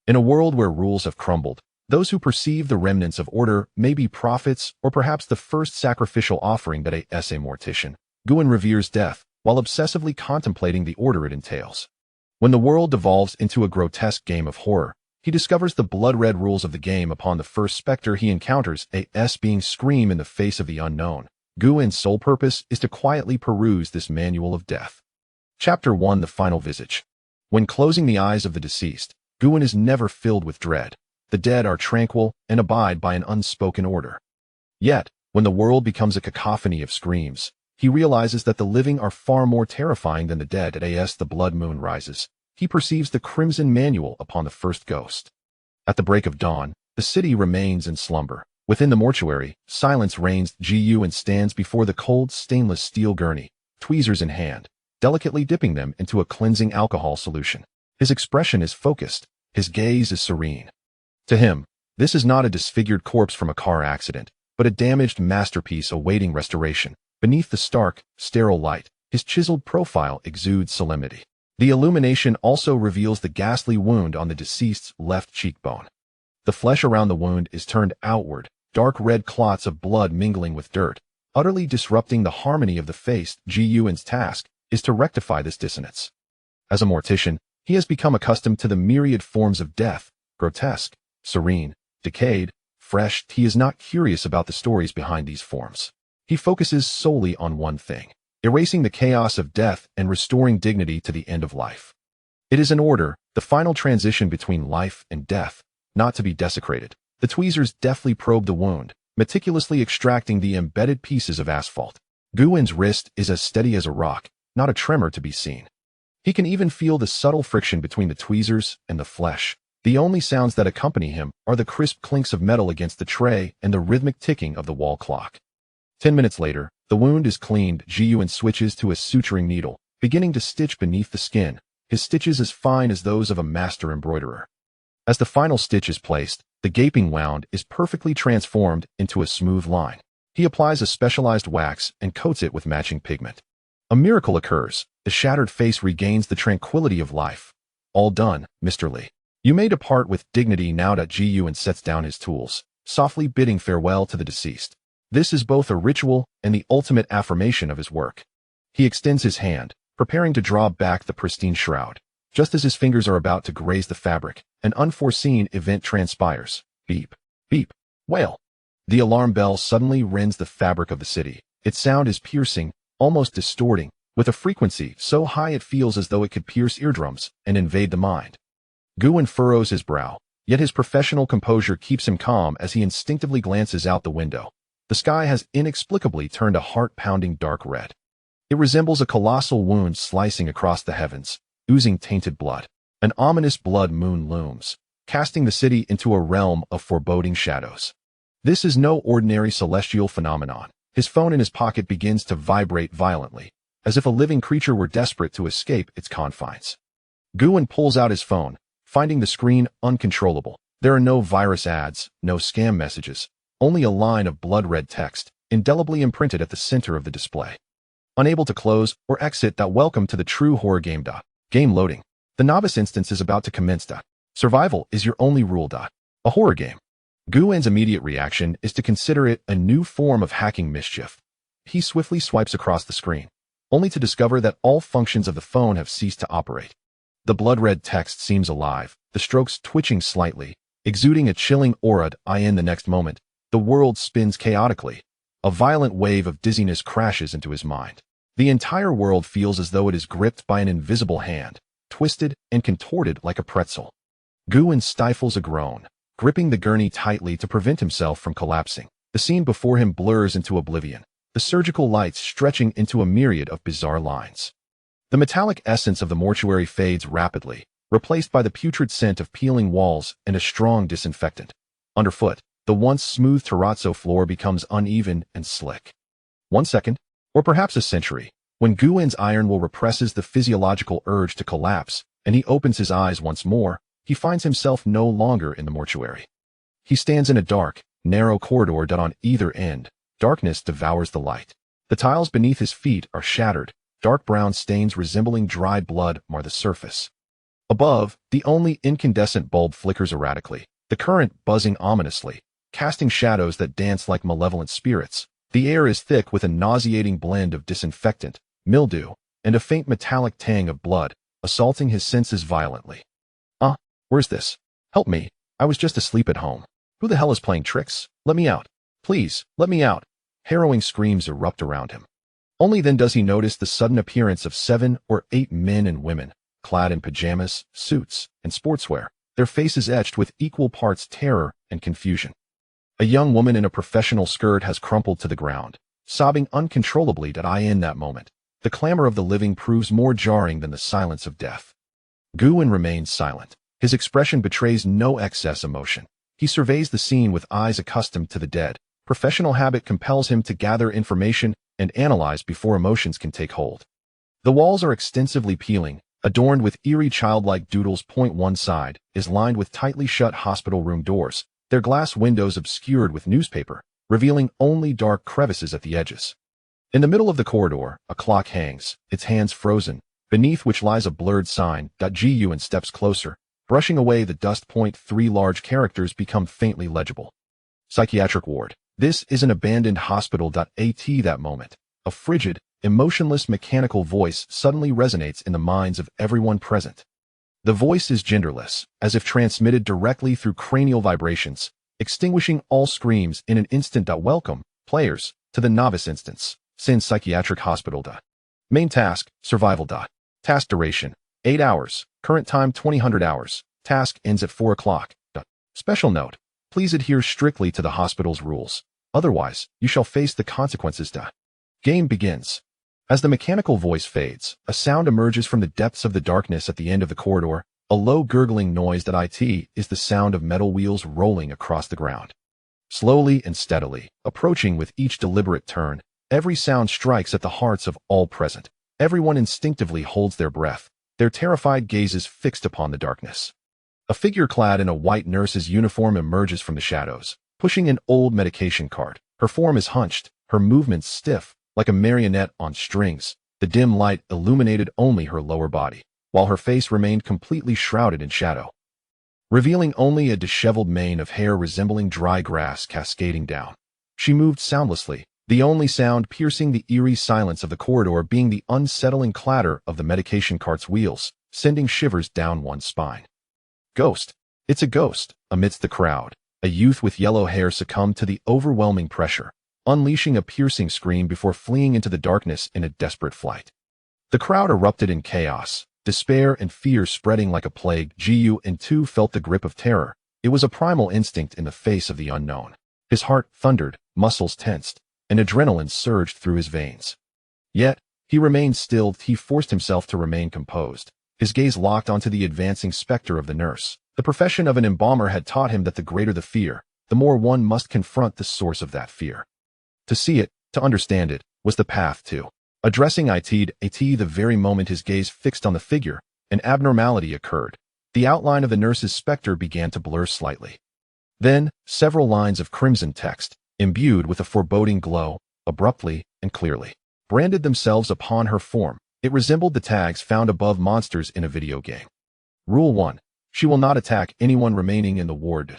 In a world where rules have crumbled, those who perceive the remnants of order may be prophets or perhaps the first sacrificial offering that a mortician. Guin reveres death while obsessively contemplating the order it entails. When the world devolves into a grotesque game of horror, he discovers the blood-red rules of the game upon the first specter he encounters, being scream in the face of the unknown. Guin's sole purpose is to quietly peruse this manual of death. Chapter 1: The Final Visage. When closing the eyes of the deceased, Guin is never filled with dread. The dead are tranquil and abide by an unspoken order. Yet, when the world becomes a cacophony of screams, he realizes that the living are far more terrifying than the dead. As the blood moon rises, he perceives the crimson manual upon the first ghost. At the break of dawn, the city remains in slumber. Within the mortuary, silence reigns. Guin stands before the cold stainless steel gurney, tweezers in hand, delicately dipping them into a cleansing alcohol solution. His expression is focused, his gaze is serene. To him, this is not a disfigured corpse from a car accident, but a damaged masterpiece awaiting restoration. Beneath the stark, sterile light, his chiseled profile exudes solemnity. The illumination also reveals the ghastly wound on the deceased's left cheekbone. The flesh around the wound is turned outward, dark red clots of blood mingling with dirt, utterly disrupting the harmony of the face. Guin's task is to rectify this dissonance. As a mortician, he has become accustomed to the myriad forms of death, grotesque, serene, decayed, fresh. He is not curious about the stories behind these forms. He focuses solely on one thing: erasing the chaos of death and restoring dignity to the end of life. It is an order, the final transition between life and death, not to be desecrated. The tweezers deftly probe the wound, meticulously extracting the embedded pieces of asphalt. Guin's wrist is as steady as a rock, not a tremor to be seen. He can even feel the subtle friction between the tweezers and the flesh. The only sounds that accompany him are the crisp clinks of metal against the tray and the rhythmic ticking of the wall clock. 10 minutes later, the wound is cleaned. Guin switches to a suturing needle, beginning to stitch beneath the skin, his stitches as fine as those of a master embroiderer. As the final stitch is placed, the gaping wound is perfectly transformed into a smooth line. He applies a specialized wax and coats it with matching pigment. A miracle occurs. The shattered face regains the tranquility of life. All done, Mr. Lee. You may depart with dignity now. Guin sets down his tools, softly bidding farewell to the deceased. This is both a ritual and the ultimate affirmation of his work. He extends his hand, preparing to draw back the pristine shroud. Just as his fingers are about to graze the fabric, an unforeseen event transpires. Beep, beep, wail. The alarm bell suddenly rends the fabric of the city. Its sound is piercing, almost distorting, with a frequency so high it feels as though it could pierce eardrums and invade the mind. Guin furrows his brow, yet his professional composure keeps him calm as he instinctively glances out the window. The sky has inexplicably turned a heart-pounding dark red. It resembles a colossal wound slicing across the heavens, oozing tainted blood. An ominous blood moon looms, casting the city into a realm of foreboding shadows. This is no ordinary celestial phenomenon. His phone in his pocket begins to vibrate violently, as if a living creature were desperate to escape its confines. Guin pulls out his phone, finding the screen uncontrollable. There are no virus ads, no scam messages, only a line of blood-red text, indelibly imprinted at the center of the display. Unable to close or exit. Welcome to the true horror game. Game loading. The novice instance is about to commence. Survival is your only rule. A horror game. Guin's immediate reaction is to consider it a new form of hacking mischief. He swiftly swipes across the screen, only to discover that all functions of the phone have ceased to operate. The blood-red text seems alive, the strokes twitching slightly, exuding a chilling aura. In the next moment, the world spins chaotically. A violent wave of dizziness crashes into his mind. The entire world feels as though it is gripped by an invisible hand, twisted and contorted like a pretzel. Guin stifles a groan, gripping the gurney tightly to prevent himself from collapsing. The scene before him blurs into oblivion, the surgical lights stretching into a myriad of bizarre lines. The metallic essence of the mortuary fades rapidly, replaced by the putrid scent of peeling walls and a strong disinfectant. Underfoot, the once smooth terrazzo floor becomes uneven and slick. 1 second, or perhaps a century, when Guin's iron will represses the physiological urge to collapse, and he opens his eyes once more, he finds himself no longer in the mortuary. He stands in a dark, narrow corridor. On either end, darkness devours the light. The tiles beneath his feet are shattered, dark brown stains resembling dried blood mar the surface. Above, the only incandescent bulb flickers erratically, the current buzzing ominously, casting shadows that dance like malevolent spirits. The air is thick with a nauseating blend of disinfectant, mildew, and a faint metallic tang of blood, assaulting his senses violently. Where's this? Help me. I was just asleep at home. Who the hell is playing tricks? Let me out. Please, let me out. Harrowing screams erupt around him. Only then does he notice the sudden appearance of 7 or 8 men and women, clad in pajamas, suits, and sportswear, their faces etched with equal parts terror and confusion. A young woman in a professional skirt has crumpled to the ground, sobbing uncontrollably in that moment. The clamor of the living proves more jarring than the silence of death. Guin remains silent. His expression betrays no excess emotion. He surveys the scene with eyes accustomed to the dead. Professional habit compels him to gather information and analyze before emotions can take hold. The walls are extensively peeling, adorned with eerie childlike doodles. One side is lined with tightly shut hospital room doors, their glass windows obscured with newspaper, revealing only dark crevices at the edges. In the middle of the corridor, a clock hangs, its hands frozen, beneath which lies a blurred sign. Guin steps closer, brushing away the dust. 3 large characters become faintly legible. Psychiatric ward. This is an abandoned hospital. At that moment, a frigid, emotionless mechanical voice suddenly resonates in the minds of everyone present. The voice is genderless, as if transmitted directly through cranial vibrations, extinguishing all screams in an instant. Welcome, players, to the novice instance. Sin Psychiatric Hospital. Main task, survival. Task duration, 8 hours. Current time 2000 hours. Task ends at 4 o'clock. Special note, please adhere strictly to the hospital's rules. Otherwise, you shall face the consequences. Game begins. As the mechanical voice fades, a sound emerges from the depths of the darkness at the end of the corridor, a low gurgling noise. It is the sound of metal wheels rolling across the ground. Slowly and steadily, approaching with each deliberate turn, every sound strikes at the hearts of all present. Everyone instinctively holds their breath, their terrified gazes fixed upon the darkness. A figure clad in a white nurse's uniform emerges from the shadows, pushing an old medication cart. Her form is hunched, her movements stiff, like a marionette on strings. The dim light illuminated only her lower body, while her face remained completely shrouded in shadow, revealing only a disheveled mane of hair resembling dry grass cascading down. She moved soundlessly, the only sound piercing the eerie silence of the corridor being the unsettling clatter of the medication cart's wheels, sending shivers down one's spine. Ghost. It's a ghost. Amidst the crowd, a youth with yellow hair succumbed to the overwhelming pressure, unleashing a piercing scream before fleeing into the darkness in a desperate flight. The crowd erupted in chaos, despair and fear spreading like a plague. Guin felt the grip of terror. It was a primal instinct in the face of the unknown. His heart thundered, muscles tensed, and adrenaline surged through his veins. Yet, he remained still. He forced himself to remain composed, his gaze locked onto the advancing specter of the nurse. The profession of an embalmer had taught him that the greater the fear, the more one must confront the source of that fear. To see it, to understand it, was the path to addressing etched. The very moment his gaze fixed on the figure, an abnormality occurred. The outline of the nurse's specter began to blur slightly. Then, several lines of crimson text, imbued with a foreboding glow, abruptly and clearly branded themselves upon her form. It resembled the tags found above monsters in a video game. Rule 1. She will not attack anyone remaining in the ward.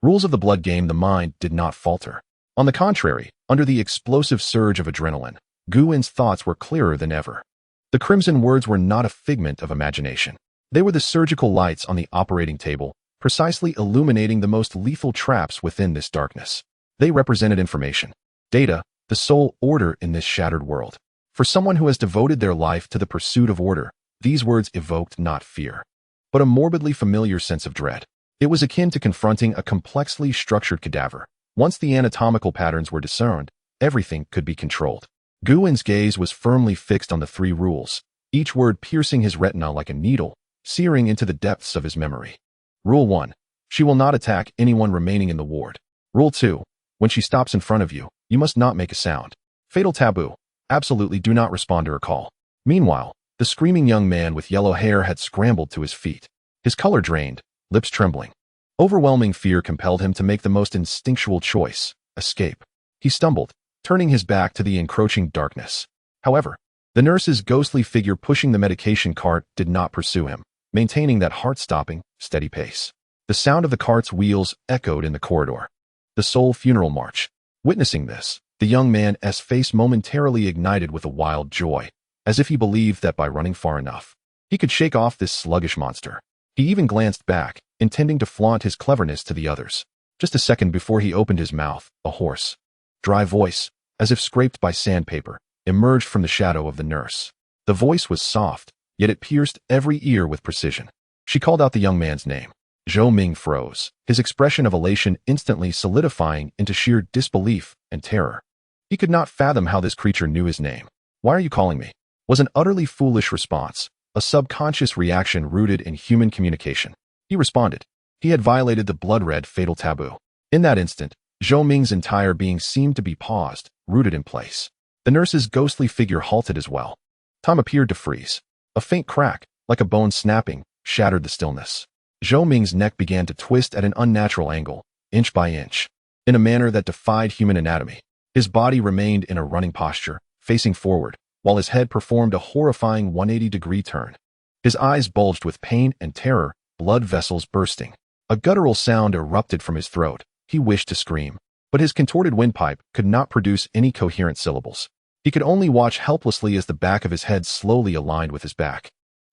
Rules of the blood game. The mind did not falter. On the contrary, under the explosive surge of adrenaline, Guin's thoughts were clearer than ever. The crimson words were not a figment of imagination. They were the surgical lights on the operating table, precisely illuminating the most lethal traps within this darkness. They represented information, data, the sole order in this shattered world. For someone who has devoted their life to the pursuit of order, these words evoked not fear, but a morbidly familiar sense of dread. It was akin to confronting a complexly structured cadaver. Once the anatomical patterns were discerned, everything could be controlled. Guin's gaze was firmly fixed on the 3 rules, each word piercing his retina like a needle, searing into the depths of his memory. Rule 1. She will not attack anyone remaining in the ward. Rule 2. When she stops in front of you, you must not make a sound. Fatal taboo. Absolutely do not respond to her call. Meanwhile, the screaming young man with yellow hair had scrambled to his feet, his color drained, lips trembling. Overwhelming fear compelled him to make the most instinctual choice: escape. He stumbled, turning his back to the encroaching darkness. However, the nurse's ghostly figure pushing the medication cart did not pursue him. maintaining that heart-stopping, steady pace. The sound of the cart's wheels echoed in the corridor. The sole funeral march. Witnessing this, the young man's face momentarily ignited with a wild joy, as if he believed that by running far enough, he could shake off this sluggish monster. He even glanced back, intending to flaunt his cleverness to the others. Just a second before he opened his mouth, a hoarse, dry voice, as if scraped by sandpaper, emerged from the shadow of the nurse. The voice was soft, yet it pierced every ear with precision. She called out the young man's name. Zhou Ming froze, his expression of elation instantly solidifying into sheer disbelief and terror. He could not fathom how this creature knew his name. "Why are you calling me?" was an utterly foolish response, a subconscious reaction rooted in human communication. He responded. He had violated the blood-red fatal taboo. In that instant, Zhou Ming's entire being seemed to be paused, rooted in place. The nurse's ghostly figure halted as well. Time appeared to freeze. A faint crack, like a bone snapping, shattered the stillness. Zhou Ming's neck began to twist at an unnatural angle, inch by inch, in a manner that defied human anatomy. His body remained in a running posture, facing forward, while his head performed a horrifying 180-degree turn. His eyes bulged with pain and terror, blood vessels bursting. A guttural sound erupted from his throat. He wished to scream, but his contorted windpipe could not produce any coherent syllables. He could only watch helplessly as the back of his head slowly aligned with his back.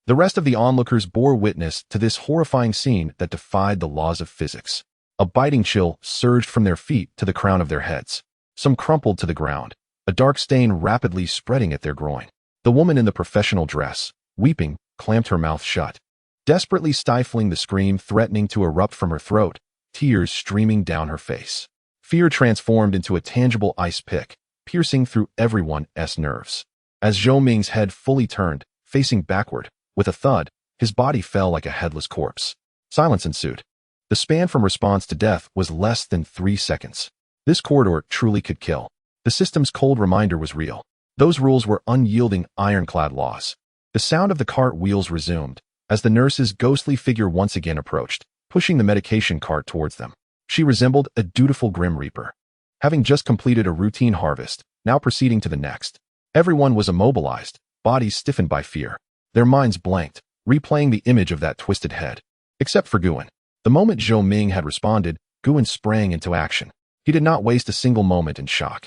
The rest of the onlookers bore witness to this horrifying scene that defied the laws of physics. A biting chill surged from their feet to the crown of their heads. Some crumpled to the ground, a dark stain rapidly spreading at their groin. The woman in the professional dress, weeping, clamped her mouth shut, desperately stifling the scream threatening to erupt from her throat, tears streaming down her face. Fear transformed into a tangible ice pick, piercing through everyone's nerves. As Zhou Ming's head fully turned, facing backward, with a thud, his body fell like a headless corpse. Silence ensued. The span from response to death was less than 3 seconds. This corridor truly could kill. The system's cold reminder was real. Those rules were unyielding, ironclad laws. The sound of the cart wheels resumed, as the nurse's ghostly figure once again approached, pushing the medication cart towards them. She resembled a dutiful Grim Reaper, having just completed a routine harvest, now proceeding to the next. Everyone was immobilized, bodies stiffened by fear. Their minds blanked, replaying the image of that twisted head. Except for Guan. The moment Zhou Ming had responded, Guan sprang into action. He did not waste a single moment in shock.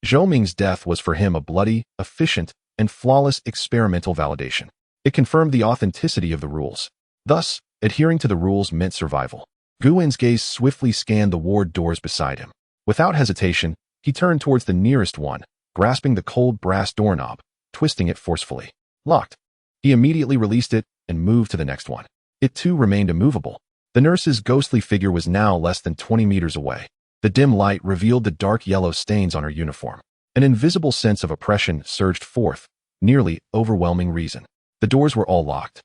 Zhou Ming's death was for him a bloody, efficient, and flawless experimental validation. It confirmed the authenticity of the rules. Thus, adhering to the rules meant survival. Guan's gaze swiftly scanned the ward doors beside him. Without hesitation, he turned towards the nearest one, grasping the cold brass doorknob, twisting it forcefully. Locked. He immediately released it and moved to the next one. It too remained immovable. The nurse's ghostly figure was now less than 20 meters away. The dim light revealed the dark yellow stains on her uniform. An invisible sense of oppression surged forth, nearly overwhelming reason. The doors were all locked.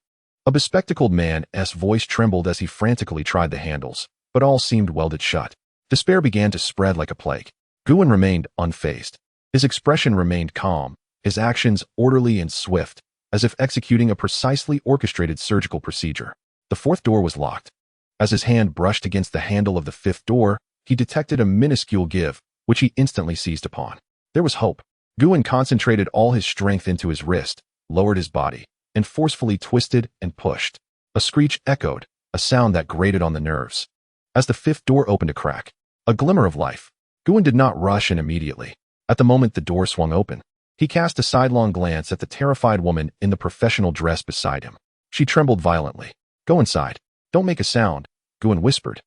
A bespectacled man's voice trembled as he frantically tried the handles, but all seemed welded shut. Despair began to spread like a plague. Guan remained unfazed. His expression remained calm, his actions orderly and swift, as if executing a precisely orchestrated surgical procedure. The fourth door was locked. As his hand brushed against the handle of the fifth door, he detected a minuscule give, which he instantly seized upon. There was hope. Guan concentrated all his strength into his wrist, lowered his body, and forcefully twisted and pushed. A screech echoed, a sound that grated on the nerves. As the fifth door opened a crack, a glimmer of life. Guan did not rush in immediately. At the moment the door swung open, he cast a sidelong glance at the terrified woman in the professional dress beside him. She trembled violently. "Go inside. Don't make a sound," Guan whispered,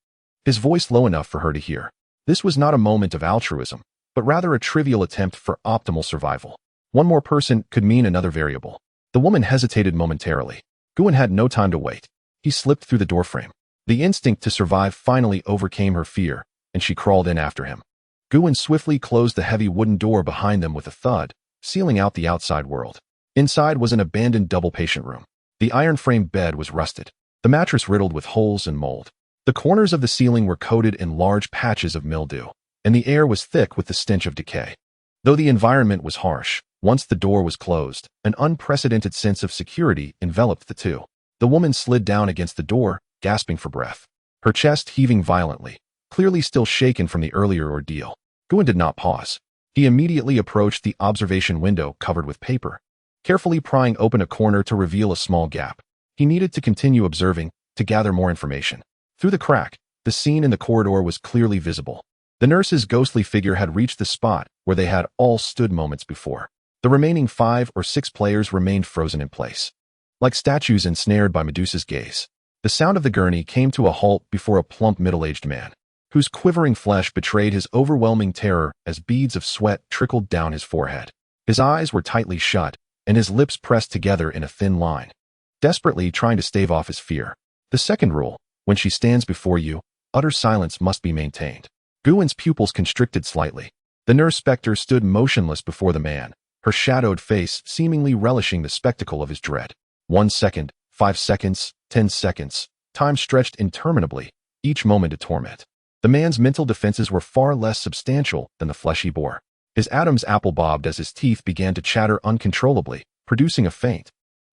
his voice low enough for her to hear. This was not a moment of altruism, but rather a trivial attempt for optimal survival. One more person could mean another variable. The woman hesitated momentarily. Guan had no time to wait. He slipped through the doorframe. The instinct to survive finally overcame her fear, and she crawled in after him. Guan swiftly closed the heavy wooden door behind them with a thud, sealing out the outside world. Inside was an abandoned double patient room. The iron-framed bed was rusted, the mattress riddled with holes and mold. The corners of the ceiling were coated in large patches of mildew, and the air was thick with the stench of decay. Though the environment was harsh, once the door was closed, an unprecedented sense of security enveloped the two. The woman slid down against the door, gasping for breath, her chest heaving violently, clearly still shaken from the earlier ordeal. Guan did not pause. He immediately approached the observation window covered with paper, carefully prying open a corner to reveal a small gap. He needed to continue observing, to gather more information. Through the crack, the scene in the corridor was clearly visible. The nurse's ghostly figure had reached the spot where they had all stood moments before. The remaining 5 or 6 players remained frozen in place, like statues ensnared by Medusa's gaze. The sound of the gurney came to a halt before a plump middle-aged man, whose quivering flesh betrayed his overwhelming terror as beads of sweat trickled down his forehead. His eyes were tightly shut, and his lips pressed together in a thin line, desperately trying to stave off his fear. The second rule: when she stands before you, utter silence must be maintained. Guwen's pupils constricted slightly. The nurse specter stood motionless before the man, her shadowed face seemingly relishing the spectacle of his dread. 1 second, 5 seconds, 10 seconds. Time stretched interminably, each moment a torment. The man's mental defenses were far less substantial than the flesh he bore. His Adam's apple bobbed as his teeth began to chatter uncontrollably, producing a faint,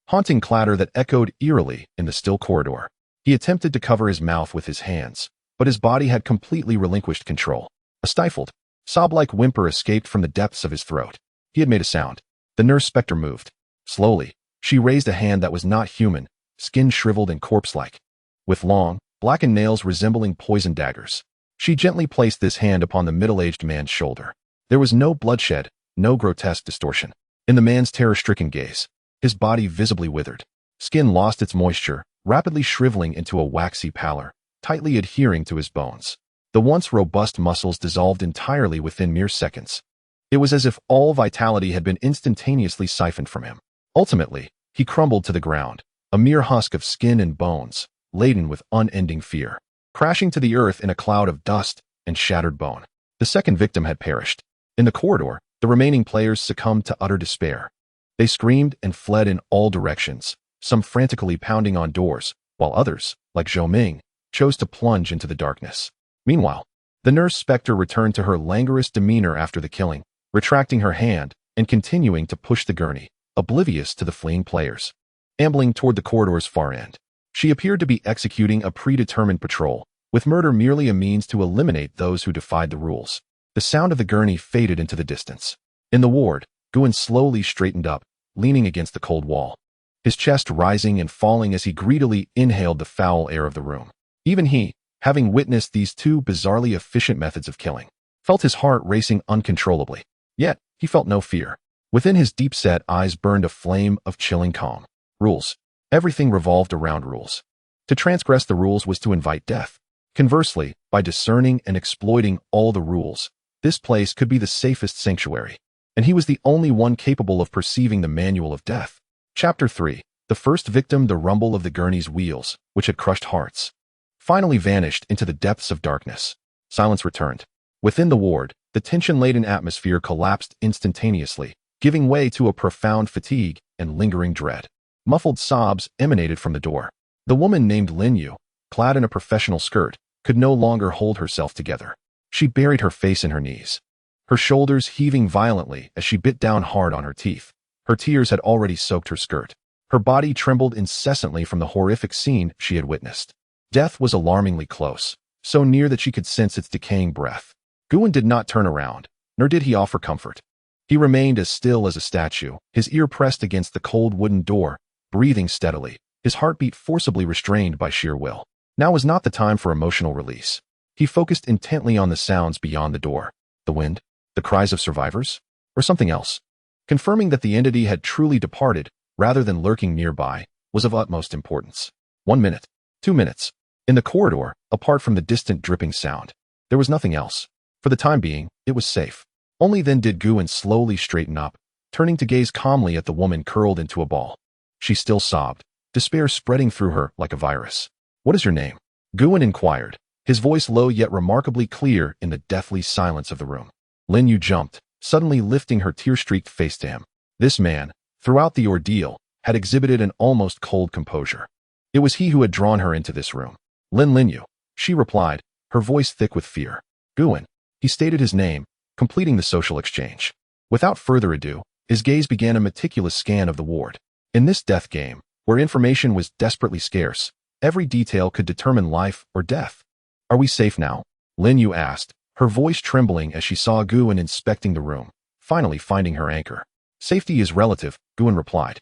haunting clatter that echoed eerily in the still corridor. He attempted to cover his mouth with his hands, but his body had completely relinquished control. A stifled, sob-like whimper escaped from the depths of his throat. He had made a sound. The nurse specter moved. Slowly, she raised a hand that was not human, skin shriveled and corpse-like, with long, blackened nails resembling poison daggers. She gently placed this hand upon the middle-aged man's shoulder. There was no bloodshed, no grotesque distortion. In the man's terror-stricken gaze, his body visibly withered. Skin lost its moisture, rapidly shriveling into a waxy pallor, tightly adhering to his bones. The once robust muscles dissolved entirely within mere seconds. It was as if all vitality had been instantaneously siphoned from him. Ultimately, he crumbled to the ground, a mere husk of skin and bones, laden with unending fear, crashing to the earth in a cloud of dust and shattered bone. The second victim had perished. In the corridor, the remaining players succumbed to utter despair. They screamed and fled in all directions, some frantically pounding on doors, while others, like Zhou Ming, chose to plunge into the darkness. Meanwhile, the nurse specter returned to her languorous demeanor after the killing, retracting her hand and continuing to push the gurney, oblivious to the fleeing players. Ambling toward the corridor's far end, she appeared to be executing a predetermined patrol, with murder merely a means to eliminate those who defied the rules. The sound of the gurney faded into the distance. In the ward, Guwen slowly straightened up, leaning against the cold wall, his chest rising and falling as he greedily inhaled the foul air of the room. Even he, having witnessed these 2 bizarrely efficient methods of killing, felt his heart racing uncontrollably. Yet, he felt no fear. Within his deep-set eyes burned a flame of chilling calm. Rules. Everything revolved around rules. To transgress the rules was to invite death. Conversely, by discerning and exploiting all the rules, this place could be the safest sanctuary, and he was the only one capable of perceiving the manual of death. Chapter 3. The first victim. The rumble of the gurney's wheels, which had crushed hearts, finally vanished into the depths of darkness. Silence returned. Within the ward, the tension-laden atmosphere collapsed instantaneously, giving way to a profound fatigue and lingering dread. Muffled sobs emanated from the door. The woman named Lin Yu, clad in a professional skirt, could no longer hold herself together. She buried her face in her knees, her shoulders heaving violently as she bit down hard on her teeth. Her tears had already soaked her skirt. Her body trembled incessantly from the horrific scene she had witnessed. Death was alarmingly close, so near that she could sense its decaying breath. Guwen did not turn around, nor did he offer comfort. He remained as still as a statue, his ear pressed against the cold wooden door, breathing steadily, his heartbeat forcibly restrained by sheer will. Now was not the time for emotional release. He focused intently on the sounds beyond the door. The wind, the cries of survivors, or something else. Confirming that the entity had truly departed, rather than lurking nearby, was of utmost importance. 1 minute, 2 minutes. In the corridor, apart from the distant dripping sound, there was nothing else. For the time being, it was safe. Only then did Guwen slowly straighten up, turning to gaze calmly at the woman curled into a ball. She still sobbed, despair spreading through her like a virus. "What is your name?" Guwen inquired, his voice low yet remarkably clear in the deathly silence of the room. Lin Yu jumped, suddenly lifting her tear-streaked face to him. This man, throughout the ordeal, had exhibited an almost cold composure. It was he who had drawn her into this room. Lin Yu, she replied, her voice thick with fear. Guwen. He stated his name, completing the social exchange. Without further ado, his gaze began a meticulous scan of the ward. In this death game, where information was desperately scarce, every detail could determine life or death. "Are we safe now?" Lin Yu asked, her voice trembling as she saw Guwen inspecting the room, finally finding her anchor. "Safety is relative," Guwen replied.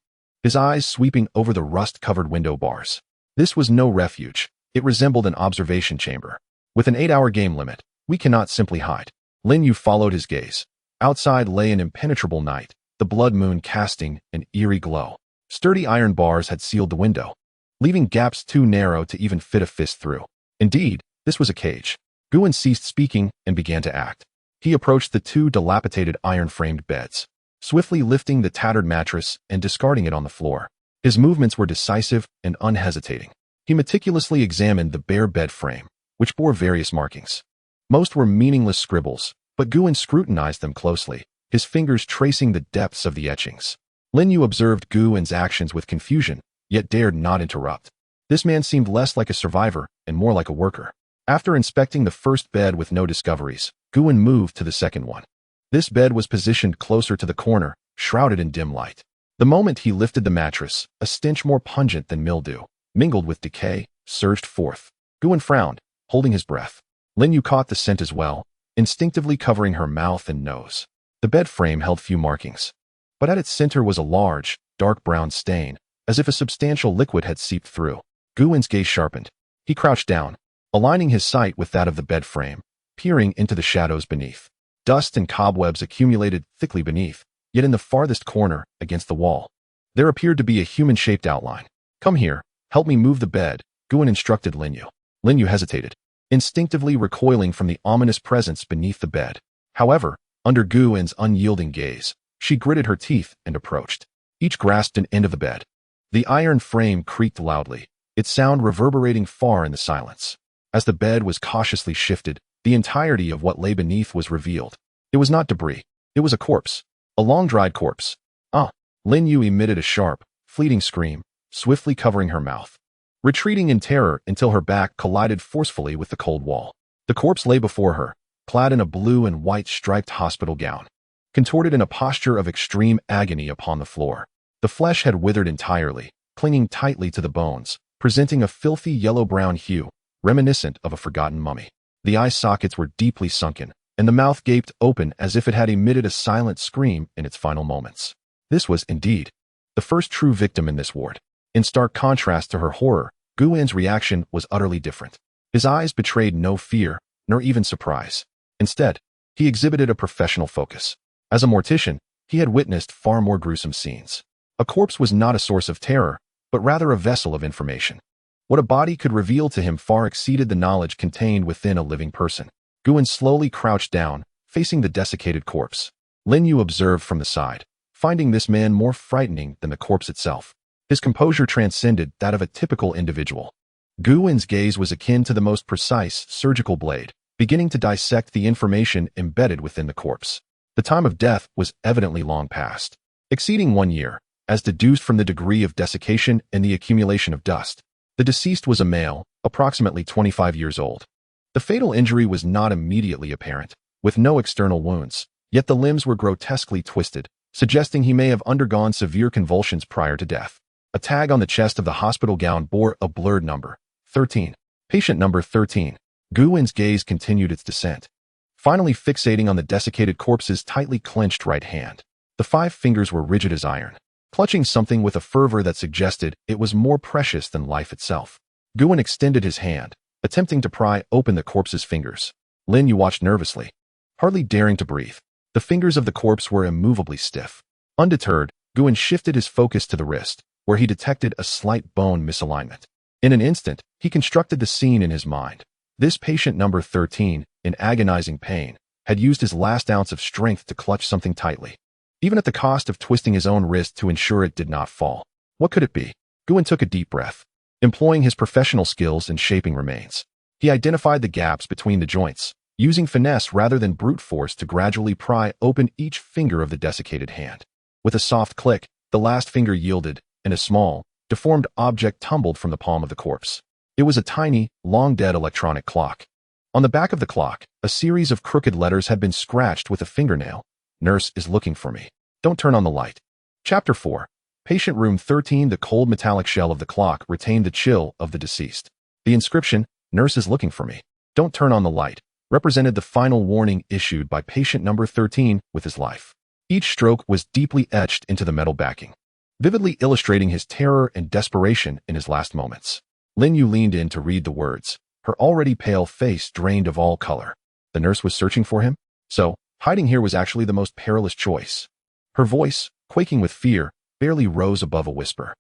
his eyes sweeping over the rust-covered window bars. This was no refuge. It resembled an observation chamber. With an 8-hour game limit, we cannot simply hide. Lin Yu followed his gaze. Outside lay an impenetrable night, the blood moon casting an eerie glow. Sturdy iron bars had sealed the window, leaving gaps too narrow to even fit a fist through. Indeed, this was a cage. Guan ceased speaking and began to act. He approached the two dilapidated iron-framed beds, swiftly lifting the tattered mattress and discarding it on the floor. His movements were decisive and unhesitating. He meticulously examined the bare bed frame, which bore various markings. Most were meaningless scribbles, but Guan scrutinized them closely, his fingers tracing the depths of the etchings. Lin Yu observed Guan's actions with confusion, yet dared not interrupt. This man seemed less like a survivor and more like a worker. After inspecting the first bed with no discoveries, Guan moved to the second one. This bed was positioned closer to the corner, shrouded in dim light. The moment he lifted the mattress, a stench more pungent than mildew, mingled with decay, surged forth. Guan frowned, holding his breath. Lin Yu caught the scent as well, instinctively covering her mouth and nose. The bed frame held few markings, but at its center was a large, dark brown stain, as if a substantial liquid had seeped through. Guan's gaze sharpened. He crouched down, aligning his sight with that of the bed frame, peering into the shadows beneath. Dust and cobwebs accumulated thickly beneath, yet in the farthest corner, against the wall, there appeared to be a human-shaped outline. "Come here, help me move the bed," Guan instructed Lin Yu. Lin Yu hesitated, instinctively recoiling from the ominous presence beneath the bed. However, under Guan's unyielding gaze, she gritted her teeth and approached. Each grasped an end of the bed. The iron frame creaked loudly, its sound reverberating far in the silence. As the bed was cautiously shifted, the entirety of what lay beneath was revealed. It was not debris. It was a corpse. A long-dried corpse. "Ah!" Lin Yu emitted a sharp, fleeting scream, swiftly covering her mouth, retreating in terror until her back collided forcefully with the cold wall. The corpse lay before her, clad in a blue and white striped hospital gown, contorted in a posture of extreme agony upon the floor. The flesh had withered entirely, clinging tightly to the bones, presenting a filthy yellow-brown hue, reminiscent of a forgotten mummy. The eye sockets were deeply sunken, and the mouth gaped open as if it had emitted a silent scream in its final moments. This was, indeed, the first true victim in this ward. In stark contrast to her horror, Guan's reaction was utterly different. His eyes betrayed no fear, nor even surprise. Instead, he exhibited a professional focus. As a mortician, he had witnessed far more gruesome scenes. A corpse was not a source of terror, but rather a vessel of information. What a body could reveal to him far exceeded the knowledge contained within a living person. Guan slowly crouched down, facing the desiccated corpse. Lin Yu observed from the side, finding this man more frightening than the corpse itself. His composure transcended that of a typical individual. Guan's gaze was akin to the most precise surgical blade, beginning to dissect the information embedded within the corpse. The time of death was evidently long past, exceeding 1 year, as deduced from the degree of desiccation and the accumulation of dust. The deceased was a male, approximately 25 years old. The fatal injury was not immediately apparent, with no external wounds, yet the limbs were grotesquely twisted, suggesting he may have undergone severe convulsions prior to death. A tag on the chest of the hospital gown bore a blurred number, 13. Patient number 13. Guan's gaze continued its descent, finally fixating on the desiccated corpse's tightly clenched right hand. The 5 fingers were rigid as iron, clutching something with a fervor that suggested it was more precious than life itself. Guan extended his hand, attempting to pry open the corpse's fingers. Lin Yu watched nervously, hardly daring to breathe. The fingers of the corpse were immovably stiff. Undeterred, Guan shifted his focus to the wrist, where he detected a slight bone misalignment. In an instant, he constructed the scene in his mind. This patient number 13, in agonizing pain, had used his last ounce of strength to clutch something tightly, even at the cost of twisting his own wrist to ensure it did not fall. What could it be? Guan took a deep breath, employing his professional skills in shaping remains. He identified the gaps between the joints, using finesse rather than brute force to gradually pry open each finger of the desiccated hand. With a soft click, the last finger yielded, and a small, deformed object tumbled from the palm of the corpse. It was a tiny, long-dead electronic clock. On the back of the clock, a series of crooked letters had been scratched with a fingernail. "Nurse is looking for me. Don't turn on the light." Chapter 4. Patient Room 13. The cold metallic shell of the clock retained the chill of the deceased. The inscription, "Nurse is looking for me. Don't turn on the light," represented the final warning issued by patient number 13 with his life. Each stroke was deeply etched into the metal backing. vividly illustrating his terror and desperation in his last moments. Lin Yu leaned in to read the words, her already pale face drained of all color. The nurse was searching for him? So, hiding here was actually the most perilous choice. Her voice, quaking with fear, barely rose above a whisper.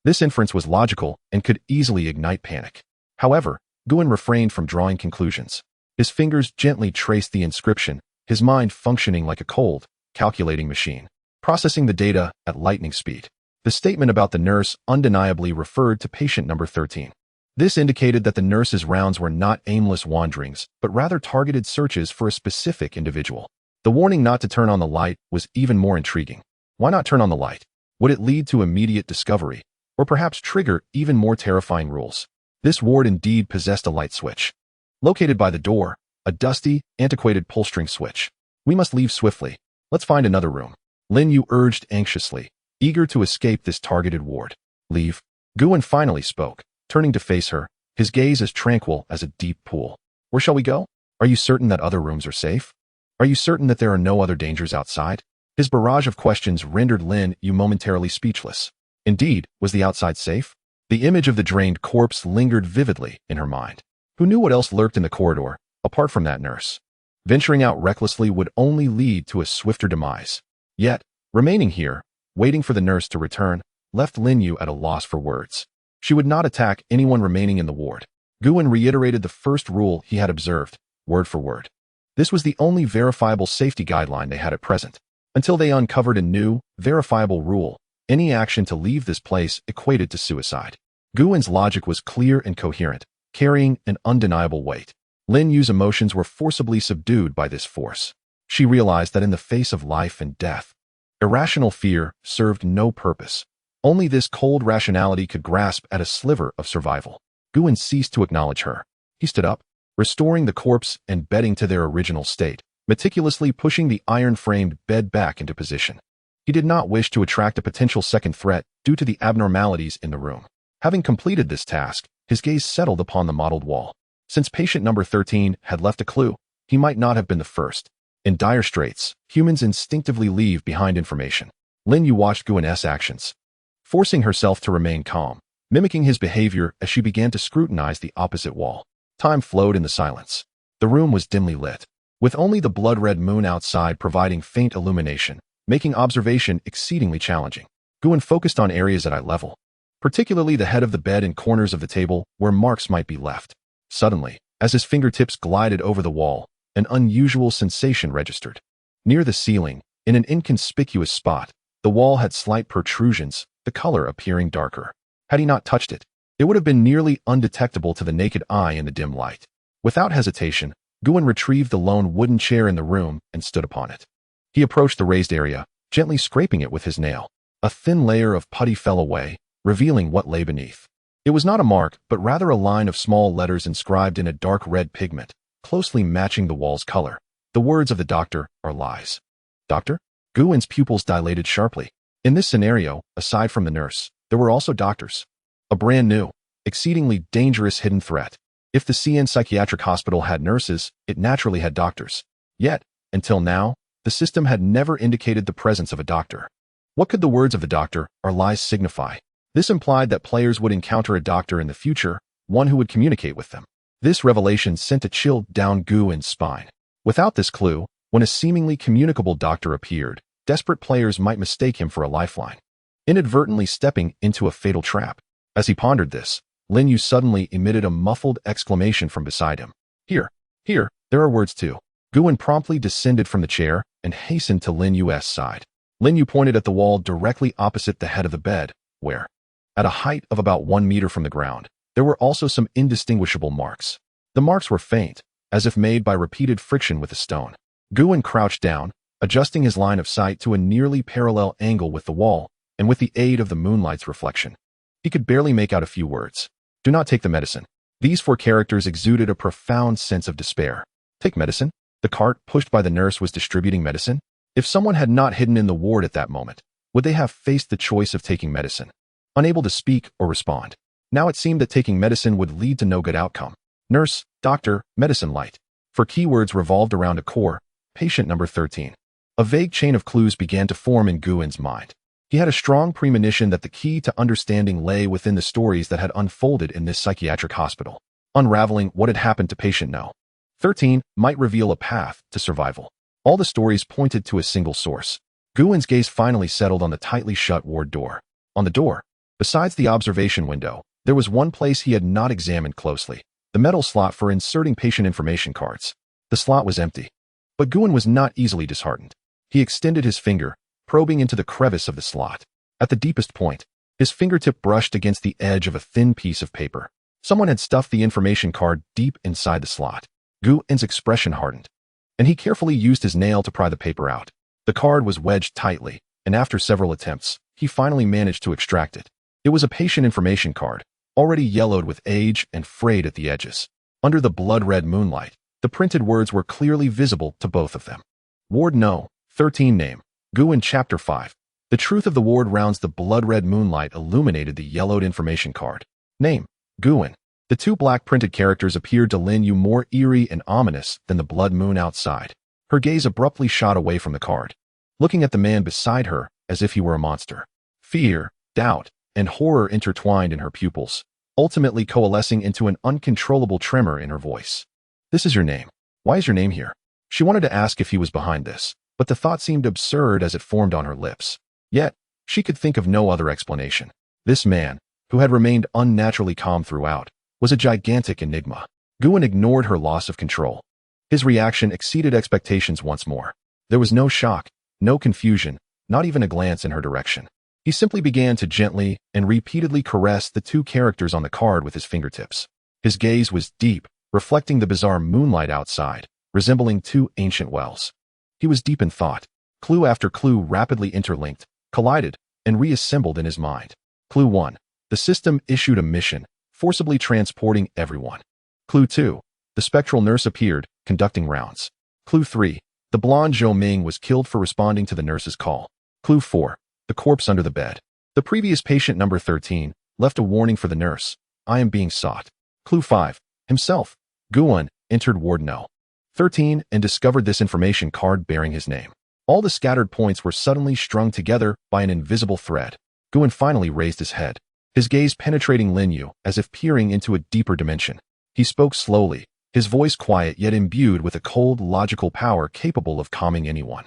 This inference was logical and could easily ignite panic. However, Guan refrained from drawing conclusions. His fingers gently traced the inscription, his mind functioning like a cold, calculating machine, processing the data at lightning speed. The statement about the nurse undeniably referred to patient number 13. This indicated that the nurse's rounds were not aimless wanderings, but rather targeted searches for a specific individual. The warning not to turn on the light was even more intriguing. Why not turn on the light? Would it lead to immediate discovery, or perhaps trigger even more terrifying rules? This ward indeed possessed a light switch. Located by the door, a dusty, antiquated pull-string switch. We must leave swiftly. Let's find another room. Lin Yu urged anxiously, eager to escape this targeted ward. Leave. Guan finally spoke, turning to face her, his gaze as tranquil as a deep pool. Where shall we go? Are you certain that other rooms are safe? Are you certain that there are no other dangers outside? His barrage of questions rendered Lin Yu momentarily speechless. Indeed, was the outside safe? The image of the drained corpse lingered vividly in her mind. Who knew what else lurked in the corridor, apart from that nurse? Venturing out recklessly would only lead to a swifter demise. Yet, remaining here, waiting for the nurse to return, left Lin Yu at a loss for words. She would not attack anyone remaining in the ward. Guan reiterated the first rule he had observed, word for word. This was the only verifiable safety guideline they had at present. Until they uncovered a new, verifiable rule, any action to leave this place equated to suicide. Guan's logic was clear and coherent, carrying an undeniable weight. Lin Yu's emotions were forcibly subdued by this force. She realized that in the face of life and death, irrational fear served no purpose. Only this cold rationality could grasp at a sliver of survival. Guan ceased to acknowledge her. He stood up, restoring the corpse and bedding to their original state, meticulously pushing the iron-framed bed back into position. He did not wish to attract a potential second threat due to the abnormalities in the room. Having completed this task, his gaze settled upon the mottled wall. Since patient number 13 had left a clue, he might not have been the first. In dire straits, humans instinctively leave behind information. Lin Yu watched Guan's actions, forcing herself to remain calm, mimicking his behavior as she began to scrutinize the opposite wall. Time flowed in the silence. The room was dimly lit, with only the blood-red moon outside providing faint illumination, making observation exceedingly challenging. Guan focused on areas at eye level, particularly the head of the bed and corners of the table where marks might be left. Suddenly, as his fingertips glided over the wall, an unusual sensation registered. Near the ceiling, in an inconspicuous spot, the wall had slight protrusions, the color appearing darker. Had he not touched it, it would have been nearly undetectable to the naked eye in the dim light. Without hesitation, Guan retrieved the lone wooden chair in the room and stood upon it. He approached the raised area, gently scraping it with his nail. A thin layer of putty fell away, revealing what lay beneath. It was not a mark, but rather a line of small letters inscribed in a dark red pigment, closely matching the wall's color. The words of the doctor are lies. Doctor? Guan's pupils dilated sharply. In this scenario, aside from the nurse, there were also doctors. A brand new, exceedingly dangerous hidden threat. If the CN Psychiatric Hospital had nurses, it naturally had doctors. Yet, until now, the system had never indicated the presence of a doctor. What could the words of the doctor or lies signify? This implied that players would encounter a doctor in the future, one who would communicate with them. This revelation sent a chill down Guan's spine. Without this clue, when a seemingly communicable doctor appeared, desperate players might mistake him for a lifeline, inadvertently stepping into a fatal trap. As he pondered this, Lin Yu suddenly emitted a muffled exclamation from beside him. Here, there are words too. Guan promptly descended from the chair and hastened to Lin Yu's side. Lin Yu pointed at the wall directly opposite the head of the bed, where, at a height of about 1 meter from the ground, there were also some indistinguishable marks. The marks were faint, as if made by repeated friction with a stone. Guan crouched down, adjusting his line of sight to a nearly parallel angle with the wall, and with the aid of the moonlight's reflection, he could barely make out a few words. Do not take the medicine. These 4 characters exuded a profound sense of despair. Take medicine? The cart pushed by the nurse was distributing medicine? If someone had not hidden in the ward at that moment, would they have faced the choice of taking medicine? Unable to speak or respond. Now it seemed that taking medicine would lead to no good outcome. Nurse, doctor, medicine light. For keywords revolved around a core, patient number 13. A vague chain of clues began to form in Guan's mind. He had a strong premonition that the key to understanding lay within the stories that had unfolded in this psychiatric hospital. Unraveling what had happened to patient No. 13 might reveal a path to survival. All the stories pointed to a single source. Guwen's gaze finally settled on the tightly shut ward door. On the door, besides the observation window, there was one place he had not examined closely: the metal slot for inserting patient information cards. The slot was empty. But Guwen was not easily disheartened. He extended his finger, probing into the crevice of the slot. At the deepest point, his fingertip brushed against the edge of a thin piece of paper. Someone had stuffed the information card deep inside the slot. Guwen's expression hardened, and he carefully used his nail to pry the paper out. The card was wedged tightly, and after several attempts, he finally managed to extract it. It was a patient information card, already yellowed with age and frayed at the edges. Under the blood-red moonlight, the printed words were clearly visible to both of them. Ward No. 13 name, Guwen Chapter 5. The truth of the ward rounds the blood-red moonlight illuminated the yellowed information card. Name, Guwen. The two black printed characters appeared to Lin Yu more eerie and ominous than the blood moon outside. Her gaze abruptly shot away from the card, looking at the man beside her as if he were a monster. Fear, doubt, and horror intertwined in her pupils, ultimately coalescing into an uncontrollable tremor in her voice. This is your name. Why is your name here? She wanted to ask if he was behind this, but the thought seemed absurd as it formed on her lips. Yet, she could think of no other explanation. This man, who had remained unnaturally calm throughout, was a gigantic enigma. Guwen ignored her loss of control. His reaction exceeded expectations once more. There was no shock, no confusion, not even a glance in her direction. He simply began to gently and repeatedly caress the two characters on the card with his fingertips. His gaze was deep, reflecting the bizarre moonlight outside, resembling two ancient wells. He was deep in thought. Clue after clue rapidly interlinked, collided, and reassembled in his mind. Clue 1. The system issued a mission, forcibly transporting everyone. Clue 2. The spectral nurse appeared, conducting rounds. Clue 3. The blonde Zhou Ming was killed for responding to the nurse's call. Clue 4. The corpse under the bed. The previous patient number 13 left a warning for the nurse. I am being sought. Clue 5. Himself, Guwen, entered ward No. 13 and discovered this information card bearing his name. All the scattered points were suddenly strung together by an invisible thread. Guwen finally raised his head, his gaze penetrating Lin Yu as if peering into a deeper dimension. He spoke slowly, his voice quiet yet imbued with a cold, logical power capable of calming anyone.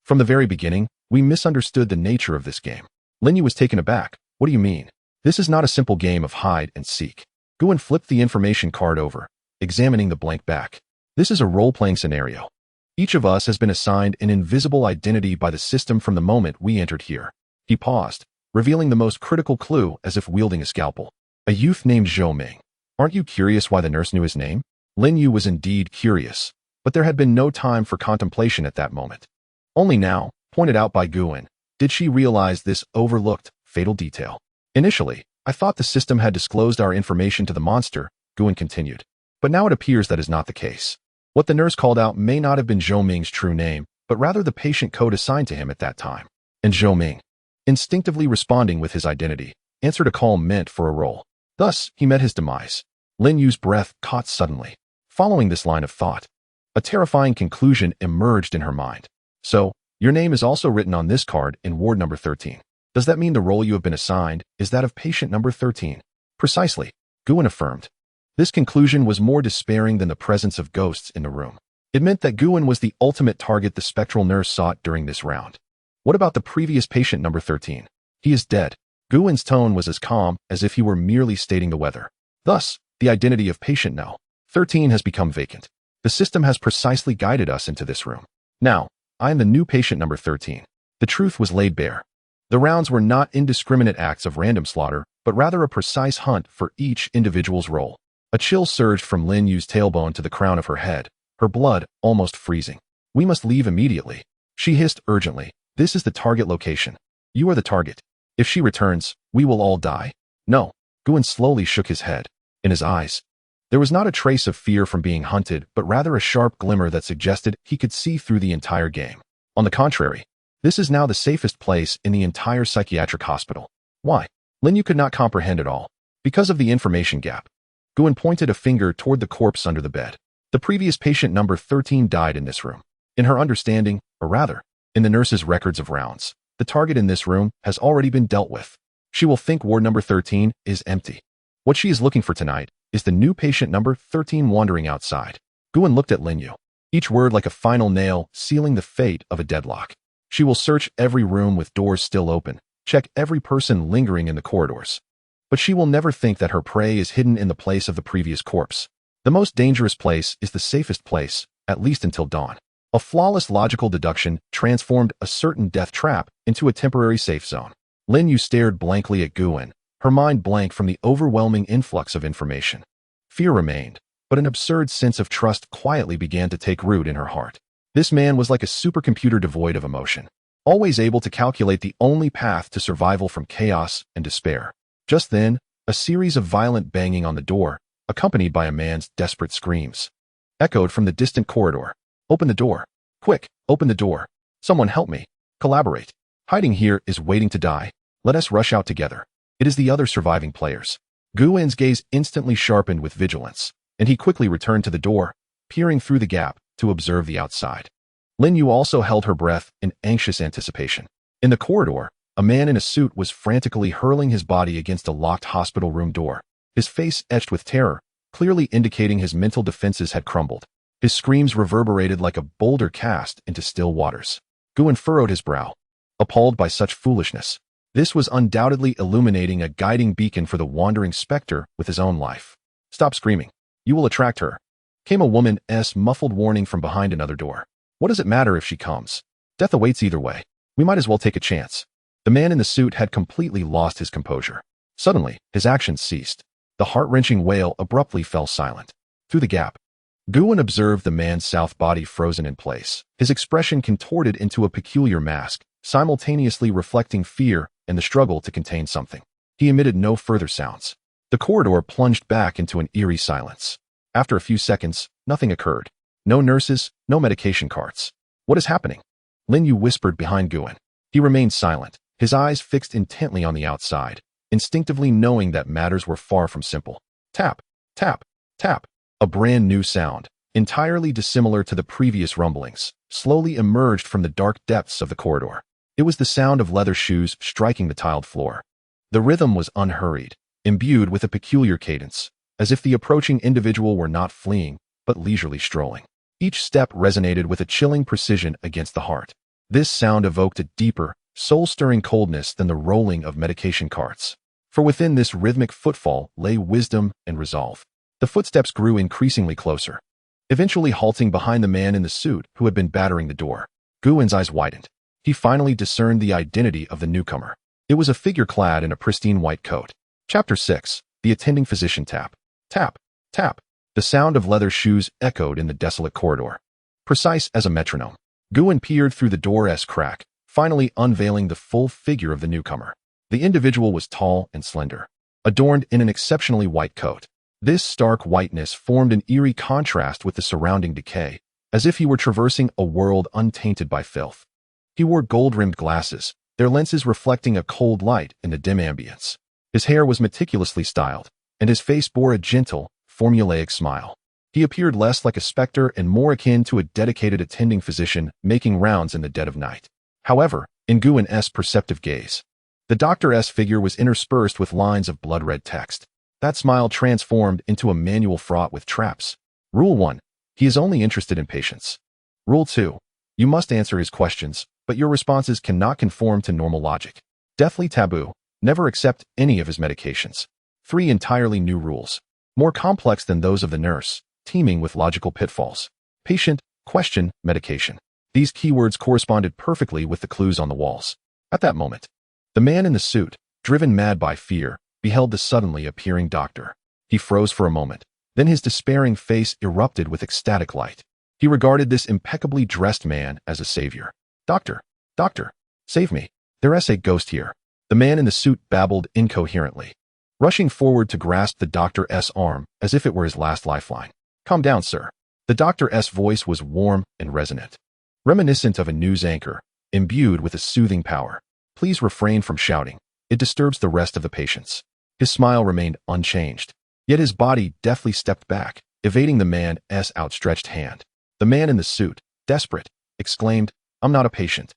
From the very beginning, we misunderstood the nature of this game. Lin Yu was taken aback. What do you mean? This is not a simple game of hide and seek. Guwen flipped the information card over, examining the blank back. This is a role-playing scenario. Each of us has been assigned an invisible identity by the system from the moment we entered here. He paused, revealing the most critical clue as if wielding a scalpel. A youth named Zhou Ming. Aren't you curious why the nurse knew his name? Lin Yu was indeed curious, but there had been no time for contemplation at that moment. Only now, pointed out by Guwen, did she realize this overlooked, fatal detail. Initially, I thought the system had disclosed our information to the monster, Guwen continued. But now it appears that is not the case. What the nurse called out may not have been Zhou Ming's true name, but rather the patient code assigned to him at that time. And Zhou Ming, instinctively responding with his identity, answered a call meant for a role. Thus, he met his demise. Lin Yu's breath caught suddenly. Following this line of thought, a terrifying conclusion emerged in her mind. So, your name is also written on this card in ward number 13. Does that mean the role you have been assigned is that of patient number 13? Precisely, Guwen affirmed. This conclusion was more despairing than the presence of ghosts in the room. It meant that Guwen was the ultimate target the spectral nurse sought during this round. What about the previous patient number 13? He is dead. Guwen's tone was as calm as if he were merely stating the weather. Thus, the identity of patient No. 13 has become vacant. The system has precisely guided us into this room. Now, I am the new patient number 13. The truth was laid bare. The rounds were not indiscriminate acts of random slaughter, but rather a precise hunt for each individual's role. A chill surged from Lin Yu's tailbone to the crown of her head, her blood almost freezing. We must leave immediately. She hissed urgently. This is the target location. You are the target. If she returns, we will all die. No. Guwen slowly shook his head. In his eyes, there was not a trace of fear from being hunted, but rather a sharp glimmer that suggested he could see through the entire game. On the contrary, this is now the safest place in the entire psychiatric hospital. Why? Lin Yu could not comprehend it all. Because of the information gap. Guwen pointed a finger toward the corpse under the bed. The previous patient number 13 died in this room. In her understanding, or rather, in the nurse's records of rounds, The target in this room has already been dealt with. She will think ward number 13 is empty. What she is looking for tonight is the new patient number 13 wandering outside. Guan looked at Lin Yu, each word like a final nail sealing the fate of a deadlock. She will search every room with doors still open, check every person lingering in the corridors. But she will never think that her prey is hidden in the place of the previous corpse. The most dangerous place is the safest place, at least until dawn. A flawless logical deduction transformed a certain death trap into a temporary safe zone. Lin Yu stared blankly at Guan, her mind blank from the overwhelming influx of information. Fear remained, but an absurd sense of trust quietly began to take root in her heart. This man was like a supercomputer devoid of emotion, always able to calculate the only path to survival from chaos and despair. Just then, a series of violent banging on the door, accompanied by a man's desperate screams, echoed from the distant corridor. "Open the door. Quick, open the door. Someone help me. Collaborate. Hiding here is waiting to die. Let us rush out together." It is the other surviving players. Guan's gaze instantly sharpened with vigilance, and he quickly returned to the door, peering through the gap to observe the outside. Lin Yu also held her breath in anxious anticipation. In the corridor, a man in a suit was frantically hurling his body against a locked hospital room door, his face etched with terror, clearly indicating his mental defenses had crumbled. His screams reverberated like a boulder cast into still waters. Guan furrowed his brow, appalled by such foolishness. This was undoubtedly illuminating a guiding beacon for the wandering specter with his own life. "Stop screaming. You will attract her," came a woman's muffled warning from behind another door. "What does it matter if she comes? Death awaits either way. We might as well take a chance." The man in the suit had completely lost his composure. Suddenly, his actions ceased. The heart-wrenching wail abruptly fell silent. Through the gap, Guan observed the man's south body frozen in place, his expression contorted into a peculiar mask, simultaneously reflecting fear and the struggle to contain something. He emitted no further sounds. The corridor plunged back into an eerie silence. After a few seconds, nothing occurred. No nurses, no medication carts. "What is happening?" Lin Yu whispered behind Guan. He remained silent, his eyes fixed intently on the outside, instinctively knowing that matters were far from simple. Tap, tap, tap. A brand new sound, entirely dissimilar to the previous rumblings, slowly emerged from the dark depths of the corridor. It was the sound of leather shoes striking the tiled floor. The rhythm was unhurried, imbued with a peculiar cadence, as if the approaching individual were not fleeing, but leisurely strolling. Each step resonated with a chilling precision against the heart. This sound evoked a deeper, soul-stirring coldness than the rolling of medication carts. For within this rhythmic footfall lay wisdom and resolve. The footsteps grew increasingly closer, eventually halting behind the man in the suit who had been battering the door. Guan's eyes widened. He finally discerned the identity of the newcomer. It was a figure clad in a pristine white coat. Chapter 6. The attending physician tap. Tap, tap. The sound of leather shoes echoed in the desolate corridor, precise as a metronome. Guan peered through the door's crack, finally unveiling the full figure of the newcomer. The individual was tall and slender, adorned in an exceptionally white coat. This stark whiteness formed an eerie contrast with the surrounding decay, as if he were traversing a world untainted by filth. He wore gold-rimmed glasses, their lenses reflecting a cold light in the dim ambience. His hair was meticulously styled, and his face bore a gentle, formulaic smile. He appeared less like a specter and more akin to a dedicated attending physician making rounds in the dead of night. However, in Guan's perceptive gaze, the doctor's figure was interspersed with lines of blood-red text. That smile transformed into a manual fraught with traps. Rule 1. He is only interested in patients. Rule 2. You must answer his questions, but your responses cannot conform to normal logic. Deathly taboo. Never accept any of his medications. 3 entirely new rules, more complex than those of the nurse, teeming with logical pitfalls. Patient, question, medication. These keywords corresponded perfectly with the clues on the walls. At that moment, the man in the suit, driven mad by fear, beheld the suddenly appearing doctor. He froze for a moment, then his despairing face erupted with ecstatic light. He regarded this impeccably dressed man as a savior. Doctor, doctor, save me. There's a ghost here. The man in the suit babbled incoherently, rushing forward to grasp the doctor's arm as if it were his last lifeline. Calm down, sir. The doctor's voice was warm and resonant, reminiscent of a news anchor, imbued with a soothing power. Please refrain from shouting. It disturbs the rest of the patients. His smile remained unchanged, yet his body deftly stepped back, evading the man's outstretched hand. The man in the suit, desperate, exclaimed, I'm not a patient.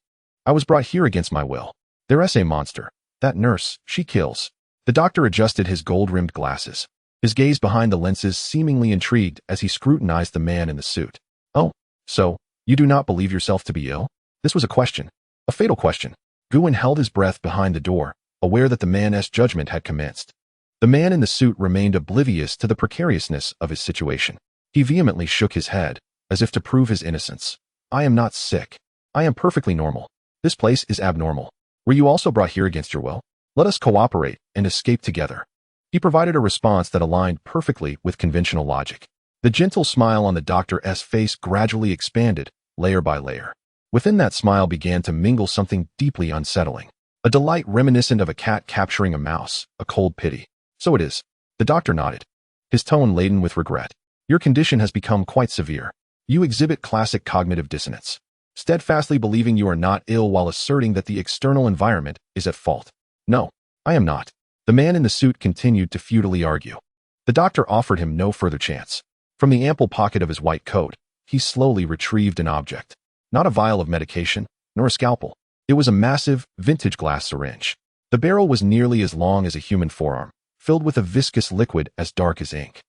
I was brought here against my will. There's a monster. That nurse, she kills. The doctor adjusted his gold-rimmed glasses, his gaze behind the lenses seemingly intrigued as he scrutinized the man in the suit. Oh, so, you do not believe yourself to be ill? This was a question. A fatal question. Guin held his breath behind the door, aware that the man's judgment had commenced. The man in the suit remained oblivious to the precariousness of his situation. He vehemently shook his head, as if to prove his innocence. I am not sick. I am perfectly normal. This place is abnormal. Were you also brought here against your will? Let us cooperate and escape together. He provided a response that aligned perfectly with conventional logic. The gentle smile on the doctor's face gradually expanded, layer by layer. Within that smile began to mingle something deeply unsettling. A delight reminiscent of a cat capturing a mouse, a cold pity. So it is. The doctor nodded, his tone laden with regret. Your condition has become quite severe. You exhibit classic cognitive dissonance, steadfastly believing you are not ill while asserting that the external environment is at fault. No, I am not. The man in the suit continued to futilely argue. The doctor offered him no further chance. From the ample pocket of his white coat, he slowly retrieved an object. Not a vial of medication, nor a scalpel. It was a massive, vintage glass syringe. The barrel was nearly as long as a human forearm, filled with a viscous liquid as dark as ink.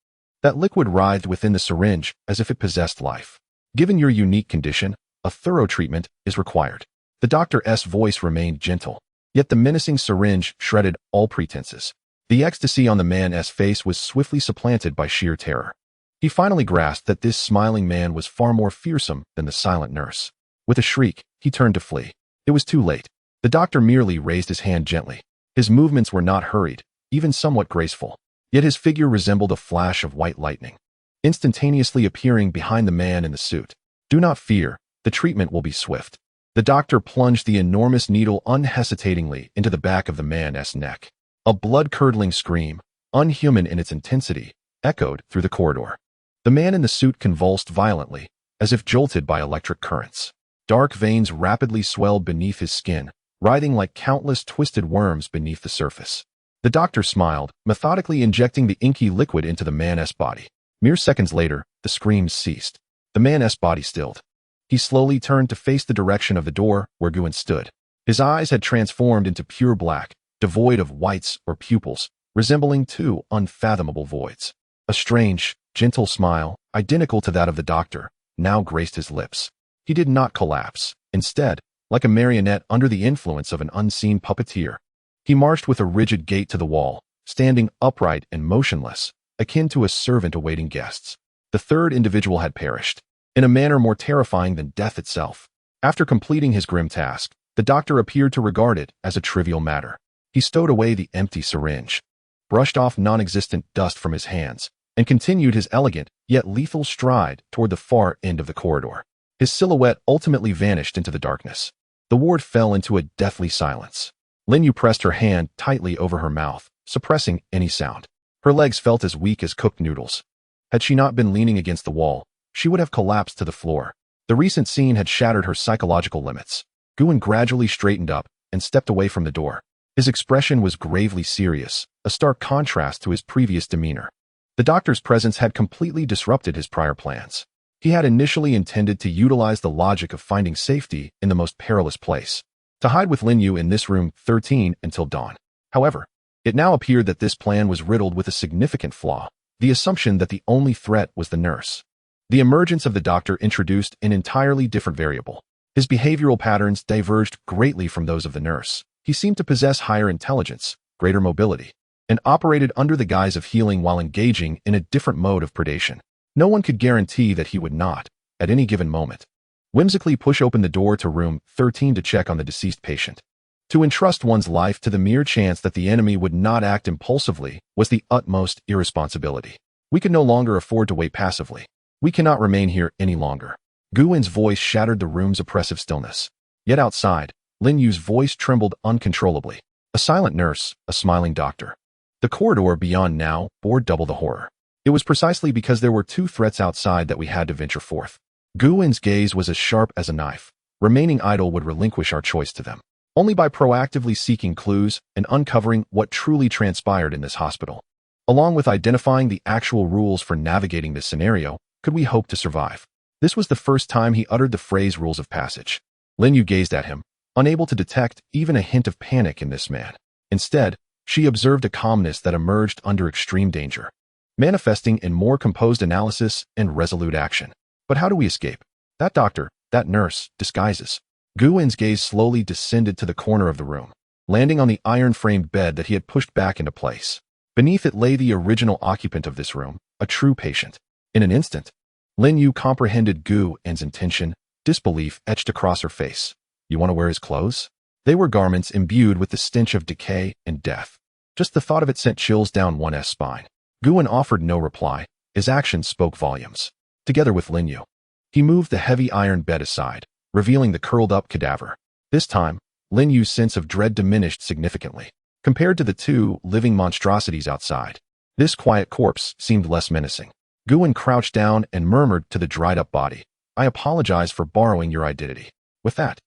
That liquid writhed within the syringe as if it possessed life. Given your unique condition, a thorough treatment is required. The doctor's voice remained gentle, yet the menacing syringe shredded all pretenses. The ecstasy on the man's face was swiftly supplanted by sheer terror. He finally grasped that this smiling man was far more fearsome than the silent nurse. With a shriek, he turned to flee. It was too late. The doctor merely raised his hand gently. His movements were not hurried, even somewhat graceful. Yet his figure resembled a flash of white lightning, instantaneously appearing behind the man in the suit. Do not fear, the treatment will be swift. The doctor plunged the enormous needle unhesitatingly into the back of the man's neck. A blood-curdling scream, unhuman in its intensity, echoed through the corridor. The man in the suit convulsed violently, as if jolted by electric currents. Dark veins rapidly swelled beneath his skin, writhing like countless twisted worms beneath the surface. The doctor smiled, methodically injecting the inky liquid into the man's body. Mere seconds later, the screams ceased. The man's body stilled. He slowly turned to face the direction of the door where Guin stood. His eyes had transformed into pure black, devoid of whites or pupils, resembling two unfathomable voids. A strange, gentle smile, identical to that of the doctor, now graced his lips. He did not collapse. Instead, like a marionette under the influence of an unseen puppeteer, he marched with a rigid gait to the wall, standing upright and motionless, akin to a servant awaiting guests. The third individual had perished, in a manner more terrifying than death itself. After completing his grim task, the doctor appeared to regard it as a trivial matter. He stowed away the empty syringe, brushed off non-existent dust from his hands, and continued his elegant, yet lethal stride toward the far end of the corridor. His silhouette ultimately vanished into the darkness. The ward fell into a deathly silence. Linyu pressed her hand tightly over her mouth, suppressing any sound. Her legs felt as weak as cooked noodles. Had she not been leaning against the wall, she would have collapsed to the floor. The recent scene had shattered her psychological limits. Guin gradually straightened up and stepped away from the door. His expression was gravely serious, a stark contrast to his previous demeanor. The doctor's presence had completely disrupted his prior plans. He had initially intended to utilize the logic of finding safety in the most perilous place, to hide with Linyu in this room 13 until dawn. However, it now appeared that this plan was riddled with a significant flaw, the assumption that the only threat was the nurse. The emergence of the doctor introduced an entirely different variable. His behavioral patterns diverged greatly from those of the nurse. He seemed to possess higher intelligence, greater mobility, and operated under the guise of healing while engaging in a different mode of predation. No one could guarantee that he would not, at any given moment, whimsically push open the door to room 13 to check on the deceased patient. To entrust one's life to the mere chance that the enemy would not act impulsively was the utmost irresponsibility. We could no longer afford to wait passively. We cannot remain here any longer. Guin's voice shattered the room's oppressive stillness. Yet outside, Lin Yu's voice trembled uncontrollably. A silent nurse, a smiling doctor. The corridor beyond now bore double the horror. It was precisely because there were two threats outside that we had to venture forth. Guin's gaze was as sharp as a knife. Remaining idle would relinquish our choice to them. Only by proactively seeking clues and uncovering what truly transpired in this hospital, along with identifying the actual rules for navigating this scenario, could we hope to survive. This was the first time he uttered the phrase rules of passage. Lin Yu gazed at him, unable to detect even a hint of panic in this man. Instead, she observed a calmness that emerged under extreme danger, manifesting in more composed analysis and resolute action. But how do we escape? That doctor, that nurse, disguises. Guwen's gaze slowly descended to the corner of the room, landing on the iron-framed bed that he had pushed back into place. Beneath it lay the original occupant of this room, a true patient. In an instant, Lin Yu comprehended Guwen's intention, disbelief etched across her face. You want to wear his clothes? They were garments imbued with the stench of decay and death. Just the thought of it sent chills down one's spine. Guwen offered no reply. His actions spoke volumes. Together with Lin Yu, he moved the heavy iron bed aside, revealing the curled-up cadaver. This time, Lin Yu's sense of dread diminished significantly. Compared to the two living monstrosities outside, this quiet corpse seemed less menacing. Guwen crouched down and murmured to the dried-up body, I apologize for borrowing your identity. With that,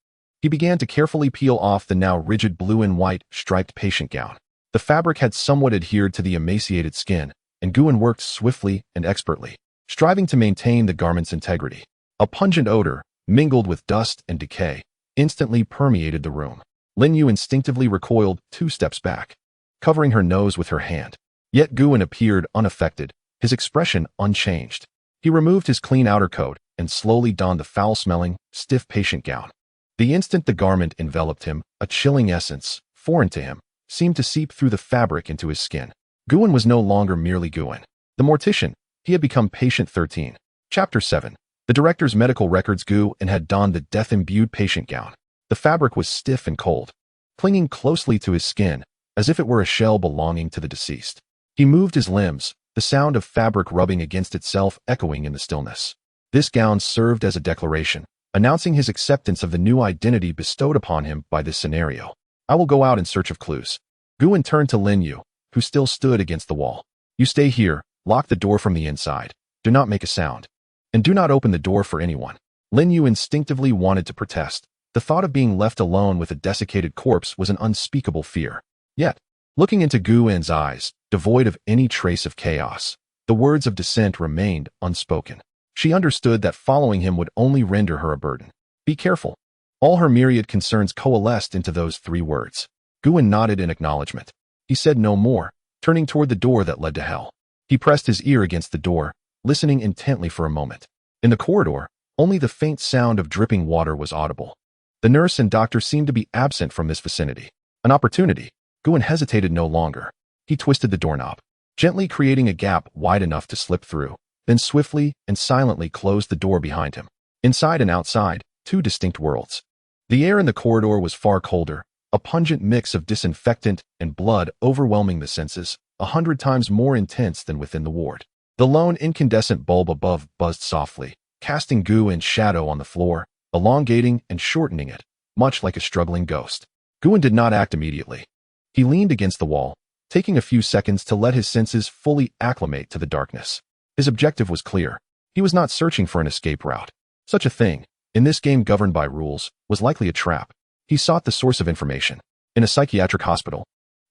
he began to carefully peel off the now rigid blue and white striped patient gown. The fabric had somewhat adhered to the emaciated skin, and Guwen worked swiftly and expertly, striving to maintain the garment's integrity. A pungent odor, mingled with dust and decay, instantly permeated the room. Lin Yu instinctively recoiled 2 steps back, covering her nose with her hand. Yet Guwen appeared unaffected, his expression unchanged. He removed his clean outer coat and slowly donned the foul-smelling, stiff patient gown. The instant the garment enveloped him, a chilling essence, foreign to him, seemed to seep through the fabric into his skin. Guwen was no longer merely Guwen, the mortician. He had become Patient 13. Chapter 7. The director's medical records. Guwen had donned the death-imbued patient gown. The fabric was stiff and cold, clinging closely to his skin, as if it were a shell belonging to the deceased. He moved his limbs, the sound of fabric rubbing against itself echoing in the stillness. This gown served as a declaration, announcing his acceptance of the new identity bestowed upon him by this scenario. I will go out in search of clues. Guwen turned to Lin Yu, who still stood against the wall. You stay here, lock the door from the inside. Do not make a sound. And do not open the door for anyone. Lin Yu instinctively wanted to protest. The thought of being left alone with a desiccated corpse was an unspeakable fear. Yet, looking into Guwen's eyes, devoid of any trace of chaos, the words of dissent remained unspoken. She understood that following him would only render her a burden. Be careful. All her myriad concerns coalesced into those 3 words. Guwen nodded in acknowledgement. He said no more, turning toward the door that led to hell. He pressed his ear against the door, listening intently for a moment. In the corridor, only the faint sound of dripping water was audible. The nurse and doctor seemed to be absent from this vicinity. An opportunity. Guwen hesitated no longer. He twisted the doorknob, gently creating a gap wide enough to slip through, then swiftly and silently closed the door behind him. Inside and outside, 2 distinct worlds. The air in the corridor was far colder, a pungent mix of disinfectant and blood overwhelming the senses, 100 times more intense than within the ward. The lone incandescent bulb above buzzed softly, casting Guwen's shadow on the floor, elongating and shortening it, much like a struggling ghost. Guwen did not act immediately. He leaned against the wall, taking a few seconds to let his senses fully acclimate to the darkness. His objective was clear. He was not searching for an escape route. Such a thing, in this game governed by rules, was likely a trap. He sought the source of information. In a psychiatric hospital,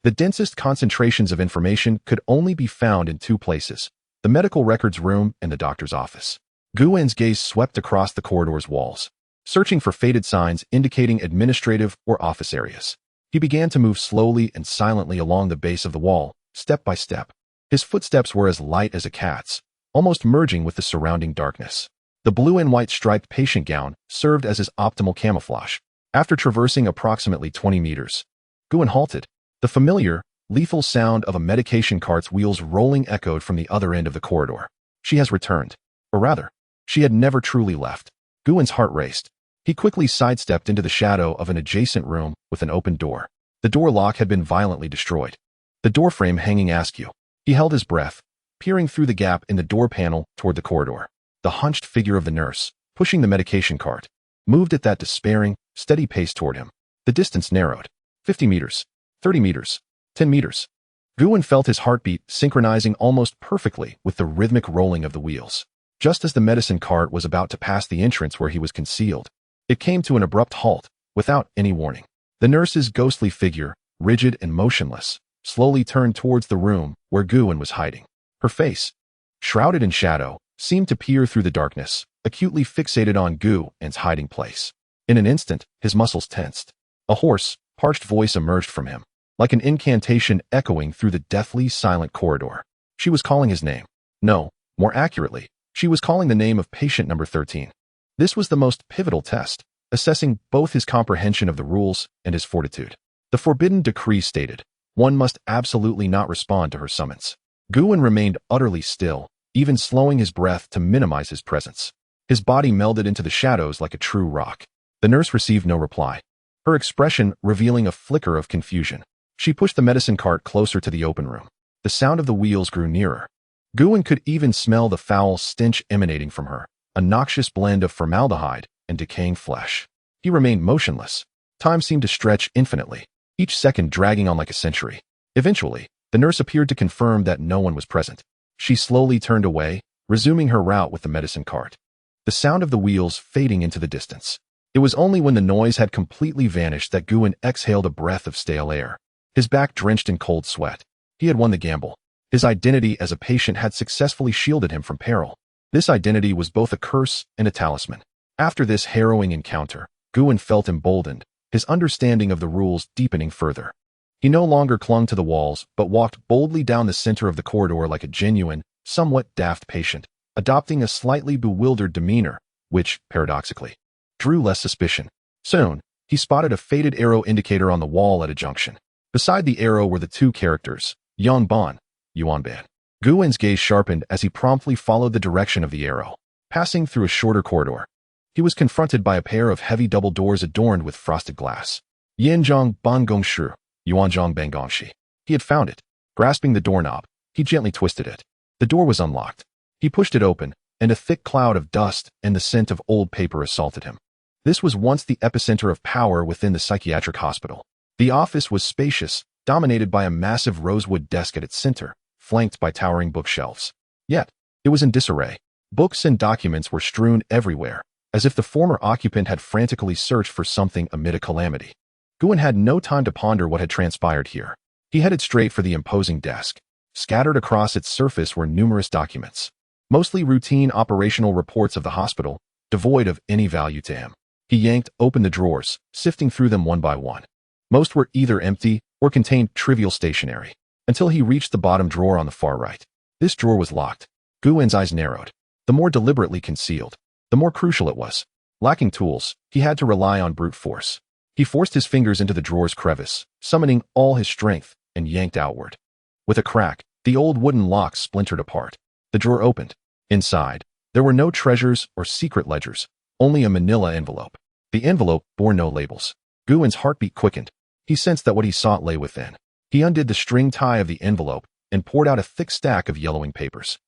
the densest concentrations of information could only be found in 2 places: the medical records room and the doctor's office. Guwen's gaze swept across the corridor's walls, searching for faded signs indicating administrative or office areas. He began to move slowly and silently along the base of the wall, step by step. His footsteps were as light as a cat's, almost merging with the surrounding darkness. The blue and white striped patient gown served as his optimal camouflage. After traversing approximately 20 meters, Guwen halted. The familiar, lethal sound of a medication cart's wheels rolling echoed from the other end of the corridor. She has returned. Or rather, she had never truly left. Guwen's heart raced. He quickly sidestepped into the shadow of an adjacent room with an open door. The door lock had been violently destroyed, the doorframe hanging askew. He held his breath, peering through the gap in the door panel toward the corridor. The hunched figure of the nurse, pushing the medication cart, moved at that despairing, steady pace toward him. The distance narrowed. 50 meters, 30 meters, 10 meters. Guwen felt his heartbeat synchronizing almost perfectly with the rhythmic rolling of the wheels. Just as the medicine cart was about to pass the entrance where he was concealed, it came to an abrupt halt, without any warning. The nurse's ghostly figure, rigid and motionless, slowly turned towards the room where Guwen was hiding. Her face, shrouded in shadow, seemed to peer through the darkness, acutely fixated on Guwen's hiding place. In an instant, his muscles tensed. A hoarse, parched voice emerged from him, like an incantation echoing through the deathly silent corridor. She was calling his name. No, more accurately, she was calling the name of patient number 13. This was the most pivotal test, assessing both his comprehension of the rules and his fortitude. The forbidden decree stated, one must absolutely not respond to her summons. Guwen remained utterly still, even slowing his breath to minimize his presence. His body melded into the shadows like a true rock. The nurse received no reply, her expression revealing a flicker of confusion. She pushed the medicine cart closer to the open room. The sound of the wheels grew nearer. Guwen could even smell the foul stench emanating from her, a noxious blend of formaldehyde and decaying flesh. He remained motionless. Time seemed to stretch infinitely, each second dragging on like a century. Eventually, the nurse appeared to confirm that no one was present. She slowly turned away, resuming her route with the medicine cart. The sound of the wheels fading into the distance. It was only when the noise had completely vanished that Guwen exhaled a breath of stale air. His back drenched in cold sweat. He had won the gamble. His identity as a patient had successfully shielded him from peril. This identity was both a curse and a talisman. After this harrowing encounter, Guwen felt emboldened, his understanding of the rules deepening further. He no longer clung to the walls, but walked boldly down the center of the corridor like a genuine, somewhat daft patient, adopting a slightly bewildered demeanor, which, paradoxically, drew less suspicion. Soon, he spotted a faded arrow indicator on the wall at a junction. Beside the arrow were the two characters, Yongban, Yuanban. Guwen's gaze sharpened as he promptly followed the direction of the arrow, passing through a shorter corridor. He was confronted by a pair of heavy double doors adorned with frosted glass. Yanzhong Bangongshu, Yuanzhong Bangongshi. He had found it. Grasping the doorknob, he gently twisted it. The door was unlocked. He pushed it open, and a thick cloud of dust and the scent of old paper assaulted him. This was once the epicenter of power within the psychiatric hospital. The office was spacious, dominated by a massive rosewood desk at its center, flanked by towering bookshelves. Yet, it was in disarray. Books and documents were strewn everywhere, as if the former occupant had frantically searched for something amid a calamity. Guwen had no time to ponder what had transpired here. He headed straight for the imposing desk. Scattered across its surface were numerous documents, mostly routine operational reports of the hospital, devoid of any value to him. He yanked open the drawers, sifting through them one by one. Most were either empty or contained trivial stationery, until he reached the bottom drawer on the far right. This drawer was locked. Guwen's eyes narrowed. The more deliberately concealed, the more crucial it was. Lacking tools, he had to rely on brute force. He forced his fingers into the drawer's crevice, summoning all his strength, and yanked outward. With a crack, the old wooden lock splintered apart. The drawer opened. Inside, there were no treasures or secret ledgers, only a manila envelope. The envelope bore no labels. Guwen's heartbeat quickened. He sensed that what he sought lay within. He undid the string tie of the envelope and poured out a thick stack of yellowing papers.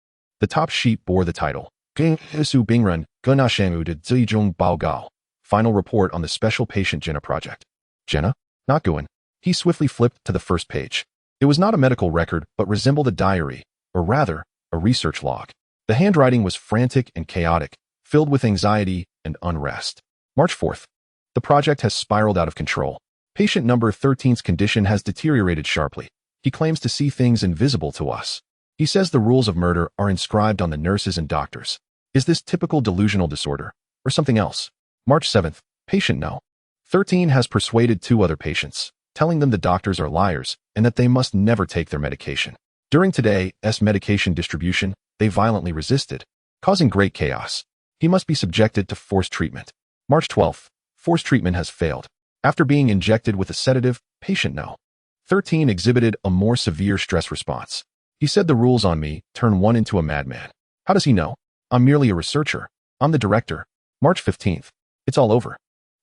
The top sheet bore the title, Su Bingren, Gunashemu de Zijung Bao Gao. Final report on the Special Patient Jenna project. Jenna? Not Guwen. He swiftly flipped to the first page. It was not a medical record, but resembled a diary, or rather, a research log. The handwriting was frantic and chaotic, filled with anxiety and unrest. March 4th. The project has spiraled out of control. Patient number 13's condition has deteriorated sharply. He claims to see things invisible to us. He says the rules of murder are inscribed on the nurses and doctors. Is this typical delusional disorder, or something else? March 7th. Patient No. 13 has persuaded two other patients, telling them the doctors are liars and that they must never take their medication. During today's medication distribution, they violently resisted, causing great chaos. He must be subjected to forced treatment. March 12th. Forced treatment has failed. After being injected with a sedative, patient No. 13 exhibited a more severe stress response. He said the rules on me turn one into a madman. How does he know? I'm merely a researcher. I'm the director. March 15th. It's all over.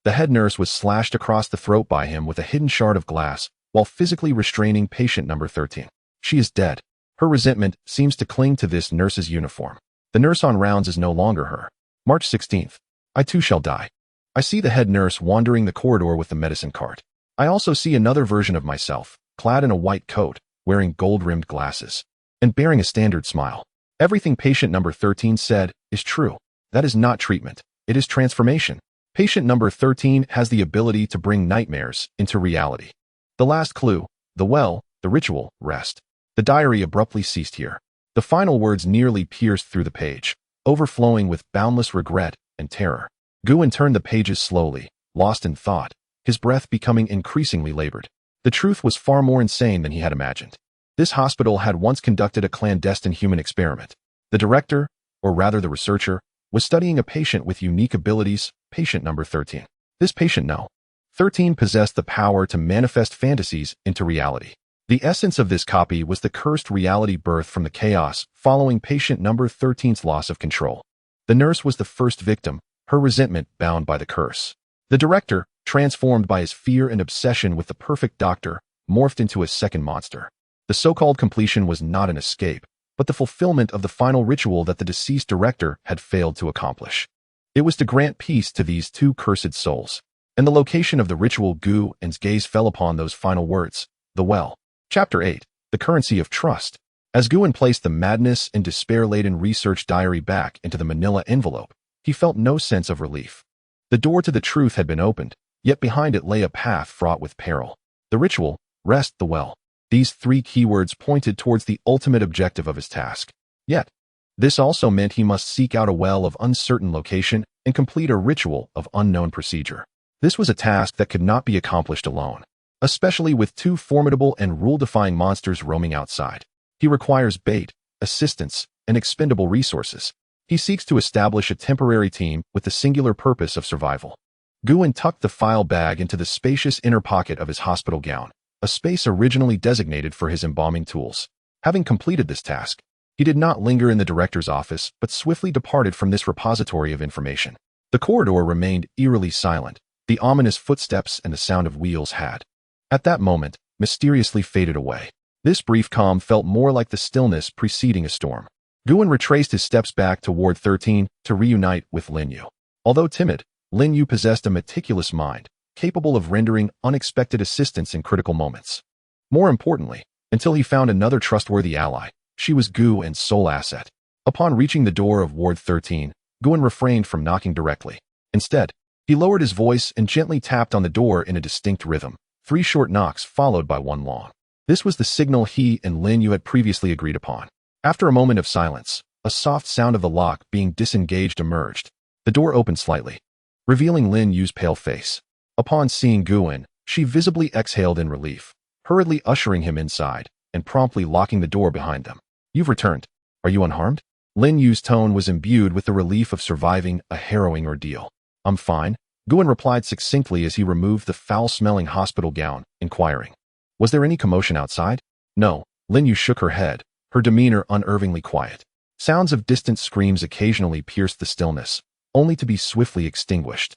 The head nurse was slashed across the throat by him with a hidden shard of glass while physically restraining patient number 13. She is dead. Her resentment seems to cling to this nurse's uniform. The nurse on rounds is no longer her. March 16th. I too shall die. I see the head nurse wandering the corridor with the medicine cart. I also see another version of myself, clad in a white coat, wearing gold-rimmed glasses, and bearing a standard smile. Everything patient number 13 said is true. That is not treatment. It is transformation. Patient number 13 has the ability to bring nightmares into reality. The last clue, the well, the ritual, rest. The diary abruptly ceased here. The final words nearly pierced through the page, overflowing with boundless regret and terror. Guwen turned the pages slowly, lost in thought, his breath becoming increasingly labored. The truth was far more insane than he had imagined. This hospital had once conducted a clandestine human experiment. The director, or rather the researcher, was studying a patient with unique abilities, patient number 13. This patient, no. 13 possessed the power to manifest fantasies into reality. The essence of this copy was the cursed reality birthed from the chaos following patient number 13's loss of control. The nurse was the first victim, her resentment bound by the curse. The director, transformed by his fear and obsession with the perfect doctor, morphed into a second monster. The so-called completion was not an escape, but the fulfillment of the final ritual that the deceased director had failed to accomplish. It was to grant peace to these two cursed souls. And the location of the ritual Gu-en's gaze fell upon those final words, the well. Chapter 8. The Currency of Trust. As Gu-en placed the madness and despair-laden research diary back into the manila envelope, he felt no sense of relief. The door to the truth had been opened, yet behind it lay a path fraught with peril. The ritual, rest, the well. These three keywords pointed towards the ultimate objective of his task. Yet, this also meant he must seek out a well of uncertain location and complete a ritual of unknown procedure. This was a task that could not be accomplished alone, especially with two formidable and rule-defying monsters roaming outside. He requires bait, assistance, and expendable resources. He seeks to establish a temporary team with the singular purpose of survival. Gu-en tucked the file bag into the spacious inner pocket of his hospital gown, a space originally designated for his embalming tools. Having completed this task, he did not linger in the director's office, but swiftly departed from this repository of information. The corridor remained eerily silent. The ominous footsteps and the sound of wheels had, at that moment, mysteriously faded away. This brief calm felt more like the stillness preceding a storm. Gu-en retraced his steps back toward 13 to reunite with Lin Yu. Although timid, Lin Yu possessed a meticulous mind, capable of rendering unexpected assistance in critical moments. More importantly, until he found another trustworthy ally, she was Gu-en's sole asset. Upon reaching the door of Ward 13, Gu-en refrained from knocking directly. Instead, he lowered his voice and gently tapped on the door in a distinct rhythm, 3 short knocks followed by 1 long. This was the signal he and Lin Yu had previously agreed upon. After a moment of silence, a soft sound of the lock being disengaged emerged. The door opened slightly, revealing Lin Yu's pale face. Upon seeing Gu-en, she visibly exhaled in relief, hurriedly ushering him inside and promptly locking the door behind them. "You've returned. Are you unharmed?" Lin Yu's tone was imbued with the relief of surviving a harrowing ordeal. "I'm fine," Gu-en replied succinctly as he removed the foul-smelling hospital gown, inquiring, "Was there any commotion outside?" "No," Lin Yu shook her head, her demeanor unnervingly quiet. Sounds of distant screams occasionally pierced the stillness, only to be swiftly extinguished.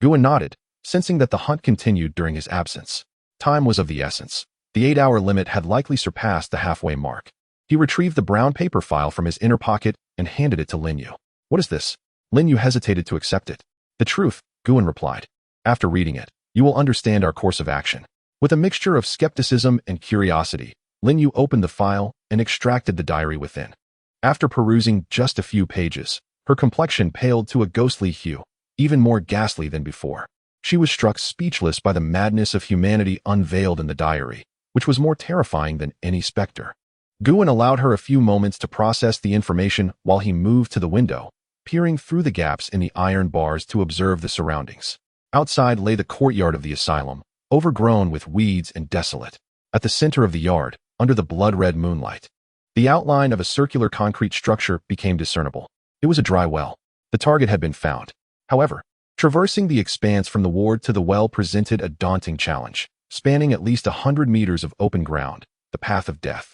Gu-en nodded, sensing that the hunt continued during his absence. Time was of the essence. The 8-hour limit had likely surpassed the halfway mark. He retrieved the brown paper file from his inner pocket and handed it to Lin Yu. "What is this?" Lin Yu hesitated to accept it. "The truth," Gu-en replied. "After reading it, you will understand our course of action." With a mixture of skepticism and curiosity, Lin Yu opened the file and extracted the diary within. After perusing just a few pages, her complexion paled to a ghostly hue, even more ghastly than before. She was struck speechless by the madness of humanity unveiled in the diary, which was more terrifying than any specter. Gu-en allowed her a few moments to process the information while he moved to the window, peering through the gaps in the iron bars to observe the surroundings. Outside lay the courtyard of the asylum, overgrown with weeds and desolate. At the center of the yard, under the blood-red moonlight, the outline of a circular concrete structure became discernible. It was a dry well. The target had been found. However, traversing the expanse from the ward to the well presented a daunting challenge, spanning at least 100 meters of open ground, the path of death.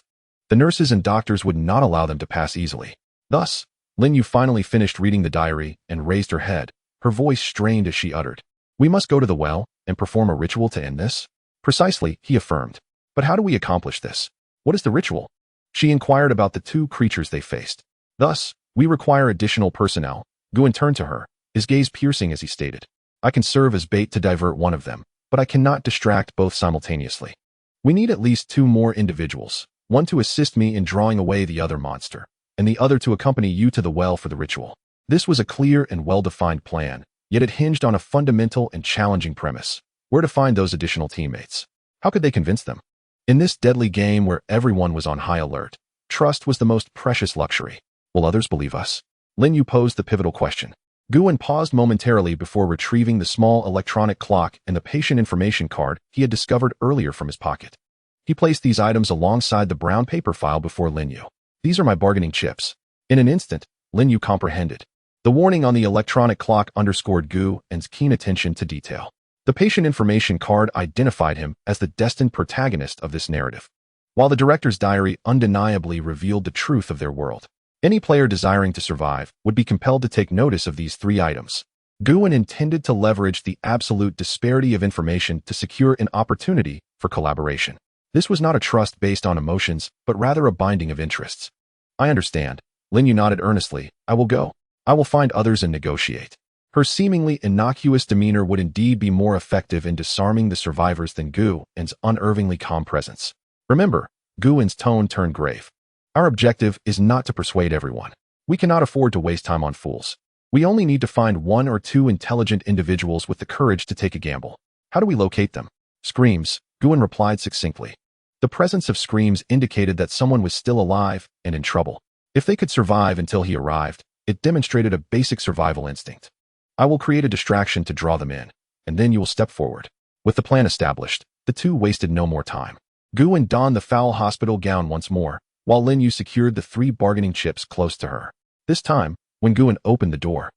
The nurses and doctors would not allow them to pass easily. Thus, Lin Yu finally finished reading the diary and raised her head, her voice strained as she uttered, "We must go to the well and perform a ritual to end this?" "Precisely," he affirmed. "But how do we accomplish this? What is the ritual?" She inquired about the 2 creatures they faced. "Thus, we require additional personnel." Gu-en turned to her, his gaze piercing as he stated, "I can serve as bait to divert one of them, but I cannot distract both simultaneously. We need at least 2 more individuals, one to assist me in drawing away the other monster, and the other to accompany you to the well for the ritual." This was a clear and well-defined plan, yet it hinged on a fundamental and challenging premise: where to find those additional teammates. How could they convince them? In this deadly game where everyone was on high alert, trust was the most precious luxury. "Will others believe us?" Lin Yu posed the pivotal question. Guin paused momentarily before retrieving the small electronic clock and the patient information card he had discovered earlier from his pocket. He placed these items alongside the brown paper file before Linyu. These are my bargaining chips. In an instant, Linyu comprehended. The warning on the electronic clock underscored Guin's keen attention to detail. The patient information card identified him as the destined protagonist of this narrative, while the director's diary undeniably revealed the truth of their world. Any player desiring to survive would be compelled to take notice of these three items. Guin intended to leverage the absolute disparity of information to secure an opportunity for collaboration. This was not a trust based on emotions, but rather a binding of interests. I understand. Linyu nodded earnestly. I will go. I will find others and negotiate. Her seemingly innocuous demeanor would indeed be more effective in disarming the survivors than Guin's unervingly calm presence. Remember, Guin's tone turned grave. Our objective is not to persuade everyone. We cannot afford to waste time on fools. We only need to find one or two intelligent individuals with the courage to take a gamble. How do we locate them? Screams, Guin replied succinctly. The presence of screams indicated that someone was still alive and in trouble. If they could survive until he arrived, it demonstrated a basic survival instinct. I will create a distraction to draw them in, and then you will step forward. With the plan established, the two wasted no more time. Guin donned the foul hospital gown once more, while Linyu secured the three bargaining chips close to her. This time, when Guin opened the door,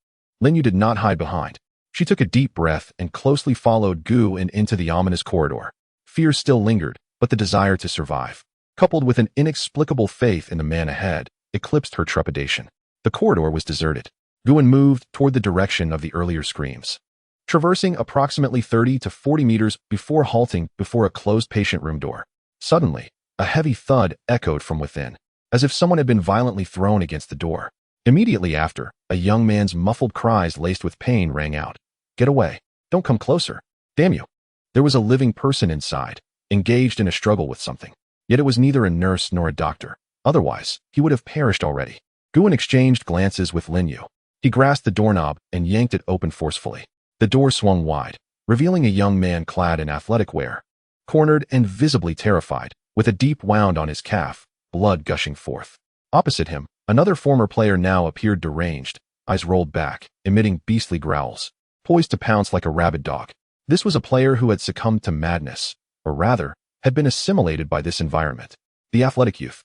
Linyu did not hide behind. She took a deep breath and closely followed Guin into the ominous corridor. Fear still lingered, but the desire to survive, coupled with an inexplicable faith in the man ahead, eclipsed her trepidation. The corridor was deserted. Guin moved toward the direction of the earlier screams, traversing approximately 30 to 40 meters before halting before a closed patient room door. Suddenly, a heavy thud echoed from within, as if someone had been violently thrown against the door. Immediately after, a young man's muffled cries laced with pain rang out. Get away. Don't come closer. Damn you. There was a living person inside, engaged in a struggle with something. Yet it was neither a nurse nor a doctor. Otherwise, he would have perished already. Guin exchanged glances with Linyu. He grasped the doorknob and yanked it open forcefully. The door swung wide, revealing a young man clad in athletic wear, cornered and visibly terrified, with a deep wound on his calf, blood gushing forth. Opposite him, another former player now appeared deranged, eyes rolled back, emitting beastly growls, poised to pounce like a rabid dog. This was a player who had succumbed to madness, or rather, had been assimilated by this environment. The athletic youth,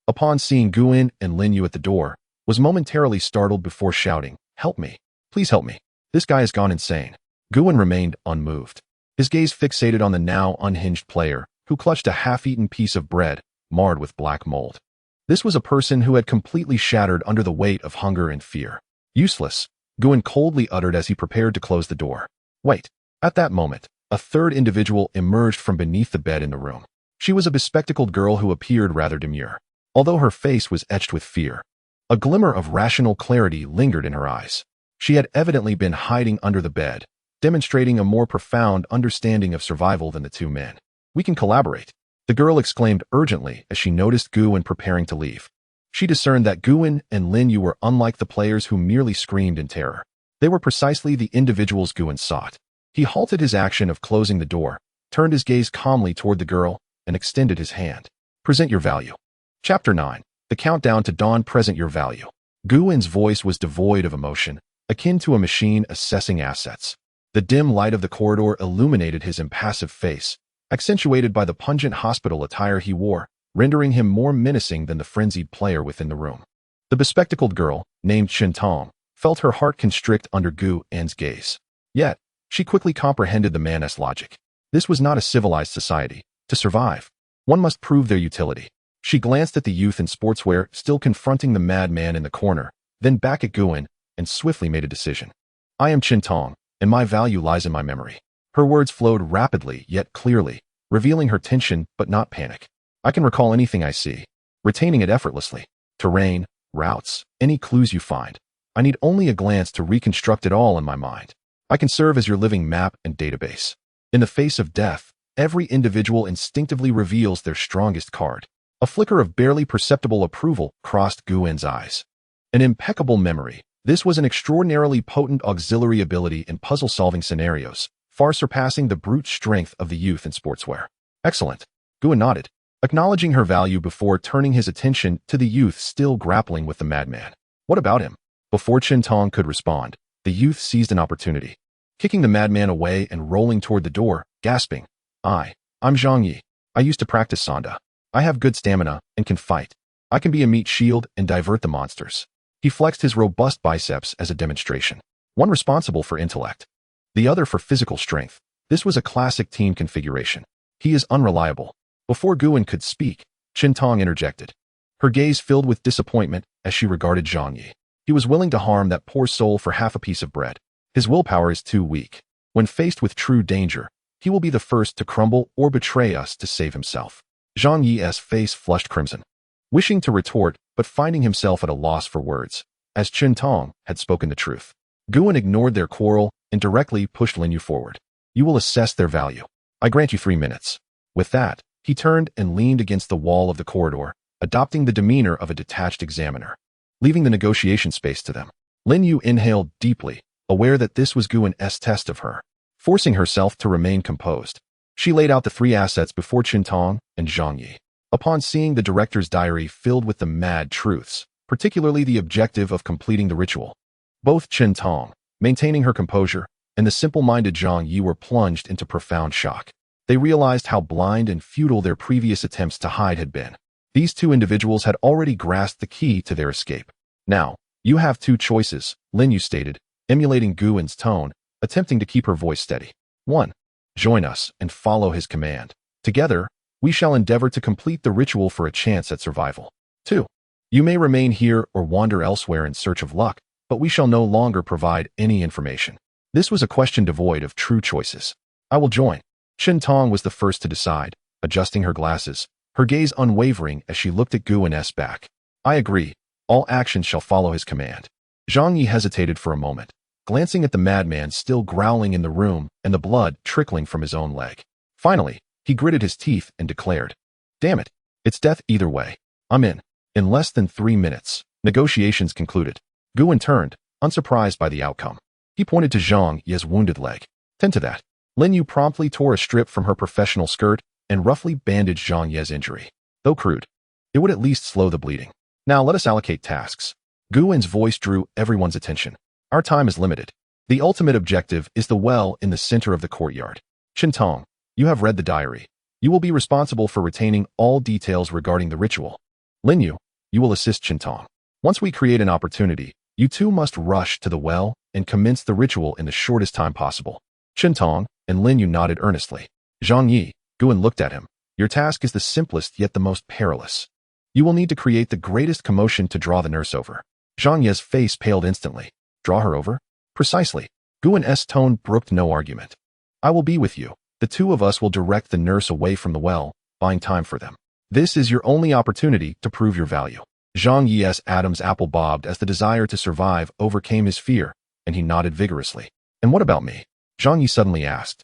upon seeing Guin and Linyu at the door, was momentarily startled before shouting, "Help me. Please help me. This guy has gone insane." Guin remained unmoved, his gaze fixated on the now unhinged player, who clutched a half-eaten piece of bread, marred with black mold. This was a person who had completely shattered under the weight of hunger and fear. Useless, Guin coldly uttered as he prepared to close the door. Wait. At that moment, a third individual emerged from beneath the bed in the room. She was a bespectacled girl who appeared rather demure, although her face was etched with fear. A glimmer of rational clarity lingered in her eyes. She had evidently been hiding under the bed, demonstrating a more profound understanding of survival than the two men. We can collaborate, the girl exclaimed urgently as she noticed Guin preparing to leave. She discerned that Guin and Linyu were unlike the players who merely screamed in terror. They were precisely the individuals Guin sought. He halted his action of closing the door, turned his gaze calmly toward the girl, and extended his hand. Present your value. Chapter 9. The Countdown to Dawn. Present your value. Guin's voice was devoid of emotion, akin to a machine assessing assets. The dim light of the corridor illuminated his impassive face, accentuated by the pungent hospital attire he wore, rendering him more menacing than the frenzied player within the room. The bespectacled girl, named Shintong, felt her heart constrict under Guin's gaze. Yet, she quickly comprehended the man's logic. This was not a civilized society. To survive, one must prove their utility. She glanced at the youth in sportswear still confronting the madman in the corner, then back at Guin, and swiftly made a decision. I am Shintong, and my value lies in my memory. Her words flowed rapidly yet clearly, revealing her tension but not panic. I can recall anything I see, retaining it effortlessly. Terrain, routes, any clues you find. I need only a glance to reconstruct it all in my mind. I can serve as your living map and database. In the face of death, every individual instinctively reveals their strongest card. A flicker of barely perceptible approval crossed Guin's eyes. An impeccable memory. This was an extraordinarily potent auxiliary ability in puzzle-solving scenarios, far surpassing the brute strength of the youth in sportswear. Excellent. Guin nodded, acknowledging her value before turning his attention to the youth still grappling with the madman. What about him? Before Shintong could respond, The youth seized an opportunity, kicking the madman away and rolling toward the door, gasping, I'm Zhang Yi. I used to practice Sanda. I have good stamina and can fight. I can be a meat shield and divert the monsters. He flexed his robust biceps as a demonstration, one responsible for intellect, the other for physical strength. This was a classic team configuration. He is unreliable. Before Guan could speak, Qintong interjected, her gaze filled with disappointment as she regarded Zhang Yi. He was willing to harm that poor soul for half a piece of bread. His willpower is too weak. When faced with true danger, he will be the first to crumble or betray us to save himself. Zhang Yi's face flushed crimson, wishing to retort but finding himself at a loss for words, as Qintong had spoken the truth. Guan ignored their quarrel and directly pushed Lin Yu forward. You will assess their value. I grant you 3 minutes. With that, he turned and leaned against the wall of the corridor, adopting the demeanor of a detached examiner, leaving the negotiation space to them. Lin Yu inhaled deeply, aware that this was Guan's test of her, forcing herself to remain composed. She laid out the 3 assets before Qintong and Zhang Yi. Upon seeing the director's diary filled with the mad truths, particularly the objective of completing the ritual, both Qintong, maintaining her composure, and the simple-minded Zhang Yi were plunged into profound shock. They realized how blind and futile their previous attempts to hide had been. These 2 individuals had already grasped the key to their escape. Now, you have 2 choices, Lin Yu stated, emulating Guan's tone, attempting to keep her voice steady. 1. Join us and follow his command. Together, we shall endeavor to complete the ritual for a chance at survival. 2. You may remain here or wander elsewhere in search of luck, but we shall no longer provide any information. This was a question devoid of true choices. I will join. Qintong was the first to decide, adjusting her glasses, her gaze unwavering as she looked at Guan's back. I agree. All actions shall follow his command. Zhang Yi hesitated for a moment, glancing at the madman still growling in the room and the blood trickling from his own leg. Finally, he gritted his teeth and declared, damn it, it's death either way. I'm in. In less than 3 minutes, negotiations concluded. Guan turned, unsurprised by the outcome. He pointed to Zhang Yi's wounded leg. Tend to that. Lin Yu promptly tore a strip from her professional skirt and roughly bandaged Zhang Yi's injury. Though crude, it would at least slow the bleeding. Now let us allocate tasks. Guan's voice drew everyone's attention. Our time is limited. The ultimate objective is the well in the center of the courtyard. Qintong, you have read the diary. You will be responsible for retaining all details regarding the ritual. Lin Yu, you will assist Qintong. Once we create an opportunity, you 2 must rush to the well and commence the ritual in the shortest time possible. Qintong and Lin Yu nodded earnestly. Zhang Yi, Guan looked at him. Your task is the simplest yet the most perilous. You will need to create the greatest commotion to draw the nurse over. Zhang Yi's face paled instantly. Draw her over? Precisely. Guan's tone brooked no argument. I will be with you. The 2 of us will direct the nurse away from the well, buying time for them. This is your only opportunity to prove your value. Zhang Yi's Adam's apple bobbed as the desire to survive overcame his fear, and he nodded vigorously. And what about me? Zhang Yi suddenly asked.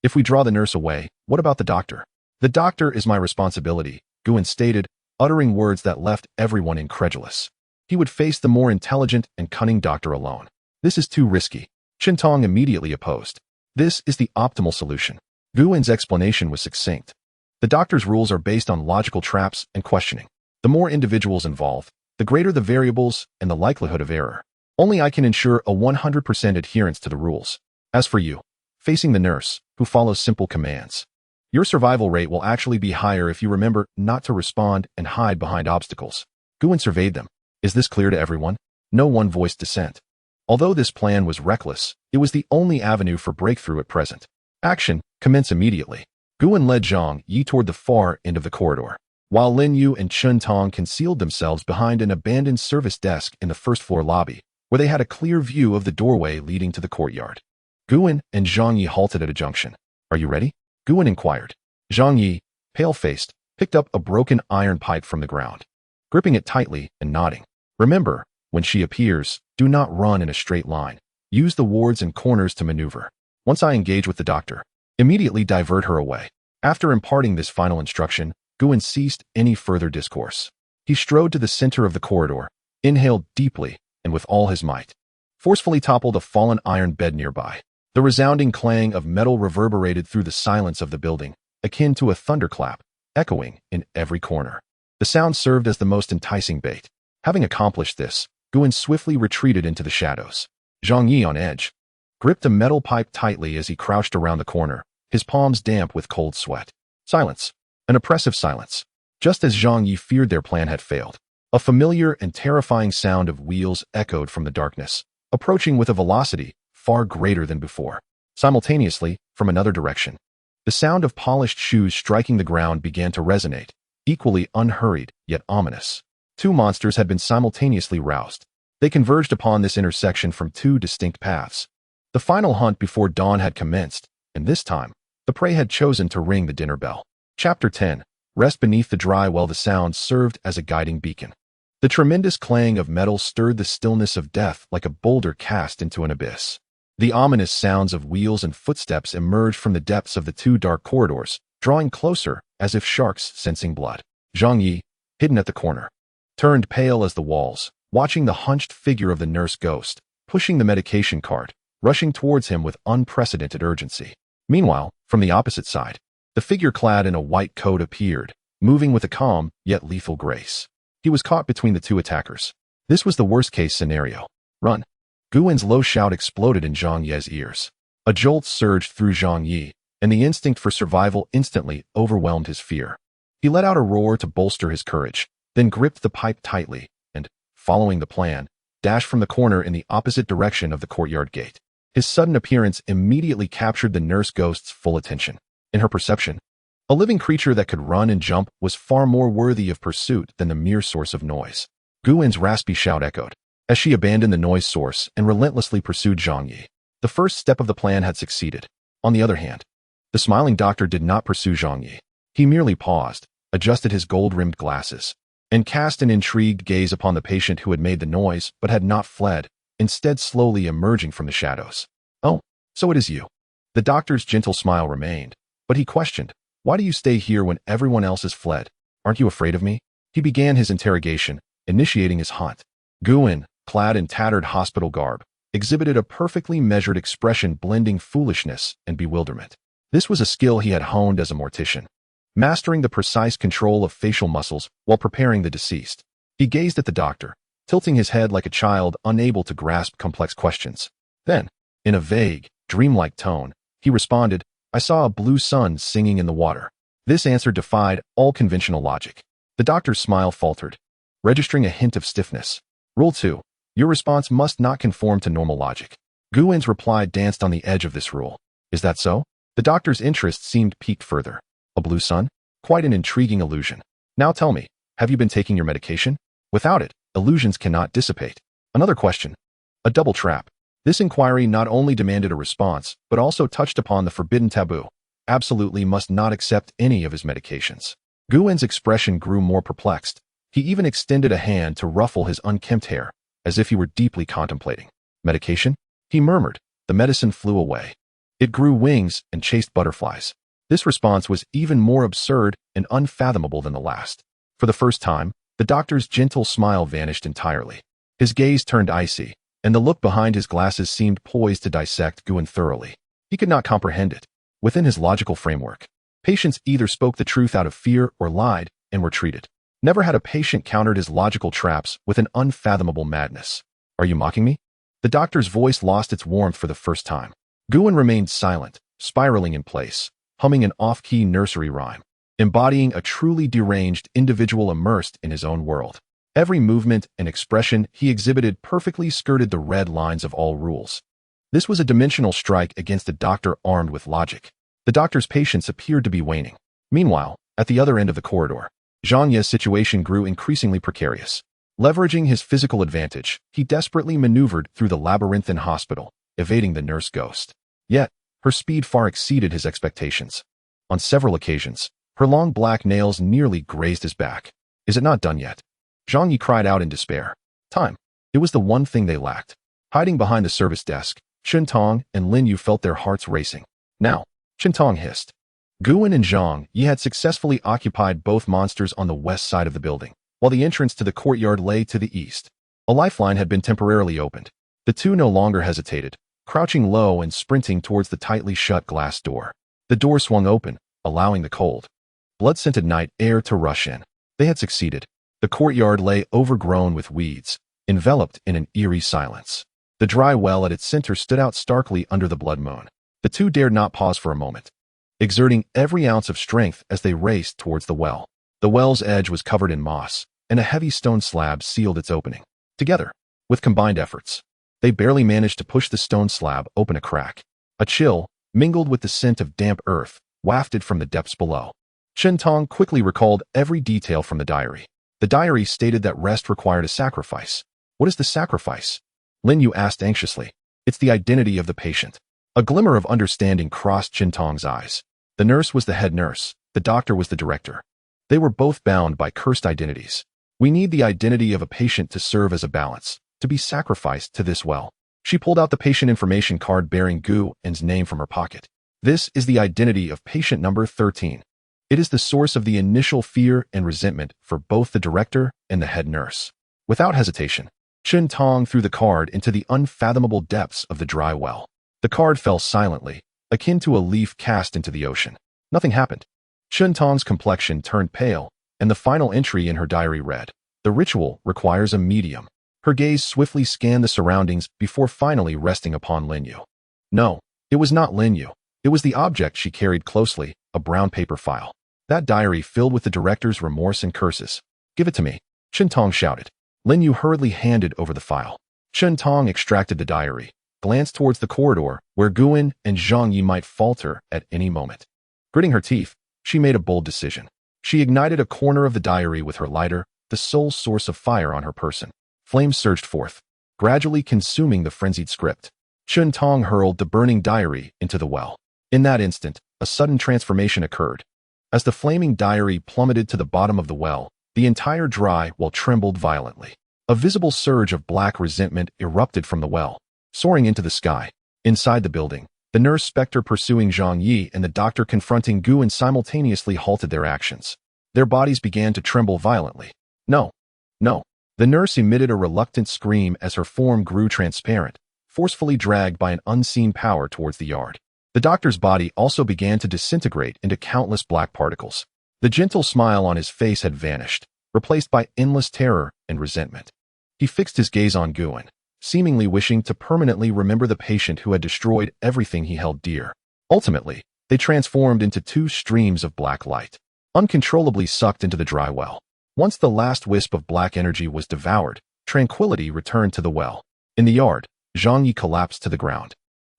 If we draw the nurse away, what about the doctor? The doctor is my responsibility, Guan stated, uttering words that left everyone incredulous. He would face the more intelligent and cunning doctor alone. This is too risky. Qintong immediately opposed. This is the optimal solution. Guan's explanation was succinct. The doctor's rules are based on logical traps and questioning. The more individuals involved, the greater the variables and the likelihood of error. Only I can ensure a 100% adherence to the rules. As for you, facing the nurse, who follows simple commands, your survival rate will actually be higher if you remember not to respond and hide behind obstacles. Guan surveyed them. Is this clear to everyone? No one voiced dissent. Although this plan was reckless, it was the only avenue for breakthrough at present. Action, commence immediately. Guan led Zhang Yi toward the far end of the corridor, while Lin Yu and Qintong concealed themselves behind an abandoned service desk in the first-floor lobby, where they had a clear view of the doorway leading to the courtyard. Guan and Zhang Yi halted at a junction. Are you ready? Guan inquired. Zhang Yi, pale-faced, picked up a broken iron pipe from the ground, gripping it tightly and nodding. Remember, when she appears, do not run in a straight line. Use the wards and corners to maneuver. Once I engage with the doctor, immediately divert her away. After imparting this final instruction, Guan ceased any further discourse. He strode to the center of the corridor, inhaled deeply, and with all his might, forcefully toppled a fallen iron bed nearby. The resounding clang of metal reverberated through the silence of the building, akin to a thunderclap, echoing in every corner. The sound served as the most enticing bait. Having accomplished this, Guan swiftly retreated into the shadows. Zhang Yi, on edge, gripped a metal pipe tightly as he crouched around the corner, his palms damp with cold sweat. Silence. An oppressive silence. Just as Zhang Yi feared their plan had failed, a familiar and terrifying sound of wheels echoed from the darkness, approaching with a velocity far greater than before. Simultaneously, from another direction, the sound of polished shoes striking the ground began to resonate, equally unhurried yet ominous. Two monsters had been simultaneously roused. They converged upon this intersection from two distinct paths. The final hunt before dawn had commenced, and this time, the prey had chosen to ring the dinner bell. Chapter 10. Rest beneath the dry well. The sound served as a guiding beacon. The tremendous clang of metal stirred the stillness of death like a boulder cast into an abyss. The ominous sounds of wheels and footsteps emerged from the depths of the two dark corridors, drawing closer as if sharks sensing blood. Zhang Yi, hidden at the corner, turned pale as the walls, watching the hunched figure of the nurse ghost, pushing the medication cart, rushing towards him with unprecedented urgency. Meanwhile, from the opposite side, the figure clad in a white coat appeared, moving with a calm yet lethal grace. He was caught between the two attackers. This was the worst-case scenario. Run. Guwen's low shout exploded in Zhang Yi's ears. A jolt surged through Zhang Yi, and the instinct for survival instantly overwhelmed his fear. He let out a roar to bolster his courage, then gripped the pipe tightly, and, following the plan, dashed from the corner in the opposite direction of the courtyard gate. His sudden appearance immediately captured the nurse ghost's full attention. In her perception, a living creature that could run and jump was far more worthy of pursuit than the mere source of noise. Guwen's raspy shout echoed, as she abandoned the noise source and relentlessly pursued Zhang Yi. The first step of the plan had succeeded. On the other hand, the smiling doctor did not pursue Zhang Yi. He merely paused, adjusted his gold-rimmed glasses, and cast an intrigued gaze upon the patient who had made the noise but had not fled, instead slowly emerging from the shadows. "Oh, so it is you." The doctor's gentle smile remained, but he questioned, "Why do you stay here when everyone else has fled? Aren't you afraid of me?" He began his interrogation, initiating his hunt. Guwen, clad in tattered hospital garb, exhibited a perfectly measured expression blending foolishness and bewilderment. This was a skill he had honed as a mortician, mastering the precise control of facial muscles while preparing the deceased. He gazed at the doctor, tilting his head like a child unable to grasp complex questions. Then, in a vague, dreamlike tone, he responded, "I saw a blue sun singing in the water." This answer defied all conventional logic. The doctor's smile faltered, registering a hint of stiffness. Rule 2. Your response must not conform to normal logic. Guwen's reply danced on the edge of this rule. Is that so? The doctor's interest seemed piqued further. A blue sun? Quite an intriguing illusion. Now tell me, have you been taking your medication? Without it, illusions cannot dissipate. Another question. A double trap. This inquiry not only demanded a response, but also touched upon the forbidden taboo. Absolutely must not accept any of his medications. Guwen's expression grew more perplexed. He even extended a hand to ruffle his unkempt hair, as if he were deeply contemplating. Medication? He murmured. The medicine flew away. It grew wings and chased butterflies. This response was even more absurd and unfathomable than the last. For the first time, the doctor's gentle smile vanished entirely. His gaze turned icy, and the look behind his glasses seemed poised to dissect Guwen thoroughly. He could not comprehend it. Within his logical framework, patients either spoke the truth out of fear or lied and were treated. Never had a patient countered his logical traps with an unfathomable madness. Are you mocking me? The doctor's voice lost its warmth for the first time. Guwen remained silent, spiraling in place, humming an off-key nursery rhyme, embodying a truly deranged individual immersed in his own world. Every movement and expression he exhibited perfectly skirted the red lines of all rules. This was a dimensional strike against a doctor armed with logic. The doctor's patience appeared to be waning. Meanwhile, at the other end of the corridor, Zhang Yi's situation grew increasingly precarious. Leveraging his physical advantage, he desperately maneuvered through the labyrinthine hospital, evading the nurse ghost. Yet, her speed far exceeded his expectations. On several occasions, her long black nails nearly grazed his back. Is it not done yet? Zhang Yi cried out in despair. Time. It was the one thing they lacked. Hiding behind the service desk, Shentong and Lin Yu felt their hearts racing. Now, Shentong hissed. Guwen and Zhang Yi had successfully occupied both monsters on the west side of the building, while the entrance to the courtyard lay to the east. A lifeline had been temporarily opened. The two no longer hesitated, crouching low and sprinting towards the tightly shut glass door. The door swung open, allowing the cold, blood-scented night air to rush in. They had succeeded. The courtyard lay overgrown with weeds, enveloped in an eerie silence. The dry well at its center stood out starkly under the blood moon. The two dared not pause for a moment, exerting every ounce of strength as they raced towards the well. The well's edge was covered in moss, and a heavy stone slab sealed its opening. Together, with combined efforts, they barely managed to push the stone slab open a crack. A chill, mingled with the scent of damp earth, wafted from the depths below. Chen Tong quickly recalled every detail from the diary. The diary stated that rest required a sacrifice. What is the sacrifice? Lin Yu asked anxiously. It's the identity of the patient. A glimmer of understanding crossed Chen Tong's eyes. The nurse was the head nurse. The doctor was the director. They were both bound by cursed identities. We need the identity of a patient to serve as a balance, to be sacrificed to this well. She pulled out the patient information card bearing Gu En's name from her pocket. This is the identity of patient number 13. It is the source of the initial fear and resentment for both the director and the head nurse. Without hesitation, Chen Tong threw the card into the unfathomable depths of the dry well. The card fell silently, akin to a leaf cast into the ocean. Nothing happened. Chen Tong's complexion turned pale, and the final entry in her diary read, "The ritual requires a medium." Her gaze swiftly scanned the surroundings before finally resting upon Lin Yu. No, it was not Lin Yu. It was the object she carried closely, a brown paper file. That diary filled with the director's remorse and curses. "Give it to me," Chen Tong shouted. Lin Yu hurriedly handed over the file. Chen Tong extracted the diary, glanced towards the corridor where Guan and Zhang Yi might falter at any moment. Gritting her teeth, she made a bold decision. She ignited a corner of the diary with her lighter, the sole source of fire on her person. Flames surged forth, gradually consuming the frenzied script. Chen Tong hurled the burning diary into the well. In that instant, a sudden transformation occurred. As the flaming diary plummeted to the bottom of the well, the entire dry well trembled violently. A visible surge of black resentment erupted from the well, soaring into the sky. Inside the building, the nurse specter pursuing Zhang Yi and the doctor confronting Gu and simultaneously halted their actions. Their bodies began to tremble violently. No, no. The nurse emitted a reluctant scream as her form grew transparent, forcefully dragged by an unseen power towards the yard. The doctor's body also began to disintegrate into countless black particles. The gentle smile on his face had vanished, replaced by endless terror and resentment. He fixed his gaze on Guan, seemingly wishing to permanently remember the patient who had destroyed everything he held dear. Ultimately, they transformed into two streams of black light, uncontrollably sucked into the dry well. Once the last wisp of black energy was devoured, tranquility returned to the well. In the yard, Zhang Yi collapsed to the ground.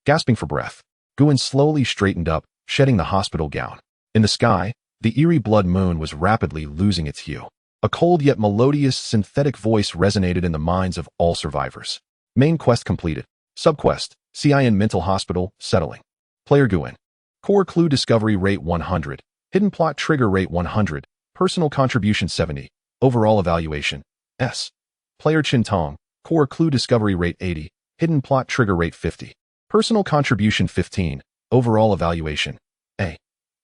Gasping for breath, Guan slowly straightened up, shedding the hospital gown. In the sky, the eerie blood moon was rapidly losing its hue. A cold yet melodious synthetic voice resonated in the minds of all survivors. Main quest completed. Subquest, CIN Mental Hospital, settling. Player Guan. Core clue discovery rate 100. Hidden plot trigger rate 100. Personal contribution 70. Overall evaluation, S. Player Chen Tong. Core clue discovery rate 80. Hidden plot trigger rate 50. Personal contribution 15. Overall evaluation, A.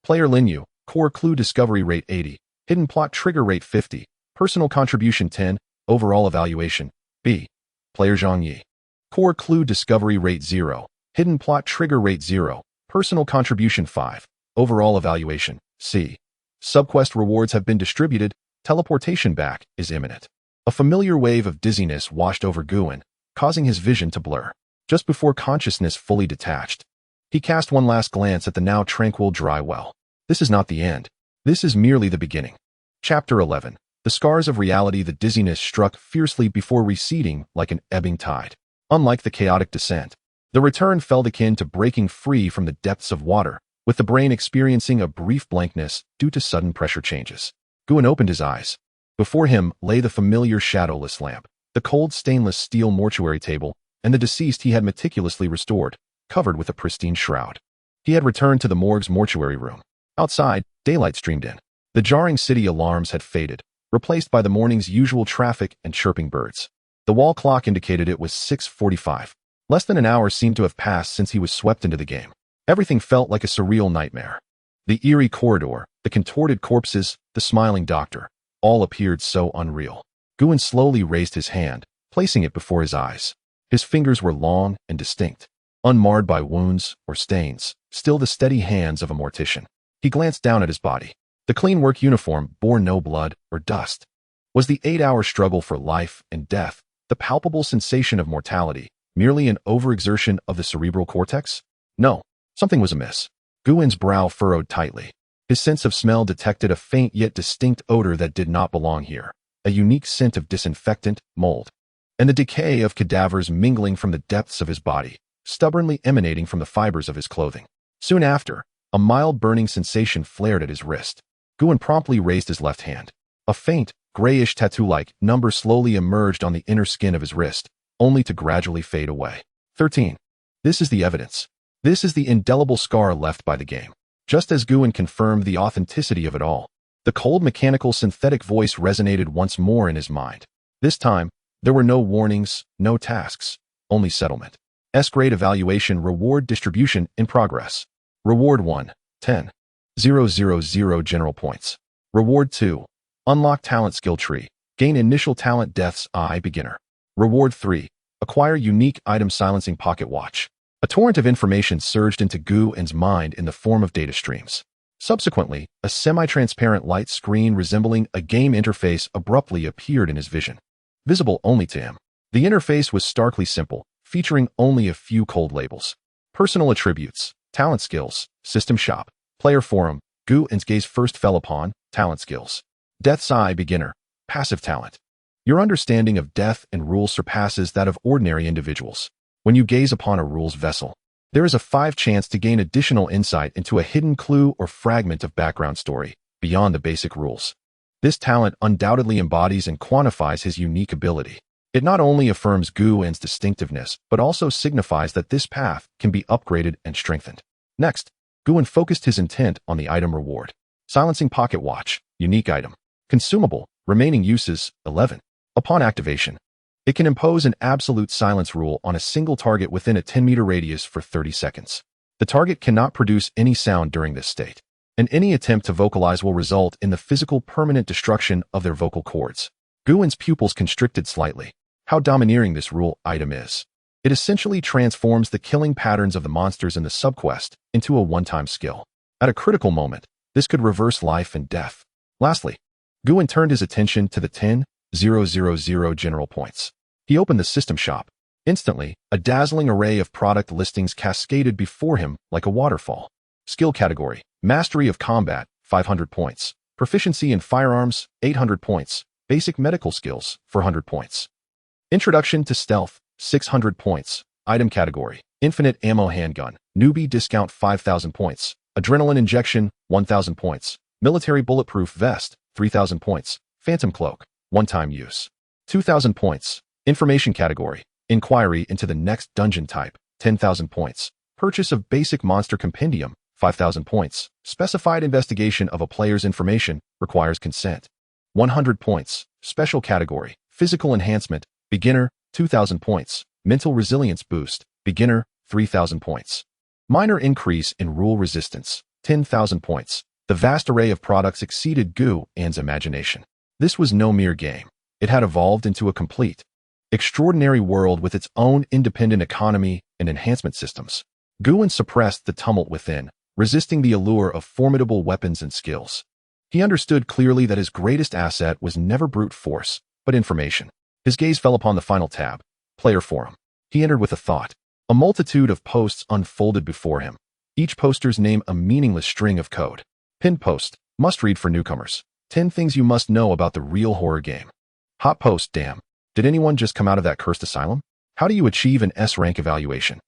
Player Lin Yu. Core clue discovery rate 80. Hidden plot trigger rate 50. Personal contribution 10. Overall evaluation, B. Player Zhang Yi. Core clue discovery rate 0. Hidden plot trigger rate 0. Personal contribution 5. Overall evaluation, C. Subquest rewards have been distributed. Teleportation back is imminent. A familiar wave of dizziness washed over Guan, causing his vision to blur. Just before consciousness fully detached, he cast one last glance at the now tranquil dry well. This is not the end. This is merely the beginning. Chapter 11. The scars of reality. The dizziness struck fiercely before receding like an ebbing tide. Unlike the chaotic descent, the return felt akin to breaking free from the depths of water, with the brain experiencing a brief blankness due to sudden pressure changes. Guan opened his eyes. Before him lay the familiar shadowless lamp, the cold stainless steel mortuary table, and the deceased he had meticulously restored, covered with a pristine shroud. He had returned to the morgue's mortuary room. Outside, daylight streamed in. The jarring city alarms had faded, replaced by the morning's usual traffic and chirping birds. The wall clock indicated it was 6:45. Less than an hour seemed to have passed since he was swept into the game. Everything felt like a surreal nightmare. The eerie corridor, the contorted corpses, the smiling doctor, all appeared so unreal. Guan slowly raised his hand, placing it before his eyes. His fingers were long and distinct, unmarred by wounds or stains, still the steady hands of a mortician. He glanced down at his body. The clean work uniform bore no blood or dust. Was the 8-hour struggle for life and death, the palpable sensation of mortality, Merely an overexertion of the cerebral cortex? No, something was amiss. Guin's brow furrowed tightly. His sense of smell detected a faint yet distinct odor that did not belong here, a unique scent of disinfectant, mold, and the decay of cadavers mingling from the depths of his body, stubbornly emanating from the fibers of his clothing. Soon after, a mild burning sensation flared at his wrist. Guin promptly raised his left hand. A faint, grayish tattoo-like number slowly emerged on the inner skin of his wrist, only to gradually fade away. 13. This is the evidence. This is the indelible scar left by the game. Just as Guin confirmed the authenticity of it all, the cold mechanical synthetic voice resonated once more in his mind. This time, there were no warnings, no tasks, only settlement. S-grade evaluation reward distribution in progress. Reward 1, 10. 000 general points. Reward 2, unlock talent skill tree. Gain initial talent deaths I beginner. Reward 3, acquire unique item silencing pocket watch. A torrent of information surged into Guin's mind in the form of data streams. Subsequently, a semi-transparent light screen resembling a game interface abruptly appeared in his vision. Visible only to him. The interface was starkly simple, featuring only a few cold labels. Personal attributes, talent skills, system shop, player forum. Guin's gaze first fell upon talent skills. Death's Eye beginner, passive talent. Your understanding of death and rules surpasses that of ordinary individuals. When you gaze upon a rules vessel, there is a 5 chance to gain additional insight into a hidden clue or fragment of background story beyond the basic rules. This talent undoubtedly embodies and quantifies his unique ability. It not only affirms Guin's distinctiveness, but also signifies that this path can be upgraded and strengthened. Next, Guin focused his intent on the item reward. Silencing pocket watch, unique item. Consumable, remaining uses, 11. Upon activation, it can impose an absolute silence rule on a single target within a 10-meter radius for 30 seconds. The target cannot produce any sound during this state, and any attempt to vocalize will result in the physical permanent destruction of their vocal cords. Guin's pupils constricted slightly. How domineering this rule item is. It essentially transforms the killing patterns of the monsters in the subquest into a one-time skill. At a critical moment, this could reverse life and death. Lastly, Guin turned his attention to the 10,000 general points. He opened the system shop. Instantly, a dazzling array of product listings cascaded before him like a waterfall. Skill category, Mastery of Combat, 500 points. Proficiency in Firearms, 800 points. Basic Medical Skills, 400 points. Introduction to Stealth, 600 points. Item category, Infinite Ammo Handgun. Newbie discount 5,000 points. Adrenaline Injection, 1,000 points. Military Bulletproof Vest, 3,000 points. Phantom Cloak, one-time use, 2,000 points. Information category, Inquiry into the next dungeon type, 10,000 points. Purchase of Basic Monster Compendium, 5,000 points. Specified investigation of a player's information requires consent, 100 points. Special category, Physical Enhancement, Beginner, 2,000 points. Mental Resilience Boost, Beginner, 3,000 points. Minor increase in rule resistance, 10,000 points. The vast array of products exceeded Guin's imagination. This was no mere game. It had evolved into a complete, extraordinary world with its own independent economy and enhancement systems. Guin suppressed the tumult within, resisting the allure of formidable weapons and skills. He understood clearly that his greatest asset was never brute force, but information. His gaze fell upon the final tab, Player Forum. He entered with a thought. A multitude of posts unfolded before him, each poster's name a meaningless string of code. Pinned post, must read for newcomers. 10 things you must know about the real horror game. Hot post, damn. Did anyone just come out of that cursed asylum? How do you achieve an S-rank evaluation?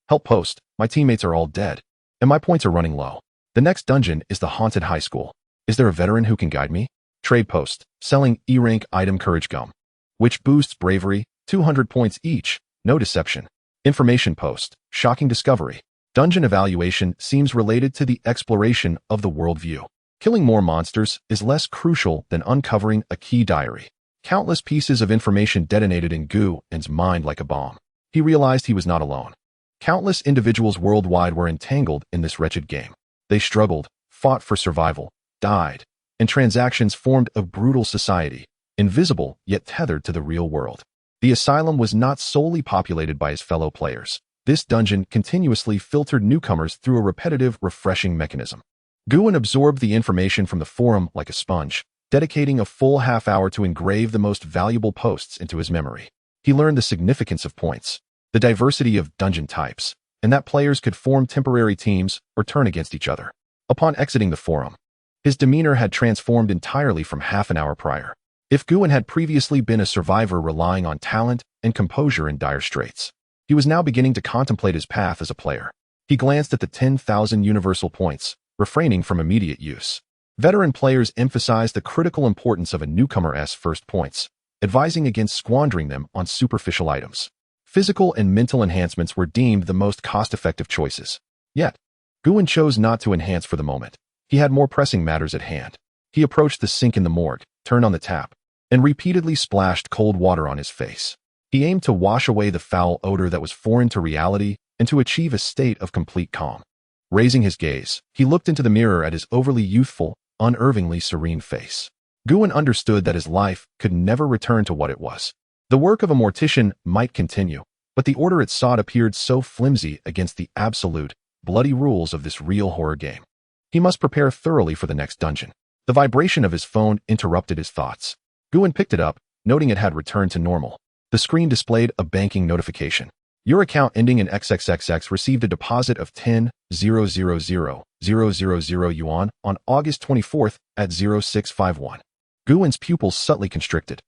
Help post, my teammates are all dead, and my points are running low. The next dungeon is the haunted high school. Is there a veteran who can guide me? Trade post, selling E-rank item Courage Gum, which boosts bravery, 200 points each, no deception. Information post, shocking discovery. Dungeon evaluation seems related to the exploration of the worldview. Killing more monsters is less crucial than uncovering a key diary. Countless pieces of information detonated in Guin's mind like a bomb. He realized he was not alone. Countless individuals worldwide were entangled in this wretched game. They struggled, fought for survival, died, and transactions formed a brutal society, invisible yet tethered to the real world. The asylum was not solely populated by his fellow players. This dungeon continuously filtered newcomers through a repetitive, refreshing mechanism. Guin absorbed the information from the forum like a sponge, dedicating a full half hour to engrave the most valuable posts into his memory. He learned the significance of points. the diversity of dungeon types, and that players could form temporary teams or turn against each other. Upon exiting the forum, his demeanor had transformed entirely from half an hour prior. If Guin had previously been a survivor relying on talent and composure in dire straits, he was now beginning to contemplate his path as a player. He glanced at the 10,000 universal points, refraining from immediate use. Veteran players emphasized the critical importance of a newcomer's first points, advising against squandering them on superficial items. Physical and mental enhancements were deemed the most cost-effective choices. Yet, Guin chose not to enhance for the moment. He had more pressing matters at hand. He approached the sink in the morgue, turned on the tap, and repeatedly splashed cold water on his face. He aimed to wash away the foul odor that was foreign to reality and to achieve a state of complete calm. Raising his gaze, he looked into the mirror at his overly youthful, unervingly serene face. Guin understood that his life could never return to what it was. The work of a mortician might continue, but the order it sought appeared so flimsy against the absolute, bloody rules of this real horror game. He must prepare thoroughly for the next dungeon. The vibration of his phone interrupted his thoughts. Guin picked it up, noting it had returned to normal. The screen displayed a banking notification. Your account ending in XXXX received a deposit of 10,000,000 yuan on August 24th at 0651. Guin's pupils subtly constricted.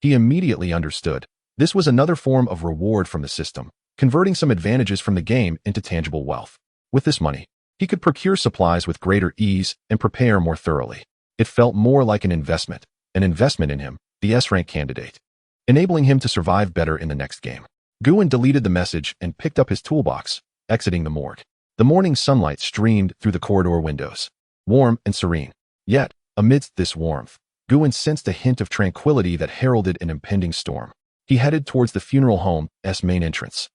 He immediately understood. This was another form of reward from the system, converting some advantages from the game into tangible wealth. With this money, he could procure supplies with greater ease and prepare more thoroughly. It felt more like an investment in him, the S-rank candidate, enabling him to survive better in the next game. Guin deleted the message and picked up his toolbox, exiting the morgue. The morning sunlight streamed through the corridor windows, warm and serene. Yet, amidst this warmth, Guin sensed a hint of tranquility that heralded an impending storm. He headed towards the funeral home's main entrance,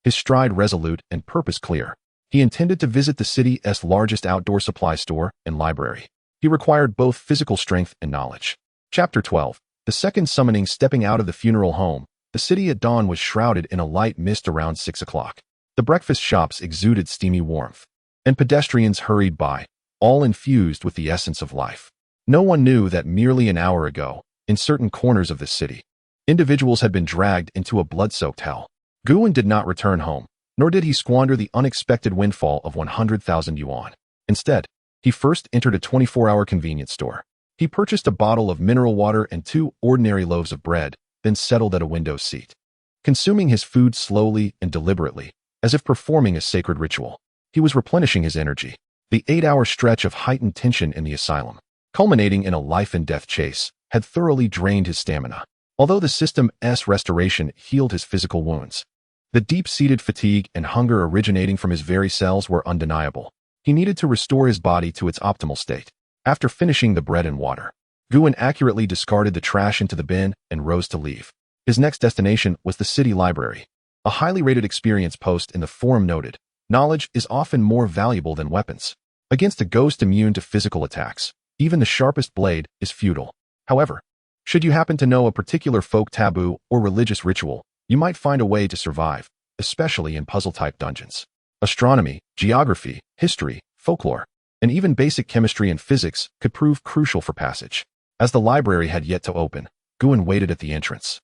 his stride resolute and purpose clear. He intended to visit the city's largest outdoor supply store and library. He required both physical strength and knowledge. Chapter 12. The second summoning. Stepping out of the funeral home, the city at dawn was shrouded in a light mist around 6 o'clock. The breakfast shops exuded steamy warmth, and pedestrians hurried by, all infused with the essence of life. No one knew that merely an hour ago, in certain corners of the city, individuals had been dragged into a blood-soaked hell. Guin did not return home, nor did he squander the unexpected windfall of 100,000 yuan. Instead, he first entered a 24-hour convenience store. He purchased a bottle of mineral water and 2 ordinary loaves of bread, then settled at a window seat, consuming his food slowly and deliberately, as if performing a sacred ritual. He was replenishing his energy. The 8-hour stretch of heightened tension in the asylum, culminating in a life-and-death chase, had thoroughly drained his stamina. Although the system's restoration healed his physical wounds, the deep-seated fatigue and hunger originating from his very cells were undeniable. He needed to restore his body to its optimal state. After finishing the bread and water, Guin accurately discarded the trash into the bin and rose to leave. His next destination was the city library. A highly rated experience post in the forum noted, knowledge is often more valuable than weapons. Against a ghost immune to physical attacks, even the sharpest blade is futile. However, should you happen to know a particular folk taboo or religious ritual, you might find a way to survive, especially in puzzle-type dungeons. Astronomy, geography, history, folklore, and even basic chemistry and physics could prove crucial for passage. As the library had yet to open, Guin waited at the entrance.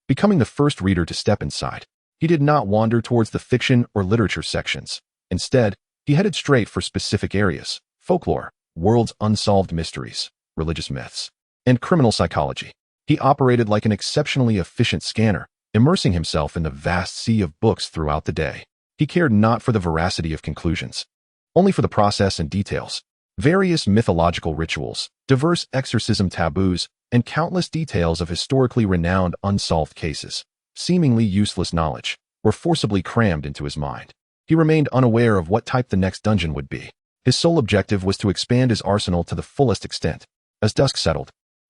Becoming the first reader to step inside, he did not wander towards the fiction or literature sections. Instead, he headed straight for specific areas: folklore, world's unsolved mysteries, religious myths, and criminal psychology. He operated like an exceptionally efficient scanner, immersing himself in the vast sea of books throughout the day. He cared not for the veracity of conclusions, only for the process and details. Various mythological rituals, diverse exorcism taboos, and countless details of historically renowned unsolved cases, seemingly useless knowledge, were forcibly crammed into his mind. He remained unaware of what type the next dungeon would be. His sole objective was to expand his arsenal to the fullest extent. As dusk settled,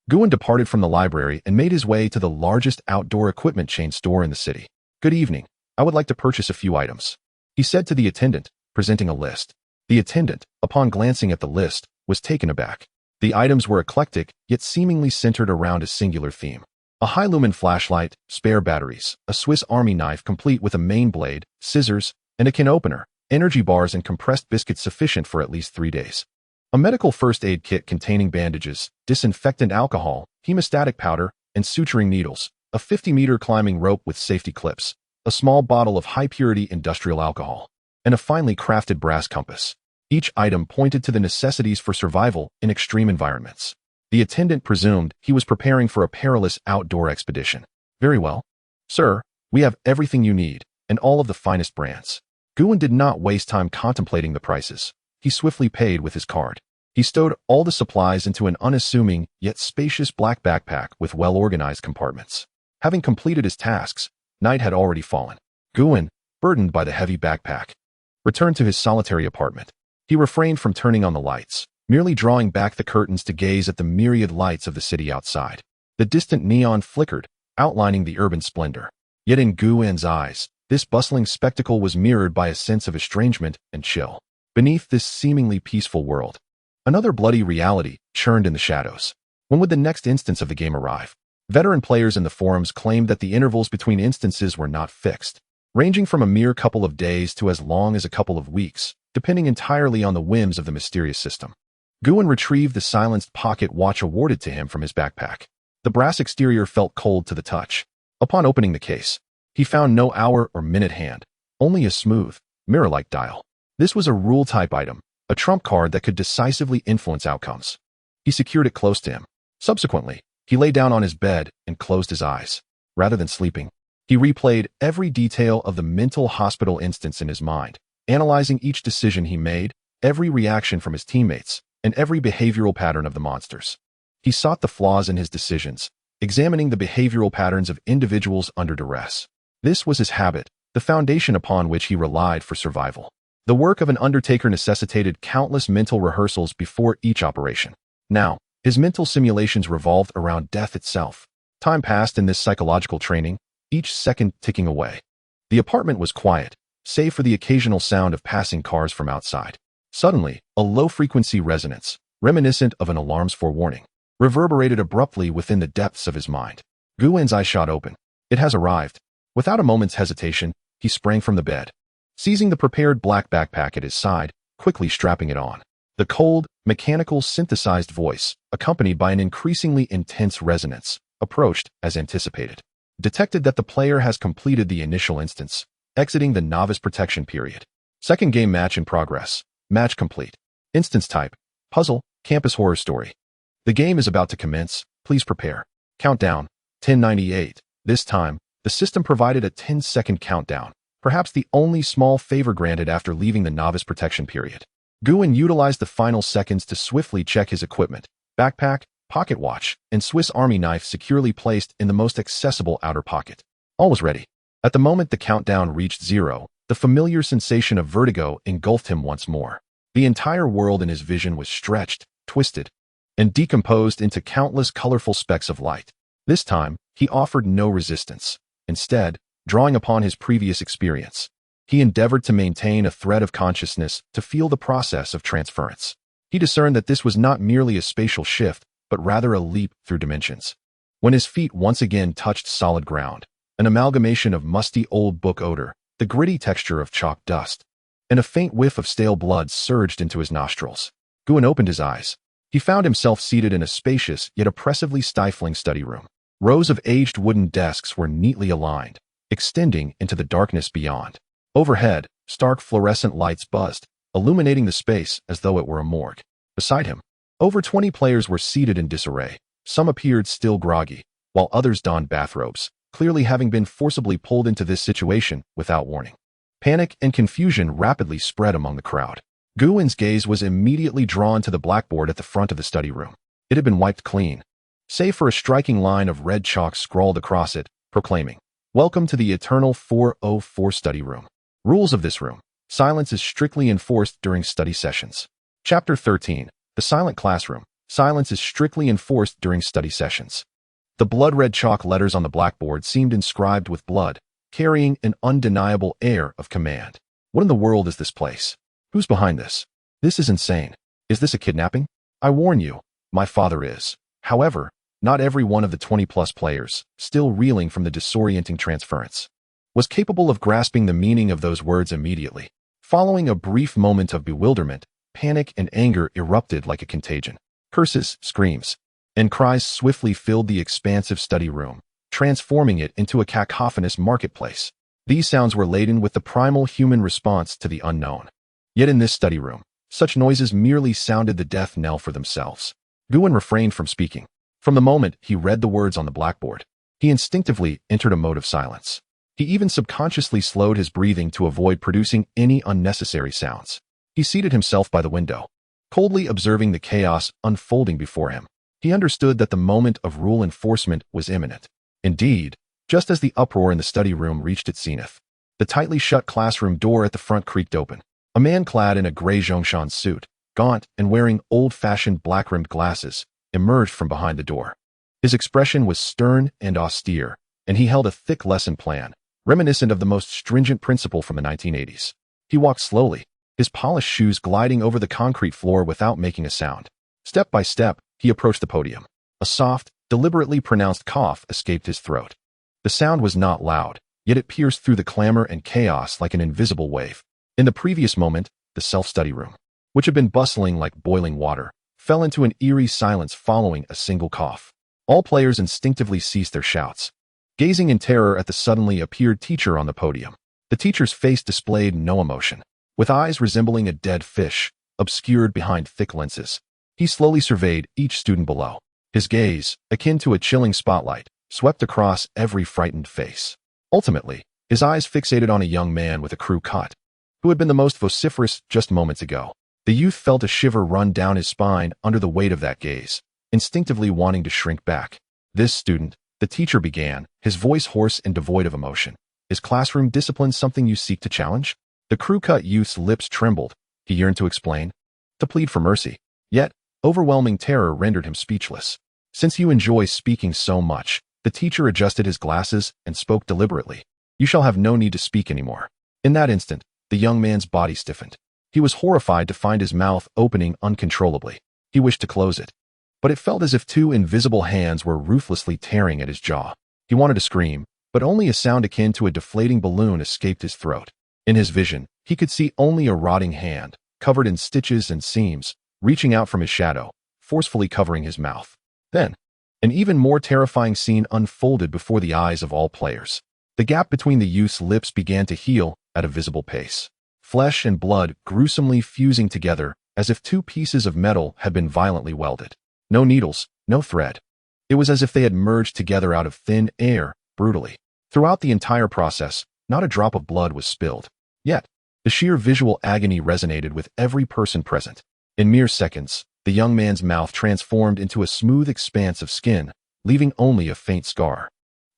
Guin departed from the library and made his way to the largest outdoor equipment chain store in the city. "Good evening. I would like to purchase a few items," he said to the attendant, presenting a list. The attendant, upon glancing at the list, was taken aback. The items were eclectic, yet seemingly centered around a singular theme. A high-lumen flashlight, spare batteries, a Swiss Army knife complete with a main blade, scissors, and a can opener, energy bars and compressed biscuits sufficient for at least 3 days. A medical first aid kit containing bandages, disinfectant alcohol, hemostatic powder, and suturing needles, a 50-meter climbing rope with safety clips, a small bottle of high-purity industrial alcohol, and a finely crafted brass compass. Each item pointed to the necessities for survival in extreme environments. The attendant presumed he was preparing for a perilous outdoor expedition. Very well. Sir, we have everything you need, and all of the finest brands. Guin did not waste time contemplating the prices. He swiftly paid with his card. He stowed all the supplies into an unassuming yet spacious black backpack with well-organized compartments. Having completed his tasks, night had already fallen. Guin, burdened by the heavy backpack, returned to his solitary apartment. He refrained from turning on the lights, merely drawing back the curtains to gaze at the myriad lights of the city outside. The distant neon flickered, outlining the urban splendor. Yet in Guin's eyes, this bustling spectacle was mirrored by a sense of estrangement and chill. Beneath this seemingly peaceful world, another bloody reality churned in the shadows. When would the next instance of the game arrive? Veteran players in the forums claimed that the intervals between instances were not fixed, ranging from a mere couple of days to as long as a couple of weeks, depending entirely on the whims of the mysterious system. Guin retrieved the silenced pocket watch awarded to him from his backpack. The brass exterior felt cold to the touch. Upon opening the case, he found no hour or minute hand, only a smooth, mirror-like dial. This was a rule-type item, a trump card that could decisively influence outcomes. He secured it close to him. Subsequently, he lay down on his bed and closed his eyes. Rather than sleeping, he replayed every detail of the mental hospital instance in his mind, analyzing each decision he made, every reaction from his teammates, and every behavioral pattern of the monsters. He sought the flaws in his decisions, examining the behavioral patterns of individuals under duress. This was his habit, the foundation upon which he relied for survival. The work of an undertaker necessitated countless mental rehearsals before each operation. Now, his mental simulations revolved around death itself. Time passed in this psychological training, each second ticking away. The apartment was quiet, save for the occasional sound of passing cars from outside. Suddenly, a low-frequency resonance, reminiscent of an alarm's forewarning, reverberated abruptly within the depths of his mind. Guin's eyes shot open. It has arrived. Without a moment's hesitation, he sprang from the bed, seizing the prepared black backpack at his side, quickly strapping it on. The cold, mechanical, synthesized voice, accompanied by an increasingly intense resonance, approached as anticipated. Detected that the player has completed the initial instance, exiting the novice protection period. Second game match in progress. Match complete. Instance type: puzzle, campus horror story. The game is about to commence. Please prepare. Countdown: 1098. This time, the system provided a 10-second countdown, perhaps the only small favor granted after leaving the novice protection period. Guin utilized the final seconds to swiftly check his equipment: backpack, pocket watch, and Swiss Army knife securely placed in the most accessible outer pocket. All was ready. At the moment the countdown reached 0, the familiar sensation of vertigo engulfed him once more. The entire world in his vision was stretched, twisted, and decomposed into countless colorful specks of light. This time, he offered no resistance. Instead, drawing upon his previous experience, he endeavored to maintain a thread of consciousness to feel the process of transference. He discerned that this was not merely a spatial shift, but rather a leap through dimensions. When his feet once again touched solid ground, an amalgamation of musty old book odor, the gritty texture of chalk dust, and a faint whiff of stale blood surged into his nostrils. Guin opened his eyes. He found himself seated in a spacious yet oppressively stifling study room. Rows of aged wooden desks were neatly aligned, extending into the darkness beyond. Overhead, stark fluorescent lights buzzed, illuminating the space as though it were a morgue. Beside him, over 20 players were seated in disarray. Some appeared still groggy, while others donned bathrobes, clearly having been forcibly pulled into this situation without warning. Panic and confusion rapidly spread among the crowd. Guin's gaze was immediately drawn to the blackboard at the front of the study room. It had been wiped clean, save for a striking line of red chalk scrawled across it, proclaiming, "Welcome to the Eternal 404 study room. Rules of this room. Silence is strictly enforced during study sessions." Chapter 13. The Silent Classroom. Silence is strictly enforced during study sessions. The blood-red chalk letters on the blackboard seemed inscribed with blood, carrying an undeniable air of command. What in the world is this place? Who's behind this? This is insane. Is this a kidnapping? I warn you, my father is. However, not every one of the 20-plus players, still reeling from the disorienting transference, was capable of grasping the meaning of those words immediately. Following a brief moment of bewilderment, panic and anger erupted like a contagion. Curses, screams, and cries swiftly filled the expansive study room, transforming it into a cacophonous marketplace. These sounds were laden with the primal human response to the unknown. Yet in this study room, such noises merely sounded the death knell for themselves. Guin refrained from speaking. From the moment he read the words on the blackboard, he instinctively entered a mode of silence. He even subconsciously slowed his breathing to avoid producing any unnecessary sounds. He seated himself by the window, coldly observing the chaos unfolding before him. He understood that the moment of rule enforcement was imminent. Indeed, just as the uproar in the study room reached its zenith, the tightly shut classroom door at the front creaked open. A man clad in a gray Zhongshan suit, gaunt and wearing old-fashioned black-rimmed glasses, emerged from behind the door. His expression was stern and austere, and he held a thick lesson plan, reminiscent of the most stringent principal from the 1980s. He walked slowly, his polished shoes gliding over the concrete floor without making a sound. Step by step, he approached the podium. A soft, deliberately pronounced cough escaped his throat. The sound was not loud, yet it pierced through the clamor and chaos like an invisible wave. In the previous moment, the self-study room, which had been bustling like boiling water, fell into an eerie silence following a single cough. All players instinctively ceased their shouts, gazing in terror at the suddenly appeared teacher on the podium. The teacher's face displayed no emotion. With eyes resembling a dead fish, obscured behind thick lenses, he slowly surveyed each student below. His gaze, akin to a chilling spotlight, swept across every frightened face. Ultimately, his eyes fixated on a young man with a crew cut, who had been the most vociferous just moments ago. The youth felt a shiver run down his spine under the weight of that gaze, instinctively wanting to shrink back. This student, the teacher began, his voice hoarse and devoid of emotion. Is classroom discipline something you seek to challenge? The crew-cut youth's lips trembled. He yearned to explain, to plead for mercy. Yet, overwhelming terror rendered him speechless. Since you enjoy speaking so much, the teacher adjusted his glasses and spoke deliberately. You shall have no need to speak anymore. In that instant, the young man's body stiffened. He was horrified to find his mouth opening uncontrollably. He wished to close it, but it felt as if two invisible hands were ruthlessly tearing at his jaw. He wanted to scream, but only a sound akin to a deflating balloon escaped his throat. In his vision, he could see only a rotting hand, covered in stitches and seams, reaching out from his shadow, forcefully covering his mouth. Then, an even more terrifying scene unfolded before the eyes of all players. The gap between the youth's lips began to heal at a visible pace. Flesh and blood gruesomely fusing together as if two pieces of metal had been violently welded. No needles, no thread. It was as if they had merged together out of thin air, brutally. Throughout the entire process, not a drop of blood was spilled. Yet, the sheer visual agony resonated with every person present. In mere seconds, the young man's mouth transformed into a smooth expanse of skin, leaving only a faint scar.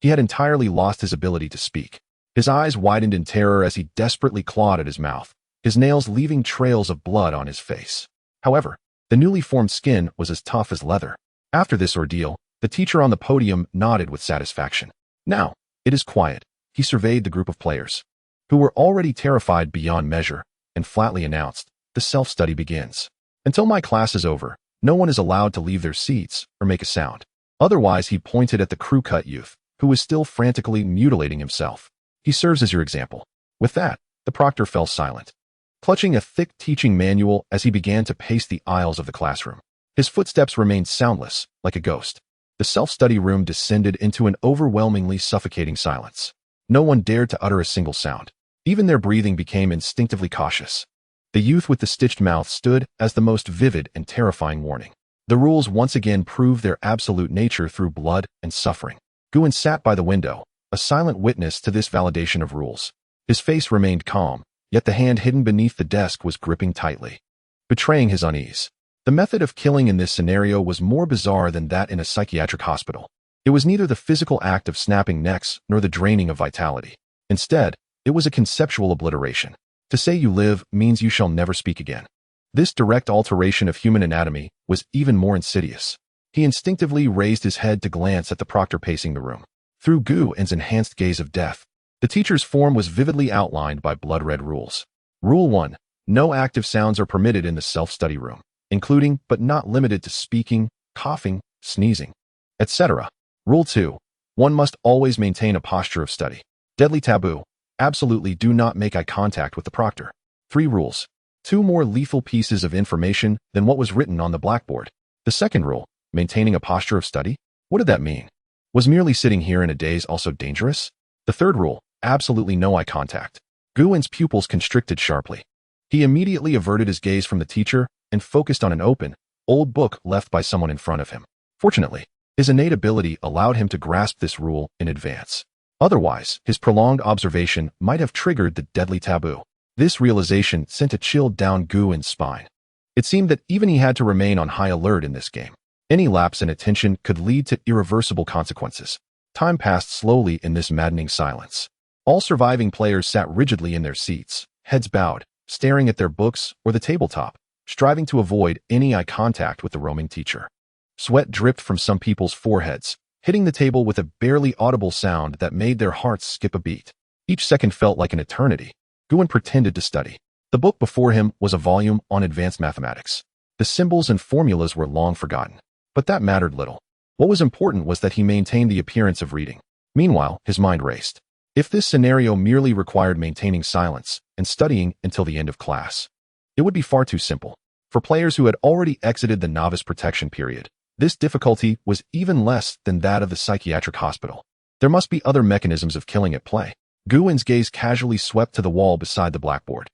He had entirely lost his ability to speak. His eyes widened in terror as he desperately clawed at his mouth, his nails leaving trails of blood on his face. However, the newly formed skin was as tough as leather. After this ordeal, the teacher on the podium nodded with satisfaction. Now, it is quiet. He surveyed the group of players, who were already terrified beyond measure, and flatly announced, the self-study begins. Until my class is over, no one is allowed to leave their seats or make a sound. Otherwise, he pointed at the crew-cut youth, who was still frantically mutilating himself. He serves as your example. With that, the proctor fell silent, clutching a thick teaching manual as he began to pace the aisles of the classroom. His footsteps remained soundless, like a ghost. The self-study room descended into an overwhelmingly suffocating silence. No one dared to utter a single sound. Even their breathing became instinctively cautious. The youth with the stitched mouth stood as the most vivid and terrifying warning. The rules once again proved their absolute nature through blood and suffering. Guin sat by the window, a silent witness to this validation of rules. His face remained calm, yet the hand hidden beneath the desk was gripping tightly, betraying his unease. The method of killing in this scenario was more bizarre than that in a psychiatric hospital. It was neither the physical act of snapping necks nor the draining of vitality. Instead, it was a conceptual obliteration. To say you live means you shall never speak again. This direct alteration of human anatomy was even more insidious. He instinctively raised his head to glance at the proctor pacing the room. Through Guin's enhanced gaze of death, the teacher's form was vividly outlined by blood-red rules. Rule 1. No active sounds are permitted in the self-study room, including but not limited to speaking, coughing, sneezing, etc. Rule 2. One must always maintain a posture of study. Deadly taboo. Absolutely do not make eye contact with the proctor. 3 rules. 2 more lethal pieces of information than what was written on the blackboard. The second rule, maintaining a posture of study? What did that mean? Was merely sitting here in a daze also dangerous? The third rule, Absolutely no eye contact. Guwen's pupils constricted sharply. He immediately averted his gaze from the teacher and focused on an open, old book left by someone in front of him. Fortunately, his innate ability allowed him to grasp this rule in advance. Otherwise, his prolonged observation might have triggered the deadly taboo. This realization sent a chill down Guwen's spine. It seemed that even he had to remain on high alert in this game. Any lapse in attention could lead to irreversible consequences. Time passed slowly in this maddening silence. All surviving players sat rigidly in their seats, heads bowed, staring at their books or the tabletop, striving to avoid any eye contact with the roaming teacher. Sweat dripped from some people's foreheads, hitting the table with a barely audible sound that made their hearts skip a beat. Each second felt like an eternity. Guwen pretended to study. The book before him was a volume on advanced mathematics. The symbols and formulas were long forgotten. But that mattered little. What was important was that he maintained the appearance of reading. Meanwhile, his mind raced. If this scenario merely required maintaining silence and studying until the end of class, it would be far too simple. For players who had already exited the novice protection period, this difficulty was even less than that of the psychiatric hospital. There must be other mechanisms of killing at play. Guwen's gaze casually swept to the wall beside the blackboard.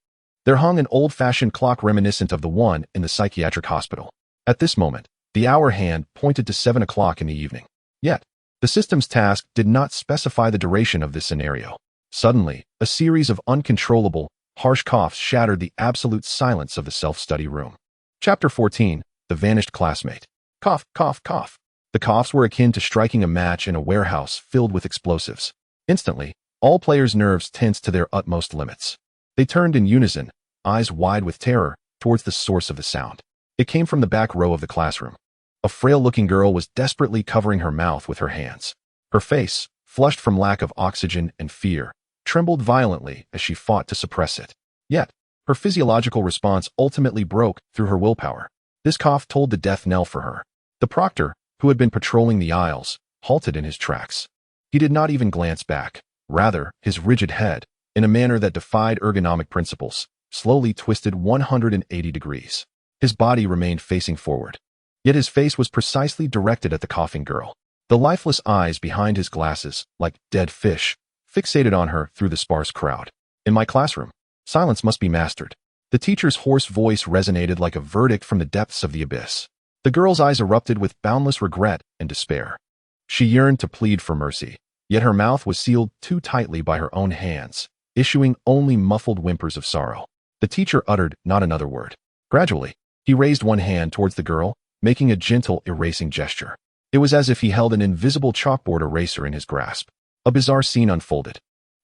There hung an old-fashioned clock reminiscent of the one in the psychiatric hospital. At this moment, the hour hand pointed to 7 o'clock in the evening. Yet, the system's task did not specify the duration of this scenario. Suddenly, a series of uncontrollable, harsh coughs shattered the absolute silence of the self-study room. Chapter 14, The Vanished Classmate. Cough, cough, cough. The coughs were akin to striking a match in a warehouse filled with explosives. Instantly, all players' nerves tensed to their utmost limits. They turned in unison, eyes wide with terror, towards the source of the sound. It came from the back row of the classroom. A frail-looking girl was desperately covering her mouth with her hands. Her face, flushed from lack of oxygen and fear, trembled violently as she fought to suppress it. Yet, her physiological response ultimately broke through her willpower. This cough told the death knell for her. The proctor, who had been patrolling the aisles, halted in his tracks. He did not even glance back. Rather, his rigid head, in a manner that defied ergonomic principles, slowly twisted 180 degrees. His body remained facing forward. Yet his face was precisely directed at the coughing girl. The lifeless eyes behind his glasses, like dead fish, fixated on her through the sparse crowd. In my classroom, silence must be mastered. The teacher's hoarse voice resonated like a verdict from the depths of the abyss. The girl's eyes erupted with boundless regret and despair. She yearned to plead for mercy, yet her mouth was sealed too tightly by her own hands, issuing only muffled whimpers of sorrow. The teacher uttered not another word. Gradually, he raised one hand towards the girl, making a gentle, erasing gesture. It was as if he held an invisible chalkboard eraser in his grasp. A bizarre scene unfolded.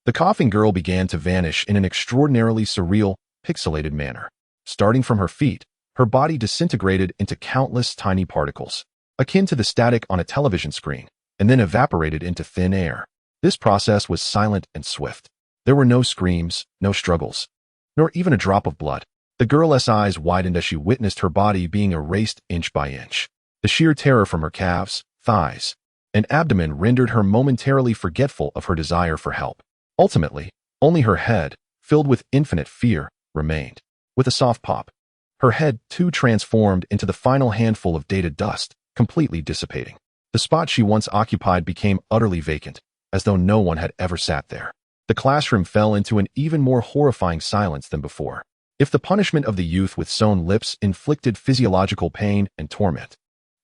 The coughing girl began to vanish in an extraordinarily surreal, pixelated manner. Starting from her feet, her body disintegrated into countless tiny particles, akin to the static on a television screen, and then evaporated into thin air. This process was silent and swift. There were no screams, no struggles, nor even a drop of blood. The girl's eyes widened as she witnessed her body being erased inch by inch. The sheer terror from her calves, thighs, and abdomen rendered her momentarily forgetful of her desire for help. Ultimately, only her head, filled with infinite fear, remained. With a soft pop, her head too transformed into the final handful of dated dust, completely dissipating. The spot she once occupied became utterly vacant, as though no one had ever sat there. The classroom fell into an even more horrifying silence than before. If the punishment of the youth with sewn lips inflicted physiological pain and torment,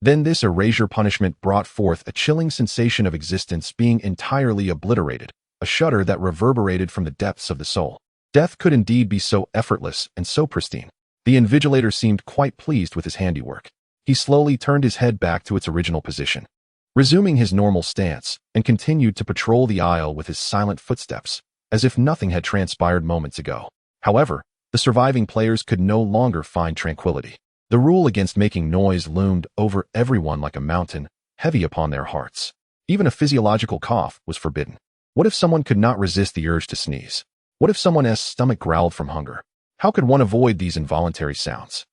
then this erasure punishment brought forth a chilling sensation of existence being entirely obliterated, a shudder that reverberated from the depths of the soul. Death could indeed be so effortless and so pristine. The invigilator seemed quite pleased with his handiwork. He slowly turned his head back to its original position, resuming his normal stance, and continued to patrol the aisle with his silent footsteps, as if nothing had transpired moments ago. However, the surviving players could no longer find tranquility. The rule against making noise loomed over everyone like a mountain, heavy upon their hearts. Even a physiological cough was forbidden. What if someone could not resist the urge to sneeze? What if someone's stomach growled from hunger? How could one avoid these involuntary sounds?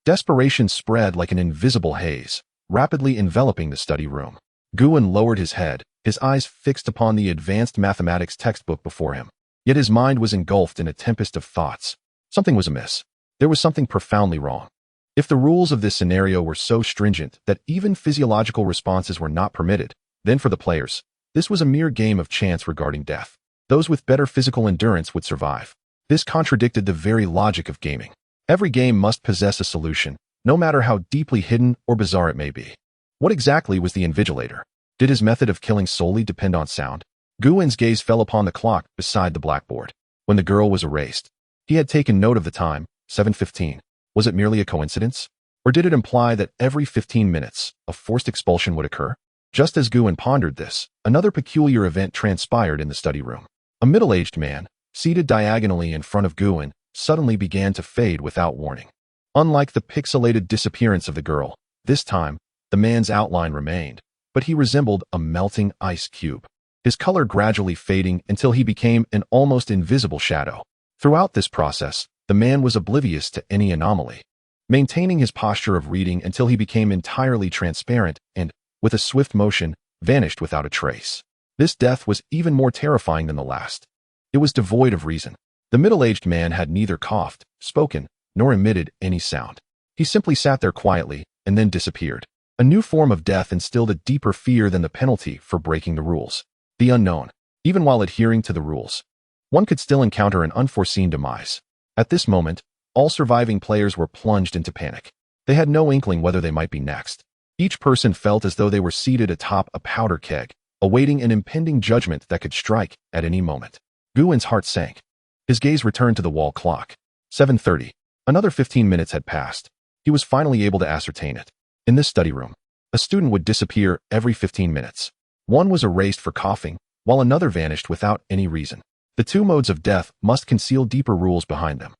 Desperation spread like an invisible haze, rapidly enveloping the study room. Guwen lowered his head, his eyes fixed upon the advanced mathematics textbook before him. Yet his mind was engulfed in a tempest of thoughts. Something was amiss. There was something profoundly wrong. If the rules of this scenario were so stringent that even physiological responses were not permitted, then for the players, this was a mere game of chance regarding death. Those with better physical endurance would survive. This contradicted the very logic of gaming. Every game must possess a solution, no matter how deeply hidden or bizarre it may be. What exactly was the invigilator? Did his method of killing solely depend on sound? Guwen's gaze fell upon the clock beside the blackboard. When the girl was erased, he had taken note of the time, 7:15. Was it merely a coincidence? Or did it imply that every 15 minutes, a forced expulsion would occur? Just as Guwen pondered this, another peculiar event transpired in the study room. A middle-aged man, seated diagonally in front of Guwen, suddenly began to fade without warning. Unlike the pixelated disappearance of the girl, this time, the man's outline remained, but he resembled a melting ice cube, his color gradually fading until he became an almost invisible shadow. Throughout this process, the man was oblivious to any anomaly, maintaining his posture of reading until he became entirely transparent and, with a swift motion, vanished without a trace. This death was even more terrifying than the last. It was devoid of reason. The middle-aged man had neither coughed, spoken, nor emitted any sound. He simply sat there quietly and then disappeared. A new form of death instilled a deeper fear than the penalty for breaking the rules. The unknown. Even while adhering to the rules, one could still encounter an unforeseen demise. At this moment, all surviving players were plunged into panic. They had no inkling whether they might be next. Each person felt as though they were seated atop a powder keg, awaiting an impending judgment that could strike at any moment. Guwen's heart sank. His gaze returned to the wall clock. 7:30. Another 15 minutes had passed. He was finally able to ascertain it. In this study room, a student would disappear every 15 minutes. One was erased for coughing, while another vanished without any reason. The two modes of death must conceal deeper rules behind them.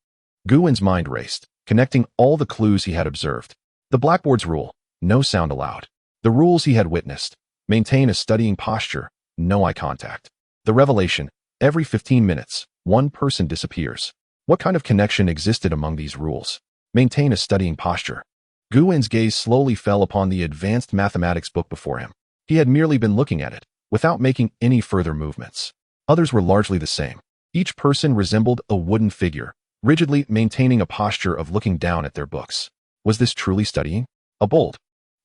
Guwen's mind raced, connecting all the clues he had observed. The blackboard's rule, no sound allowed. The rules he had witnessed, maintain a studying posture, no eye contact. The revelation, every 15 minutes, one person disappears. What kind of connection existed among these rules? Maintain a studying posture. Guwen's gaze slowly fell upon the advanced mathematics book before him. He had merely been looking at it, without making any further movements. Others were largely the same. Each person resembled a wooden figure, rigidly maintaining a posture of looking down at their books. Was this truly studying? A bold,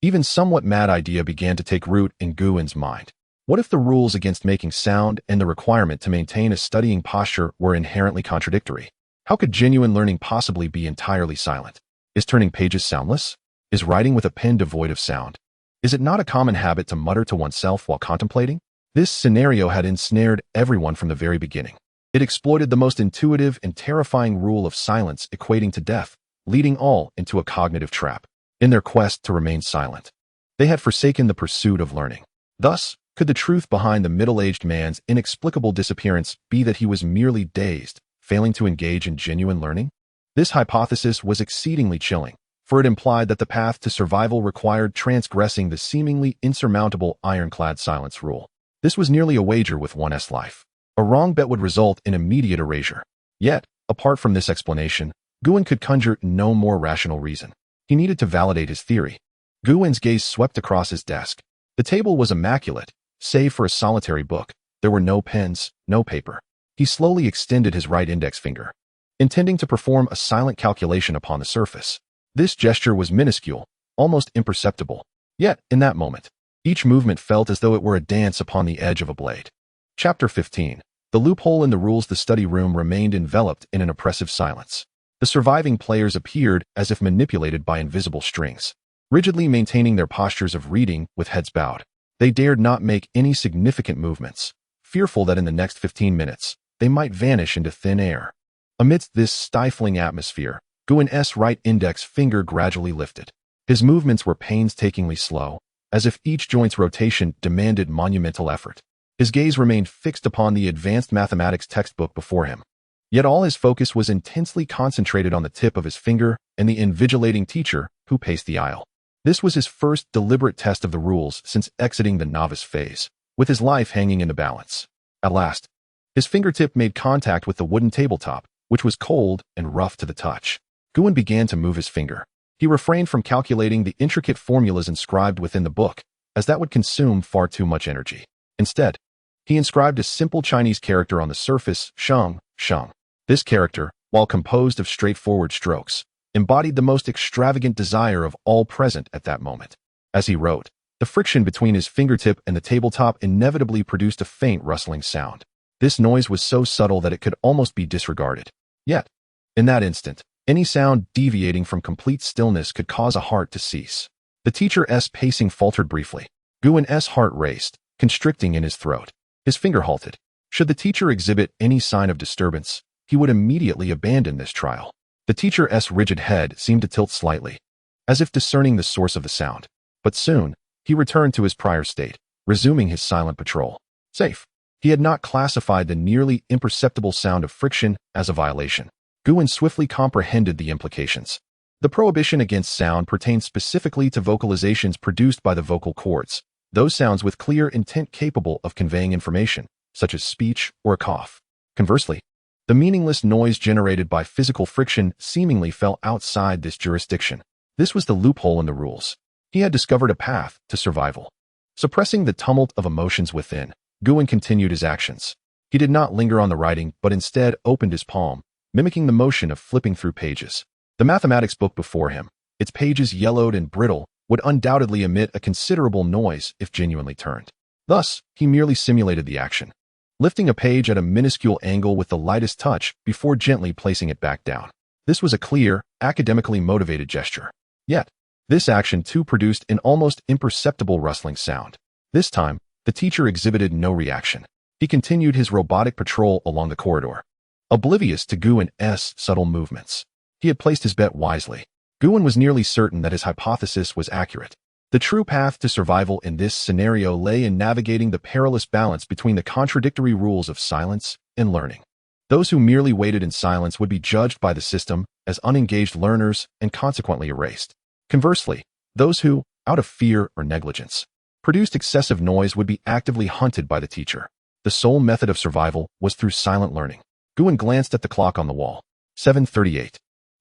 even somewhat mad idea began to take root in Guwen's mind. What if the rules against making sound and the requirement to maintain a studying posture were inherently contradictory? How could genuine learning possibly be entirely silent? Is turning pages soundless? Is writing with a pen devoid of sound? Is it not a common habit to mutter to oneself while contemplating? This scenario had ensnared everyone from the very beginning. It exploited the most intuitive and terrifying rule of silence equating to death, leading all into a cognitive trap. In their quest to remain silent, they had forsaken the pursuit of learning. Thus, could the truth behind the middle-aged man's inexplicable disappearance be that he was merely dazed, failing to engage in genuine learning? This hypothesis was exceedingly chilling, for it implied that the path to survival required transgressing the seemingly insurmountable ironclad silence rule. This was nearly a wager with one's life. A wrong bet would result in immediate erasure. Yet, apart from this explanation, Guwen could conjure no more rational reason. He needed to validate his theory. Guwen's gaze swept across his desk. The table was immaculate, save for a solitary book. There were no pens, no paper. He slowly extended his right index finger, intending to perform a silent calculation upon the surface. This gesture was minuscule, almost imperceptible. Yet, in that moment, each movement felt as though it were a dance upon the edge of a blade. Chapter 15. The loophole in the rules. The study room remained enveloped in an oppressive silence. The surviving players appeared as if manipulated by invisible strings, rigidly maintaining their postures of reading with heads bowed. They dared not make any significant movements, fearful that in the next 15 minutes, they might vanish into thin air. Amidst this stifling atmosphere, Guwen's right index finger gradually lifted. His movements were painstakingly slow, as if each joint's rotation demanded monumental effort. His gaze remained fixed upon the advanced mathematics textbook before him. Yet all his focus was intensely concentrated on the tip of his finger and the invigilating teacher who paced the aisle. This was his first deliberate test of the rules since exiting the novice phase, with his life hanging in the balance. At last, his fingertip made contact with the wooden tabletop, which was cold and rough to the touch. Guwen began to move his finger. He refrained from calculating the intricate formulas inscribed within the book, as that would consume far too much energy. Instead, he inscribed a simple Chinese character on the surface, sheng, sheng. This character, while composed of straightforward strokes, embodied the most extravagant desire of all present at that moment. As he wrote, the friction between his fingertip and the tabletop inevitably produced a faint rustling sound. This noise was so subtle that it could almost be disregarded. Yet, in that instant, any sound deviating from complete stillness could cause a heart to cease. The teacher's pacing faltered briefly. Guin's heart raced, constricting in his throat. His finger halted. Should the teacher exhibit any sign of disturbance, he would immediately abandon this trial. The teacher's rigid head seemed to tilt slightly, as if discerning the source of the sound. But soon, he returned to his prior state, resuming his silent patrol. Safe. He had not classified the nearly imperceptible sound of friction as a violation. Guin swiftly comprehended the implications. The prohibition against sound pertained specifically to vocalizations produced by the vocal cords, those sounds with clear intent capable of conveying information, such as speech or a cough. Conversely, the meaningless noise generated by physical friction seemingly fell outside this jurisdiction. This was the loophole in the rules. He had discovered a path to survival. Suppressing the tumult of emotions within, Guin continued his actions. He did not linger on the writing, but instead opened his palm, mimicking the motion of flipping through pages. The mathematics book before him, its pages yellowed and brittle, would undoubtedly emit a considerable noise if genuinely turned. Thus, he merely simulated the action, lifting a page at a minuscule angle with the lightest touch before gently placing it back down. This was a clear, academically motivated gesture. Yet, this action too produced an almost imperceptible rustling sound. This time, the teacher exhibited no reaction. He continued his robotic patrol along the corridor, oblivious to Guin's subtle movements. He had placed his bet wisely. Guin was nearly certain that his hypothesis was accurate. The true path to survival in this scenario lay in navigating the perilous balance between the contradictory rules of silence and learning. Those who merely waited in silence would be judged by the system as unengaged learners and consequently erased. Conversely, those who, out of fear or negligence, produced excessive noise would be actively hunted by the teacher. The sole method of survival was through silent learning. Guin glanced at the clock on the wall. 7:38.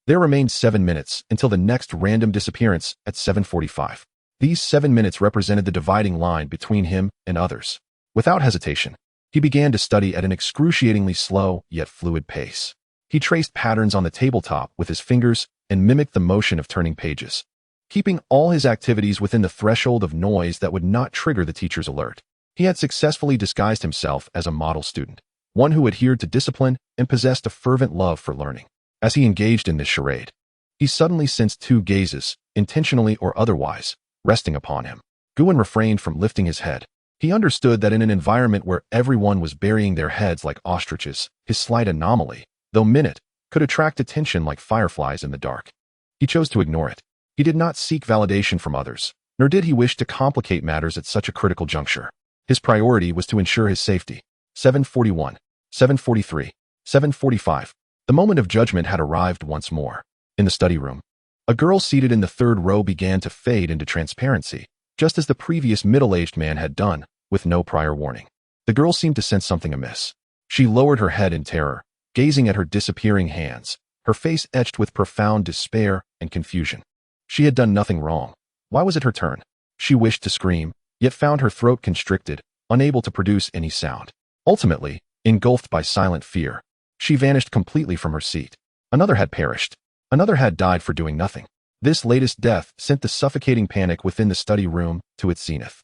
There remained 7 minutes until the next random disappearance at 7:45. These 7 minutes represented the dividing line between him and others. Without hesitation, he began to study at an excruciatingly slow yet fluid pace. He traced patterns on the tabletop with his fingers and mimicked the motion of turning pages, keeping all his activities within the threshold of noise that would not trigger the teacher's alert. He had successfully disguised himself as a model student, one who adhered to discipline and possessed a fervent love for learning. As he engaged in this charade, he suddenly sensed two gazes, intentionally or otherwise, resting upon him. Guin refrained from lifting his head. He understood that in an environment where everyone was burying their heads like ostriches, his slight anomaly, though minute, could attract attention like fireflies in the dark. He chose to ignore it. He did not seek validation from others, nor did he wish to complicate matters at such a critical juncture. His priority was to ensure his safety. 7:41, 7:43, 7:45. The moment of judgment had arrived once more. In the study room, a girl seated in the third row began to fade into transparency, just as the previous middle-aged man had done, with no prior warning. The girl seemed to sense something amiss. She lowered her head in terror, gazing at her disappearing hands, her face etched with profound despair and confusion. She had done nothing wrong. Why was it her turn? She wished to scream, yet found her throat constricted, unable to produce any sound. Ultimately, engulfed by silent fear, she vanished completely from her seat. Another had perished. Another had died for doing nothing. This latest death sent the suffocating panic within the study room to its zenith.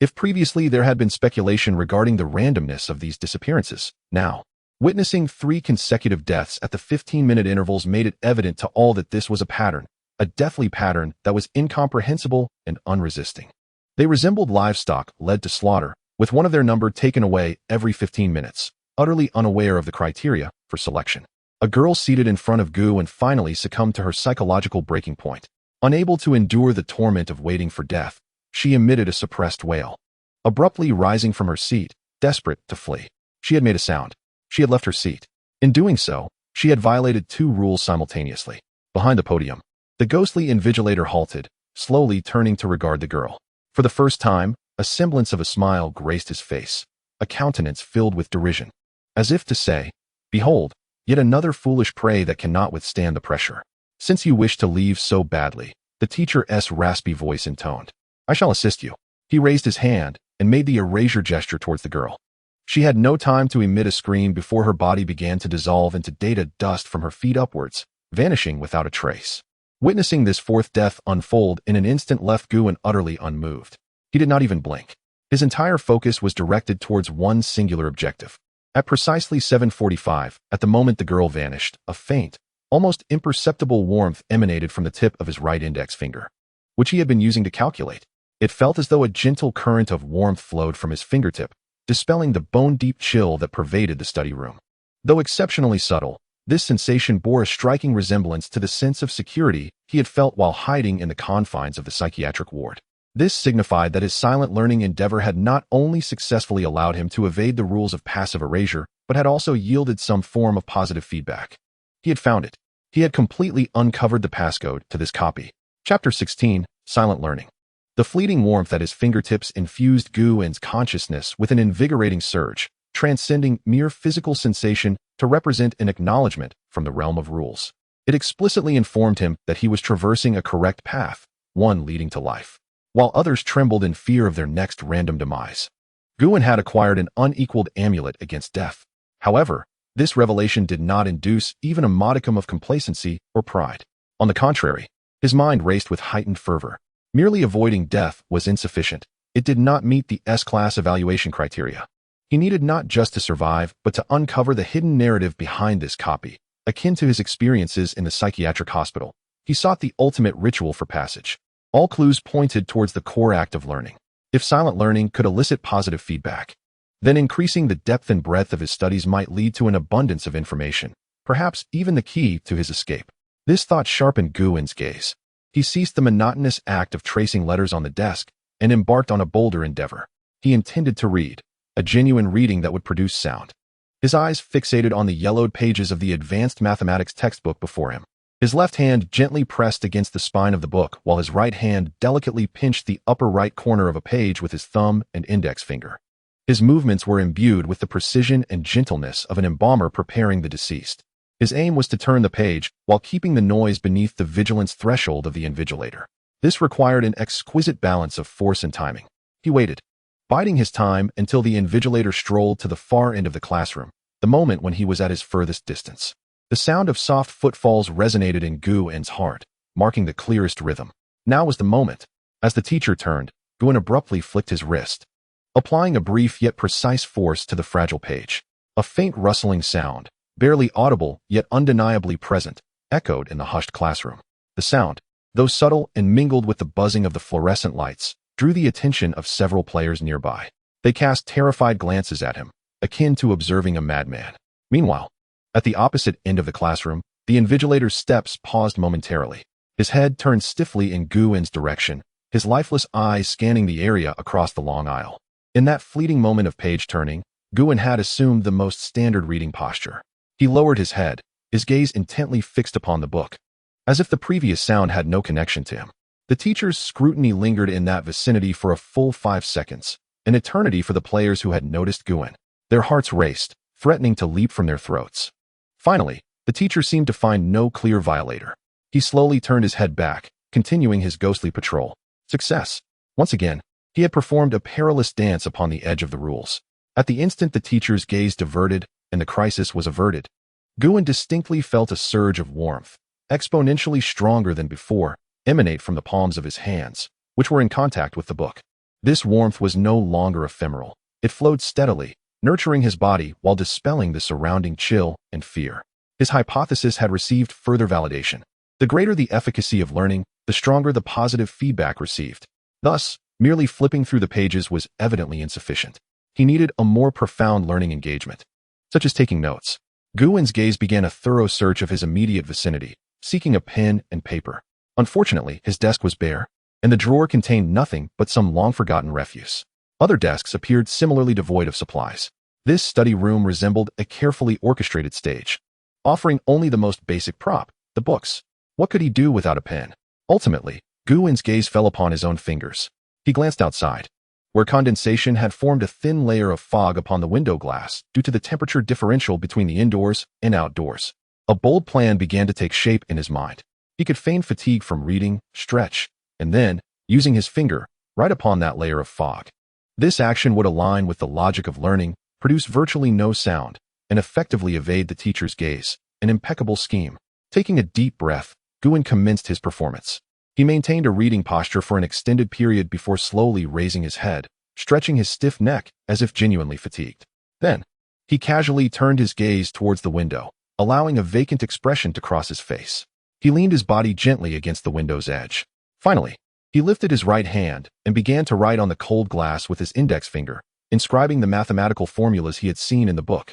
If previously there had been speculation regarding the randomness of these disappearances, now, witnessing 3 consecutive deaths at the 15-minute intervals made it evident to all that this was a pattern, a deathly pattern that was incomprehensible and unresisting. They resembled livestock led to slaughter, with one of their number taken away every 15 minutes, utterly unaware of the criteria for selection. A girl seated in front of Guin finally succumbed to her psychological breaking point. Unable to endure the torment of waiting for death, she emitted a suppressed wail. Abruptly rising from her seat, desperate to flee, she had made a sound. She had left her seat. In doing so, she had violated 2 rules simultaneously. Behind the podium, the ghostly invigilator halted, slowly turning to regard the girl. For the first time, a semblance of a smile graced his face, a countenance filled with derision, as if to say, "Behold, yet another foolish prey that cannot withstand the pressure. Since you wish to leave so badly," the teacher's raspy voice intoned, "I shall assist you." He raised his hand and made the erasure gesture towards the girl. She had no time to emit a scream before her body began to dissolve into data dust from her feet upwards, vanishing without a trace. Witnessing this 4th death unfold in an instant left Guin utterly unmoved. He did not even blink. His entire focus was directed towards one singular objective. At precisely 7:45, at the moment the girl vanished, a faint, almost imperceptible warmth emanated from the tip of his right index finger, which he had been using to calculate. It felt as though a gentle current of warmth flowed from his fingertip, dispelling the bone-deep chill that pervaded the study room. Though exceptionally subtle, this sensation bore a striking resemblance to the sense of security he had felt while hiding in the confines of the psychiatric ward. This signified that his silent learning endeavor had not only successfully allowed him to evade the rules of passive erasure, but had also yielded some form of positive feedback. He had found it. He had completely uncovered the passcode to this copy. Chapter 16, Silent Learning. The fleeting warmth at his fingertips infused Guwen's consciousness with an invigorating surge, transcending mere physical sensation to represent an acknowledgement from the realm of rules. It explicitly informed him that he was traversing a correct path, one leading to life, while others trembled in fear of their next random demise. Guwen had acquired an unequaled amulet against death. However, this revelation did not induce even a modicum of complacency or pride. On the contrary, his mind raced with heightened fervor. Merely avoiding death was insufficient. It did not meet the S-class evaluation criteria. He needed not just to survive, but to uncover the hidden narrative behind this copy. Akin to his experiences in the psychiatric hospital, he sought the ultimate ritual for passage. All clues pointed towards the core act of learning. If silent learning could elicit positive feedback, then increasing the depth and breadth of his studies might lead to an abundance of information, perhaps even the key to his escape. This thought sharpened Guwen's gaze. He ceased the monotonous act of tracing letters on the desk and embarked on a bolder endeavor. He intended to read, a genuine reading that would produce sound. His eyes fixated on the yellowed pages of the advanced mathematics textbook before him. His left hand gently pressed against the spine of the book while his right hand delicately pinched the upper right corner of a page with his thumb and index finger. His movements were imbued with the precision and gentleness of an embalmer preparing the deceased. His aim was to turn the page while keeping the noise beneath the vigilance threshold of the invigilator. This required an exquisite balance of force and timing. He waited, biding his time until the invigilator strolled to the far end of the classroom, the moment when he was at his furthest distance. The sound of soft footfalls resonated in Guwen's heart, marking the clearest rhythm. Now was the moment. As the teacher turned, Guwen abruptly flicked his wrist, applying a brief yet precise force to the fragile page. A faint rustling sound, barely audible yet undeniably present, echoed in the hushed classroom. The sound, though subtle and mingled with the buzzing of the fluorescent lights, drew the attention of several players nearby. They cast terrified glances at him, akin to observing a madman. Meanwhile, at the opposite end of the classroom, the invigilator's steps paused momentarily. His head turned stiffly in Guwen's direction, his lifeless eyes scanning the area across the long aisle. In that fleeting moment of page turning, Guwen had assumed the most standard reading posture. He lowered his head, his gaze intently fixed upon the book, as if the previous sound had no connection to him. The teacher's scrutiny lingered in that vicinity for a full 5 seconds, an eternity for the players who had noticed Guwen. Their hearts raced, threatening to leap from their throats. Finally, the teacher seemed to find no clear violator. He slowly turned his head back, continuing his ghostly patrol. Success. Once again, he had performed a perilous dance upon the edge of the rules. At the instant the teacher's gaze diverted and the crisis was averted, Guwen distinctly felt a surge of warmth, exponentially stronger than before, emanate from the palms of his hands, which were in contact with the book. This warmth was no longer ephemeral. It flowed steadily, nurturing his body while dispelling the surrounding chill and fear. His hypothesis had received further validation. The greater the efficacy of learning, the stronger the positive feedback received. Thus, merely flipping through the pages was evidently insufficient. He needed a more profound learning engagement, such as taking notes. Guwen's gaze began a thorough search of his immediate vicinity, seeking a pen and paper. Unfortunately, his desk was bare, and the drawer contained nothing but some long-forgotten refuse. Other desks appeared similarly devoid of supplies. This study room resembled a carefully orchestrated stage, offering only the most basic prop, the books. What could he do without a pen? Ultimately, Guwen's gaze fell upon his own fingers. He glanced outside, where condensation had formed a thin layer of fog upon the window glass due to the temperature differential between the indoors and outdoors. A bold plan began to take shape in his mind. He could feign fatigue from reading, stretch, and then, using his finger, write upon that layer of fog. This action would align with the logic of learning, produce virtually no sound, and effectively evade the teacher's gaze. An impeccable scheme. Taking a deep breath, Guwen commenced his performance. He maintained a reading posture for an extended period before slowly raising his head, stretching his stiff neck as if genuinely fatigued. Then, He casually turned his gaze towards the window, allowing a vacant expression to cross his face. He leaned his body gently against the window's edge. Finally, he lifted his right hand and began to write on the cold glass with his index finger, inscribing the mathematical formulas he had seen in the book.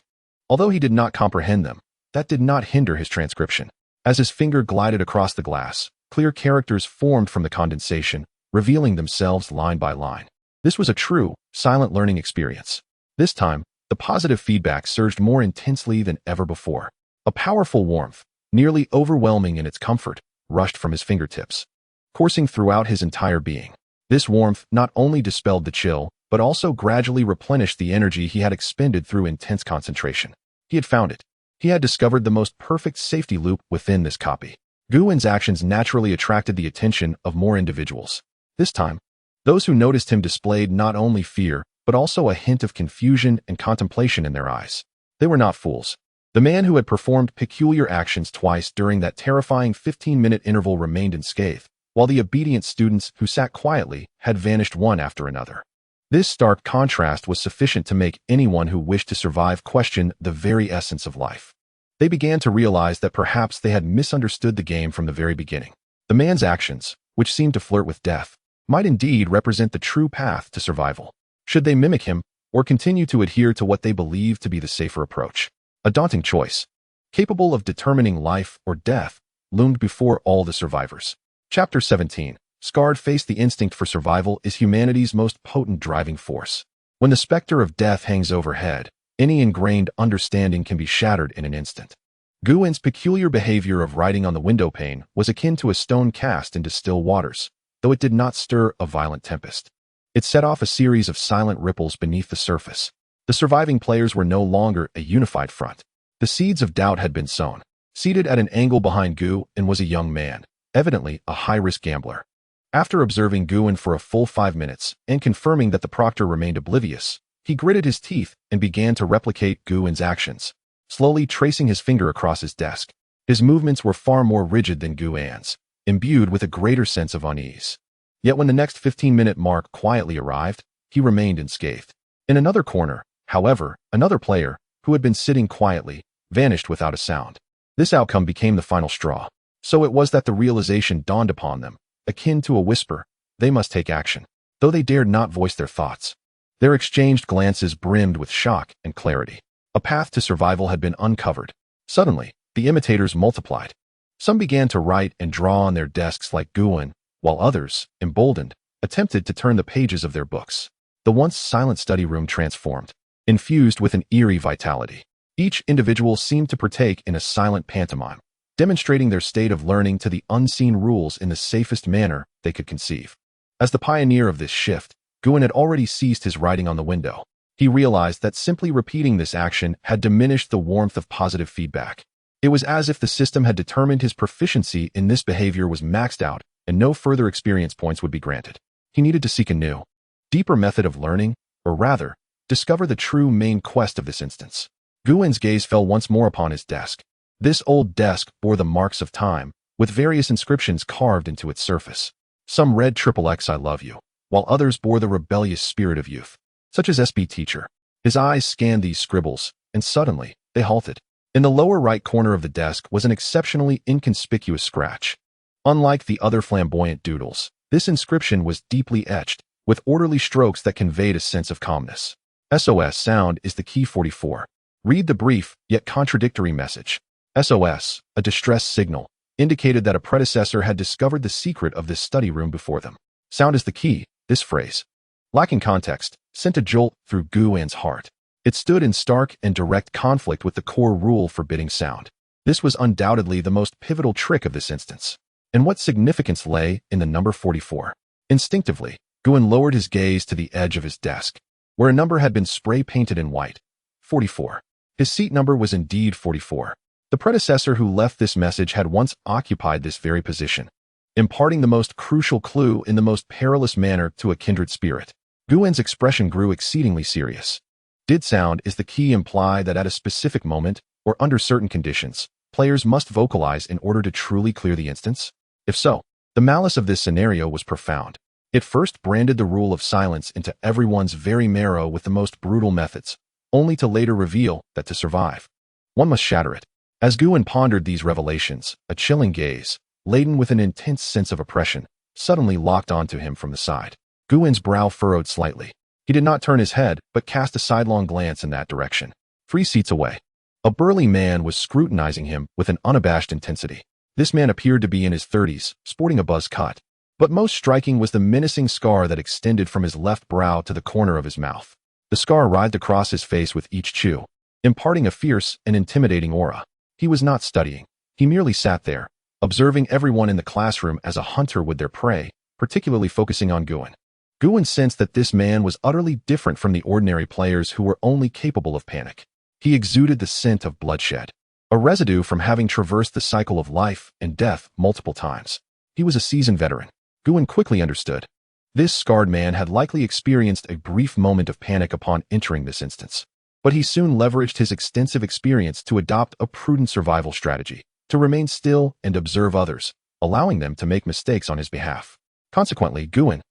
Although he did not comprehend them, that did not hinder his transcription. As his finger glided across the glass, clear characters formed from the condensation, revealing themselves line by line. This was a true, silent learning experience. This time, the positive feedback surged more intensely than ever before. A powerful warmth, nearly overwhelming in its comfort, rushed from his fingertips, coursing throughout his entire being. This warmth not only dispelled the chill, but also gradually replenished the energy he had expended through intense concentration. He had found it. He had discovered the most perfect safety loop within this copy. Guwen's actions naturally attracted the attention of more individuals. This time, those who noticed him displayed not only fear, but also a hint of confusion and contemplation in their eyes. They were not fools. The man who had performed peculiar actions twice during that terrifying 15-minute interval remained unscathed, while the obedient students who sat quietly had vanished one after another. This stark contrast was sufficient to make anyone who wished to survive question the very essence of life. They began to realize that perhaps they had misunderstood the game from the very beginning. The man's actions, which seemed to flirt with death, might indeed represent the true path to survival. Should they mimic him, or continue to adhere to what they believed to be the safer approach? A daunting choice, capable of determining life or death, loomed before all the survivors. Chapter 17. Scarred face. The instinct for survival is humanity's most potent driving force. When the specter of death hangs overhead, any ingrained understanding can be shattered in an instant. Guwen's peculiar behavior of writing on the windowpane was akin to a stone cast into still waters, though it did not stir a violent tempest. It set off a series of silent ripples beneath the surface. The surviving players were no longer a unified front. The seeds of doubt had been sown. Seated at an angle behind Guwen was a young man, evidently a high-risk gambler. After observing Guwen for a full 5 minutes and confirming that the proctor remained oblivious, he gritted his teeth and began to replicate Guwen's actions, slowly tracing his finger across his desk. His movements were far more rigid than Guwen's, imbued with a greater sense of unease. Yet when the next 15-minute mark quietly arrived, he remained unscathed. In another corner, however, another player, who had been sitting quietly, vanished without a sound. This outcome became the final straw. So it was that the realization dawned upon them, akin to a whisper: they must take action. Though they dared not voice their thoughts, their exchanged glances brimmed with shock and clarity. A path to survival had been uncovered. Suddenly, the imitators multiplied. Some began to write and draw on their desks like Guwen, while others, emboldened, attempted to turn the pages of their books. The once silent study room transformed, infused with an eerie vitality. Each individual seemed to partake in a silent pantomime, demonstrating their state of learning to the unseen rules in the safest manner they could conceive. As the pioneer of this shift, Guwen had already ceased his writing on the window. He realized that simply repeating this action had diminished the warmth of positive feedback. It was as if the system had determined his proficiency in this behavior was maxed out and no further experience points would be granted. He needed to seek a new, deeper method of learning, or rather, discover the true main quest of this instance. Guwen's gaze fell once more upon his desk. This old desk bore the marks of time, with various inscriptions carved into its surface. Some read XXX I love you, while others bore the rebellious spirit of youth, such as SB teacher. His eyes scanned these scribbles, and suddenly, they halted. In the lower right corner of the desk was an exceptionally inconspicuous scratch. Unlike the other flamboyant doodles, this inscription was deeply etched, with orderly strokes that conveyed a sense of calmness. SOS sound is the key 44. Read the brief, yet contradictory message. SOS, a distress signal, indicated that a predecessor had discovered the secret of this study room before them. Sound is the key. This phrase, lacking context, sent a jolt through Guwen's heart. It stood in stark and direct conflict with the core rule forbidding sound. This was undoubtedly the most pivotal trick of this instance. And what significance lay in the number 44? Instinctively, Guwen lowered his gaze to the edge of his desk, where a number had been spray-painted in white. 44. His seat number was indeed 44. The predecessor who left this message had once occupied this very position, imparting the most crucial clue in the most perilous manner to a kindred spirit. Guwen's expression grew exceedingly serious. Did sound is the key imply that at a specific moment, or under certain conditions, players must vocalize in order to truly clear the instance? If so, the malice of this scenario was profound. It first branded the rule of silence into everyone's very marrow with the most brutal methods, only to later reveal that to survive, one must shatter it. As Guin pondered these revelations, a chilling gaze, laden with an intense sense of oppression, suddenly locked onto him from the side. Guin's brow furrowed slightly. He did not turn his head, but cast a sidelong glance in that direction. 3 seats away, a burly man was scrutinizing him with an unabashed intensity. This man appeared to be in his 30s, sporting a buzz cut. But most striking was the menacing scar that extended from his left brow to the corner of his mouth. The scar writhed across his face with each chew, imparting a fierce and intimidating aura. He was not studying. He merely sat there, observing everyone in the classroom as a hunter would their prey, particularly focusing on Guin. Guin sensed that this man was utterly different from the ordinary players who were only capable of panic. He exuded the scent of bloodshed, a residue from having traversed the cycle of life and death multiple times. He was a seasoned veteran. Guin quickly understood. This scarred man had likely experienced a brief moment of panic upon entering this instance. But he soon leveraged his extensive experience to adopt a prudent survival strategy, to remain still and observe others, allowing them to make mistakes on his behalf. Consequently, Guin,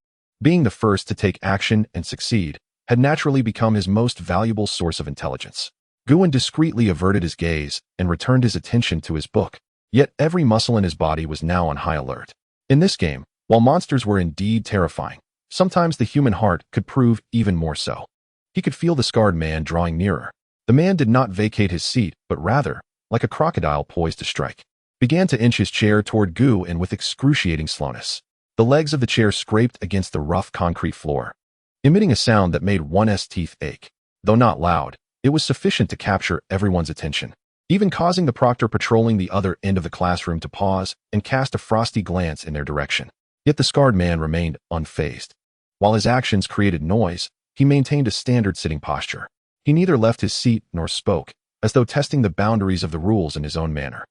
being the first to take action and succeed, had naturally become his most valuable source of intelligence. Guin discreetly averted his gaze and returned his attention to his book, yet every muscle in his body was now on high alert. In this game, while monsters were indeed terrifying, sometimes the human heart could prove even more so. He could feel the scarred man drawing nearer. The man did not vacate his seat, but rather, like a crocodile poised to strike, began to inch his chair toward Guin with excruciating slowness. The legs of the chair scraped against the rough concrete floor, emitting a sound that made one's teeth ache. Though not loud, it was sufficient to capture everyone's attention, even causing the proctor patrolling the other end of the classroom to pause and cast a frosty glance in their direction. Yet the scarred man remained unfazed. While his actions created noise, he maintained a standard sitting posture. He neither left his seat nor spoke, as though testing the boundaries of the rules in his own manner.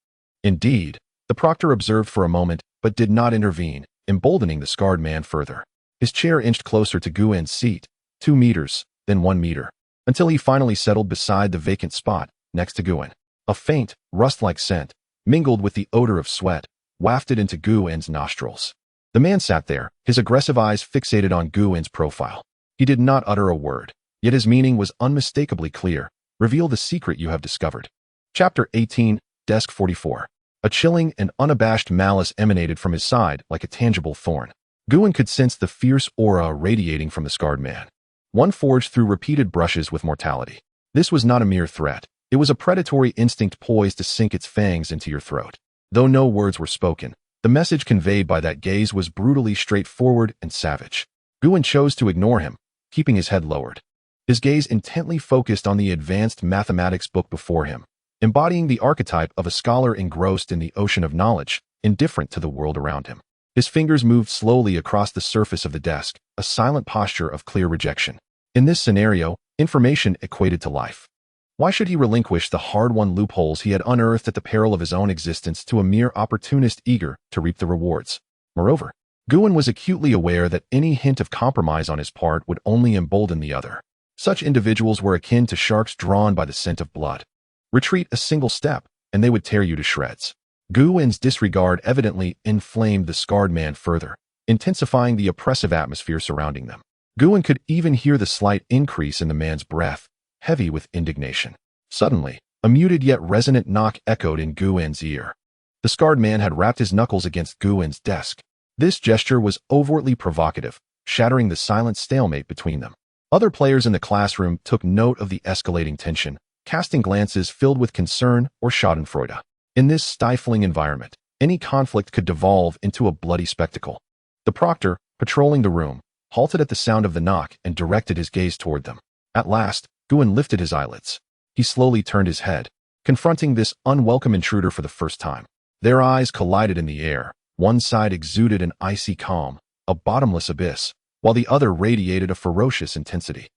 Indeed, the proctor observed for a moment, but did not intervene, emboldening the scarred man further. His chair inched closer to Guin's seat, 2 meters, then 1 meter, until he finally settled beside the vacant spot next to Guin. A faint, rust-like scent, mingled with the odor of sweat, wafted into Guin's nostrils. The man sat there, his aggressive eyes fixated on Guin's profile. He did not utter a word, yet his meaning was unmistakably clear. Reveal the secret you have discovered. Chapter 18, Desk 44. A chilling and unabashed malice emanated from his side like a tangible thorn. Guin could sense the fierce aura radiating from the scarred man, one forged through repeated brushes with mortality. This was not a mere threat. It was a predatory instinct poised to sink its fangs into your throat. Though no words were spoken, the message conveyed by that gaze was brutally straightforward and savage. Guin chose to ignore him, keeping his head lowered. His gaze intently focused on the advanced mathematics book before him, embodying the archetype of a scholar engrossed in the ocean of knowledge, indifferent to the world around him. His fingers moved slowly across the surface of the desk, a silent posture of clear rejection. In this scenario, information equated to life. Why should he relinquish the hard-won loopholes he had unearthed at the peril of his own existence to a mere opportunist eager to reap the rewards? Moreover, Guin was acutely aware that any hint of compromise on his part would only embolden the other. Such individuals were akin to sharks drawn by the scent of blood. Retreat a single step, and they would tear you to shreds. Guin's disregard evidently inflamed the scarred man further, intensifying the oppressive atmosphere surrounding them. Guin could even hear the slight increase in the man's breath, heavy with indignation. Suddenly, a muted yet resonant knock echoed in Guin's ear. The scarred man had rapped his knuckles against Guin's desk. This gesture was overtly provocative, shattering the silent stalemate between them. Other players in the classroom took note of the escalating tension, casting glances filled with concern or schadenfreude. In this stifling environment, any conflict could devolve into a bloody spectacle. The proctor, patrolling the room, halted at the sound of the knock and directed his gaze toward them. At last, Guin lifted his eyelids. He slowly turned his head, confronting this unwelcome intruder for the first time. Their eyes collided in the air. One side exuded an icy calm, a bottomless abyss, while the other radiated a ferocious intensity.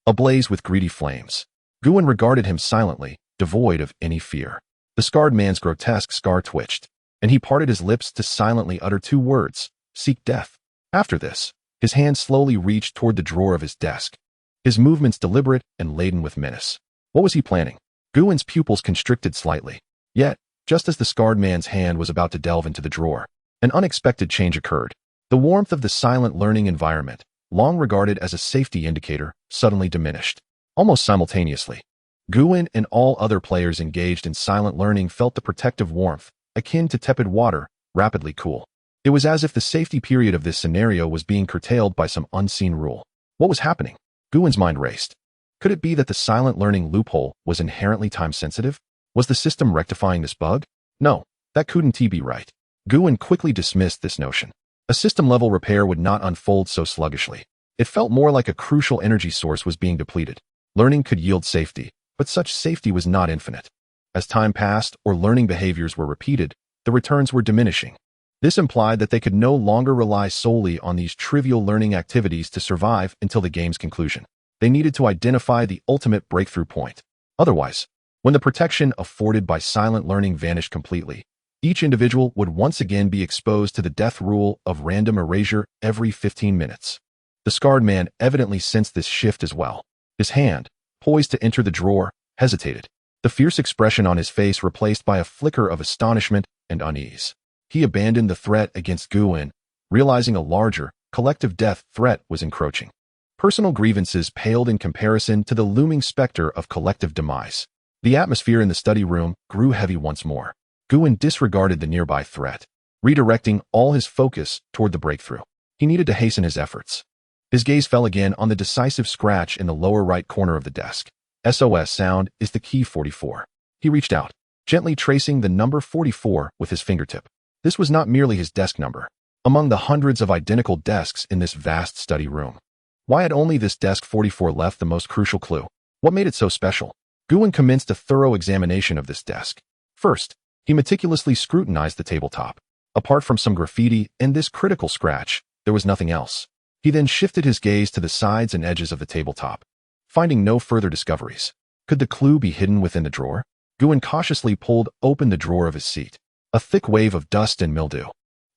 Ablaze with greedy flames, Guin regarded him silently, devoid of any fear. The scarred man's grotesque scar twitched, and he parted his lips to silently utter 2 words, "Seek death." After this, his hand slowly reached toward the drawer of his desk, his movements deliberate and laden with menace. What was he planning? Guin's pupils constricted slightly. Yet, just as the scarred man's hand was about to delve into the drawer, an unexpected change occurred. The warmth of the silent learning environment, long regarded as a safety indicator, suddenly diminished. Almost simultaneously, Guin and all other players engaged in silent learning felt the protective warmth, akin to tepid water, rapidly cool. It was as if the safety period of this scenario was being curtailed by some unseen rule. What was happening? Guin's mind raced. Could it be that the silent learning loophole was inherently time-sensitive? Was the system rectifying this bug? No, that couldn't be right. Guin quickly dismissed this notion. A system-level repair would not unfold so sluggishly. It felt more like a crucial energy source was being depleted. Learning could yield safety, but such safety was not infinite. As time passed or learning behaviors were repeated, the returns were diminishing. This implied that they could no longer rely solely on these trivial learning activities to survive until the game's conclusion. They needed to identify the ultimate breakthrough point. Otherwise, when the protection afforded by silent learning vanished completely, each individual would once again be exposed to the death rule of random erasure every 15 minutes. The scarred man evidently sensed this shift as well. His hand, poised to enter the drawer, hesitated, the fierce expression on his face replaced by a flicker of astonishment and unease. He abandoned the threat against Guin, realizing a larger, collective death threat was encroaching. Personal grievances paled in comparison to the looming specter of collective demise. The atmosphere in the study room grew heavy once more. Guin disregarded the nearby threat, redirecting all his focus toward the breakthrough. He needed to hasten his efforts. His gaze fell again on the decisive scratch in the lower right corner of the desk. SOS sound is the key 44. He reached out, gently tracing the number 44 with his fingertip. This was not merely his desk number. Among the hundreds of identical desks in this vast study room, why had only this desk 44 left the most crucial clue? What made it so special? Guin commenced a thorough examination of this desk. First, he meticulously scrutinized the tabletop. Apart from some graffiti and this critical scratch, there was nothing else. He then shifted his gaze to the sides and edges of the tabletop, finding no further discoveries. Could the clue be hidden within the drawer? Guin cautiously pulled open the drawer of his seat. A thick wave of dust and mildew,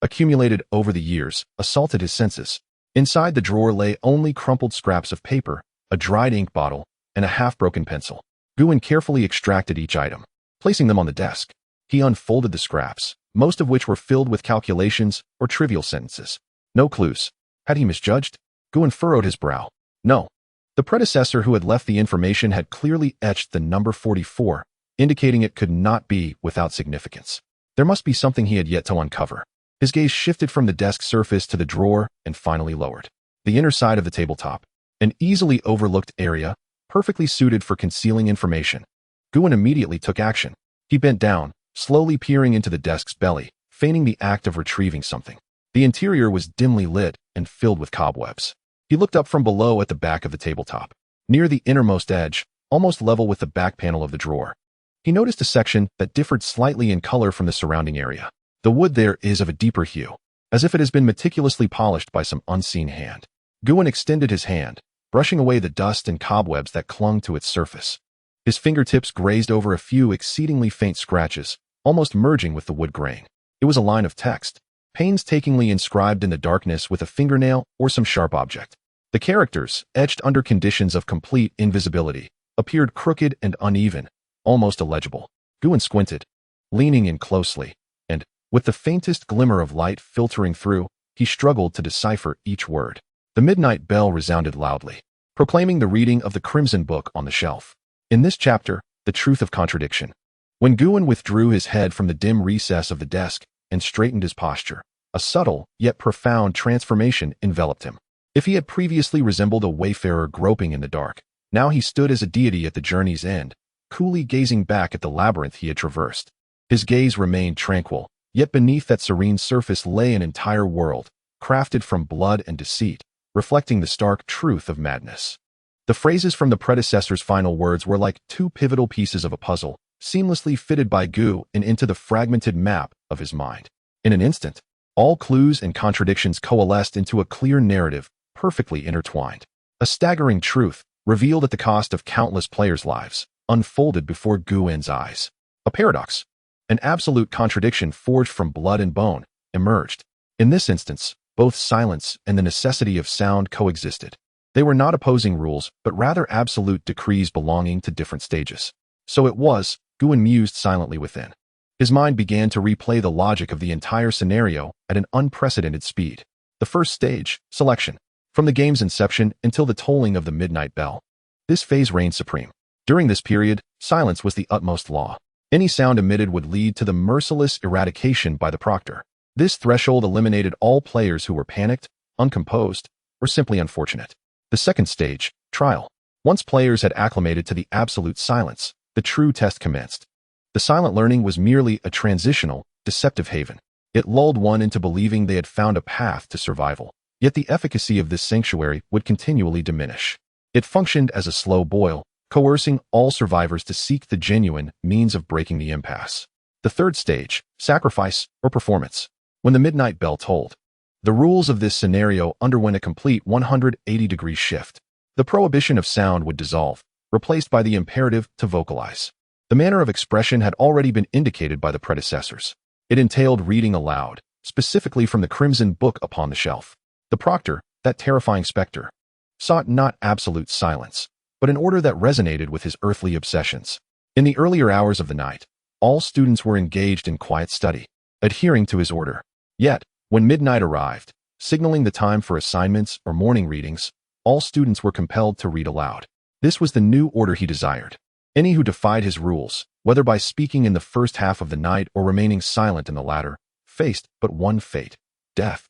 accumulated over the years, assaulted his senses. Inside the drawer lay only crumpled scraps of paper, a dried ink bottle, and a half-broken pencil. Guin carefully extracted each item, placing them on the desk. He unfolded the scraps, most of which were filled with calculations or trivial sentences. No clues. Had he misjudged? Guin furrowed his brow. No. The predecessor who had left the information had clearly etched the number 44, indicating it could not be without significance. There must be something he had yet to uncover. His gaze shifted from the desk surface to the drawer and finally lowered. The inner side of the tabletop, an easily overlooked area, perfectly suited for concealing information. Guin immediately took action. He bent down, slowly peering into the desk's belly, feigning the act of retrieving something. The interior was dimly lit and filled with cobwebs. He looked up from below at the back of the tabletop. Near the innermost edge, almost level with the back panel of the drawer, he noticed a section that differed slightly in color from the surrounding area. The wood there is of a deeper hue, as if it has been meticulously polished by some unseen hand. Guin extended his hand, brushing away the dust and cobwebs that clung to its surface. His fingertips grazed over a few exceedingly faint scratches, almost merging with the wood grain. It was a line of text, painstakingly inscribed in the darkness with a fingernail or some sharp object. The characters, etched under conditions of complete invisibility, appeared crooked and uneven, almost illegible. Guin squinted, leaning in closely, and, with the faintest glimmer of light filtering through, he struggled to decipher each word. The midnight bell resounded loudly, proclaiming the reading of the crimson book on the shelf. In this chapter, the truth of contradiction. When Guin withdrew his head from the dim recess of the desk and straightened his posture, a subtle yet profound transformation enveloped him. If he had previously resembled a wayfarer groping in the dark, now he stood as a deity at the journey's end, coolly gazing back at the labyrinth he had traversed. His gaze remained tranquil, yet beneath that serene surface lay an entire world, crafted from blood and deceit, reflecting the stark truth of madness. The phrases from the predecessor's final words were like two pivotal pieces of a puzzle, seamlessly fitted by Guin into the fragmented map of his mind. In an instant, all clues and contradictions coalesced into a clear narrative, perfectly intertwined. A staggering truth, revealed at the cost of countless players' lives, unfolded before Guin's eyes. A paradox, an absolute contradiction forged from blood and bone, emerged. In this instance, both silence and the necessity of sound coexisted. They were not opposing rules, but rather absolute decrees belonging to different stages. So it was, Guin mused silently within. His mind began to replay the logic of the entire scenario at an unprecedented speed. The first stage, selection. From the game's inception until the tolling of the midnight bell. This phase reigned supreme. During this period, silence was the utmost law. Any sound emitted would lead to the merciless eradication by the proctor. This threshold eliminated all players who were panicked, uncomposed, or simply unfortunate. The second stage, trial. Once players had acclimated to the absolute silence, the true test commenced. The silent learning was merely a transitional, deceptive haven. It lulled one into believing they had found a path to survival. Yet the efficacy of this sanctuary would continually diminish. It functioned as a slow boil, coercing all survivors to seek the genuine means of breaking the impasse. The third stage, sacrifice or performance. When the midnight bell tolled, the rules of this scenario underwent a complete 180-degree shift. The prohibition of sound would dissolve, replaced by the imperative to vocalize. The manner of expression had already been indicated by the predecessors. It entailed reading aloud, specifically from the crimson book upon the shelf. The proctor, that terrifying specter, sought not absolute silence, but an order that resonated with his earthly obsessions. In the earlier hours of the night, all students were engaged in quiet study, adhering to his order. Yet, when midnight arrived, signaling the time for assignments or morning readings, all students were compelled to read aloud. This was the new order he desired. Any who defied his rules, whether by speaking in the first half of the night or remaining silent in the latter, faced but one fate: death.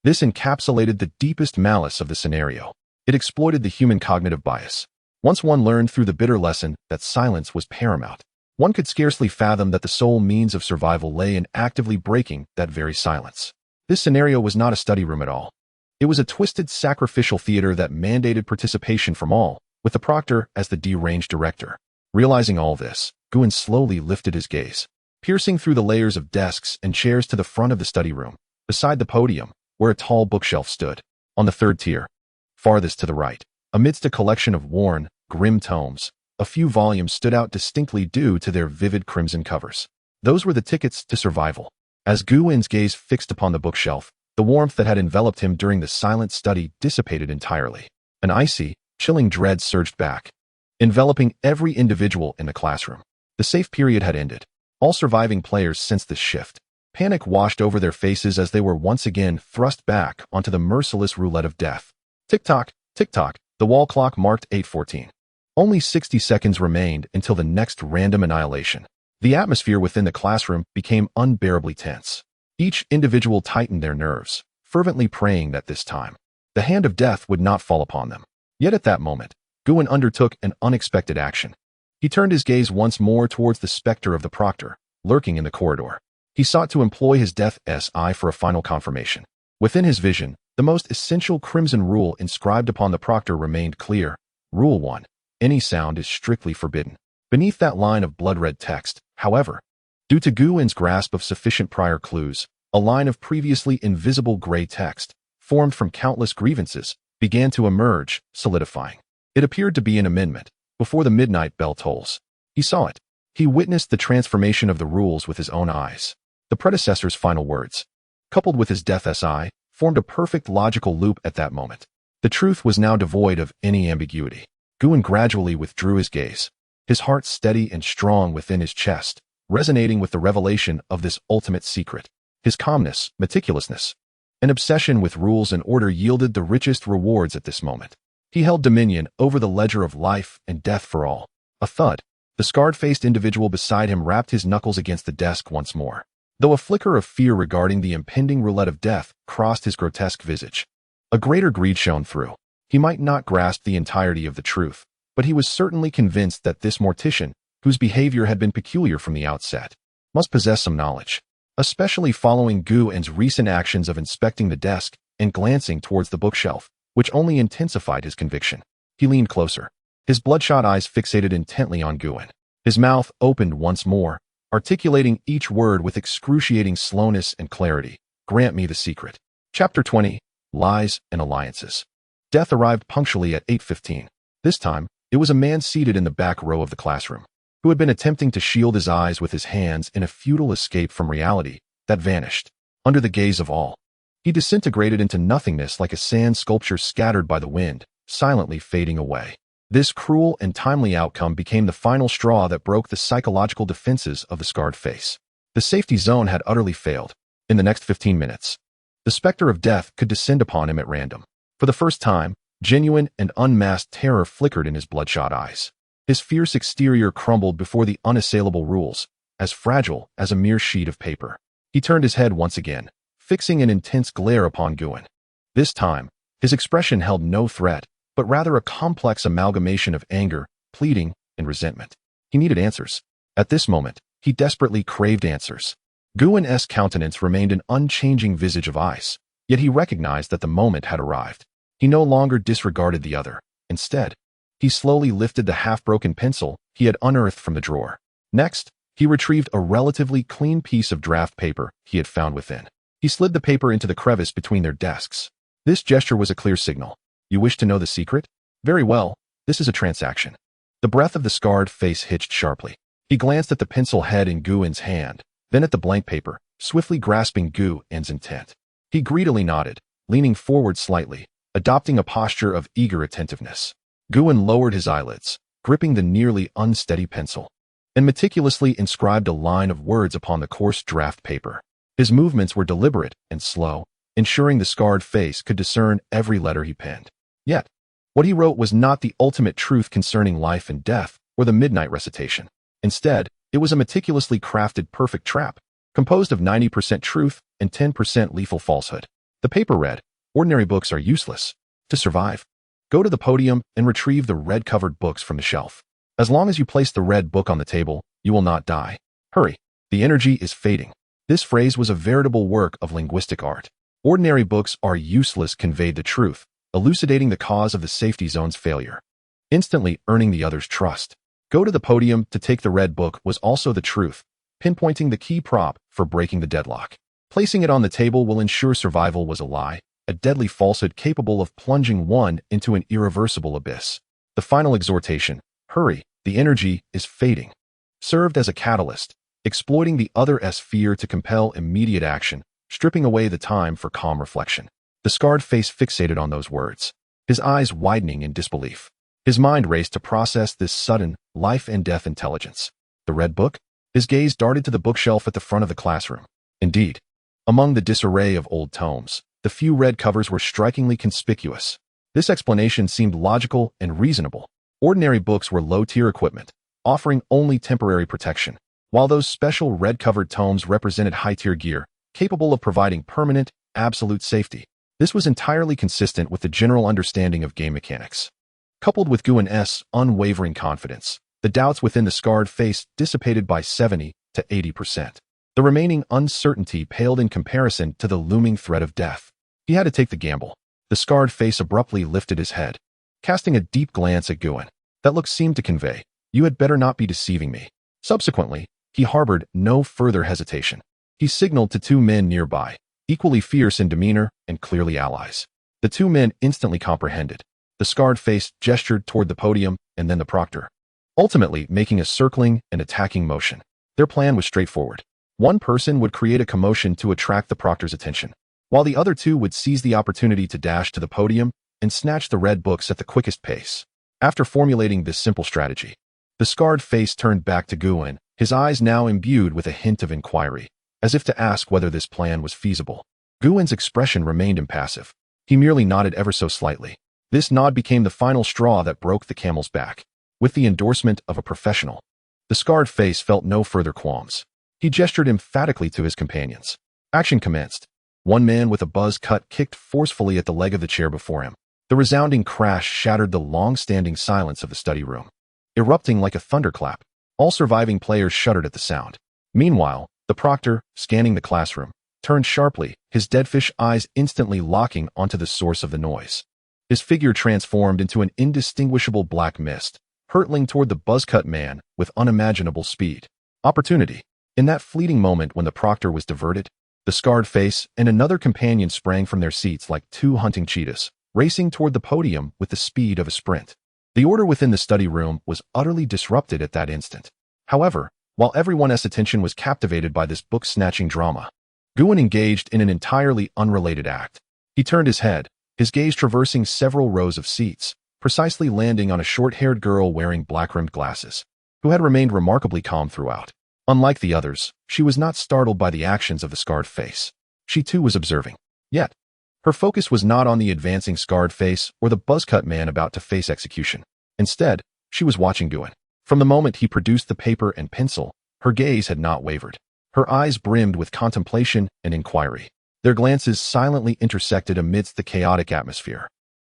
This encapsulated the deepest malice of the scenario. It exploited the human cognitive bias. Once one learned through the bitter lesson that silence was paramount, one could scarcely fathom that the sole means of survival lay in actively breaking that very silence. This scenario was not a study room at all. It was a twisted sacrificial theater that mandated participation from all, with the proctor as the deranged director. Realizing all this, Guin slowly lifted his gaze, piercing through the layers of desks and chairs to the front of the study room, beside the podium, where a tall bookshelf stood. On the third tier, farthest to the right, amidst a collection of worn, grim tomes, a few volumes stood out distinctly due to their vivid crimson covers. Those were the tickets to survival. As Guin's gaze fixed upon the bookshelf, the warmth that had enveloped him during the silent study dissipated entirely. An icy, chilling dread surged back, enveloping every individual in the classroom. The safe period had ended. All surviving players sensed this shift. Panic washed over their faces as they were once again thrust back onto the merciless roulette of death. Tick-tock, tick-tock, the wall clock marked 8:14. Only 60 seconds remained until the next random annihilation. The atmosphere within the classroom became unbearably tense. Each individual tightened their nerves, fervently praying that this time, the hand of death would not fall upon them. Yet at that moment, Guin undertook an unexpected action. He turned his gaze once more towards the specter of the proctor, lurking in the corridor. He sought to employ his death's eye for a final confirmation. Within his vision, the most essential crimson rule inscribed upon the proctor remained clear. Rule 1. Any sound is strictly forbidden. Beneath that line of blood-red text, however, due to Guin's grasp of sufficient prior clues, a line of previously invisible gray text, formed from countless grievances, began to emerge, solidifying. It appeared to be an amendment. Before the midnight bell tolls, he saw it. He witnessed the transformation of the rules with his own eyes. The predecessor's final words, coupled with his death's eye, formed a perfect logical loop at that moment. The truth was now devoid of any ambiguity. Guin gradually withdrew his gaze, his heart steady and strong within his chest, resonating with the revelation of this ultimate secret. His calmness, meticulousness, and obsession with rules and order yielded the richest rewards at this moment. He held dominion over the ledger of life and death for all. A thud. The scarred-faced individual beside him rapped his knuckles against the desk once more, though a flicker of fear regarding the impending roulette of death crossed his grotesque visage. A greater greed shone through. He might not grasp the entirety of the truth, but he was certainly convinced that this mortician, whose behavior had been peculiar from the outset, must possess some knowledge, especially following Guin's recent actions of inspecting the desk and glancing towards the bookshelf, which only intensified his conviction. He leaned closer, his bloodshot eyes fixated intently on Guin. His mouth opened once more, articulating each word with excruciating slowness and clarity. Grant me the secret. Chapter 20. Lies and Alliances. Death arrived punctually at 8:15. This time, it was a man seated in the back row of the classroom, who had been attempting to shield his eyes with his hands in a futile escape from reality that vanished under the gaze of all. He disintegrated into nothingness like a sand sculpture scattered by the wind, silently fading away. This cruel and timely outcome became the final straw that broke the psychological defenses of the scarred face. The safety zone had utterly failed. In the next 15 minutes, the specter of death could descend upon him at random. For the first time, genuine and unmasked terror flickered in his bloodshot eyes. His fierce exterior crumbled before the unassailable rules, as fragile as a mere sheet of paper. He turned his head once again, fixing an intense glare upon Guin. This time, his expression held no threat, but rather a complex amalgamation of anger, pleading, and resentment. He needed answers. At this moment, he desperately craved answers. Guin's countenance remained an unchanging visage of ice, yet he recognized that the moment had arrived. He no longer disregarded the other. Instead, he slowly lifted the half-broken pencil he had unearthed from the drawer. Next, he retrieved a relatively clean piece of draft paper he had found within. He slid the paper into the crevice between their desks. This gesture was a clear signal. You wish to know the secret? Very well, this is a transaction. The breath of the scarred face hitched sharply. He glanced at the pencil head in Guin's hand, then at the blank paper, swiftly grasping Guin's intent. He greedily nodded, leaning forward slightly, adopting a posture of eager attentiveness. Guin lowered his eyelids, gripping the nearly unsteady pencil, and meticulously inscribed a line of words upon the coarse draft paper. His movements were deliberate and slow, ensuring the scarred face could discern every letter he penned. Yet, what he wrote was not the ultimate truth concerning life and death or the midnight recitation. Instead, it was a meticulously crafted perfect trap, composed of 90% truth and 10% lethal falsehood. The paper read, "Ordinary books are useless. To survive, go to the podium and retrieve the red-covered books from the shelf. As long as you place the red book on the table, you will not die. Hurry, the energy is fading." This phrase was a veritable work of linguistic art. Ordinary books are useless conveyed the truth, elucidating the cause of the safety zone's failure, instantly earning the other's trust. Go to the podium to take the red book was also the truth, pinpointing the key prop for breaking the deadlock. Placing it on the table will ensure survival was a lie, a deadly falsehood capable of plunging one into an irreversible abyss. The final exhortation, "Hurry, the energy is fading," served as a catalyst, exploiting the other's fear to compel immediate action, stripping away the time for calm reflection. The scarred face fixated on those words, his eyes widening in disbelief. His mind raced to process this sudden, life-and-death intelligence. The red book? His gaze darted to the bookshelf at the front of the classroom. Indeed, among the disarray of old tomes, the few red covers were strikingly conspicuous. This explanation seemed logical and reasonable. Ordinary books were low-tier equipment, offering only temporary protection, while those special red-covered tomes represented high-tier gear, capable of providing permanent, absolute safety. This was entirely consistent with the general understanding of game mechanics. Coupled with Guin's unwavering confidence, the doubts within the scarred face dissipated by 70 to 80%. The remaining uncertainty paled in comparison to the looming threat of death. He had to take the gamble. The scarred face abruptly lifted his head, casting a deep glance at Guin. That look seemed to convey, "You had better not be deceiving me." Subsequently, he harbored no further hesitation. He signaled to two men nearby, equally fierce in demeanor and clearly allies. The two men instantly comprehended. The scarred face gestured toward the podium and then the proctor, ultimately making a circling and attacking motion. Their plan was straightforward. One person would create a commotion to attract the proctor's attention, while the other two would seize the opportunity to dash to the podium and snatch the red books at the quickest pace. After formulating this simple strategy, the scarred face turned back to Guin, his eyes now imbued with a hint of inquiry, as if to ask whether this plan was feasible. Guin's expression remained impassive. He merely nodded ever so slightly. This nod became the final straw that broke the camel's back. With the endorsement of a professional, the scarred face felt no further qualms. He gestured emphatically to his companions. Action commenced. One man with a buzz cut kicked forcefully at the leg of the chair before him. The resounding crash shattered the long-standing silence of the study room, erupting like a thunderclap. All surviving players shuddered at the sound. Meanwhile, the proctor, scanning the classroom, turned sharply, his deadfish eyes instantly locking onto the source of the noise. His figure transformed into an indistinguishable black mist, hurtling toward the buzz-cut man with unimaginable speed. Opportunity. In that fleeting moment when the proctor was diverted, the scarred face and another companion sprang from their seats like two hunting cheetahs, racing toward the podium with the speed of a sprint. The order within the study room was utterly disrupted at that instant. However, while everyone's attention was captivated by this book-snatching drama, Guin engaged in an entirely unrelated act. He turned his head, his gaze traversing several rows of seats, precisely landing on a short-haired girl wearing black-rimmed glasses, who had remained remarkably calm throughout. Unlike the others, she was not startled by the actions of the scarred face. She too was observing. Yet, her focus was not on the advancing scarred face or the buzz-cut man about to face execution. Instead, She was watching Guin. From the moment he produced the paper and pencil, her gaze had not wavered. Her eyes brimmed with contemplation and inquiry. Their glances silently intersected amidst the chaotic atmosphere.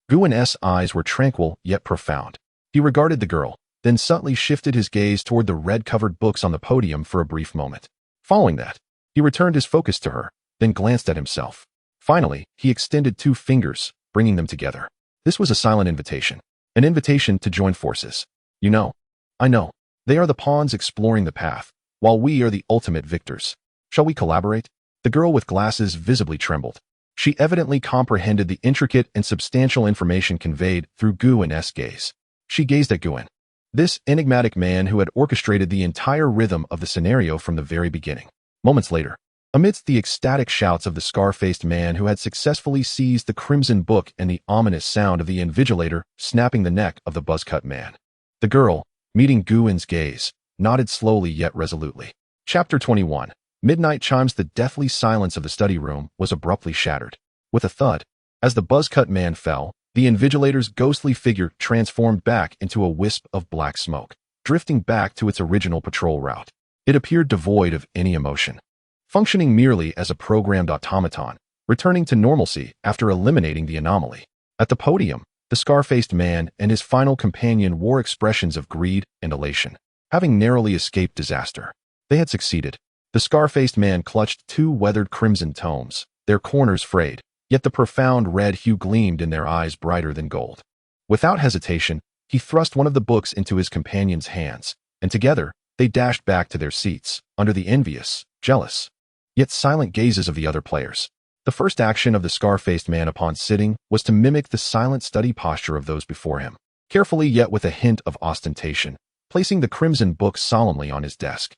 Guin's eyes were tranquil yet profound. He regarded the girl, then subtly shifted his gaze toward the red-covered books on the podium for a brief moment. Following that, he returned his focus to her, then glanced at himself. Finally, he extended 2 fingers, bringing them together. This was a silent invitation. An invitation to join forces. You know, I know. They are the pawns exploring the path, while we are the ultimate victors. Shall we collaborate? The girl with glasses visibly trembled. She evidently comprehended the intricate and substantial information conveyed through Guin's gaze. She gazed at Guin, this enigmatic man who had orchestrated the entire rhythm of the scenario from the very beginning. Moments later, amidst the ecstatic shouts of the scar-faced man who had successfully seized the crimson book and the ominous sound of the invigilator snapping the neck of the buzz-cut man, the girl, meeting Guin's gaze, nodded slowly yet resolutely. Chapter 21. Midnight chimes. The deathly silence of the study room was abruptly shattered. With a thud, as the buzz-cut man fell, the invigilator's ghostly figure transformed back into a wisp of black smoke, drifting back to its original patrol route. It appeared devoid of any emotion, functioning merely as a programmed automaton, returning to normalcy after eliminating the anomaly. At the podium, the scar-faced man and his final companion wore expressions of greed and elation, having narrowly escaped disaster. They had succeeded. The scar-faced man clutched 2 weathered crimson tomes, their corners frayed, yet the profound red hue gleamed in their eyes brighter than gold. Without hesitation, he thrust one of the books into his companion's hands, and together, they dashed back to their seats, under the envious, jealous, yet silent gazes of the other players. The first action of the scar-faced man upon sitting was to mimic the silent study posture of those before him, carefully yet with a hint of ostentation, placing the crimson book solemnly on his desk.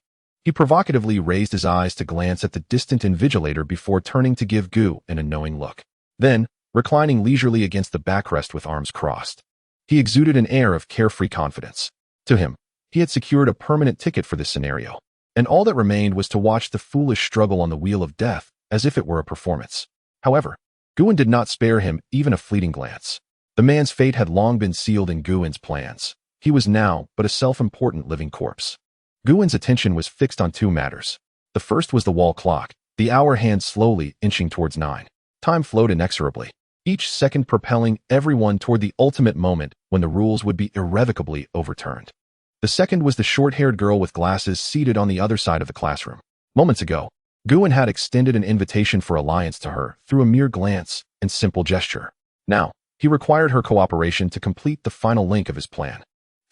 He provocatively raised his eyes to glance at the distant invigilator before turning to give Guin a knowing look. Then, reclining leisurely against the backrest with arms crossed, he exuded an air of carefree confidence. To him, he had secured a permanent ticket for this scenario, and all that remained was to watch the foolish struggle on the wheel of death as if it were a performance. However, Guin did not spare him even a fleeting glance. The man's fate had long been sealed in Guin's plans. He was now but a self-important living corpse. Guin's attention was fixed on 2 matters. The first was the wall clock, the hour hand slowly inching towards 9. Time flowed inexorably, each second propelling everyone toward the ultimate moment when the rules would be irrevocably overturned. The second was the short-haired girl with glasses seated on the other side of the classroom. Moments ago, Guin had extended an invitation for alliance to her through a mere glance and simple gesture. Now, he required her cooperation to complete the final link of his plan.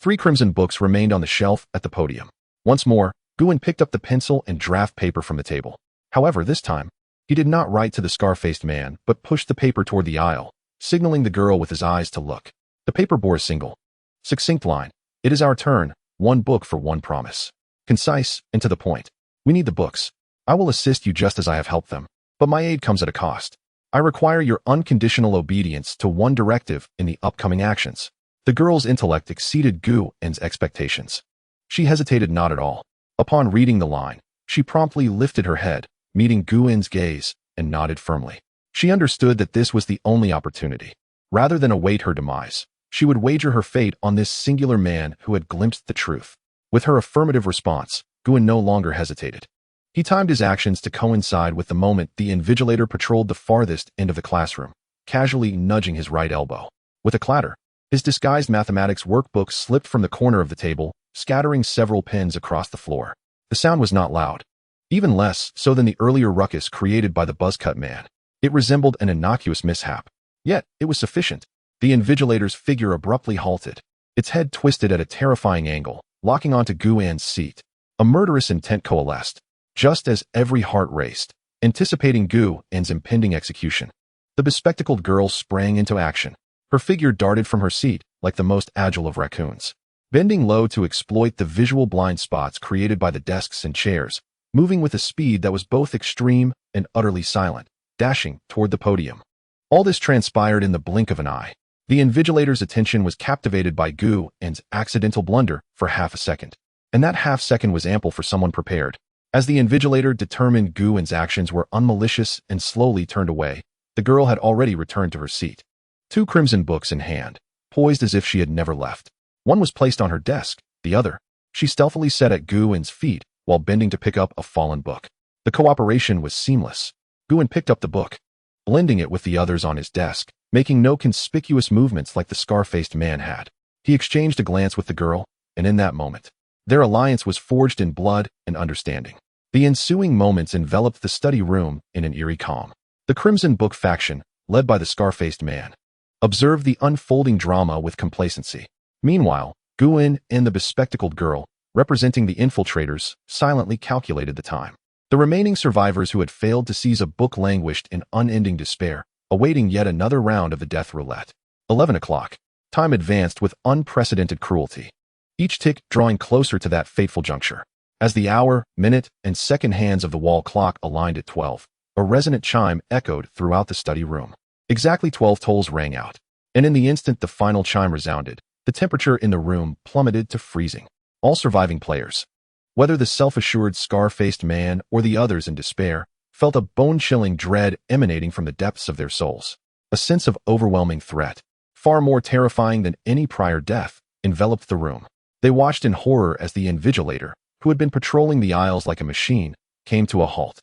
3 crimson books remained on the shelf at the podium. Once more, Guin picked up the pencil and draft paper from the table. However, this time, he did not write to the scar-faced man, but pushed the paper toward the aisle, signaling the girl with his eyes to look. The paper bore a single, succinct line. It is our turn, 1 book for 1 promise. Concise and to the point. We need the books. I will assist you just as I have helped them, but my aid comes at a cost. I require your unconditional obedience to 1 directive in the upcoming actions. The girl's intellect exceeded Guin's expectations. She hesitated not at all. Upon reading the line, she promptly lifted her head, meeting Guin's gaze, and nodded firmly. She understood that this was the only opportunity. Rather than await her demise, she would wager her fate on this singular man who had glimpsed the truth. With her affirmative response, Guin no longer hesitated. He timed his actions to coincide with the moment the invigilator patrolled the farthest end of the classroom, casually nudging his right elbow. With a clatter, his disguised mathematics workbook slipped from the corner of the table, scattering several pins across the floor. The sound was not loud, even less so than the earlier ruckus created by the buzz-cut man. It resembled an innocuous mishap. Yet, it was sufficient. The invigilator's figure abruptly halted, its head twisted at a terrifying angle, locking onto Guin's seat. A murderous intent coalesced, just as every heart raced, anticipating Guin's impending execution. The bespectacled girl sprang into action. Her figure darted from her seat like the most agile of raccoons, bending low to exploit the visual blind spots created by the desks and chairs, moving with a speed that was both extreme and utterly silent, dashing toward the podium. All this transpired in the blink of an eye. The invigilator's attention was captivated by Guin's accidental blunder for half a second, and that half second was ample for someone prepared. As the invigilator determined Guin's actions were unmalicious and slowly turned away, the girl had already returned to her seat, 2 crimson books in hand, poised as if she had never left. One was placed on her desk, the other, she stealthily set at Gu-in's feet while bending to pick up a fallen book. The cooperation was seamless. Gu-in picked up the book, blending it with the others on his desk, making no conspicuous movements like the scar-faced man had. He exchanged a glance with the girl, and in that moment, their alliance was forged in blood and understanding. The ensuing moments enveloped the study room in an eerie calm. The Crimson Book faction, led by the scar-faced man, observed the unfolding drama with complacency. Meanwhile, Gu-in and the bespectacled girl, representing the infiltrators, silently calculated the time. The remaining survivors who had failed to seize a book languished in unending despair, awaiting yet another round of the death roulette. 11 o'clock. Time advanced with unprecedented cruelty, each tick drawing closer to that fateful juncture. As the hour, minute, and second hands of the wall clock aligned at 12, a resonant chime echoed throughout the study room. Exactly 12 tolls rang out, and in the instant the final chime resounded, the temperature in the room plummeted to freezing. All surviving players, whether the self-assured scar-faced man or the others in despair, felt a bone-chilling dread emanating from the depths of their souls. A sense of overwhelming threat, far more terrifying than any prior death, enveloped the room. They watched in horror as the Invigilator, who had been patrolling the aisles like a machine, came to a halt.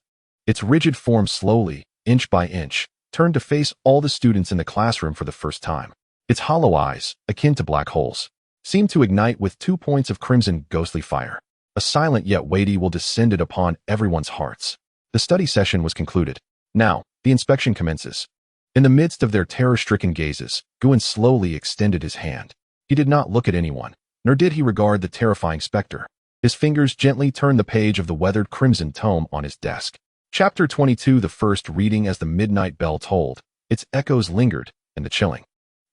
Its rigid form slowly, inch by inch, turned to face all the students in the classroom for the first time. Its hollow eyes, akin to black holes, seemed to ignite with 2 points of crimson ghostly fire. A silent yet weighty will descended upon everyone's hearts. The study session was concluded. Now, the inspection commences. In the midst of their terror-stricken gazes, Gu-in slowly extended his hand. He did not look at anyone, nor did he regard the terrifying specter. His fingers gently turned the page of the weathered crimson tome on his desk. Chapter 22. The first reading. As the midnight bell tolled, its echoes lingered, and the chilling,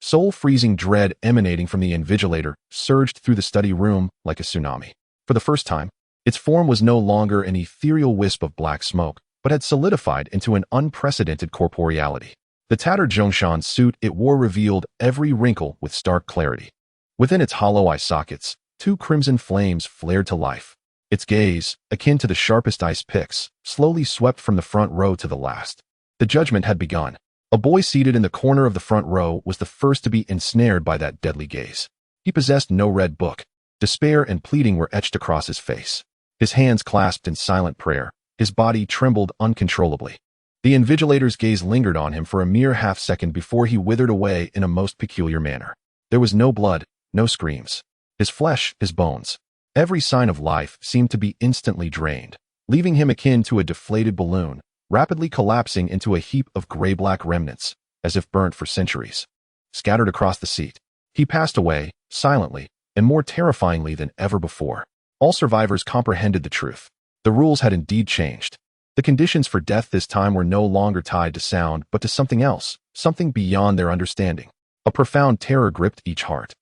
soul-freezing dread emanating from the Invigilator surged through the study room like a tsunami. For the first time, its form was no longer an ethereal wisp of black smoke, but had solidified into an unprecedented corporeality. The tattered Zhongshan suit it wore revealed every wrinkle with stark clarity. Within its hollow eye sockets, 2 crimson flames flared to life. Its gaze, akin to the sharpest ice picks, slowly swept from the front row to the last. The judgment had begun. A boy seated in the corner of the front row was the first to be ensnared by that deadly gaze. He possessed no red book. Despair and pleading were etched across his face. His hands clasped in silent prayer. His body trembled uncontrollably. The Invigilator's gaze lingered on him for a mere half-second before he withered away in a most peculiar manner. There was no blood, no screams. His flesh, his bones, every sign of life seemed to be instantly drained, leaving him akin to a deflated balloon, rapidly collapsing into a heap of gray-black remnants, as if burnt for centuries. Scattered across the seat, he passed away, silently, and more terrifyingly than ever before. All survivors comprehended the truth. The rules had indeed changed. The conditions for death this time were no longer tied to sound, but to something else, something beyond their understanding. A profound terror gripped each heart.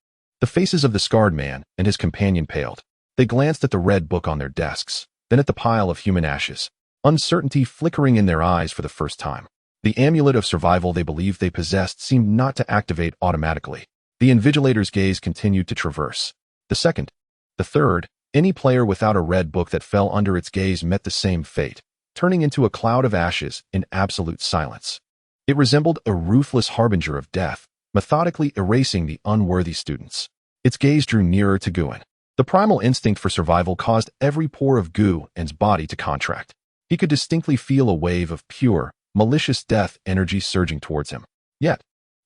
The faces of the scarred man and his companion paled. They glanced at the red book on their desks, then at the pile of human ashes, uncertainty flickering in their eyes for the first time. The amulet of survival they believed they possessed seemed not to activate automatically. The Invigilator's gaze continued to traverse. The second, the third, any player without a red book that fell under its gaze met the same fate, turning into a cloud of ashes in absolute silence. It resembled a ruthless harbinger of death, methodically erasing the unworthy students. Its gaze drew nearer to Gu-in. The primal instinct for survival caused every pore of Gu-in's body to contract. He could distinctly feel a wave of pure, malicious death energy surging towards him. Yet,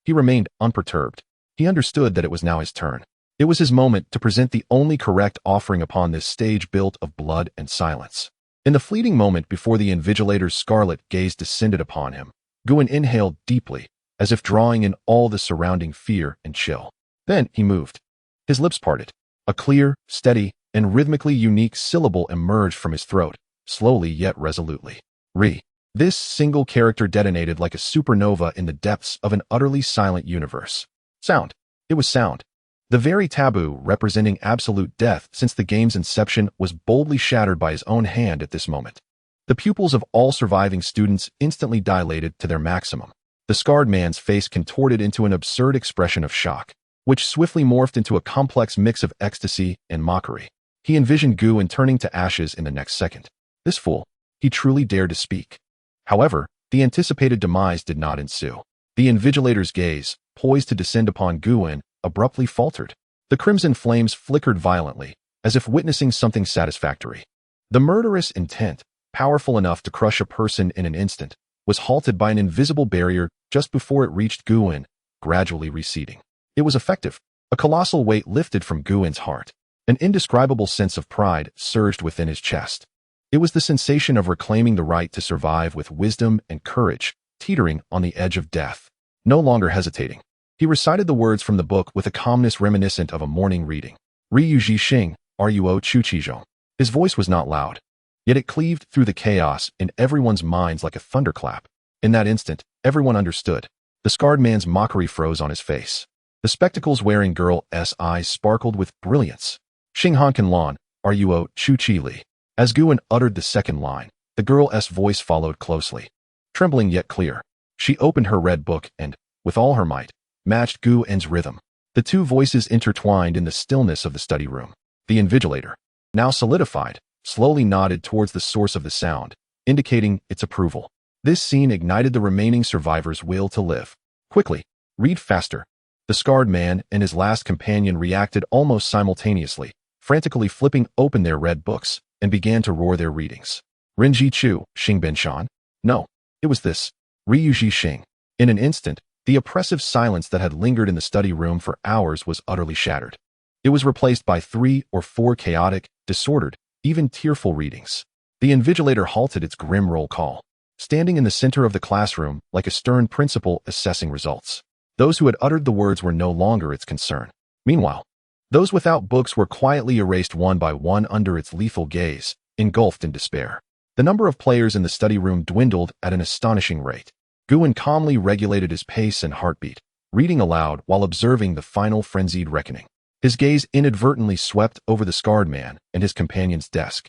he remained unperturbed. He understood that it was now his turn. It was his moment to present the only correct offering upon this stage built of blood and silence. In the fleeting moment before the Invigilator's scarlet gaze descended upon him, Gu-in inhaled deeply, as if drawing in all the surrounding fear and chill. Then he moved. His lips parted. A clear, steady, and rhythmically unique syllable emerged from his throat, slowly yet resolutely. Re. This single character detonated like a supernova in the depths of an utterly silent universe. Sound. It was sound. The very taboo representing absolute death since the game's inception was boldly shattered by his own hand at this moment. The pupils of all surviving students instantly dilated to their maximum. The scarred man's face contorted into an absurd expression of shock, which swiftly morphed into a complex mix of ecstasy and mockery. He envisioned Gu-in turning to ashes in the next second. This fool, he truly dared to speak. However, the anticipated demise did not ensue. The Invigilator's gaze, poised to descend upon Gu-in, abruptly faltered. The crimson flames flickered violently, as if witnessing something satisfactory. The murderous intent, powerful enough to crush a person in an instant, was halted by an invisible barrier just before it reached Guin, gradually receding. It was effective. A colossal weight lifted from Guin's heart. An indescribable sense of pride surged within his chest. It was the sensation of reclaiming the right to survive with wisdom and courage, teetering on the edge of death. No longer hesitating, he recited the words from the book with a calmness reminiscent of a morning reading. Ryu Ji Xing, Ruo Chuchizhong. His voice was not loud, yet it cleaved through the chaos in everyone's minds like a thunderclap. In that instant, everyone understood. The scarred man's mockery froze on his face. The spectacles-wearing girl's eyes sparkled with brilliance. Xinghan Kanlan, Ruo Chuchi Li. As Guin uttered the second line, the girl's voice followed closely. Trembling yet clear, she opened her red book and, with all her might, matched Guin's rhythm. The two voices intertwined in the stillness of the study room. The invigilator, now solidified, slowly nodded towards the source of the sound, indicating its approval. This scene ignited the remaining survivors' will to live. Quickly, read faster. The scarred man and his last companion reacted almost simultaneously, frantically flipping open their red books, and began to roar their readings. Renji Chu, Xingben Shan? No, it was this. Ryu Ji Xing. In an instant, the oppressive silence that had lingered in the study room for hours was utterly shattered. It was replaced by 3 or 4 chaotic, disordered, even tearful readings. The invigilator halted its grim roll call, standing in the center of the classroom like a stern principal assessing results. Those who had uttered the words were no longer its concern. Meanwhile, those without books were quietly erased one by one under its lethal gaze, engulfed in despair. The number of players in the study room dwindled at an astonishing rate. Guin calmly regulated his pace and heartbeat, reading aloud while observing the final frenzied reckoning. His gaze inadvertently swept over the scarred man and his companion's desk.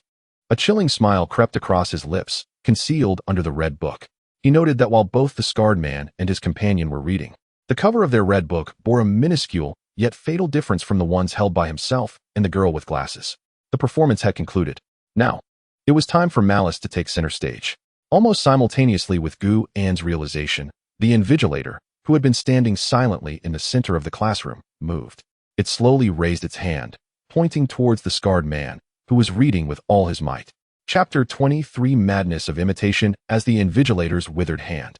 A chilling smile crept across his lips, concealed under the red book. He noted that while both the scarred man and his companion were reading, the cover of their red book bore a minuscule, yet fatal difference from the ones held by himself and the girl with glasses. The performance had concluded. Now, it was time for malice to take center stage. Almost simultaneously with Guin's realization, the invigilator, who had been standing silently in the center of the classroom, moved. It slowly raised its hand, pointing towards the scarred man, who was reading with all his might. Chapter 23 Madness of Imitation. As the invigilator's withered hand,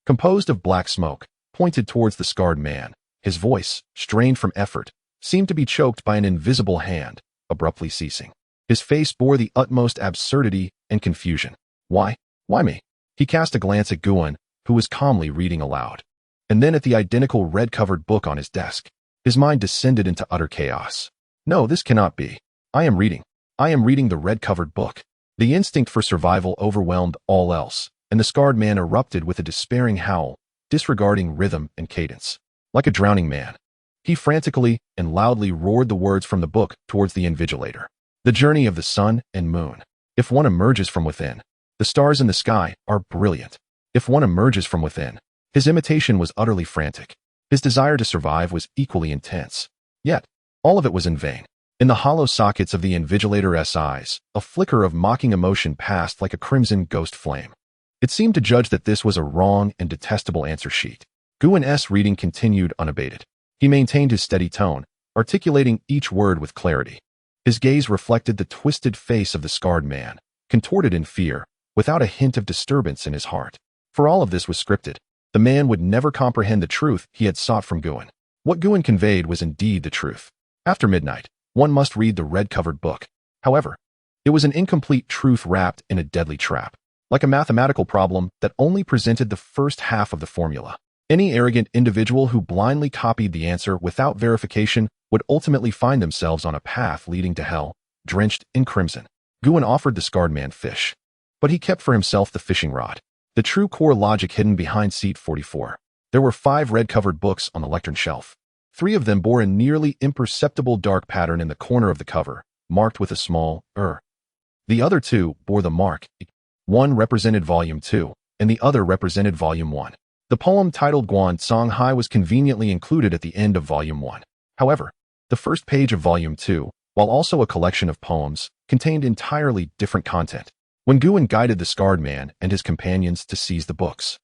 composed of black smoke, pointed towards the scarred man, his voice, strained from effort, seemed to be choked by an invisible hand, abruptly ceasing. His face bore the utmost absurdity and confusion. Why? Why me? He cast a glance at Guin, who was calmly reading aloud, and then at the identical red-covered book on his desk. His mind descended into utter chaos. No, this cannot be. I am reading the red-covered book. The instinct for survival overwhelmed all else, and the scarred man erupted with a despairing howl, disregarding rhythm and cadence. Like a drowning man, he frantically and loudly roared the words from the book towards the invigilator. The journey of the sun and moon. If one emerges from within, the stars in the sky are brilliant. If one emerges from within, his imitation was utterly frantic. His desire to survive was equally intense. Yet, all of it was in vain. In the hollow sockets of the invigilator's eyes, a flicker of mocking emotion passed like a crimson ghost flame. It seemed to judge that this was a wrong and detestable answer sheet. Guin's reading continued unabated. He maintained his steady tone, articulating each word with clarity. His gaze reflected the twisted face of the scarred man, contorted in fear, without a hint of disturbance in his heart. For all of this was scripted. The man would never comprehend the truth he had sought from Guin. What Guin conveyed was indeed the truth. After midnight, one must read the red-covered book. However, it was an incomplete truth wrapped in a deadly trap, like a mathematical problem that only presented the first half of the formula. Any arrogant individual who blindly copied the answer without verification would ultimately find themselves on a path leading to hell, drenched in crimson. Guin offered the scarred man fish, but he kept for himself the fishing rod. The true core logic hidden behind seat 44. There were 5 red-covered books on the lectern shelf. 3 of them bore a nearly imperceptible dark pattern in the corner of the cover, marked with a small The other 2 bore the mark. One represented Volume 2, and the other represented Volume 1. The poem titled Guan Songhai was conveniently included at the end of Volume 1. However, the first page of Volume 2, while also a collection of poems, contained entirely different content. When Guin guided the scarred man and his companions to seize the books,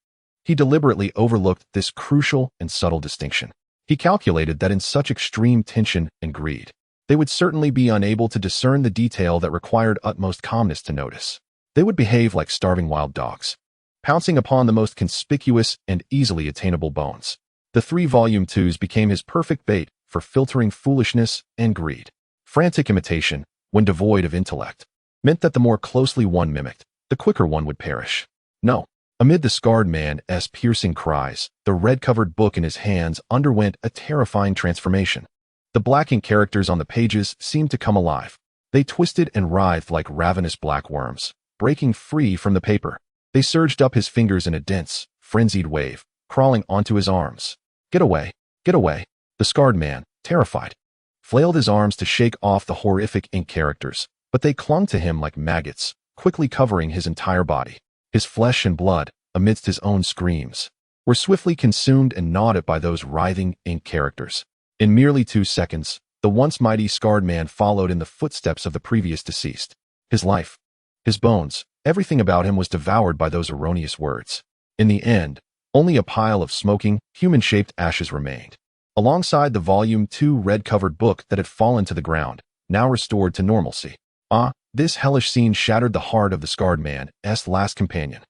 he deliberately overlooked this crucial and subtle distinction. He calculated that in such extreme tension and greed, they would certainly be unable to discern the detail that required utmost calmness to notice. They would behave like starving wild dogs, pouncing upon the most conspicuous and easily attainable bones. The 3-volume twos became his perfect bait for filtering foolishness and greed. Frantic imitation, when devoid of intellect, meant that the more closely one mimicked, the quicker one would perish. No. Amid the scarred man's piercing cries, the red-covered book in his hands underwent a terrifying transformation. The black ink characters on the pages seemed to come alive. They twisted and writhed like ravenous black worms, breaking free from the paper. They surged up his fingers in a dense, frenzied wave, crawling onto his arms. Get away! Get away! The scarred man, terrified, flailed his arms to shake off the horrific ink characters, but they clung to him like maggots, quickly covering his entire body. His flesh and blood, amidst his own screams, were swiftly consumed and gnawed at by those writhing ink characters. In merely 2 seconds, the once mighty scarred man followed in the footsteps of the previous deceased. His life, his bones, everything about him was devoured by those erroneous words. In the end, only a pile of smoking, human-shaped ashes remained, alongside the volume 2 red-covered book that had fallen to the ground, now restored to normalcy. This hellish scene shattered the heart of the scarred man's last companion.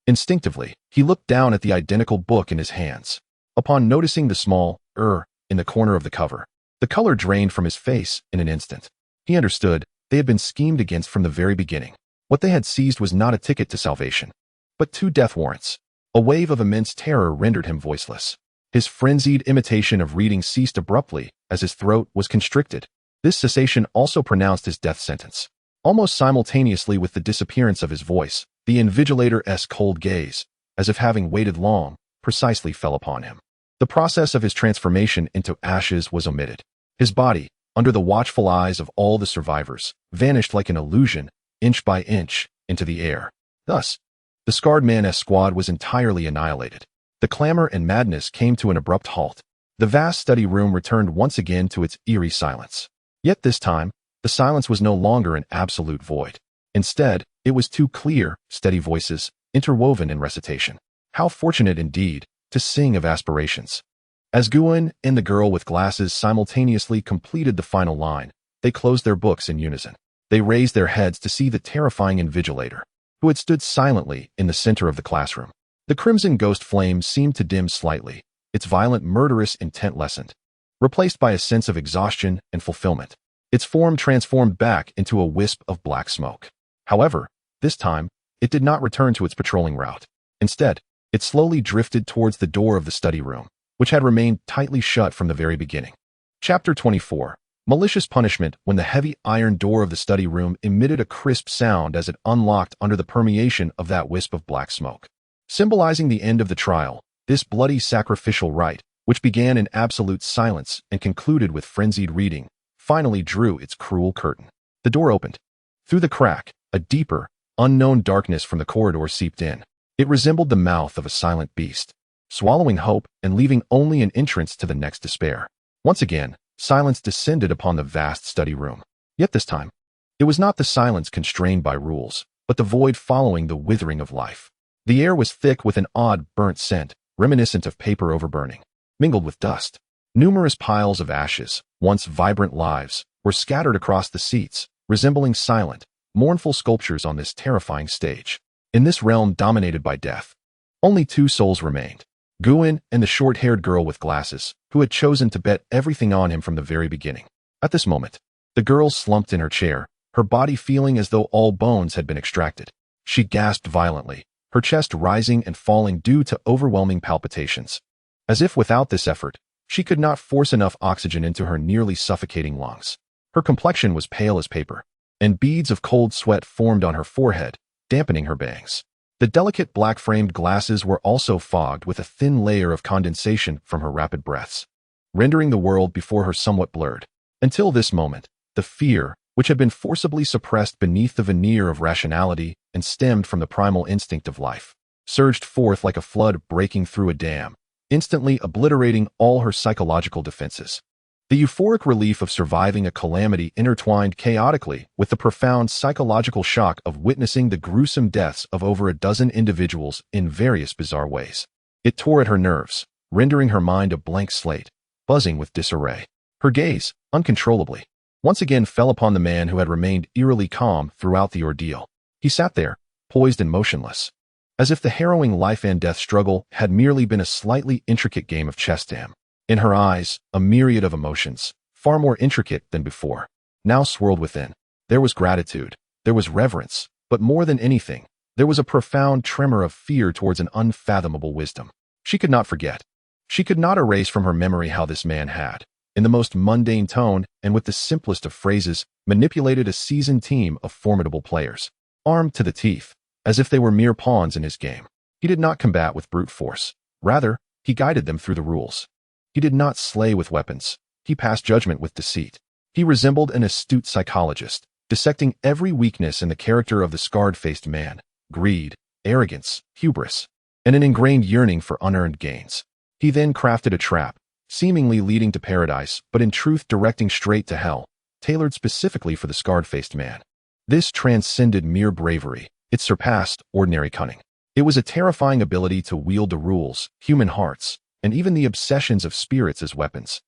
Instinctively, he looked down at the identical book in his hands. Upon noticing the small in the corner of the cover, the color drained from his face in an instant. He understood they had been schemed against from the very beginning. What they had seized was not a ticket to salvation, but 2 death warrants. A wave of immense terror rendered him voiceless. His frenzied imitation of reading ceased abruptly as his throat was constricted. This cessation also pronounced his death sentence. Almost simultaneously with the disappearance of his voice, the invigilator's cold gaze, as if having waited long, precisely fell upon him. The process of his transformation into ashes was omitted. His body, under the watchful eyes of all the survivors, vanished like an illusion, inch by inch, into the air. Thus, the scarred man's squad was entirely annihilated. The clamor and madness came to an abrupt halt. The vast study room returned once again to its eerie silence. Yet this time, the silence was no longer an absolute void. Instead, it was 2 clear, steady voices, interwoven in recitation. How fortunate indeed, to sing of aspirations. As Guan and the girl with glasses simultaneously completed the final line, they closed their books in unison. They raised their heads to see the terrifying invigilator, who had stood silently in the center of the classroom. The crimson ghost flame seemed to dim slightly, its violent murderous intent lessened, replaced by a sense of exhaustion and fulfillment. Its form transformed back into a wisp of black smoke. However, this time, it did not return to its patrolling route. Instead, it slowly drifted towards the door of the study room, which had remained tightly shut from the very beginning. Chapter 24. Malicious punishment. When the heavy iron door of the study room emitted a crisp sound as it unlocked under the permeation of that wisp of black smoke. Symbolizing the end of the trial, this bloody sacrificial rite, which began in absolute silence and concluded with frenzied reading, finally drew its cruel curtain. The door opened. Through the crack, a deeper, unknown darkness from the corridor seeped in. It resembled the mouth of a silent beast, swallowing hope and leaving only an entrance to the next despair. Once again, silence descended upon the vast study room. Yet this time, it was not the silence constrained by rules, but the void following the withering of life. The air was thick with an odd, burnt scent, reminiscent of paper overburning, mingled with dust. Numerous piles of ashes, once vibrant lives, were scattered across the seats, resembling silent, mournful sculptures on this terrifying stage. In this realm dominated by death, only 2 souls remained. Guan and the short-haired girl with glasses, who had chosen to bet everything on him from the very beginning. At this moment, the girl slumped in her chair, her body feeling as though all bones had been extracted. She gasped violently, her chest rising and falling due to overwhelming palpitations. As if without this effort, she could not force enough oxygen into her nearly suffocating lungs. Her complexion was pale as paper, and beads of cold sweat formed on her forehead, dampening her bangs. The delicate black-framed glasses were also fogged with a thin layer of condensation from her rapid breaths, rendering the world before her somewhat blurred. Until this moment, the fear, which had been forcibly suppressed beneath the veneer of rationality and stemmed from the primal instinct of life, surged forth like a flood breaking through a dam, instantly obliterating all her psychological defenses. The euphoric relief of surviving a calamity intertwined chaotically with the profound psychological shock of witnessing the gruesome deaths of over a dozen individuals in various bizarre ways. It tore at her nerves, rendering her mind a blank slate, buzzing with disarray. Her gaze, uncontrollably, once again fell upon the man who had remained eerily calm throughout the ordeal. He sat there, poised and motionless, as if the harrowing life-and-death struggle had merely been a slightly intricate game of chess to him. In her eyes, a myriad of emotions, far more intricate than before, now swirled within. There was gratitude, there was reverence, but more than anything, there was a profound tremor of fear towards an unfathomable wisdom. She could not forget. She could not erase from her memory how this man had, in the most mundane tone and with the simplest of phrases, manipulated a seasoned team of formidable players, armed to the teeth, as if they were mere pawns in his game. He did not combat with brute force. Rather, he guided them through the rules. He did not slay with weapons. He passed judgment with deceit. He resembled an astute psychologist, dissecting every weakness in the character of the scarred-faced man: greed, arrogance, hubris, and an ingrained yearning for unearned gains. He then crafted a trap, seemingly leading to paradise, but in truth directing straight to hell, tailored specifically for the scarred-faced man. This transcended mere bravery. It surpassed ordinary cunning. It was a terrifying ability to wield the rules, human hearts, and even the obsessions of spirits as weapons.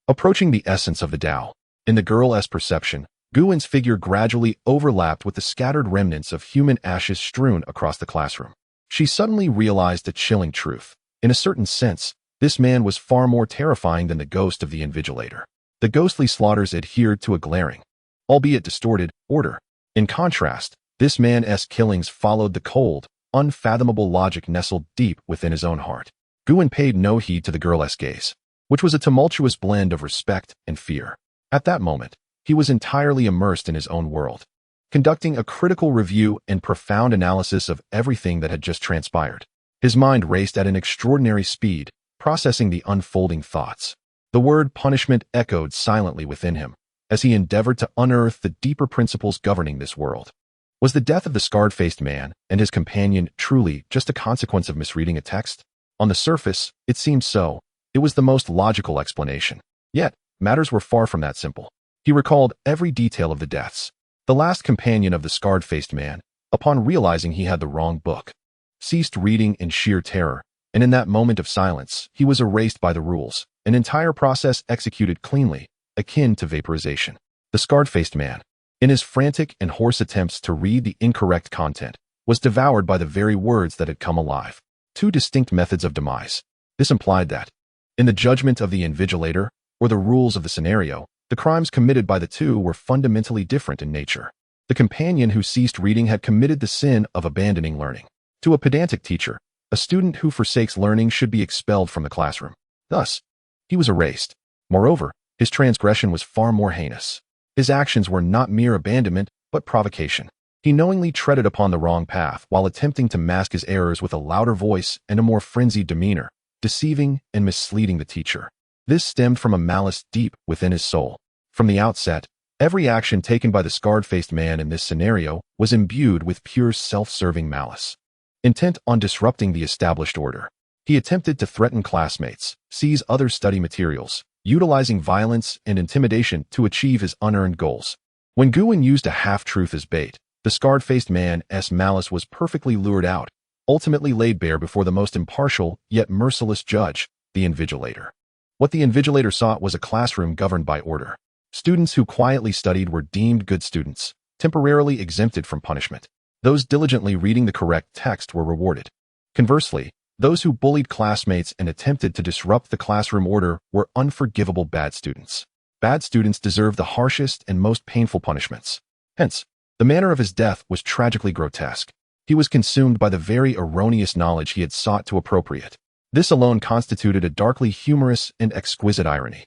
Approaching the essence of the Tao, in the girl's perception, Guwen's figure gradually overlapped with the scattered remnants of human ashes strewn across the classroom. She suddenly realized a chilling truth. In a certain sense, this man was far more terrifying than the ghost of the Invigilator. The ghostly slaughters adhered to a glaring, albeit distorted, order. In contrast, this man's killings followed the cold, unfathomable logic nestled deep within his own heart. Guwen paid no heed to the girl's gaze, which was a tumultuous blend of respect and fear. At that moment, he was entirely immersed in his own world, conducting a critical review and profound analysis of everything that had just transpired. His mind raced at an extraordinary speed, processing the unfolding thoughts. The word punishment echoed silently within him, as he endeavored to unearth the deeper principles governing this world. Was the death of the scarred-faced man and his companion truly just a consequence of misreading a text? On the surface, it seemed so. It was the most logical explanation. Yet, matters were far from that simple. He recalled every detail of the deaths. The last companion of the scarred-faced man, upon realizing he had the wrong book, ceased reading in sheer terror, and in that moment of silence, he was erased by the rules, an entire process executed cleanly, akin to vaporization. The scarred-faced man, in his frantic and hoarse attempts to read the incorrect content, was devoured by the very words that had come alive. Two distinct methods of demise. This implied that, in the judgment of the Invigilator, or the rules of the scenario, the crimes committed by the two were fundamentally different in nature. The companion who ceased reading had committed the sin of abandoning learning. To a pedantic teacher, a student who forsakes learning should be expelled from the classroom. Thus, he was erased. Moreover, his transgression was far more heinous. His actions were not mere abandonment, but provocation. He knowingly treaded upon the wrong path while attempting to mask his errors with a louder voice and a more frenzied demeanor, deceiving and misleading the teacher. This stemmed from a malice deep within his soul. From the outset, every action taken by the scarred-faced man in this scenario was imbued with pure self-serving malice. Intent on disrupting the established order, he attempted to threaten classmates, seize other study materials, utilizing violence and intimidation to achieve his unearned goals. When Guwen used a half-truth as bait, the scarred-faced man's malice was perfectly lured out, ultimately laid bare before the most impartial yet merciless judge, the Invigilator. What the Invigilator sought was a classroom governed by order. Students who quietly studied were deemed good students, temporarily exempted from punishment. Those diligently reading the correct text were rewarded. Conversely, those who bullied classmates and attempted to disrupt the classroom order were unforgivable bad students. Bad students deserved the harshest and most painful punishments. Hence, the manner of his death was tragically grotesque. He was consumed by the very erroneous knowledge he had sought to appropriate. This alone constituted a darkly humorous and exquisite irony.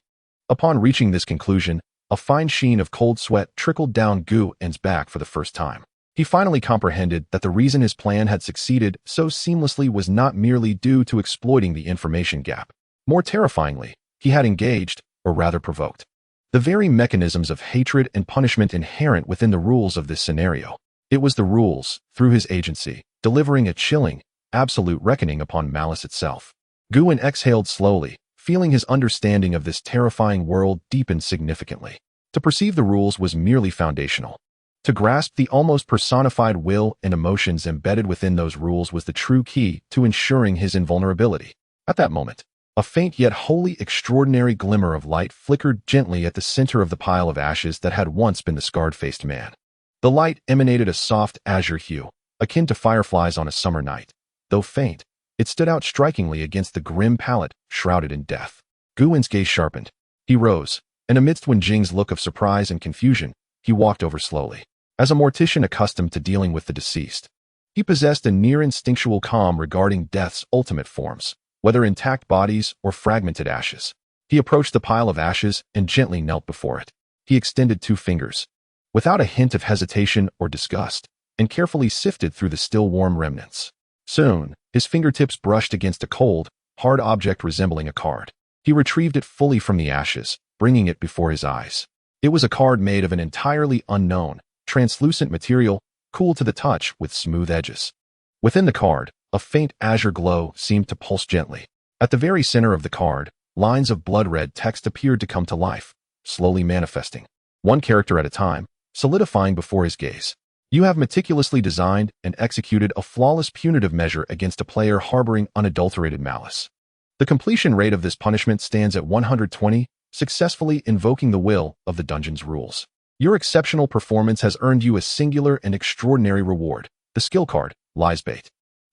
Upon reaching this conclusion, a fine sheen of cold sweat trickled down Guwen's back for the first time. He finally comprehended that the reason his plan had succeeded so seamlessly was not merely due to exploiting the information gap. More terrifyingly, he had engaged, or rather provoked, the very mechanisms of hatred and punishment inherent within the rules of this scenario. It was the rules, through his agency, delivering a chilling, absolute reckoning upon malice itself. Guwen exhaled slowly, feeling his understanding of this terrifying world deepen significantly. To perceive the rules was merely foundational. To grasp the almost personified will and emotions embedded within those rules was the true key to ensuring his invulnerability. At that moment, A faint yet wholly extraordinary glimmer of light flickered gently at the center of the pile of ashes that had once been the scarred-faced man. The light emanated a soft azure hue, akin to fireflies on a summer night. Though faint, it stood out strikingly against the grim palette shrouded in death. Guwen's gaze sharpened. He rose, and amidst Wenjing's look of surprise and confusion, he walked over slowly. As a mortician accustomed to dealing with the deceased, he possessed a near-instinctual calm regarding death's ultimate forms, whether intact bodies or fragmented ashes. He approached the pile of ashes and gently knelt before it. He extended 2 fingers, without a hint of hesitation or disgust, and carefully sifted through the still warm remnants. Soon, his fingertips brushed against a cold, hard object resembling a card. He retrieved it fully from the ashes, bringing it before his eyes. It was a card made of an entirely unknown, translucent material, cool to the touch with smooth edges. Within the card, a faint azure glow seemed to pulse gently. At the very center of the card, lines of blood-red text appeared to come to life, slowly manifesting, one character at a time, solidifying before his gaze. You have meticulously designed and executed a flawless punitive measure against a player harboring unadulterated malice. The completion rate of this punishment stands at 120, successfully invoking the will of the dungeon's rules. Your exceptional performance has earned you a singular and extraordinary reward, the skill card, Liesbait.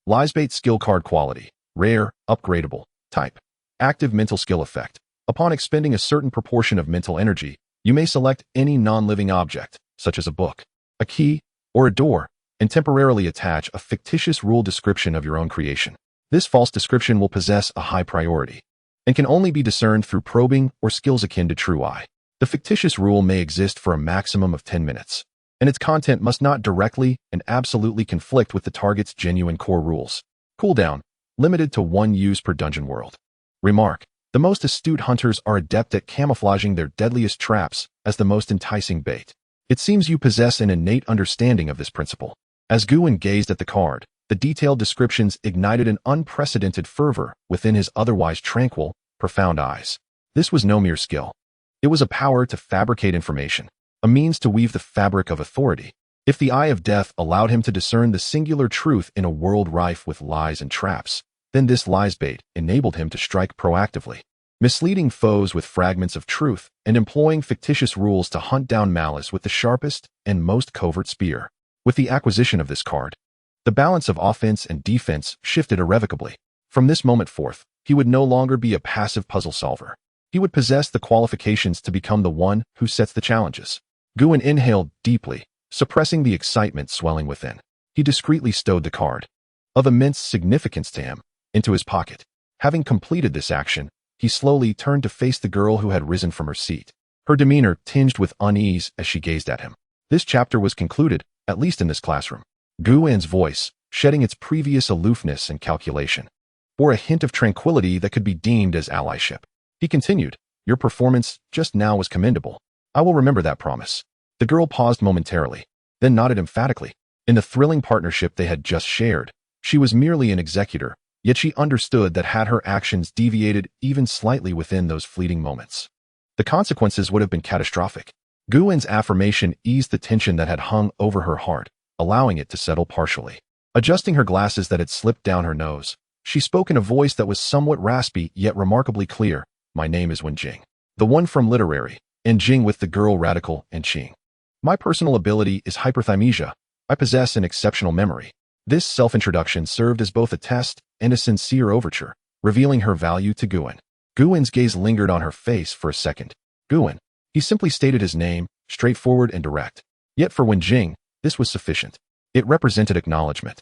Liesbait skill card quality, rare, upgradable, type, active mental skill effect. Upon expending a certain proportion of mental energy, you may select any non-living object, such as a book, a key, or a door, and temporarily attach a fictitious rule description of your own creation. This false description will possess a high priority, and can only be discerned through probing or skills akin to true eye. The fictitious rule may exist for a maximum of 10 minutes, and its content must not directly and absolutely conflict with the target's genuine core rules. Cooldown, limited to 1 use per dungeon world. Remark, the most astute hunters are adept at camouflaging their deadliest traps as the most enticing bait. It seems you possess an innate understanding of this principle. As Guwen gazed at the card, the detailed descriptions ignited an unprecedented fervor within his otherwise tranquil, profound eyes. This was no mere skill. It was a power to fabricate information, a means to weave the fabric of authority. If the eye of death allowed him to discern the singular truth in a world rife with lies and traps, then this Liesbait enabled him to strike proactively, misleading foes with fragments of truth and employing fictitious rules to hunt down malice with the sharpest and most covert spear. With the acquisition of this card, the balance of offense and defense shifted irrevocably. From this moment forth, he would no longer be a passive puzzle solver. He would possess the qualifications to become the one who sets the challenges. Guwen inhaled deeply, suppressing the excitement swelling within. He discreetly stowed the card, of immense significance to him, into his pocket. Having completed this action, he slowly turned to face the girl who had risen from her seat, her demeanor tinged with unease as she gazed at him. This chapter was concluded, at least in this classroom. Guwen's voice, shedding its previous aloofness and calculation, bore a hint of tranquility that could be deemed as allyship. He continued, "Your performance just now was commendable. I will remember that promise." The girl paused momentarily, then nodded emphatically. In the thrilling partnership they had just shared, she was merely an executor, yet she understood that had her actions deviated even slightly within those fleeting moments, the consequences would have been catastrophic. Guwen's affirmation eased the tension that had hung over her heart, allowing it to settle partially. Adjusting her glasses that had slipped down her nose, she spoke in a voice that was somewhat raspy yet remarkably clear. "My name is Wenjing, the one from literary, and Jing with the girl radical and Qing. My personal ability is hyperthymesia. I possess an exceptional memory." This self-introduction served as both a test and a sincere overture, revealing her value to Guwen. Guwen's gaze lingered on her face for a second. Guwen. He simply stated his name, straightforward and direct. Yet for Wenjing, this was sufficient. It represented acknowledgement,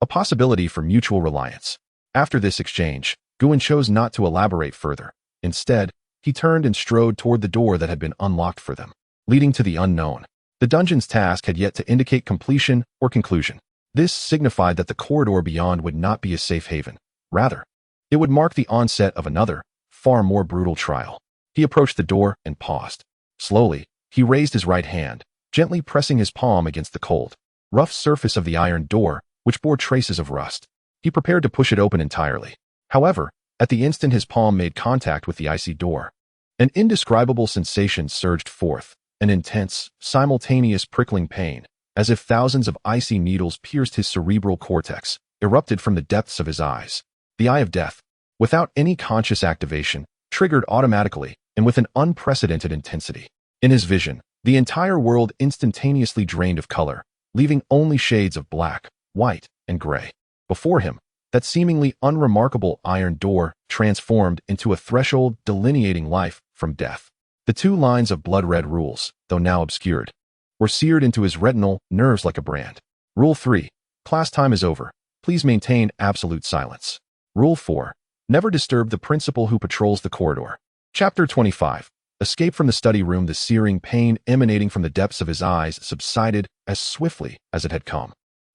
a possibility for mutual reliance. After this exchange, Guwen chose not to elaborate further. Instead, he turned and strode toward the door that had been unlocked for them, leading to the unknown. The dungeon's task had yet to indicate completion or conclusion. This signified that the corridor beyond would not be a safe haven. Rather, it would mark the onset of another, far more brutal trial. He approached the door and paused. Slowly, he raised his right hand, gently pressing his palm against the cold, rough surface of the iron door, which bore traces of rust. He prepared to push it open entirely. However, at the instant his palm made contact with the icy door, an indescribable sensation surged forth, an intense, simultaneous prickling pain, as if thousands of icy needles pierced his cerebral cortex, erupted from the depths of his eyes. The eye of death. without any conscious activation, triggered automatically and with an unprecedented intensity. In his vision, the entire world instantaneously drained of color, leaving only shades of black, white, and gray. Before him, that seemingly unremarkable iron door transformed into a threshold delineating life from death. The two lines of blood-red rules, though now obscured, were seared into his retinal nerves like a brand. Rule 3. Class time is over. Please maintain absolute silence. Rule 4. Never disturb the principal who patrols the corridor. Chapter 25. Escape from the study room. The searing pain emanating from the depths of his eyes subsided as swiftly as it had come.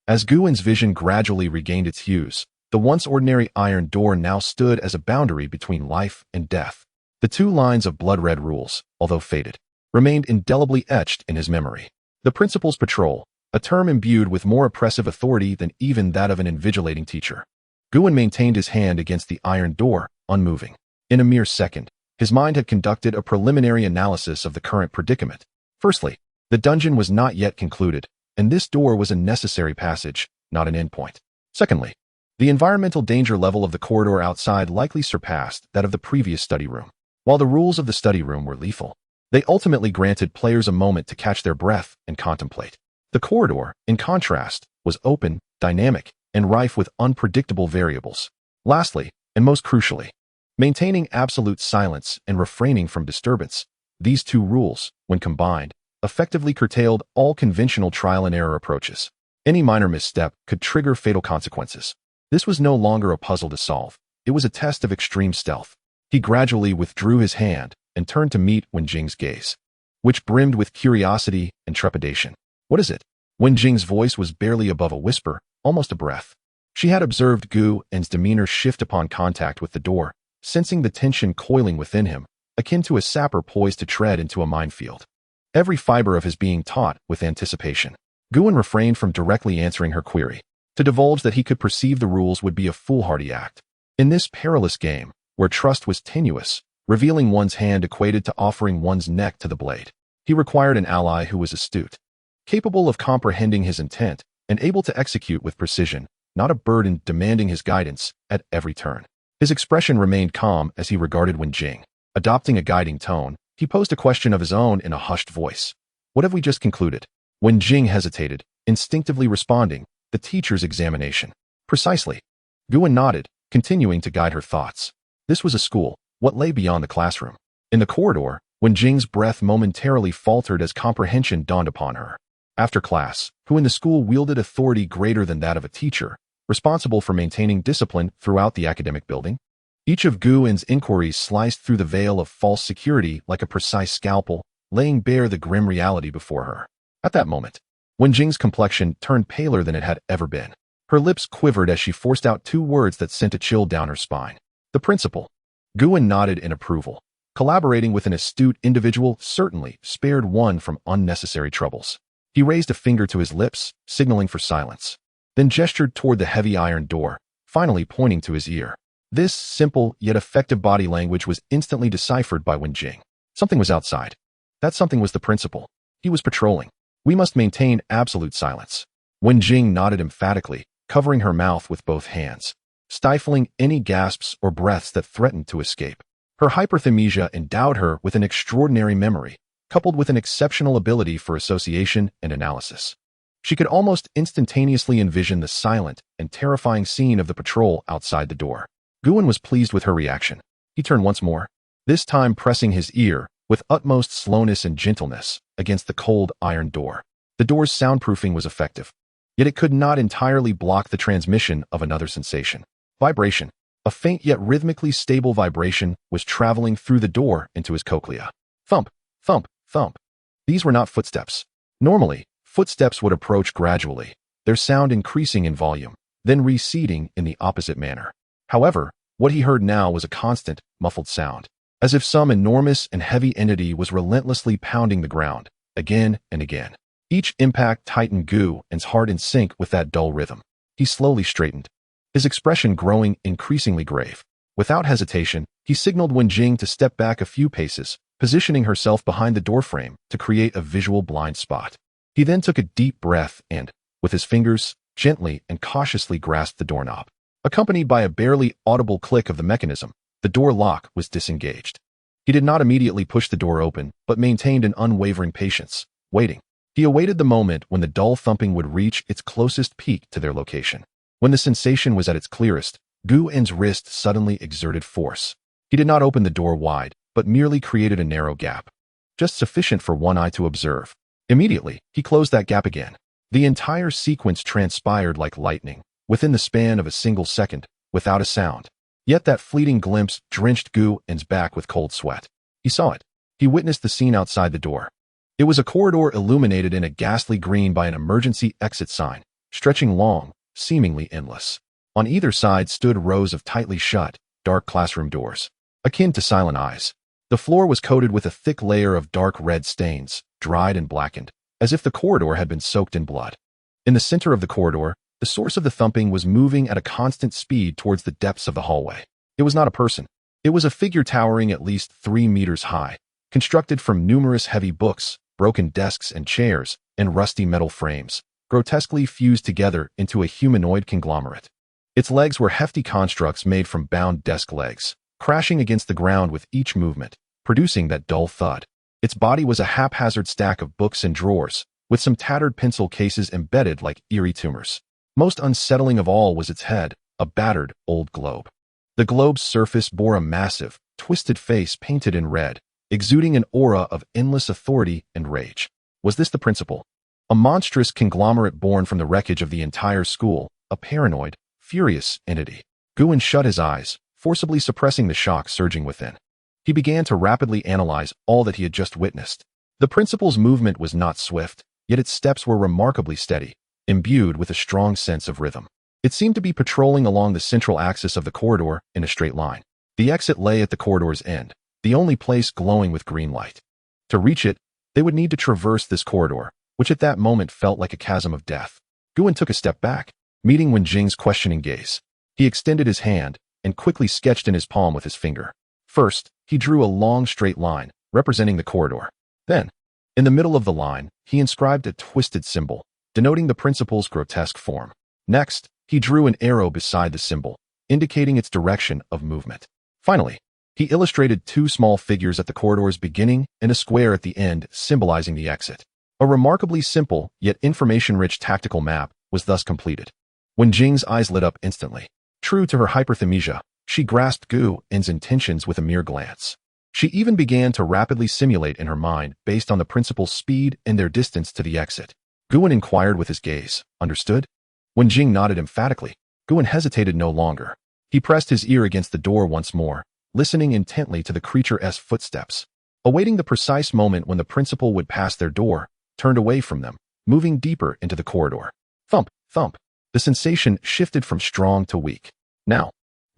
As Guwen's vision gradually regained its hues, the once ordinary iron door now stood as a boundary between life and death. The two lines of blood-red rules, although faded, remained indelibly etched in his memory. The principal's patrol, a term imbued with more oppressive authority than even that of an invigilating teacher. Guwen maintained his hand against the iron door, unmoving. In a mere second, his mind had conducted a preliminary analysis of the current predicament. Firstly, the dungeon was not yet concluded, and this door was a necessary passage, not an endpoint. Secondly, the environmental danger level of the corridor outside likely surpassed that of the previous study room. While the rules of the study room were lethal, they ultimately granted players a moment to catch their breath and contemplate. The corridor, in contrast, was open, dynamic, and rife with unpredictable variables. Lastly, and most crucially, maintaining absolute silence and refraining from disturbance, these two rules, when combined, effectively curtailed all conventional trial-and-error approaches. Any minor misstep could trigger fatal consequences. This was no longer a puzzle to solve. It was a test of extreme stealth. He gradually withdrew his hand and turned to meet Wenjing's gaze, which brimmed with curiosity and trepidation. "What is it?" Wenjing's voice was barely above a whisper, almost a breath. She had observed Guwen's demeanor shift upon contact with the door, sensing the tension coiling within him, akin to a sapper poised to tread into a minefield. Every fiber of his being taut with anticipation. Guwen refrained from directly answering her query. To divulge that he could perceive the rules would be a foolhardy act. In this perilous game, where trust was tenuous, revealing one's hand equated to offering one's neck to the blade, he required an ally who was astute, capable of comprehending his intent, and able to execute with precision, not a burden demanding his guidance at every turn. His expression remained calm as he regarded Wenjing. Adopting a guiding tone, he posed a question of his own in a hushed voice. "What have we just concluded?" Wenjing hesitated, instinctively responding, "The teacher's examination." "Precisely." Guwen nodded, continuing to guide her thoughts. This was a school. What lay beyond the classroom? In the corridor, Wenjing's breath momentarily faltered as comprehension dawned upon her. After class, who in the school wielded authority greater than that of a teacher, responsible for maintaining discipline throughout the academic building? Each of Guwen's inquiries sliced through the veil of false security like a precise scalpel, laying bare the grim reality before her. At that moment, Wenjing's complexion turned paler than it had ever been. Her lips quivered as she forced out two words that sent a chill down her spine. "The principal." Guwen nodded in approval. Collaborating with an astute individual certainly spared one from unnecessary troubles. He raised a finger to his lips, signaling for silence, then gestured toward the heavy iron door, finally pointing to his ear. This simple yet effective body language was instantly deciphered by Wenjing. Something was outside. That something was the principal. He was patrolling. "We must maintain absolute silence." Wenjing nodded emphatically, covering her mouth with both hands, stifling any gasps or breaths that threatened to escape. Her hyperthymesia endowed her with an extraordinary memory, coupled with an exceptional ability for association and analysis. She could almost instantaneously envision the silent and terrifying scene of the patrol outside the door. Guwen was pleased with her reaction. He turned once more, this time pressing his ear, with utmost slowness and gentleness, against the cold iron door. The door's soundproofing was effective, yet it could not entirely block the transmission of another sensation. Vibration. A faint yet rhythmically stable vibration was traveling through the door into his cochlea. Thump, thump, thump. These were not footsteps. Normally, footsteps would approach gradually, their sound increasing in volume, then receding in the opposite manner. However, what he heard now was a constant, muffled sound, as if some enormous and heavy entity was relentlessly pounding the ground, again and again. Each impact tightened Guwen's heart in sync with that dull rhythm. He slowly straightened, his expression growing increasingly grave. Without hesitation, he signaled Wenjing to step back a few paces, positioning herself behind the doorframe to create a visual blind spot. He then took a deep breath and, with his fingers, gently and cautiously grasped the doorknob. Accompanied by a barely audible click of the mechanism, the door lock was disengaged. He did not immediately push the door open, but maintained an unwavering patience, waiting. He awaited the moment when the dull thumping would reach its closest peak to their location. When the sensation was at its clearest, Gu-en's wrist suddenly exerted force. He did not open the door wide, but merely created a narrow gap, just sufficient for one eye to observe. Immediately, he closed that gap again. The entire sequence transpired like lightning, within the span of a single second, without a sound. Yet that fleeting glimpse drenched Gu-en's back with cold sweat. He saw it. He witnessed the scene outside the door. It was a corridor illuminated in a ghastly green by an emergency exit sign, stretching long, seemingly endless. On either side stood rows of tightly shut, dark classroom doors, akin to silent eyes. The floor was coated with a thick layer of dark red stains, dried and blackened, as if the corridor had been soaked in blood. In the center of the corridor, the source of the thumping was moving at a constant speed towards the depths of the hallway. It was not a person. It was a figure towering at least 3 meters high, constructed from numerous heavy books, broken desks and chairs, and rusty metal frames, grotesquely fused together into a humanoid conglomerate. Its legs were hefty constructs made from bound desk legs, crashing against the ground with each movement, producing that dull thud. Its body was a haphazard stack of books and drawers, with some tattered pencil cases embedded like eerie tumors. Most unsettling of all was its head, a battered, old globe. The globe's surface bore a massive, twisted face painted in red, exuding an aura of endless authority and rage. Was this the principal? A monstrous conglomerate born from the wreckage of the entire school, a paranoid, furious entity. Gu-en shut his eyes, forcibly suppressing the shock surging within. He began to rapidly analyze all that he had just witnessed. The principal's movement was not swift, yet its steps were remarkably steady, imbued with a strong sense of rhythm. It seemed to be patrolling along the central axis of the corridor in a straight line. The exit lay at the corridor's end, the only place glowing with green light. To reach it, they would need to traverse this corridor, which at that moment felt like a chasm of death. Gu-en took a step back, meeting Wenjing's questioning gaze. He extended his hand and quickly sketched in his palm with his finger. First, he drew a long straight line, representing the corridor. Then, in the middle of the line, he inscribed a twisted symbol, denoting the principal's grotesque form. Next, he drew an arrow beside the symbol, indicating its direction of movement. Finally, he illustrated 2 small figures at the corridor's beginning and a square at the end, symbolizing the exit. A remarkably simple, yet information-rich tactical map was thus completed. Wenjing's eyes lit up instantly. True to her hyperthymesia, she grasped Gu-en's intentions with a mere glance. She even began to rapidly simulate in her mind based on the principal's speed and their distance to the exit. Gu-en inquired with his gaze. Understood? Wenjing nodded emphatically. Gu-en hesitated no longer. He pressed his ear against the door once more, listening intently to the creature's footsteps. Awaiting the precise moment when the principal would pass their door, turned away from them, moving deeper into the corridor. Thump, thump. The sensation shifted from strong to weak. Now,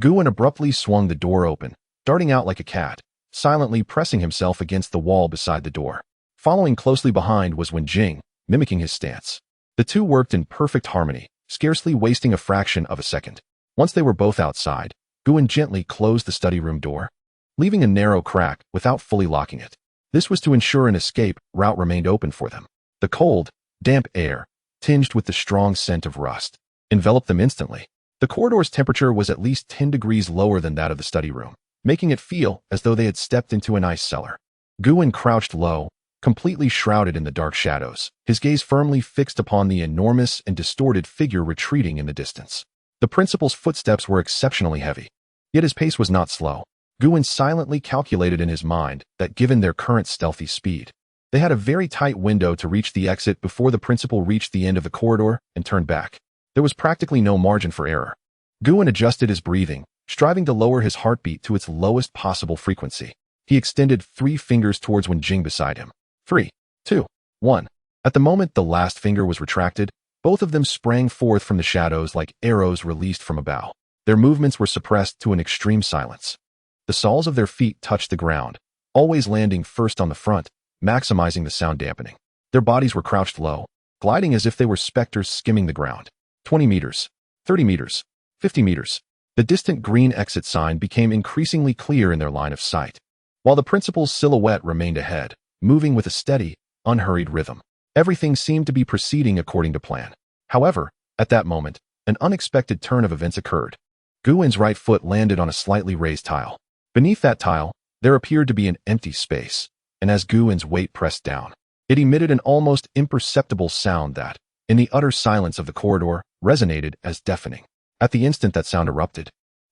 Gu-en abruptly swung the door open, darting out like a cat, silently pressing himself against the wall beside the door. Following closely behind was Wenjing, mimicking his stance. The two worked in perfect harmony, scarcely wasting a fraction of a second. Once they were both outside, Gu-en gently closed the study room door, leaving a narrow crack without fully locking it. This was to ensure an escape route remained open for them. The cold, damp air, tinged with the strong scent of rust, enveloped them instantly. The corridor's temperature was at least 10 degrees lower than that of the study room, making it feel as though they had stepped into an ice cellar. Gu-en crouched low, completely shrouded in the dark shadows, his gaze firmly fixed upon the enormous and distorted figure retreating in the distance. The principal's footsteps were exceptionally heavy, yet his pace was not slow. Gu-en silently calculated in his mind that given their current stealthy speed, they had a very tight window to reach the exit before the principal reached the end of the corridor and turned back. There was practically no margin for error. Gu-en adjusted his breathing, striving to lower his heartbeat to its lowest possible frequency. He extended 3 fingers towards Wenjing beside him. 3, 2, 1. At the moment the last finger was retracted, both of them sprang forth from the shadows like arrows released from a bow. Their movements were suppressed to an extreme silence. The soles of their feet touched the ground, always landing first on the front, maximizing the sound dampening. Their bodies were crouched low, gliding as if they were specters skimming the ground. 20 meters, 30 meters, 50 meters. The distant green exit sign became increasingly clear in their line of sight, while the principal's silhouette remained ahead, moving with a steady, unhurried rhythm. Everything seemed to be proceeding according to plan. However, at that moment, an unexpected turn of events occurred. Guwen's right foot landed on a slightly raised tile. Beneath that tile, there appeared to be an empty space, and as Guwen's weight pressed down, it emitted an almost imperceptible sound that, in the utter silence of the corridor, resonated as deafening. At the instant that sound erupted,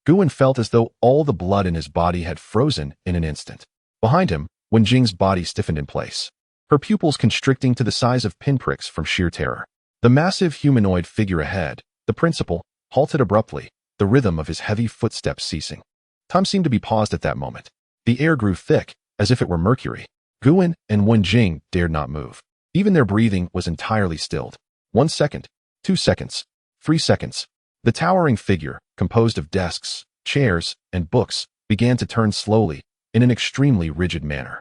Guwen felt as though all the blood in his body had frozen in an instant. Behind him, Wenjing's body stiffened in place, her pupils constricting to the size of pinpricks from sheer terror. The massive humanoid figure ahead, the principal, halted abruptly, the rhythm of his heavy footsteps ceasing. Time seemed to be paused at that moment. The air grew thick, as if it were mercury. Guwen and Wenjing dared not move. Even their breathing was entirely stilled. 1 second, 2 seconds, 3 seconds. The towering figure, composed of desks, chairs, and books, began to turn slowly, in an extremely rigid manner.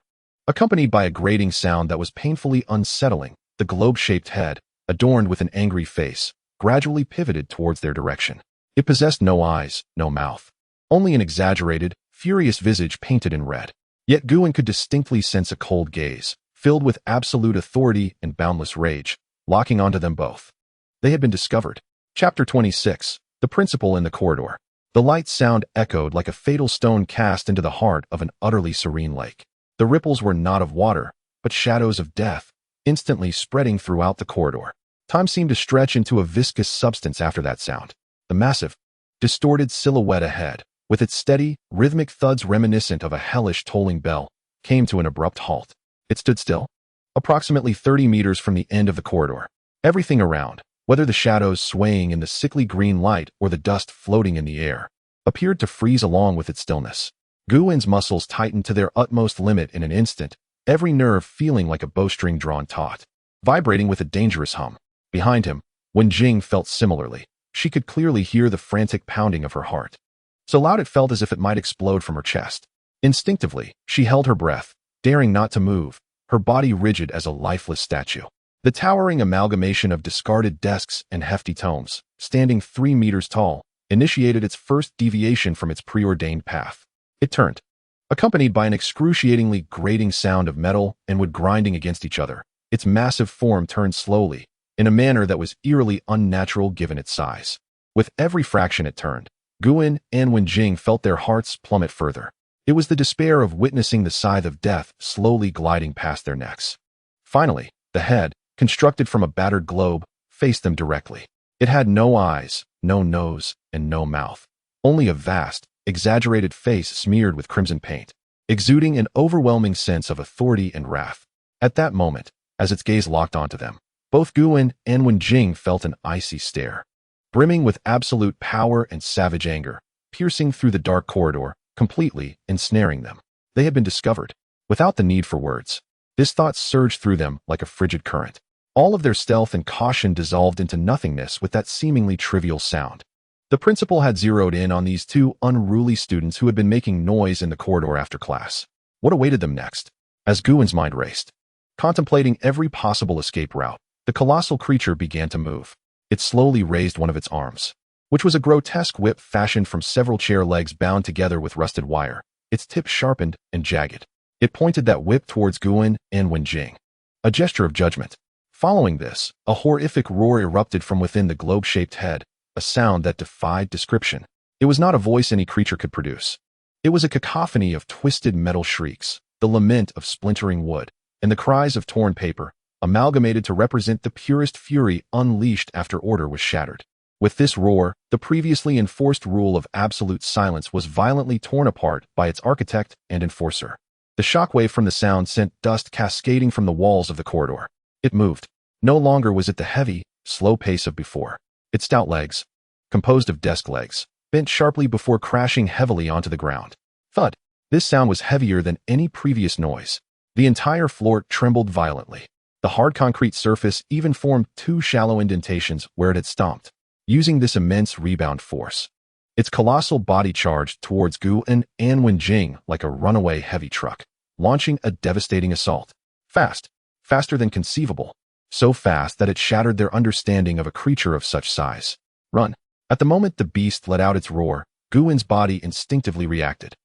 Accompanied by a grating sound that was painfully unsettling, the globe-shaped head, adorned with an angry face, gradually pivoted towards their direction. It possessed no eyes, no mouth. Only an exaggerated, furious visage painted in red. Yet Guwen could distinctly sense a cold gaze, filled with absolute authority and boundless rage, locking onto them both. They had been discovered. Chapter 26. The Principal in the Corridor. The light sound echoed like a fatal stone cast into the heart of an utterly serene lake. The ripples were not of water, but shadows of death, instantly spreading throughout the corridor. Time seemed to stretch into a viscous substance after that sound. The massive, distorted silhouette ahead, with its steady, rhythmic thuds reminiscent of a hellish tolling bell, came to an abrupt halt. It stood still, approximately 30 meters from the end of the corridor. Everything around, whether the shadows swaying in the sickly green light or the dust floating in the air, appeared to freeze along with its stillness. Guwen's muscles tightened to their utmost limit in an instant, every nerve feeling like a bowstring drawn taut, vibrating with a dangerous hum. Behind him, Wenjing felt similarly. She could clearly hear the frantic pounding of her heart, so loud it felt as if it might explode from her chest. Instinctively, she held her breath, daring not to move, her body rigid as a lifeless statue. The towering amalgamation of discarded desks and hefty tomes, standing 3 meters tall, initiated its first deviation from its preordained path. It turned, accompanied by an excruciatingly grating sound of metal and wood grinding against each other. Its massive form turned slowly, in a manner that was eerily unnatural given its size. With every fraction it turned, Guwen and Wenjing felt their hearts plummet further. It was the despair of witnessing the scythe of death slowly gliding past their necks. Finally, the head, constructed from a battered globe, faced them directly. It had no eyes, no nose, and no mouth. Only a vast, exaggerated face smeared with crimson paint, exuding an overwhelming sense of authority and wrath. At that moment, as its gaze locked onto them, both Guwen and Wenjing felt an icy stare, brimming with absolute power and savage anger, piercing through the dark corridor, completely ensnaring them. They had been discovered, without the need for words. This thought surged through them like a frigid current. All of their stealth and caution dissolved into nothingness with that seemingly trivial sound. The principal had zeroed in on these two unruly students who had been making noise in the corridor after class. What awaited them next? As Guwen's mind raced, contemplating every possible escape route, the colossal creature began to move. It slowly raised one of its arms, which was a grotesque whip fashioned from several chair legs bound together with rusted wire, its tip sharpened and jagged. It pointed that whip towards Guwen and Wenjing, a gesture of judgment. Following this, a horrific roar erupted from within the globe-shaped head, a sound that defied description. It was not a voice any creature could produce. It was a cacophony of twisted metal shrieks, the lament of splintering wood, and the cries of torn paper, amalgamated to represent the purest fury unleashed after order was shattered. With this roar, the previously enforced rule of absolute silence was violently torn apart by its architect and enforcer. The shockwave from the sound sent dust cascading from the walls of the corridor. It moved. No longer was it the heavy, slow pace of before. Its stout legs, composed of desk legs, bent sharply before crashing heavily onto the ground. Thud. This sound was heavier than any previous noise. The entire floor trembled violently. The hard concrete surface even formed 2 shallow indentations where it had stomped, using this immense rebound force. Its colossal body charged towards Guwen and Wenjing like a runaway heavy truck, launching a devastating assault. Fast, faster than conceivable, so fast that it shattered their understanding of a creature of such size. Run. At the moment the beast let out its roar, Guwen's body instinctively reacted.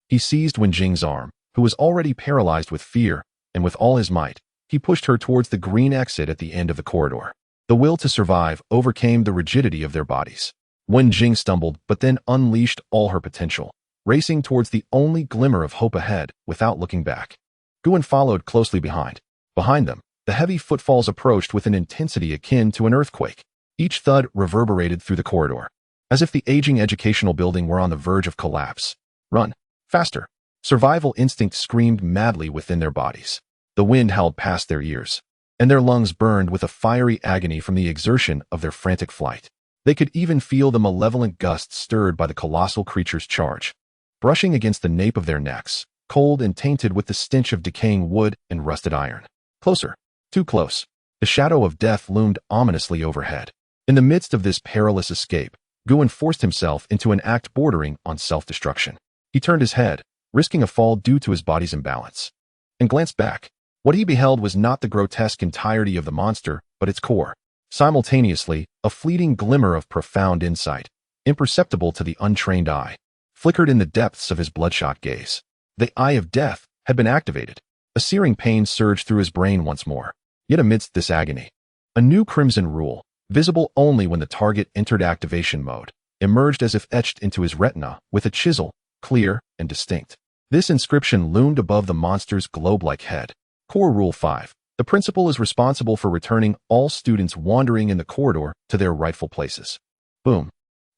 He seized Wenjing's arm, who was already paralyzed with fear, and with all his might, he pushed her towards the green exit at the end of the corridor. The will to survive overcame the rigidity of their bodies. Wen Jing stumbled, but then unleashed all her potential, racing towards the only glimmer of hope ahead without looking back. Guan followed closely behind. Behind them, the heavy footfalls approached with an intensity akin to an earthquake. Each thud reverberated through the corridor, as if the aging educational building were on the verge of collapse. Run! Faster! Survival instinct screamed madly within their bodies. The wind howled past their ears, and their lungs burned with a fiery agony from the exertion of their frantic flight. They could even feel the malevolent gusts stirred by the colossal creature's charge, brushing against the nape of their necks, cold and tainted with the stench of decaying wood and rusted iron. Closer. Too close. The shadow of death loomed ominously overhead. In the midst of this perilous escape, Guan forced himself into an act bordering on self-destruction. He turned his head, risking a fall due to his body's imbalance, and glanced back. What he beheld was not the grotesque entirety of the monster, but its core. Simultaneously, a fleeting glimmer of profound insight, imperceptible to the untrained eye, flickered in the depths of his bloodshot gaze. The eye of death had been activated. A searing pain surged through his brain once more. Yet amidst this agony, a new crimson rule, visible only when the target entered activation mode, emerged as if etched into his retina with a chisel, clear and distinct. This inscription loomed above the monster's globe-like head. Core Rule 5. The principal is responsible for returning all students wandering in the corridor to their rightful places. Boom.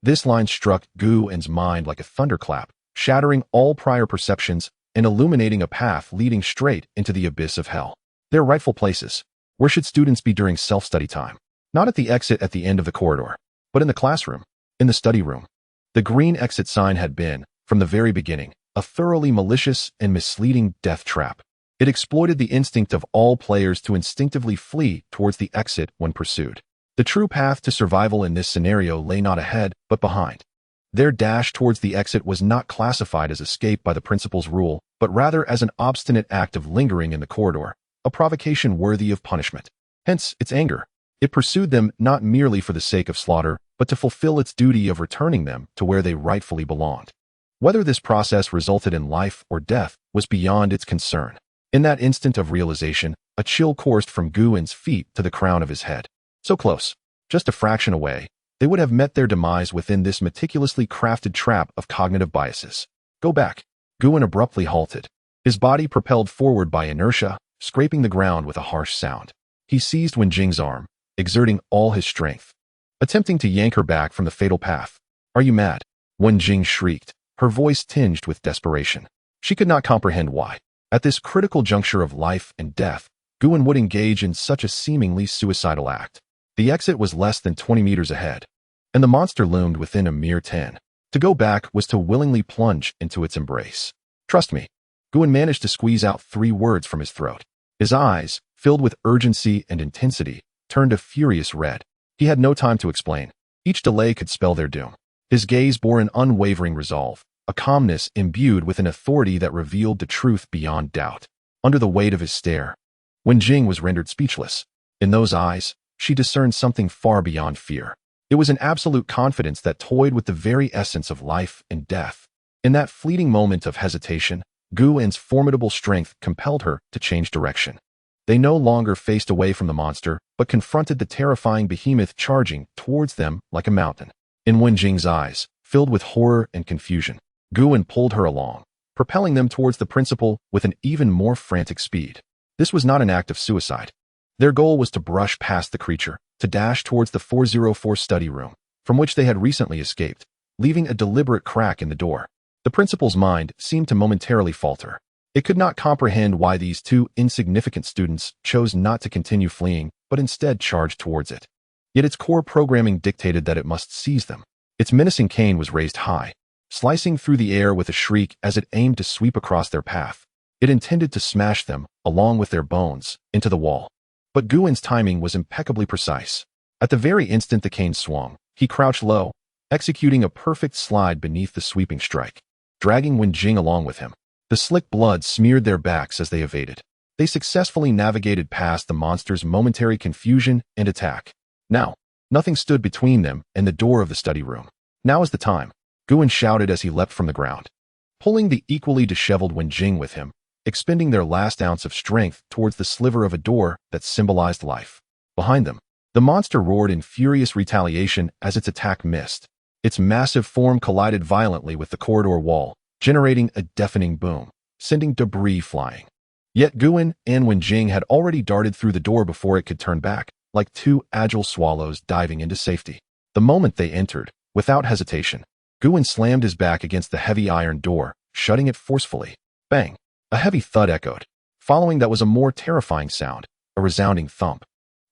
This line struck Guan's mind like a thunderclap, shattering all prior perceptions and illuminating a path leading straight into the abyss of hell. Their rightful places. Where should students be during self-study time? Not at the exit at the end of the corridor, but in the classroom, in the study room. The green exit sign had been, from the very beginning, a thoroughly malicious and misleading death trap. It exploited the instinct of all players to instinctively flee towards the exit when pursued. The true path to survival in this scenario lay not ahead, but behind. Their dash towards the exit was not classified as escape by the principal's rule, but rather as an obstinate act of lingering in the corridor, a provocation worthy of punishment. Hence, its anger. It pursued them not merely for the sake of slaughter, but to fulfill its duty of returning them to where they rightfully belonged. Whether this process resulted in life or death was beyond its concern. In that instant of realization, a chill coursed from Guan's feet to the crown of his head. So close, just a fraction away, they would have met their demise within this meticulously crafted trap of cognitive biases. Go back. Guan abruptly halted, his body propelled forward by inertia, scraping the ground with a harsh sound. He seized Wen Jing's arm, exerting all his strength, attempting to yank her back from the fatal path. Are you mad? Wen Jing shrieked, her voice tinged with desperation. She could not comprehend why, at this critical juncture of life and death, Guan would engage in such a seemingly suicidal act. The exit was less than 20 meters ahead, and the monster loomed within a mere 10. To go back was to willingly plunge into its embrace. Trust me. Guan managed to squeeze out 3 words from his throat. His eyes, filled with urgency and intensity, turned a furious red. He had no time to explain. Each delay could spell their doom. His gaze bore an unwavering resolve, a calmness imbued with an authority that revealed the truth beyond doubt. Under the weight of his stare, Wen Jing was rendered speechless. In those eyes, she discerned something far beyond fear. It was an absolute confidence that toyed with the very essence of life and death. In that fleeting moment of hesitation, Guan's formidable strength compelled her to change direction. They no longer faced away from the monster, but confronted the terrifying behemoth charging towards them like a mountain. In Wen Jing's eyes, filled with horror and confusion, Guan pulled her along, propelling them towards the principal with an even more frantic speed. This was not an act of suicide. Their goal was to brush past the creature, to dash towards the 404 study room, from which they had recently escaped, leaving a deliberate crack in the door. The principal's mind seemed to momentarily falter. It could not comprehend why these 2 insignificant students chose not to continue fleeing, but instead charged towards it. Yet its core programming dictated that it must seize them. Its menacing cane was raised high, slicing through the air with a shriek as it aimed to sweep across their path. It intended to smash them, along with their bones, into the wall. But Guan's timing was impeccably precise. At the very instant the cane swung, he crouched low, executing a perfect slide beneath the sweeping strike, dragging Wen Jing along with him. The slick blood smeared their backs as they evaded. They successfully navigated past the monster's momentary confusion and attack. Now, nothing stood between them and the door of the study room. Now is the time, Guan shouted as he leapt from the ground, pulling the equally disheveled Wen Jing with him, expending their last ounce of strength towards the sliver of a door that symbolized life. Behind them, the monster roared in furious retaliation as its attack missed. Its massive form collided violently with the corridor wall, generating a deafening boom, sending debris flying. Yet Guan and Wenjing had already darted through the door before it could turn back, like two agile swallows diving into safety. The moment they entered, without hesitation, Guan slammed his back against the heavy iron door, shutting it forcefully. Bang! A heavy thud echoed. Following that was a more terrifying sound, a resounding thump.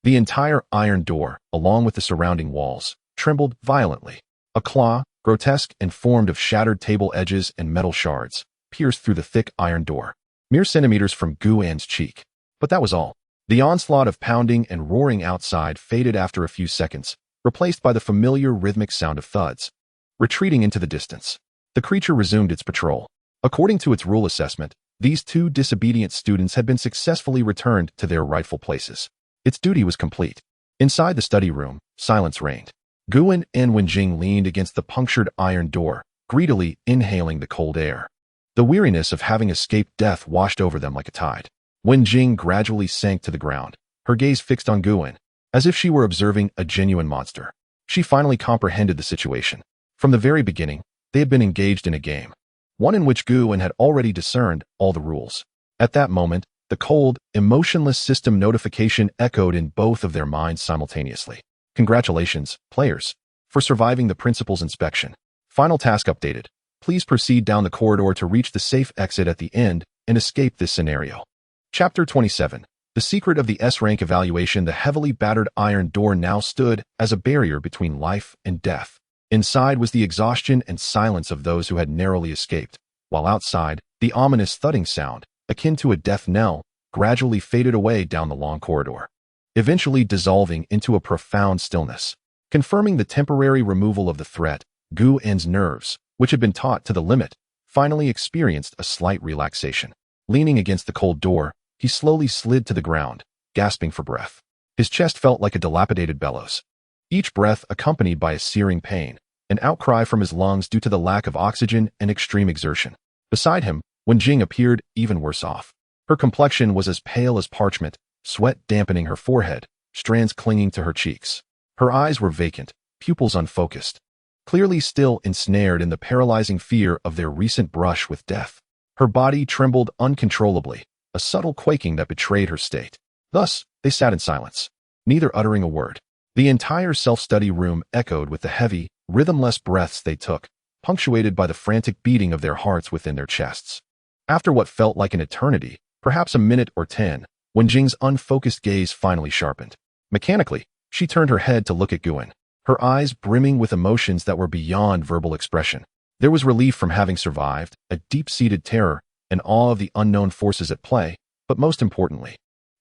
The entire iron door, along with the surrounding walls, trembled violently. A claw, grotesque and formed of shattered table edges and metal shards, pierced through the thick iron door, mere centimeters from Guan's cheek. But that was all. The onslaught of pounding and roaring outside faded after a few seconds, replaced by the familiar rhythmic sound of thuds. Retreating into the distance, the creature resumed its patrol. According to its rule assessment, these two disobedient students had been successfully returned to their rightful places. Its duty was complete. Inside the study room, silence reigned. Guan and Wenjing leaned against the punctured iron door, greedily inhaling the cold air. The weariness of having escaped death washed over them like a tide. Wenjing gradually sank to the ground, her gaze fixed on Guan, as if she were observing a genuine monster. She finally comprehended the situation. From the very beginning, they had been engaged in a game, one in which Guan had already discerned all the rules. At that moment, the cold, emotionless system notification echoed in both of their minds simultaneously. Congratulations, players, for surviving the principal's inspection. Final task updated. Please proceed down the corridor to reach the safe exit at the end and escape this scenario. Chapter 27. The secret of the S-rank evaluation. The heavily battered iron door now stood as a barrier between life and death. Inside was the exhaustion and silence of those who had narrowly escaped, while outside, the ominous thudding sound, akin to a death knell, gradually faded away down the long corridor, eventually dissolving into a profound stillness. Confirming the temporary removal of the threat, Guan's nerves, which had been taut to the limit, finally experienced a slight relaxation. Leaning against the cold door, he slowly slid to the ground, gasping for breath. His chest felt like a dilapidated bellows, each breath accompanied by a searing pain, an outcry from his lungs due to the lack of oxygen and extreme exertion. Beside him, Wenjing appeared even worse off. Her complexion was as pale as parchment, sweat dampening her forehead, strands clinging to her cheeks. Her eyes were vacant, pupils unfocused, clearly still ensnared in the paralyzing fear of their recent brush with death. Her body trembled uncontrollably, a subtle quaking that betrayed her state. Thus, they sat in silence, neither uttering a word. The entire self-study room echoed with the heavy, rhythmless breaths they took, punctuated by the frantic beating of their hearts within their chests. After what felt like an eternity, perhaps a minute or 10, Wenjing's unfocused gaze finally sharpened. Mechanically, she turned her head to look at Guan, her eyes brimming with emotions that were beyond verbal expression. There was relief from having survived, a deep-seated terror, and awe of the unknown forces at play, but most importantly,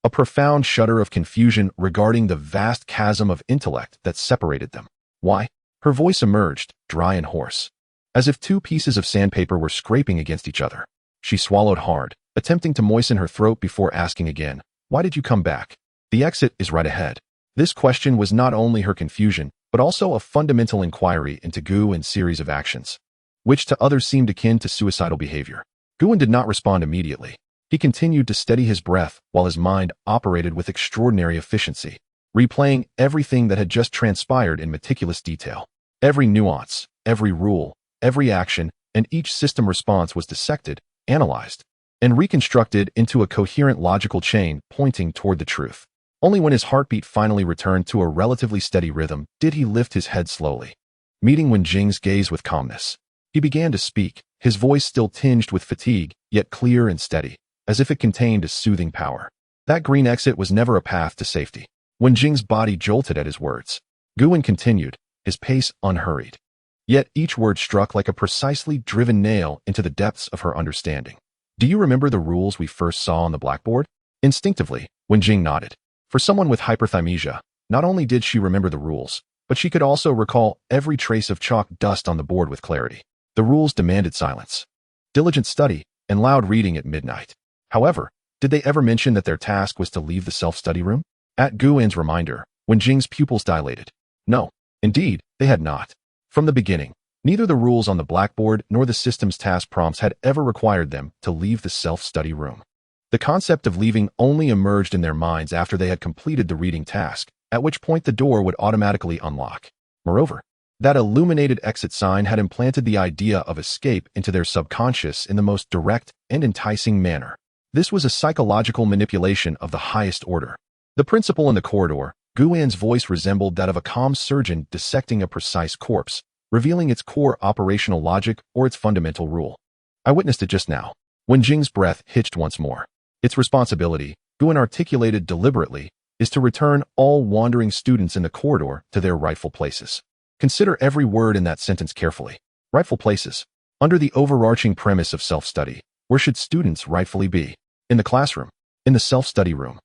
a profound shudder of confusion regarding the vast chasm of intellect that separated them. Why? Her voice emerged, dry and hoarse, as if two pieces of sandpaper were scraping against each other. She swallowed hard, attempting to moisten her throat before asking again, "Why did you come back? The exit is right ahead." This question was not only her confusion, but also a fundamental inquiry into Guan's series of actions, which to others seemed akin to suicidal behavior. Guan did not respond immediately. He continued to steady his breath while his mind operated with extraordinary efficiency, replaying everything that had just transpired in meticulous detail. Every nuance, every rule, every action, and each system response was dissected, analyzed, and reconstructed into a coherent logical chain pointing toward the truth. Only when his heartbeat finally returned to a relatively steady rhythm did he lift his head slowly, meeting Wenjing's gaze with calmness. He began to speak, his voice still tinged with fatigue, yet clear and steady, as if it contained a soothing power. That green exit was never a path to safety. Wenjing's body jolted at his words. Guan continued, his pace unhurried. Yet each word struck like a precisely driven nail into the depths of her understanding. "Do you remember the rules we first saw on the blackboard?" Instinctively, Wenjing nodded. For someone with hyperthymesia, not only did she remember the rules, but she could also recall every trace of chalk dust on the board with clarity. The rules demanded silence, diligent study, and loud reading at midnight. However, did they ever mention that their task was to leave the self-study room? At Guan's reminder, Wenjing's pupils dilated. No, indeed, they had not. From the beginning, neither the rules on the blackboard nor the system's task prompts had ever required them to leave the self-study room. The concept of leaving only emerged in their minds after they had completed the reading task, at which point the door would automatically unlock. Moreover, That illuminated exit sign had implanted the idea of escape into their subconscious in the most direct and enticing manner. This was a psychological manipulation of the highest order. The principal in the corridor, Guan's voice resembled that of a calm surgeon dissecting a precise corpse, revealing its core operational logic or its fundamental rule. I witnessed it just now. When Jing's breath hitched once more. Its responsibility, Guan articulated deliberately, is to return all wandering students in the corridor to their rightful places. Consider every word in that sentence carefully. Rightful places. Under the overarching premise of self-study, where should students rightfully be? In the classroom. In the self-study room.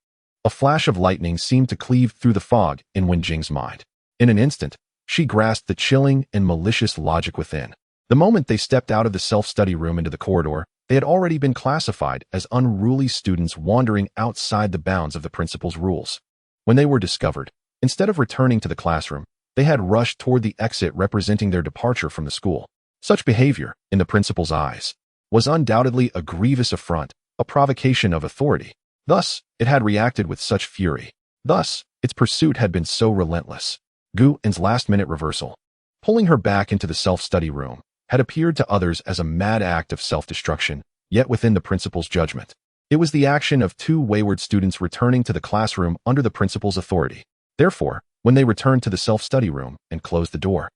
A flash of lightning seemed to cleave through the fog in Wen Jing's mind. In an instant, she grasped the chilling and malicious logic within. The moment they stepped out of the self-study room into the corridor, they had already been classified as unruly students wandering outside the bounds of the principal's rules. When they were discovered, instead of returning to the classroom, they had rushed toward the exit representing their departure from the school. Such behavior, in the principal's eyes, was undoubtedly a grievous affront, a provocation of authority. Thus, it had reacted with such fury. Thus, its pursuit had been so relentless. Guan's last-minute reversal, pulling her back into the self-study room, had appeared to others as a mad act of self-destruction, yet within the principal's judgment. It was the action of two wayward students returning to the classroom under the principal's authority. Therefore, when they returned to the self-study room and closed the door,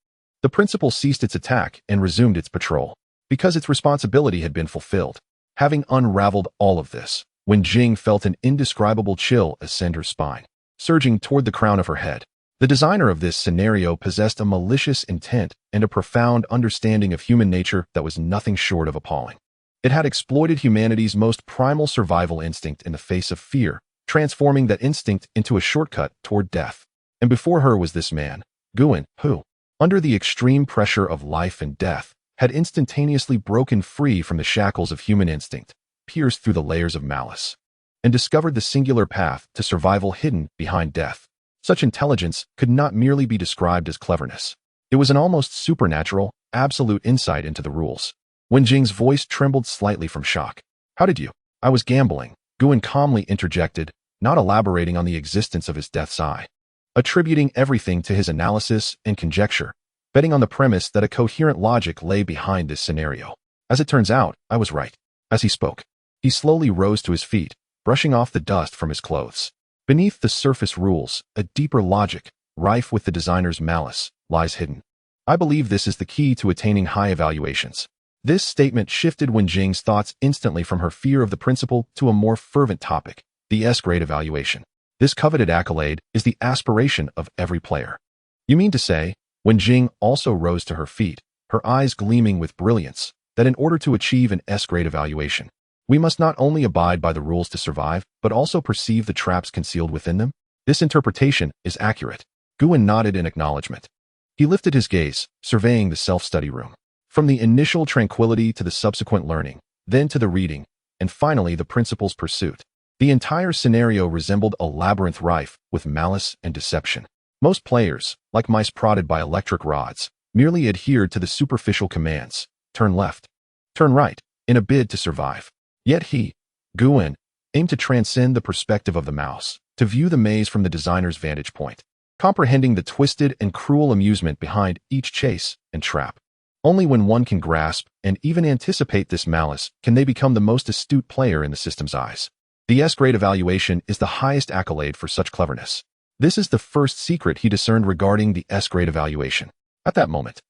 the principal ceased its attack and resumed its patrol, because its responsibility had been fulfilled. Having unraveled all of this, Wen Jing felt an indescribable chill ascend her spine, surging toward the crown of her head. The designer of this scenario possessed a malicious intent and a profound understanding of human nature that was nothing short of appalling. It had exploited humanity's most primal survival instinct in the face of fear, transforming that instinct into a shortcut toward death. And before her was this man, Guan, who, under the extreme pressure of life and death, had instantaneously broken free from the shackles of human instinct, pierced through the layers of malice, and discovered the singular path to survival hidden behind death. Such intelligence could not merely be described as cleverness. It was an almost supernatural, absolute insight into the rules. Wen Jing's voice trembled slightly from shock. How did you? I was gambling, Guan calmly interjected, not elaborating on the existence of his death's eye, attributing everything to his analysis and conjecture, betting on the premise that a coherent logic lay behind this scenario. As it turns out, I was right. As he spoke, he slowly rose to his feet, brushing off the dust from his clothes. Beneath the surface rules, a deeper logic, rife with the designer's malice, lies hidden. I believe this is the key to attaining high evaluations. This statement shifted Wen Jing's thoughts instantly from her fear of the principal to a more fervent topic, the S-grade evaluation. This coveted accolade is the aspiration of every player. You mean to say, Wen Jing also rose to her feet, her eyes gleaming with brilliance, that in order to achieve an S-grade evaluation, we must not only abide by the rules to survive, but also perceive the traps concealed within them? This interpretation is accurate. Guan nodded in acknowledgement. He lifted his gaze, surveying the self-study room. From the initial tranquility to the subsequent learning, then to the reading, and finally the principal's pursuit. The entire scenario resembled a labyrinth rife with malice and deception. Most players, like mice prodded by electric rods, merely adhered to the superficial commands, turn left, turn right, in a bid to survive. Yet he, Guan, aimed to transcend the perspective of the mouse, to view the maze from the designer's vantage point, comprehending the twisted and cruel amusement behind each chase and trap. Only when one can grasp and even anticipate this malice can they become the most astute player in the system's eyes. The S-grade evaluation is the highest accolade for such cleverness. This is the first secret he discerned regarding the S-grade evaluation. At that moment,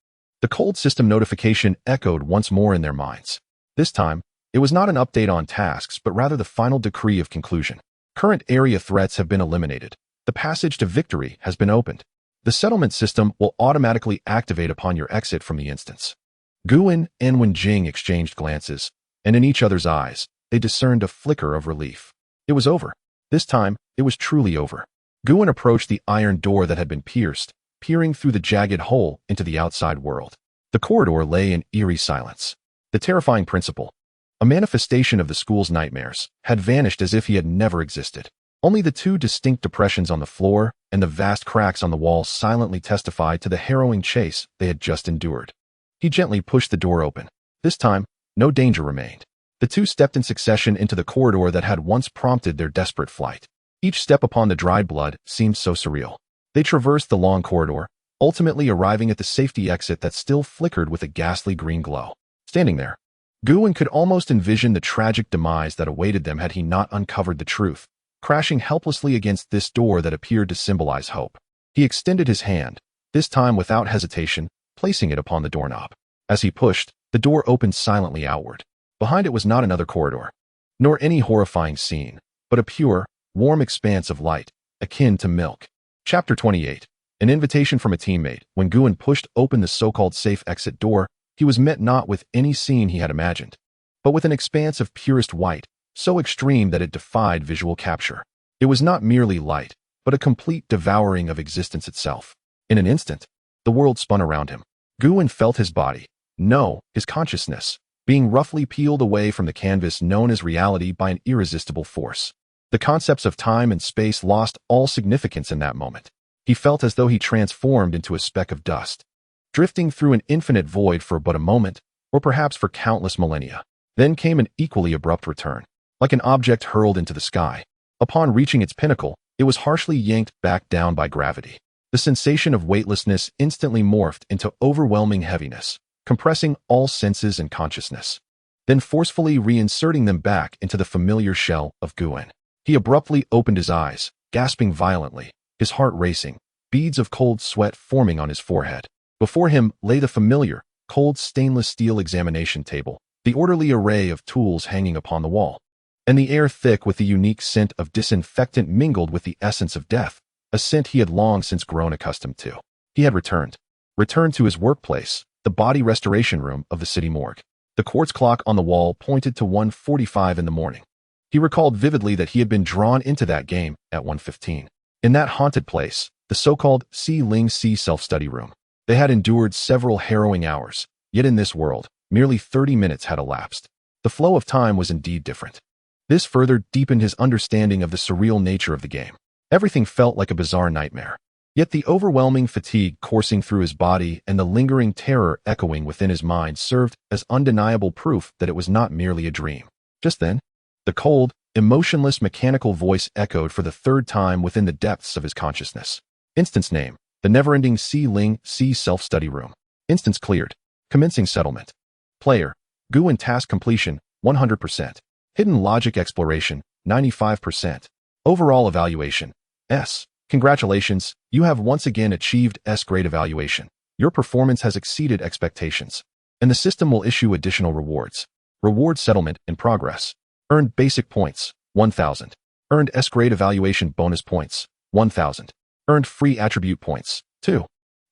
the cold system notification echoed once more in their minds. This time, it was not an update on tasks, but rather the final decree of conclusion. Current area threats have been eliminated. The passage to victory has been opened. The settlement system will automatically activate upon your exit from the instance. Guan and Wen Jing exchanged glances, and in each other's eyes, they discerned a flicker of relief. It was over. This time, it was truly over. Guan approached the iron door that had been pierced, peering through the jagged hole into the outside world. The corridor lay in eerie silence. The terrifying principal, a manifestation of the school's nightmares, had vanished as if he had never existed. Only the two distinct depressions on the floor and the vast cracks on the wall silently testified to the harrowing chase they had just endured. He gently pushed the door open. This time, no danger remained. The two stepped in succession into the corridor that had once prompted their desperate flight. Each step upon the dried blood seemed so surreal. They traversed the long corridor, ultimately arriving at the safety exit that still flickered with a ghastly green glow. Standing there, Guin could almost envision the tragic demise that awaited them had he not uncovered the truth, crashing helplessly against this door that appeared to symbolize hope. He extended his hand, this time without hesitation, placing it upon the doorknob. As he pushed, the door opened silently outward. Behind it was not another corridor, nor any horrifying scene, but a pure, warm expanse of light, akin to milk. Chapter 28. An invitation from a teammate. When Guin pushed open the so-called safe exit door, he was met not with any scene he had imagined, but with an expanse of purest white, so extreme that it defied visual capture. It was not merely light, but a complete devouring of existence itself. In an instant, the world spun around him. Guin felt his body, no, his consciousness, being roughly peeled away from the canvas known as reality by an irresistible force. The concepts of time and space lost all significance in that moment. He felt as though he transformed into a speck of dust, drifting through an infinite void for but a moment, or perhaps for countless millennia. Then came an equally abrupt return, like an object hurled into the sky. Upon reaching its pinnacle, it was harshly yanked back down by gravity. The sensation of weightlessness instantly morphed into overwhelming heaviness, compressing all senses and consciousness, then forcefully reinserting them back into the familiar shell of Guin. He abruptly opened his eyes, gasping violently, his heart racing, beads of cold sweat forming on his forehead. Before him lay the familiar, cold stainless steel examination table, the orderly array of tools hanging upon the wall, and the air thick with the unique scent of disinfectant mingled with the essence of death, a scent he had long since grown accustomed to. He had returned to his workplace, the body restoration room of the city morgue. The quartz clock on the wall pointed to 1:45 in the morning. He recalled vividly that he had been drawn into that game at 1:15. In that haunted place, the so-called Si-Ling Si self-study room, they had endured several harrowing hours, yet in this world, merely 30 minutes had elapsed. The flow of time was indeed different. This further deepened his understanding of the surreal nature of the game. Everything felt like a bizarre nightmare. Yet the overwhelming fatigue coursing through his body and the lingering terror echoing within his mind served as undeniable proof that it was not merely a dream. Just then, the cold, emotionless mechanical voice echoed for the third time within the depths of his consciousness. Instance name, the never-ending Si-Ling Si self-study room. Instance cleared. Commencing settlement. Player, Guin task completion, 100%. Hidden logic exploration, 95%. Overall evaluation, S. Congratulations, you have once again achieved S-grade evaluation. Your performance has exceeded expectations, and the system will issue additional rewards. Reward settlement in progress. Earned basic points, 1,000. Earned S-grade evaluation bonus points, 1,000. Earned free attribute points, 2.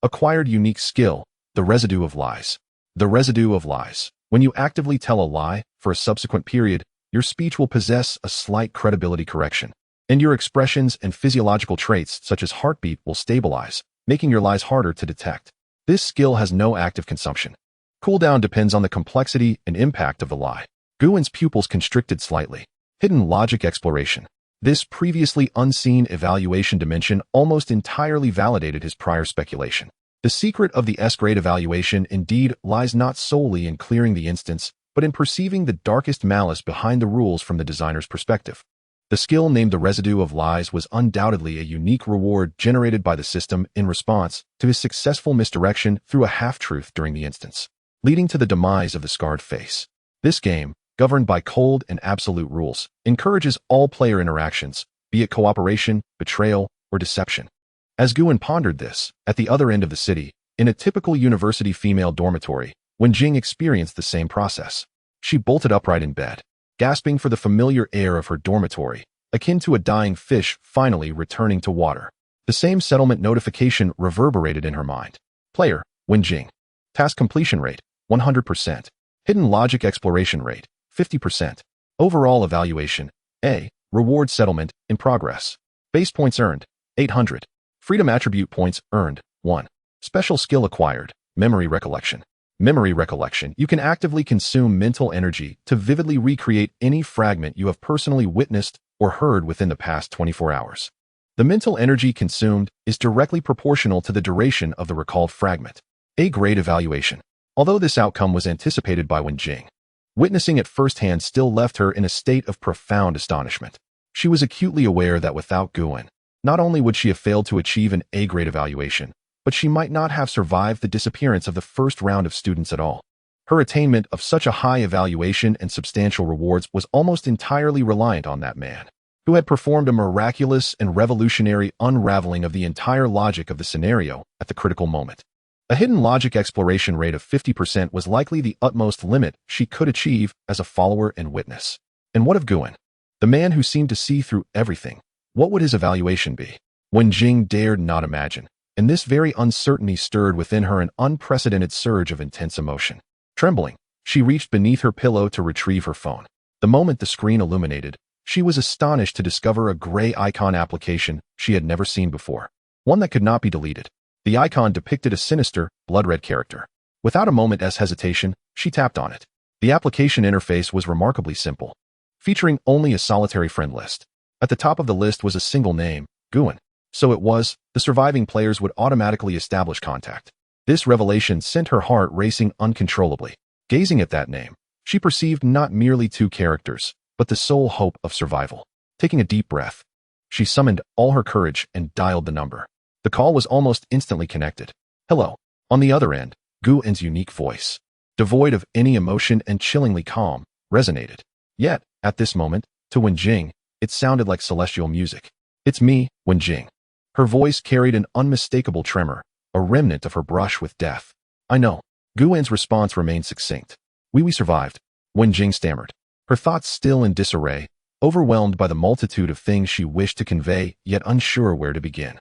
Acquired unique skill, the residue of lies. The residue of lies. When you actively tell a lie for a subsequent period, your speech will possess a slight credibility correction, and your expressions and physiological traits such as heartbeat will stabilize, making your lies harder to detect. This skill has no active consumption. Cooldown depends on the complexity and impact of the lie. Guin's pupils constricted slightly. Hidden logic exploration. This previously unseen evaluation dimension almost entirely validated his prior speculation. The secret of the S-grade evaluation indeed lies not solely in clearing the instance, but in perceiving the darkest malice behind the rules from the designer's perspective. The skill named the residue of lies was undoubtedly a unique reward generated by the system in response to his successful misdirection through a half-truth during the instance, leading to the demise of the scarred face. This game, governed by cold and absolute rules, encourages all player interactions, be it cooperation, betrayal, or deception. As Guin pondered this, at the other end of the city, in a typical university female dormitory, Wenjing experienced the same process. She bolted upright in bed, gasping for the familiar air of her dormitory, akin to a dying fish finally returning to water. The same settlement notification reverberated in her mind. Player, Wenjing. Task completion rate, 100%. Hidden logic exploration rate, 50%. Overall evaluation, A. Reward settlement, in progress. Base points earned, 800. Freedom attribute points earned, 1. Special skill acquired, memory recollection. Memory recollection. You can actively consume mental energy to vividly recreate any fragment you have personally witnessed or heard within the past 24 hours. The mental energy consumed is directly proportional to the duration of the recalled fragment. A-grade evaluation. Although this outcome was anticipated by Wenjing, witnessing it firsthand still left her in a state of profound astonishment. She was acutely aware that without Guin, not only would she have failed to achieve an A-grade evaluation, but but she might not have survived the disappearance of the first round of students at all. Her attainment of such a high evaluation and substantial rewards was almost entirely reliant on that man, who had performed a miraculous and revolutionary unraveling of the entire logic of the scenario at the critical moment. A hidden logic exploration rate of 50% was likely the utmost limit she could achieve as a follower and witness. And what of Guan? The man who seemed to see through everything. What would his evaluation be? Wenjing dared not imagine, and this very uncertainty stirred within her an unprecedented surge of intense emotion. Trembling, she reached beneath her pillow to retrieve her phone. The moment the screen illuminated, she was astonished to discover a gray icon application she had never seen before, one that could not be deleted. The icon depicted a sinister, blood-red character. Without a moment's hesitation, she tapped on it. The application interface was remarkably simple, featuring only a solitary friend list. At the top of the list was a single name, Guan. So it was, the surviving players would automatically establish contact. This revelation sent her heart racing uncontrollably. Gazing at that name, she perceived not merely two characters, but the sole hope of survival. Taking a deep breath, she summoned all her courage and dialed the number. The call was almost instantly connected. Hello. On the other end, Guan's unique voice, devoid of any emotion and chillingly calm, resonated. Yet, at this moment, to Wenjing, it sounded like celestial music. It's me, Wenjing. Her voice carried an unmistakable tremor, a remnant of her brush with death. I know. Guan's response remained succinct. We survived. Wenjing stammered, her thoughts still in disarray, overwhelmed by the multitude of things she wished to convey, yet unsure where to begin.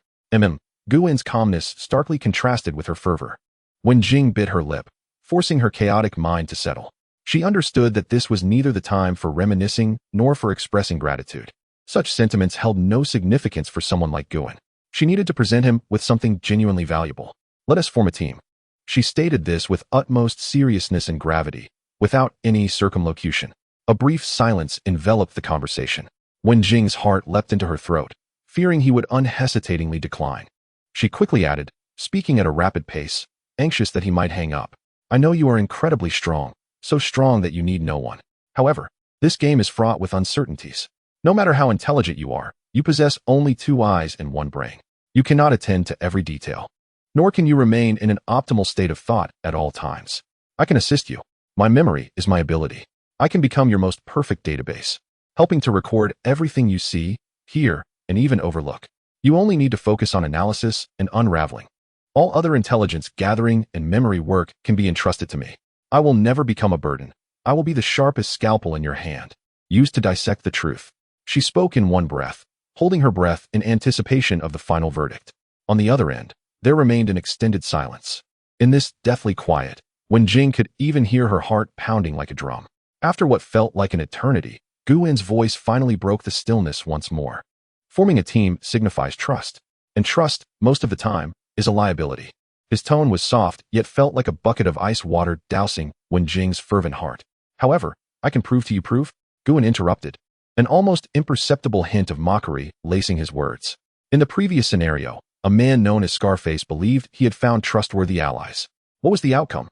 Guan's calmness starkly contrasted with her fervor. Wenjing bit her lip, forcing her chaotic mind to settle. She understood that this was neither the time for reminiscing nor for expressing gratitude. Such sentiments held no significance for someone like Guan. She needed to present him with something genuinely valuable. Let us form a team. She stated this with utmost seriousness and gravity, without any circumlocution. A brief silence enveloped the conversation. Wenjing's heart leapt into her throat, fearing he would unhesitatingly decline. She quickly added, speaking at a rapid pace, anxious that he might hang up. I know you are incredibly strong, so strong that you need no one. However, this game is fraught with uncertainties. No matter how intelligent you are, you possess only 2 eyes and 1 brain. You cannot attend to every detail, nor can you remain in an optimal state of thought at all times. I can assist you. My memory is my ability. I can become your most perfect database, helping to record everything you see, hear, and even overlook. You only need to focus on analysis and unraveling. All other intelligence gathering and memory work can be entrusted to me. I will never become a burden. I will be the sharpest scalpel in your hand, used to dissect the truth. She spoke in one breath, holding her breath in anticipation of the final verdict. On the other end, there remained an extended silence. In this deathly quiet, Wenjing could even hear her heart pounding like a drum. After what felt like an eternity, Guan's voice finally broke the stillness once more. Forming a team signifies trust, and trust, most of the time, is a liability. His tone was soft, yet felt like a bucket of ice water dousing Wenjing's fervent heart. However, I can prove to you prove? Guan interrupted, an almost imperceptible hint of mockery lacing his words. In the previous scenario, a man known as Scarface believed he had found trustworthy allies. What was the outcome?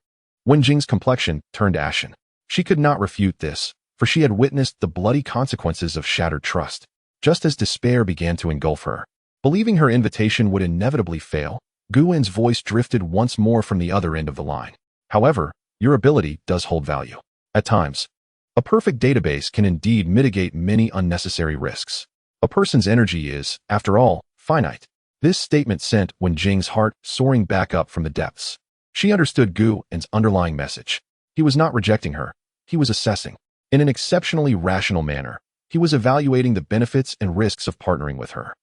Wenjing's complexion turned ashen. She could not refute this, for she had witnessed the bloody consequences of shattered trust. Just as despair began to engulf her, believing her invitation would inevitably fail, Guan's voice drifted once more from the other end of the line. However, your ability does hold value. At times, a perfect database can indeed mitigate many unnecessary risks. A person's energy is, after all, finite. This statement sent Wenjing's heart soaring back up from the depths. She understood Guan's underlying message. He was not rejecting her. He was assessing. In an exceptionally rational manner, he was evaluating the benefits and risks of partnering with her.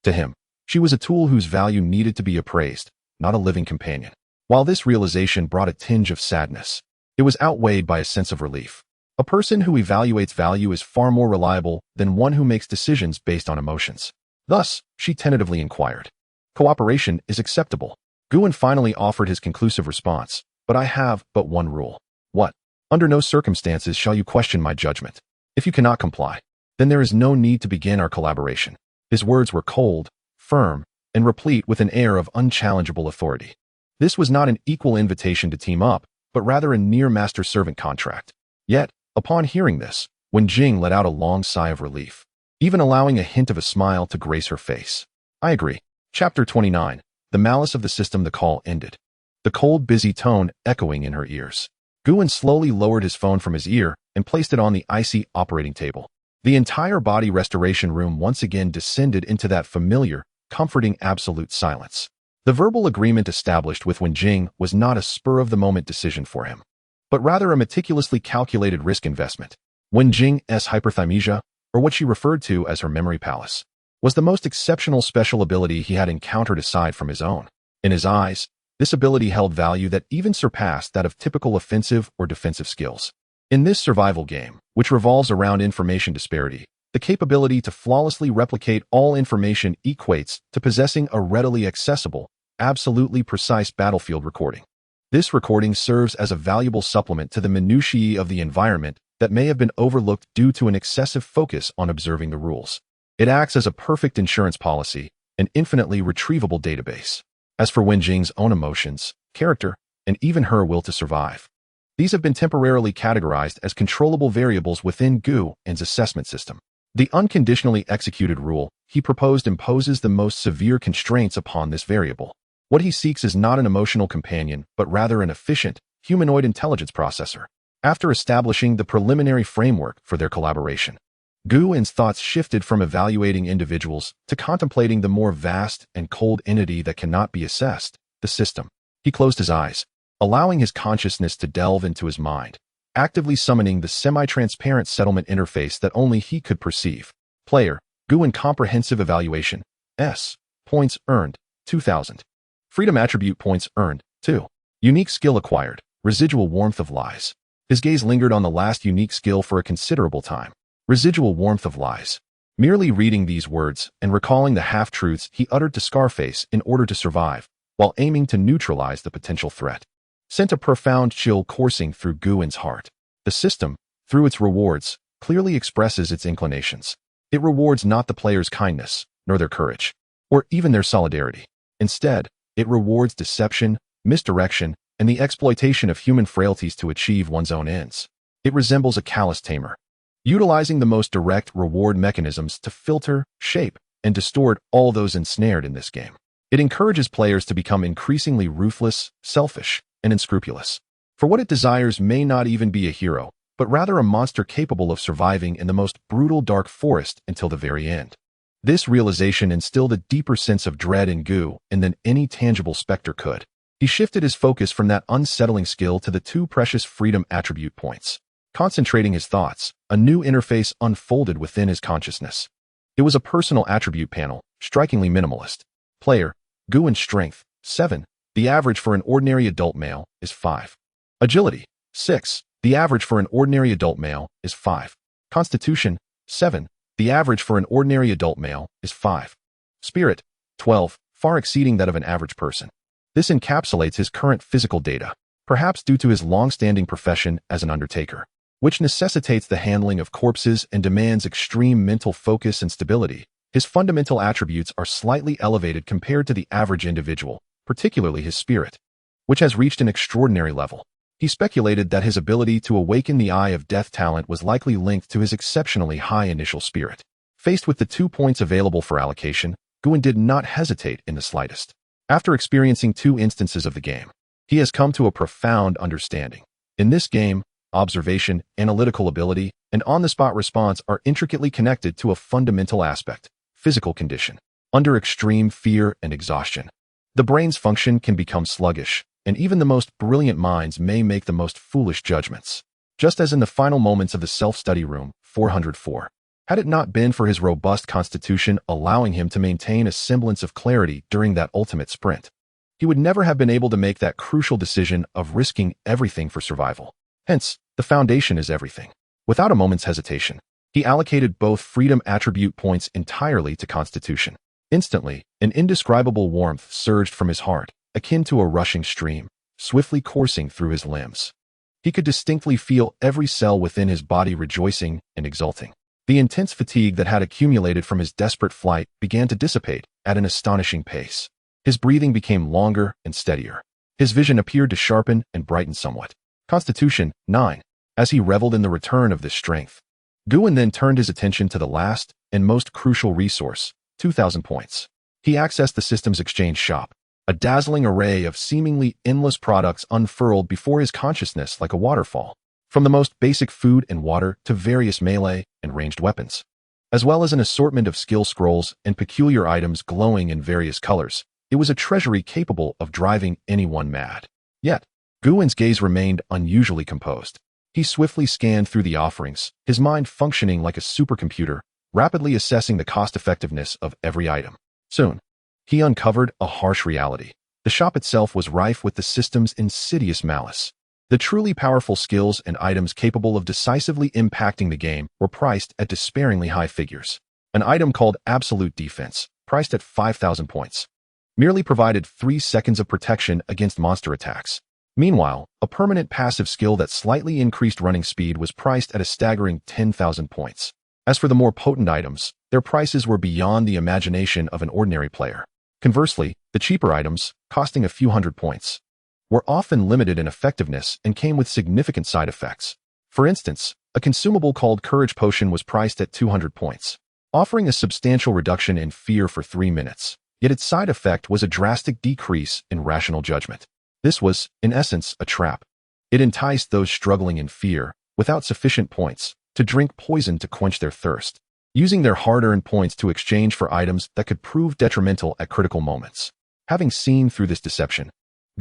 To him, she was a tool whose value needed to be appraised, not a living companion. While this realization brought a tinge of sadness, it was outweighed by a sense of relief. A person who evaluates value is far more reliable than one who makes decisions based on emotions. Thus, she tentatively inquired. Cooperation is acceptable. Guan finally offered his conclusive response, but I have but one rule. What? Under no circumstances shall you question my judgment. If you cannot comply, then there is no need to begin our collaboration. His words were cold, firm, and replete with an air of unchallengeable authority. This was not an equal invitation to team up, but rather a near master-servant contract. Yet, upon hearing this, Wenjing let out a long sigh of relief, even allowing a hint of a smile to grace her face. I agree. Chapter 29. the malice of the system. The call ended, the cold, busy tone echoing in her ears. Guin slowly lowered his phone from his ear and placed it on the icy operating table. The entire body restoration room once again descended into that familiar, comforting absolute silence. The verbal agreement established with Wenjing was not a spur-of-the-moment decision for him, but rather a meticulously calculated risk investment. Wenjing's hyperthymesia, or what she referred to as her memory palace, was the most exceptional special ability he had encountered aside from his own. In his eyes, this ability held value that even surpassed that of typical offensive or defensive skills. In this survival game, which revolves around information disparity, the capability to flawlessly replicate all information equates to possessing a readily accessible, absolutely precise battlefield recording. This recording serves as a valuable supplement to the minutiae of the environment that may have been overlooked due to an excessive focus on observing the rules. It acts as a perfect insurance policy, an infinitely retrievable database. As for Wenjing's own emotions, character, and even her will to survive, these have been temporarily categorized as controllable variables within Gu's assessment system. The unconditionally executed rule he proposed imposes the most severe constraints upon this variable. What he seeks is not an emotional companion, but rather an efficient, humanoid intelligence processor. After establishing the preliminary framework for their collaboration, Guin's thoughts shifted from evaluating individuals to contemplating the more vast and cold entity that cannot be assessed, the system. He closed his eyes, allowing his consciousness to delve into his mind, actively summoning the semi-transparent settlement interface that only he could perceive. Player, Guin Comprehensive Evaluation, S. Points earned, 2,000. Freedom Attribute Points earned, 2. Unique Skill acquired, Residual Warmth of Lies. His gaze lingered on the last unique skill for a considerable time. Residual Warmth of Lies. Merely reading these words and recalling the half-truths he uttered to Scarface in order to survive, while aiming to neutralize the potential threat, sent a profound chill coursing through Guin's heart. The system, through its rewards, clearly expresses its inclinations. It rewards not the player's kindness, nor their courage, or even their solidarity. Instead, it rewards deception, misdirection, and the exploitation of human frailties to achieve one's own ends. It resembles a callous tamer, utilizing the most direct reward mechanisms to filter, shape, and distort all those ensnared in this game. It encourages players to become increasingly ruthless, selfish, and unscrupulous. For what it desires may not even be a hero, but rather a monster capable of surviving in the most brutal dark forest until the very end. This realization instilled a deeper sense of dread in Guin than any tangible specter could. He shifted his focus from that unsettling skill to the 2 precious freedom attribute points. Concentrating his thoughts, a new interface unfolded within his consciousness. It was a personal attribute panel, strikingly minimalist. Player, Guin Strength, 7. The average for an ordinary adult male is 5. Agility, 6. The average for an ordinary adult male is 5. Constitution, 7. The average for an ordinary adult male is 5. Spirit, 12, far exceeding that of an average person. This encapsulates his current physical data, perhaps due to his long-standing profession as an undertaker, which necessitates the handling of corpses and demands extreme mental focus and stability. His fundamental attributes are slightly elevated compared to the average individual, particularly his spirit, which has reached an extraordinary level. He speculated that his ability to awaken the Eye of Death talent was likely linked to his exceptionally high initial spirit. Faced with the 2 points available for allocation, Guin did not hesitate in the slightest. After experiencing 2 instances of the game, he has come to a profound understanding. In this game, observation, analytical ability, and on-the-spot response are intricately connected to a fundamental aspect: physical condition. Under extreme fear and exhaustion, the brain's function can become sluggish, and even the most brilliant minds may make the most foolish judgments. Just as in the final moments of the self-study room, 404. Had it not been for his robust constitution allowing him to maintain a semblance of clarity during that ultimate sprint, he would never have been able to make that crucial decision of risking everything for survival. Hence, the foundation is everything. Without a moment's hesitation, he allocated both freedom attribute points entirely to constitution. Instantly, an indescribable warmth surged from his heart, akin to a rushing stream, swiftly coursing through his limbs. He could distinctly feel every cell within his body rejoicing and exulting. The intense fatigue that had accumulated from his desperate flight began to dissipate at an astonishing pace. His breathing became longer and steadier. His vision appeared to sharpen and brighten somewhat. Constitution, 9. As he reveled in the return of this strength, Guin then turned his attention to the last and most crucial resource, 2,000 points. He accessed the system's exchange shop, A dazzling array of seemingly endless products unfurled before his consciousness like a waterfall, from the most basic food and water to various melee and ranged weapons, as well as an assortment of skill scrolls and peculiar items glowing in various colors. It was a treasury capable of driving anyone mad. Yet, Guwen's gaze remained unusually composed. He swiftly scanned through the offerings, his mind functioning like a supercomputer, rapidly assessing the cost-effectiveness of every item. Soon, he uncovered a harsh reality. The shop itself was rife with the system's insidious malice. The truly powerful skills and items capable of decisively impacting the game were priced at despairingly high figures. An item called Absolute Defense, priced at 5,000 points, merely provided 3 seconds of protection against monster attacks. Meanwhile, a permanent passive skill that slightly increased running speed was priced at a staggering 10,000 points. As for the more potent items, their prices were beyond the imagination of an ordinary player. Conversely, the cheaper items, costing a few hundred points, were often limited in effectiveness and came with significant side effects. For instance, a consumable called Courage Potion was priced at 200 points, offering a substantial reduction in fear for 3 minutes. Yet its side effect was a drastic decrease in rational judgment. This was, in essence, a trap. It enticed those struggling in fear, without sufficient points, to drink poison to quench their thirst, using their hard-earned points to exchange for items that could prove detrimental at critical moments. Having seen through this deception,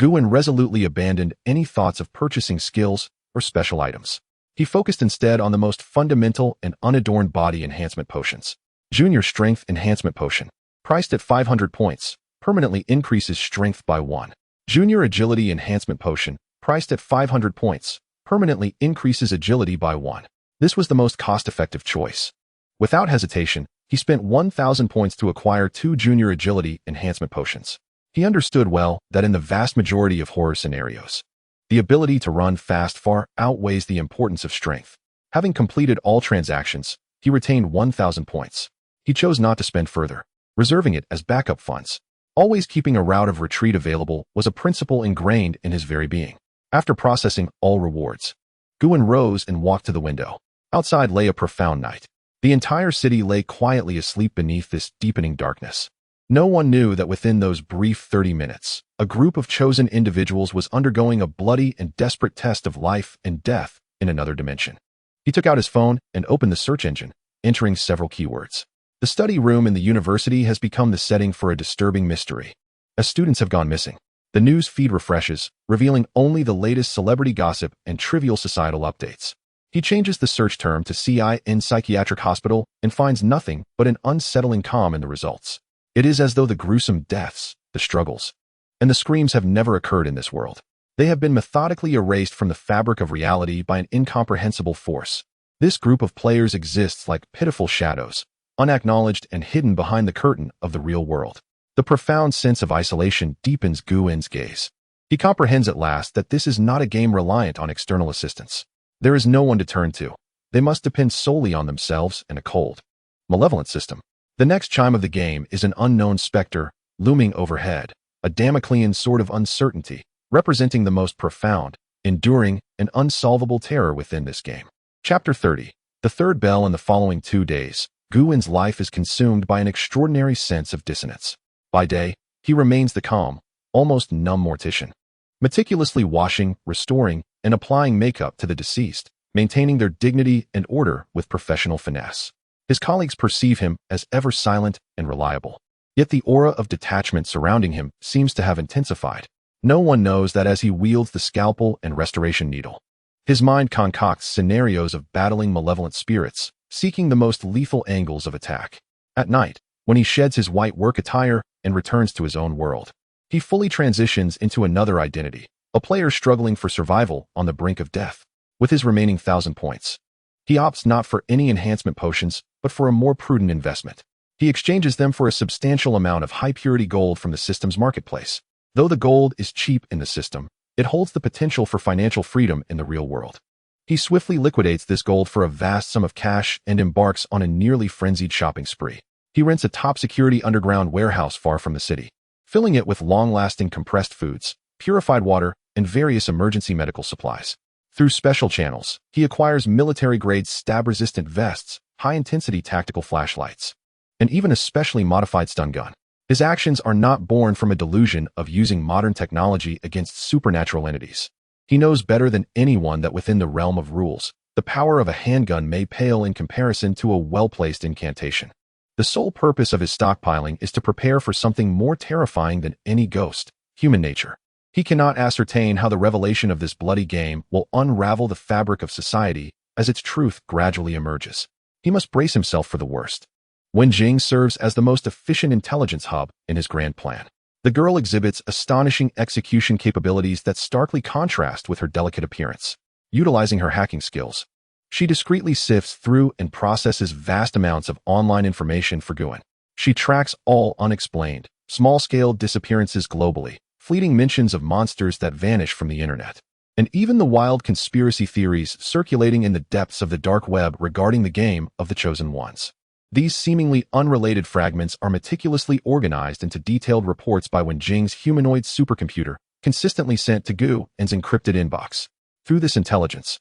Guwen resolutely abandoned any thoughts of purchasing skills or special items. He focused instead on the most fundamental and unadorned body enhancement potions. Junior Strength Enhancement Potion, priced at 500 points, permanently increases strength by 1. Junior Agility Enhancement Potion, priced at 500 points, permanently increases agility by 1. This was the most cost-effective choice. Without hesitation, he spent 1,000 points to acquire 2 Junior Agility Enhancement Potions. He understood well that in the vast majority of horror scenarios, the ability to run fast far outweighs the importance of strength. Having completed all transactions, he retained 1,000 points. He chose not to spend further, reserving it as backup funds. Always keeping a route of retreat available was a principle ingrained in his very being. After processing all rewards, Guwen rose and walked to the window. Outside lay a profound night. The entire city lay quietly asleep beneath this deepening darkness. No one knew that within those brief 30 minutes, a group of chosen individuals was undergoing a bloody and desperate test of life and death in another dimension. He took out his phone and opened the search engine, entering several keywords. The study room in the university has become the setting for a disturbing mystery. As students have gone missing, the news feed refreshes, revealing only the latest celebrity gossip and trivial societal updates. He changes the search term to CI in psychiatric hospital and finds nothing but an unsettling calm in the results. It is as though the gruesome deaths, the struggles, and the screams have never occurred in this world. They have been methodically erased from the fabric of reality by an incomprehensible force. This group of players exists like pitiful shadows, unacknowledged and hidden behind the curtain of the real world. The profound sense of isolation deepens Guwen's gaze. He comprehends at last that this is not a game reliant on external assistance. There is no one to turn to. They must depend solely on themselves and a cold, malevolent system. The next chime of the game is an unknown specter looming overhead, a Damoclean sword of uncertainty, representing the most profound, enduring, and unsolvable terror within this game. Chapter 30. The third bell. In the following 2 days, Guwen's life is consumed by an extraordinary sense of dissonance. By day, he remains the calm, almost numb mortician, meticulously washing, restoring, and applying makeup to the deceased, maintaining their dignity and order with professional finesse. His colleagues perceive him as ever silent and reliable. Yet the aura of detachment surrounding him seems to have intensified. No one knows that as he wields the scalpel and restoration needle, his mind concocts scenarios of battling malevolent spirits, seeking the most lethal angles of attack. At night, when he sheds his white work attire and returns to his own world, he fully transitions into another identity, a player struggling for survival on the brink of death. With his remaining 1,000 points, he opts not for any enhancement potions, but for a more prudent investment. He exchanges them for a substantial amount of high-purity gold from the system's marketplace. Though the gold is cheap in the system, it holds the potential for financial freedom in the real world. He swiftly liquidates this gold for a vast sum of cash and embarks on a nearly frenzied shopping spree. He rents a top-security underground warehouse far from the city, filling it with long-lasting compressed foods, purified water, and various emergency medical supplies. Through special channels, he acquires military-grade stab-resistant vests, high-intensity tactical flashlights, and even a specially modified stun gun. His actions are not born from a delusion of using modern technology against supernatural entities. He knows better than anyone that within the realm of rules, the power of a handgun may pale in comparison to a well-placed incantation. The sole purpose of his stockpiling is to prepare for something more terrifying than any ghost: human nature. He cannot ascertain how the revelation of this bloody game will unravel the fabric of society as its truth gradually emerges. He must brace himself for the worst. Wenjing serves as the most efficient intelligence hub in his grand plan. The girl exhibits astonishing execution capabilities that starkly contrast with her delicate appearance. Utilizing her hacking skills, she discreetly sifts through and processes vast amounts of online information for Guan. She tracks all unexplained, small-scale disappearances globally, fleeting mentions of monsters that vanish from the internet, and even the wild conspiracy theories circulating in the depths of the dark web regarding the game of the Chosen Ones. These seemingly unrelated fragments are meticulously organized into detailed reports by Wenjing's humanoid supercomputer, consistently sent to Guan's encrypted inbox. Through this intelligence,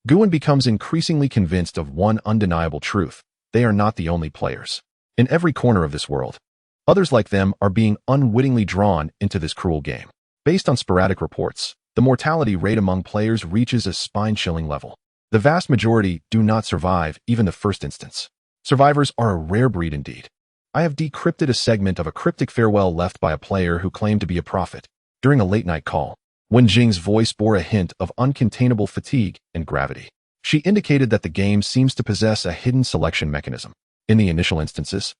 Guan becomes increasingly convinced of one undeniable truth: they are not the only players. In every corner of this world, others like them are being unwittingly drawn into this cruel game. Based on sporadic reports, the mortality rate among players reaches a spine-chilling level. The vast majority do not survive even the first instance. Survivors are a rare breed indeed. I have decrypted a segment of a cryptic farewell left by a player who claimed to be a prophet. During a late-night call, Wenjing's voice bore a hint of uncontainable fatigue and gravity. She indicated that the game seems to possess a hidden selection mechanism. In the initial instances,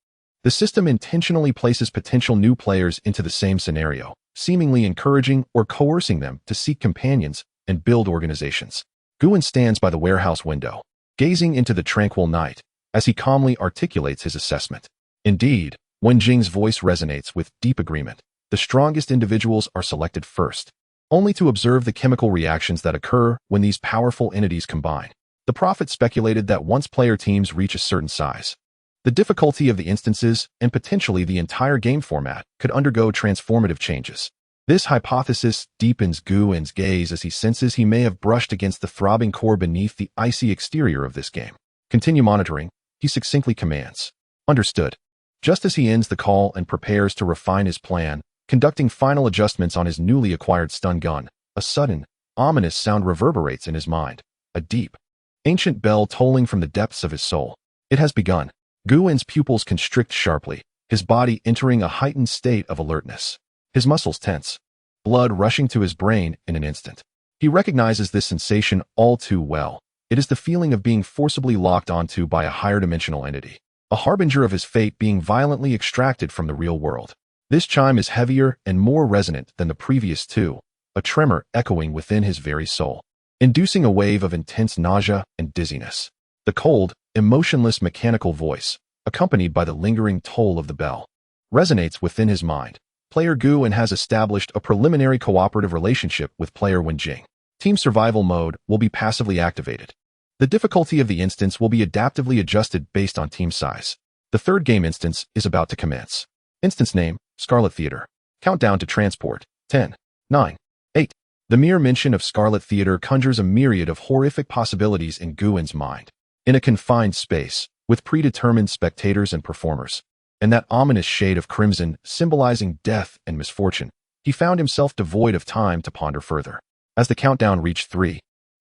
the system intentionally places potential new players into the same scenario, seemingly encouraging or coercing them to seek companions and build organizations. Guan stands by the warehouse window, gazing into the tranquil night, as he calmly articulates his assessment. Indeed, Wenjing's voice resonates with deep agreement. The strongest individuals are selected first, only to observe the chemical reactions that occur when these powerful entities combine. The prophet speculated that once player teams reach a certain size, the difficulty of the instances, and potentially the entire game format, could undergo transformative changes. This hypothesis deepens Guan's gaze as he senses he may have brushed against the throbbing core beneath the icy exterior of this game. Continue monitoring, he succinctly commands. Understood. Just as he ends the call and prepares to refine his plan, conducting final adjustments on his newly acquired stun gun, a sudden, ominous sound reverberates in his mind. A deep, ancient bell tolling from the depths of his soul. It has begun. Guan's pupils constrict sharply, his body entering a heightened state of alertness. His muscles tense, blood rushing to his brain in an instant. He recognizes this sensation all too well. It is the feeling of being forcibly locked onto by a higher dimensional entity, a harbinger of his fate being violently extracted from the real world. This chime is heavier and more resonant than the previous two, a tremor echoing within his very soul, inducing a wave of intense nausea and dizziness. The cold, emotionless mechanical voice, accompanied by the lingering toll of the bell, resonates within his mind. Player Guan has established a preliminary cooperative relationship with player Wenjing. Team survival mode will be passively activated. The difficulty of the instance will be adaptively adjusted based on team size. The third game instance is about to commence. Instance name: Scarlet Theater. Countdown to transport: 10, 9, 8. The mere mention of Scarlet Theater conjures a myriad of horrific possibilities in Guan's mind. In a confined space, with predetermined spectators and performers, and that ominous shade of crimson symbolizing death and misfortune, he found himself devoid of time to ponder further. As the countdown reached 3,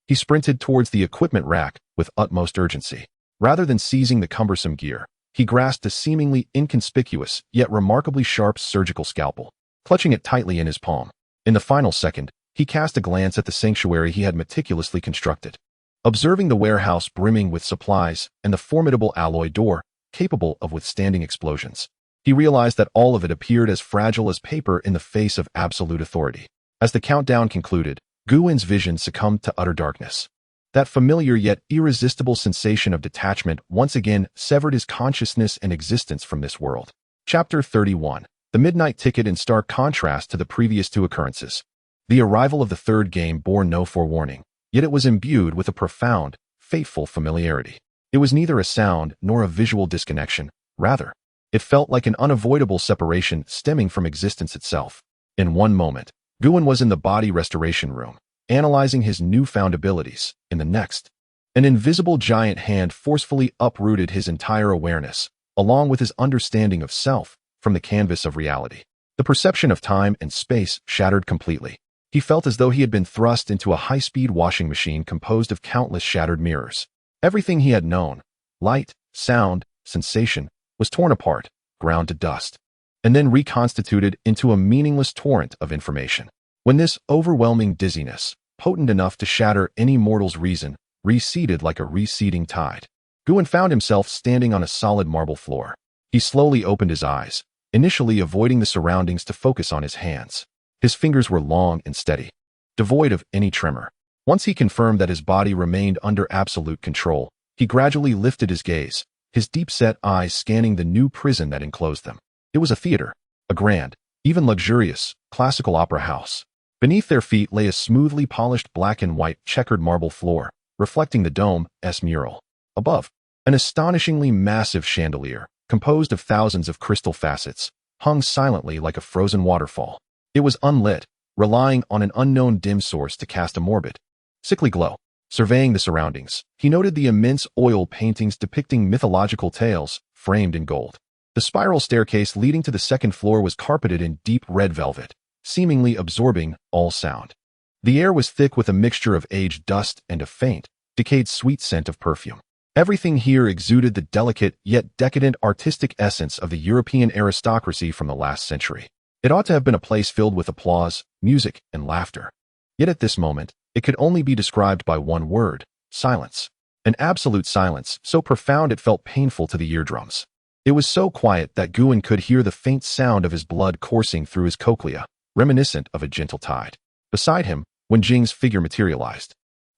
he sprinted towards the equipment rack with utmost urgency. Rather than seizing the cumbersome gear, he grasped a seemingly inconspicuous yet remarkably sharp surgical scalpel, clutching it tightly in his palm. In the final second, he cast a glance at the sanctuary he had meticulously constructed. Observing the warehouse brimming with supplies and the formidable alloy door, capable of withstanding explosions, he realized that all of it appeared as fragile as paper in the face of absolute authority. As the countdown concluded, Guan's vision succumbed to utter darkness. That familiar yet irresistible sensation of detachment once again severed his consciousness and existence from this world. Chapter 31. The Midnight Ticket. In stark contrast to the previous two occurrences, the arrival of the third game bore no forewarning, yet it was imbued with a profound, fateful familiarity. It was neither a sound nor a visual disconnection. Rather, it felt like an unavoidable separation stemming from existence itself. In one moment, Guan was in the body restoration room, analyzing his newfound abilities. In the next, an invisible giant hand forcefully uprooted his entire awareness, along with his understanding of self, from the canvas of reality. The perception of time and space shattered completely. He felt as though he had been thrust into a high-speed washing machine composed of countless shattered mirrors. Everything he had known, light, sound, sensation, was torn apart, ground to dust, and then reconstituted into a meaningless torrent of information. When this overwhelming dizziness, potent enough to shatter any mortal's reason, receded like a receding tide, Guin found himself standing on a solid marble floor. He slowly opened his eyes, initially avoiding the surroundings to focus on his hands. His fingers were long and steady, devoid of any tremor. Once he confirmed that his body remained under absolute control, he gradually lifted his gaze, his deep-set eyes scanning the new prison that enclosed them. It was a theater, a grand, even luxurious, classical opera house. Beneath their feet lay a smoothly polished black and white checkered marble floor, reflecting the dome's mural. Above, an astonishingly massive chandelier, composed of thousands of crystal facets, hung silently like a frozen waterfall. It was unlit, relying on an unknown dim source to cast a morbid, sickly glow. Surveying the surroundings, he noted the immense oil paintings depicting mythological tales, framed in gold. The spiral staircase leading to the second floor was carpeted in deep red velvet, seemingly absorbing all sound. The air was thick with a mixture of aged dust and a faint, decayed sweet scent of perfume. Everything here exuded the delicate yet decadent artistic essence of the European aristocracy from the last century. It ought to have been a place filled with applause, music, and laughter. Yet at this moment, it could only be described by one word: silence. An absolute silence, so profound it felt painful to the eardrums. It was so quiet that Guin could hear the faint sound of his blood coursing through his cochlea, reminiscent of a gentle tide. Beside him, Wenjing's figure materialized.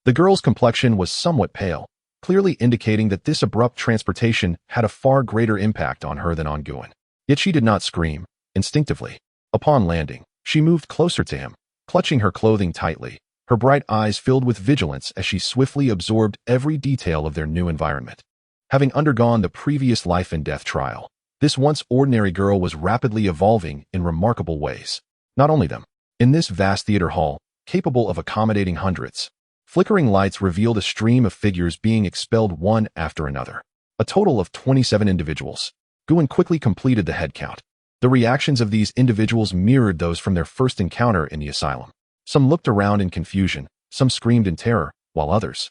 The girl's complexion was somewhat pale, clearly indicating that this abrupt transportation had a far greater impact on her than on Guin. Yet she did not scream. Instinctively, upon landing, she moved closer to him, clutching her clothing tightly, her bright eyes filled with vigilance as she swiftly absorbed every detail of their new environment. Having undergone the previous life and death trial, this once ordinary girl was rapidly evolving in remarkable ways. Not only them. In this vast theater hall, capable of accommodating hundreds, flickering lights revealed a stream of figures being expelled one after another. A total of 27 individuals. Guin quickly completed the head count. The reactions of these individuals mirrored those from their first encounter in the asylum. Some looked around in confusion, some screamed in terror, while others,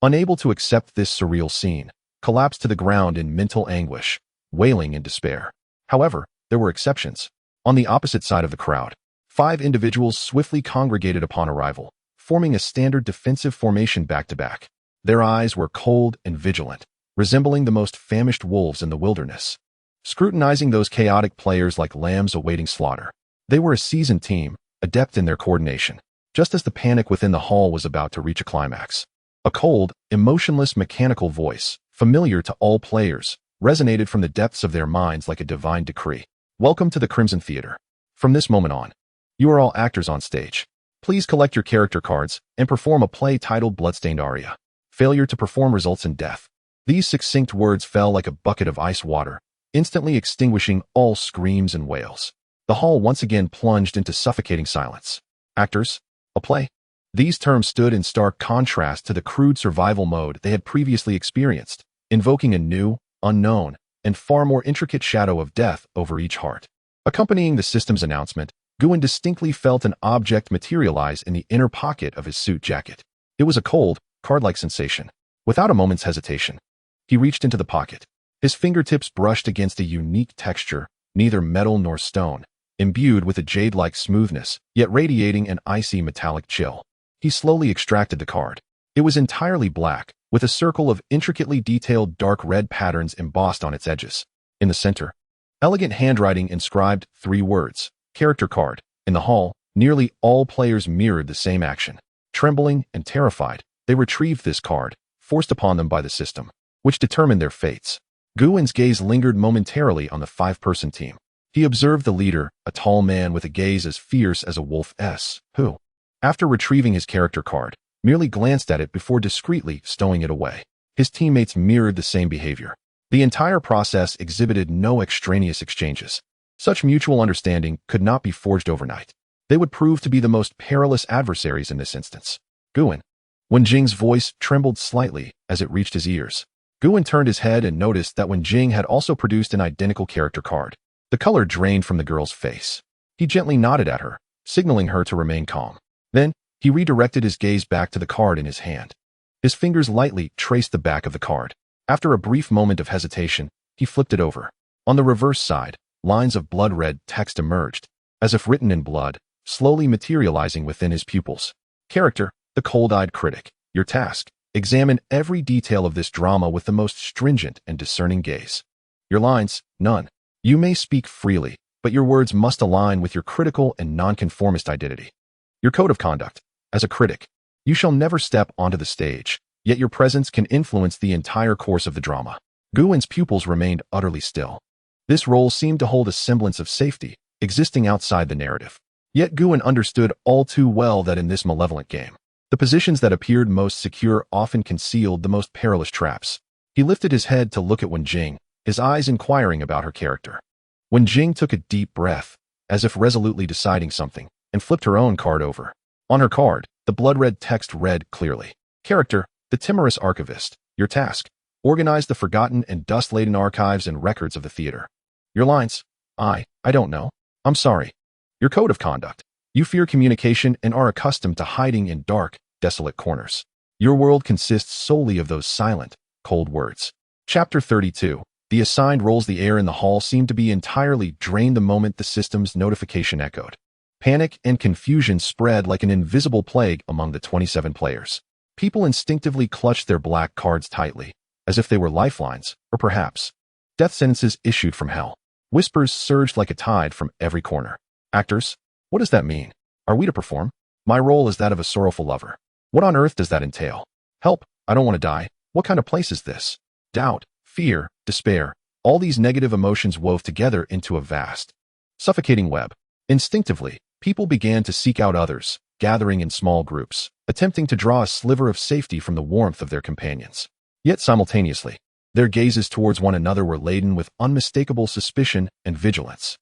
unable to accept this surreal scene, collapsed to the ground in mental anguish, wailing in despair. However, there were exceptions. On the opposite side of the crowd, 5 individuals swiftly congregated upon arrival, forming a standard defensive formation back-to-back. Their eyes were cold and vigilant, resembling the most famished wolves in the wilderness, scrutinizing those chaotic players like lambs awaiting slaughter. They were a seasoned team, adept in their coordination, just as the panic within the hall was about to reach a climax. A cold, emotionless mechanical voice, familiar to all players, resonated from the depths of their minds like a divine decree. Welcome to the Crimson Theater. From this moment on, you are all actors on stage. Please collect your character cards and perform a play titled Bloodstained Aria. Failure to perform results in death. These succinct words fell like a bucket of ice water, instantly extinguishing all screams and wails. The hall once again plunged into suffocating silence. Actors, a play. These terms stood in stark contrast to the crude survival mode they had previously experienced, invoking a new, unknown, and far more intricate shadow of death over each heart. Accompanying the system's announcement, Guin distinctly felt an object materialize in the inner pocket of his suit jacket. It was a cold, card-like sensation. Without a moment's hesitation, he reached into the pocket. His fingertips brushed against a unique texture, neither metal nor stone, imbued with a jade-like smoothness, yet radiating an icy metallic chill. He slowly extracted the card. It was entirely black, with a circle of intricately detailed dark red patterns embossed on its edges. In the center, elegant handwriting inscribed 3 words, character card. In the hall, nearly all players mirrored the same action. Trembling and terrified, they retrieved this card, forced upon them by the system, which determined their fates. Guin's gaze lingered momentarily on the 5-person team. He observed the leader, a tall man with a gaze as fierce as a wolf's, who, after retrieving his character card, merely glanced at it before discreetly stowing it away. His teammates mirrored the same behavior. The entire process exhibited no extraneous exchanges. Such mutual understanding could not be forged overnight. They would prove to be the most perilous adversaries in this instance. Guin. Wenjing's voice trembled slightly as it reached his ears. Guin turned his head and noticed that Wenjing had also produced an identical character card. The color drained from the girl's face. He gently nodded at her, signaling her to remain calm. Then, he redirected his gaze back to the card in his hand. His fingers lightly traced the back of the card. After a brief moment of hesitation, he flipped it over. On the reverse side, lines of blood-red text emerged, as if written in blood, slowly materializing within his pupils. Character, the cold-eyed critic. Your task, examine every detail of this drama with the most stringent and discerning gaze. Your lines, none. You may speak freely, but your words must align with your critical and nonconformist identity. Your code of conduct. As a critic, you shall never step onto the stage, yet your presence can influence the entire course of the drama. Guwen's pupils remained utterly still. This role seemed to hold a semblance of safety, existing outside the narrative. Yet Guwen understood all too well that in this malevolent game, the positions that appeared most secure often concealed the most perilous traps. He lifted his head to look at Wenjing, his eyes inquiring about her character. Wenjing took a deep breath, as if resolutely deciding something, and flipped her own card over. On her card, the blood-red text read clearly. Character, the timorous archivist. Your task, organize the forgotten and dust-laden archives and records of the theater. Your lines, I don't know. I'm sorry. Your code of conduct. You fear communication and are accustomed to hiding in dark, desolate corners. Your world consists solely of those silent, cold words. Chapter 32. The assigned roles. The air in the hall seemed to be entirely drained the moment the system's notification echoed. Panic and confusion spread like an invisible plague among the 27 players. People instinctively clutched their black cards tightly, as if they were lifelines, or perhaps death sentences issued from hell. Whispers surged like a tide from every corner. Actors, what does that mean? Are we to perform? My role is that of a sorrowful lover. What on earth does that entail? Help, I don't want to die. What kind of place is this? Doubt, fear, despair, all these negative emotions wove together into a vast, suffocating web. Instinctively, people began to seek out others, gathering in small groups, attempting to draw a sliver of safety from the warmth of their companions. Yet simultaneously, their gazes towards one another were laden with unmistakable suspicion and vigilance.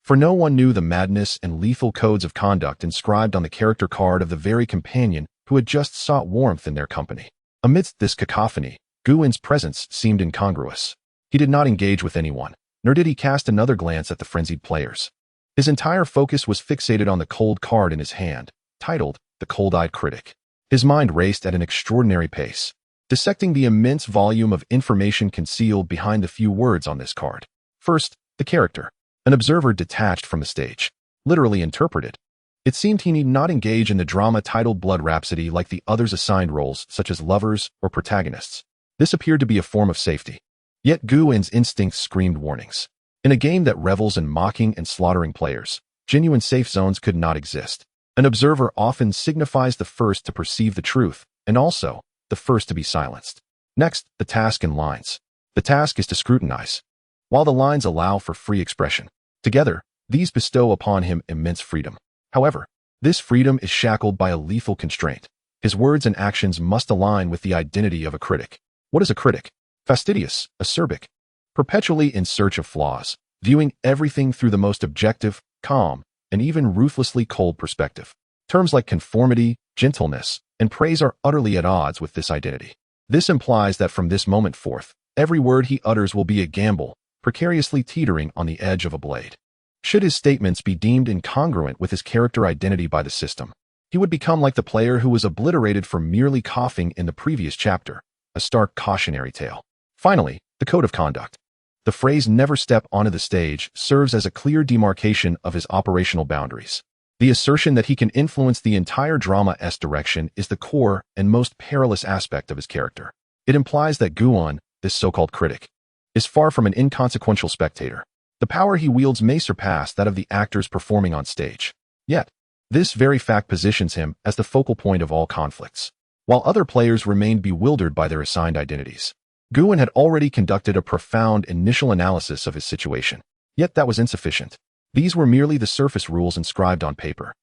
For no one knew the madness and lethal codes of conduct inscribed on the character card of the very companion who had just sought warmth in their company. Amidst this cacophony, Guwen's presence seemed incongruous. He did not engage with anyone, nor did he cast another glance at the frenzied players. His entire focus was fixated on the cold card in his hand, titled The Cold-Eyed Critic. His mind raced at an extraordinary pace, dissecting the immense volume of information concealed behind the few words on this card. First, the character, an observer detached from the stage, literally interpreted. It seemed he need not engage in the drama titled Blood Rhapsody like the others assigned roles, such as lovers or protagonists. This appeared to be a form of safety. Yet Guwen's instincts screamed warnings. In a game that revels in mocking and slaughtering players, genuine safe zones could not exist. An observer often signifies the first to perceive the truth, and also the first to be silenced. Next, the task and lines. The task is to scrutinize, while the lines allow for free expression. Together, these bestow upon him immense freedom. However, this freedom is shackled by a lethal constraint. His words and actions must align with the identity of a critic. What is a critic? Fastidious, acerbic, perpetually in search of flaws, viewing everything through the most objective, calm, and even ruthlessly cold perspective. Terms like conformity, gentleness, and praise are utterly at odds with this identity. This implies that from this moment forth, every word he utters will be a gamble, precariously teetering on the edge of a blade. Should his statements be deemed incongruent with his character identity by the system, he would become like the player who was obliterated for merely coughing in the previous chapter, a stark cautionary tale. Finally, the code of conduct. The phrase "never step onto the stage" serves as a clear demarcation of his operational boundaries. The assertion that he can influence the entire drama's direction is the core and most perilous aspect of his character. It implies that Guwen, this so-called critic, is far from an inconsequential spectator. The power he wields may surpass that of the actors performing on stage. Yet, this very fact positions him as the focal point of all conflicts. While other players remained bewildered by their assigned identities, Guwen had already conducted a profound initial analysis of his situation. Yet that was insufficient. These were merely the surface rules inscribed on paper.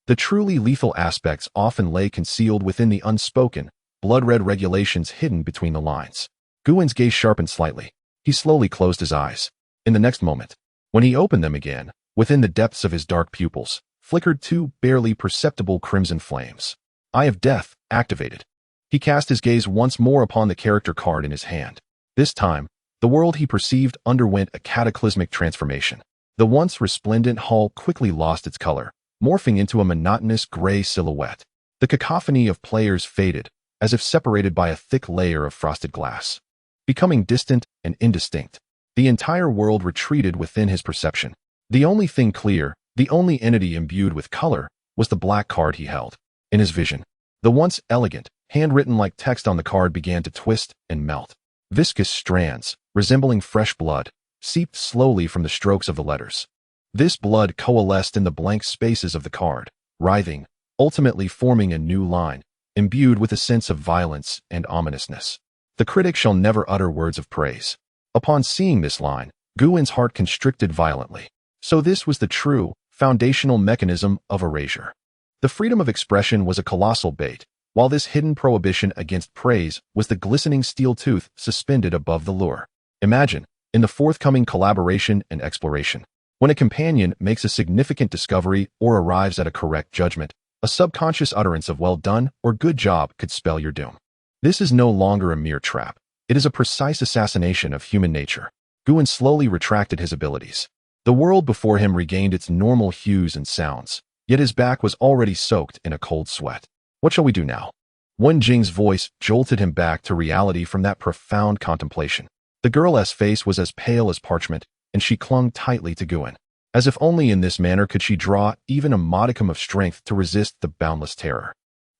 The truly lethal aspects often lay concealed within the unspoken, blood-red regulations hidden between the lines. Guwen's gaze sharpened slightly. He slowly closed his eyes. In the next moment, when he opened them again, within the depths of his dark pupils, flickered two barely perceptible crimson flames. Eye of Death, activated. He cast his gaze once more upon the character card in his hand. This time, the world he perceived underwent a cataclysmic transformation. The once resplendent hall quickly lost its color, morphing into a monotonous gray silhouette. The cacophony of players faded, as if separated by a thick layer of frosted glass. Becoming distant and indistinct, the entire world retreated within his perception. The only thing clear, the only entity imbued with color, was the black card he held. In his vision, the once elegant, handwritten-like text on the card began to twist and melt. Viscous strands, resembling fresh blood, seeped slowly from the strokes of the letters. This blood coalesced in the blank spaces of the card, writhing, ultimately forming a new line, imbued with a sense of violence and ominousness. The critic shall never utter words of praise. Upon seeing this line, Guin's heart constricted violently. So this was the true, foundational mechanism of erasure. The freedom of expression was a colossal bait, while this hidden prohibition against praise was the glistening steel tooth suspended above the lure. Imagine, in the forthcoming collaboration and exploration, when a companion makes a significant discovery or arrives at a correct judgment, a subconscious utterance of well done or good job could spell your doom. This is no longer a mere trap. It is a precise assassination of human nature. Guin slowly retracted his abilities. The world before him regained its normal hues and sounds, yet his back was already soaked in a cold sweat. What shall we do now? Wen Jing's voice jolted him back to reality from that profound contemplation. The girl's face was as pale as parchment, and she clung tightly to Guin, as if only in this manner could she draw even a modicum of strength to resist the boundless terror.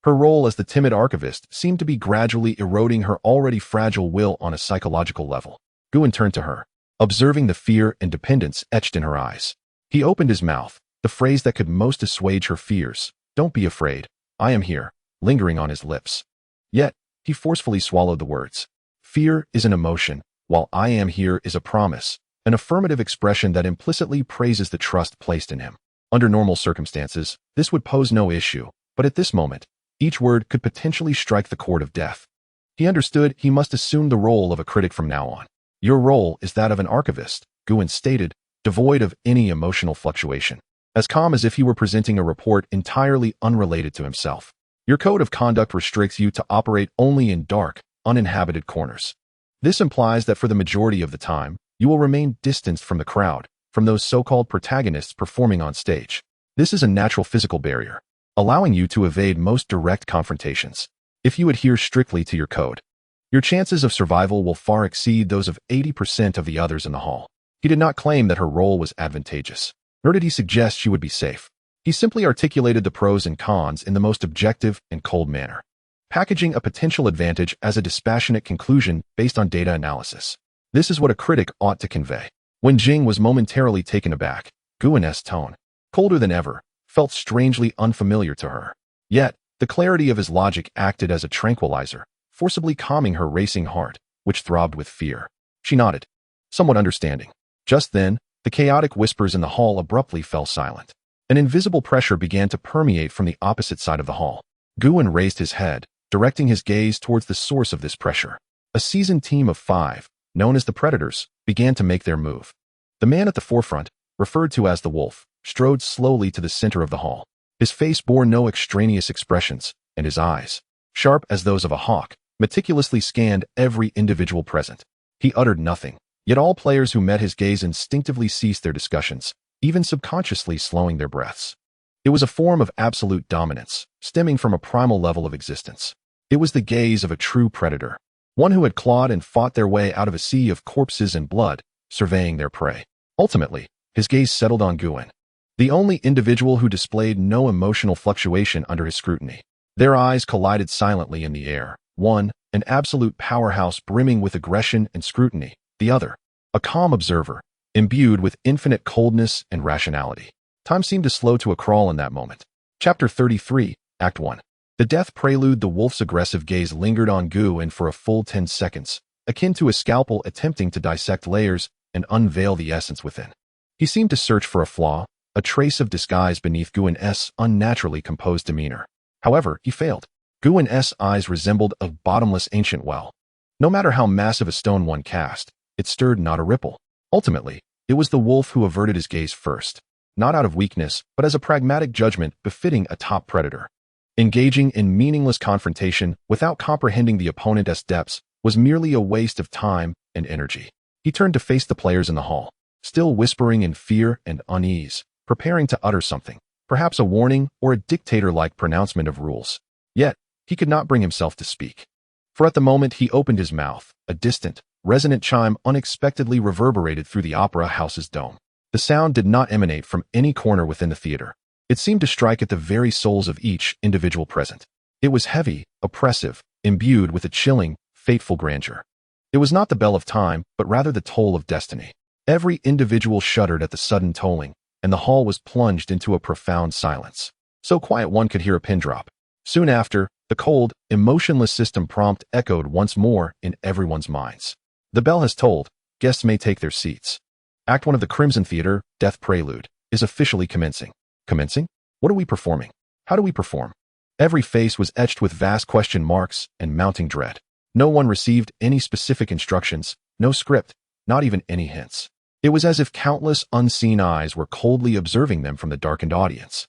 Her role as the timid archivist seemed to be gradually eroding her already fragile will on a psychological level. Guin turned to her, observing the fear and dependence etched in her eyes. He opened his mouth, the phrase that could most assuage her fears. "Don't be afraid. I am here," lingering on his lips. Yet, he forcefully swallowed the words. Fear is an emotion, while "I am here" is a promise, an affirmative expression that implicitly praises the trust placed in him. Under normal circumstances, this would pose no issue, but at this moment, each word could potentially strike the chord of death. He understood he must assume the role of a critic from now on. "Your role is that of an archivist," Guin stated, devoid of any emotional fluctuation, as calm as if he were presenting a report entirely unrelated to himself. "Your code of conduct restricts you to operate only in dark, uninhabited corners. This implies that for the majority of the time, you will remain distanced from the crowd, from those so-called protagonists performing on stage. This is a natural physical barrier, allowing you to evade most direct confrontations. If you adhere strictly to your code, your chances of survival will far exceed those of 80% of the others in the hall." He did not claim that her role was advantageous, nor did he suggest she would be safe. He simply articulated the pros and cons in the most objective and cold manner, packaging a potential advantage as a dispassionate conclusion based on data analysis. This is what a critic ought to convey. When Jing was momentarily taken aback, Guin's tone, colder than ever, felt strangely unfamiliar to her. Yet, the clarity of his logic acted as a tranquilizer, forcibly calming her racing heart, which throbbed with fear. She nodded, somewhat understanding. Just then, the chaotic whispers in the hall abruptly fell silent. An invisible pressure began to permeate from the opposite side of the hall. Guin raised his head, directing his gaze towards the source of this pressure. A seasoned team of 5, known as the Predators, began to make their move. The man at the forefront, referred to as the Wolf, strode slowly to the center of the hall. His face bore no extraneous expressions, and his eyes, sharp as those of a hawk, meticulously scanned every individual present. He uttered nothing, yet all players who met his gaze instinctively ceased their discussions, even subconsciously slowing their breaths. It was a form of absolute dominance, stemming from a primal level of existence. It was the gaze of a true predator, one who had clawed and fought their way out of a sea of corpses and blood, surveying their prey. Ultimately, his gaze settled on Guin, the only individual who displayed no emotional fluctuation under his scrutiny. Their eyes collided silently in the air, one, an absolute powerhouse brimming with aggression and scrutiny, the other, a calm observer, imbued with infinite coldness and rationality. Time seemed to slow to a crawl in that moment. Chapter 33, Act 1. The death prelude. The wolf's aggressive gaze lingered on Guin for a full 10 seconds, akin to a scalpel attempting to dissect layers and unveil the essence within. He seemed to search for a flaw, a trace of disguise beneath Guin's unnaturally composed demeanor. However, he failed. Guin's eyes resembled a bottomless ancient well. No matter how massive a stone one cast, it stirred not a ripple. Ultimately, it was the wolf who averted his gaze first, not out of weakness, but as a pragmatic judgment befitting a top predator. Engaging in meaningless confrontation without comprehending the opponent's depths was merely a waste of time and energy. He turned to face the players in the hall, still whispering in fear and unease, preparing to utter something, perhaps a warning or a dictator-like pronouncement of rules. Yet, he could not bring himself to speak. For at the moment he opened his mouth, a distant, resonant chime unexpectedly reverberated through the opera house's dome. The sound did not emanate from any corner within the theater. It seemed to strike at the very souls of each individual present. It was heavy, oppressive, imbued with a chilling, fateful grandeur. It was not the bell of time, but rather the toll of destiny. Every individual shuddered at the sudden tolling, and the hall was plunged into a profound silence. So quiet one could hear a pin drop. Soon after, the cold, emotionless system prompt echoed once more in everyone's minds. The bell has tolled. Guests may take their seats. Act 1 of the Crimson Theater, Death Prelude, is officially commencing. Commencing? What are we performing? How do we perform? Every face was etched with vast question marks and mounting dread. No one received any specific instructions, no script, not even any hints. It was as if countless unseen eyes were coldly observing them from the darkened audience,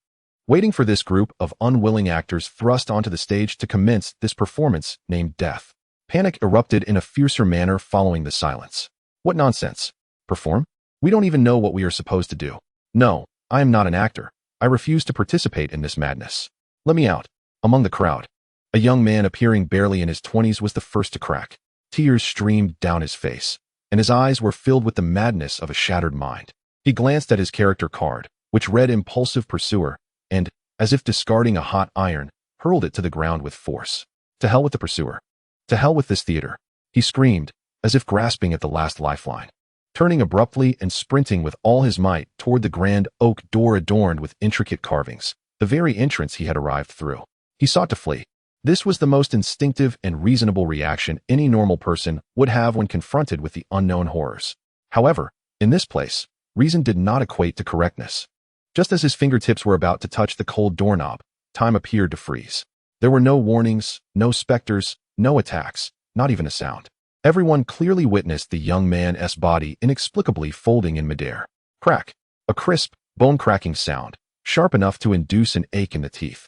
waiting for this group of unwilling actors thrust onto the stage to commence this performance named Death. Panic erupted in a fiercer manner following the silence. What nonsense! Perform? We don't even know what we are supposed to do. No, I am not an actor. I refuse to participate in this madness. Let me out. Among the crowd, a young man appearing barely in his 20s was the first to crack. Tears streamed down his face, and his eyes were filled with the madness of a shattered mind. He glanced at his character card, which read Impulsive Pursuer, and, as if discarding a hot iron, hurled it to the ground with force. To hell with the pursuer. To hell with this theater. He screamed, as if grasping at the last lifeline. Turning abruptly and sprinting with all his might toward the grand oak door adorned with intricate carvings, the very entrance he had arrived through. He sought to flee. This was the most instinctive and reasonable reaction any normal person would have when confronted with the unknown horrors. However, in this place, reason did not equate to correctness. Just as his fingertips were about to touch the cold doorknob, time appeared to freeze. There were no warnings, no specters, no attacks, not even a sound. Everyone clearly witnessed the young man's body inexplicably folding in midair. Crack! A crisp, bone-cracking sound, sharp enough to induce an ache in the teeth,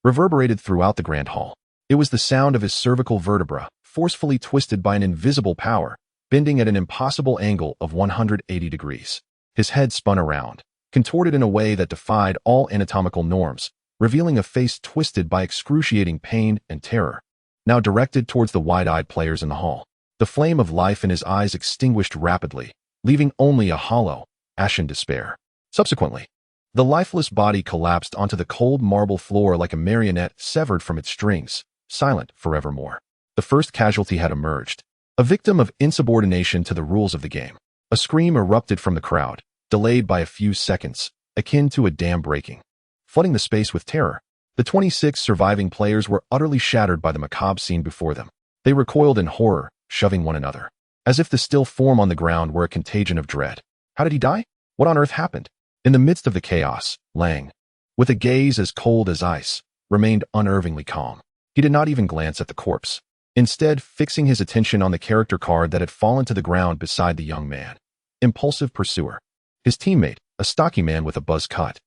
reverberated throughout the grand hall. It was the sound of his cervical vertebra, forcefully twisted by an invisible power, bending at an impossible angle of 180 degrees. His head spun around, contorted in a way that defied all anatomical norms, revealing a face twisted by excruciating pain and terror, now directed towards the wide-eyed players in the hall. The flame of life in his eyes extinguished rapidly, leaving only a hollow, ashen despair. Subsequently, the lifeless body collapsed onto the cold marble floor like a marionette severed from its strings, silent forevermore. The first casualty had emerged, a victim of insubordination to the rules of the game. A scream erupted from the crowd, delayed by a few seconds, akin to a dam breaking, flooding the space with terror. The 26 surviving players were utterly shattered by the macabre scene before them. They recoiled in horror, shoving one another, as if the still form on the ground were a contagion of dread. How did he die? What on earth happened? In the midst of the chaos, Lang, with a gaze as cold as ice, remained unervingly calm. He did not even glance at the corpse, instead fixing his attention on the character card that had fallen to the ground beside the young man. Impulsive Pursuer. His teammate, a stocky man with a buzz cut,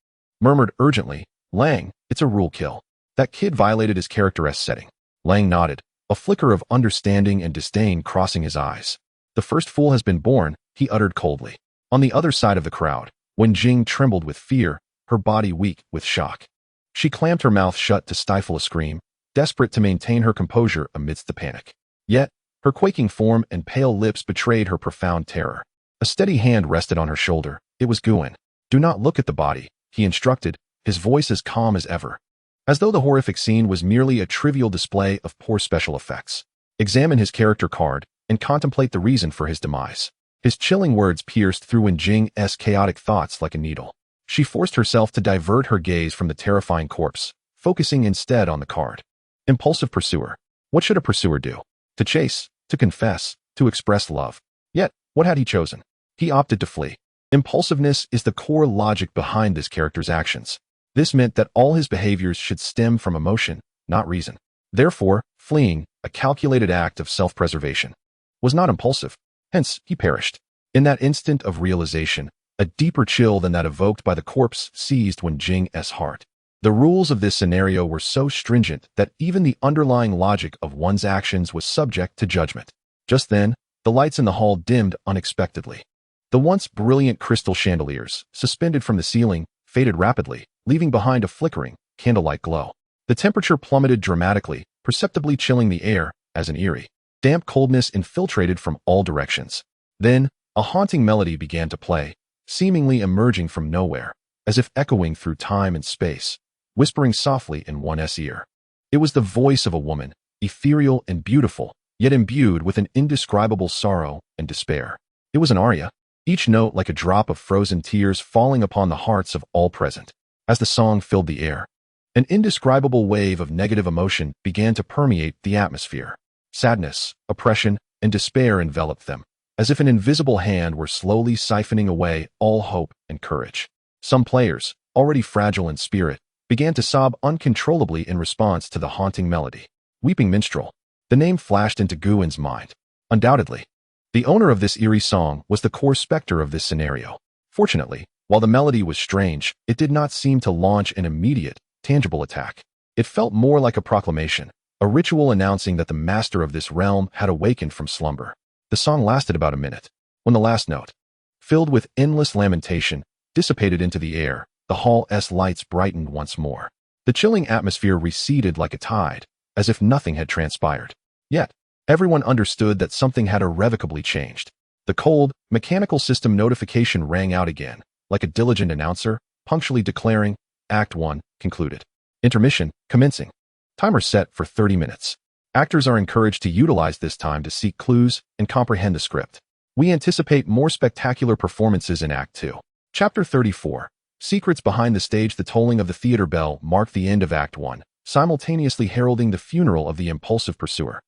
murmured urgently, "Lang, it's a rule kill. That kid violated his character-esque setting." Lang nodded, a flicker of understanding and disdain crossing his eyes. "The first fool has been born," he uttered coldly. On the other side of the crowd, Wen Jing trembled with fear, her body weak with shock. She clamped her mouth shut to stifle a scream, desperate to maintain her composure amidst the panic. Yet, her quaking form and pale lips betrayed her profound terror. A steady hand rested on her shoulder. It was Guan. "Do not look at the body," he instructed, his voice as calm as ever, as though the horrific scene was merely a trivial display of poor special effects. "Examine his character card and contemplate the reason for his demise." His chilling words pierced through Wen Jing's chaotic thoughts like a needle. She forced herself to divert her gaze from the terrifying corpse, focusing instead on the card. Impulsive Pursuer. What should a pursuer do? To chase, to confess, to express love. Yet, what had he chosen? He opted to flee. Impulsiveness is the core logic behind this character's actions. This meant that all his behaviors should stem from emotion, not reason. Therefore, fleeing, a calculated act of self-preservation, was not impulsive. Hence, he perished. In that instant of realization, a deeper chill than that evoked by the corpse seized Wen Jing's heart. The rules of this scenario were so stringent that even the underlying logic of one's actions was subject to judgment. Just then, the lights in the hall dimmed unexpectedly. The once brilliant crystal chandeliers, suspended from the ceiling, faded rapidly, leaving behind a flickering, candlelight glow. The temperature plummeted dramatically, perceptibly chilling the air as an eerie, damp coldness infiltrated from all directions. Then, a haunting melody began to play, seemingly emerging from nowhere, as if echoing through time and space, whispering softly in one's ear. It was the voice of a woman, ethereal and beautiful, yet imbued with an indescribable sorrow and despair. It was an aria, each note like a drop of frozen tears falling upon the hearts of all present. As the song filled the air, an indescribable wave of negative emotion began to permeate the atmosphere. Sadness, oppression, and despair enveloped them, as if an invisible hand were slowly siphoning away all hope and courage. Some players, already fragile in spirit, began to sob uncontrollably in response to the haunting melody. Weeping Minstrel. The name flashed into Guwen's mind. Undoubtedly, the owner of this eerie song was the core specter of this scenario. Fortunately, while the melody was strange, it did not seem to launch an immediate, tangible attack. It felt more like a proclamation, a ritual announcing that the master of this realm had awakened from slumber. The song lasted about a minute. When the last note, filled with endless lamentation, dissipated into the air, the hall's lights brightened once more. The chilling atmosphere receded like a tide, as if nothing had transpired. Yet, everyone understood that something had irrevocably changed. The cold, mechanical system notification rang out again, like a diligent announcer, punctually declaring, Act 1, concluded. Intermission, commencing. Timer set for 30 minutes. Actors are encouraged to utilize this time to seek clues and comprehend the script. We anticipate more spectacular performances in Act 2. Chapter 34. Secrets behind the stage. The tolling of the theater bell marked the end of Act 1, simultaneously heralding the funeral of the impulsive pursuer.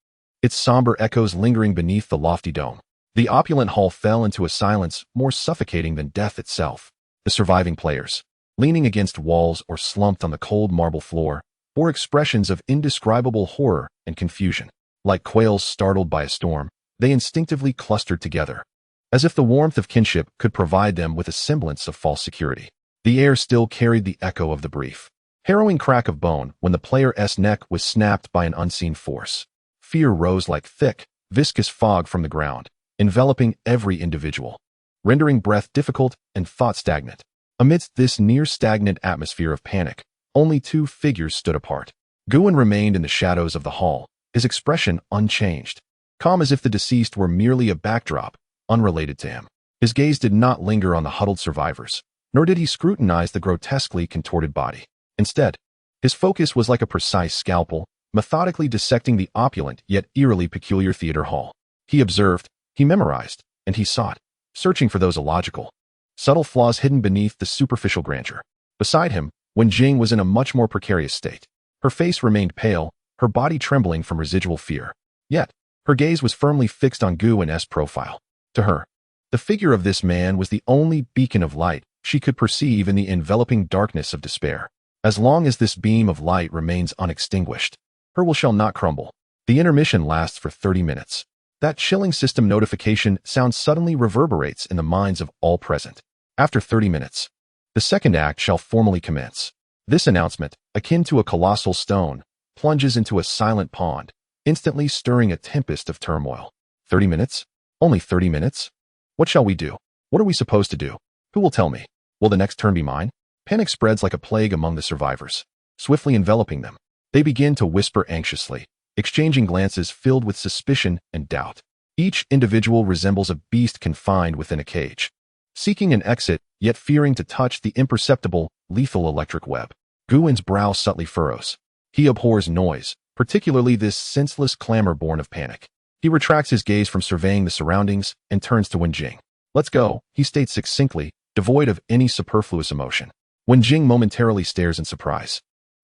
Its somber echoes lingering beneath the lofty dome. The opulent hall fell into a silence more suffocating than death itself. The surviving players, leaning against walls or slumped on the cold marble floor, bore expressions of indescribable horror and confusion. Like quails startled by a storm, they instinctively clustered together, as if the warmth of kinship could provide them with a semblance of false security. The air still carried the echo of the brief, harrowing crack of bone when the player's neck was snapped by an unseen force. Fear rose like thick, viscous fog from the ground, enveloping every individual, rendering breath difficult and thought stagnant. Amidst this near-stagnant atmosphere of panic, only two figures stood apart. Guwen remained in the shadows of the hall, his expression unchanged, calm as if the deceased were merely a backdrop, unrelated to him. His gaze did not linger on the huddled survivors, nor did he scrutinize the grotesquely contorted body. Instead, his focus was like a precise scalpel, methodically dissecting the opulent yet eerily peculiar theater hall. He observed, he memorized, and he sought, searching for those illogical, subtle flaws hidden beneath the superficial grandeur. Beside him, Wenjing was in a much more precarious state. Her face remained pale, her body trembling from residual fear. Yet, her gaze was firmly fixed on Guwen's profile. To her, the figure of this man was the only beacon of light she could perceive in the enveloping darkness of despair. As long as this beam of light remains unextinguished, her will shall not crumble. The intermission lasts for 30 minutes. That chilling system notification sound suddenly reverberates in the minds of all present. After 30 minutes, the second act shall formally commence. This announcement, akin to a colossal stone, plunges into a silent pond, instantly stirring a tempest of turmoil. 30 minutes? Only 30 minutes? What shall we do? What are we supposed to do? Who will tell me? Will the next turn be mine? Panic spreads like a plague among the survivors, swiftly enveloping them. They begin to whisper anxiously, exchanging glances filled with suspicion and doubt. Each individual resembles a beast confined within a cage, seeking an exit, yet fearing to touch the imperceptible, lethal electric web. Guwen's brow subtly furrows. He abhors noise, particularly this senseless clamor born of panic. He retracts his gaze from surveying the surroundings and turns to Wenjing. Let's go, he states succinctly, devoid of any superfluous emotion. Wenjing momentarily stares in surprise,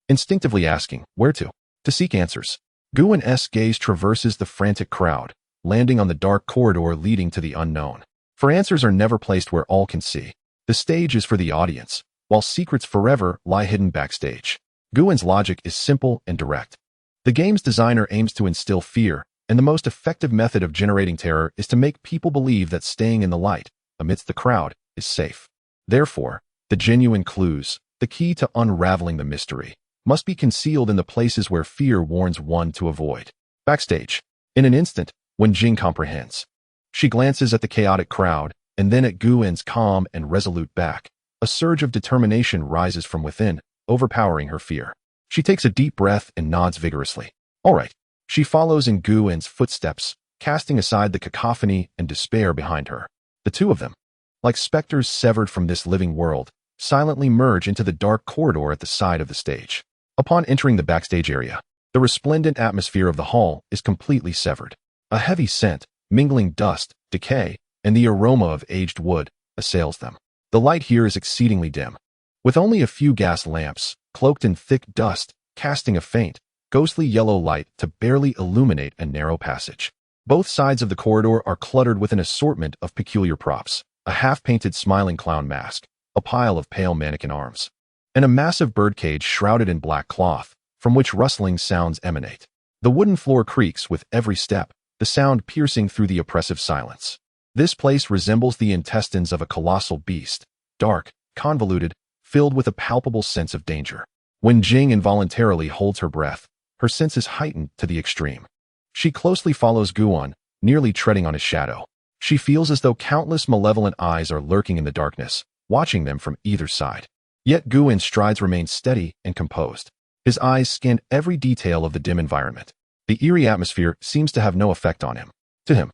instinctively asking, where to? To seek answers. Guwen's gaze traverses the frantic crowd, landing on the dark corridor leading to the unknown. For answers are never placed where all can see. The stage is for the audience, while secrets forever lie hidden backstage. Guwen's logic is simple and direct. The game's designer aims to instill fear, and the most effective method of generating terror is to make people believe that staying in the light, amidst the crowd, is safe. Therefore, the genuine clues, the key to unraveling the mystery, must be concealed in the places where fear warns one to avoid. Backstage. In an instant, Wenjing comprehends. She glances at the chaotic crowd, and then at Guin's calm and resolute back. A surge of determination rises from within, overpowering her fear. She takes a deep breath and nods vigorously. All right. She follows in Guin's footsteps, casting aside the cacophony and despair behind her. The two of them, like specters severed from this living world, silently merge into the dark corridor at the side of the stage. Upon entering the backstage area, the resplendent atmosphere of the hall is completely severed. A heavy scent, mingling dust, decay, and the aroma of aged wood, assails them. The light here is exceedingly dim, with only a few gas lamps, cloaked in thick dust, casting a faint, ghostly yellow light to barely illuminate a narrow passage. Both sides of the corridor are cluttered with an assortment of peculiar props, a half-painted smiling clown mask, a pile of pale mannequin arms, and a massive birdcage shrouded in black cloth, from which rustling sounds emanate. The wooden floor creaks with every step, the sound piercing through the oppressive silence. This place resembles the intestines of a colossal beast, dark, convoluted, filled with a palpable sense of danger. When Jing involuntarily holds her breath, her senses heightened to the extreme. She closely follows Guan, nearly treading on his shadow. She feels as though countless malevolent eyes are lurking in the darkness, watching them from either side. Yet Guin's strides remain steady and composed. His eyes scan every detail of the dim environment. The eerie atmosphere seems to have no effect on him. To him,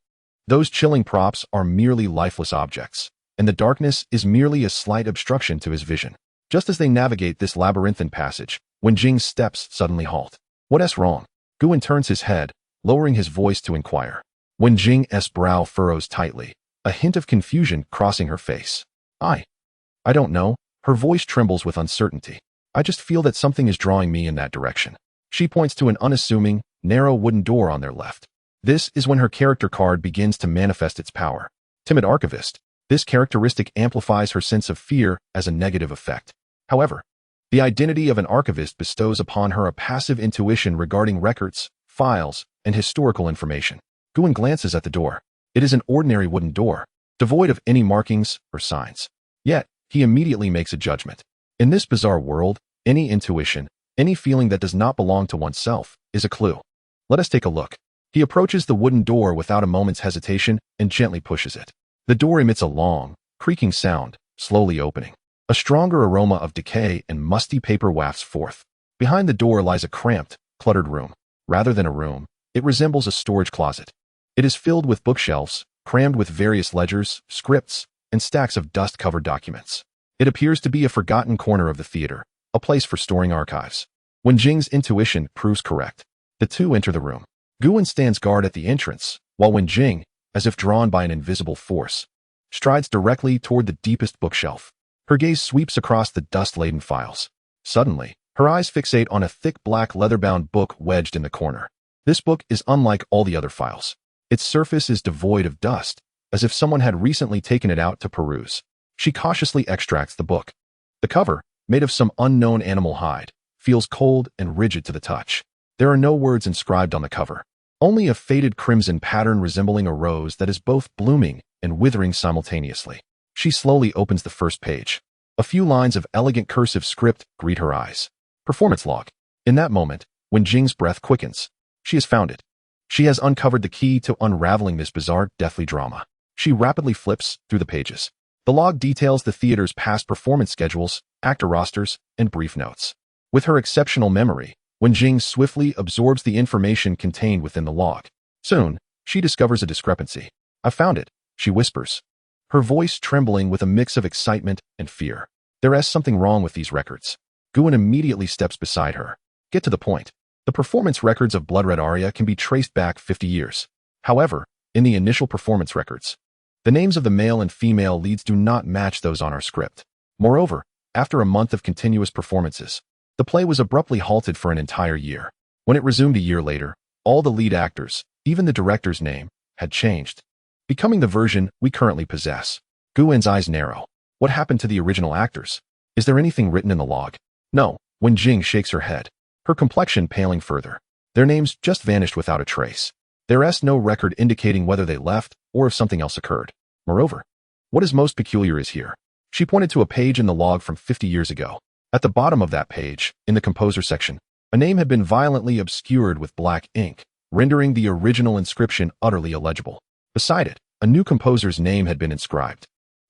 those chilling props are merely lifeless objects, and the darkness is merely a slight obstruction to his vision. Just as they navigate this labyrinthine passage, when Jing's steps suddenly halt. What's wrong? Guin turns his head, lowering his voice to inquire. When Jing's brow furrows tightly, a hint of confusion crossing her face. I don't know. Her voice trembles with uncertainty. I just feel that something is drawing me in that direction. She points to an unassuming, narrow wooden door on their left. This is when her character card begins to manifest its power. Timid archivist. This characteristic amplifies her sense of fear as a negative effect. However, the identity of an archivist bestows upon her a passive intuition regarding records, files, and historical information. Guin glances at the door. It is an ordinary wooden door, devoid of any markings or signs. Yet, he immediately makes a judgment. In this bizarre world, any intuition, any feeling that does not belong to oneself, is a clue. Let us take a look. He approaches the wooden door without a moment's hesitation and gently pushes it. The door emits a long, creaking sound, slowly opening. A stronger aroma of decay and musty paper wafts forth. Behind the door lies a cramped, cluttered room. Rather than a room, it resembles a storage closet. It is filled with bookshelves, crammed with various ledgers, scripts, and stacks of dust-covered documents. It appears to be a forgotten corner of the theater, a place for storing archives. When Jing's intuition proves correct, the two enter the room. Guin stands guard at the entrance, while when Jing, as if drawn by an invisible force, strides directly toward the deepest bookshelf. Her gaze sweeps across the dust-laden files. Suddenly, her eyes fixate on a thick black leather-bound book wedged in the corner. This book is unlike all the other files. Its surface is devoid of dust, as if someone had recently taken it out to peruse. She cautiously extracts the book. The cover, made of some unknown animal hide, feels cold and rigid to the touch. There are no words inscribed on the cover, only a faded crimson pattern resembling a rose that is both blooming and withering simultaneously. She slowly opens the first page. A few lines of elegant cursive script greet her eyes. Performance log. In that moment, when Jing's breath quickens, she has found it. She has uncovered the key to unraveling this bizarre, deathly drama. She rapidly flips through the pages. The log details the theater's past performance schedules, actor rosters, and brief notes. With her exceptional memory, when Jing swiftly absorbs the information contained within the log, soon, she discovers a discrepancy. I found it, she whispers, her voice trembling with a mix of excitement and fear. There is something wrong with these records. Guin immediately steps beside her. Get to the point. The performance records of Blood Red Aria can be traced back 50 years. However, in the initial performance records, the names of the male and female leads do not match those on our script. Moreover, after a month of continuous performances, the play was abruptly halted for an entire year. When it resumed a year later, all the lead actors, even the director's name, had changed, becoming the version we currently possess. Guin's eyes narrow. What happened to the original actors? Is there anything written in the log? No. When Jing shakes her head, her complexion paling further. Their names just vanished without a trace. There is no record indicating whether they left or if something else occurred. Moreover, what is most peculiar is here. She pointed to a page in the log from 50 years ago. At the bottom of that page, in the composer section, a name had been violently obscured with black ink, rendering the original inscription utterly illegible. Beside it, a new composer's name had been inscribed.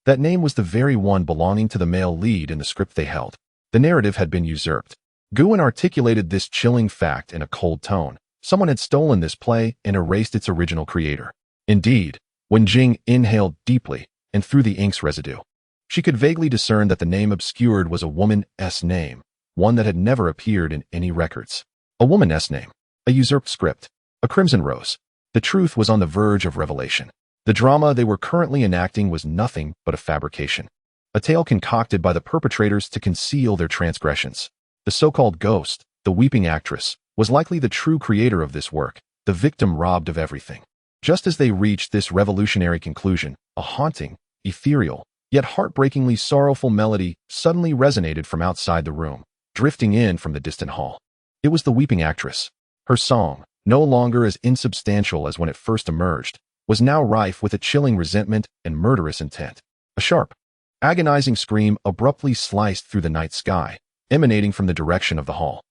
That name was the very one belonging to the male lead in the script they held. The narrative had been usurped. Guin articulated this chilling fact in a cold tone. Someone had stolen this play and erased its original creator. Indeed, when Jing inhaled deeply and through the ink's residue, she could vaguely discern that the name obscured was a woman's name, one that had never appeared in any records. A woman's name, a usurped script, a crimson rose. The truth was on the verge of revelation. The drama they were currently enacting was nothing but a fabrication, a tale concocted by the perpetrators to conceal their transgressions. The so-called ghost, the weeping actress, was likely the true creator of this work, the victim robbed of everything. Just as they reached this revolutionary conclusion, a haunting, ethereal, yet heartbreakingly sorrowful melody suddenly resonated from outside the room, drifting in from the distant hall. It was the weeping actress. Her song, no longer as insubstantial as when it first emerged, was now rife with a chilling resentment and murderous intent. A sharp, agonizing scream abruptly sliced through the night sky, emanating from the direction of the hall.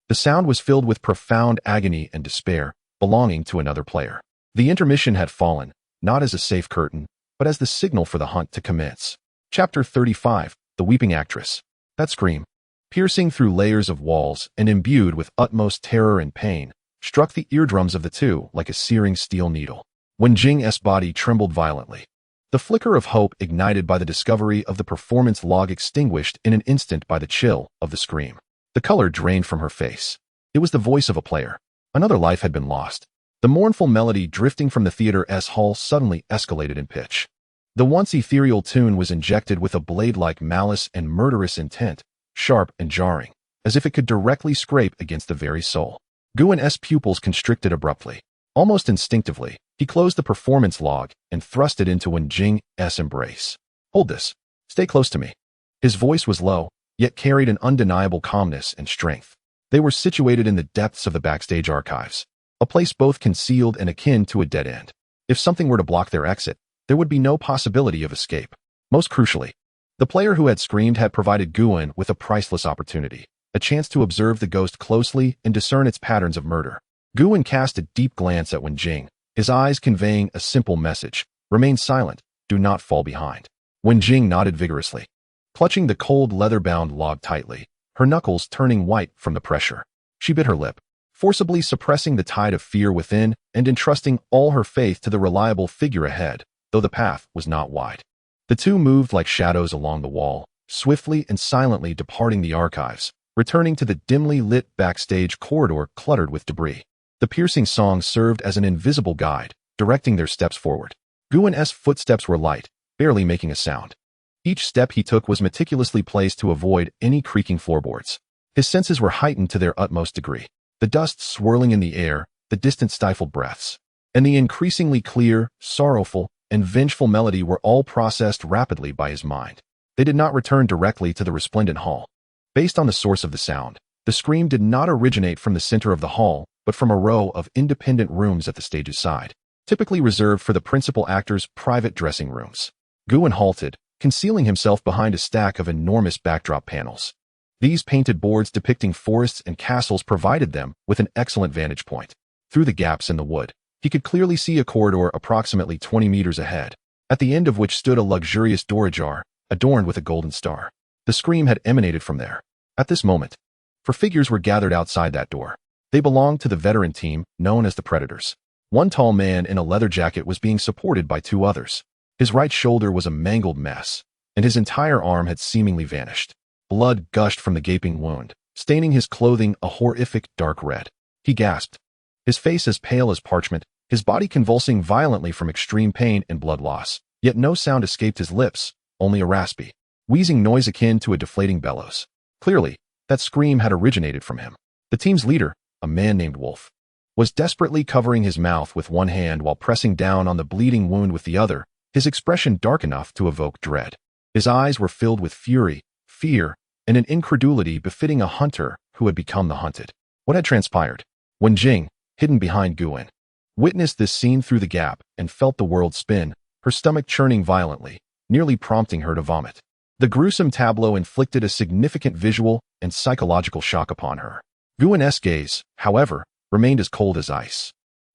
The sound was filled with profound agony and despair, belonging to another player. The intermission had fallen, not as a safe curtain, but as the signal for the hunt to commence. Chapter 35, The Weeping Actress. That scream, piercing through layers of walls and imbued with utmost terror and pain, struck the eardrums of the two like a searing steel needle. When Jing's body trembled violently, the flicker of hope ignited by the discovery of the performance log extinguished in an instant by the chill of the scream. The color drained from her face. It was the voice of a player. Another life had been lost. The mournful melody drifting from the theater's hall suddenly escalated in pitch. The once ethereal tune was injected with a blade-like malice and murderous intent, sharp and jarring, as if it could directly scrape against the very soul. Guin's pupils constricted abruptly. Almost instinctively, he closed the performance log and thrust it into Wen Jing's embrace. "Hold this. Stay close to me." His voice was low, yet carried an undeniable calmness and strength. They were situated in the depths of the backstage archives, a place both concealed and akin to a dead end. If something were to block their exit, there would be no possibility of escape. Most crucially, the player who had screamed had provided Guin with a priceless opportunity, a chance to observe the ghost closely and discern its patterns of murder. Guin cast a deep glance at Wen Jing, his eyes conveying a simple message: remain silent, do not fall behind. Wen Jing nodded vigorously, clutching the cold leather-bound log tightly, her knuckles turning white from the pressure. She bit her lip, forcibly suppressing the tide of fear within and entrusting all her faith to the reliable figure ahead, though the path was not wide. The two moved like shadows along the wall, swiftly and silently departing the archives, returning to the dimly lit backstage corridor cluttered with debris. The piercing song served as an invisible guide, directing their steps forward. Guin's footsteps were light, barely making a sound. Each step he took was meticulously placed to avoid any creaking floorboards. His senses were heightened to their utmost degree. The dust swirling in the air, the distant stifled breaths, and the increasingly clear, sorrowful, and vengeful melody were all processed rapidly by his mind. They did not return directly to the resplendent hall. Based on the source of the sound, the scream did not originate from the center of the hall, but from a row of independent rooms at the stage's side, typically reserved for the principal actor's private dressing rooms. Guin halted, concealing himself behind a stack of enormous backdrop panels. These painted boards depicting forests and castles provided them with an excellent vantage point. Through the gaps in the wood, he could clearly see a corridor approximately 20 meters ahead, at the end of which stood a luxurious door ajar, adorned with a golden star. The scream had emanated from there. At this moment, for figures were gathered outside that door. They belonged to the veteran team, known as the Predators. One tall man in a leather jacket was being supported by two others. His right shoulder was a mangled mess, and his entire arm had seemingly vanished. Blood gushed from the gaping wound, staining his clothing a horrific dark red. He gasped, his face as pale as parchment, his body convulsing violently from extreme pain and blood loss. Yet no sound escaped his lips, only a raspy, wheezing noise akin to a deflating bellows. Clearly, that scream had originated from him. The team's leader, a man named Wolf, was desperately covering his mouth with one hand while pressing down on the bleeding wound with the other, his expression dark enough to evoke dread. His eyes were filled with fury, fear, and an incredulity befitting a hunter who had become the hunted. What had transpired? Wen Jing, hidden behind Guin, witnessed this scene through the gap and felt the world spin, her stomach churning violently, nearly prompting her to vomit. The gruesome tableau inflicted a significant visual and psychological shock upon her. Guin's gaze, however, remained as cold as ice.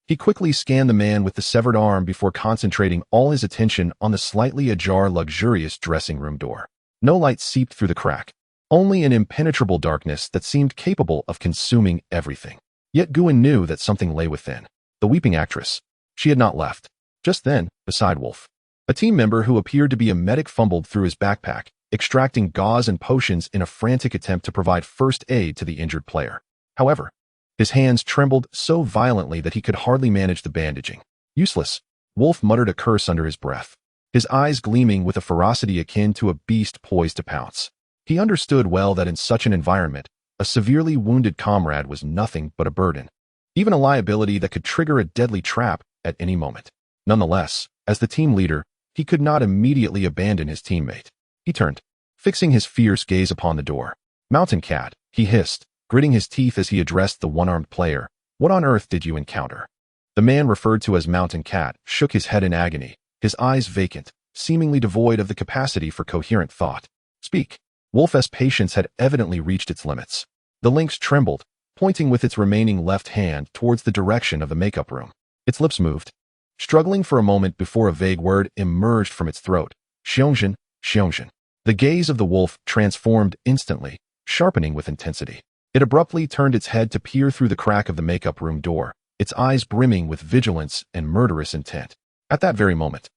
He quickly scanned the man with the severed arm before concentrating all his attention on the slightly ajar luxurious dressing room door. No light seeped through the crack, only an impenetrable darkness that seemed capable of consuming everything. Yet Guin knew that something lay within. The weeping actress. She had not left. Just then, beside Wolf, a team member who appeared to be a medic fumbled through his backpack, extracting gauze and potions in a frantic attempt to provide first aid to the injured player. However, his hands trembled so violently that he could hardly manage the bandaging. Useless. Wolf muttered a curse under his breath, his eyes gleaming with a ferocity akin to a beast poised to pounce. He understood well that in such an environment, a severely wounded comrade was nothing but a burden, even a liability that could trigger a deadly trap at any moment. Nonetheless, as the team leader, he could not immediately abandon his teammate. He turned, fixing his fierce gaze upon the door. "Mountain Cat," he hissed, gritting his teeth as he addressed the one-armed player. "What on earth did you encounter?" The man referred to as Mountain Cat shook his head in agony, his eyes vacant, seemingly devoid of the capacity for coherent thought. "Speak." Wolf's patience had evidently reached its limits. The lynx trembled, pointing with its remaining left hand towards the direction of the makeup room. Its lips moved, struggling for a moment before a vague word emerged from its throat. "Xiongxin, Xiongxin." The gaze of the wolf transformed instantly, sharpening with intensity. It abruptly turned its head to peer through the crack of the makeup room door, its eyes brimming with vigilance and murderous intent. At that very moment,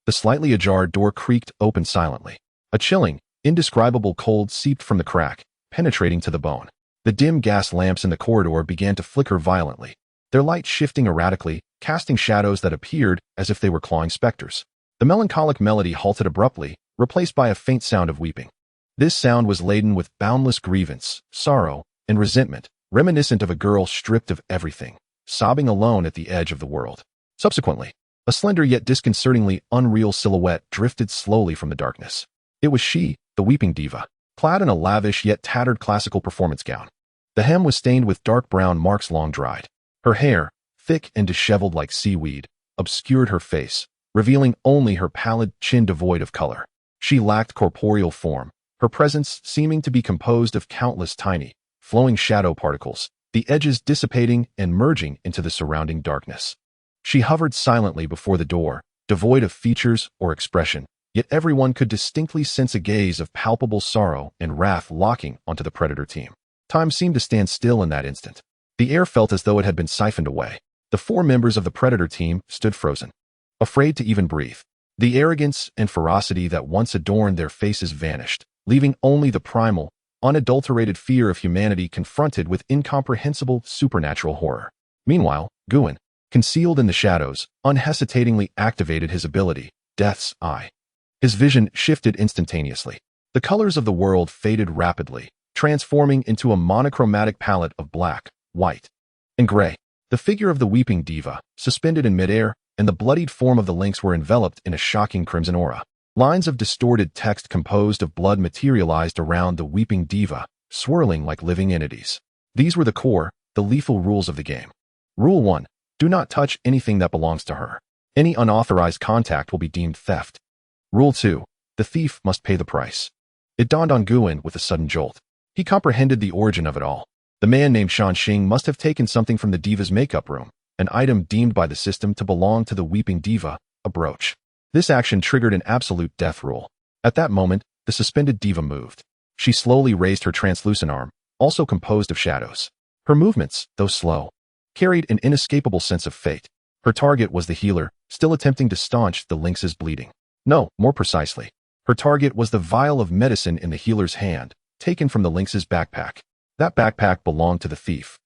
the slightly ajar door creaked open silently. A chilling, indescribable cold seeped from the crack, penetrating to the bone. The dim gas lamps in the corridor began to flicker violently, their light shifting erratically, casting shadows that appeared as if they were clawing specters. The melancholic melody halted abruptly, replaced by a faint sound of weeping. This sound was laden with boundless grievance, sorrow, and resentment, reminiscent of a girl stripped of everything, sobbing alone at the edge of the world. Subsequently, a slender yet disconcertingly unreal silhouette drifted slowly from the darkness. It was she, the weeping diva, clad in a lavish yet tattered classical performance gown. The hem was stained with dark brown marks long dried. Her hair, thick and disheveled like seaweed, obscured her face, revealing only her pallid chin devoid of color. She lacked corporeal form, her presence seeming to be composed of countless tiny, flowing shadow particles, the edges dissipating and merging into the surrounding darkness. She hovered silently before the door, devoid of features or expression, yet everyone could distinctly sense a gaze of palpable sorrow and wrath locking onto the predator team. Time seemed to stand still in that instant. The air felt as though it had been siphoned away. The 4 members of the predator team stood frozen, afraid to even breathe. The arrogance and ferocity that once adorned their faces vanished, leaving only the primal, unadulterated fear of humanity confronted with incomprehensible supernatural horror. Meanwhile, Guin, concealed in the shadows, unhesitatingly activated his ability, Death's Eye. His vision shifted instantaneously. The colors of the world faded rapidly, transforming into a monochromatic palette of black, white, and gray. The figure of the weeping diva, suspended in midair, and the bloodied form of the lynx were enveloped in a shocking crimson aura. Lines of distorted text composed of blood materialized around the weeping diva, swirling like living entities. These were the core, the lethal rules of the game. Rule 1. Do not touch anything that belongs to her. Any unauthorized contact will be deemed theft. Rule 2. The thief must pay the price. It dawned on Guin with a sudden jolt. He comprehended the origin of it all. The man named Shan Xing must have taken something from the diva's makeup room, an item deemed by the system to belong to the weeping diva, a brooch. This action triggered an absolute death rule. At that moment, the suspended diva moved. She slowly raised her translucent arm, also composed of shadows. Her movements, though slow, carried an inescapable sense of fate. Her target was the healer, still attempting to staunch the lynx's bleeding. No, more precisely, her target was the vial of medicine in the healer's hand, taken from the lynx's backpack. That backpack belonged to the thief.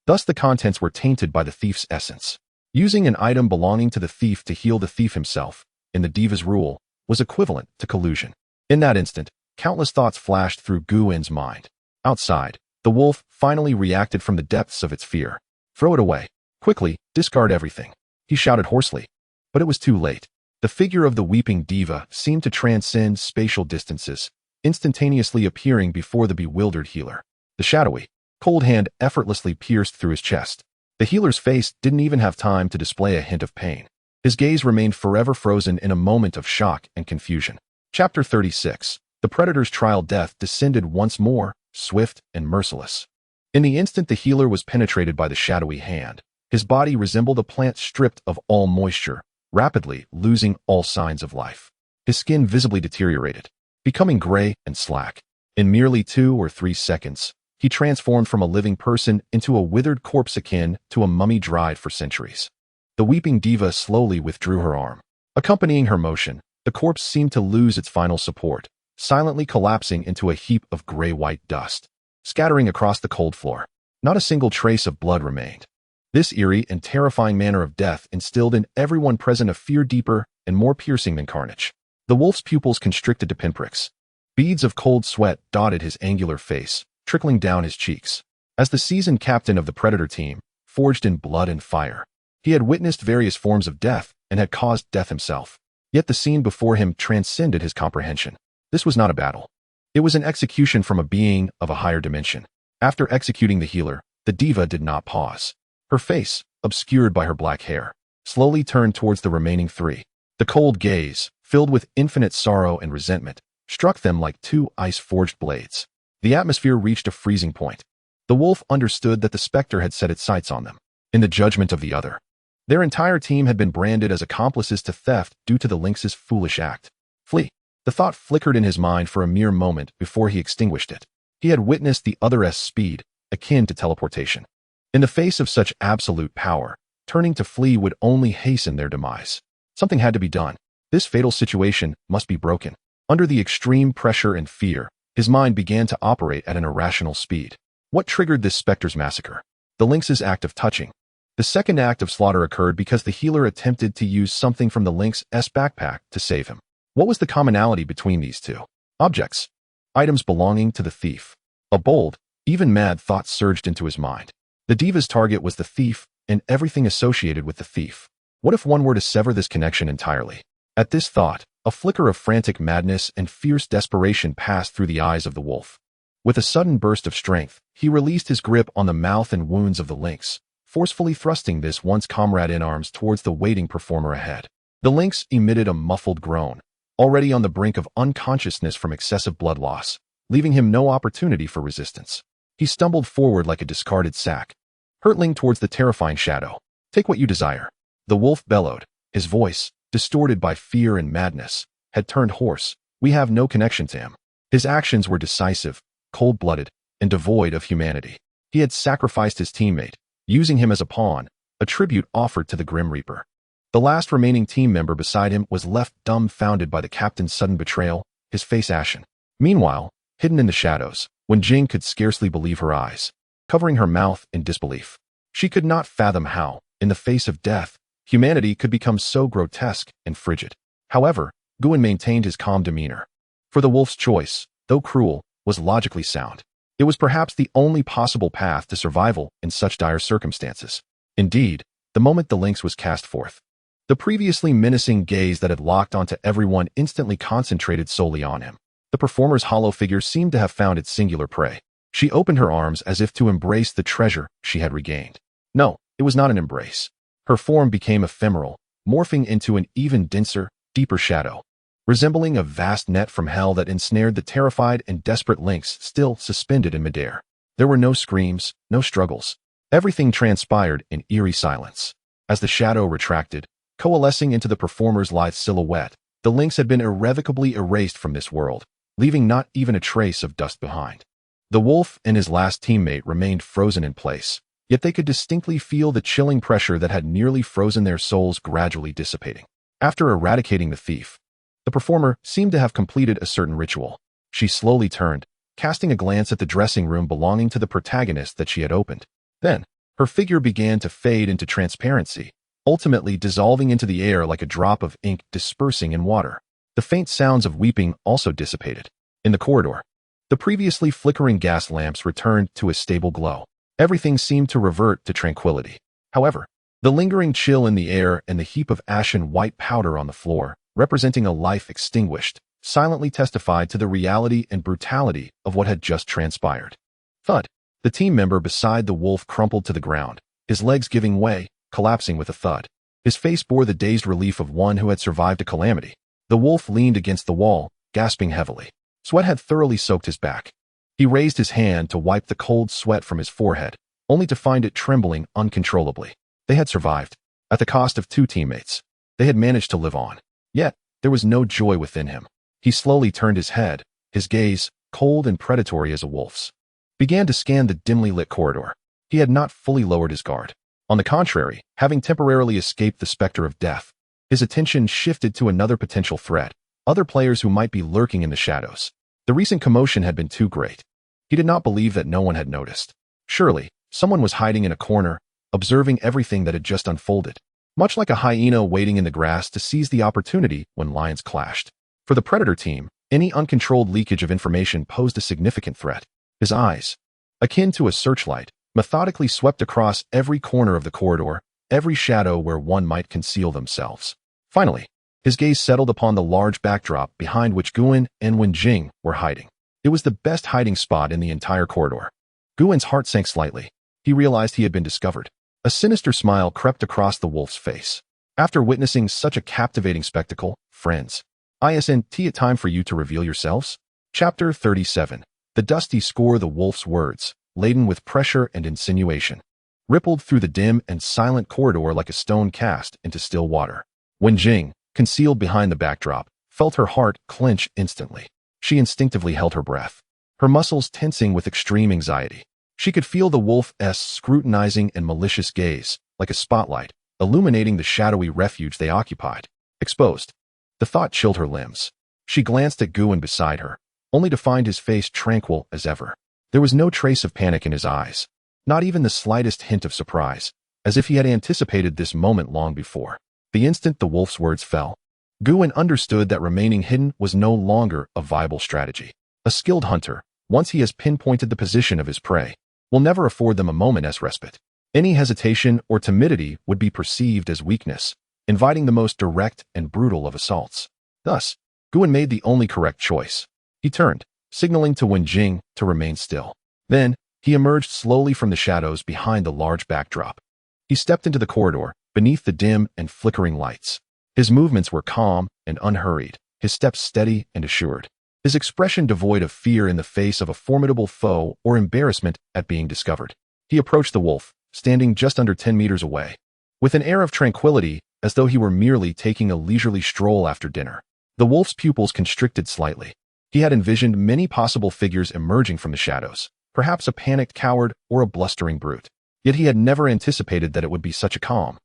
Thus the contents were tainted by the thief's essence. Using an item belonging to the thief to heal the thief himself, in the diva's rule, was equivalent to collusion. In that instant, countless thoughts flashed through Guin's mind. Outside, the wolf finally reacted from the depths of its fear. Throw it away. Quickly, discard everything. He shouted hoarsely. But it was too late. The figure of the weeping diva seemed to transcend spatial distances, instantaneously appearing before the bewildered healer. The shadowy, cold hand effortlessly pierced through his chest. The healer's face didn't even have time to display a hint of pain. His gaze remained forever frozen in a moment of shock and confusion. Chapter 36. The Predator's trial death descended once more, swift and merciless. In the instant the healer was penetrated by the shadowy hand, His body resembled a plant stripped of all moisture, rapidly losing all signs of life. His skin visibly deteriorated, becoming gray and slack. In merely 2 or 3 seconds, he transformed from a living person into a withered corpse akin to a mummy dried for centuries. The weeping diva slowly withdrew her arm. Accompanying her motion, the corpse seemed to lose its final support, silently collapsing into a heap of gray-white dust, scattering across the cold floor. Not a single trace of blood remained. This eerie and terrifying manner of death instilled in everyone present a fear deeper and more piercing than carnage. The wolf's pupils constricted to pinpricks. Beads of cold sweat dotted his angular face, trickling down his cheeks. As the seasoned captain of the predator team, forged in blood and fire, he had witnessed various forms of death and had caused death himself. Yet the scene before him transcended his comprehension. This was not a battle. It was an execution from a being of a higher dimension. After executing the healer, the diva did not pause. Her face, obscured by her black hair, slowly turned towards the remaining 3. The cold gaze, filled with infinite sorrow and resentment, struck them like 2 ice-forged blades. The atmosphere reached a freezing point. The wolf understood that the specter had set its sights on them. In the judgment of the other, their entire team had been branded as accomplices to theft due to the lynx's foolish act. Flee. The thought flickered in his mind for a mere moment before he extinguished it. He had witnessed the other's speed, akin to teleportation. In the face of such absolute power, turning to flee would only hasten their demise. Something had to be done. This fatal situation must be broken. Under the extreme pressure and fear, his mind began to operate at an irrational speed. What triggered this specter's massacre? The lynx's act of touching. The second act of slaughter occurred because the healer attempted to use something from the lynx's backpack to save him. What was the commonality between these 2 objects? Items belonging to the thief. A bold, even mad thought surged into his mind. The diva's target was the thief and everything associated with the thief. What if one were to sever this connection entirely? At this thought, a flicker of frantic madness and fierce desperation passed through the eyes of the wolf. With a sudden burst of strength, he released his grip on the mouth and wounds of the lynx, forcefully thrusting this once comrade in arms towards the waiting performer ahead. The lynx emitted a muffled groan, already on the brink of unconsciousness from excessive blood loss, leaving him no opportunity for resistance. He stumbled forward like a discarded sack, hurtling towards the terrifying shadow. Take what you desire. The wolf bellowed. His voice, distorted by fear and madness, had turned hoarse. We have no connection to him. His actions were decisive, cold-blooded, and devoid of humanity. He had sacrificed his teammate, using him as a pawn, a tribute offered to the Grim Reaper. The last remaining team member beside him was left dumbfounded by the captain's sudden betrayal, his face ashen. Meanwhile, hidden in the shadows, Wen-Jing could scarcely believe her eyes, covering her mouth in disbelief. She could not fathom how, in the face of death, humanity could become so grotesque and frigid. However, Guan maintained his calm demeanor. For the wolf's choice, though cruel, was logically sound. It was perhaps the only possible path to survival in such dire circumstances. Indeed, the moment the lynx was cast forth, the previously menacing gaze that had locked onto everyone instantly concentrated solely on him. The performer's hollow figure seemed to have found its singular prey. She opened her arms as if to embrace the treasure she had regained. No, it was not an embrace. Her form became ephemeral, morphing into an even denser, deeper shadow, resembling a vast net from hell that ensnared the terrified and desperate lynx still suspended in midair. There were no screams, no struggles. Everything transpired in eerie silence. As the shadow retracted, coalescing into the performer's lithe silhouette, the lynx had been irrevocably erased from this world, leaving not even a trace of dust behind. The wolf and his last teammate remained frozen in place, yet they could distinctly feel the chilling pressure that had nearly frozen their souls gradually dissipating. After eradicating the thief, the performer seemed to have completed a certain ritual. She slowly turned, casting a glance at the dressing room belonging to the protagonist that she had opened. Then, her figure began to fade into transparency, ultimately dissolving into the air like a drop of ink dispersing in water. The faint sounds of weeping also dissipated. In the corridor, the previously flickering gas lamps returned to a stable glow. Everything seemed to revert to tranquility. However, the lingering chill in the air and the heap of ashen white powder on the floor, representing a life extinguished, silently testified to the reality and brutality of what had just transpired. Thud. The team member beside the wolf crumpled to the ground, his legs giving way, collapsing with a thud. His face bore the dazed relief of one who had survived a calamity. The wolf leaned against the wall, gasping heavily. Sweat had thoroughly soaked his back. He raised his hand to wipe the cold sweat from his forehead, only to find it trembling uncontrollably. They had survived. At the cost of 2 teammates, they had managed to live on. Yet, there was no joy within him. He slowly turned his head, his gaze, cold and predatory as a wolf's, began to scan the dimly lit corridor. He had not fully lowered his guard. On the contrary, having temporarily escaped the specter of death, his attention shifted to another potential threat, other players who might be lurking in the shadows. The recent commotion had been too great. He did not believe that no one had noticed. Surely, someone was hiding in a corner, observing everything that had just unfolded, much like a hyena waiting in the grass to seize the opportunity when lions clashed. For the Predator team, any uncontrolled leakage of information posed a significant threat. His eyes, akin to a searchlight, methodically swept across every corner of the corridor, every shadow where one might conceal themselves. Finally, his gaze settled upon the large backdrop behind which Guan and Wenjing were hiding. It was the best hiding spot in the entire corridor. Guan's heart sank slightly. He realized he had been discovered. A sinister smile crept across the wolf's face. After witnessing such a captivating spectacle, friends, isn't it time for you to reveal yourselves? Chapter 37. The dusty score. The wolf's words, laden with pressure and insinuation, rippled through the dim and silent corridor like a stone cast into still water. Wenjing, concealed behind the backdrop, felt her heart clench instantly. She instinctively held her breath, her muscles tensing with extreme anxiety. She could feel the wolf's scrutinizing and malicious gaze, like a spotlight, illuminating the shadowy refuge they occupied. Exposed. The thought chilled her limbs. She glanced at Guan beside her, only to find his face tranquil as ever. There was no trace of panic in his eyes, not even the slightest hint of surprise, as if he had anticipated this moment long before. The instant the wolf's words fell, Guan understood that remaining hidden was no longer a viable strategy. A skilled hunter, once he has pinpointed the position of his prey, will never afford them a moment's respite. Any hesitation or timidity would be perceived as weakness, inviting the most direct and brutal of assaults. Thus, Guan made the only correct choice. He turned, signaling to Wenjing to remain still. Then, he emerged slowly from the shadows behind the large backdrop. He stepped into the corridor, beneath the dim and flickering lights. His movements were calm and unhurried, his steps steady and assured, his expression devoid of fear in the face of a formidable foe or embarrassment at being discovered. He approached the wolf, standing just under 10 meters away, with an air of tranquility as though he were merely taking a leisurely stroll after dinner. The wolf's pupils constricted slightly. He had envisioned many possible figures emerging from the shadows, perhaps a panicked coward or a blustering brute. Yet he had never anticipated that it would be such a calm,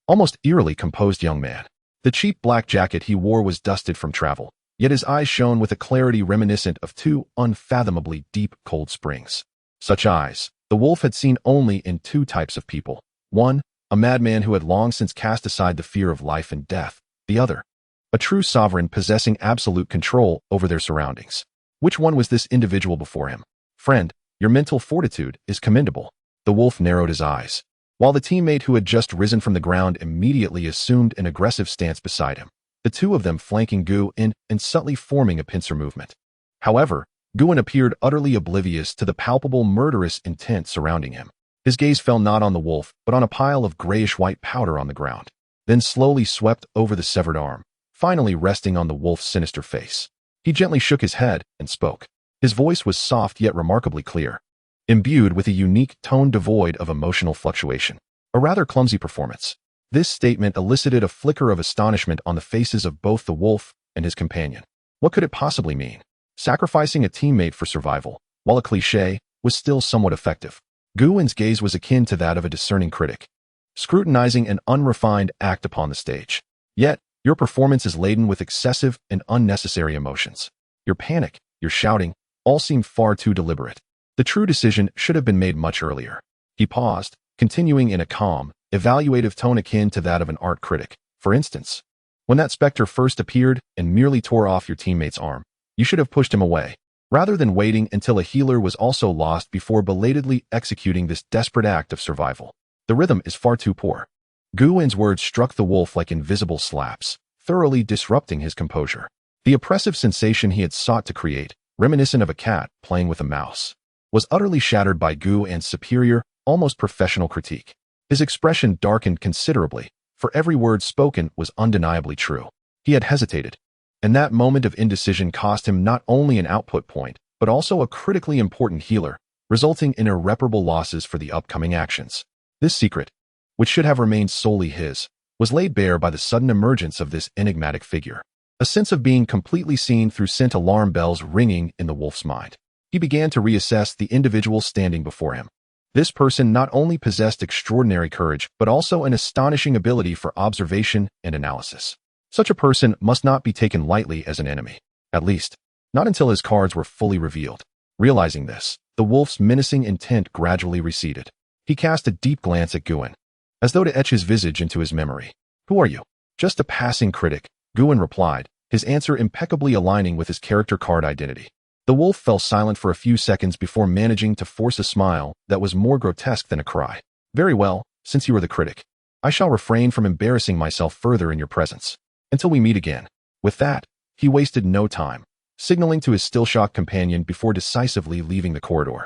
almost eerily composed young man. The cheap black jacket he wore was dusted from travel, yet his eyes shone with a clarity reminiscent of 2 unfathomably deep cold springs. Such eyes, the wolf had seen only in 2 types of people. One, a madman who had long since cast aside the fear of life and death. The other, a true sovereign possessing absolute control over their surroundings. Which one was this individual before him? Friend, your mental fortitude is commendable. The wolf narrowed his eyes, while the teammate who had just risen from the ground immediately assumed an aggressive stance beside him, the 2 of them flanking Guan and subtly forming a pincer movement. However, Guan appeared utterly oblivious to the palpable murderous intent surrounding him. His gaze fell not on the wolf, but on a pile of grayish-white powder on the ground, then slowly swept over the severed arm, finally resting on the wolf's sinister face. He gently shook his head and spoke. His voice was soft yet remarkably clear, imbued with a unique tone devoid of emotional fluctuation. A rather clumsy performance. This statement elicited a flicker of astonishment on the faces of both the wolf and his companion. What could it possibly mean? Sacrificing a teammate for survival, while a cliché, was still somewhat effective. Guan's gaze was akin to that of a discerning critic, scrutinizing an unrefined act upon the stage. Yet, your performance is laden with excessive and unnecessary emotions. Your panic, your shouting, all seem far too deliberate. The true decision should have been made much earlier. He paused, continuing in a calm, evaluative tone akin to that of an art critic. For instance, when that specter first appeared and merely tore off your teammate's arm, you should have pushed him away, rather than waiting until a healer was also lost before belatedly executing this desperate act of survival. The rhythm is far too poor. Guan's words struck the wolf like invisible slaps, thoroughly disrupting his composure. The oppressive sensation he had sought to create, reminiscent of a cat playing with a mouse, was utterly shattered by Guan's superior, almost professional critique. His expression darkened considerably, for every word spoken was undeniably true. He had hesitated, and that moment of indecision cost him not only an output point, but also a critically important healer, resulting in irreparable losses for the upcoming actions. This secret, which should have remained solely his, was laid bare by the sudden emergence of this enigmatic figure. A sense of being completely seen through sent alarm bells ringing in the wolf's mind. He began to reassess the individual standing before him. This person not only possessed extraordinary courage, but also an astonishing ability for observation and analysis. Such a person must not be taken lightly as an enemy. At least, not until his cards were fully revealed. Realizing this, the wolf's menacing intent gradually receded. He cast a deep glance at Guin, as though to etch his visage into his memory. "Who are you?" "Just a passing critic," Guin replied, his answer impeccably aligning with his character card identity. The wolf fell silent for a few seconds before managing to force a smile that was more grotesque than a cry. "Very well, since you are the critic, I shall refrain from embarrassing myself further in your presence. Until we meet again." With that, he wasted no time, signaling to his still-shocked companion before decisively leaving the corridor.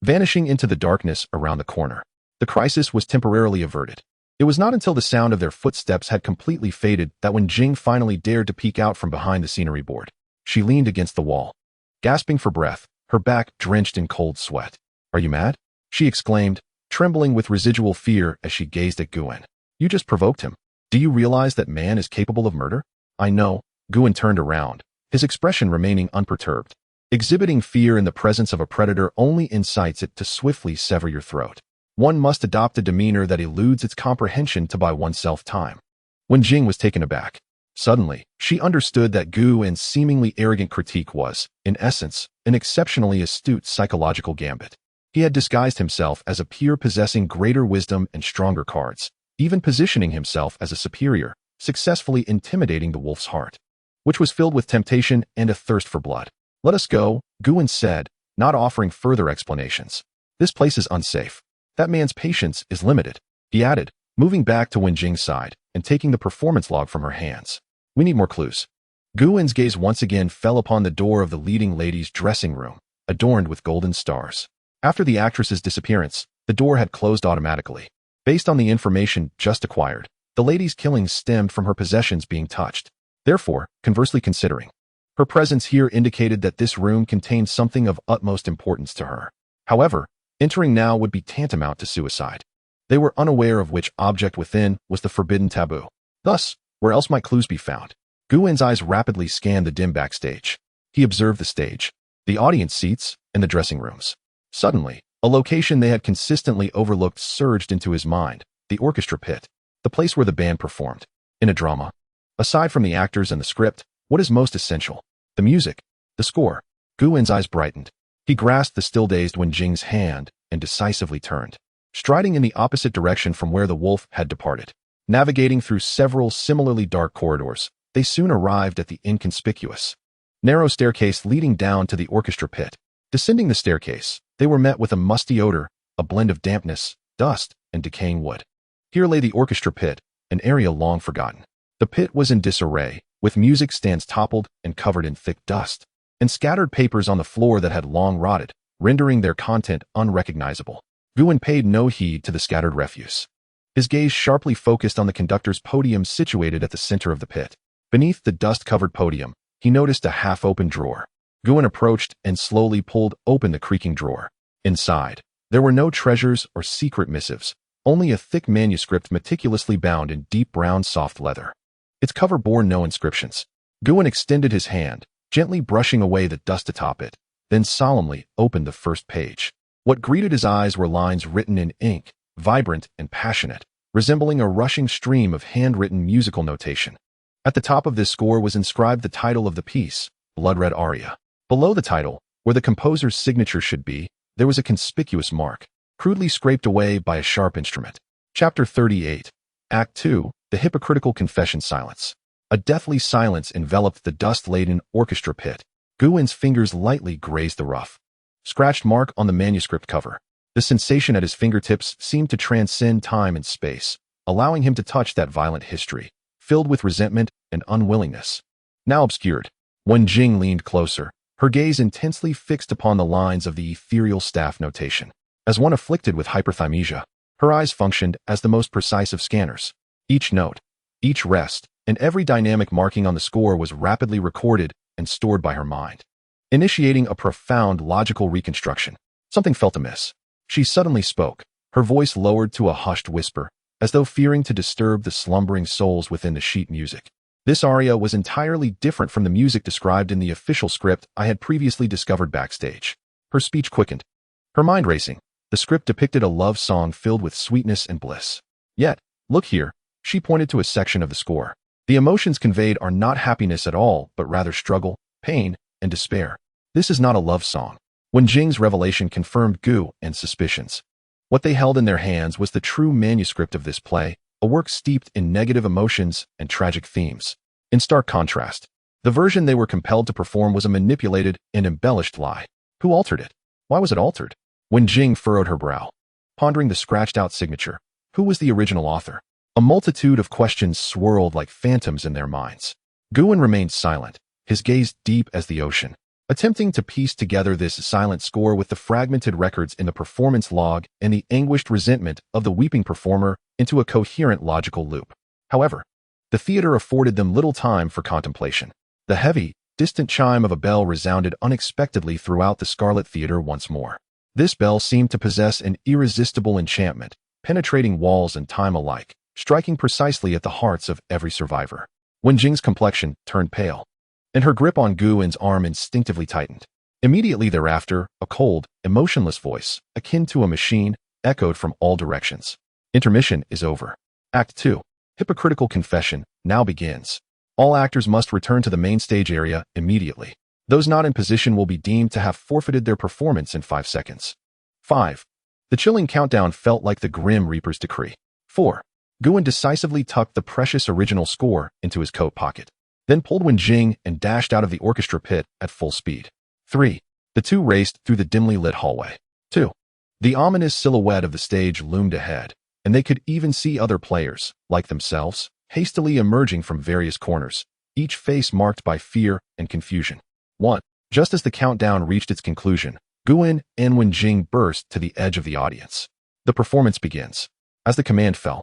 Vanishing into the darkness around the corner, the crisis was temporarily averted. It was not until the sound of their footsteps had completely faded that when Jing finally dared to peek out from behind the scenery board. She leaned against the wall, gasping for breath, her back drenched in cold sweat. "Are you mad?" she exclaimed, trembling with residual fear as she gazed at Guin. "You just provoked him. Do you realize that man is capable of murder?" "I know." Guin turned around, his expression remaining unperturbed. Exhibiting fear in the presence of a predator only incites it to swiftly sever your throat. One must adopt a demeanor that eludes its comprehension to buy oneself time. When Jing was taken aback, suddenly, she understood that Guin's seemingly arrogant critique was, in essence, an exceptionally astute psychological gambit. He had disguised himself as a peer possessing greater wisdom and stronger cards, even positioning himself as a superior, successfully intimidating the wolf's heart, which was filled with temptation and a thirst for blood. "Let us go," Guin said, not offering further explanations. "This place is unsafe. That man's patience is limited," he added, moving back to Wenjing's side and taking the performance log from her hands. "We need more clues." Guin's gaze once again fell upon the door of the leading lady's dressing room, adorned with golden stars. After the actress's disappearance, the door had closed automatically. Based on the information just acquired, the lady's killings stemmed from her possessions being touched. Therefore, conversely considering, her presence here indicated that this room contained something of utmost importance to her. However, entering now would be tantamount to suicide. They were unaware of which object within was the forbidden taboo. Thus, where else might clues be found? Guin's eyes rapidly scanned the dim backstage. He observed the stage, the audience seats, and the dressing rooms. Suddenly, a location they had consistently overlooked surged into his mind: the orchestra pit, the place where the band performed. In a drama, aside from the actors and the script, what is most essential? The music, the score. Guin's eyes brightened. He grasped the still-dazed Wenjing's hand and decisively turned, striding in the opposite direction from where the wolf had departed. Navigating through several similarly dark corridors, they soon arrived at the inconspicuous, narrow staircase leading down to the orchestra pit. Descending the staircase, they were met with a musty odor, a blend of dampness, dust, and decaying wood. Here lay the orchestra pit, an area long forgotten. The pit was in disarray, with music stands toppled and covered in thick dust, and scattered papers on the floor that had long rotted, rendering their content unrecognizable. Guin paid no heed to the scattered refuse. His gaze sharply focused on the conductor's podium situated at the center of the pit. Beneath the dust-covered podium, he noticed a half-open drawer. Guin approached and slowly pulled open the creaking drawer. Inside, there were no treasures or secret missives, only a thick manuscript meticulously bound in deep brown soft leather. Its cover bore no inscriptions. Guin extended his hand, gently brushing away the dust atop it, then solemnly opened the first page. What greeted his eyes were lines written in ink, vibrant and passionate, resembling a rushing stream of handwritten musical notation. At the top of this score was inscribed the title of the piece, Blood Red Aria. Below the title, where the composer's signature should be, there was a conspicuous mark, crudely scraped away by a sharp instrument. Chapter 38, Act 2, The Hypocritical Confession Silence. A deathly silence enveloped the dust-laden orchestra pit. Guin's fingers lightly grazed the rough, scratched mark on the manuscript cover. The sensation at his fingertips seemed to transcend time and space, allowing him to touch that violent history, filled with resentment and unwillingness. Now obscured, Wenjing leaned closer, her gaze intensely fixed upon the lines of the ethereal staff notation. As one afflicted with hyperthymesia, her eyes functioned as the most precise of scanners. Each note, each rest, and every dynamic marking on the score was rapidly recorded and stored by her mind, initiating a profound logical reconstruction. Something felt amiss. She suddenly spoke, her voice lowered to a hushed whisper. as though fearing to disturb the slumbering souls within the sheet music. This aria was entirely different from the music described in the official script I had previously discovered backstage. Her speech quickened, her mind racing. The script depicted a love song filled with sweetness and bliss. Yet, look here, she pointed to a section of the score. The emotions conveyed are not happiness at all, but rather struggle, pain, and despair. This is not a love song. When Jing's revelation confirmed Gu and suspicions. What they held in their hands was the true manuscript of this play, a work steeped in negative emotions and tragic themes. In stark contrast, the version they were compelled to perform was a manipulated and embellished lie. Who altered it? Why was it altered? When Jing furrowed her brow, pondering the scratched-out signature, who was the original author? A multitude of questions swirled like phantoms in their minds. Guan remained silent, his gaze deep as the ocean, attempting to piece together this silent score with the fragmented records in the performance log and the anguished resentment of the weeping performer into a coherent logical loop. However, the theater afforded them little time for contemplation. The heavy, distant chime of a bell resounded unexpectedly throughout the Scarlet Theater once more. This bell seemed to possess an irresistible enchantment, penetrating walls and time alike, striking precisely at the hearts of every survivor. When Jing's complexion turned pale, and her grip on Guan's arm instinctively tightened. Immediately thereafter, a cold, emotionless voice, akin to a machine, echoed from all directions. Intermission is over. Act 2. Hypocritical confession now begins. All actors must return to the main stage area immediately. Those not in position will be deemed to have forfeited their performance in 5 seconds. 5. The chilling countdown felt like the Grim Reaper's decree. 4. Guan decisively tucked the precious original score into his coat pocket, then pulled Wen Jing and dashed out of the orchestra pit at full speed. 3. The two raced through the dimly lit hallway. 2. The ominous silhouette of the stage loomed ahead, and they could even see other players, like themselves, hastily emerging from various corners, each face marked by fear and confusion. 1. Just as the countdown reached its conclusion, Guan and Wen Jing burst to the edge of the audience. The performance begins. As the command fell,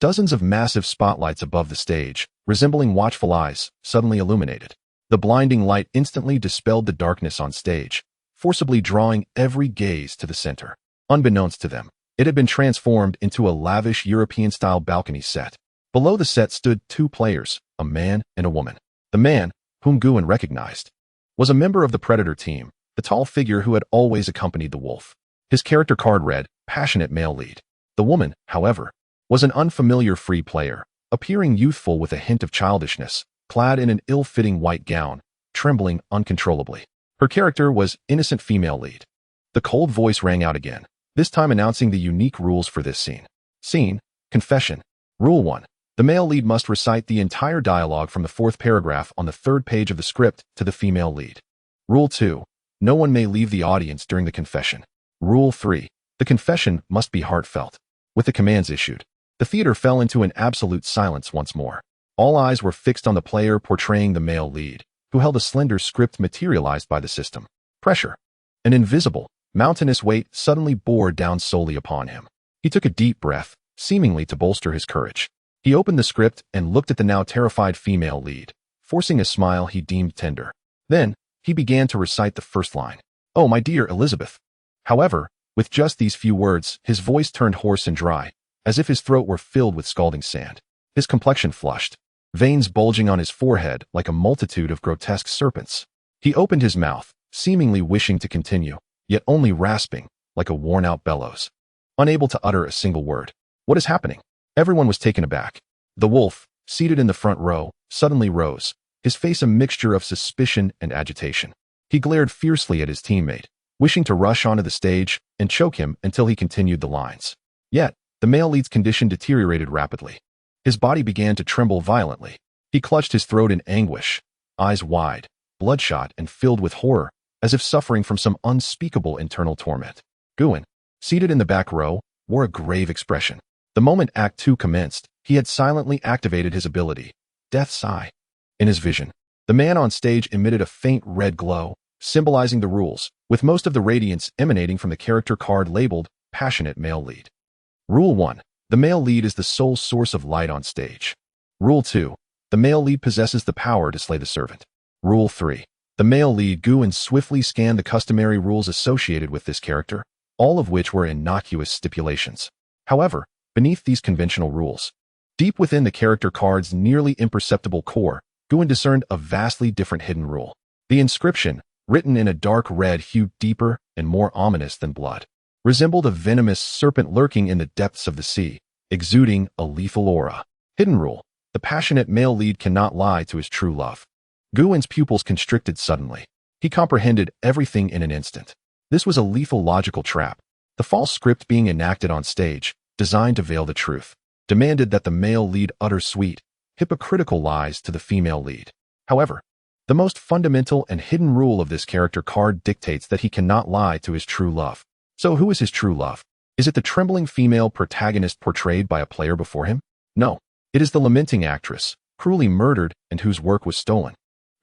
dozens of massive spotlights above the stage, resembling watchful eyes, suddenly illuminated. The blinding light instantly dispelled the darkness on stage, forcibly drawing every gaze to the center. Unbeknownst to them, it had been transformed into a lavish European-style balcony set. Below the set stood 2 players, a man and a woman. The man, whom Guan recognized, was a member of the Predator team, the tall figure who had always accompanied the wolf. His character card read, Passionate Male Lead. The woman, however, was an unfamiliar free player, appearing youthful with a hint of childishness, clad in an ill-fitting white gown, trembling uncontrollably. Her character was Innocent Female Lead. The cold voice rang out again, this time announcing the unique rules for this scene. Scene, Confession. Rule 1. The male lead must recite the entire dialogue from the 4th paragraph on the 3rd page of the script to the female lead. Rule 2. No one may leave the audience during the confession. Rule 3. The confession must be heartfelt. With the commands issued, the theater fell into an absolute silence once more. All eyes were fixed on the player portraying the male lead, who held a slender script materialized by the system. Pressure. An invisible, mountainous weight suddenly bore down solely upon him. He took a deep breath, seemingly to bolster his courage. He opened the script and looked at the now terrified female lead, forcing a smile he deemed tender. Then, he began to recite the first line. Oh, my dear Elizabeth. However, with just these few words, his voice turned hoarse and dry, as if his throat were filled with scalding sand. His complexion flushed, veins bulging on his forehead like a multitude of grotesque serpents. He opened his mouth, seemingly wishing to continue, yet only rasping, like a worn-out bellows. Unable to utter a single word. What is happening? Everyone was taken aback. The wolf, seated in the front row, suddenly rose, his face a mixture of suspicion and agitation. He glared fiercely at his teammate, wishing to rush onto the stage and choke him until he continued the lines. Yet, the male lead's condition deteriorated rapidly. His body began to tremble violently. He clutched his throat in anguish, eyes wide, bloodshot and filled with horror, as if suffering from some unspeakable internal torment. Guan, seated in the back row, wore a grave expression. The moment Act 2 commenced, he had silently activated his ability, Death's Eye. In his vision, the man on stage emitted a faint red glow, symbolizing the rules, with most of the radiance emanating from the character card labeled Passionate Male Lead. Rule 1. The male lead is the sole source of light on stage. Rule 2. The male lead possesses the power to slay the servant. Rule 3. The male lead Guan swiftly scanned the customary rules associated with this character, all of which were innocuous stipulations. However, beneath these conventional rules. Deep within the character card's nearly imperceptible core, Guin discerned a vastly different hidden rule. The inscription, written in a dark red hue deeper and more ominous than blood, resembled a venomous serpent lurking in the depths of the sea, exuding a lethal aura. Hidden rule: the passionate male lead cannot lie to his true love. Guin's pupils constricted suddenly. He comprehended everything in an instant. This was a lethal logical trap. The false script being enacted on stage, designed to veil the truth, demanded that the male lead utter sweet, hypocritical lies to the female lead. However, the most fundamental and hidden rule of this character card dictates that he cannot lie to his true love. So who is his true love? Is it the trembling female protagonist portrayed by a player before him? No. It is the lamenting actress, cruelly murdered and whose work was stolen,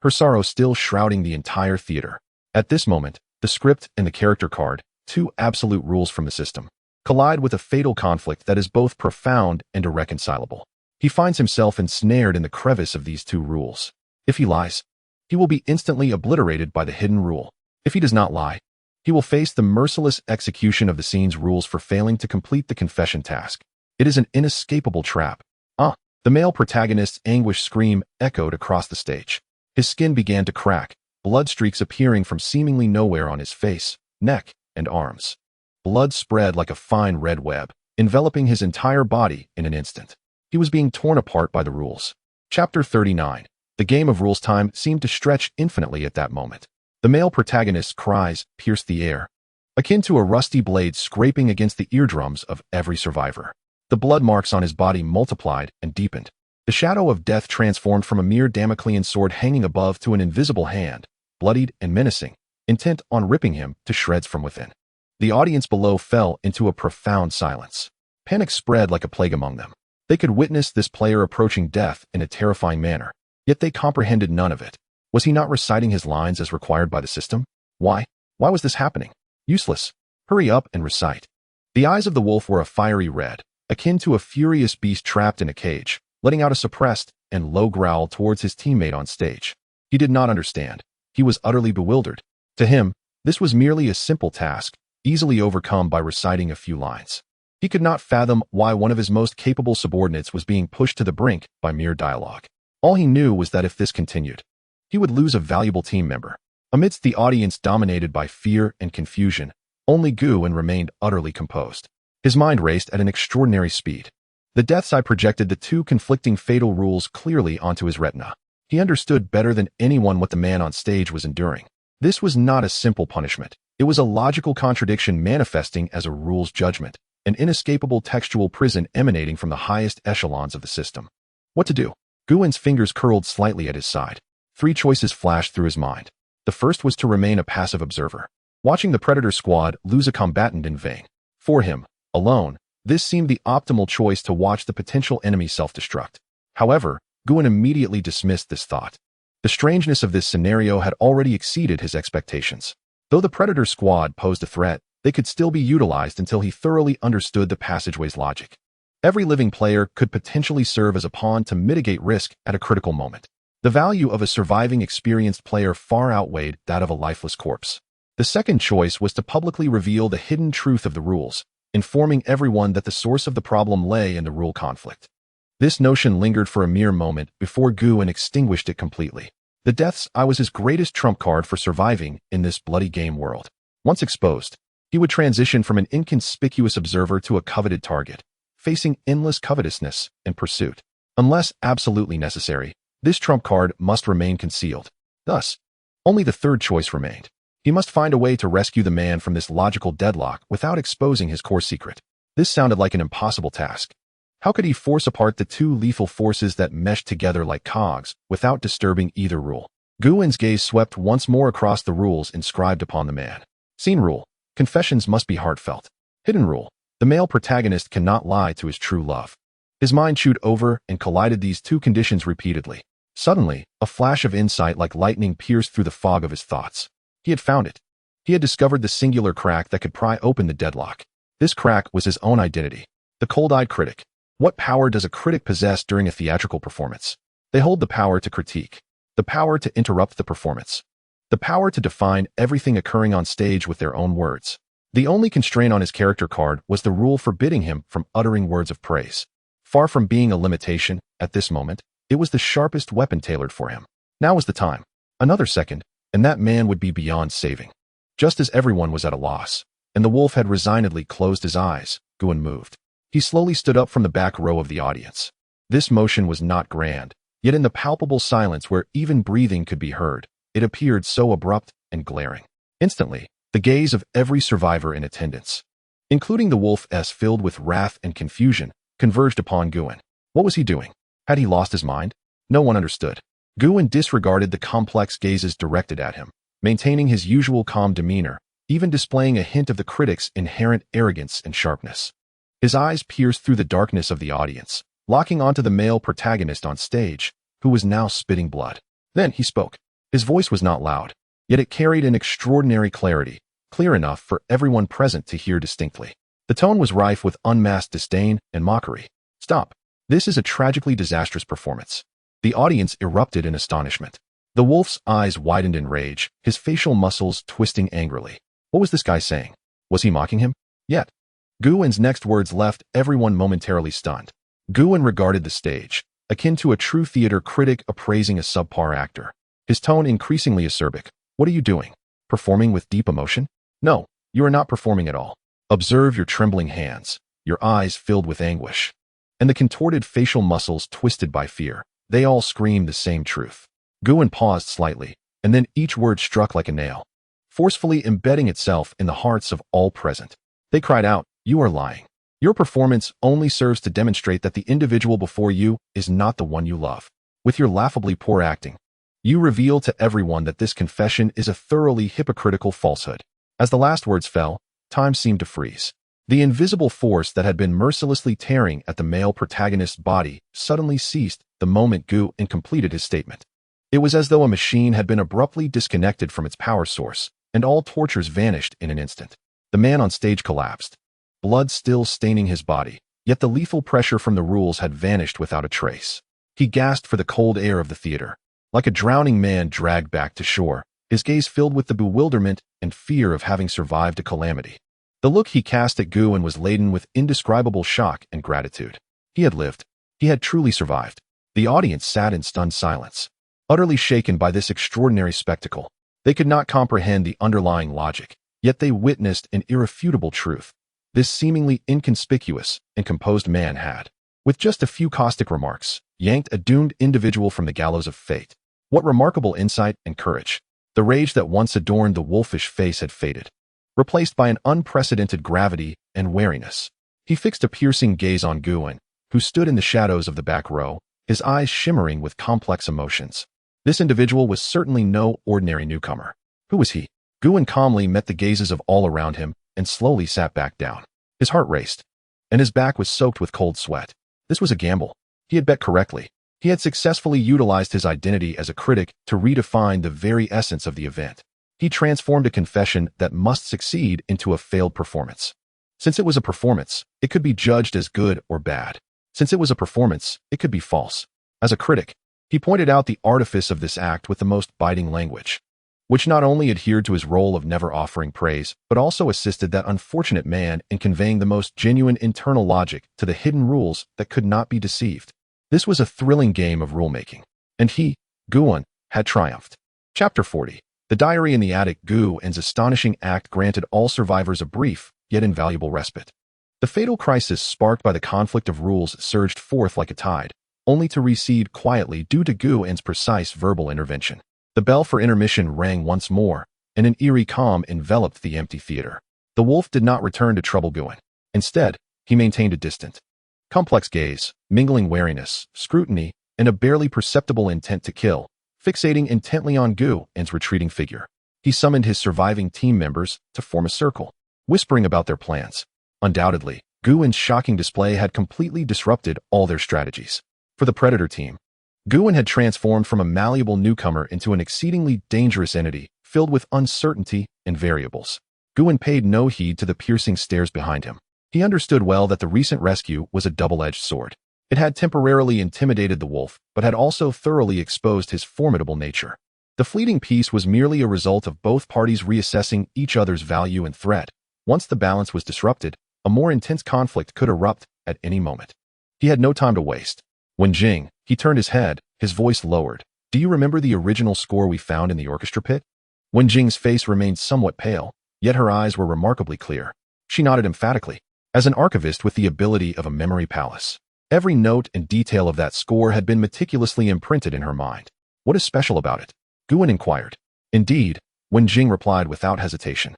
her sorrow still shrouding the entire theater. At this moment, the script and the character card, two absolute rules from the system, collide with a fatal conflict that is both profound and irreconcilable. He finds himself ensnared in the crevice of these two rules. If he lies, he will be instantly obliterated by the hidden rule. If he does not lie, he will face the merciless execution of the scene's rules for failing to complete the confession task. It is an inescapable trap. The male protagonist's anguished scream echoed across the stage. His skin began to crack, blood streaks appearing from seemingly nowhere on his face, neck, and arms. Blood spread like a fine red web, enveloping his entire body in an instant. He was being torn apart by the rules. Chapter 39. The game of rules time seemed to stretch infinitely at that moment. The male protagonist's cries pierced the air, akin to a rusty blade scraping against the eardrums of every survivor. The blood marks on his body multiplied and deepened. The shadow of death transformed from a mere Damoclean sword hanging above to an invisible hand, bloodied and menacing, intent on ripping him to shreds from within. The audience below fell into a profound silence. Panic spread like a plague among them. They could witness this player approaching death in a terrifying manner, yet they comprehended none of it. Was he not reciting his lines as required by the system? Why? Why was this happening? Useless. Hurry up and recite. The eyes of the wolf were a fiery red, akin to a furious beast trapped in a cage, letting out a suppressed and low growl towards his teammate on stage. He did not understand. He was utterly bewildered. To him, this was merely a simple task, easily overcome by reciting a few lines. He could not fathom why one of his most capable subordinates was being pushed to the brink by mere dialogue. All he knew was that if this continued, he would lose a valuable team member. Amidst the audience dominated by fear and confusion, only Guin remained utterly composed. His mind raced at an extraordinary speed. The death's eye projected the two conflicting fatal rules clearly onto his retina. He understood better than anyone what the man on stage was enduring. This was not a simple punishment. It was a logical contradiction manifesting as a rules judgment, an inescapable textual prison emanating from the highest echelons of the system. What to do? Guin's fingers curled slightly at his side. Three choices flashed through his mind. The first was to remain a passive observer, watching the Predator squad lose a combatant in vain. For him, alone, this seemed the optimal choice to watch the potential enemy self-destruct. However, Guin immediately dismissed this thought. The strangeness of this scenario had already exceeded his expectations. Though the Predator squad posed a threat, they could still be utilized until he thoroughly understood the passageway's logic. Every living player could potentially serve as a pawn to mitigate risk at a critical moment. The value of a surviving experienced player far outweighed that of a lifeless corpse. The second choice was to publicly reveal the hidden truth of the rules, informing everyone that the source of the problem lay in the rule conflict. This notion lingered for a mere moment before Guin extinguished it completely. The death's eye was his greatest trump card for surviving in this bloody game world. Once exposed, he would transition from an inconspicuous observer to a coveted target, facing endless covetousness and pursuit. Unless absolutely necessary, this trump card must remain concealed. Thus, only the third choice remained. He must find a way to rescue the man from this logical deadlock without exposing his core secret. This sounded like an impossible task. How could he force apart the two lethal forces that meshed together like cogs without disturbing either rule? Guin's gaze swept once more across the rules inscribed upon the man. Scene rule: confessions must be heartfelt. Hidden rule: the male protagonist cannot lie to his true love. His mind chewed over and collided these two conditions repeatedly. Suddenly, a flash of insight like lightning pierced through the fog of his thoughts. He had found it. He had discovered the singular crack that could pry open the deadlock. This crack was his own identity. The cold-eyed critic. What power does a critic possess during a theatrical performance? They hold the power to critique, the power to interrupt the performance, the power to define everything occurring on stage with their own words. The only constraint on his character card was the rule forbidding him from uttering words of praise. Far from being a limitation, at this moment, it was the sharpest weapon tailored for him. Now was the time. Another second, and that man would be beyond saving. Just as everyone was at a loss, and the wolf had resignedly closed his eyes, Guin moved. He slowly stood up from the back row of the audience. This motion was not grand, yet in the palpable silence where even breathing could be heard, it appeared so abrupt and glaring. Instantly, the gaze of every survivor in attendance, including the wolf's filled with wrath and confusion, converged upon Guin. What was he doing? Had he lost his mind? No one understood. Guin disregarded the complex gazes directed at him, maintaining his usual calm demeanor, even displaying a hint of the critic's inherent arrogance and sharpness. His eyes pierced through the darkness of the audience, locking onto the male protagonist on stage, who was now spitting blood. Then he spoke. His voice was not loud, yet it carried an extraordinary clarity, clear enough for everyone present to hear distinctly. The tone was rife with unmasked disdain and mockery. Stop. This is a tragically disastrous performance. The audience erupted in astonishment. The wolf's eyes widened in rage, his facial muscles twisting angrily. What was this guy saying? Was he mocking him? Yet. Guin's next words left everyone momentarily stunned. Guin regarded the stage, akin to a true theater critic appraising a subpar actor. His tone increasingly acerbic. What are you doing? Performing with deep emotion? No, you are not performing at all. Observe your trembling hands, your eyes filled with anguish, and the contorted facial muscles twisted by fear. They all screamed the same truth. Guin paused slightly, and then each word struck like a nail, forcefully embedding itself in the hearts of all present. They cried out, "You are lying. Your performance only serves to demonstrate that the individual before you is not the one you love. With your laughably poor acting, you reveal to everyone that this confession is a thoroughly hypocritical falsehood." As the last words fell, time seemed to freeze. The invisible force that had been mercilessly tearing at the male protagonist's body suddenly ceased the moment Guin completed his statement. It was as though a machine had been abruptly disconnected from its power source, and all tortures vanished in an instant. The man on stage collapsed, blood still staining his body, yet the lethal pressure from the rules had vanished without a trace. He gasped for the cold air of the theater. Like a drowning man dragged back to shore, his gaze filled with the bewilderment and fear of having survived a calamity. The look he cast at Guin was laden with indescribable shock and gratitude. He had lived. He had truly survived. The audience sat in stunned silence, utterly shaken by this extraordinary spectacle. They could not comprehend the underlying logic, yet they witnessed an irrefutable truth. This seemingly inconspicuous and composed man had, with just a few caustic remarks, yanked a doomed individual from the gallows of fate. What remarkable insight and courage! The rage that once adorned the wolfish face had faded, replaced by an unprecedented gravity and wariness. He fixed a piercing gaze on Guin, who stood in the shadows of the back row, his eyes shimmering with complex emotions. This individual was certainly no ordinary newcomer. Who was he? Guin calmly met the gazes of all around him and slowly sat back down. His heart raced, and his back was soaked with cold sweat. This was a gamble. He had bet correctly. He had successfully utilized his identity as a critic to redefine the very essence of the event. He transformed a confession that must succeed into a failed performance. Since it was a performance, it could be judged as good or bad. Since it was a performance, it could be false. As a critic, he pointed out the artifice of this act with the most biting language, which not only adhered to his role of never offering praise, but also assisted that unfortunate man in conveying the most genuine internal logic to the hidden rules that could not be deceived. This was a thrilling game of rulemaking, and he, Guin, had triumphed. Chapter 40. The Diary in the Attic. Guin's astonishing act granted all survivors a brief, yet invaluable respite. The fatal crisis sparked by the conflict of rules surged forth like a tide, only to recede quietly due to Guin's precise verbal intervention. The bell for intermission rang once more, and an eerie calm enveloped the empty theater. The wolf did not return to trouble Guin. Instead, he maintained a distant, complex gaze, mingling wariness, scrutiny, and a barely perceptible intent to kill, fixating intently on Guin's retreating figure. He summoned his surviving team members to form a circle, whispering about their plans. Undoubtedly, Guin's shocking display had completely disrupted all their strategies. For the Predator team, Guin had transformed from a malleable newcomer into an exceedingly dangerous entity, filled with uncertainty and variables. Guin paid no heed to the piercing stares behind him. He understood well that the recent rescue was a double-edged sword. It had temporarily intimidated the wolf, but had also thoroughly exposed his formidable nature. The fleeting peace was merely a result of both parties reassessing each other's value and threat, Once the balance was disrupted, a more intense conflict could erupt at any moment. He had no time to waste. Wenjing, he turned his head, his voice lowered. Do you remember the original score we found in the orchestra pit? Wenjing's face remained somewhat pale, yet her eyes were remarkably clear. She nodded emphatically. As an archivist with the ability of a memory palace, every note and detail of that score had been meticulously imprinted in her mind. What is special about it? Guan inquired. Indeed, Wenjing replied without hesitation.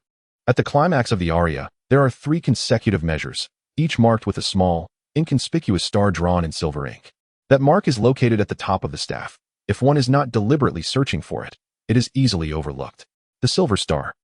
At the climax of the aria, there are 3 consecutive measures, each marked with a small, inconspicuous star drawn in silver ink. That mark is located at the top of the staff. If one is not deliberately searching for it, it is easily overlooked. The silver star.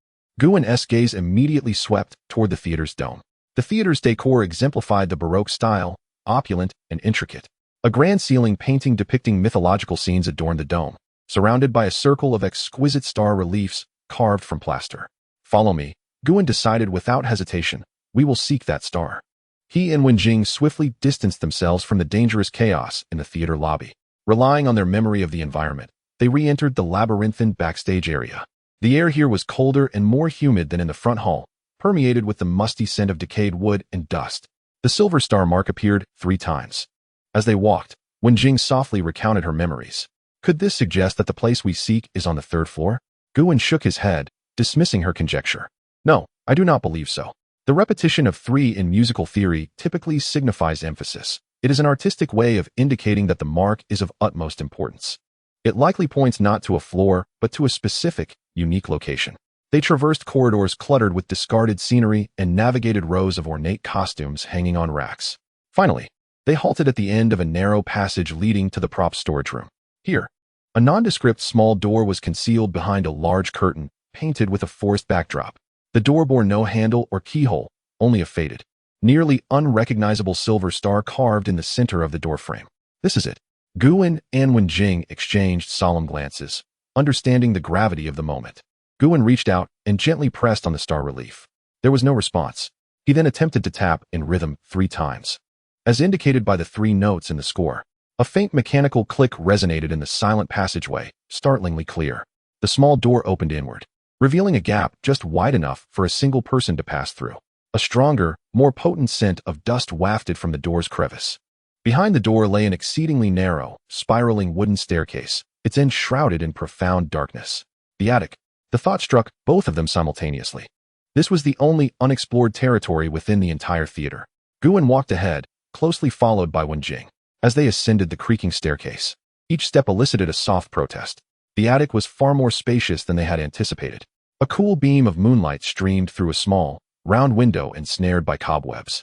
Guan's gaze immediately swept toward the theater's dome. The theater's decor exemplified the Baroque style, opulent and intricate. A grand ceiling painting depicting mythological scenes adorned the dome, surrounded by a circle of exquisite star reliefs carved from plaster. Follow me, Guan decided without hesitation. We will seek that star. He and Wenjing swiftly distanced themselves from the dangerous chaos in the theater lobby. Relying on their memory of the environment, they re-entered the labyrinthine backstage area. The air here was colder and more humid than in the front hall, permeated with the musty scent of decayed wood and dust. The silver star mark appeared 3 times. As they walked, Wenjing softly recounted her memories. Could this suggest that the place we seek is on the 3rd floor? Guan shook his head, dismissing her conjecture. No, I do not believe so. The repetition of 3 in musical theory typically signifies emphasis. It is an artistic way of indicating that the mark is of utmost importance. It likely points not to a floor, but to a specific, unique location. They traversed corridors cluttered with discarded scenery and navigated rows of ornate costumes hanging on racks. Finally, they halted at the end of a narrow passage leading to the prop storage room. Here, a nondescript small door was concealed behind a large curtain, painted with a forest backdrop. The door bore no handle or keyhole, only a faded, nearly unrecognizable silver star carved in the center of the doorframe. This is it. Guan and Wenjing exchanged solemn glances, understanding the gravity of the moment. Guan reached out and gently pressed on the star relief. There was no response. He then attempted to tap in rhythm 3 times. As indicated by the 3 notes in the score, a faint mechanical click resonated in the silent passageway, startlingly clear. The small door opened inward, revealing a gap just wide enough for a single person to pass through. A stronger, more potent scent of dust wafted from the door's crevice. Behind the door lay an exceedingly narrow, spiraling wooden staircase, its end shrouded in profound darkness. The attic. The thought struck both of them simultaneously. This was the only unexplored territory within the entire theater. Guan walked ahead, closely followed by Wenjing. As they ascended the creaking staircase, each step elicited a soft protest. The attic was far more spacious than they had anticipated. A cool beam of moonlight streamed through a small, round window ensnared by cobwebs.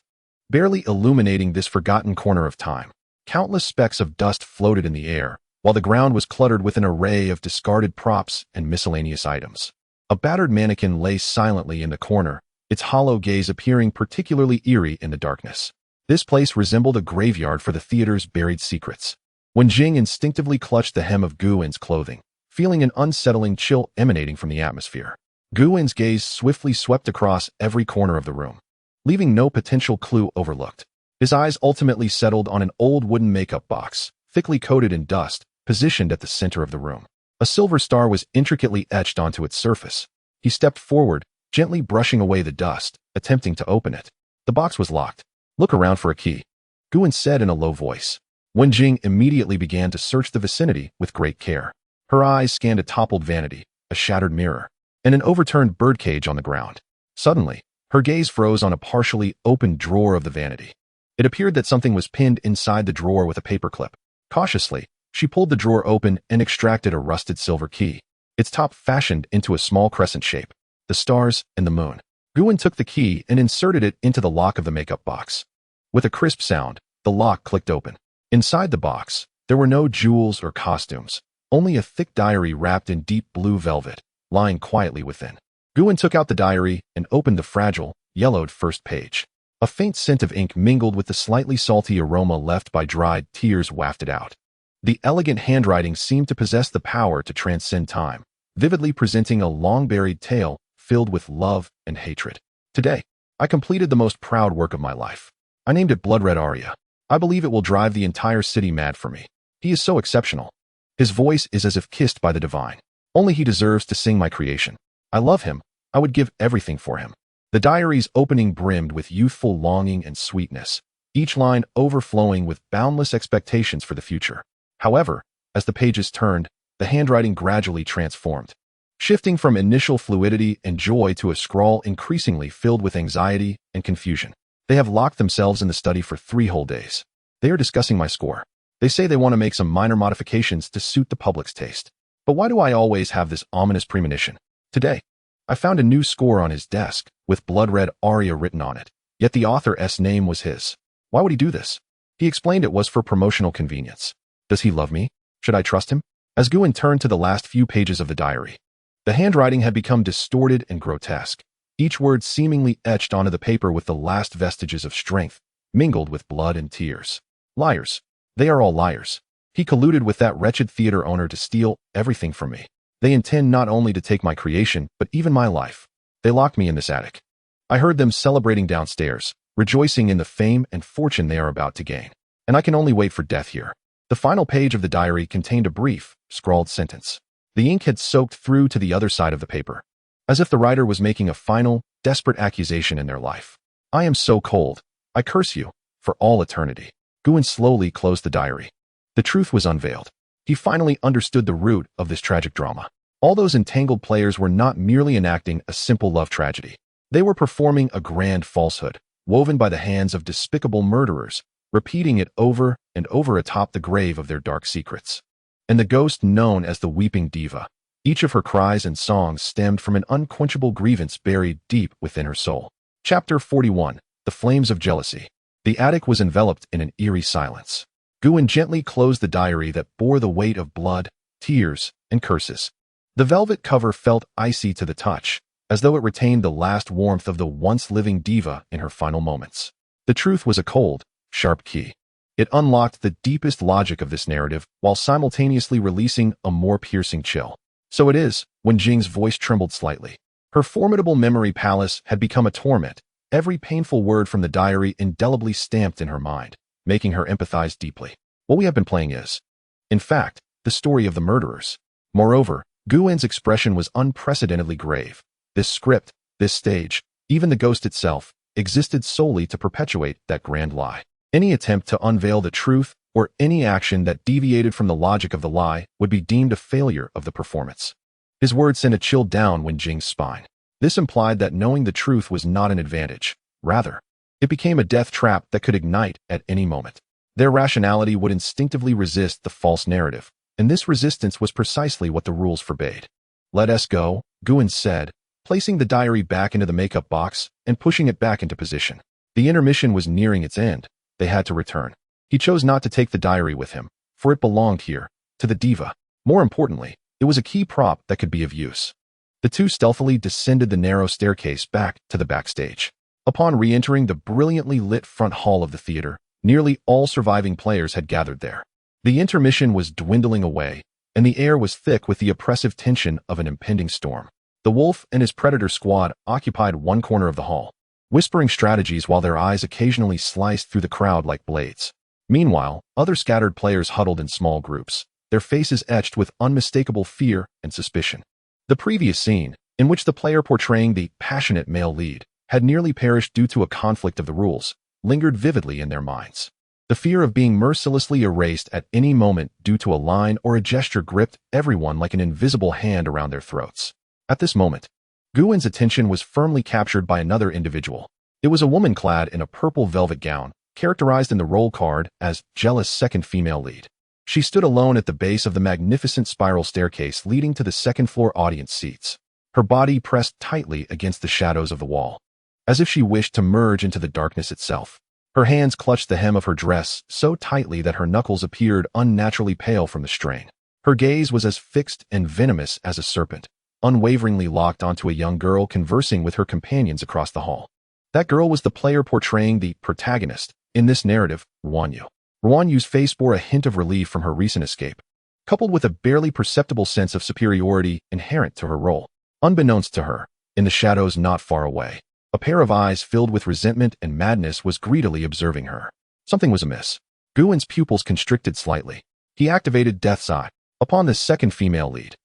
Barely illuminating this forgotten corner of time, countless specks of dust floated in the air, while the ground was cluttered with an array of discarded props and miscellaneous items. A battered mannequin lay silently in the corner, its hollow gaze appearing particularly eerie in the darkness. This place resembled a graveyard for the theater's buried secrets. Wenjing instinctively clutched the hem of Guan's clothing, feeling an unsettling chill emanating from the atmosphere. Guan's gaze swiftly swept across every corner of the room, leaving no potential clue overlooked. His eyes ultimately settled on an old wooden makeup box, thickly coated in dust, positioned at the center of the room. A silver star was intricately etched onto its surface. He stepped forward, gently brushing away the dust, attempting to open it. The box was locked. Look around for a key, Guan said in a low voice. Wenjing immediately began to search the vicinity with great care. Her eyes scanned a toppled vanity, a shattered mirror, and an overturned birdcage on the ground. Suddenly, her gaze froze on a partially opened drawer of the vanity. It appeared that something was pinned inside the drawer with a paperclip. Cautiously, she pulled the drawer open and extracted a rusted silver key, its top fashioned into a small crescent shape, the stars and the moon. Guan took the key and inserted it into the lock of the makeup box. With a crisp sound, the lock clicked open. Inside the box, there were no jewels or costumes, only a thick diary wrapped in deep blue velvet, lying quietly within. Guan took out the diary and opened the fragile, yellowed first page. A faint scent of ink mingled with the slightly salty aroma left by dried tears wafted out. The elegant handwriting seemed to possess the power to transcend time, vividly presenting a long-buried tale filled with love and hatred. Today, I completed the most proud work of my life. I named it Blood Red Aria. I believe it will drive the entire city mad for me. He is so exceptional. His voice is as if kissed by the divine. Only he deserves to sing my creation. I love him. I would give everything for him. The diary's opening brimmed with youthful longing and sweetness, each line overflowing with boundless expectations for the future. However, as the pages turned, the handwriting gradually transformed, shifting from initial fluidity and joy to a scrawl increasingly filled with anxiety and confusion. They have locked themselves in the study for 3 whole days. They are discussing my score. They say they want to make some minor modifications to suit the public's taste. But why do I always have this ominous premonition? Today, I found a new score on his desk, with blood-red aria written on it. Yet the author's name was his. Why would he do this? He explained it was for promotional convenience. Does he love me? Should I trust him? As Guin turned to the last few pages of the diary, the handwriting had become distorted and grotesque, each word seemingly etched onto the paper with the last vestiges of strength, mingled with blood and tears. Liars. They are all liars. He colluded with that wretched theater owner to steal everything from me. They intend not only to take my creation, but even my life. They locked me in this attic. I heard them celebrating downstairs, rejoicing in the fame and fortune they are about to gain. And I can only wait for death here. The final page of the diary contained a brief, scrawled sentence. The ink had soaked through to the other side of the paper, as if the writer was making a final, desperate accusation in their life. I am so cold. I curse you, for all eternity. Guin slowly closed the diary. The truth was unveiled. He finally understood the root of this tragic drama. All those entangled players were not merely enacting a simple love tragedy. They were performing a grand falsehood, woven by the hands of despicable murderers, repeating it over and over atop the grave of their dark secrets. And the ghost known as the Weeping Diva, each of her cries and songs stemmed from an unquenchable grievance buried deep within her soul. Chapter 41. The Flames of Jealousy. The attic was enveloped in an eerie silence. Guin gently closed the diary that bore the weight of blood, tears, and curses. The velvet cover felt icy to the touch, as though it retained the last warmth of the once-living diva in her final moments. The truth was a cold, sharp key. It unlocked the deepest logic of this narrative while simultaneously releasing a more piercing chill. So it is, when Jing's voice trembled slightly. Her formidable memory palace had become a torment, every painful word from the diary indelibly stamped in her mind, making her empathize deeply. What we have been playing is, in fact, the story of the murderers. Moreover, Guin's expression was unprecedentedly grave. This script, this stage, even the ghost itself, existed solely to perpetuate that grand lie. Any attempt to unveil the truth or any action that deviated from the logic of the lie would be deemed a failure of the performance. His words sent a chill down Jing's spine. This implied that knowing the truth was not an advantage. Rather, it became a death trap that could ignite at any moment. Their rationality would instinctively resist the false narrative, and this resistance was precisely what the rules forbade. Let us go, Guin said, placing the diary back into the makeup box and pushing it back into position. The intermission was nearing its end. They had to return. He chose not to take the diary with him, for it belonged here, to the diva. More importantly, it was a key prop that could be of use. The two stealthily descended the narrow staircase back to the backstage. Upon re-entering the brilliantly lit front hall of the theater, nearly all surviving players had gathered there. The intermission was dwindling away, and the air was thick with the oppressive tension of an impending storm. The wolf and his predator squad occupied one corner of the hall, whispering strategies while their eyes occasionally sliced through the crowd like blades. Meanwhile, other scattered players huddled in small groups, their faces etched with unmistakable fear and suspicion. The previous scene, in which the player portraying the passionate male lead had nearly perished due to a conflict of the rules, lingered vividly in their minds. The fear of being mercilessly erased at any moment due to a line or a gesture gripped everyone like an invisible hand around their throats. At this moment, Guin's attention was firmly captured by another individual. It was a woman clad in a purple velvet gown, characterized in the roll card as jealous second female lead. She stood alone at the base of the magnificent spiral staircase leading to the second-floor audience seats, her body pressed tightly against the shadows of the wall, as if she wished to merge into the darkness itself. Her hands clutched the hem of her dress so tightly that her knuckles appeared unnaturally pale from the strain. Her gaze was as fixed and venomous as a serpent, unwaveringly locked onto a young girl conversing with her companions across the hall. That girl was the player portraying the protagonist in this narrative, Ruanyu. Ruanyu's face bore a hint of relief from her recent escape, coupled with a barely perceptible sense of superiority inherent to her role. Unbeknownst to her, in the shadows not far away, a pair of eyes filled with resentment and madness was greedily observing her. Something was amiss. Guin's pupils constricted slightly. He activated Death's Eye upon the second female lead.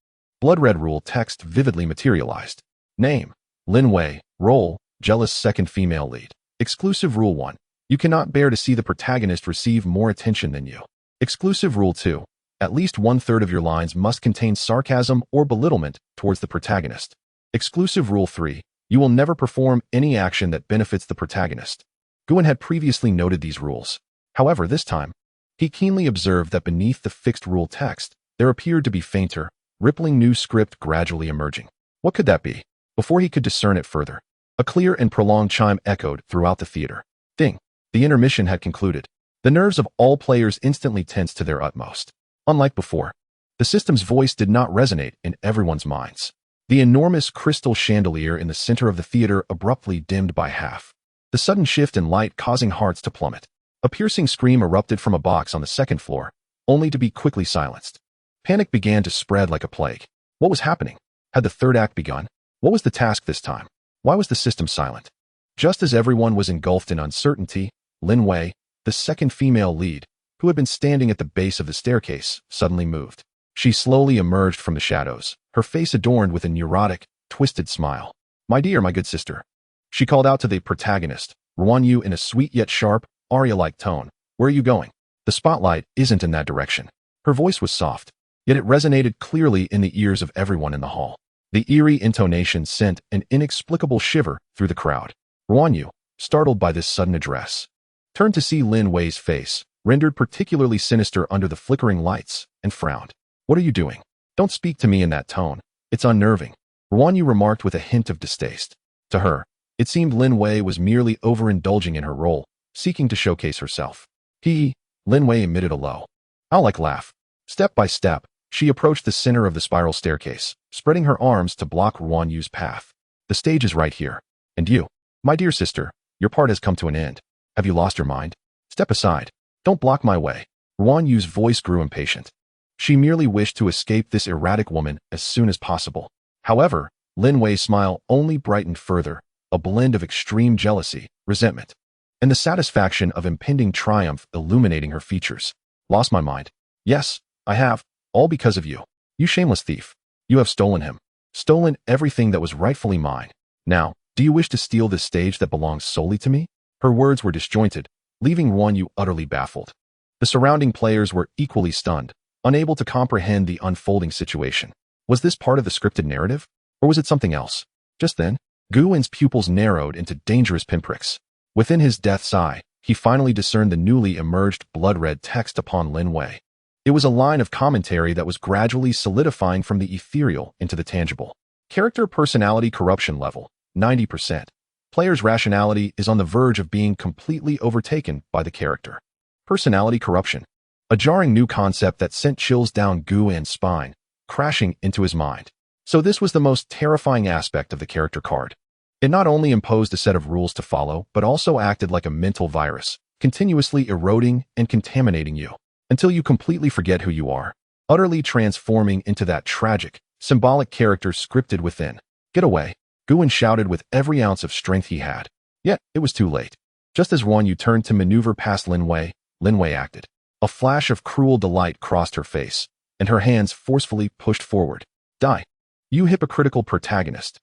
Blood red rule text vividly materialized. Name: Lin Wei. Role: jealous second female lead. Exclusive Rule 1. You cannot bear to see the protagonist receive more attention than you. Exclusive Rule 2. At least 1/3 of your lines must contain sarcasm or belittlement towards the protagonist. Exclusive Rule 3. You will never perform any action that benefits the protagonist. Guin had previously noted these rules. However, this time, he keenly observed that beneath the fixed rule text, there appeared to be fainter, rippling new script gradually emerging. What could that be? Before he could discern it further, a clear and prolonged chime echoed throughout the theater. Ding! The intermission had concluded. The nerves of all players instantly tensed to their utmost. Unlike before, the system's voice did not resonate in everyone's minds. The enormous crystal chandelier in the center of the theater abruptly dimmed by half. The sudden shift in light causing hearts to plummet. A piercing scream erupted from a box on the second floor, only to be quickly silenced. Panic began to spread like a plague. What was happening? Had the third act begun? What was the task this time? Why was the system silent? Just as everyone was engulfed in uncertainty, Lin Wei, the second female lead, who had been standing at the base of the staircase, suddenly moved. She slowly emerged from the shadows, her face adorned with a neurotic, twisted smile. "My dear, my good sister," she called out to the protagonist, Ruan Yu in a sweet yet sharp, aria-like tone. "Where are you going? The spotlight isn't in that direction." Her voice was soft, yet it resonated clearly in the ears of everyone in the hall. The eerie intonation sent an inexplicable shiver through the crowd. Ruan Yu, startled by this sudden address, turned to see Lin Wei's face, rendered particularly sinister under the flickering lights, and frowned. "What are you doing? Don't speak to me in that tone. It's unnerving," Ruan Yu remarked with a hint of distaste. To her, it seemed Lin Wei was merely overindulging in her role, seeking to showcase herself. Lin Wei emitted a low, owl-like laugh. Step by step, she approached the center of the spiral staircase, spreading her arms to block Ruan Yu's path. "The stage is right here. And you, my dear sister, your part has come to an end. Have you lost your mind? Step aside. Don't block my way." Ruan Yu's voice grew impatient. She merely wished to escape this erratic woman as soon as possible. However, Lin Wei's smile only brightened further, a blend of extreme jealousy, resentment, and the satisfaction of impending triumph illuminating her features. "Lost my mind? Yes, I have, all because of you. You shameless thief. You have stolen him. Stolen everything that was rightfully mine. Now, do you wish to steal this stage that belongs solely to me?" Her words were disjointed, leaving Ruan Yu utterly baffled. The surrounding players were equally stunned, unable to comprehend the unfolding situation. Was this part of the scripted narrative? Or was it something else? Just then, Guin's pupils narrowed into dangerous pinpricks. Within his death's eye, he finally discerned the newly emerged blood-red text upon Lin Wei. It was a line of commentary that was gradually solidifying from the ethereal into the tangible. Character personality corruption level, 90%. Player's rationality is on the verge of being completely overtaken by the character. Personality corruption. A jarring new concept that sent chills down Guin's spine, crashing into his mind. So this was the most terrifying aspect of the character card. It not only imposed a set of rules to follow, but also acted like a mental virus, continuously eroding and contaminating you, until you completely forget who you are, utterly transforming into that tragic, symbolic character scripted within. "Get away," Guin shouted with every ounce of strength he had. Yet, it was too late. Just as Ruan Yu turned to maneuver past Lin Wei acted. A flash of cruel delight crossed her face, and her hands forcefully pushed forward. "Die, you hypocritical protagonist."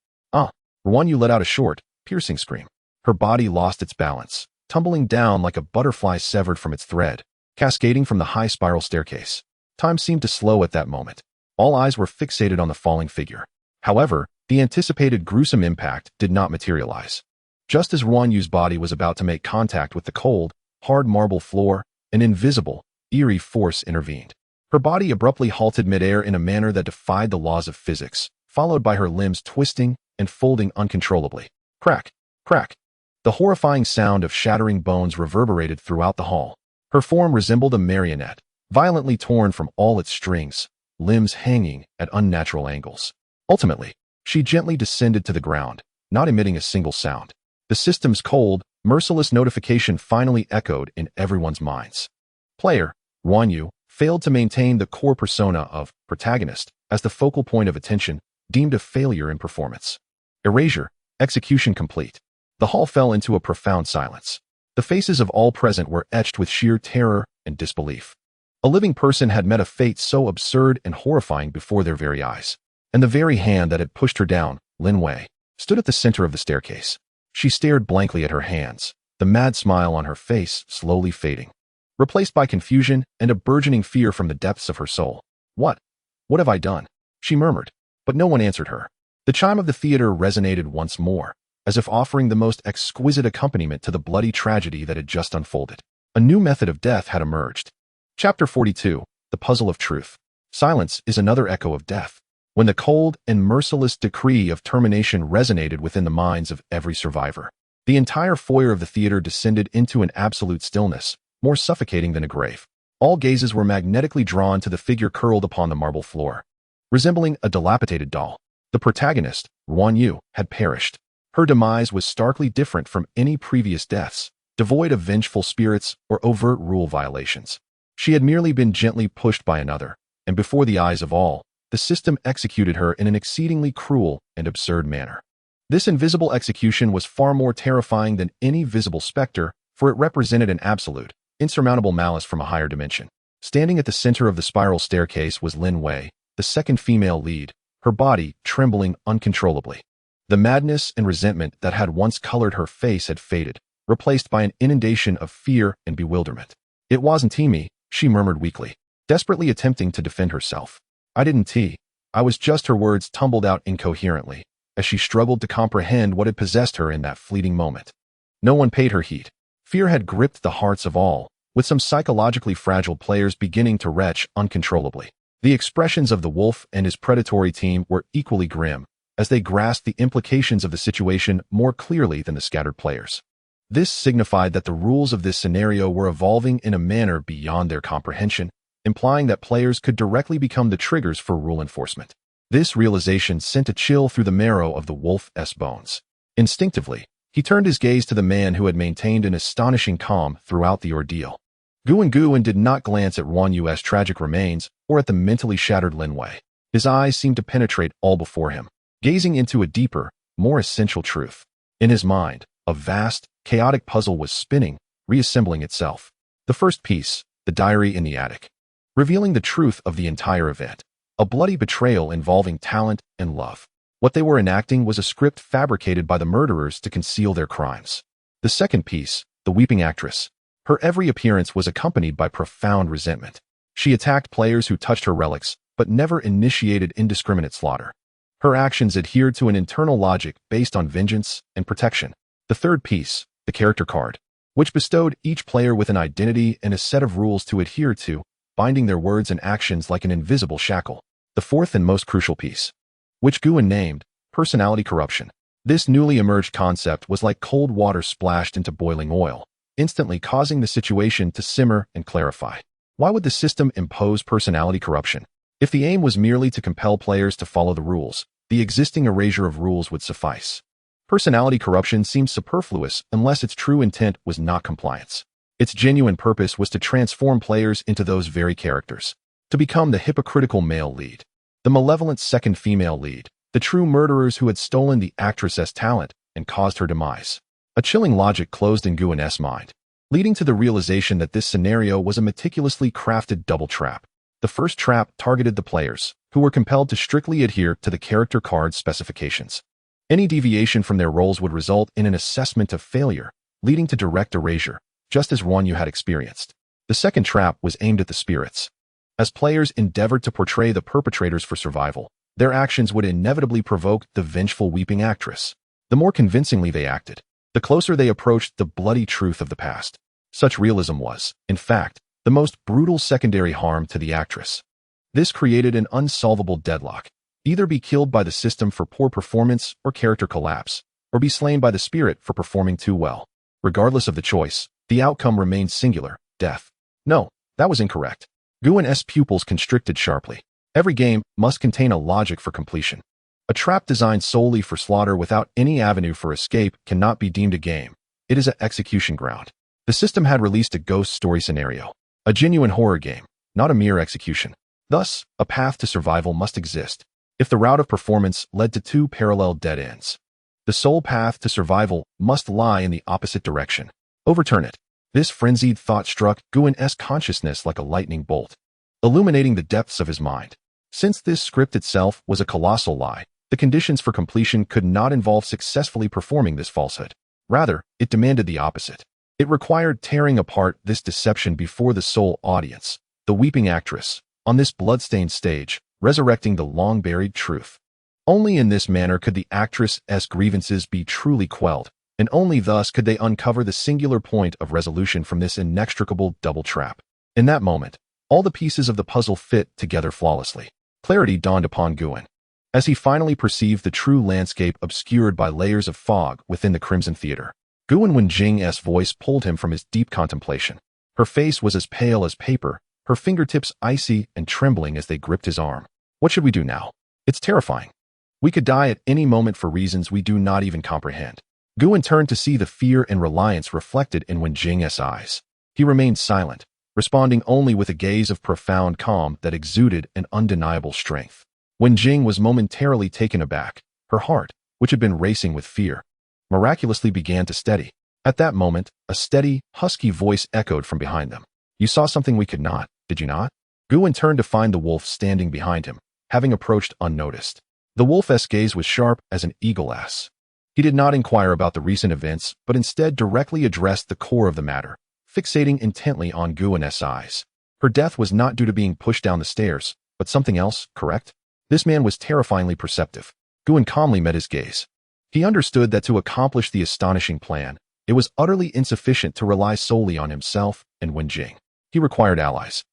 Ruan Yu let out a short, piercing scream. Her body lost its balance, tumbling down like a butterfly severed from its thread, cascading from the high spiral staircase. Time seemed to slow at that moment. All eyes were fixated on the falling figure. However, the anticipated gruesome impact did not materialize. Just as Ruan Yu's body was about to make contact with the cold, hard marble floor, an invisible, eerie force intervened. Her body abruptly halted midair in a manner that defied the laws of physics, followed by her limbs twisting and folding uncontrollably. Crack, crack. The horrifying sound of shattering bones reverberated throughout the hall. Her form resembled a marionette, violently torn from all its strings, limbs hanging at unnatural angles. Ultimately, she gently descended to the ground, not emitting a single sound. The system's cold, merciless notification finally echoed in everyone's minds. Player, Ruan Yu, failed to maintain the core persona of protagonist as the focal point of attention, deemed a failure in performance. Erasure, execution complete. The hall fell into a profound silence. The faces of all present were etched with sheer terror and disbelief. A living person had met a fate so absurd and horrifying before their very eyes. And the very hand that had pushed her down, Lin Wei, stood at the center of the staircase. She stared blankly at her hands, the mad smile on her face slowly fading, replaced by confusion and a burgeoning fear from the depths of her soul. What? What have I done? She murmured, but no one answered her. The chime of the theater resonated once more, as if offering the most exquisite accompaniment to the bloody tragedy that had just unfolded. A new method of death had emerged. Chapter 42, The Puzzle of Truth. Silence is another echo of death. When the cold and merciless decree of termination resonated within the minds of every survivor, the entire foyer of the theater descended into an absolute stillness, more suffocating than a grave. All gazes were magnetically drawn to the figure curled upon the marble floor, resembling a dilapidated doll. The protagonist, Ruan Yu, had perished. Her demise was starkly different from any previous deaths, devoid of vengeful spirits or overt rule violations. She had merely been gently pushed by another, and before the eyes of all, the system executed her in an exceedingly cruel and absurd manner. This invisible execution was far more terrifying than any visible specter, for it represented an absolute, insurmountable malice from a higher dimension. Standing at the center of the spiral staircase was Lin Wei, the second female lead, her body trembling uncontrollably. The madness and resentment that had once colored her face had faded, replaced by an inundation of fear and bewilderment. "It wasn't me," she murmured weakly, desperately attempting to defend herself. "I didn't I was just," her words tumbled out incoherently, as she struggled to comprehend what had possessed her in that fleeting moment. No one paid her heed. Fear had gripped the hearts of all, with some psychologically fragile players beginning to retch uncontrollably. The expressions of the wolf and his predatory team were equally grim, as they grasped the implications of the situation more clearly than the scattered players. This signified that the rules of this scenario were evolving in a manner beyond their comprehension, implying that players could directly become the triggers for rule enforcement. This realization sent a chill through the marrow of the wolf's bones. Instinctively, he turned his gaze to the man who had maintained an astonishing calm throughout the ordeal. Guan did not glance at Ruan Yu's tragic remains or at the mentally shattered Lin Wei. His eyes seemed to penetrate all before him, gazing into a deeper, more essential truth. In his mind, a vast, chaotic puzzle was spinning, reassembling itself. The first piece, the diary in the attic, revealing the truth of the entire event. A bloody betrayal involving talent and love. What they were enacting was a script fabricated by the murderers to conceal their crimes. The second piece, the weeping actress. Her every appearance was accompanied by profound resentment. She attacked players who touched her relics, but never initiated indiscriminate slaughter. Her actions adhered to an internal logic based on vengeance and protection. The third piece, the character card, which bestowed each player with an identity and a set of rules to adhere to, binding their words and actions like an invisible shackle. The fourth and most crucial piece, which Guan named personality corruption. This newly emerged concept was like cold water splashed into boiling oil, instantly causing the situation to simmer and clarify. Why would the system impose personality corruption? If the aim was merely to compel players to follow the rules, the existing erasure of rules would suffice. Personality corruption seemed superfluous unless its true intent was not compliance. Its genuine purpose was to transform players into those very characters, to become the hypocritical male lead, the malevolent second female lead, the true murderers who had stolen the actress's talent and caused her demise. A chilling logic closed in Guan's mind, leading to the realization that this scenario was a meticulously crafted double trap. The first trap targeted the players, who were compelled to strictly adhere to the character card specifications. Any deviation from their roles would result in an assessment of failure, leading to direct erasure, just as Ruan Yu had experienced. The second trap was aimed at the spirits. As players endeavored to portray the perpetrators for survival, their actions would inevitably provoke the vengeful weeping actress. The more convincingly they acted, the closer they approached the bloody truth of the past. Such realism was, in fact, the most brutal secondary harm to the actress. This created an unsolvable deadlock. Either be killed by the system for poor performance or character collapse, or be slain by the spirit for performing too well. Regardless of the choice, the outcome remained singular, death. No, that was incorrect. Guan's pupils constricted sharply. Every game must contain a logic for completion. A trap designed solely for slaughter without any avenue for escape cannot be deemed a game. It is an execution ground. The system had released a ghost story scenario, a genuine horror game, not a mere execution. Thus, a path to survival must exist. If the route of performance led to two parallel dead ends, the sole path to survival must lie in the opposite direction. Overturn it. This frenzied thought struck Guan's consciousness like a lightning bolt, illuminating the depths of his mind. Since this script itself was a colossal lie, the conditions for completion could not involve successfully performing this falsehood. Rather, it demanded the opposite. It required tearing apart this deception before the sole audience, the weeping actress, on this blood-stained stage, resurrecting the long-buried truth. Only in this manner could the actress's grievances be truly quelled, and only thus could they uncover the singular point of resolution from this inextricable double trap. In that moment, all the pieces of the puzzle fit together flawlessly. Clarity dawned upon Guin, as he finally perceived the true landscape obscured by layers of fog within the Crimson Theater. Guin Wenjing's voice pulled him from his deep contemplation. Her face was as pale as paper, her fingertips icy and trembling as they gripped his arm. What should we do now? It's terrifying. We could die at any moment for reasons we do not even comprehend. Guin turned to see the fear and reliance reflected in Wenjing's eyes. He remained silent, responding only with a gaze of profound calm that exuded an undeniable strength. Wenjing was momentarily taken aback. Her heart, which had been racing with fear, miraculously began to steady. At that moment, a steady, husky voice echoed from behind them. You saw something we could not, did you not? Guin turned to find the wolf standing behind him, having approached unnoticed. The wolf's gaze was sharp as an eagle's. He did not inquire about the recent events, but instead directly addressed the core of the matter, fixating intently on Guin's eyes. Her death was not due to being pushed down the stairs, but something else, correct? This man was terrifyingly perceptive. Guin calmly met his gaze. He understood that to accomplish the astonishing plan, it was utterly insufficient to rely solely on himself and Wenjing. He required allies.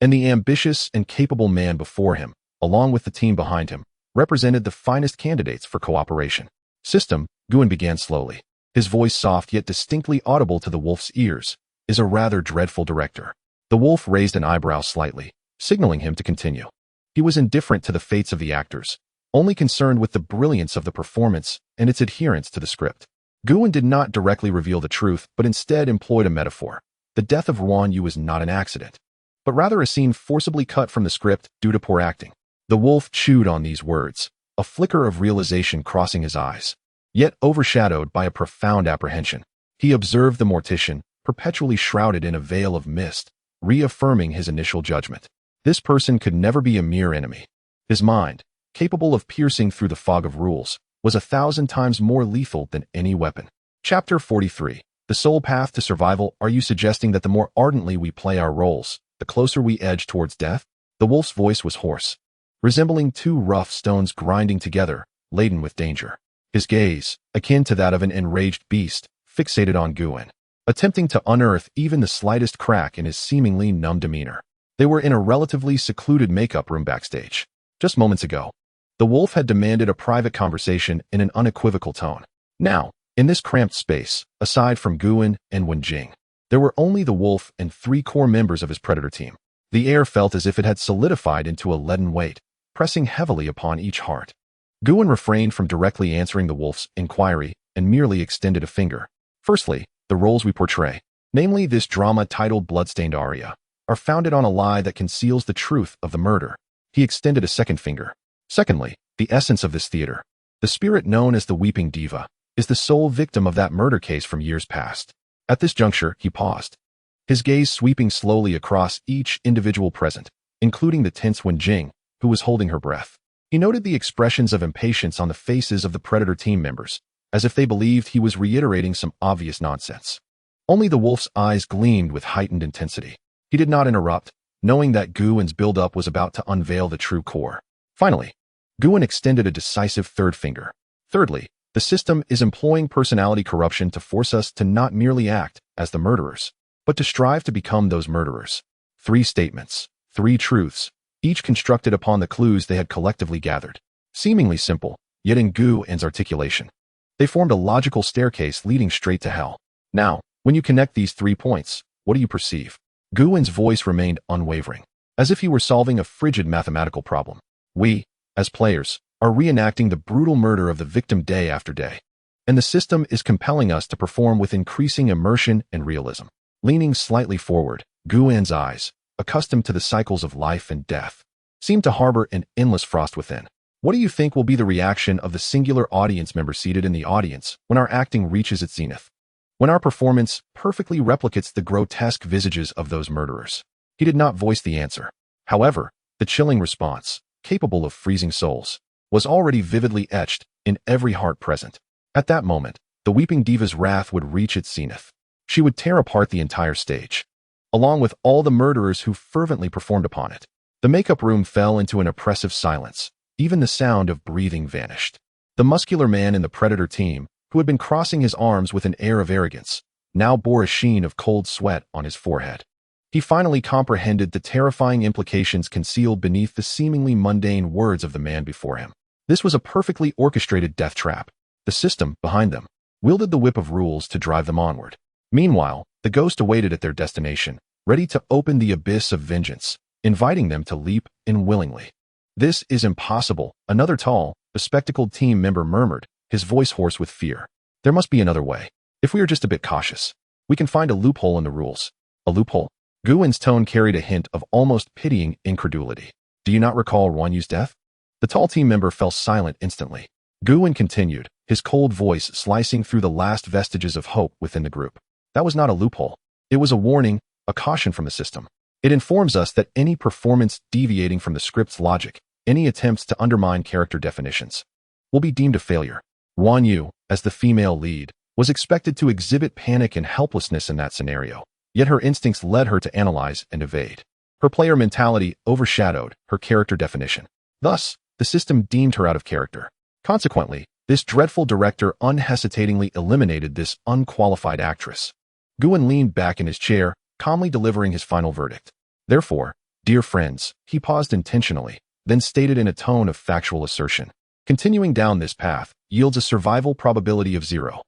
And the ambitious and capable man before him, along with the team behind him, represented the finest candidates for cooperation. System, Guin began slowly, his voice soft yet distinctly audible to the wolf's ears, is a rather dreadful director. The wolf raised an eyebrow slightly, signaling him to continue. He was indifferent to the fates of the actors, only concerned with the brilliance of the performance and its adherence to the script. Guin did not directly reveal the truth, but instead employed a metaphor. The death of Ruan Yu was not an accident, but rather a scene forcibly cut from the script due to poor acting. The wolf chewed on these words, a flicker of realization crossing his eyes, yet overshadowed by a profound apprehension. He observed the mortician, perpetually shrouded in a veil of mist, reaffirming his initial judgment. This person could never be a mere enemy. His mind, capable of piercing through the fog of rules, was 1,000 times more lethal than any weapon. Chapter 43. The sole path to survival. Are you suggesting that the more ardently we play our roles, the closer we edge towards death? The wolf's voice was hoarse, resembling two rough stones grinding together, laden with danger. His gaze, akin to that of an enraged beast, fixated on Guin, attempting to unearth even the slightest crack in his seemingly numb demeanor. They were in a relatively secluded makeup room backstage. Just moments ago, the wolf had demanded a private conversation in an unequivocal tone. Now, in this cramped space, aside from Guin and Wenjing, there were only the wolf and 3 core members of his predator team. The air felt as if it had solidified into a leaden weight, pressing heavily upon each heart. Guin refrained from directly answering the wolf's inquiry and merely extended a finger. Firstly, the roles we portray, namely this drama titled Bloodstained Aria, are founded on a lie that conceals the truth of the murder. He extended a second finger. Secondly, the essence of this theater, the spirit known as the Weeping Diva, is the sole victim of that murder case from years past. At this juncture, he paused, his gaze sweeping slowly across each individual present, including the tense Wenjing, who was holding her breath. He noted the expressions of impatience on the faces of the predator team members, as if they believed he was reiterating some obvious nonsense. Only the wolf's eyes gleamed with heightened intensity. He did not interrupt, knowing that Guin's buildup was about to unveil the true core. Finally, Guin extended a decisive third finger. Thirdly, the system is employing personality corruption to force us to not merely act as the murderers, but to strive to become those murderers. 3 statements, 3 truths, each constructed upon the clues they had collectively gathered. Seemingly simple, yet in Guin's articulation, they formed a logical staircase leading straight to hell. Now, when you connect these 3 points, what do you perceive? Guin's voice remained unwavering, as if he were solving a frigid mathematical problem. We, as players, are reenacting the brutal murder of the victim day after day, and the system is compelling us to perform with increasing immersion and realism. Leaning slightly forward, Guin's eyes, accustomed to the cycles of life and death, seemed to harbor an endless frost within. What do you think will be the reaction of the singular audience member seated in the audience when our acting reaches its zenith? When our performance perfectly replicates the grotesque visages of those murderers? He did not voice the answer. However, the chilling response, capable of freezing souls, was already vividly etched in every heart present. At that moment, the Weeping Diva's wrath would reach its zenith. She would tear apart the entire stage, along with all the murderers who fervently performed upon it. The makeup room fell into an oppressive silence. Even the sound of breathing vanished. The muscular man in the Predator team, who had been crossing his arms with an air of arrogance, now bore a sheen of cold sweat on his forehead. He finally comprehended the terrifying implications concealed beneath the seemingly mundane words of the man before him. This was a perfectly orchestrated death trap. The system, behind them, wielded the whip of rules to drive them onward. Meanwhile, the ghost awaited at their destination, ready to open the abyss of vengeance, inviting them to leap in willingly. "This is impossible," another tall, bespectacled team member murmured, his voice hoarse with fear. "There must be another way. If we are just a bit cautious, we can find a loophole in the rules." "A loophole?" Guwen's tone carried a hint of almost pitying incredulity. "Do you not recall Ruanyu's death?" The tall team member fell silent instantly. Guwen continued, his cold voice slicing through the last vestiges of hope within the group. "That was not a loophole. It was a warning, a caution from the system. It informs us that any performance deviating from the script's logic, any attempts to undermine character definitions, will be deemed a failure." Ruanyu, as the female lead, was expected to exhibit panic and helplessness in that scenario, yet her instincts led her to analyze and evade. Her player mentality overshadowed her character definition. Thus, the system deemed her out of character. Consequently, this dreadful director unhesitatingly eliminated this unqualified actress. Guwen leaned back in his chair, calmly delivering his final verdict. "Therefore, dear friends," he paused intentionally, then stated in a tone of factual assertion, "continuing down this path yields a survival probability of 0.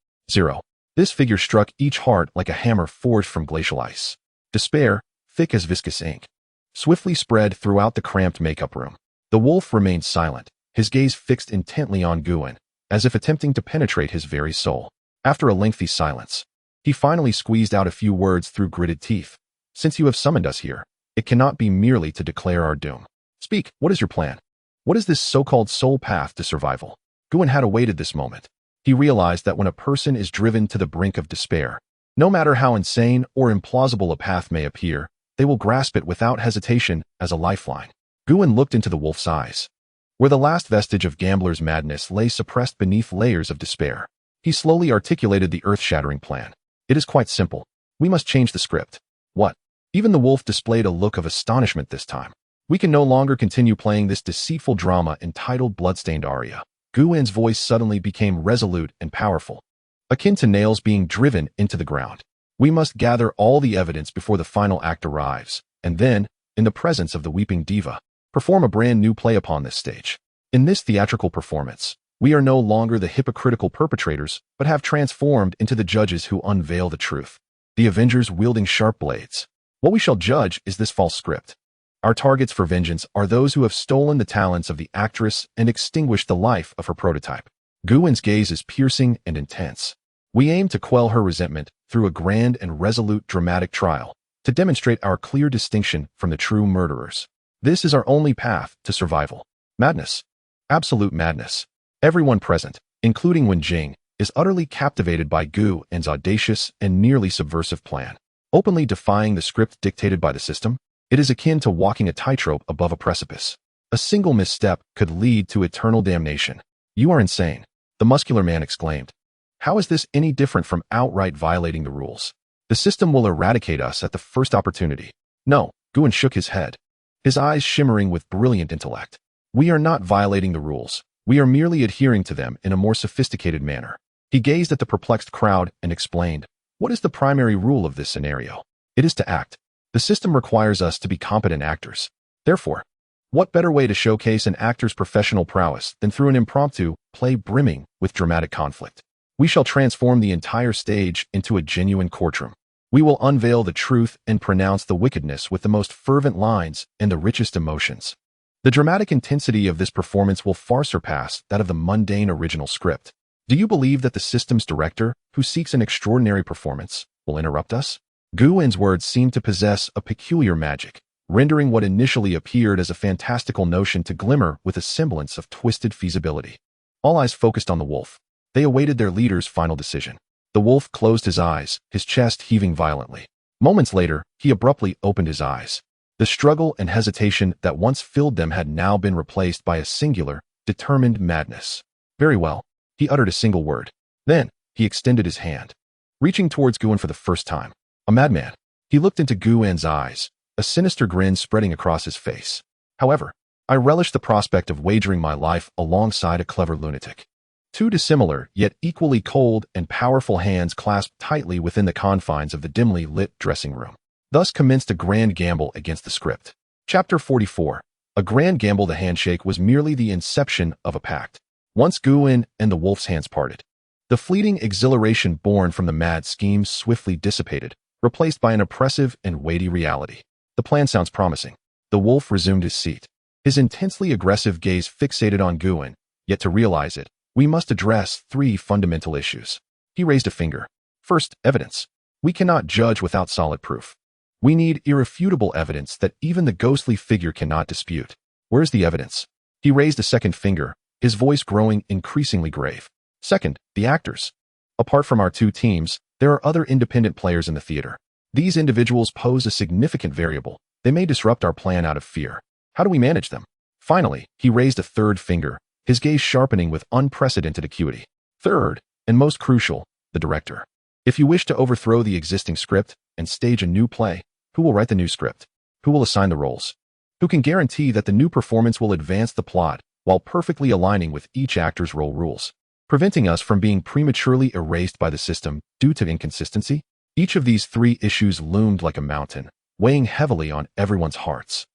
This figure struck each heart like a hammer forged from glacial ice. Despair, thick as viscous ink, swiftly spread throughout the cramped makeup room. The wolf remained silent, his gaze fixed intently on Guwen, as if attempting to penetrate his very soul. After a lengthy silence, he finally squeezed out a few words through gritted teeth. "Since you have summoned us here, it cannot be merely to declare our doom. Speak, what is your plan? What is this so-called sole path to survival?" Guwen had awaited this moment. He realized that when a person is driven to the brink of despair, no matter how insane or implausible a path may appear, they will grasp it without hesitation as a lifeline. Guwen looked into the wolf's eyes, where the last vestige of gambler's madness lay suppressed beneath layers of despair. He slowly articulated the earth-shattering plan. "It is quite simple. We must change the script." "What?" Even the wolf displayed a look of astonishment this time. "We can no longer continue playing this deceitful drama entitled Bloodstained Aria." Guwen's voice suddenly became resolute and powerful, akin to nails being driven into the ground. "We must gather all the evidence before the final act arrives, and then, in the presence of the Weeping Diva, perform a brand new play upon this stage. In this theatrical performance, we are no longer the hypocritical perpetrators, but have transformed into the judges who unveil the truth, the avengers wielding sharp blades. What we shall judge is this false script. Our targets for vengeance are those who have stolen the talents of the actress and extinguished the life of her prototype." Guwen's gaze is piercing and intense. "We aim to quell her resentment through a grand and resolute dramatic trial, to demonstrate our clear distinction from the true murderers. This is our only path to survival." Madness. Absolute madness. Everyone present, including Wen Jing, is utterly captivated by Guwen's audacious and nearly subversive plan. Openly defying the script dictated by the system, it is akin to walking a tightrope above a precipice. A single misstep could lead to eternal damnation. "You are insane," the muscular man exclaimed. "How is this any different from outright violating the rules? The system will eradicate us at the first opportunity." "No," Guwen shook his head, his eyes shimmering with brilliant intellect. "We are not violating the rules. We are merely adhering to them in a more sophisticated manner." He gazed at the perplexed crowd and explained, "What is the primary rule of this scenario? It is to act. The system requires us to be competent actors. Therefore, what better way to showcase an actor's professional prowess than through an impromptu play brimming with dramatic conflict? We shall transform the entire stage into a genuine courtroom. We will unveil the truth and pronounce the wickedness with the most fervent lines and the richest emotions. The dramatic intensity of this performance will far surpass that of the mundane original script. Do you believe that the system's director, who seeks an extraordinary performance, will interrupt us?" Guwen's words seemed to possess a peculiar magic, rendering what initially appeared as a fantastical notion to glimmer with a semblance of twisted feasibility. All eyes focused on the wolf. They awaited their leader's final decision. The wolf closed his eyes, his chest heaving violently. Moments later, he abruptly opened his eyes. The struggle and hesitation that once filled them had now been replaced by a singular, determined madness. "Very well." He uttered a single word. Then, he extended his hand, reaching towards Guin for the first time. A madman. He looked into Guin's eyes, a sinister grin spreading across his face. However, I relished the prospect of wagering my life alongside a clever lunatic. Two dissimilar, yet equally cold and powerful hands clasped tightly within the confines of the dimly lit dressing room. Thus commenced a grand gamble against the script. Chapter 44. A grand gamble. The handshake was merely the inception of a pact. Once Guin and the wolf's hands parted, the fleeting exhilaration born from the mad scheme swiftly dissipated, replaced by an oppressive and weighty reality. The plan sounds promising. The wolf resumed his seat, his intensely aggressive gaze fixated on Guin, yet to realize it, we must address three fundamental issues. He raised a finger. First, evidence. We cannot judge without solid proof. We need irrefutable evidence that even the ghostly figure cannot dispute. Where's the evidence? He raised a second finger, his voice growing increasingly grave. Second, the actors. Apart from our two teams, there are other independent players in the theater. These individuals pose a significant variable. They may disrupt our plan out of fear. How do we manage them? Finally, he raised a third finger, his gaze sharpening with unprecedented acuity. Third, and most crucial, the director. If you wish to overthrow the existing script and stage a new play, who will write the new script? Who will assign the roles? Who can guarantee that the new performance will advance the plot while perfectly aligning with each actor's role rules, preventing us from being prematurely erased by the system due to inconsistency? Each of these three issues loomed like a mountain, weighing heavily on everyone's hearts.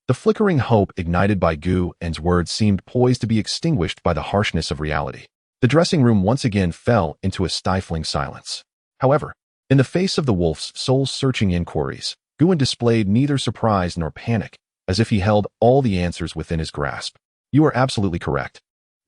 The flickering hope ignited by Guin's words seemed poised to be extinguished by the harshness of reality. The dressing room once again fell into a stifling silence. However, in the face of the wolf's soul-searching inquiries, Guin displayed neither surprise nor panic, as if he held all the answers within his grasp. You are absolutely correct.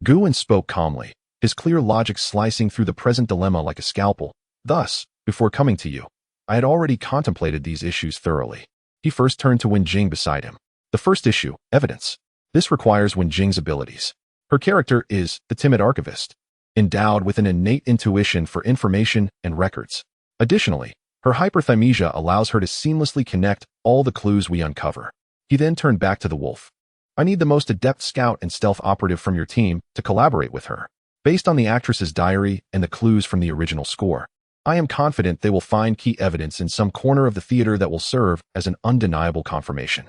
Guin spoke calmly, his clear logic slicing through the present dilemma like a scalpel. Thus, before coming to you, I had already contemplated these issues thoroughly. He first turned to Wenjing beside him. The first issue, evidence. This requires Wenjing's abilities. Her character is the timid archivist, endowed with an innate intuition for information and records. Additionally, her hyperthymesia allows her to seamlessly connect all the clues we uncover. He then turned back to the wolf. I need the most adept scout and stealth operative from your team to collaborate with her. Based on the actress's diary and the clues from the original score, I am confident they will find key evidence in some corner of the theater that will serve as an undeniable confirmation.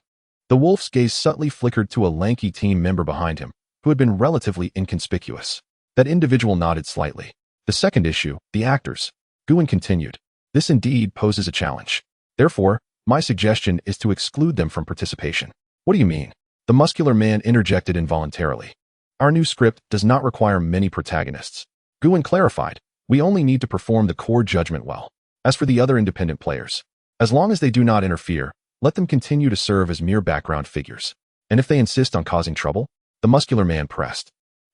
The wolf's gaze subtly flickered to a lanky team member behind him, who had been relatively inconspicuous. That individual nodded slightly. The second issue, the actors. Guin continued. This indeed poses a challenge. Therefore, my suggestion is to exclude them from participation. What do you mean? The muscular man interjected involuntarily. Our new script does not require many protagonists. Guin clarified. We only need to perform the core judgment well. As for the other independent players, as long as they do not interfere, let them continue to serve as mere background figures. And if they insist on causing trouble, the muscular man pressed.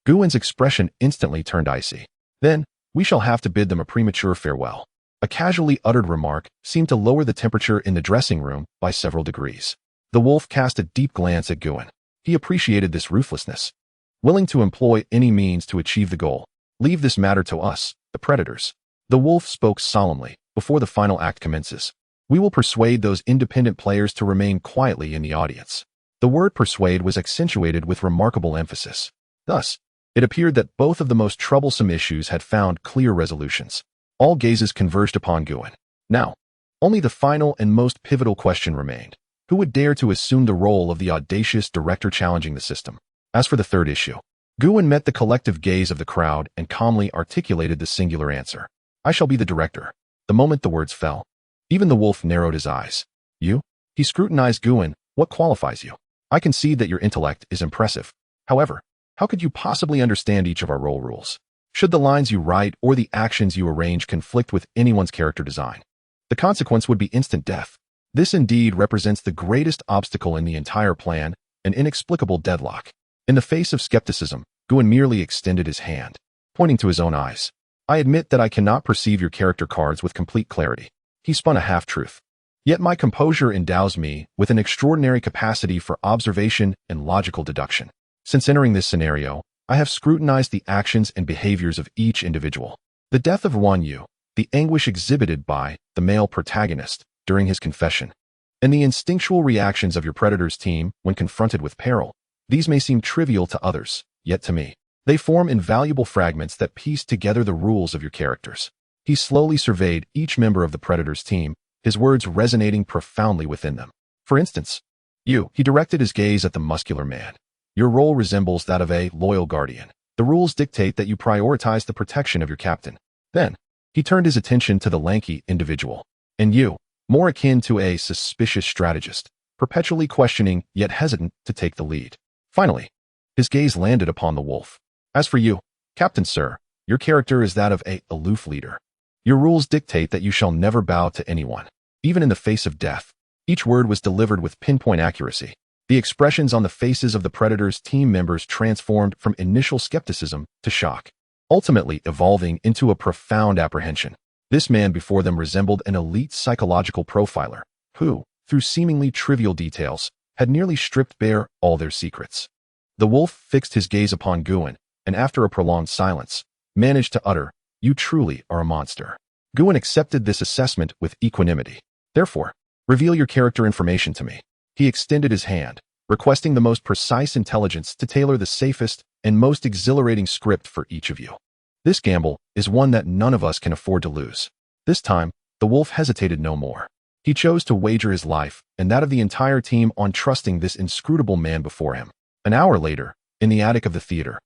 Guin's expression instantly turned icy. Then, we shall have to bid them a premature farewell. A casually uttered remark seemed to lower the temperature in the dressing room by several degrees. The wolf cast a deep glance at Guin. He appreciated this ruthlessness. Willing to employ any means to achieve the goal. Leave this matter to us, the predators. The wolf spoke solemnly before the final act commences. We will persuade those independent players to remain quietly in the audience. The word persuade was accentuated with remarkable emphasis. Thus, it appeared that both of the most troublesome issues had found clear resolutions. All gazes converged upon Guin. Now, only the final and most pivotal question remained. Who would dare to assume the role of the audacious director challenging the system? As for the third issue, Guin met the collective gaze of the crowd and calmly articulated the singular answer. I shall be the director. The moment the words fell, even the wolf narrowed his eyes. You? He scrutinized Guin. What qualifies you? I concede that your intellect is impressive. However, how could you possibly understand each of our role rules? Should the lines you write or the actions you arrange conflict with anyone's character design, the consequence would be instant death. This indeed represents the greatest obstacle in the entire plan, an inexplicable deadlock. In the face of skepticism, Guin merely extended his hand, pointing to his own eyes. I admit that I cannot perceive your character cards with complete clarity. He spun a half-truth. Yet my composure endows me with an extraordinary capacity for observation and logical deduction. Since entering this scenario, I have scrutinized the actions and behaviors of each individual. The death of Wanyu, the anguish exhibited by the male protagonist during his confession, and the instinctual reactions of your predator's team when confronted with peril. These may seem trivial to others, yet to me, They form invaluable fragments that piece together the rules of your characters. He slowly surveyed each member of the Predator's team, his words resonating profoundly within them. For instance, he directed his gaze at the muscular man. Your role resembles that of a loyal guardian. The rules dictate that you prioritize the protection of your captain. Then, he turned his attention to the lanky individual. And you, more akin to a suspicious strategist, perpetually questioning yet hesitant to take the lead. Finally, his gaze landed upon the wolf. As for you, Captain Sir, your character is that of a aloof leader. Your rules dictate that you shall never bow to anyone, even in the face of death. Each word was delivered with pinpoint accuracy. The expressions on the faces of the Predator's team members transformed from initial skepticism to shock, ultimately evolving into a profound apprehension. This man before them resembled an elite psychological profiler who, through seemingly trivial details, had nearly stripped bare all their secrets. The wolf fixed his gaze upon Guin, and after a prolonged silence, managed to utter, "You truly are a monster." Guin accepted this assessment with equanimity. "Therefore, reveal your character information to me." He extended his hand, requesting the most precise intelligence to tailor the safest and most exhilarating script for each of you. This gamble is one that none of us can afford to lose. This time, the wolf hesitated no more. He chose to wager his life and that of the entire team on trusting this inscrutable man before him. An hour later, in the attic of the theater,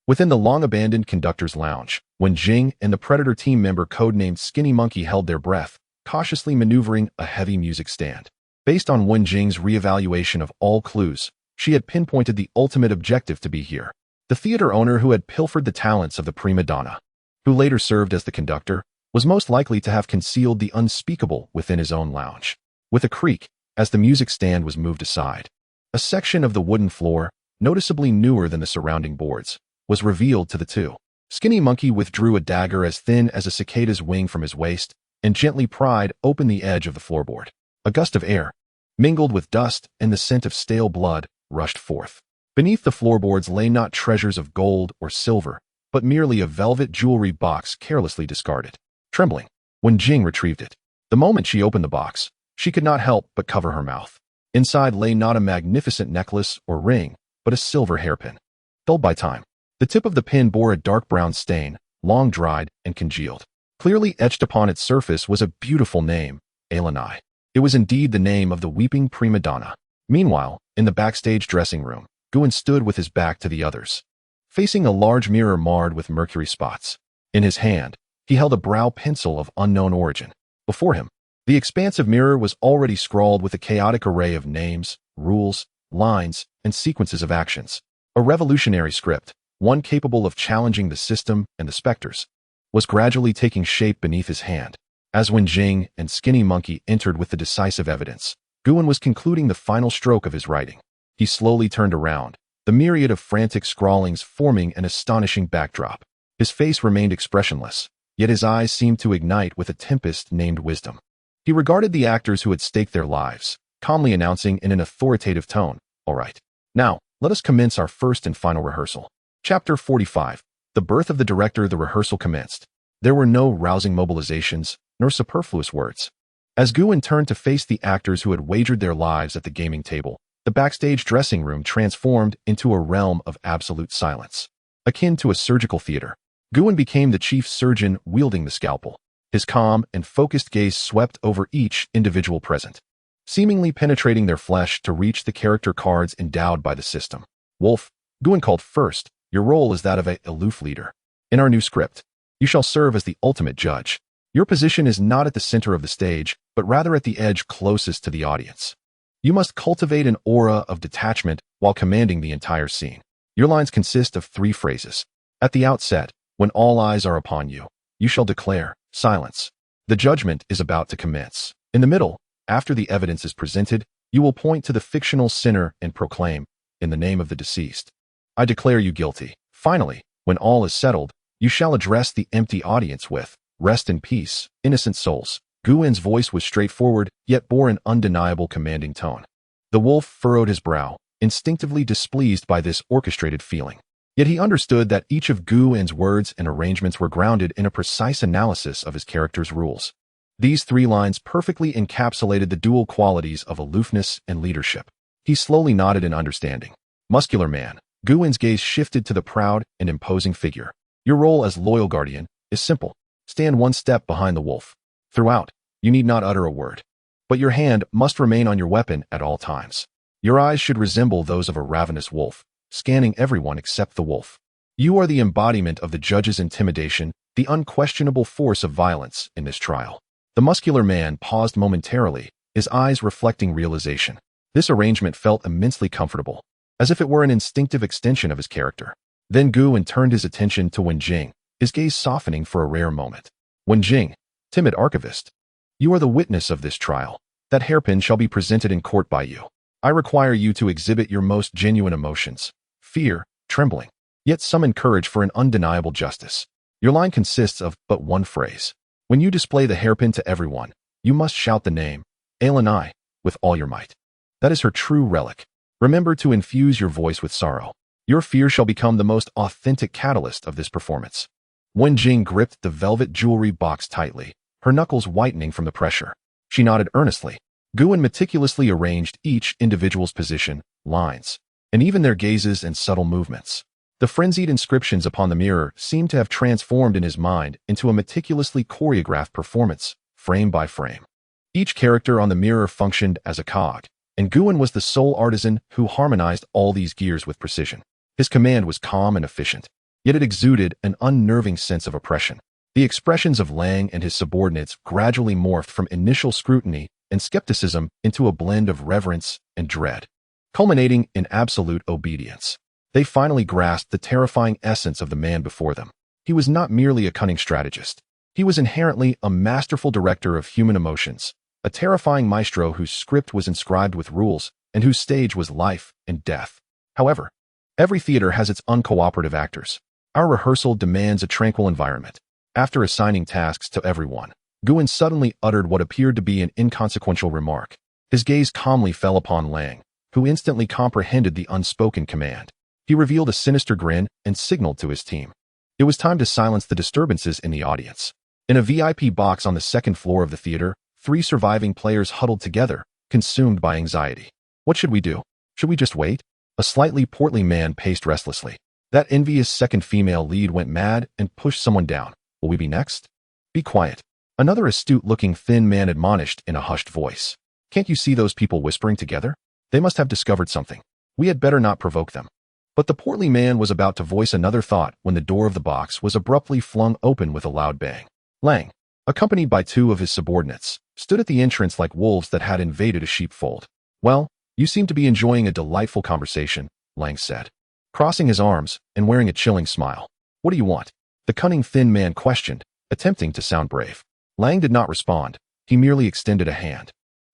within the long-abandoned conductor's lounge, when Jing and the Predator team member codenamed Skinny Monkey held their breath, cautiously maneuvering a heavy music stand. Based on Wen Jing's reevaluation of all clues, she had pinpointed the ultimate objective to be here. The theater owner who had pilfered the talents of the prima donna, who later served as the conductor, was most likely to have concealed the unspeakable within his own lounge. With a creak, as the music stand was moved aside, a section of the wooden floor, noticeably newer than the surrounding boards, was revealed to the two. Skinny Monkey withdrew a dagger as thin as a cicada's wing from his waist and gently pried open the edge of the floorboard. A gust of air, mingled with dust and the scent of stale blood, rushed forth. Beneath the floorboards lay not treasures of gold or silver, but merely a velvet jewelry box carelessly discarded. Trembling, when Jing retrieved it, the moment she opened the box, she could not help but cover her mouth. Inside lay not a magnificent necklace or ring, but a silver hairpin. Dulled by time, the tip of the pin bore a dark brown stain, long dried and congealed. Clearly etched upon its surface was a beautiful name, Elanai. It was indeed the name of the weeping prima donna. Meanwhile, in the backstage dressing room, Guin stood with his back to the others, facing a large mirror marred with mercury spots. In his hand, he held a brow pencil of unknown origin. Before him, the expansive mirror was already scrawled with a chaotic array of names, rules, lines, and sequences of actions. A revolutionary script, one capable of challenging the system and the specters, was gradually taking shape beneath his hand. As when Jing and Skinny Monkey entered with the decisive evidence, Guin was concluding the final stroke of his writing. He slowly turned around, the myriad of frantic scrawlings forming an astonishing backdrop. His face remained expressionless, yet his eyes seemed to ignite with a tempest named wisdom. He regarded the actors who had staked their lives, calmly announcing in an authoritative tone, "All right. Now, let us commence our first and final rehearsal." Chapter 45. The birth of the director. The rehearsal commenced. There were no rousing mobilizations, nor superfluous words. As Guin turned to face the actors who had wagered their lives at the gaming table, the backstage dressing room transformed into a realm of absolute silence. Akin to a surgical theater, Guin became the chief surgeon wielding the scalpel. His calm and focused gaze swept over each individual present, seemingly penetrating their flesh to reach the character cards endowed by the system. "Wolf," Guin called first, "your role is that of a aloof leader. In our new script, you shall serve as the ultimate judge. Your position is not at the center of the stage, but rather at the edge closest to the audience. You must cultivate an aura of detachment while commanding the entire scene. Your lines consist of 3 phrases. At the outset, when all eyes are upon you, you shall declare, 'Silence. The judgment is about to commence.' In the middle, after the evidence is presented, you will point to the fictional sinner and proclaim, 'In the name of the deceased, I declare you guilty.' Finally, when all is settled, you shall address the empty audience with, 'Rest in peace, innocent souls.'" Guin's voice was straightforward, yet bore an undeniable commanding tone. The wolf furrowed his brow, instinctively displeased by this orchestrated feeling. Yet he understood that each of Guin's words and arrangements were grounded in a precise analysis of his character's rules. These 3 lines perfectly encapsulated the dual qualities of aloofness and leadership. He slowly nodded in understanding. "Muscular man, Guwen's gaze shifted to the proud and imposing figure. Your role as loyal guardian is simple. Stand one step behind the wolf. Throughout, you need not utter a word. But your hand must remain on your weapon at all times. Your eyes should resemble those of a ravenous wolf, scanning everyone except the wolf. You are the embodiment of the judge's intimidation, the unquestionable force of violence in this trial. The muscular man paused momentarily, his eyes reflecting realization. This arrangement felt immensely comfortable, as if it were an instinctive extension of his character. Then Guwen turned his attention to Wenjing, his gaze softening for a rare moment. Wenjing, timid archivist, you are the witness of this trial. That hairpin shall be presented in court by you. I require you to exhibit your most genuine emotions, fear, trembling, yet summon courage for an undeniable justice. Your line consists of but one phrase. When you display the hairpin to everyone, you must shout the name, Aelanai, with all your might. That is her true relic. Remember to infuse your voice with sorrow. Your fear shall become the most authentic catalyst of this performance. Wenjing gripped the velvet jewelry box tightly, her knuckles whitening from the pressure. She nodded earnestly. Guwen meticulously arranged each individual's position, lines, and even their gazes and subtle movements. The frenzied inscriptions upon the mirror seemed to have transformed in his mind into a meticulously choreographed performance, frame by frame. Each character on the mirror functioned as a cog, and Guwen was the sole artisan who harmonized all these gears with precision. His command was calm and efficient, yet it exuded an unnerving sense of oppression. The expressions of Lang and his subordinates gradually morphed from initial scrutiny and skepticism into a blend of reverence and dread, culminating in absolute obedience. They finally grasped the terrifying essence of the man before them. He was not merely a cunning strategist. He was inherently a masterful director of human emotions, a terrifying maestro whose script was inscribed with rules and whose stage was life and death. However, every theater has its uncooperative actors. Our rehearsal demands a tranquil environment. After assigning tasks to everyone, Guwen suddenly uttered what appeared to be an inconsequential remark. His gaze calmly fell upon Lang, who instantly comprehended the unspoken command. He revealed a sinister grin and signaled to his team. It was time to silence the disturbances in the audience. In a VIP box on the second floor of the theater, 3 surviving players huddled together, consumed by anxiety. What should we do? Should we just wait? A slightly portly man paced restlessly. That envious second female lead went mad and pushed someone down. Will we be next? Be quiet. Another astute-looking thin man admonished in a hushed voice. Can't you see those people whispering together? They must have discovered something. We had better not provoke them. But the portly man was about to voice another thought when the door of the box was abruptly flung open with a loud bang. Lang, accompanied by 2 of his subordinates, stood at the entrance like wolves that had invaded a sheepfold. Well, you seem to be enjoying a delightful conversation, Lang said, crossing his arms and wearing a chilling smile. What do you want? The cunning thin man questioned, attempting to sound brave. Lang did not respond. He merely extended a hand.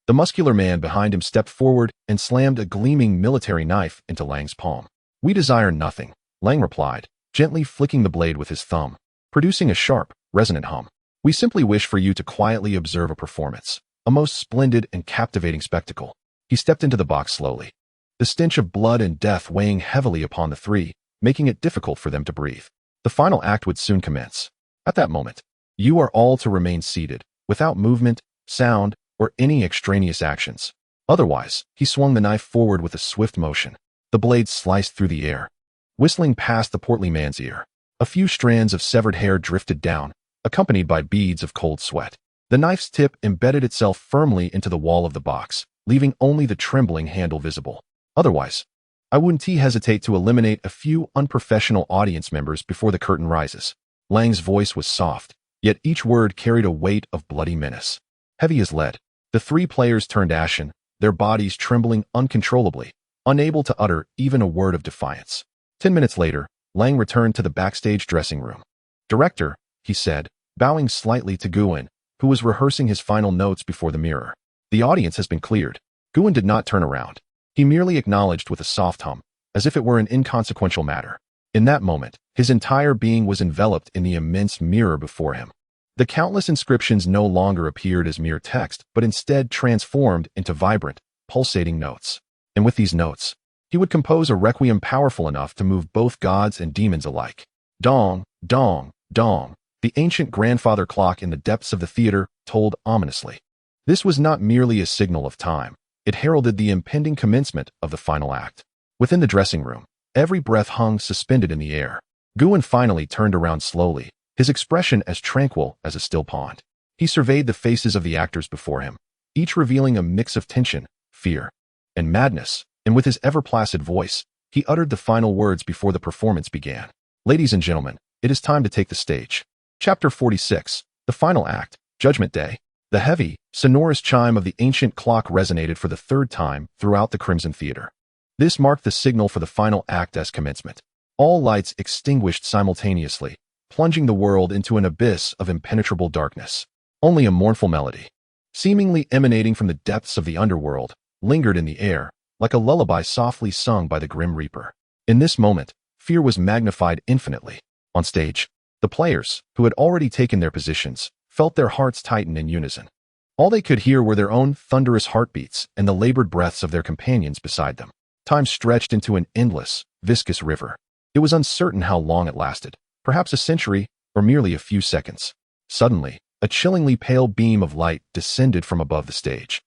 The muscular man behind him stepped forward and slammed a gleaming military knife into Lang's palm. We desire nothing, Lang replied, gently flicking the blade with his thumb, producing a sharp, resonant hum. We simply wish for you to quietly observe a performance, a most splendid and captivating spectacle. He stepped into the box slowly, the stench of blood and death weighing heavily upon the 3, making it difficult for them to breathe. The final act would soon commence. At that moment, you are all to remain seated, without movement, sound, or any extraneous actions. Otherwise, he swung the knife forward with a swift motion. The blade sliced through the air, whistling past the portly man's ear. A few strands of severed hair drifted down, accompanied by beads of cold sweat. The knife's tip embedded itself firmly into the wall of the box, leaving only the trembling handle visible. Otherwise, I wouldn't hesitate to eliminate a few unprofessional audience members before the curtain rises. Lang's voice was soft, yet each word carried a weight of bloody menace. Heavy as lead, the 3 players turned ashen, their bodies trembling uncontrollably, unable to utter even a word of defiance. 10 minutes later, Lang returned to the backstage dressing room. Director, he said, bowing slightly to Guwen, who was rehearsing his final notes before the mirror. The audience has been cleared. Guwen did not turn around. He merely acknowledged with a soft hum, as if it were an inconsequential matter. In that moment, his entire being was enveloped in the immense mirror before him. The countless inscriptions no longer appeared as mere text, but instead transformed into vibrant, pulsating notes. And with these notes, he would compose a requiem powerful enough to move both gods and demons alike. Dong, dong, dong. The ancient grandfather clock in the depths of the theater tolled ominously. This was not merely a signal of time. It heralded the impending commencement of the final act. Within the dressing room, Every breath hung suspended in the air. Guin finally turned around slowly, his expression as tranquil as a still pond. He surveyed the faces of the actors before him, each revealing a mix of tension, fear, and madness, and with his ever-placid voice, he uttered the final words before the performance began. Ladies and gentlemen, it is time to take the stage. Chapter 46, the final act, Judgment Day. The heavy, sonorous chime of the ancient clock resonated for the third time throughout the Crimson Theater. This marked the signal for the final act as commencement. All lights extinguished simultaneously, plunging the world into an abyss of impenetrable darkness. Only a mournful melody, seemingly emanating from the depths of the underworld, lingered in the air, like a lullaby softly sung by the Grim Reaper. In this moment, fear was magnified infinitely. On stage, the players, who had already taken their positions, felt their hearts tighten in unison. All they could hear were their own thunderous heartbeats and the labored breaths of their companions beside them. Time stretched into an endless, viscous river. It was uncertain how long it lasted, perhaps a century, or merely a few seconds. Suddenly, a chillingly pale beam of light descended from above the stage,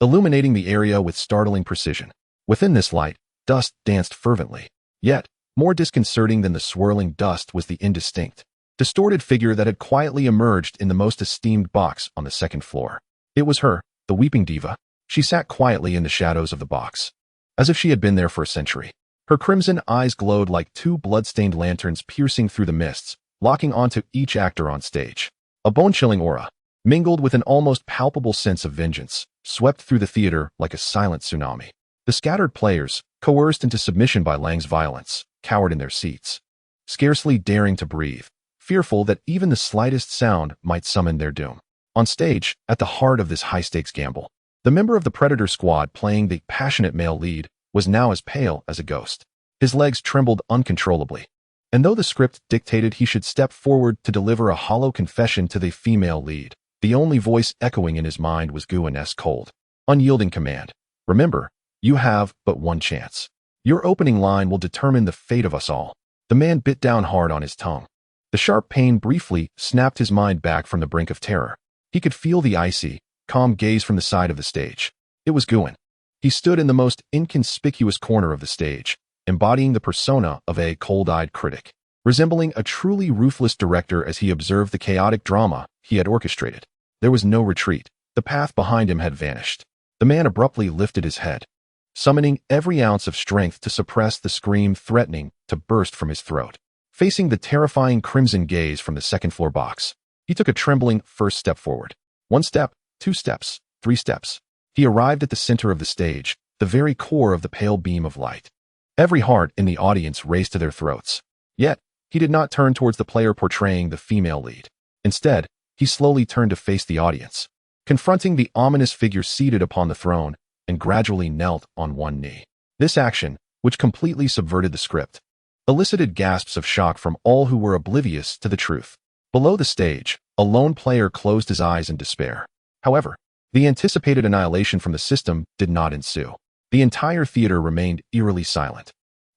illuminating the area with startling precision. Within this light, dust danced fervently. Yet, more disconcerting than the swirling dust was the indistinct, distorted figure that had quietly emerged in the most esteemed box on the second floor. It was her, the weeping diva. She sat quietly in the shadows of the box, as if she had been there for a century. Her crimson eyes glowed like two blood-stained lanterns piercing through the mists, locking onto each actor on stage. A bone-chilling aura, mingled with an almost palpable sense of vengeance, swept through the theater like a silent tsunami. The scattered players, coerced into submission by Lang's violence, cowered in their seats, scarcely daring to breathe, fearful that even the slightest sound might summon their doom. On stage, at the heart of this high-stakes gamble, the member of the Predator squad playing the passionate male lead was now as pale as a ghost. His legs trembled uncontrollably, and though the script dictated he should step forward to deliver a hollow confession to the female lead, the only voice echoing in his mind was Guin's cold, unyielding command. Remember, you have but one chance. Your opening line will determine the fate of us all. The man bit down hard on his tongue. The sharp pain briefly snapped his mind back from the brink of terror. He could feel the icy, calm gaze from the side of the stage. It was Guin. He stood in the most inconspicuous corner of the stage, embodying the persona of a cold-eyed critic, resembling a truly ruthless director as he observed the chaotic drama he had orchestrated. There was no retreat. The path behind him had vanished. The man abruptly lifted his head, summoning every ounce of strength to suppress the scream threatening to burst from his throat. Facing the terrifying crimson gaze from the second-floor box, he took a trembling first step forward. 1 step, 2 steps, 3 steps. He arrived at the center of the stage, the very core of the pale beam of light. Every heart in the audience raced to their throats. Yet, he did not turn towards the player portraying the female lead. Instead, he slowly turned to face the audience, confronting the ominous figure seated upon the throne, and gradually knelt on one knee. This action, which completely subverted the script, elicited gasps of shock from all who were oblivious to the truth. Below the stage, a lone player closed his eyes in despair. However, the anticipated annihilation from the system did not ensue. The entire theater remained eerily silent,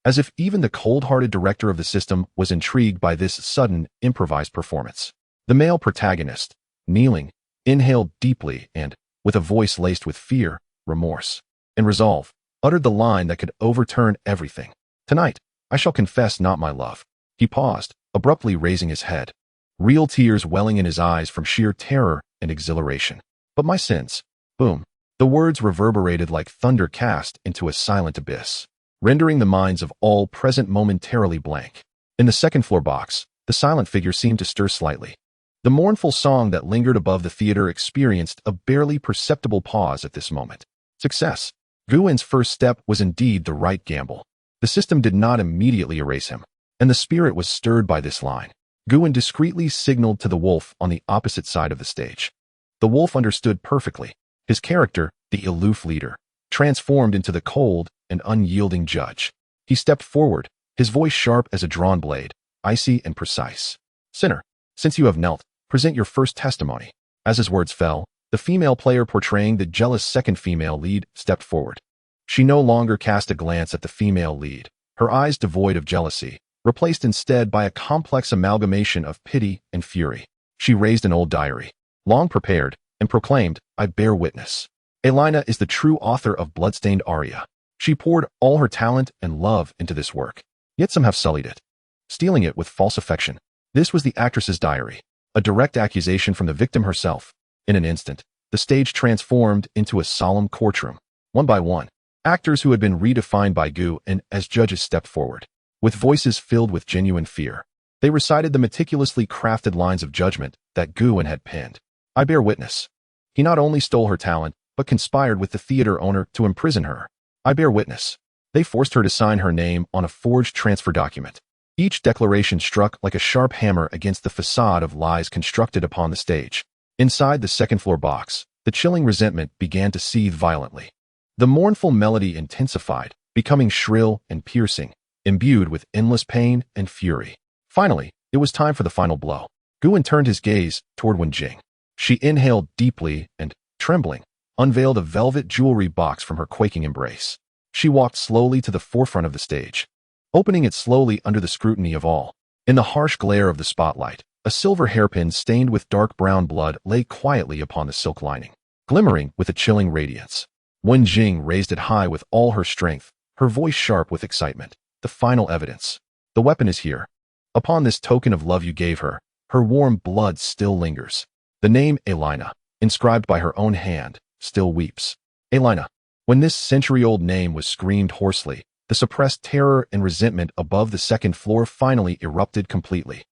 as if even the cold-hearted director of the system was intrigued by this sudden, improvised performance. The male protagonist, kneeling, inhaled deeply and, with a voice laced with fear, remorse, and resolve, uttered the line that could overturn everything. "Tonight, I shall confess not my love." He paused, abruptly raising his head, real tears welling in his eyes from sheer terror and exhilaration. "But my sins." Boom. The words reverberated like thunder cast into a silent abyss, rendering the minds of all present momentarily blank. In the second-floor box, the silent figure seemed to stir slightly. The mournful song that lingered above the theater experienced a barely perceptible pause at this moment. Success. Guin's first step was indeed the right gamble. The system did not immediately erase him, and the spirit was stirred by this line. Guin discreetly signaled to the wolf on the opposite side of the stage. The wolf understood perfectly. His character, the aloof leader, transformed into the cold and unyielding judge. He stepped forward, his voice sharp as a drawn blade, icy and precise. "Sinner, since you have knelt, present your first testimony." As his words fell, the female player portraying the jealous second female lead stepped forward. She no longer cast a glance at the female lead, her eyes devoid of jealousy, replaced instead by a complex amalgamation of pity and fury. She raised an old diary, long prepared, and proclaimed, "I bear witness. Elena is the true author of bloodstained aria." She poured all her talent and love into this work, yet some have sullied it, stealing it with false affection. This was the actress's diary, a direct accusation from the victim herself. In an instant, the stage transformed into a solemn courtroom. One by one, actors who had been redefined by Gu and as judges stepped forward. With voices filled with genuine fear, they recited the meticulously crafted lines of judgment that Gu had penned. I bear witness. He not only stole her talent, but conspired with the theater owner to imprison her. I bear witness. They forced her to sign her name on a forged transfer document. Each declaration struck like a sharp hammer against the facade of lies constructed upon the stage. Inside the second-floor box, the chilling resentment began to seethe violently. The mournful melody intensified, becoming shrill and piercing, imbued with endless pain and fury. Finally, it was time for the final blow. Gu turned his gaze toward Wenjing. She inhaled deeply and, trembling, unveiled a velvet jewelry box from her quaking embrace. She walked slowly to the forefront of the stage, opening it slowly under the scrutiny of all. In the harsh glare of the spotlight, a silver hairpin stained with dark brown blood lay quietly upon the silk lining, glimmering with a chilling radiance. Wenjing raised it high with all her strength, her voice sharp with excitement. The final evidence. The weapon is here. Upon this token of love you gave her, her warm blood still lingers. The name Elena, inscribed by her own hand, still weeps. Elena. When this century-old name was screamed hoarsely, the suppressed terror and resentment above the second floor finally erupted completely.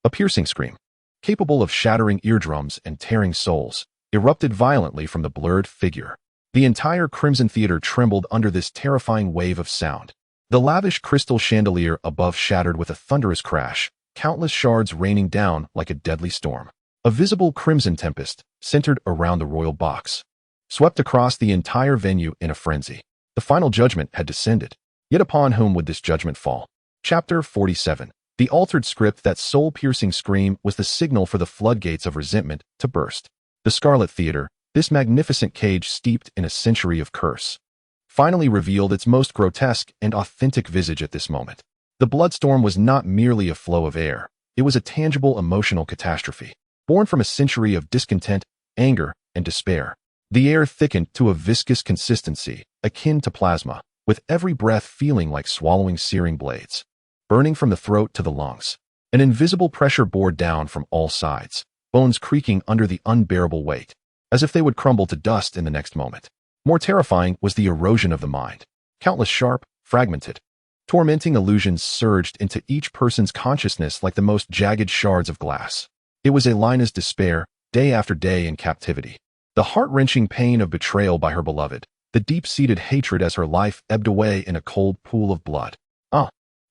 A piercing scream, capable of shattering eardrums and tearing souls, erupted violently from the blurred figure. The entire Crimson Theater trembled under this terrifying wave of sound. The lavish crystal chandelier above shattered with a thunderous crash, countless shards raining down like a deadly storm. A visible crimson tempest, centered around the royal box, swept across the entire venue in a frenzy. The final judgment had descended. Yet upon whom would this judgment fall? Chapter 47. The altered script, that soul-piercing scream, was the signal for the floodgates of resentment to burst. The Scarlet Theater, this magnificent cage steeped in a century of curse, finally revealed its most grotesque and authentic visage at this moment. The bloodstorm was not merely a flow of air. It was a tangible emotional catastrophe, born from a century of discontent, anger, and despair. The air thickened to a viscous consistency, akin to plasma, with every breath feeling like swallowing searing blades, burning from the throat to the lungs. An invisible pressure bore down from all sides, bones creaking under the unbearable weight, as if they would crumble to dust in the next moment. More terrifying was the erosion of the mind. Countless sharp, fragmented, tormenting illusions surged into each person's consciousness like the most jagged shards of glass. It was Elena's despair, day after day in captivity. The heart-wrenching pain of betrayal by her beloved, the deep-seated hatred as her life ebbed away in a cold pool of blood.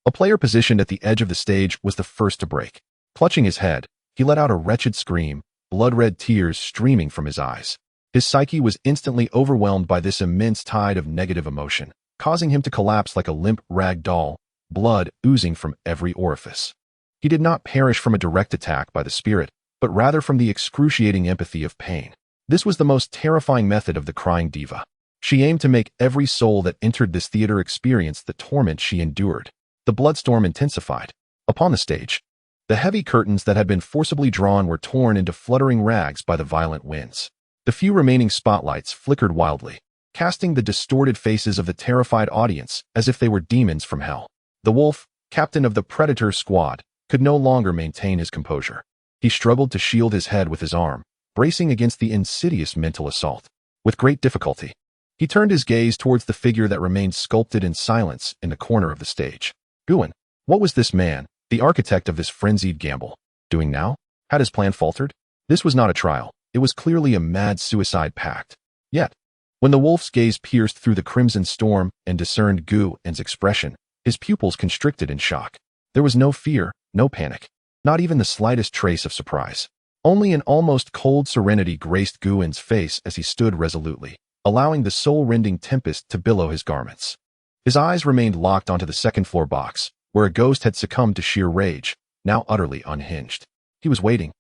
A player positioned at the edge of the stage was the first to break. Clutching his head, he let out a wretched scream, blood-red tears streaming from his eyes. His psyche was instantly overwhelmed by this immense tide of negative emotion, causing him to collapse like a limp rag doll, blood oozing from every orifice. He did not perish from a direct attack by the spirit, but rather from the excruciating empathy of pain. This was the most terrifying method of the crying diva. She aimed to make every soul that entered this theater experience the torment she endured. The bloodstorm intensified. Upon the stage, the heavy curtains that had been forcibly drawn were torn into fluttering rags by the violent winds. The few remaining spotlights flickered wildly, casting the distorted faces of the terrified audience as if they were demons from hell. The wolf, captain of the predator squad, could no longer maintain his composure. He struggled to shield his head with his arm, bracing against the insidious mental assault. With great difficulty, he turned his gaze towards the figure that remained sculpted in silence in the corner of the stage. Gu, what was this man, the architect of this frenzied gamble, doing now? Had his plan faltered? This was not a trial. It was clearly a mad suicide pact. Yet, when the wolf's gaze pierced through the crimson storm and discerned Gu's expression, his pupils constricted in shock. There was no fear, no panic, not even the slightest trace of surprise. Only an almost cold serenity graced Gu's face as he stood resolutely, allowing the soul-rending tempest to billow his garments. His eyes remained locked onto the second-floor box, where a ghost had succumbed to sheer rage, now utterly unhinged. He was waiting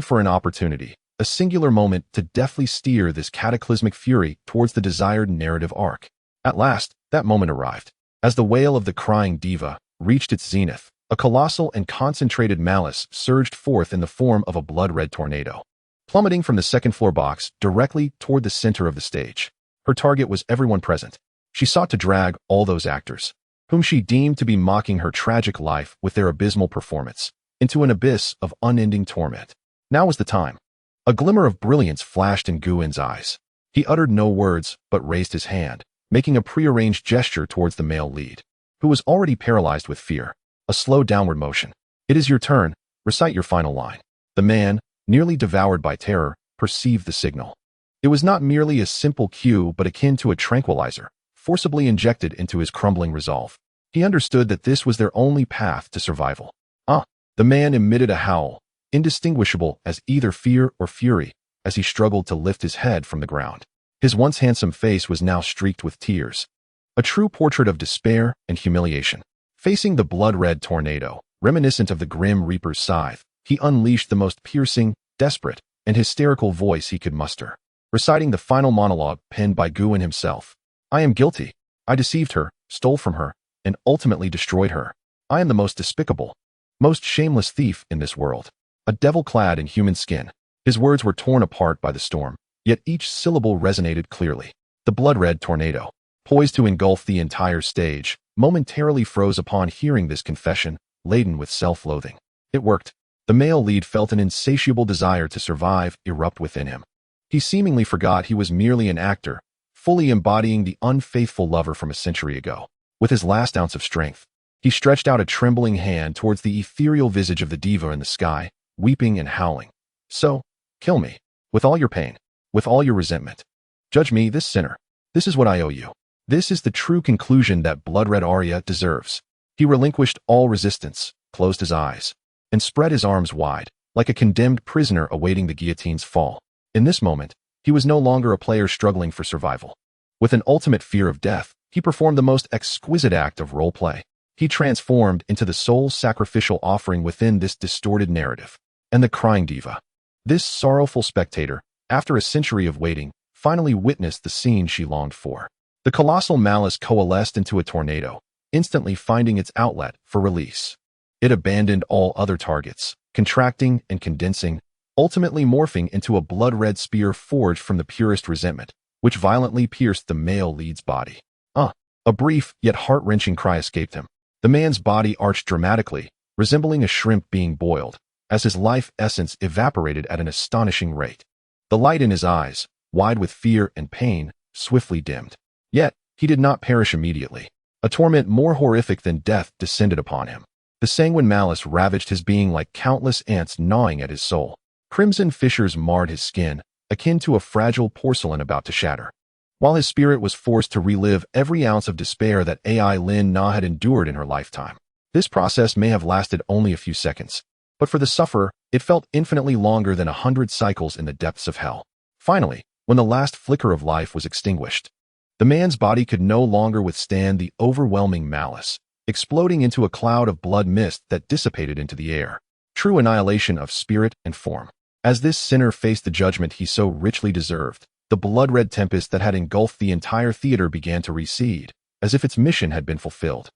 for an opportunity, a singular moment to deftly steer this cataclysmic fury towards the desired narrative arc. At last, that moment arrived. As the wail of the crying diva reached its zenith, a colossal and concentrated malice surged forth in the form of a blood-red tornado, plummeting from the second-floor box directly toward the center of the stage. Her target was everyone present. She sought to drag all those actors, whom she deemed to be mocking her tragic life with their abysmal performance, into an abyss of unending torment. Now was the time. A glimmer of brilliance flashed in Guin's eyes. He uttered no words, but raised his hand, making a prearranged gesture towards the male lead, who was already paralyzed with fear. A slow downward motion. "It is your turn. Recite your final line." The man, nearly devoured by terror, perceived the signal. It was not merely a simple cue but akin to a tranquilizer, forcibly injected into his crumbling resolve. He understood that this was their only path to survival. The man emitted a howl, indistinguishable as either fear or fury, as he struggled to lift his head from the ground. His once handsome face was now streaked with tears, a true portrait of despair and humiliation. Facing the blood-red tornado, reminiscent of the grim reaper's scythe, he unleashed the most piercing, desperate, and hysterical voice he could muster, reciting the final monologue penned by Guin himself. "I am guilty. I deceived her, stole from her, and ultimately destroyed her. I am the most despicable, most shameless thief in this world, a devil clad in human skin." His words were torn apart by the storm, yet each syllable resonated clearly. The blood-red tornado, poised to engulf the entire stage, momentarily froze upon hearing this confession, laden with self-loathing. It worked. The male lead felt an insatiable desire to survive erupt within him. He seemingly forgot he was merely an actor, fully embodying the unfaithful lover from a century ago. With his last ounce of strength, he stretched out a trembling hand towards the ethereal visage of the diva in the sky, weeping and howling. "So, kill me, with all your pain, with all your resentment. Judge me, this sinner. This is what I owe you. This is the true conclusion that blood-red Arya deserves." He relinquished all resistance, closed his eyes, and spread his arms wide, like a condemned prisoner awaiting the guillotine's fall. In this moment, he was no longer a player struggling for survival. With an ultimate fear of death, he performed the most exquisite act of role-play. He transformed into the sole sacrificial offering within this distorted narrative. And the crying diva, this sorrowful spectator, after a century of waiting, finally witnessed the scene she longed for. The colossal malice coalesced into a tornado, instantly finding its outlet for release. It abandoned all other targets, contracting and condensing, ultimately morphing into a blood-red spear forged from the purest resentment, which violently pierced the male lead's body. A brief yet heart-wrenching cry escaped him. The man's body arched dramatically, resembling a shrimp being boiled, as his life essence evaporated at an astonishing rate. The light in his eyes, wide with fear and pain, swiftly dimmed. Yet, he did not perish immediately. A torment more horrific than death descended upon him. The sanguine malice ravaged his being like countless ants gnawing at his soul. Crimson fissures marred his skin, akin to a fragile porcelain about to shatter. While his spirit was forced to relive every ounce of despair that Ai Lin Na had endured in her lifetime. This process may have lasted only a few seconds, but for the sufferer, it felt infinitely longer than 100 cycles in the depths of hell. Finally, when the last flicker of life was extinguished, the man's body could no longer withstand the overwhelming malice, exploding into a cloud of blood mist that dissipated into the air. True annihilation of spirit and form. As this sinner faced the judgment he so richly deserved, the blood-red tempest that had engulfed the entire theater began to recede, as if its mission had been fulfilled.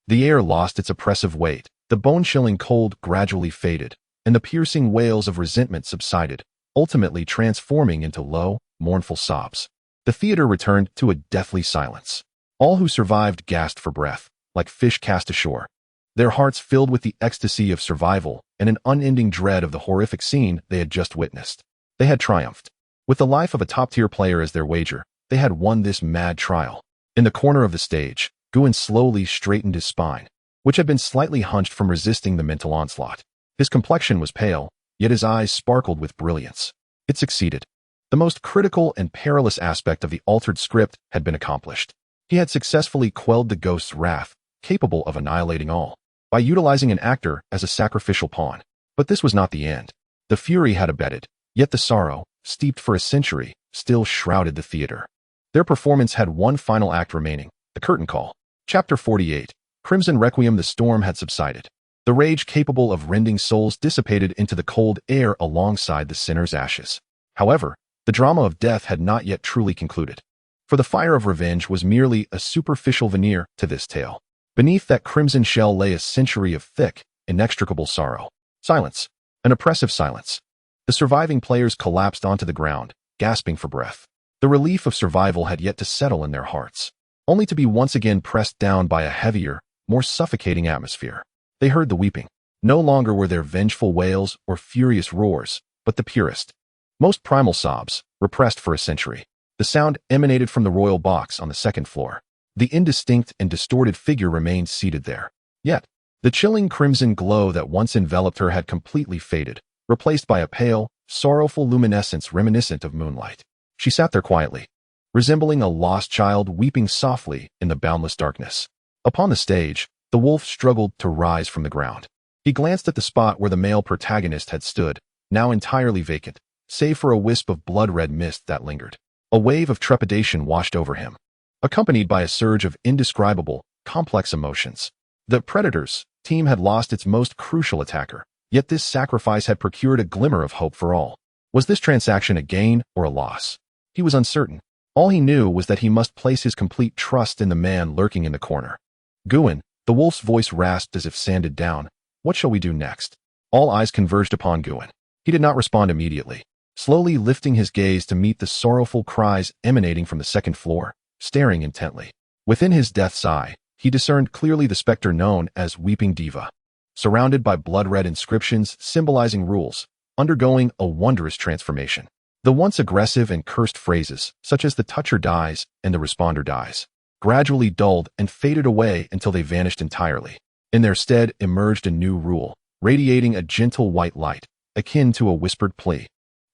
The air lost its oppressive weight, the bone-chilling cold gradually faded, and the piercing wails of resentment subsided, ultimately transforming into low, mournful sobs. The theater returned to a deathly silence. All who survived gasped for breath, like fish cast ashore, their hearts filled with the ecstasy of survival and an unending dread of the horrific scene they had just witnessed. They had triumphed. With the life of a top-tier player as their wager, they had won this mad trial. In the corner of the stage, Guin slowly straightened his spine, which had been slightly hunched from resisting the mental onslaught. His complexion was pale, yet his eyes sparkled with brilliance. It succeeded. The most critical and perilous aspect of the altered script had been accomplished. He had successfully quelled the ghost's wrath, capable of annihilating all, by utilizing an actor as a sacrificial pawn. But this was not the end. The fury had abated, yet the sorrow, steeped for a century, still shrouded the theater. Their performance had one final act remaining, the curtain call. Chapter 48. Crimson Requiem. The storm had subsided. The rage capable of rending souls dissipated into the cold air alongside the sinner's ashes. However, the drama of death had not yet truly concluded. For the fire of revenge was merely a superficial veneer to this tale. Beneath that crimson shell lay a century of thick, inextricable sorrow. Silence. An oppressive silence. The surviving players collapsed onto the ground, gasping for breath. The relief of survival had yet to settle in their hearts, only to be once again pressed down by a heavier, more suffocating atmosphere. They heard the weeping. No longer were there vengeful wails or furious roars, but the purest, most primal sobs, repressed for a century. The sound emanated from the royal box on the second floor. The indistinct and distorted figure remained seated there. Yet, the chilling crimson glow that once enveloped her had completely faded, replaced by a pale, sorrowful luminescence reminiscent of moonlight. She sat there quietly, resembling a lost child weeping softly in the boundless darkness. Upon the stage, the wolf struggled to rise from the ground. He glanced at the spot where the male protagonist had stood, now entirely vacant, save for a wisp of blood-red mist that lingered. A wave of trepidation washed over him, accompanied by a surge of indescribable, complex emotions. The Predators' team had lost its most crucial attacker, yet this sacrifice had procured a glimmer of hope for all. Was this transaction a gain or a loss? He was uncertain. All he knew was that he must place his complete trust in the man lurking in the corner. Guin, the wolf's voice rasped as if sanded down. What shall we do next? All eyes converged upon Guin. He did not respond immediately, slowly lifting his gaze to meet the sorrowful cries emanating from the second floor, staring intently. Within his death's eye, he discerned clearly the specter known as Weeping Diva, surrounded by blood-red inscriptions symbolizing rules, undergoing a wondrous transformation. The once aggressive and cursed phrases, such as the toucher dies and the responder dies, gradually dulled and faded away until they vanished entirely. In their stead emerged a new rule, radiating a gentle white light, akin to a whispered plea.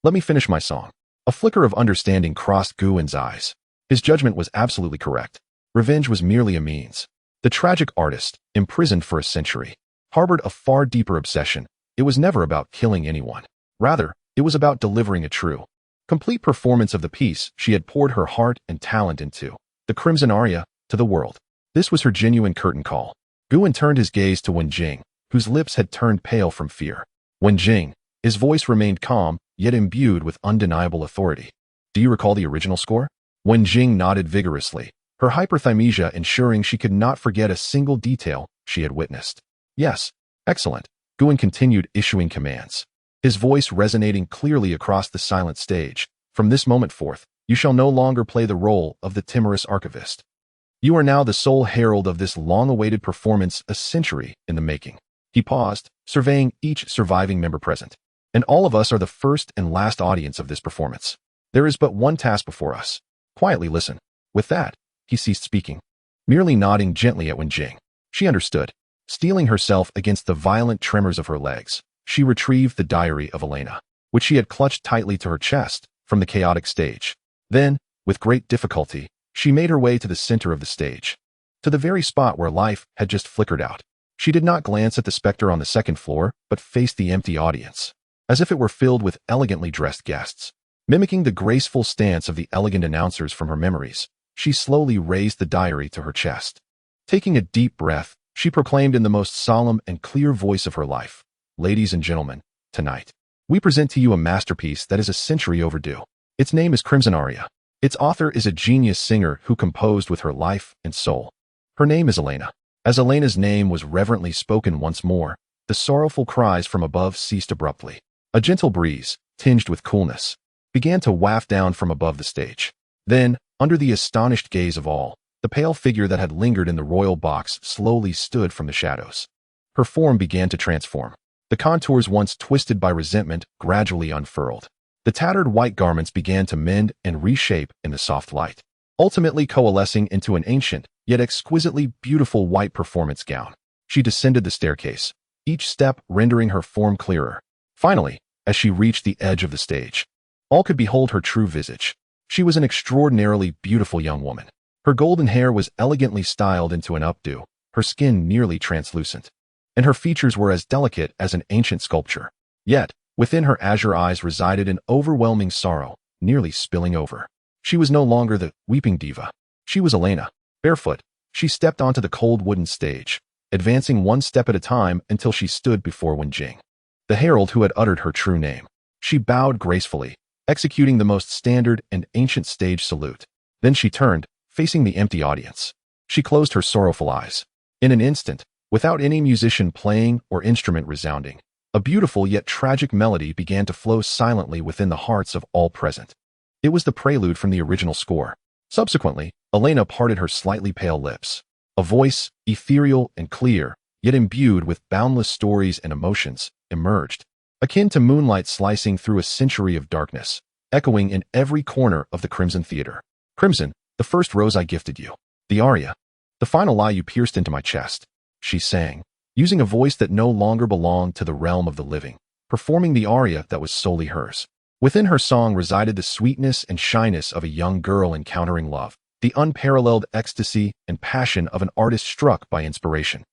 Let me finish my song. A flicker of understanding crossed Guin's eyes. His judgment was absolutely correct. Revenge was merely a means. The tragic artist, imprisoned for a century, harbored a far deeper obsession. It was never about killing anyone. Rather, it was about delivering a true, complete performance of the piece she had poured her heart and talent into, the Crimson Aria, to the world. This was her genuine curtain call. Guin turned his gaze to Wenjing, whose lips had turned pale from fear. Wenjing, his voice remained calm, yet imbued with undeniable authority. Do you recall the original score? Wenjing nodded vigorously, her hyperthymesia ensuring she could not forget a single detail she had witnessed. Yes, excellent. Guin continued issuing commands, his voice resonating clearly across the silent stage. From this moment forth, you shall no longer play the role of the timorous archivist. You are now the sole herald of this long-awaited performance, a century in the making. He paused, surveying each surviving member present. And all of us are the first and last audience of this performance. There is but one task before us. Quietly listen. With that, he ceased speaking, merely nodding gently at Wenjing. She understood. Steeling herself against the violent tremors of her legs, she retrieved the diary of Elena, which she had clutched tightly to her chest from the chaotic stage. Then, with great difficulty, she made her way to the center of the stage, to the very spot where life had just flickered out. She did not glance at the specter on the second floor, but faced the empty audience, as if it were filled with elegantly dressed guests. Mimicking the graceful stance of the elegant announcers from her memories, she slowly raised the diary to her chest. Taking a deep breath, she proclaimed in the most solemn and clear voice of her life, "Ladies and gentlemen, tonight, we present to you a masterpiece that is a century overdue. Its name is Crimson Aria. Its author is a genius singer who composed with her life and soul. Her name is Elena." As Elena's name was reverently spoken once more, the sorrowful cries from above ceased abruptly. A gentle breeze, tinged with coolness, began to waft down from above the stage. Then, under the astonished gaze of all, the pale figure that had lingered in the royal box slowly stood from the shadows. Her form began to transform. The contours once twisted by resentment gradually unfurled. The tattered white garments began to mend and reshape in the soft light, ultimately coalescing into an ancient, yet exquisitely beautiful white performance gown. She descended the staircase, each step rendering her form clearer. Finally, as she reached the edge of the stage, all could behold her true visage. She was an extraordinarily beautiful young woman. Her golden hair was elegantly styled into an updo, her skin nearly translucent, and her features were as delicate as an ancient sculpture. Yet, within her azure eyes resided an overwhelming sorrow, nearly spilling over. She was no longer the weeping diva. She was Elena. Barefoot, she stepped onto the cold wooden stage, advancing one step at a time until she stood before Wenjing, the herald who had uttered her true name. She bowed gracefully, executing the most standard and ancient stage salute. Then she turned, facing the empty audience. She closed her sorrowful eyes. In an instant, without any musician playing or instrument resounding, a beautiful yet tragic melody began to flow silently within the hearts of all present. It was the prelude from the original score. Subsequently, Elena parted her slightly pale lips. A voice, ethereal and clear, yet imbued with boundless stories and emotions, emerged, akin to moonlight slicing through a century of darkness, echoing in every corner of the Crimson Theater. Crimson, the first rose I gifted you. The aria. The final lie you pierced into my chest. She sang, using a voice that no longer belonged to the realm of the living, performing the aria that was solely hers. Within her song resided the sweetness and shyness of a young girl encountering love, the unparalleled ecstasy and passion of an artist struck by inspiration,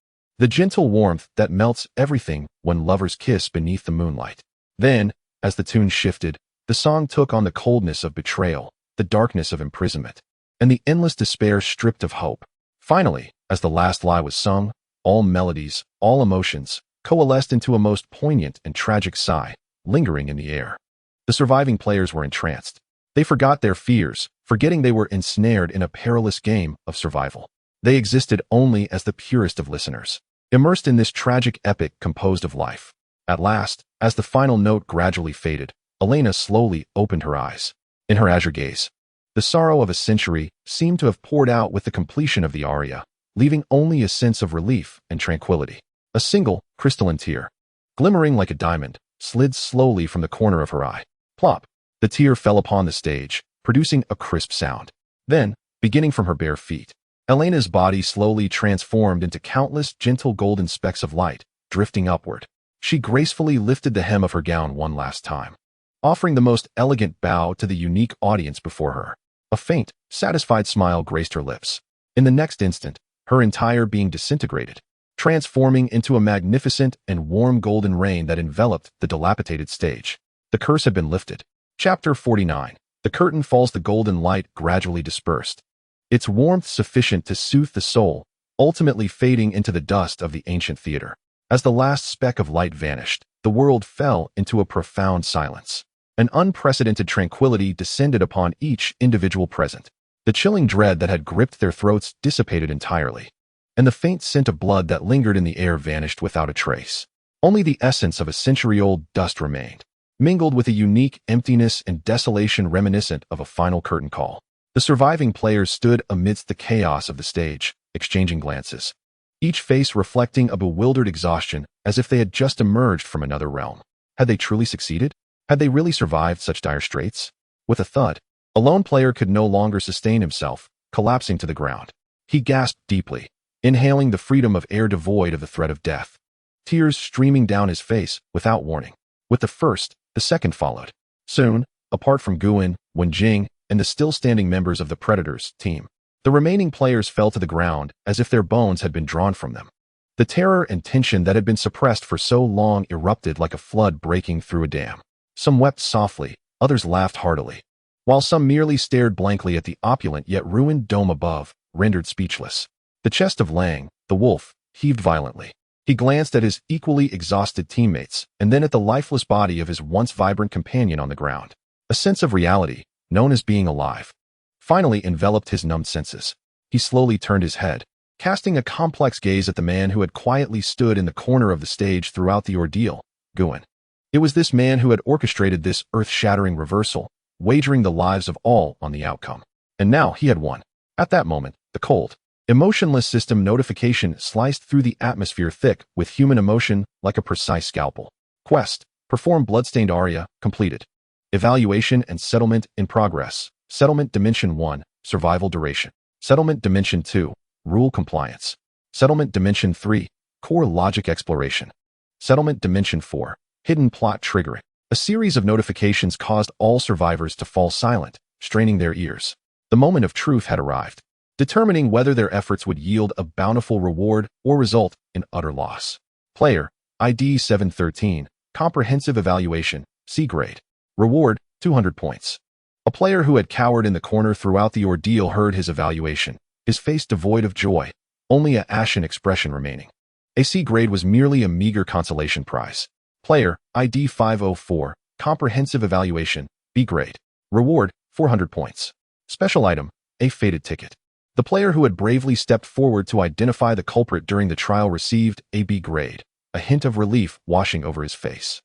the gentle warmth that melts everything when lovers kiss beneath the moonlight. Then, as the tune shifted, the song took on the coldness of betrayal, the darkness of imprisonment, and the endless despair stripped of hope. Finally, as the last lie was sung, all melodies, all emotions, coalesced into a most poignant and tragic sigh, lingering in the air. The surviving players were entranced. They forgot their fears, forgetting they were ensnared in a perilous game of survival. They existed only as the purest of listeners, immersed in this tragic epic composed of life. At last, as the final note gradually faded, Elena slowly opened her eyes. In her azure gaze, the sorrow of a century seemed to have poured out with the completion of the aria, leaving only a sense of relief and tranquility. A single, crystalline tear, glimmering like a diamond, slid slowly from the corner of her eye. Plop! The tear fell upon the stage, producing a crisp sound. Then, beginning from her bare feet, Elena's body slowly transformed into countless gentle golden specks of light, drifting upward. She gracefully lifted the hem of her gown one last time, offering the most elegant bow to the unique audience before her. A faint, satisfied smile graced her lips. In the next instant, her entire being disintegrated, transforming into a magnificent and warm golden rain that enveloped the dilapidated stage. The curse had been lifted. Chapter 49. The curtain falls. The golden light gradually dispersed, its warmth sufficient to soothe the soul, ultimately fading into the dust of the ancient theater. As the last speck of light vanished, the world fell into a profound silence. An unprecedented tranquility descended upon each individual present. The chilling dread that had gripped their throats dissipated entirely, and the faint scent of blood that lingered in the air vanished without a trace. Only the essence of a century-old dust remained, mingled with a unique emptiness and desolation reminiscent of a final curtain call. The surviving players stood amidst the chaos of the stage, exchanging glances, each face reflecting a bewildered exhaustion as if they had just emerged from another realm. Had they truly succeeded? Had they really survived such dire straits? With a thud, a lone player could no longer sustain himself, collapsing to the ground. He gasped deeply, inhaling the freedom of air devoid of the threat of death, tears streaming down his face without warning. With the first, the second followed. Soon, apart from Guin, Wenjing, and the still-standing members of the Predators team, the remaining players fell to the ground as if their bones had been drawn from them. The terror and tension that had been suppressed for so long erupted like a flood breaking through a dam. Some wept softly, others laughed heartily, while some merely stared blankly at the opulent yet ruined dome above, rendered speechless. The chest of Lang, the wolf, heaved violently. He glanced at his equally exhausted teammates, and then at the lifeless body of his once vibrant companion on the ground. A sense of reality, known as being alive, finally enveloped his numbed senses. He slowly turned his head, casting a complex gaze at the man who had quietly stood in the corner of the stage throughout the ordeal, Guin. It was this man who had orchestrated this earth-shattering reversal, wagering the lives of all on the outcome. And now he had won. At that moment, the cold, emotionless system notification sliced through the atmosphere thick with human emotion like a precise scalpel. Quest. Perform bloodstained aria, completed. Evaluation and settlement in progress. Settlement Dimension 1, Survival Duration. Settlement Dimension 2, Rule Compliance. Settlement Dimension 3, Core Logic Exploration. Settlement Dimension 4, Hidden Plot Triggering. A series of notifications caused all survivors to fall silent, straining their ears. The moment of truth had arrived, determining whether their efforts would yield a bountiful reward or result in utter loss. Player, ID 713, Comprehensive Evaluation, C Grade. Reward, 200 points. A player who had cowered in the corner throughout the ordeal heard his evaluation, his face devoid of joy, only an ashen expression remaining. A C Grade was merely a meager consolation prize. Player, ID 504, Comprehensive Evaluation, B Grade. Reward, 400 points. Special item, a faded ticket. The player who had bravely stepped forward to identify the culprit during the trial received a B Grade, a hint of relief washing over his face.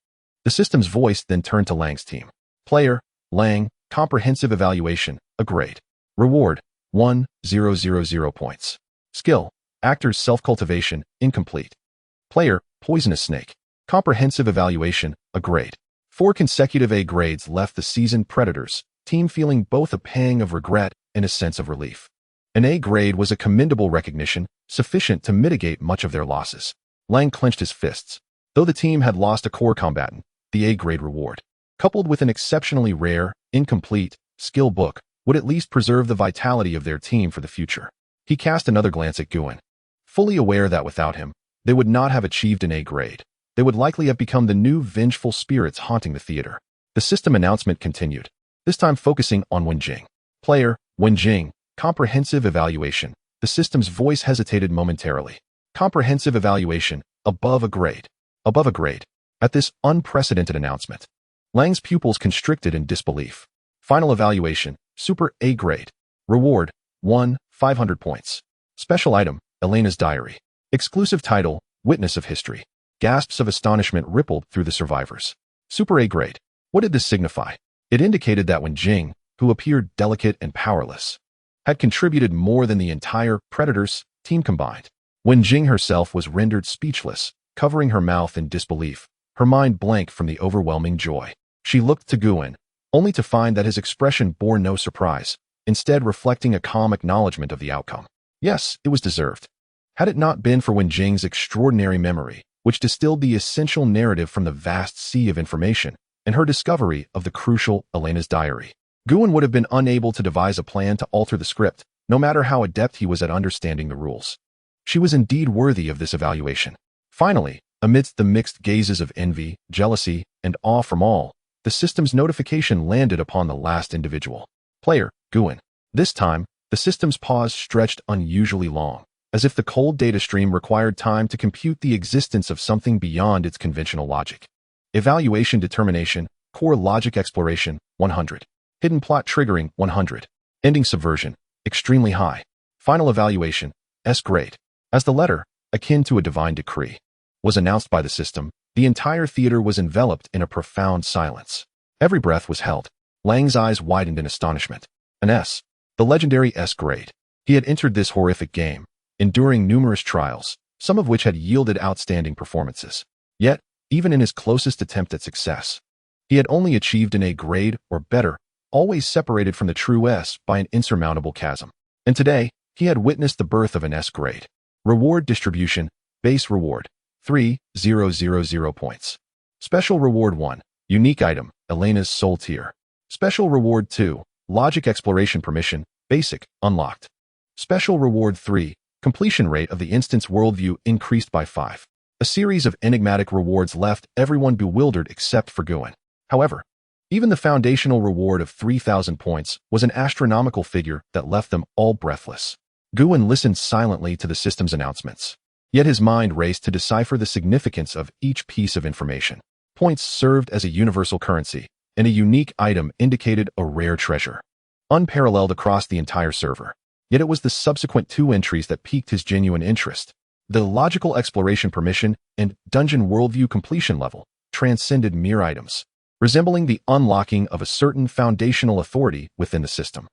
The system's voice then turned to Lang's team. Player, Lang, Comprehensive Evaluation, a grade. Reward, 1000 points. Skill, Actor's self-cultivation, incomplete. Player, poisonous snake. Comprehensive evaluation, a grade. 4 consecutive A grades left the seasoned Predators team feeling both a pang of regret and a sense of relief. An A grade was a commendable recognition, sufficient to mitigate much of their losses. Lang clenched his fists. Though the team had lost a core combatant, the A grade reward, coupled with an exceptionally rare, incomplete, skill book, would at least preserve the vitality of their team for the future. He cast another glance at Guin, fully aware that without him, they would not have achieved an A grade. They would likely have become the new vengeful spirits haunting the theater. The system announcement continued, this time focusing on Wenjing. Player, Wenjing, comprehensive evaluation. The system's voice hesitated momentarily. Comprehensive evaluation, above a grade. Above a grade. At this unprecedented announcement, Lang's pupils constricted in disbelief. Final evaluation, Super A grade. Reward, 1, 500 points. Special item, Elena's diary. Exclusive title, Witness of History. Gasps of astonishment rippled through the survivors. Super A grade. What did this signify? It indicated that when Jing, who appeared delicate and powerless, had contributed more than the entire Predators team combined. When Jing herself was rendered speechless, covering her mouth in disbelief, her mind blank from the overwhelming joy. She looked to Guin, only to find that his expression bore no surprise, instead reflecting a calm acknowledgement of the outcome. Yes, it was deserved. Had it not been for Wen Jing's extraordinary memory, which distilled the essential narrative from the vast sea of information, and her discovery of the crucial Elena's diary, Guin would have been unable to devise a plan to alter the script, no matter how adept he was at understanding the rules. She was indeed worthy of this evaluation. Finally, amidst the mixed gazes of envy, jealousy, and awe from all, the system's notification landed upon the last individual. Player, Guin. This time, the system's pause stretched unusually long, as if the cold data stream required time to compute the existence of something beyond its conventional logic. Evaluation determination, core logic exploration, 100. Hidden plot triggering, 100. Ending subversion, extremely high. Final evaluation, S grade. As the letter, akin to a divine decree, was announced by the system, the entire theater was enveloped in a profound silence. Every breath was held. Lang's eyes widened in astonishment. An S. The legendary S grade. He had entered this horrific game, enduring numerous trials, some of which had yielded outstanding performances. Yet, even in his closest attempt at success, he had only achieved an A grade or better, always separated from the true S by an insurmountable chasm. And today, he had witnessed the birth of an S grade. Reward distribution, base reward, 3,000 points. Special reward 1, unique item, Elena's soul tier. Special reward 2, logic exploration permission, basic, unlocked. Special reward 3, completion rate of the instance worldview increased by 5. A series of enigmatic rewards left everyone bewildered except for Guin. However, even the foundational reward of 3,000 points was an astronomical figure that left them all breathless. Guin listened silently to the system's announcements, yet his mind raced to decipher the significance of each piece of information. Points served as a universal currency, and a unique item indicated a rare treasure, unparalleled across the entire server. Yet it was the subsequent 2 entries that piqued his genuine interest. The logical exploration permission and dungeon worldview completion level transcended mere items, resembling the unlocking of a certain foundational authority within the system.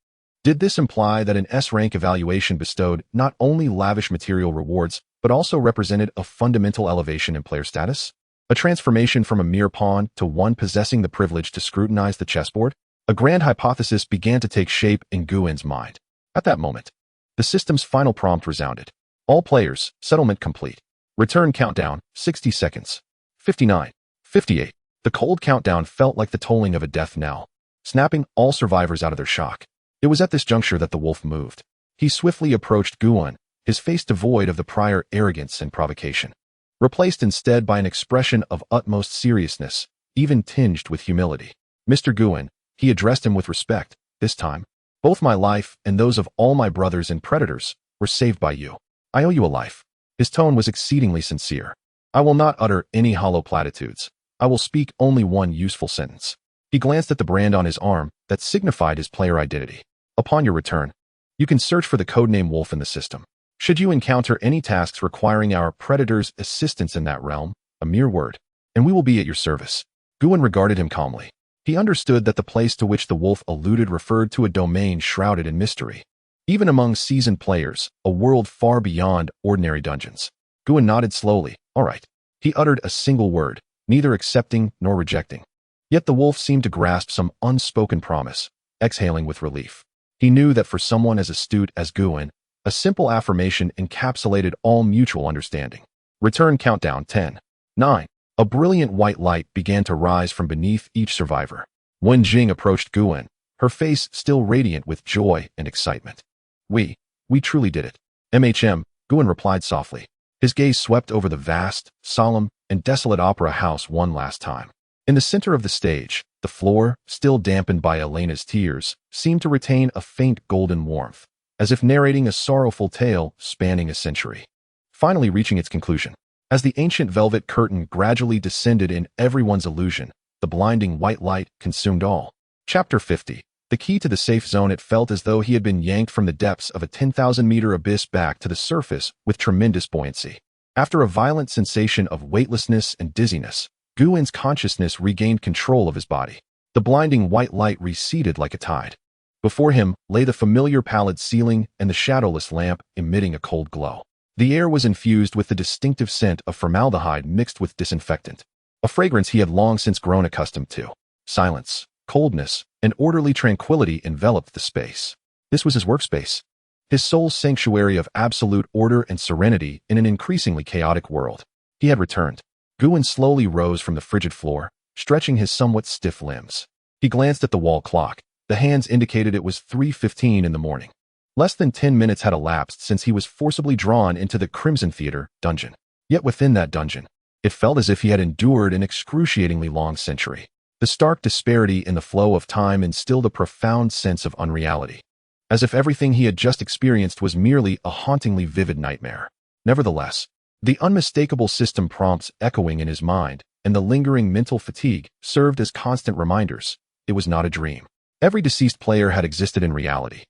Did this imply that an S-rank evaluation bestowed not only lavish material rewards, but also represented a fundamental elevation in player status? A transformation from a mere pawn to one possessing the privilege to scrutinize the chessboard? A grand hypothesis began to take shape in Guin's mind. At that moment, the system's final prompt resounded. All players, settlement complete. Return countdown, 60 seconds. 59. 58. The cold countdown felt like the tolling of a death knell, snapping all survivors out of their shock. It was at this juncture that the wolf moved. He swiftly approached Guin, his face devoid of the prior arrogance and provocation, replaced instead by an expression of utmost seriousness, even tinged with humility. Mr. Guin, he addressed him with respect, this time. Both my life and those of all my brothers and Predators were saved by you. I owe you a life. His tone was exceedingly sincere. I will not utter any hollow platitudes. I will speak only one useful sentence. He glanced at the brand on his arm that signified his player identity. Upon your return, you can search for the codename Wolf in the system. Should you encounter any tasks requiring our Predator's assistance in that realm, a mere word, and we will be at your service. Guin regarded him calmly. He understood that the place to which the wolf alluded referred to a domain shrouded in mystery, even among seasoned players, a world far beyond ordinary dungeons. Guin nodded slowly. All right. He uttered a single word, neither accepting nor rejecting. Yet the wolf seemed to grasp some unspoken promise, exhaling with relief. He knew that for someone as astute as Guin, a simple affirmation encapsulated all mutual understanding. Return countdown 10, 9. A brilliant white light began to rise from beneath each survivor. When Jing approached Guin, her face still radiant with joy and excitement. We truly did it. MHM, Guin replied softly. His gaze swept over the vast, solemn, and desolate opera house one last time. In the center of the stage, the floor, still dampened by Elena's tears, seemed to retain a faint golden warmth, as if narrating a sorrowful tale spanning a century. Finally reaching its conclusion. As the ancient velvet curtain gradually descended in everyone's illusion, the blinding white light consumed all. Chapter 50. The key to the safe zone. It felt as though he had been yanked from the depths of a 10,000-meter abyss back to the surface with tremendous buoyancy. After a violent sensation of weightlessness and dizziness, Guin's consciousness regained control of his body. The blinding white light receded like a tide. Before him lay the familiar pallid ceiling and the shadowless lamp emitting a cold glow. The air was infused with the distinctive scent of formaldehyde mixed with disinfectant, a fragrance he had long since grown accustomed to. Silence, coldness, and orderly tranquility enveloped the space. This was his workspace, his soul's sanctuary of absolute order and serenity in an increasingly chaotic world. He had returned. Guin slowly rose from the frigid floor, stretching his somewhat stiff limbs. He glanced at the wall clock. The hands indicated it was 3:15 in the morning. Less than 10 minutes had elapsed since he was forcibly drawn into the Crimson Theater dungeon. Yet within that dungeon, it felt as if he had endured an excruciatingly long century. The stark disparity in the flow of time instilled a profound sense of unreality, as if everything he had just experienced was merely a hauntingly vivid nightmare. Nevertheless, the unmistakable system prompts echoing in his mind and the lingering mental fatigue served as constant reminders. It was not a dream. Every deceased player had existed in reality.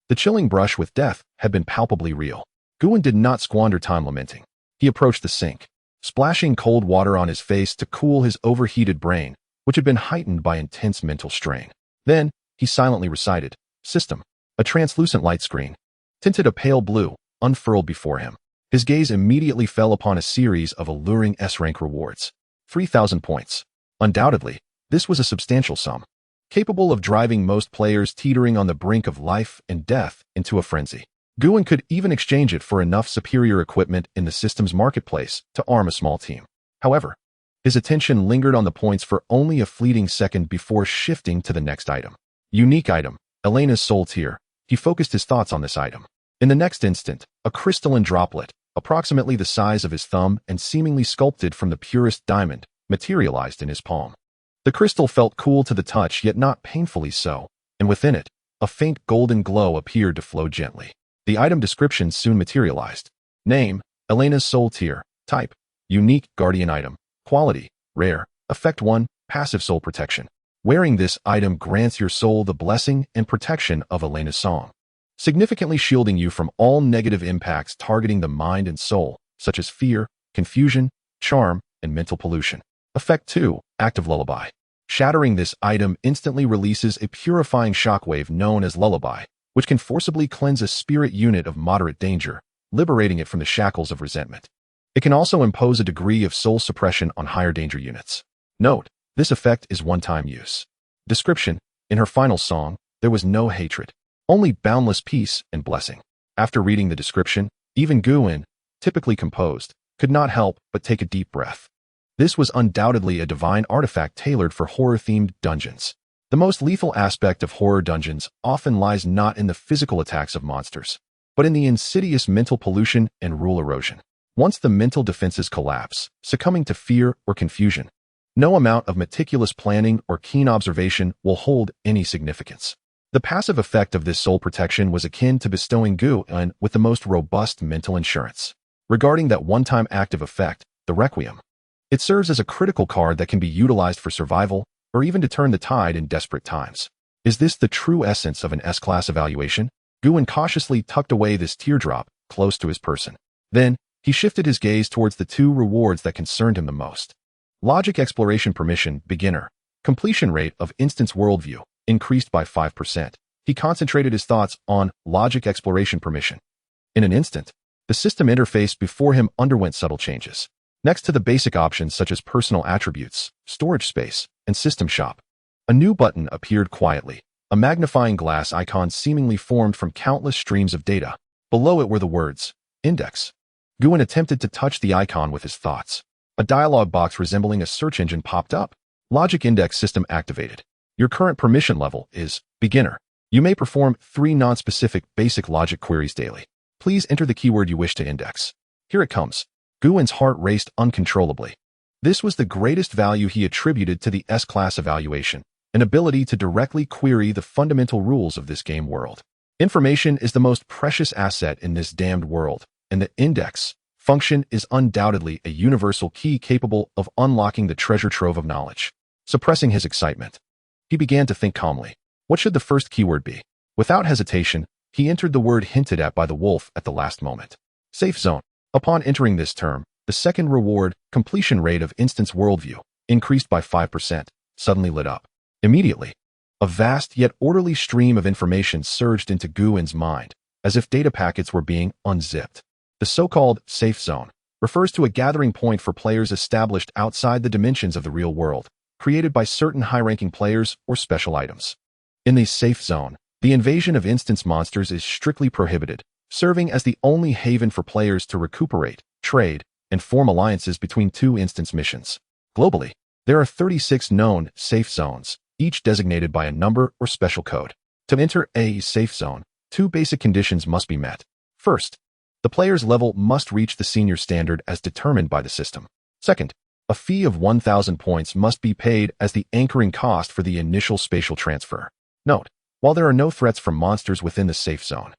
The chilling brush with death had been palpably real. Guin did not squander time lamenting. He approached the sink, splashing cold water on his face to cool his overheated brain, which had been heightened by intense mental strain. Then, he silently recited, System. A translucent light screen, tinted a pale blue, unfurled before him. His gaze immediately fell upon a series of alluring S-rank rewards. 3,000 points. Undoubtedly, this was a substantial sum, capable of driving most players teetering on the brink of life and death into a frenzy. Guin could even exchange it for enough superior equipment in the system's marketplace to arm a small team. However, his attention lingered on the points for only a fleeting second before shifting to the next item. Unique item, Elena's soul tear. He focused his thoughts on this item. In the next instant, a crystalline droplet, approximately the size of his thumb and seemingly sculpted from the purest diamond, materialized in his palm. The crystal felt cool to the touch, yet not painfully so, and within it, a faint golden glow appeared to flow gently. The item description soon materialized. Name, Elena's soul tear. Type, unique guardian item. Quality, rare. Effect 1, passive soul protection. Wearing this item grants your soul the blessing and protection of Elena's song, significantly shielding you from all negative impacts targeting the mind and soul, such as fear, confusion, charm, and mental pollution. Effect 2, active lullaby. Shattering this item instantly releases a purifying shockwave known as lullaby, which can forcibly cleanse a spirit unit of moderate danger, liberating it from the shackles of resentment. It can also impose a degree of soul suppression on higher danger units. Note, this effect is one-time use. Description, in her final song, there was no hatred, only boundless peace and blessing. After reading the description, even Guin, typically composed, could not help but take a deep breath. This was undoubtedly a divine artifact tailored for horror-themed dungeons. The most lethal aspect of horror dungeons often lies not in the physical attacks of monsters, but in the insidious mental pollution and rule erosion. Once the mental defenses collapse, succumbing to fear or confusion, no amount of meticulous planning or keen observation will hold any significance. The passive effect of this soul protection was akin to bestowing Guin with the most robust mental insurance. Regarding that one-time active effect, the Requiem, it serves as a critical card that can be utilized for survival or even to turn the tide in desperate times. Is this the true essence of an S-class evaluation? Guin cautiously tucked away this teardrop close to his person. Then, he shifted his gaze towards the two rewards that concerned him the most. Logic Exploration Permission, Beginner. Completion rate of Instance Worldview, increased by 5%. he concentrated his thoughts on logic exploration permission. In an instant, the system interface before him underwent subtle changes. Next to the basic options such as personal attributes, storage space, and system shop, a new button appeared quietly. A magnifying glass icon seemingly formed from countless streams of data. Below it were the words, Index. Guin attempted to touch the icon with his thoughts. A dialog box resembling a search engine popped up. Logic Index System activated. Your current permission level is Beginner. You may perform 3 non-specific basic logic queries daily. Please enter the keyword you wish to index. Here it comes. Guin's heart raced uncontrollably. This was the greatest value he attributed to the S-class evaluation, an ability to directly query the fundamental rules of this game world. Information is the most precious asset in this damned world, and the index function is undoubtedly a universal key capable of unlocking the treasure trove of knowledge. Suppressing his excitement, he began to think calmly. What should the first keyword be? Without hesitation, he entered the word hinted at by the wolf at the last moment. Safe zone. Upon entering this term, the second reward, completion rate of instance worldview, increased by 5%, suddenly lit up. Immediately, a vast yet orderly stream of information surged into Guin's mind, as if data packets were being unzipped. The so-called safe zone refers to a gathering point for players established outside the dimensions of the real world, created by certain high-ranking players or special items. In the safe zone, the invasion of instance monsters is strictly prohibited, serving as the only haven for players to recuperate, trade, and form alliances between 2 instance missions. Globally, there are 36 known safe zones, each designated by a number or special code. To enter a safe zone, 2 basic conditions must be met. First, the player's level must reach the senior standard as determined by the system. Second, a fee of 1,000 points must be paid as the anchoring cost for the initial spatial transfer. Note, while there are no threats from monsters within the safe zone,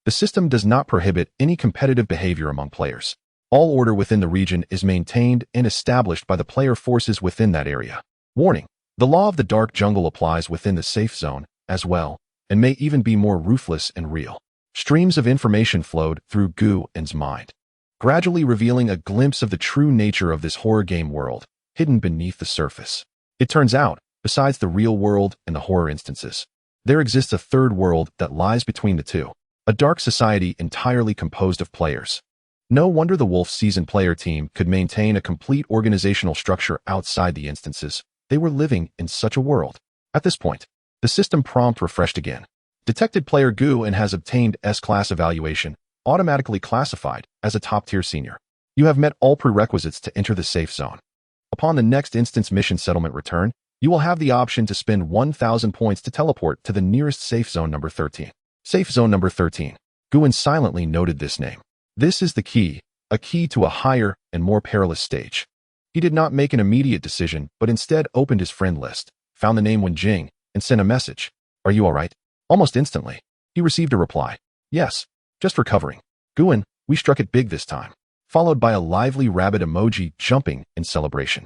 the system does not prohibit any competitive behavior among players. All order within the region is maintained and established by the player forces within that area. Warning: the law of the dark jungle applies within the safe zone as well, and may even be more ruthless and real. Streams of information flowed through Guin's mind, gradually revealing a glimpse of the true nature of this horror game world, hidden beneath the surface. It turns out, besides the real world and the horror instances, there exists a third world that lies between the two, a dark society entirely composed of players. No wonder the Wolf's seasoned player team could maintain a complete organizational structure outside the instances. They were living in such a world. At this point, the system prompt refreshed again. Detected player Guin has obtained S-class evaluation, automatically classified as a top-tier senior. You have met all prerequisites to enter the safe zone. Upon the next instance mission settlement return, you will have the option to spend 1,000 points to teleport to the nearest safe zone number 13. Safe zone number 13. Guin silently noted this name. This is the key, a key to a higher and more perilous stage. He did not make an immediate decision, but instead opened his friend list, found the name Wenjing, and sent a message. Are you all right? Almost instantly, he received a reply. Yes, just recovering. Guin, we struck it big this time. Followed by a lively rabbit emoji jumping in celebration.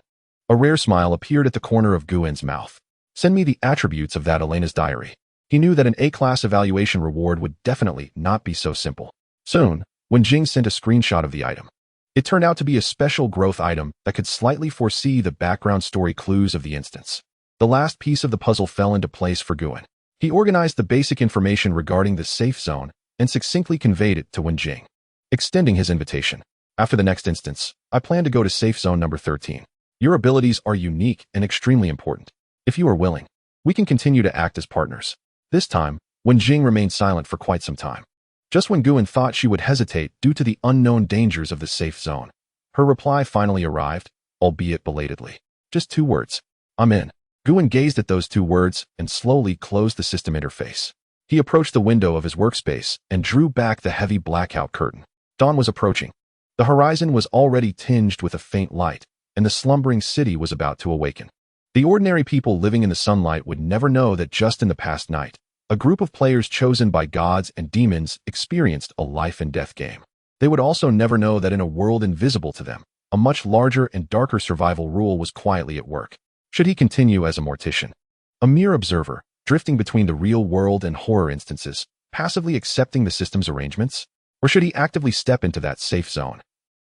A rare smile appeared at the corner of Guin's mouth. Send me the attributes of that Elena's diary. He knew that an A-class evaluation reward would definitely not be so simple. Soon, Wenjing sent a screenshot of the item. It turned out to be a special growth item that could slightly foresee the background story clues of the instance. The last piece of the puzzle fell into place for Guin. He organized the basic information regarding the safe zone and succinctly conveyed it to Wenjing, extending his invitation. After the next instance, I plan to go to safe zone number 13. Your abilities are unique and extremely important. If you are willing, we can continue to act as partners. This time, Wenjing remained silent for quite some time. Just when Guin thought she would hesitate due to the unknown dangers of the safe zone, her reply finally arrived, albeit belatedly. Just 2 words. I'm in. Guin gazed at those 2 words and slowly closed the system interface. He approached the window of his workspace and drew back the heavy blackout curtain. Dawn was approaching. The horizon was already tinged with a faint light, and the slumbering city was about to awaken. The ordinary people living in the sunlight would never know that just in the past night, a group of players chosen by gods and demons experienced a life and death game. They would also never know that in a world invisible to them, a much larger and darker survival rule was quietly at work. Should he continue as a mortician, a mere observer, drifting between the real world and horror instances, passively accepting the system's arrangements? Or should he actively step into that safe zone,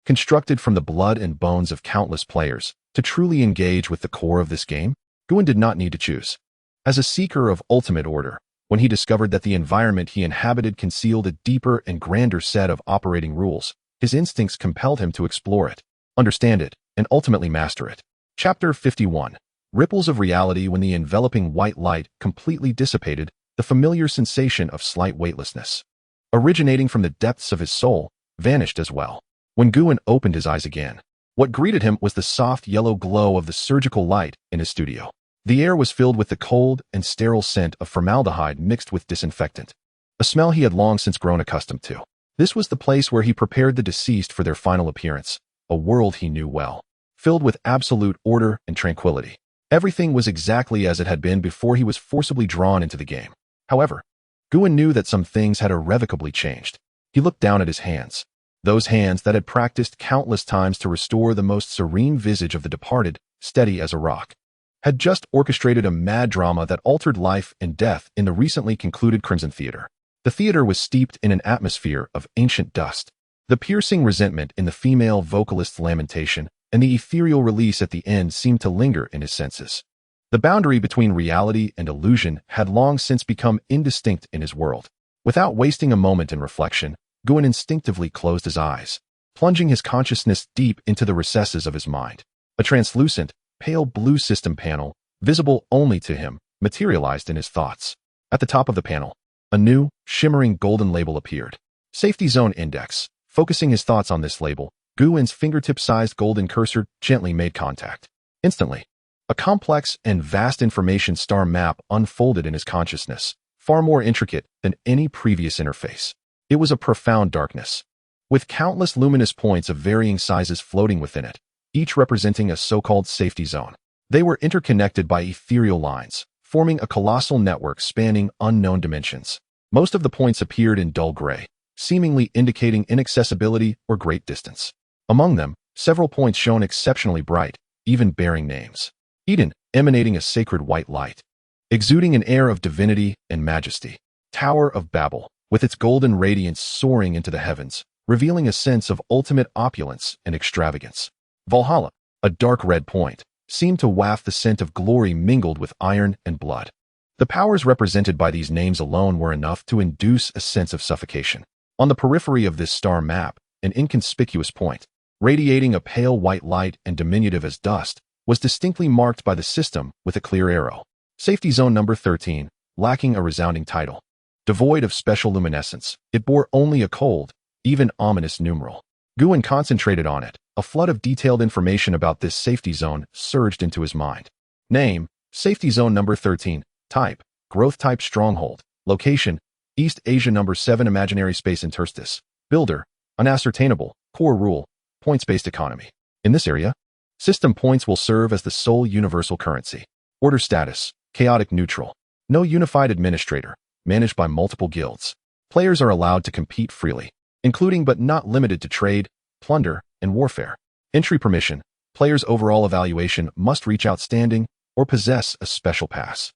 constructed from the blood and bones of countless players, to truly engage with the core of this game? Guin did not need to choose. As a seeker of ultimate order, When he discovered that the environment he inhabited concealed a deeper and grander set of operating rules, his instincts compelled him to explore it, understand it, and ultimately master it. Chapter 51. Ripples of reality. When the enveloping white light completely dissipated, the familiar sensation of slight weightlessness, originating from the depths of his soul, vanished as well. When Guin opened his eyes again, what greeted him was the soft yellow glow of the surgical light in his studio. The air was filled with the cold and sterile scent of formaldehyde mixed with disinfectant, a smell he had long since grown accustomed to. This was the place where he prepared the deceased for their final appearance, a world he knew well, filled with absolute order and tranquility. Everything was exactly as it had been before he was forcibly drawn into the game. However, Guin knew that some things had irrevocably changed. He looked down at his hands, those hands that had practiced countless times to restore the most serene visage of the departed, steady as a rock, had just orchestrated a mad drama that altered life and death in the recently concluded Crimson Theater. The theater was steeped in an atmosphere of ancient dust. The piercing resentment in the female vocalist's lamentation and the ethereal release at the end seemed to linger in his senses. The boundary between reality and illusion had long since become indistinct in his world. Without wasting a moment in reflection, Guin instinctively closed his eyes, plunging his consciousness deep into the recesses of his mind. A translucent, pale blue system panel, visible only to him, materialized in his thoughts. At the top of the panel, a new, shimmering golden label appeared. Safety Zone Index. Focusing his thoughts on this label, Guin's fingertip-sized golden cursor gently made contact. Instantly, a complex and vast information star map unfolded in his consciousness, far more intricate than any previous interface. It was a profound darkness, with countless luminous points of varying sizes floating within it, each representing a so-called safety zone. They were interconnected by ethereal lines, forming a colossal network spanning unknown dimensions. Most of the points appeared in dull gray, seemingly indicating inaccessibility or great distance. Among them, several points shone exceptionally bright, even bearing names. Eden, emanating a sacred white light, exuding an air of divinity and majesty. Tower of Babel, with its golden radiance soaring into the heavens, revealing a sense of ultimate opulence and extravagance. Valhalla, a dark red point, seemed to waft the scent of glory mingled with iron and blood. The powers represented by these names alone were enough to induce a sense of suffocation. On the periphery of this star map, an inconspicuous point, radiating a pale white light and diminutive as dust, was distinctly marked by the system with a clear arrow. Safety Zone Number 13, lacking a resounding title. Devoid of special luminescence, it bore only a cold, even ominous numeral. Guin concentrated on it. A flood of detailed information about this safety zone surged into his mind. Name, Safety Zone Number 13. Type, Growth Type Stronghold. Location, East Asia. Number 7. Imaginary Space Interstice. Builder, Unascertainable. Core Rule, Points-Based Economy. In this area, system points will serve as the sole universal currency. Order status, Chaotic Neutral. No unified administrator, managed by multiple guilds. Players are allowed to compete freely, including but not limited to trade, plunder, and warfare. Entry permission. Players' overall evaluation must reach outstanding or possess a special pass.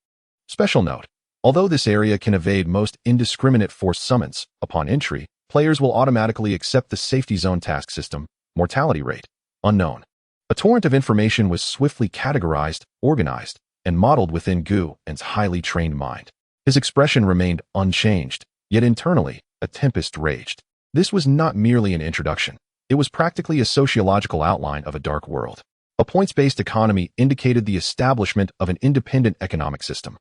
Special note. Although this area can evade most indiscriminate forced summons, upon entry, players will automatically accept the safety zone task system. Mortality rate, unknown. A torrent of information was swiftly categorized, organized, and modeled within Guin's highly trained mind. His expression remained unchanged, yet internally, a tempest raged. This was not merely an introduction. It was practically a sociological outline of a dark world. A points-based economy indicated the establishment of an independent economic system.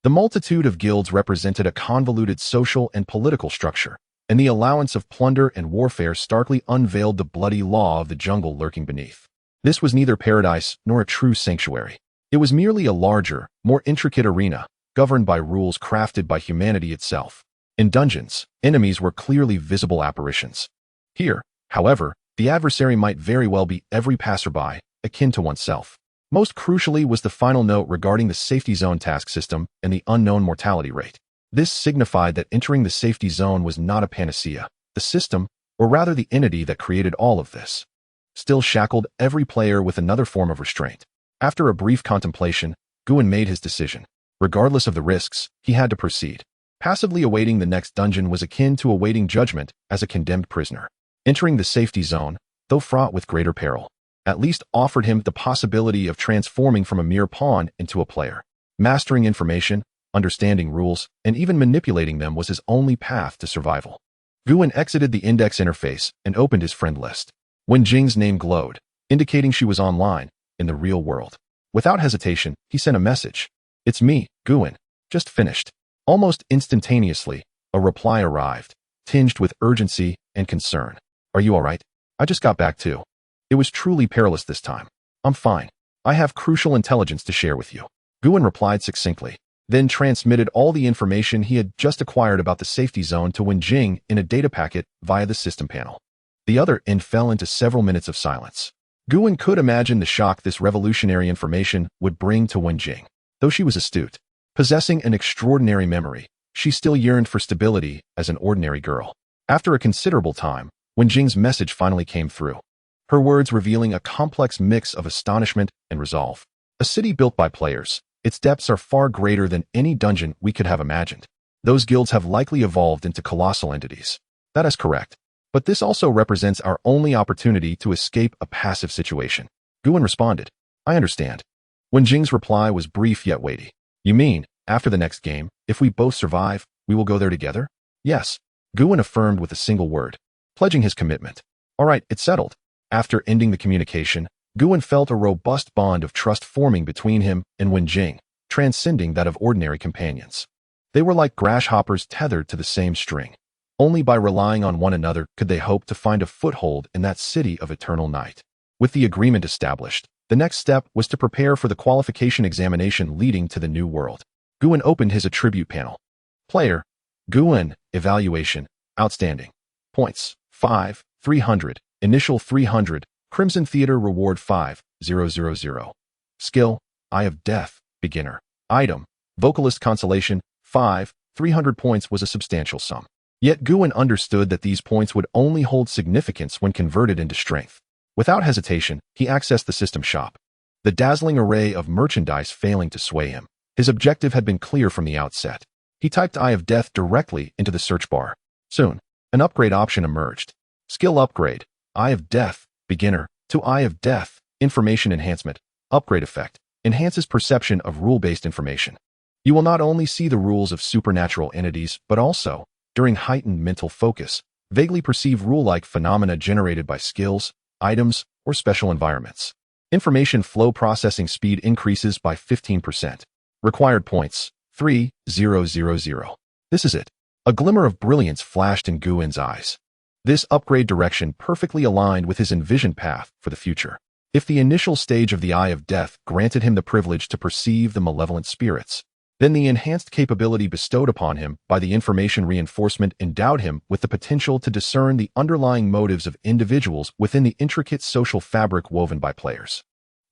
The multitude of guilds represented a convoluted social and political structure, and the allowance of plunder and warfare starkly unveiled the bloody law of the jungle lurking beneath. This was neither paradise nor a true sanctuary. It was merely a larger, more intricate arena, governed by rules crafted by humanity itself. In dungeons, enemies were clearly visible apparitions. Here, however, the adversary might very well be every passerby, akin to oneself. Most crucially was the final note regarding the safety zone task system and the unknown mortality rate. This signified that entering the safety zone was not a panacea. The system, or rather the entity that created all of this, still shackled every player with another form of restraint. After a brief contemplation, Guin made his decision. Regardless of the risks, he had to proceed. Passively awaiting the next dungeon was akin to awaiting judgment as a condemned prisoner. Entering the safety zone, though fraught with greater peril, at least offered him the possibility of transforming from a mere pawn into a player. Mastering information, understanding rules, and even manipulating them was his only path to survival. Guan exited the index interface and opened his friend list. Wenjing's name glowed, indicating she was online, in the real world. Without hesitation, he sent a message. "It's me, Guan. Just finished." Almost instantaneously, a reply arrived, tinged with urgency and concern. "Are you all right? I just got back too. It was truly perilous this time. I'm fine. I have crucial intelligence to share with you." Guan replied succinctly, then transmitted all the information he had just acquired about the safety zone to Wenjing in a data packet via the system panel. The other end fell into several minutes of silence. Guan could imagine the shock this revolutionary information would bring to Wenjing. Though she was astute, possessing an extraordinary memory, she still yearned for stability as an ordinary girl. After a considerable time, Wenjing's message finally came through, her words revealing a complex mix of astonishment and resolve. "A city built by players. Its depths are far greater than any dungeon we could have imagined. Those guilds have likely evolved into colossal entities." "That is correct. But this also represents our only opportunity to escape a passive situation." Guan responded, "I understand." Wenjing's reply was brief yet weighty. "You mean, after the next game, if we both survive, we will go there together?" "Yes," Guan affirmed with a single word, pledging his commitment. "All right, it's settled." After ending the communication, Guan felt a robust bond of trust forming between him and Wenjing, transcending that of ordinary companions. They were like grasshoppers tethered to the same string. Only by relying on one another could they hope to find a foothold in that city of eternal night. With the agreement established, the next step was to prepare for the qualification examination leading to the new world. Guan opened his attribute panel. Player, Guan, evaluation, outstanding. Points, 5, 300, initial 300, Crimson Theater reward 5,000. Skill, Eye of Death, beginner. Item, vocalist consolation, 5, 300 points was a substantial sum. Yet Guan understood that these points would only hold significance when converted into strength. Without hesitation, he accessed the system shop. The dazzling array of merchandise failing to sway him. His objective had been clear from the outset. He typed Eye of Death directly into the search bar. Soon, an upgrade option emerged. Skill upgrade, Eye of Death, beginner, to Eye of Death, information enhancement, upgrade effect, enhances perception of rule-based information. You will not only see the rules of supernatural entities, but also, during heightened mental focus, vaguely perceive rule-like phenomena generated by skills, items, or special environments. Information flow processing speed increases by 15%. Required points, 3,000. This is it. A glimmer of brilliance flashed in Guan's eyes. This upgrade direction perfectly aligned with his envisioned path for the future. If the initial stage of the Eye of Death granted him the privilege to perceive the malevolent spirits, then the enhanced capability bestowed upon him by the information reinforcement endowed him with the potential to discern the underlying motives of individuals within the intricate social fabric woven by players.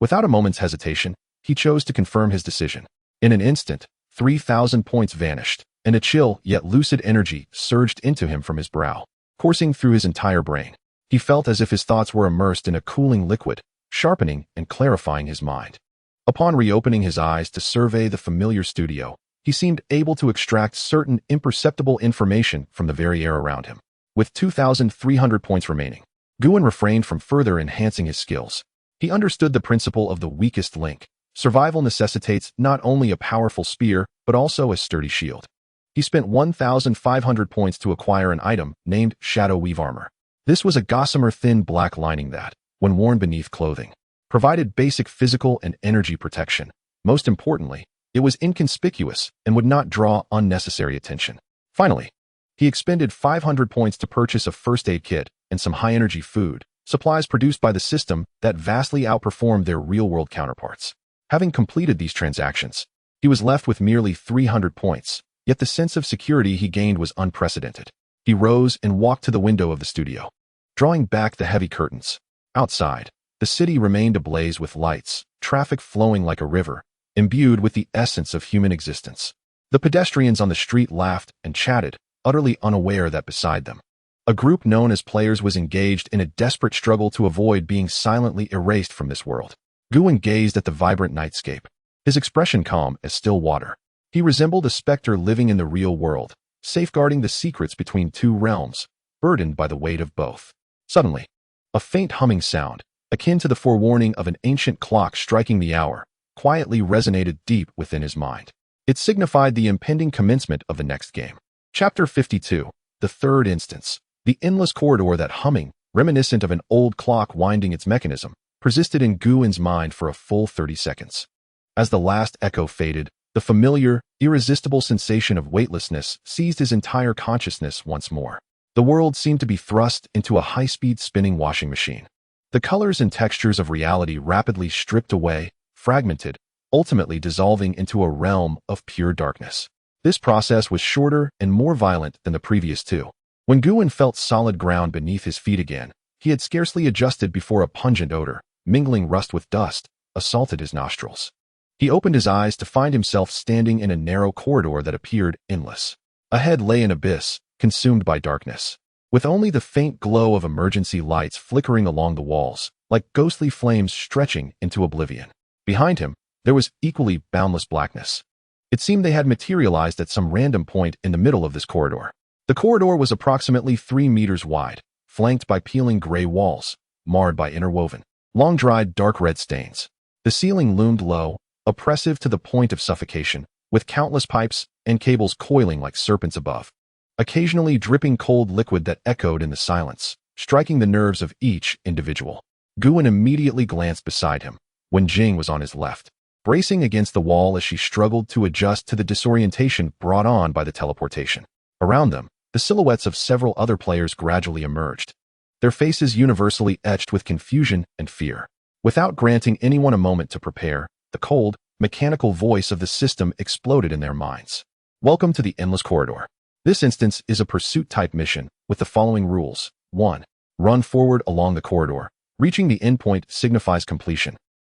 Without a moment's hesitation, he chose to confirm his decision. In an instant, 3,000 points vanished, and a chill yet lucid energy surged into him from his brow, coursing through his entire brain. He felt as if his thoughts were immersed in a cooling liquid, sharpening and clarifying his mind. Upon reopening his eyes to survey the familiar studio, he seemed able to extract certain imperceptible information from the very air around him. With 2,300 points remaining, Guan refrained from further enhancing his skills. He understood the principle of the weakest link. Survival necessitates not only a powerful spear, but also a sturdy shield. He spent 1,500 points to acquire an item named Shadow Weave Armor. This was a gossamer thin black lining that, when worn beneath clothing, provided basic physical and energy protection. Most importantly, it was inconspicuous and would not draw unnecessary attention. Finally, he expended 500 points to purchase a first aid kit and some high-energy food, supplies produced by the system that vastly outperformed their real-world counterparts. Having completed these transactions, he was left with merely 300 points, yet the sense of security he gained was unprecedented. He rose and walked to the window of the studio, drawing back the heavy curtains. Outside, the city remained ablaze with lights, traffic flowing like a river, imbued with the essence of human existence. The pedestrians on the street laughed and chatted, utterly unaware that beside them, a group known as players was engaged in a desperate struggle to avoid being silently erased from this world. Guan gazed at the vibrant nightscape, his expression calm as still water. He resembled a specter living in the real world, safeguarding the secrets between two realms, burdened by the weight of both. Suddenly, a faint humming sound, akin to the forewarning of an ancient clock striking the hour, quietly resonated deep within his mind. It signified the impending commencement of the next game. Chapter 52. The third instance. The endless corridor, that humming, reminiscent of an old clock winding its mechanism, persisted in Guin's mind for a full 30 seconds. As the last echo faded, the familiar, irresistible sensation of weightlessness seized his entire consciousness once more. The world seemed to be thrust into a high-speed spinning washing machine. The colors and textures of reality rapidly stripped away, fragmented, ultimately dissolving into a realm of pure darkness. This process was shorter and more violent than the previous two. When Guin felt solid ground beneath his feet again, he had scarcely adjusted before a pungent odor, mingling rust with dust, assaulted his nostrils. He opened his eyes to find himself standing in a narrow corridor that appeared endless. Ahead lay an abyss, consumed by darkness, with only the faint glow of emergency lights flickering along the walls, like ghostly flames stretching into oblivion. Behind him, there was equally boundless blackness. It seemed they had materialized at some random point in the middle of this corridor. The corridor was approximately 3 meters wide, flanked by peeling gray walls, marred by interwoven, long-dried dark red stains. The ceiling loomed low, oppressive to the point of suffocation, with countless pipes and cables coiling like serpents above, occasionally dripping cold liquid that echoed in the silence, striking the nerves of each individual. Guin immediately glanced beside him. Wenjing was on his left, bracing against the wall as she struggled to adjust to the disorientation brought on by the teleportation. Around them, the silhouettes of several other players gradually emerged, their faces universally etched with confusion and fear. Without granting anyone a moment to prepare, the cold, mechanical voice of the system exploded in their minds. Welcome to the Endless Corridor. This instance is a pursuit-type mission with the following rules. 1. Run forward along the corridor. Reaching the endpoint signifies completion.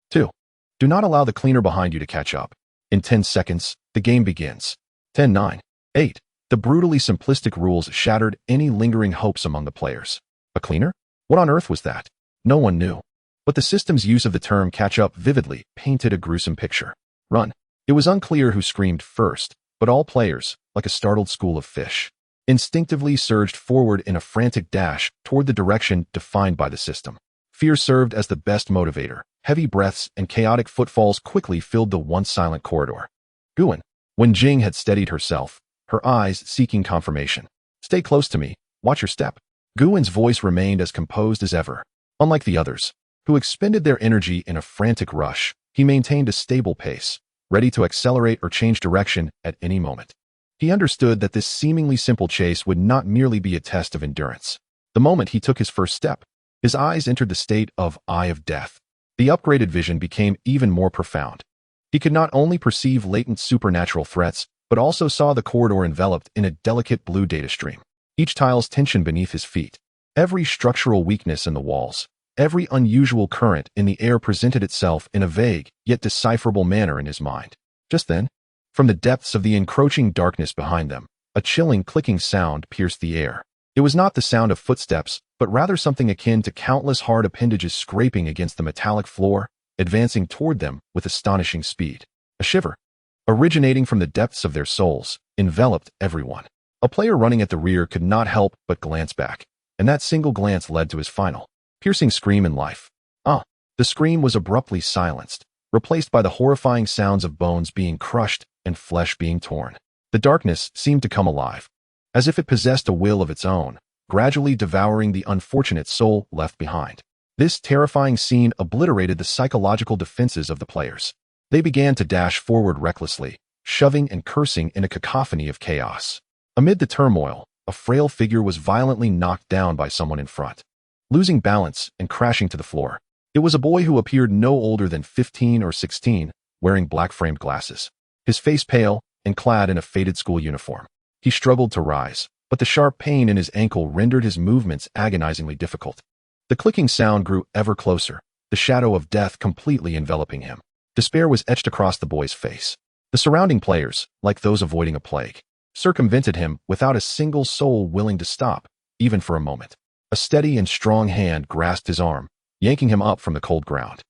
2. Do not allow the cleaner behind you to catch up. In 10 seconds, the game begins. 10, 9, 8. The brutally simplistic rules shattered any lingering hopes among the players. A cleaner? What on earth was that? No one knew. But the system's use of the term catch up vividly painted a gruesome picture. Run. It was unclear who screamed first, but all players, like a startled school of fish, instinctively surged forward in a frantic dash toward the direction defined by the system. Fear served as the best motivator. Heavy breaths and chaotic footfalls quickly filled the once silent corridor. Guin. Wenjing had steadied herself, her eyes seeking confirmation. Stay close to me. Watch your step. Guin's voice remained as composed as ever. Unlike the others, who expended their energy in a frantic rush, he maintained a stable pace, ready to accelerate or change direction at any moment. He understood that this seemingly simple chase would not merely be a test of endurance. The moment he took his first step, his eyes entered the state of Eye of Death. The upgraded vision became even more profound. He could not only perceive latent supernatural threats, but also saw the corridor enveloped in a delicate blue data stream. Each tile's tension beneath his feet, every structural weakness in the walls, every unusual current in the air presented itself in a vague, yet decipherable manner in his mind. Just then, from the depths of the encroaching darkness behind them, a chilling clicking sound pierced the air. It was not the sound of footsteps, but rather something akin to countless hard appendages scraping against the metallic floor, advancing toward them with astonishing speed. A shiver, originating from the depths of their souls, enveloped everyone. A player running at the rear could not help but glance back, and that single glance led to his final, piercing scream in life. The scream was abruptly silenced, replaced by the horrifying sounds of bones being crushed and flesh being torn. The darkness seemed to come alive, as if it possessed a will of its own, gradually devouring the unfortunate soul left behind. This terrifying scene obliterated the psychological defenses of the players. They began to dash forward recklessly, shoving and cursing in a cacophony of chaos. Amid the turmoil, a frail figure was violently knocked down by someone in front, losing balance and crashing to the floor. It was a boy who appeared no older than 15 or 16, wearing black-framed glasses, his face pale and clad in a faded school uniform. He struggled to rise, but the sharp pain in his ankle rendered his movements agonizingly difficult. The clicking sound grew ever closer, the shadow of death completely enveloping him. Despair was etched across the boy's face. The surrounding players, like those avoiding a plague, circumvented him without a single soul willing to stop, even for a moment. A steady and strong hand grasped his arm, yanking him up from the cold ground.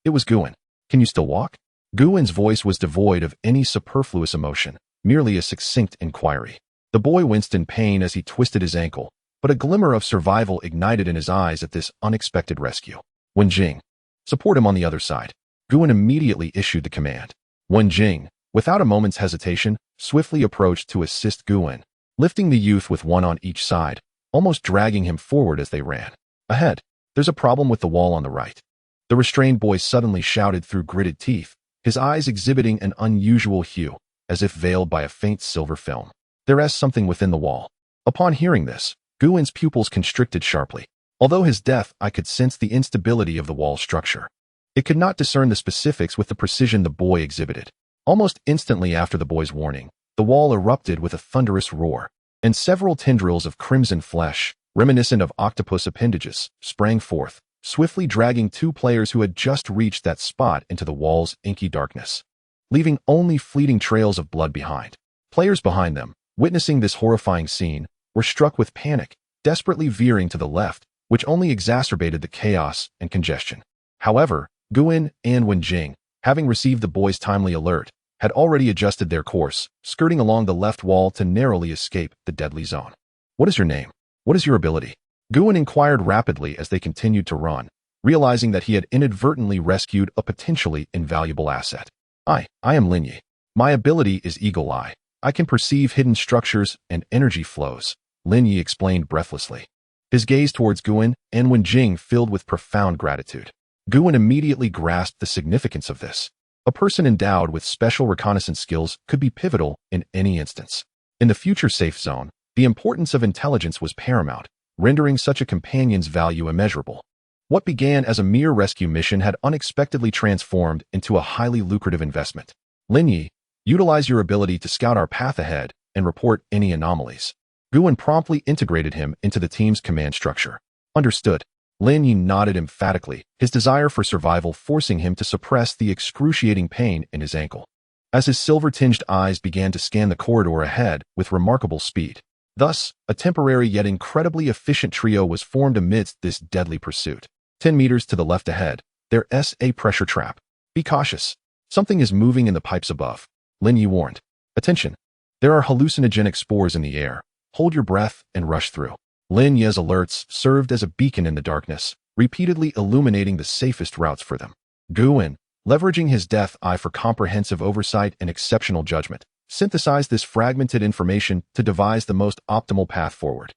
It was Guin. Can you still walk? Guin's voice was devoid of any superfluous emotion, merely a succinct inquiry. The boy winced in pain as he twisted his ankle, but a glimmer of survival ignited in his eyes at this unexpected rescue. Wenjing, support him on the other side. Guin immediately issued the command. Wenjing, without a moment's hesitation, swiftly approached to assist Guin, lifting the youth with one on each side, almost dragging him forward as they ran. Ahead, there's a problem with the wall on the right. The restrained boy suddenly shouted through gritted teeth, his eyes exhibiting an unusual hue, as if veiled by a faint silver film. There's something within the wall. Upon hearing this, Guin's pupils constricted sharply. Although his deaf eye could sense the instability of the wall structure, it could not discern the specifics with the precision the boy exhibited. Almost instantly after the boy's warning, the wall erupted with a thunderous roar, and several tendrils of crimson flesh, reminiscent of octopus appendages, sprang forth, swiftly dragging two players who had just reached that spot into the wall's inky darkness, leaving only fleeting trails of blood behind. Players behind them, witnessing this horrifying scene, were struck with panic, desperately veering to the left, which only exacerbated the chaos and congestion. However, Guin and Wenjing, having received the boy's timely alert, had already adjusted their course, skirting along the left wall to narrowly escape the deadly zone. "What is your name? What is your ability?" Guin inquired rapidly as they continued to run, realizing that he had inadvertently rescued a potentially invaluable asset. I am Linyi. My ability is Eagle Eye. I can perceive hidden structures and energy flows, Linyi explained breathlessly. His gaze towards Guin and Wenjing filled with profound gratitude. Guin immediately grasped the significance of this. A person endowed with special reconnaissance skills could be pivotal in any instance. In the future safe zone, the importance of intelligence was paramount, rendering such a companion's value immeasurable. What began as a mere rescue mission had unexpectedly transformed into a highly lucrative investment. Linyi, utilize your ability to scout our path ahead and report any anomalies. Guin promptly integrated him into the team's command structure. Understood. Linyi nodded emphatically, his desire for survival forcing him to suppress the excruciating pain in his ankle. As his silver-tinged eyes began to scan the corridor ahead with remarkable speed. Thus, a temporary yet incredibly efficient trio was formed amidst this deadly pursuit. 10 meters to the left ahead, there's a pressure trap. Be cautious. Something is moving in the pipes above. Linyi warned. Attention. There are hallucinogenic spores in the air. Hold your breath and rush through. Linyi's alerts served as a beacon in the darkness, repeatedly illuminating the safest routes for them. Guin, leveraging his deaf eye for comprehensive oversight and exceptional judgment, synthesized this fragmented information to devise the most optimal path forward.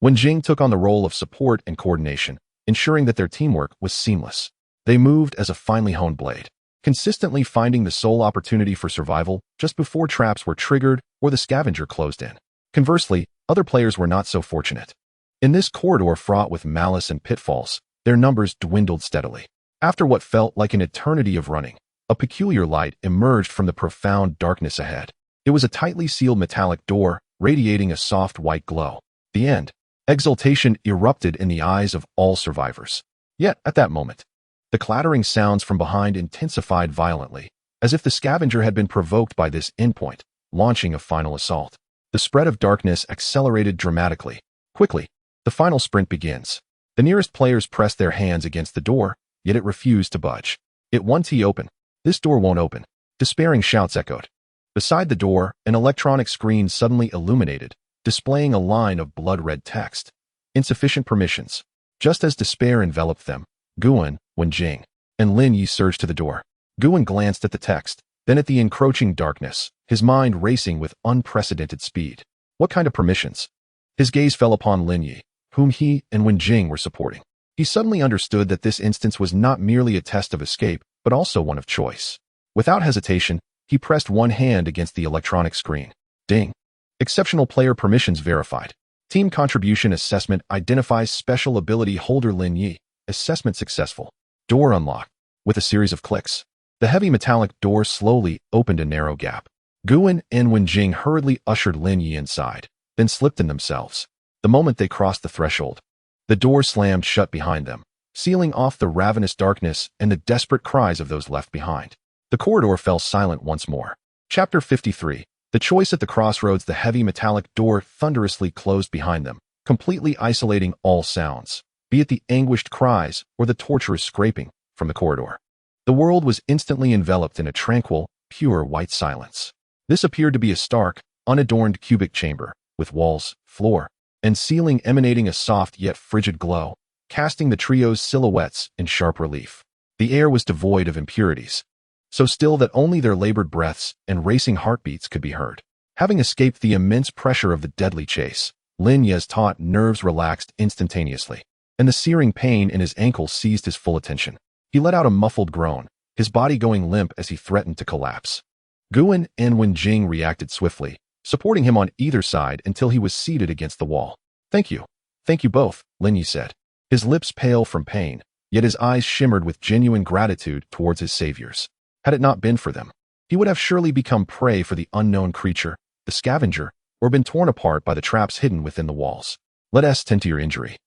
Wenjing took on the role of support and coordination, ensuring that their teamwork was seamless. They moved as a finely honed blade, consistently finding the sole opportunity for survival just before traps were triggered or the scavenger closed in. Conversely, other players were not so fortunate. In this corridor fraught with malice and pitfalls, their numbers dwindled steadily. After what felt like an eternity of running, a peculiar light emerged from the profound darkness ahead. It was a tightly sealed metallic door, radiating a soft white glow. The end. Exultation erupted in the eyes of all survivors. Yet, at that moment, the clattering sounds from behind intensified violently, as if the scavenger had been provoked by this endpoint, launching a final assault. The spread of darkness accelerated dramatically. Quickly, the final sprint begins. The nearest players press their hands against the door, yet it refused to budge. It won't open. This door won't open. Despairing shouts echoed. Beside the door, an electronic screen suddenly illuminated, displaying a line of blood-red text. Insufficient permissions. Just as despair enveloped them, Guin, Wenjing, and Linyi surged to the door. Guin glanced at the text, then at the encroaching darkness, his mind racing with unprecedented speed. What kind of permissions? His gaze fell upon Linyi, whom he and Wenjing were supporting. He suddenly understood that this instance was not merely a test of escape, but also one of choice. Without hesitation, he pressed one hand against the electronic screen. Ding. Exceptional player permissions verified. Team contribution assessment identifies special ability holder Linyi. Assessment successful. Door unlocked. With a series of clicks, the heavy metallic door slowly opened a narrow gap. Guin and Wenjing hurriedly ushered Linyi inside, then slipped in themselves. The moment they crossed the threshold, the door slammed shut behind them, sealing off the ravenous darkness and the desperate cries of those left behind. The corridor fell silent once more. Chapter 53. The choice at the crossroads. The heavy metallic door thunderously closed behind them, completely isolating all sounds, be it the anguished cries or the torturous scraping, from the corridor. The world was instantly enveloped in a tranquil, pure white silence. This appeared to be a stark, unadorned cubic chamber, with walls, floor, and ceiling emanating a soft yet frigid glow, casting the trio's silhouettes in sharp relief. The air was devoid of impurities. so still that only their labored breaths and racing heartbeats could be heard. Having escaped the immense pressure of the deadly chase, Lin Ye's taut nerves relaxed instantaneously, and the searing pain in his ankle seized his full attention. He let out a muffled groan, his body going limp as he threatened to collapse. Guan and Wenjing reacted swiftly, supporting him on either side until he was seated against the wall. Thank you. Thank you both, Lin Yi said, his lips pale from pain, yet his eyes shimmered with genuine gratitude towards his saviors. Had it not been for them, he would have surely become prey for the unknown creature, the scavenger, or been torn apart by the traps hidden within the walls. Let us tend to your injury,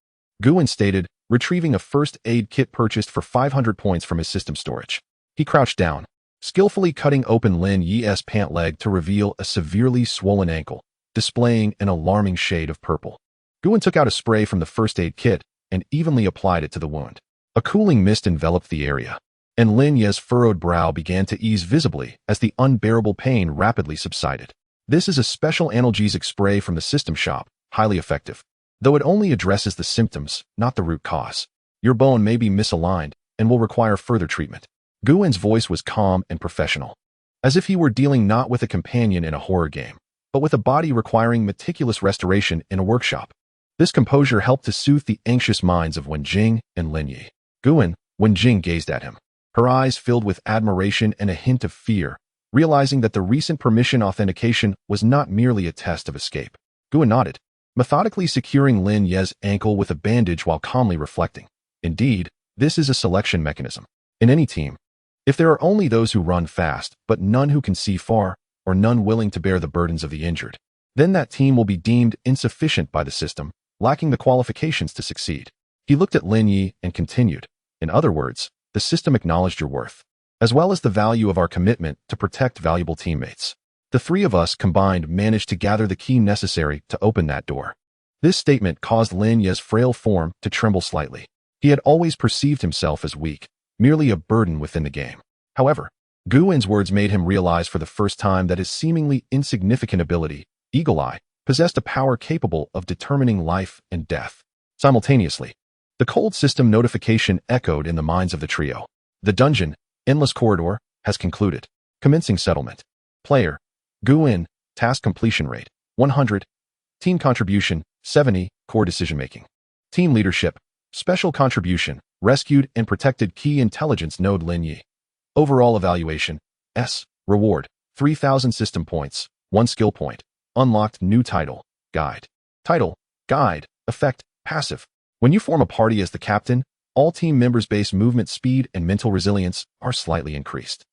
Guan stated, retrieving a first aid kit purchased for 500 points from his system storage. He crouched down, skillfully cutting open Lin Yi's pant leg to reveal a severely swollen ankle, displaying an alarming shade of purple. Guan took out a spray from the first aid kit and evenly applied it to the wound. A cooling mist enveloped the area, and Lin Ye's furrowed brow began to ease visibly as the unbearable pain rapidly subsided. This is a special analgesic spray from the system shop, highly effective, though it only addresses the symptoms, not the root cause. Your bone may be misaligned and will require further treatment. Guan's voice was calm and professional, as if he were dealing not with a companion in a horror game, but with a body requiring meticulous restoration in a workshop. This composure helped to soothe the anxious minds of Wenjing and Lin Yi. Wenjing gazed at him, her eyes filled with admiration and a hint of fear, realizing that the recent permission authentication was not merely a test of escape. Guan nodded, methodically securing Lin Ye's ankle with a bandage while calmly reflecting. Indeed, this is a selection mechanism. In any team, if there are only those who run fast, but none who can see far, or none willing to bear the burdens of the injured, then that team will be deemed insufficient by the system, lacking the qualifications to succeed. He looked at Lin Yi and continued. In other words, the system acknowledged your worth, as well as the value of our commitment to protect valuable teammates. The three of us combined managed to gather the key necessary to open that door. This statement caused Lin Ye's frail form to tremble slightly. He had always perceived himself as weak, merely a burden within the game. However, Guan's words made him realize for the first time that his seemingly insignificant ability, Eagle Eye, possessed a power capable of determining life and death. Simultaneously, the cold system notification echoed in the minds of the trio. The dungeon, Endless Corridor, has concluded. Commencing settlement. Player, Guan, task completion rate, 100. Team contribution, 70, core decision-making. Team leadership, special contribution, rescued and protected key intelligence node Lin Yi. Overall evaluation, S. Reward, 3,000 system points, 1 skill point. Unlocked new title, Guide. Title, Guide, effect, passive. When you form a party as the captain, all team members' base movement speed and mental resilience are slightly increased.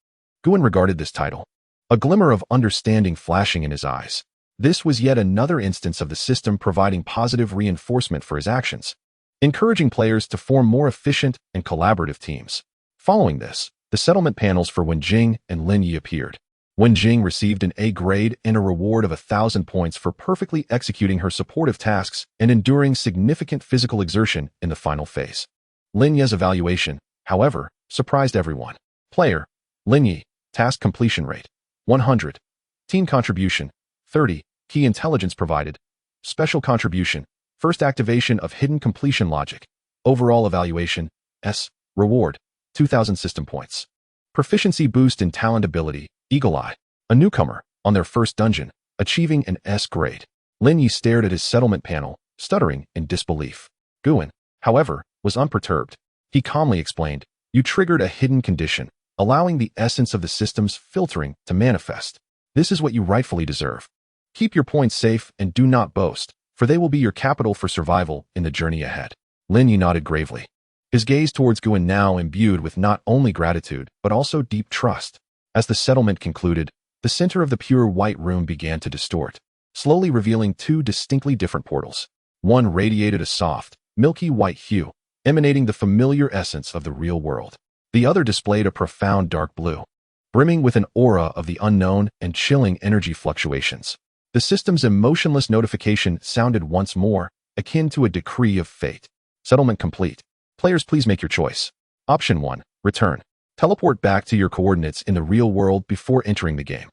Guan regarded this title, a glimmer of understanding flashing in his eyes. This was yet another instance of the system providing positive reinforcement for his actions, encouraging players to form more efficient and collaborative teams. Following this, the settlement panels for Wenjing and Lin Yi appeared. Wenjing received an A grade and a reward of 1,000 points for perfectly executing her supportive tasks and enduring significant physical exertion in the final phase. Lin Yi's evaluation, however, surprised everyone. Player, Lin Yi, task completion rate, 100. Team contribution, 30. Key intelligence provided. Special contribution, first activation of hidden completion logic. Overall evaluation, S. Reward, 2,000 system points. Proficiency boost in talent ability, Eagle Eye, a newcomer, on their first dungeon, achieving an S grade. Lin Yi stared at his settlement panel, stuttering in disbelief. Guan, however, was unperturbed. He calmly explained, you triggered a hidden condition, allowing the essence of the system's filtering to manifest. This is what you rightfully deserve. Keep your points safe and do not boast, for they will be your capital for survival in the journey ahead. Lin Yi nodded gravely, his gaze towards Guan now imbued with not only gratitude, but also deep trust. As the settlement concluded, the center of the pure white room began to distort, slowly revealing two distinctly different portals. One radiated a soft, milky white hue, emanating the familiar essence of the real world. The other displayed a profound dark blue, brimming with an aura of the unknown and chilling energy fluctuations. The system's emotionless notification sounded once more, akin to a decree of fate. Settlement complete. Players, please make your choice. Option 1, return. Teleport back to your coordinates in the real world before entering the game.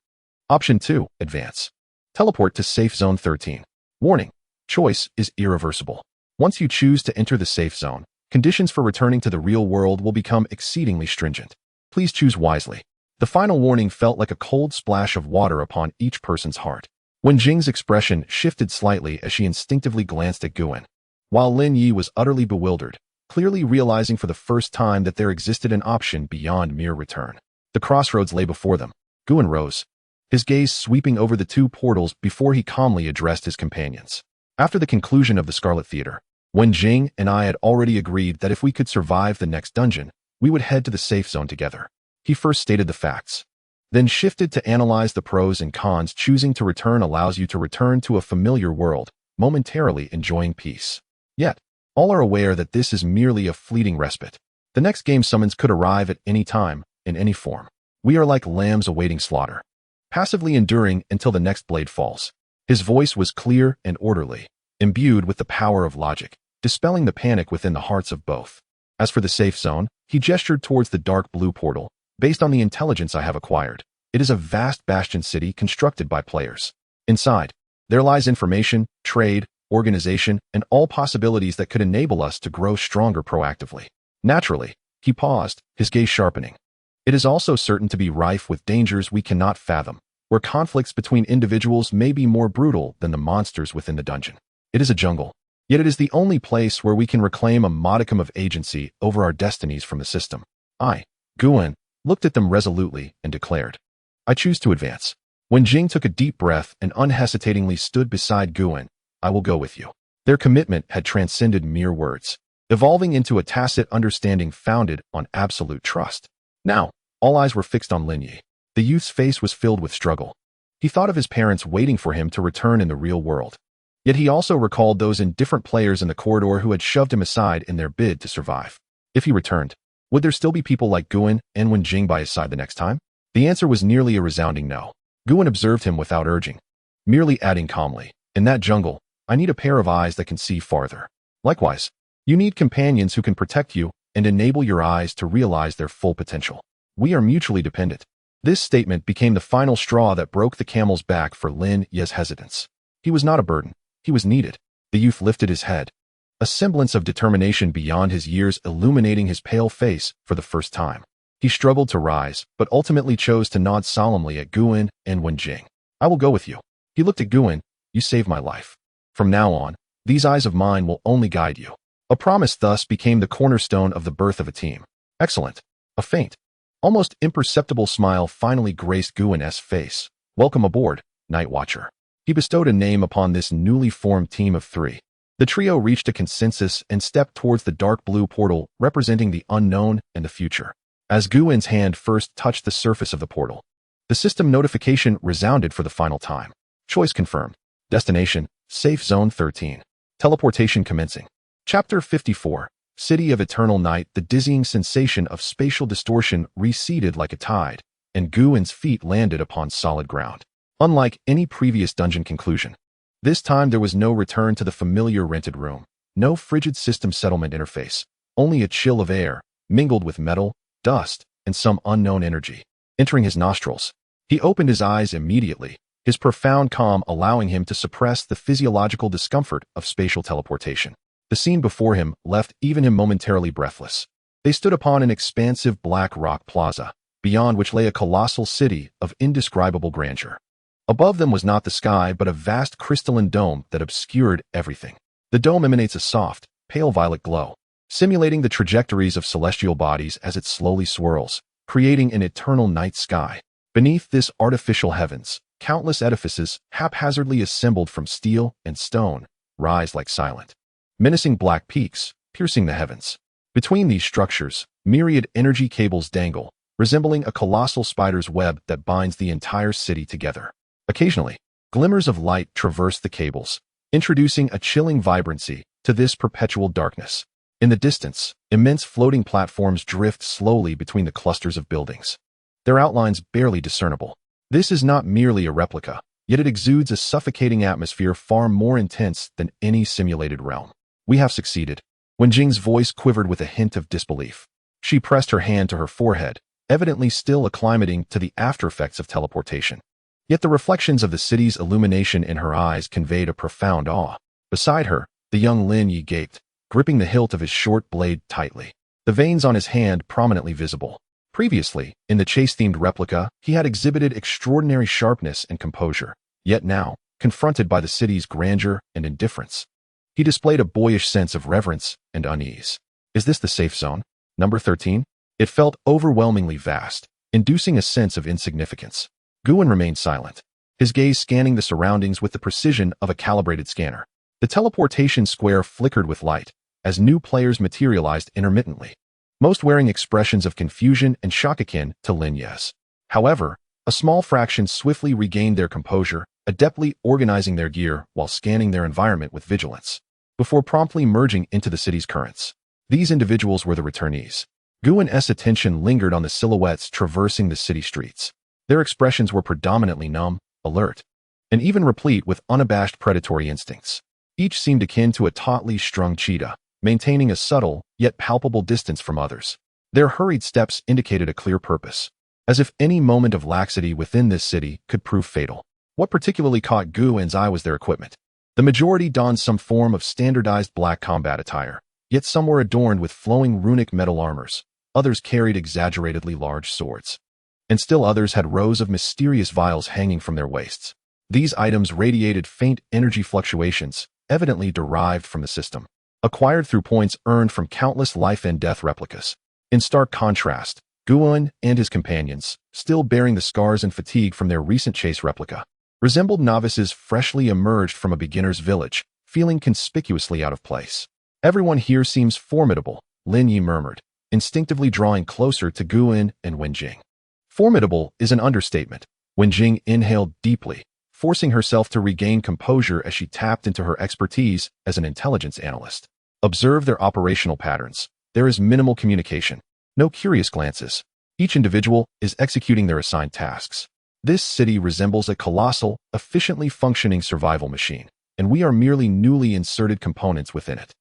Option 2, advance. Teleport to Safe Zone 13. Warning, choice is irreversible. Once you choose to enter the safe zone, conditions for returning to the real world will become exceedingly stringent. Please choose wisely. The final warning felt like a cold splash of water upon each person's heart. When Jing's expression shifted slightly as she instinctively glanced at Guan, while Lin Yi was utterly bewildered, clearly realizing for the first time that there existed an option beyond mere return. The crossroads lay before them. Guan rose, his gaze sweeping over the two portals before he calmly addressed his companions. After the conclusion of the Scarlet Theater, when Jing and I had already agreed that if we could survive the next dungeon, we would head to the safe zone together. He first stated the facts, then shifted to analyze the pros and cons. Choosing to return allows you to return to a familiar world, momentarily enjoying peace. Yet, all are aware that this is merely a fleeting respite. The next game summons could arrive at any time, in any form. We are like lambs awaiting slaughter, passively enduring until the next blade falls. His voice was clear and orderly, imbued with the power of logic, dispelling the panic within the hearts of both. As for the safe zone, he gestured towards the dark blue portal. Based on the intelligence I have acquired, it is a vast bastion city constructed by players. Inside, there lies information, trade, organization, and all possibilities that could enable us to grow stronger proactively. Naturally, he paused, his gaze sharpening. It is also certain to be rife with dangers we cannot fathom, where conflicts between individuals may be more brutal than the monsters within the dungeon. It is a jungle, yet it is the only place where we can reclaim a modicum of agency over our destinies from the system. Guan, looked at them resolutely and declared, I choose to advance. When Jing took a deep breath and unhesitatingly stood beside Guan, I will go with you. Their commitment had transcended mere words, evolving into a tacit understanding founded on absolute trust. Now, all eyes were fixed on Lin Yi. The youth's face was filled with struggle. He thought of his parents waiting for him to return in the real world. Yet he also recalled those indifferent players in the corridor who had shoved him aside in their bid to survive. If he returned, would there still be people like Guan and Wen Jing by his side the next time? The answer was nearly a resounding no. Guan observed him without urging, merely adding calmly, in that jungle, I need a pair of eyes that can see farther. Likewise, you need companions who can protect you and enable your eyes to realize their full potential. We are mutually dependent. This statement became the final straw that broke the camel's back for Lin Yi's hesitance. He was not a burden. He was needed. The youth lifted his head, a semblance of determination beyond his years illuminating his pale face for the first time. He struggled to rise, but ultimately chose to nod solemnly at Guan and Wen Jing. I will go with you. He looked at Guan. You saved my life. From now on, these eyes of mine will only guide you. A promise thus became the cornerstone of the birth of a team. Excellent. A faint, almost imperceptible smile finally graced Guan's face. Welcome aboard, Night Watcher. He bestowed a name upon this newly formed team of three. The trio reached a consensus and stepped towards the dark blue portal representing the unknown and the future. As Guan's hand first touched the surface of the portal, the system notification resounded for the final time. Choice confirmed. Destination, Safe Zone 13. Teleportation commencing. Chapter 54. City of Eternal Night. The dizzying sensation of spatial distortion receded like a tide, and Guan's feet landed upon solid ground. Unlike any previous dungeon conclusion, this time there was no return to the familiar rented room, no frigid system settlement interface, only a chill of air, mingled with metal, dust, and some unknown energy, entering his nostrils. He opened his eyes immediately, his profound calm allowing him to suppress the physiological discomfort of spatial teleportation. The scene before him left even him momentarily breathless. They stood upon an expansive black rock plaza, beyond which lay a colossal city of indescribable grandeur. Above them was not the sky but a vast crystalline dome that obscured everything. The dome emanates a soft, pale violet glow, simulating the trajectories of celestial bodies as it slowly swirls, creating an eternal night sky. Beneath this artificial heavens, countless edifices, haphazardly assembled from steel and stone, rise like silent, menacing black peaks, piercing the heavens. Between these structures, myriad energy cables dangle, resembling a colossal spider's web that binds the entire city together. Occasionally, glimmers of light traverse the cables, introducing a chilling vibrancy to this perpetual darkness. In the distance, immense floating platforms drift slowly between the clusters of buildings, their outlines barely discernible. This is not merely a replica, yet it exudes a suffocating atmosphere far more intense than any simulated realm. We have succeeded. Wen Jing's voice quivered with a hint of disbelief. She pressed her hand to her forehead, evidently still acclimating to the aftereffects of teleportation. Yet the reflections of the city's illumination in her eyes conveyed a profound awe. Beside her, the young Lin Yi gaped, gripping the hilt of his short blade tightly, the veins on his hand prominently visible. Previously, in the chase-themed replica, he had exhibited extraordinary sharpness and composure. Yet now, confronted by the city's grandeur and indifference, he displayed a boyish sense of reverence and unease. Is this the safe zone? Number 13? It felt overwhelmingly vast, inducing a sense of insignificance. Guin remained silent, his gaze scanning the surroundings with the precision of a calibrated scanner. The teleportation square flickered with light as new players materialized intermittently, most wearing expressions of confusion and shock akin to Lin Ye's. However, a small fraction swiftly regained their composure, adeptly organizing their gear while scanning their environment with vigilance, before promptly merging into the city's currents. These individuals were the returnees. Guin's attention lingered on the silhouettes traversing the city streets. Their expressions were predominantly numb, alert, and even replete with unabashed predatory instincts. Each seemed akin to a tautly strung cheetah, maintaining a subtle yet palpable distance from others. Their hurried steps indicated a clear purpose, as if any moment of laxity within this city could prove fatal. What particularly caught Guin's eye was their equipment. The majority donned some form of standardized black combat attire, yet some were adorned with flowing runic metal armors. Others carried exaggeratedly large swords, and still others had rows of mysterious vials hanging from their waists. These items radiated faint energy fluctuations, evidently derived from the system, acquired through points earned from countless life and death replicas. In stark contrast, Guin and his companions, still bearing the scars and fatigue from their recent chase replica, resembled novices freshly emerged from a beginner's village, feeling conspicuously out of place. Everyone here seems formidable, Lin Yi murmured, instinctively drawing closer to Guin and Wenjing. Formidable is an understatement. Wenjing inhaled deeply, forcing herself to regain composure as she tapped into her expertise as an intelligence analyst. Observe their operational patterns. There is minimal communication, no curious glances. Each individual is executing their assigned tasks. This city resembles a colossal, efficiently functioning survival machine, and we are merely newly inserted components within it.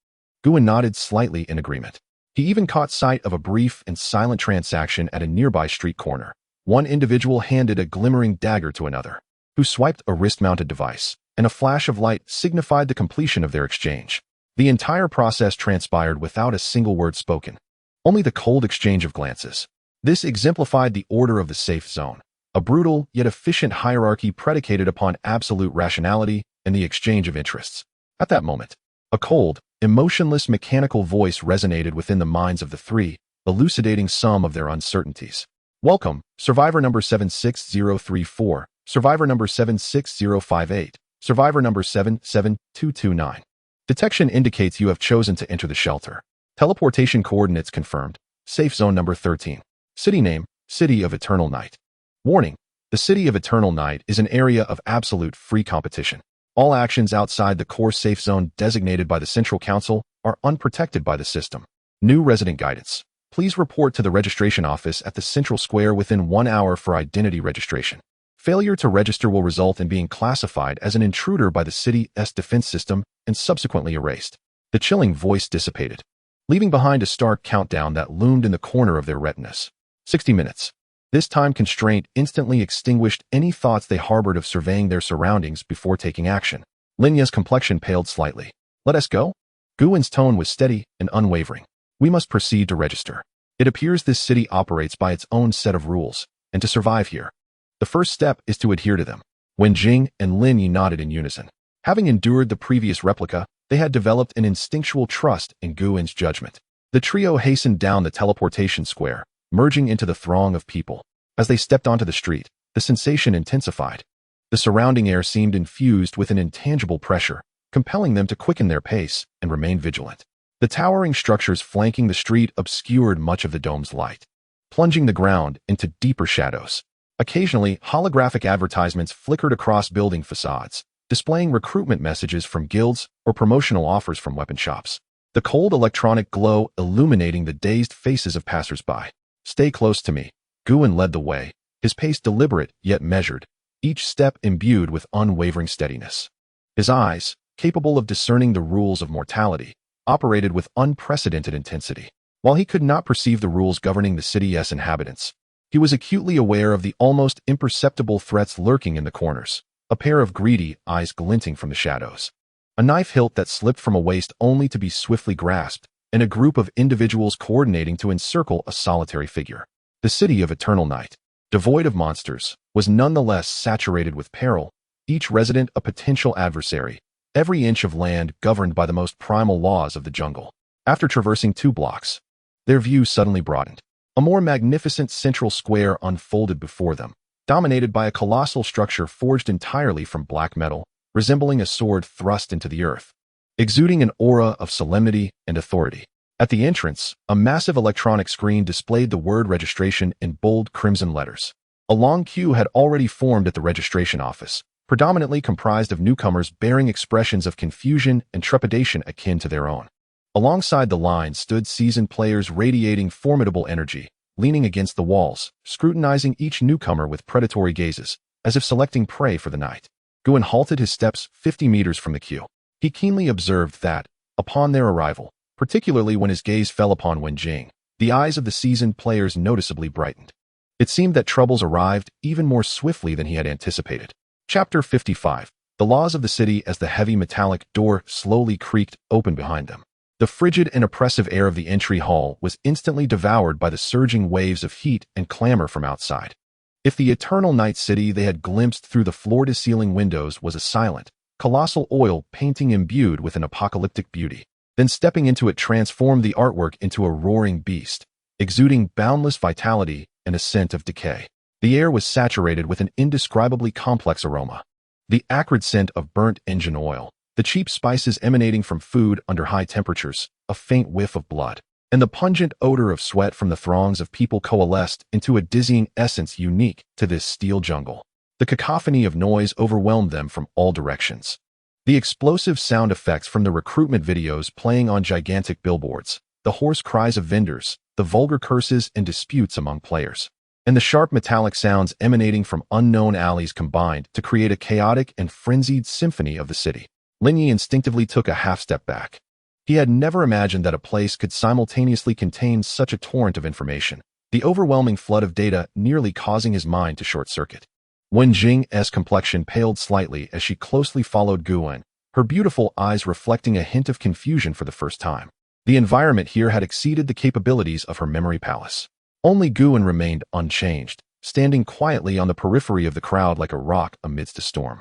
Guin nodded slightly in agreement. He even caught sight of a brief and silent transaction at a nearby street corner. One individual handed a glimmering dagger to another, who swiped a wrist-mounted device, and a flash of light signified the completion of their exchange. The entire process transpired without a single word spoken, only the cold exchange of glances. This exemplified the order of the safe zone, a brutal yet efficient hierarchy predicated upon absolute rationality and the exchange of interests. At that moment, a cold, emotionless mechanical voice resonated within the minds of the three, elucidating some of their uncertainties. Welcome, survivor number 76034, survivor number 76058, survivor number 77229. Detection indicates you have chosen to enter the shelter. Teleportation coordinates confirmed. Safe zone number 13. City name, City of Eternal Night. Warning, the City of Eternal Night is an area of absolute free competition. All actions outside the core safe zone designated by the Central Council are unprotected by the system. New resident guidance. Please report to the registration office at the Central Square within 1 hour for identity registration. Failure to register will result in being classified as an intruder by the city's defense system and subsequently erased. The chilling voice dissipated, leaving behind a stark countdown that loomed in the corner of their retinas. 60 minutes. This time constraint instantly extinguished any thoughts they harbored of surveying their surroundings before taking action. Lin Ye's complexion paled slightly. Let us go? Guin's tone was steady and unwavering. We must proceed to register. It appears this city operates by its own set of rules, and to survive here, the first step is to adhere to them. Wenjing and Lin Yi nodded in unison. Having endured the previous replica, they had developed an instinctual trust in Guin's judgment. The trio hastened down the teleportation square, merging into the throng of people. As they stepped onto the street, the sensation intensified. The surrounding air seemed infused with an intangible pressure, compelling them to quicken their pace and remain vigilant. The towering structures flanking the street obscured much of the dome's light, plunging the ground into deeper shadows. Occasionally, holographic advertisements flickered across building facades, displaying recruitment messages from guilds or promotional offers from weapon shops. The cold electronic glow illuminating the dazed faces of passers-by. Stay close to me. Guin led the way, his pace deliberate yet measured, each step imbued with unwavering steadiness. His eyes, capable of discerning the rules of mortality, operated with unprecedented intensity. While he could not perceive the rules governing the city's inhabitants, he was acutely aware of the almost imperceptible threats lurking in the corners, a pair of greedy eyes glinting from the shadows, a knife hilt that slipped from a waist only to be swiftly grasped, and a group of individuals coordinating to encircle a solitary figure. The city of eternal night, devoid of monsters, was nonetheless saturated with peril, each resident a potential adversary, every inch of land governed by the most primal laws of the jungle. After traversing 2 blocks, their view suddenly broadened. A more magnificent central square unfolded before them, dominated by a colossal structure forged entirely from black metal, resembling a sword thrust into the earth, exuding an aura of solemnity and authority. At the entrance, a massive electronic screen displayed the word registration in bold crimson letters. A long queue had already formed at the registration office, predominantly comprised of newcomers bearing expressions of confusion and trepidation akin to their own. Alongside the line stood seasoned players radiating formidable energy, leaning against the walls, scrutinizing each newcomer with predatory gazes, as if selecting prey for the night. Guan halted his steps 50 meters from the queue. He keenly observed that, upon their arrival, particularly when his gaze fell upon Wen Jing, the eyes of the seasoned players noticeably brightened. It seemed that troubles arrived even more swiftly than he had anticipated. Chapter 55. The Laws of the City. As the heavy metallic door slowly creaked open behind them, the frigid and oppressive air of the entry hall was instantly devoured by the surging waves of heat and clamor from outside. If the eternal night city they had glimpsed through the floor-to-ceiling windows was a silent, colossal oil painting imbued with an apocalyptic beauty, then stepping into it transformed the artwork into a roaring beast, exuding boundless vitality and a scent of decay. The air was saturated with an indescribably complex aroma. The acrid scent of burnt engine oil, the cheap spices emanating from food under high temperatures, a faint whiff of blood, and the pungent odor of sweat from the throngs of people coalesced into a dizzying essence unique to this steel jungle. The cacophony of noise overwhelmed them from all directions. The explosive sound effects from the recruitment videos playing on gigantic billboards, the hoarse cries of vendors, the vulgar curses and disputes among players, and the sharp metallic sounds emanating from unknown alleys combined to create a chaotic and frenzied symphony of the city. Lin Yi instinctively took a half-step back. He had never imagined that a place could simultaneously contain such a torrent of information, the overwhelming flood of data nearly causing his mind to short-circuit. Wen Jing's complexion paled slightly as she closely followed Guan, her beautiful eyes reflecting a hint of confusion for the first time. The environment here had exceeded the capabilities of her memory palace. Only Guan remained unchanged, standing quietly on the periphery of the crowd like a rock amidst a storm,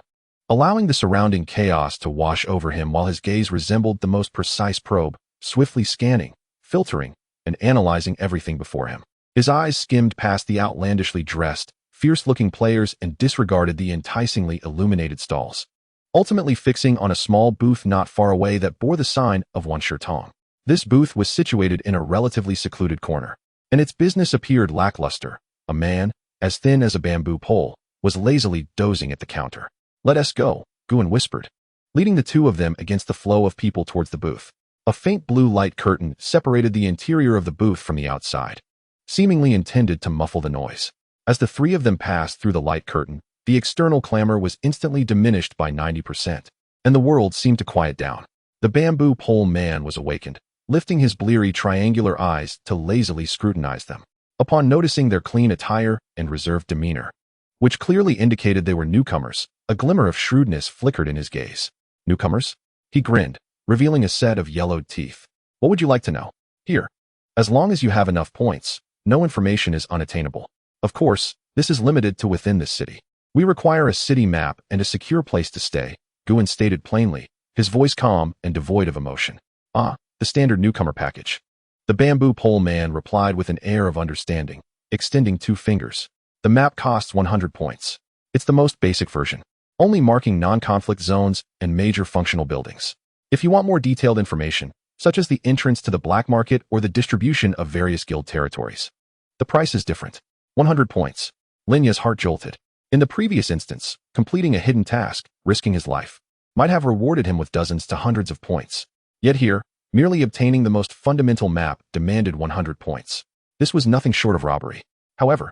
allowing the surrounding chaos to wash over him while his gaze resembled the most precise probe, swiftly scanning, filtering, and analyzing everything before him. His eyes skimmed past the outlandishly dressed, fierce-looking players and disregarded the enticingly illuminated stalls, ultimately fixing on a small booth not far away that bore the sign of One Shirtong. This booth was situated in a relatively secluded corner, and its business appeared lackluster. A man, as thin as a bamboo pole, was lazily dozing at the counter. "Let us go," Guan whispered, leading the two of them against the flow of people towards the booth. A faint blue light curtain separated the interior of the booth from the outside, seemingly intended to muffle the noise. As the three of them passed through the light curtain, the external clamor was instantly diminished by 90%, and the world seemed to quiet down. The bamboo pole man was awakened, lifting his bleary triangular eyes to lazily scrutinize them. Upon noticing their clean attire and reserved demeanor, which clearly indicated they were newcomers, a glimmer of shrewdness flickered in his gaze. "Newcomers?" He grinned, revealing a set of yellowed teeth. "What would you like to know?" "Here. As long as you have enough points, no information is unattainable. Of course, this is limited to within this city. We require a city map and a secure place to stay," Guan stated plainly, his voice calm and devoid of emotion. "Ah, the standard newcomer package." The bamboo pole man replied with an air of understanding, extending 2 fingers. "The map costs 100 points. It's the most basic version, only marking non-conflict zones and major functional buildings. If you want more detailed information, such as the entrance to the black market or the distribution of various guild territories, the price is different." 100 points. Lin Yi's heart jolted. In the previous instance, completing a hidden task, risking his life, might have rewarded him with dozens to hundreds of points. Yet here, merely obtaining the most fundamental map demanded 100 points. This was nothing short of robbery. However,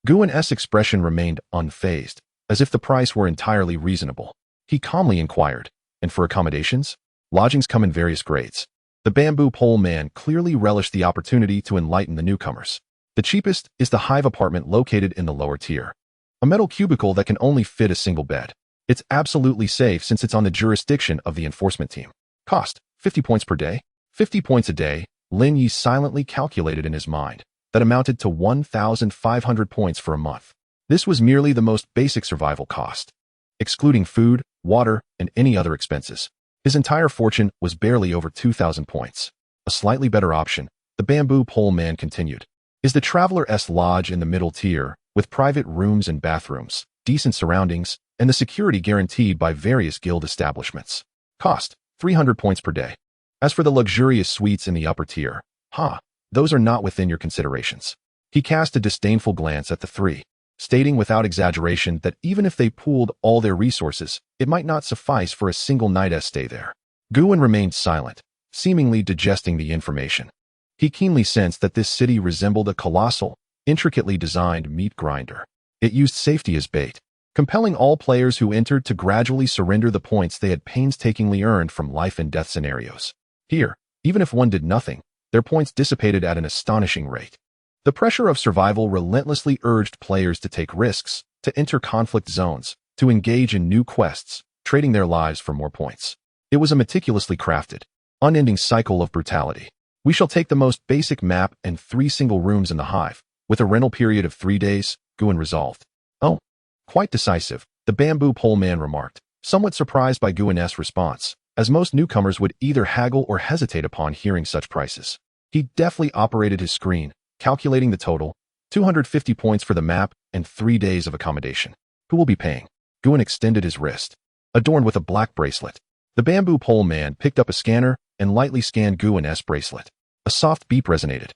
Guan's expression remained unfazed, as if the price were entirely reasonable. He calmly inquired, "And for accommodations?" "Lodgings come in various grades." The bamboo pole man clearly relished the opportunity to enlighten the newcomers. "The cheapest is the hive apartment located in the lower tier. A metal cubicle that can only fit a single bed. It's absolutely safe since it's on the jurisdiction of the enforcement team. Cost, 50 points per day." 50 points a day, Lin Yi silently calculated in his mind. that amounted to 1,500 points for a month. This was merely the most basic survival cost. Excluding food, water, and any other expenses, his entire fortune was barely over 2,000 points. A slightly better option, the bamboo pole man continued, is the Traveler's Lodge in the middle tier, with private rooms and bathrooms, decent surroundings, and the security guaranteed by various guild establishments. Cost, 300 points per day. As for the luxurious suites in the upper tier, those are not within your considerations. He cast a disdainful glance at the three, stating without exaggeration that even if they pooled all their resources, it might not suffice for a single night's stay there. Guin remained silent, seemingly digesting the information. He keenly sensed that this city resembled a colossal, intricately designed meat grinder. It used safety as bait, compelling all players who entered to gradually surrender the points they had painstakingly earned from life and death scenarios. Here, even if one did nothing, their points dissipated at an astonishing rate. The pressure of survival relentlessly urged players to take risks, to enter conflict zones, to engage in new quests, trading their lives for more points. It was a meticulously crafted, unending cycle of brutality. We shall take the most basic map and 3 single rooms in the hive, with a rental period of 3 days, Guin resolved. Oh, quite decisive, the bamboo pole man remarked, somewhat surprised by Guin's response, as most newcomers would either haggle or hesitate upon hearing such prices. He deftly operated his screen, calculating the total, 250 points for the map and 3 days of accommodation. Who will be paying? Guin extended his wrist, adorned with a black bracelet. The bamboo pole man picked up a scanner and lightly scanned Guin's bracelet. A soft beep resonated,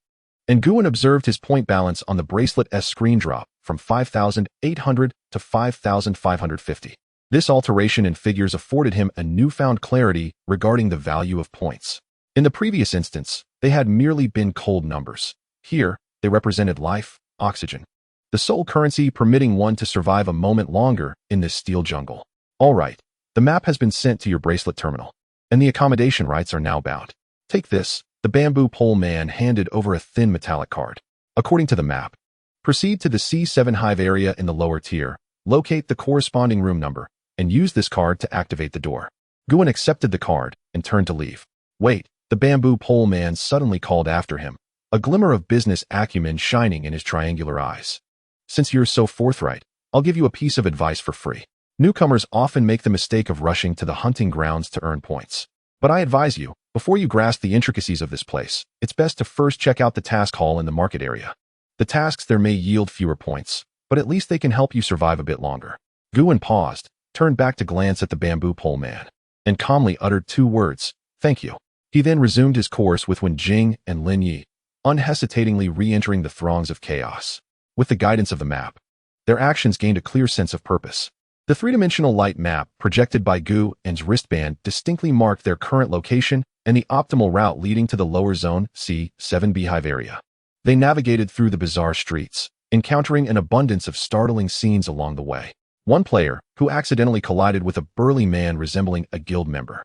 and Guin observed his point balance on the bracelet's screen drop from 5,800 to 5,550. This alteration in figures afforded him a newfound clarity regarding the value of points. In the previous instance, they had merely been cold numbers. Here, they represented life, oxygen, the sole currency permitting one to survive a moment longer in this steel jungle. All right, the map has been sent to your bracelet terminal, and the accommodation rights are now bound. Take this, the bamboo pole man handed over a thin metallic card. According to the map, proceed to the C7 hive area in the lower tier, locate the corresponding room number, and use this card to activate the door. Guin accepted the card and turned to leave. Wait, the bamboo pole man suddenly called after him, a glimmer of business acumen shining in his triangular eyes. Since you're so forthright, I'll give you a piece of advice for free. Newcomers often make the mistake of rushing to the hunting grounds to earn points. But I advise you, before you grasp the intricacies of this place, it's best to first check out the task hall in the market area. The tasks there may yield fewer points, but at least they can help you survive a bit longer. Guin paused, turned back to glance at the bamboo pole man, and calmly uttered 2 words, thank you. He then resumed his course with Wen Jing and Lin Yi, unhesitatingly re-entering the throngs of chaos. With the guidance of the map, their actions gained a clear sense of purpose. The 3-dimensional light map projected by Guin's wristband distinctly marked their current location and the optimal route leading to the lower zone C7 beehive area. They navigated through the bizarre streets, encountering an abundance of startling scenes along the way. One player, who accidentally collided with a burly man resembling a guild member,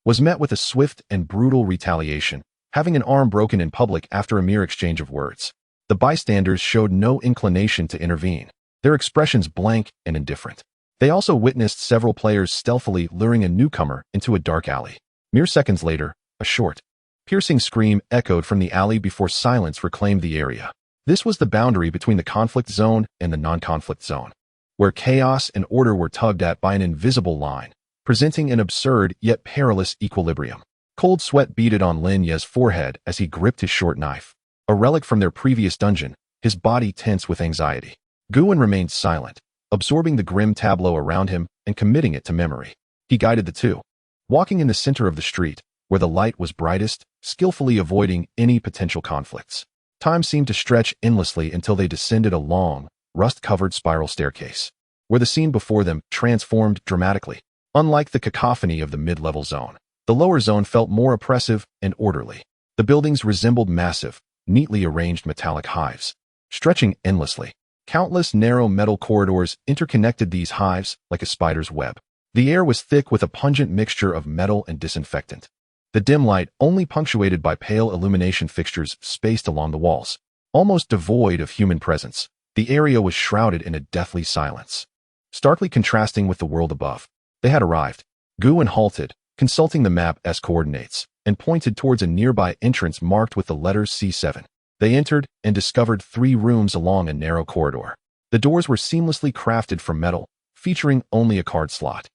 was met with a swift and brutal retaliation, having an arm broken in public after a mere exchange of words. The bystanders showed no inclination to intervene, their expressions blank and indifferent. They also witnessed several players stealthily luring a newcomer into a dark alley. Mere seconds later, a short, piercing scream echoed from the alley before silence reclaimed the area. This was the boundary between the conflict zone and the non-conflict zone, where chaos and order were tugged at by an invisible line, presenting an absurd yet perilous equilibrium. Cold sweat beaded on Lin Ye's forehead as he gripped his short knife. A relic from their previous dungeon, his body tense with anxiety. Guin remained silent, absorbing the grim tableau around him and committing it to memory. He guided the two, walking in the center of the street, where the light was brightest, skillfully avoiding any potential conflicts. Time seemed to stretch endlessly until they descended a long, rust-covered spiral staircase, where the scene before them transformed dramatically. Unlike the cacophony of the mid-level zone, the lower zone felt more oppressive and orderly. The buildings resembled massive, neatly arranged metallic hives, stretching endlessly. Countless narrow metal corridors interconnected these hives like a spider's web. The air was thick with a pungent mixture of metal and disinfectant. The dim light only punctuated by pale illumination fixtures spaced along the walls. Almost devoid of human presence, the area was shrouded in a deathly silence, starkly contrasting with the world above. They had arrived. Guin halted, consulting the map's coordinates, and pointed towards a nearby entrance marked with the letters C7. They entered and discovered 3 rooms along a narrow corridor. The doors were seamlessly crafted from metal, featuring only a card slot.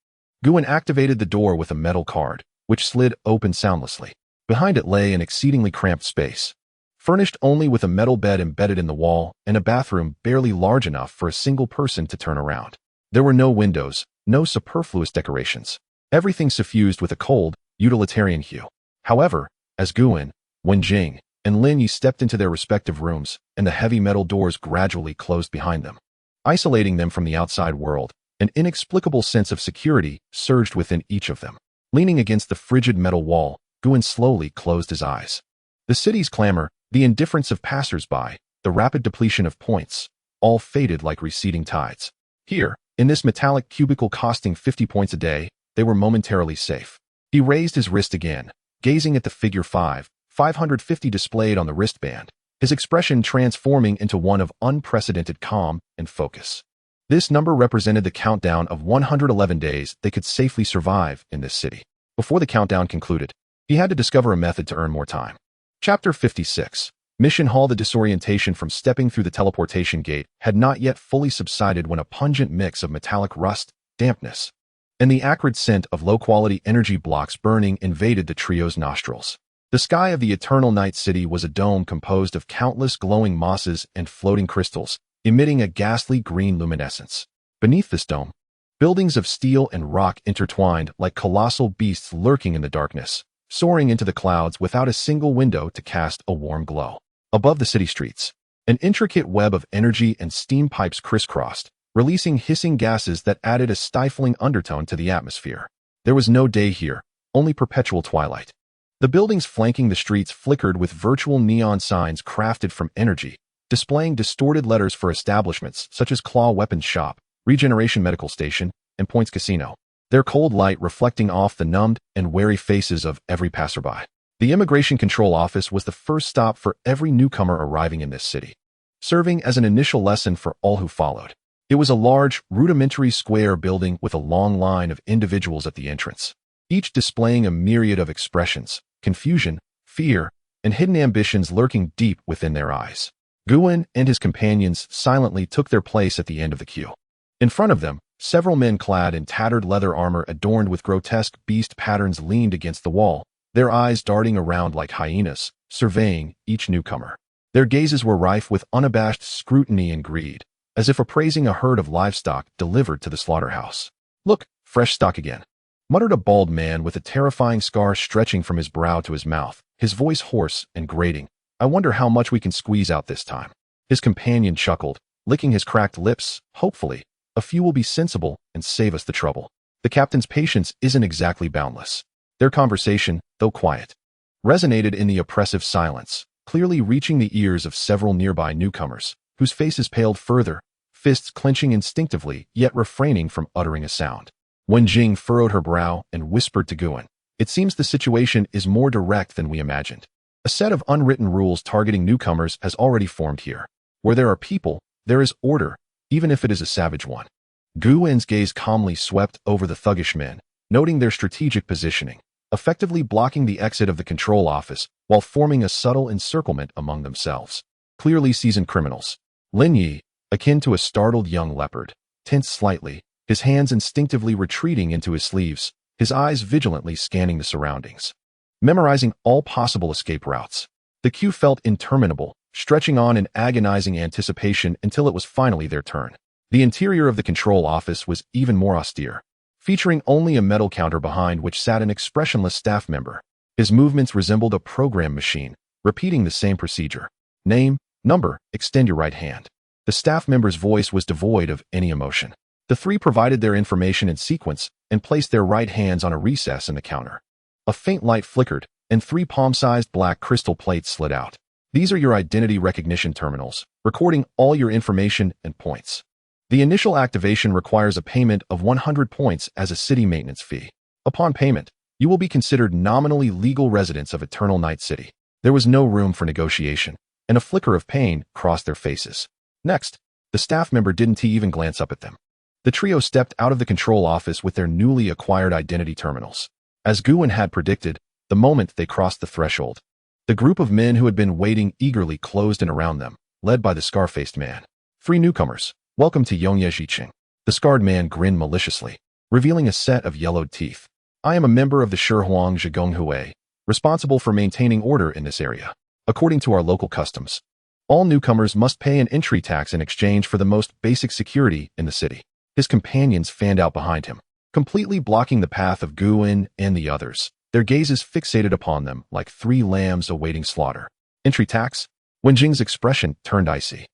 Guin activated the door with a metal card, which slid open soundlessly. Behind it lay an exceedingly cramped space, furnished only with a metal bed embedded in the wall and a bathroom barely large enough for a single person to turn around. There were no windows, no superfluous decorations. Everything suffused with a cold, utilitarian hue. However, as Guin, Wenjing, and Lin Yi stepped into their respective rooms, and the heavy metal doors gradually closed behind them, isolating them from the outside world, an inexplicable sense of security surged within each of them. Leaning against the frigid metal wall, Guin slowly closed his eyes. The city's clamor, the indifference of passers-by, the rapid depletion of points, all faded like receding tides. Here, in this metallic cubicle costing 50 points a day, they were momentarily safe. He raised his wrist again, gazing at the figure 550 displayed on the wristband, his expression transforming into one of unprecedented calm and focus. This number represented the countdown of 111 days they could safely survive in this city. Before the countdown concluded, he had to discover a method to earn more time. Chapter 56. Mission Hall. The disorientation from stepping through the teleportation gate had not yet fully subsided when a pungent mix of metallic rust, dampness, and the acrid scent of low-quality energy blocks burning invaded the trio's nostrils. The sky of the Eternal Night City was a dome composed of countless glowing mosses and floating crystals, emitting a ghastly green luminescence. Beneath this dome, buildings of steel and rock intertwined like colossal beasts lurking in the darkness, soaring into the clouds without a single window to cast a warm glow. Above the city streets, an intricate web of energy and steam pipes crisscrossed, releasing hissing gases that added a stifling undertone to the atmosphere. There was no day here, only perpetual twilight. The buildings flanking the streets flickered with virtual neon signs crafted from energy, displaying distorted letters for establishments such as Claw Weapons Shop, Regeneration Medical Station, and Points Casino, their cold light reflecting off the numbed and wary faces of every passerby. The Immigration Control Office was the first stop for every newcomer arriving in this city, serving as an initial lesson for all who followed. It was a large, rudimentary square building with a long line of individuals at the entrance, each displaying a myriad of expressions, confusion, fear, and hidden ambitions lurking deep within their eyes. Guin and his companions silently took their place at the end of the queue. In front of them, several men clad in tattered leather armor adorned with grotesque beast patterns leaned against the wall, their eyes darting around like hyenas, surveying each newcomer. Their gazes were rife with unabashed scrutiny and greed, as if appraising a herd of livestock delivered to the slaughterhouse. "Look, fresh stock again," muttered a bald man with a terrifying scar stretching from his brow to his mouth, his voice hoarse and grating. "I wonder how much we can squeeze out this time." His companion chuckled, licking his cracked lips. "Hopefully, a few will be sensible and save us the trouble." The captain's patience isn't exactly boundless. Their conversation, though quiet, resonated in the oppressive silence, clearly reaching the ears of several nearby newcomers, whose faces paled further, fists clenching instinctively yet refraining from uttering a sound. Wenjing furrowed her brow and whispered to Guin, "It seems the situation is more direct than we imagined. A set of unwritten rules targeting newcomers has already formed here. Where there are people, there is order, even if it is a savage one." Guin's gaze calmly swept over the thuggish men, noting their strategic positioning, effectively blocking the exit of the control office while forming a subtle encirclement among themselves. Clearly seasoned criminals. Lin Yi, akin to a startled young leopard, tensed slightly, his hands instinctively retreating into his sleeves, his eyes vigilantly scanning the surroundings, memorizing all possible escape routes. The queue felt interminable, stretching on in agonizing anticipation until it was finally their turn. The interior of the control office was even more austere, featuring only a metal counter behind which sat an expressionless staff member. His movements resembled a program machine, repeating the same procedure. "Name, number, extend your right hand." The staff member's voice was devoid of any emotion. The three provided their information in sequence and placed their right hands on a recess in the counter. A faint light flickered, and 3 palm-sized black crystal plates slid out. "These are your identity recognition terminals, recording all your information and points. The initial activation requires a payment of 100 points as a city maintenance fee. Upon payment, you will be considered nominally legal residents of Eternal Night City." There was no room for negotiation, and a flicker of pain crossed their faces. Next, the staff member didn't even glance up at them. The trio stepped out of the control office with their newly acquired identity terminals. As Guin had predicted, the moment they crossed the threshold, The group of men who had been waiting eagerly closed in around them, led by the scar-faced man. 3 newcomers, welcome to Yongye. The scarred man grinned maliciously, revealing a set of yellowed teeth. I am a member of the Shihuang Zhigonghui, responsible for maintaining order in this area. According to our local customs, all newcomers must pay an entry tax in exchange for the most basic security in the city. His companions fanned out behind him, completely blocking the path of Guin and the others, their gazes fixated upon them like 3 lambs awaiting slaughter. Entry tax? Wenjing's expression turned icy.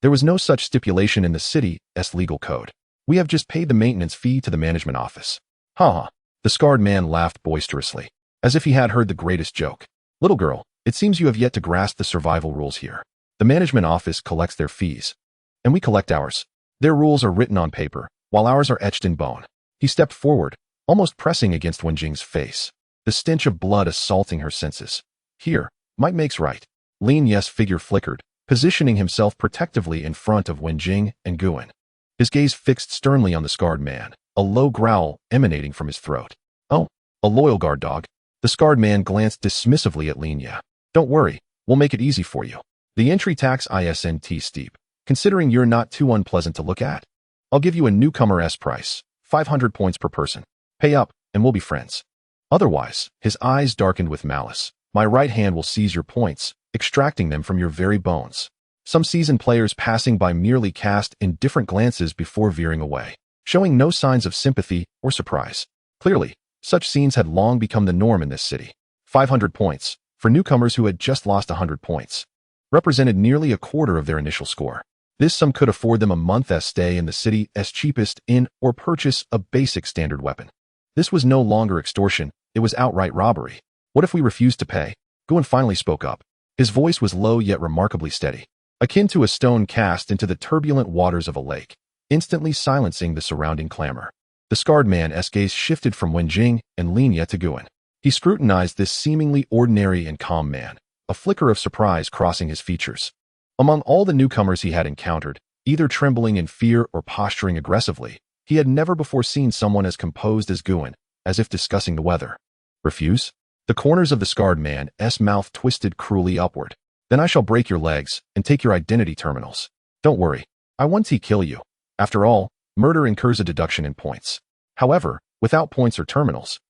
There was no such stipulation in the city's legal code. We have just paid the maintenance fee to the management office. Ha! The scarred man laughed boisterously, as if he had heard the greatest joke. Little girl, it seems you have yet to grasp the survival rules here. The management office collects their fees, and we collect ours. Their rules are written on paper, while ours are etched in bone. He stepped forward, almost pressing against Wenjing's face, the stench of blood assaulting her senses. Here, might makes right. Lin Ye's figure flickered, positioning himself protectively in front of Wenjing and Guin. His gaze fixed sternly on the scarred man, a low growl emanating from his throat. Oh, a loyal guard dog. The scarred man glanced dismissively at Lin Ye. Don't worry, we'll make it easy for you. The entry tax isn't steep, considering you're not too unpleasant to look at. I'll give you a newcomer's price, 500 points per person. Pay up, and we'll be friends. Otherwise, his eyes darkened with malice. My right hand will seize your points, extracting them from your very bones. Some seasoned players passing by merely cast indifferent glances before veering away, showing no signs of sympathy or surprise. Clearly, such scenes had long become the norm in this city. 500 points, for newcomers who had just lost 100 points, represented nearly a quarter of their initial score. This sum could afford them a month's stay in the city's cheapest inn or purchase a basic standard weapon. This was no longer extortion, it was outright robbery. What if we refused to pay? Guin finally spoke up. His voice was low yet remarkably steady, akin to a stone cast into the turbulent waters of a lake, instantly silencing the surrounding clamor. The scarred man's gaze shifted from Wenjing and Lin Ye to Guin. He scrutinized this seemingly ordinary and calm man, a flicker of surprise crossing his features. Among all the newcomers he had encountered, either trembling in fear or posturing aggressively, he had never before seen someone as composed as Guin, as if discussing the weather. Refuse? The corners of the scarred man's mouth twisted cruelly upward. Then I shall break your legs and take your identity terminals. Don't worry, I won't kill you. After all, murder incurs a deduction in points. However, without points or terminals,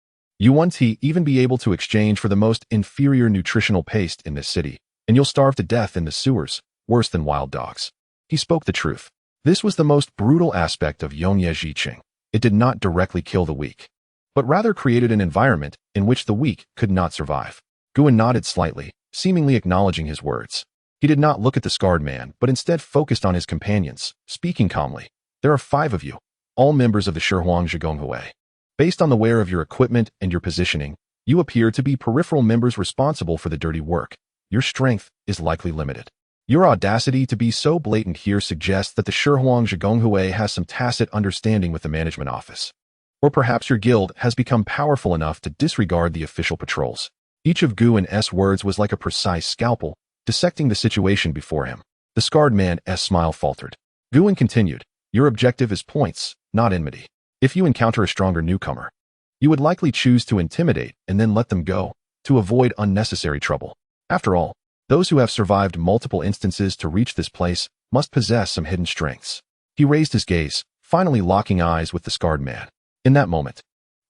you won't even be able to exchange for the most inferior nutritional paste in this city, and you'll starve to death in the sewers, worse than wild dogs. He spoke the truth. This was the most brutal aspect of Yongye. It did not directly kill the weak, but rather created an environment in which the weak could not survive. Guin nodded slightly, seemingly acknowledging his words. He did not look at the scarred man, but instead focused on his companions, speaking calmly. There are 5 of you, all members of the Shihuang Zhigonghui. Based on the wear of your equipment and your positioning, you appear to be peripheral members responsible for the dirty work. Your strength is likely limited. Your audacity to be so blatant here suggests that the Shihuang Zhigonghui has some tacit understanding with the management office. Or perhaps your guild has become powerful enough to disregard the official patrols. Each of Guin's words was like a precise scalpel, dissecting the situation before him. The scarred man's smile faltered. Guin continued, your objective is points, not enmity. If you encounter a stronger newcomer, you would likely choose to intimidate and then let them go, to avoid unnecessary trouble. After all, those who have survived multiple instances to reach this place must possess some hidden strengths. He raised his gaze, finally locking eyes with the scarred man. In that moment,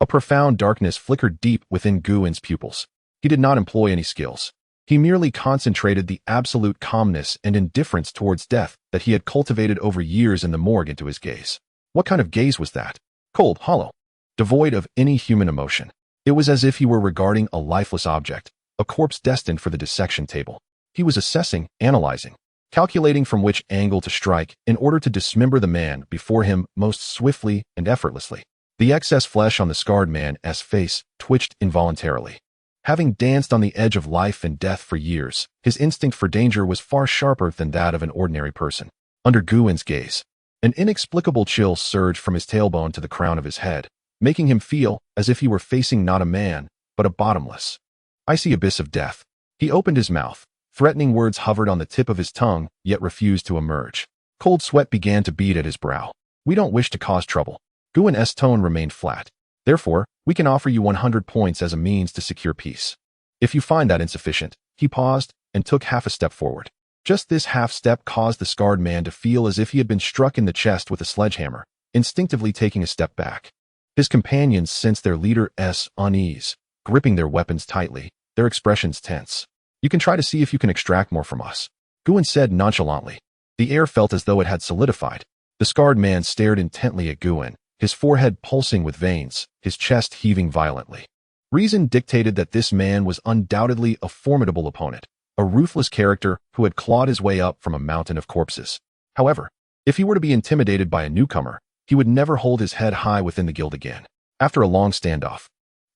a profound darkness flickered deep within Guin's pupils. He did not employ any skills. He merely concentrated the absolute calmness and indifference towards death that he had cultivated over years in the morgue into his gaze. What kind of gaze was that? Cold, hollow, devoid of any human emotion. It was as if he were regarding a lifeless object, a corpse destined for the dissection table. He was assessing, analyzing, calculating from which angle to strike in order to dismember the man before him most swiftly and effortlessly. The excess flesh on the scarred man's face twitched involuntarily. Having danced on the edge of life and death for years, his instinct for danger was far sharper than that of an ordinary person. Under Guin's gaze, an inexplicable chill surged from his tailbone to the crown of his head, making him feel as if he were facing not a man, but a bottomless, icy abyss of death. He opened his mouth. Threatening words hovered on the tip of his tongue, yet refused to emerge. Cold sweat began to bead at his brow. We don't wish to cause trouble. Guin's tone remained flat. Therefore, we can offer you 100 points as a means to secure peace. If you find that insufficient, He paused and took half a step forward. Just this half step caused the scarred man to feel as if he had been struck in the chest with a sledgehammer, instinctively taking a step back. His companions sensed their leader's unease, gripping their weapons tightly, their expressions tense. "You can try to see if you can extract more from us," Guin said nonchalantly. The air felt as though it had solidified. The scarred man stared intently at Guin, his forehead pulsing with veins, his chest heaving violently. Reason dictated that this man was undoubtedly a formidable opponent, a ruthless character who had clawed his way up from a mountain of corpses. However, if he were to be intimidated by a newcomer, he would never hold his head high within the guild again. After a long standoff,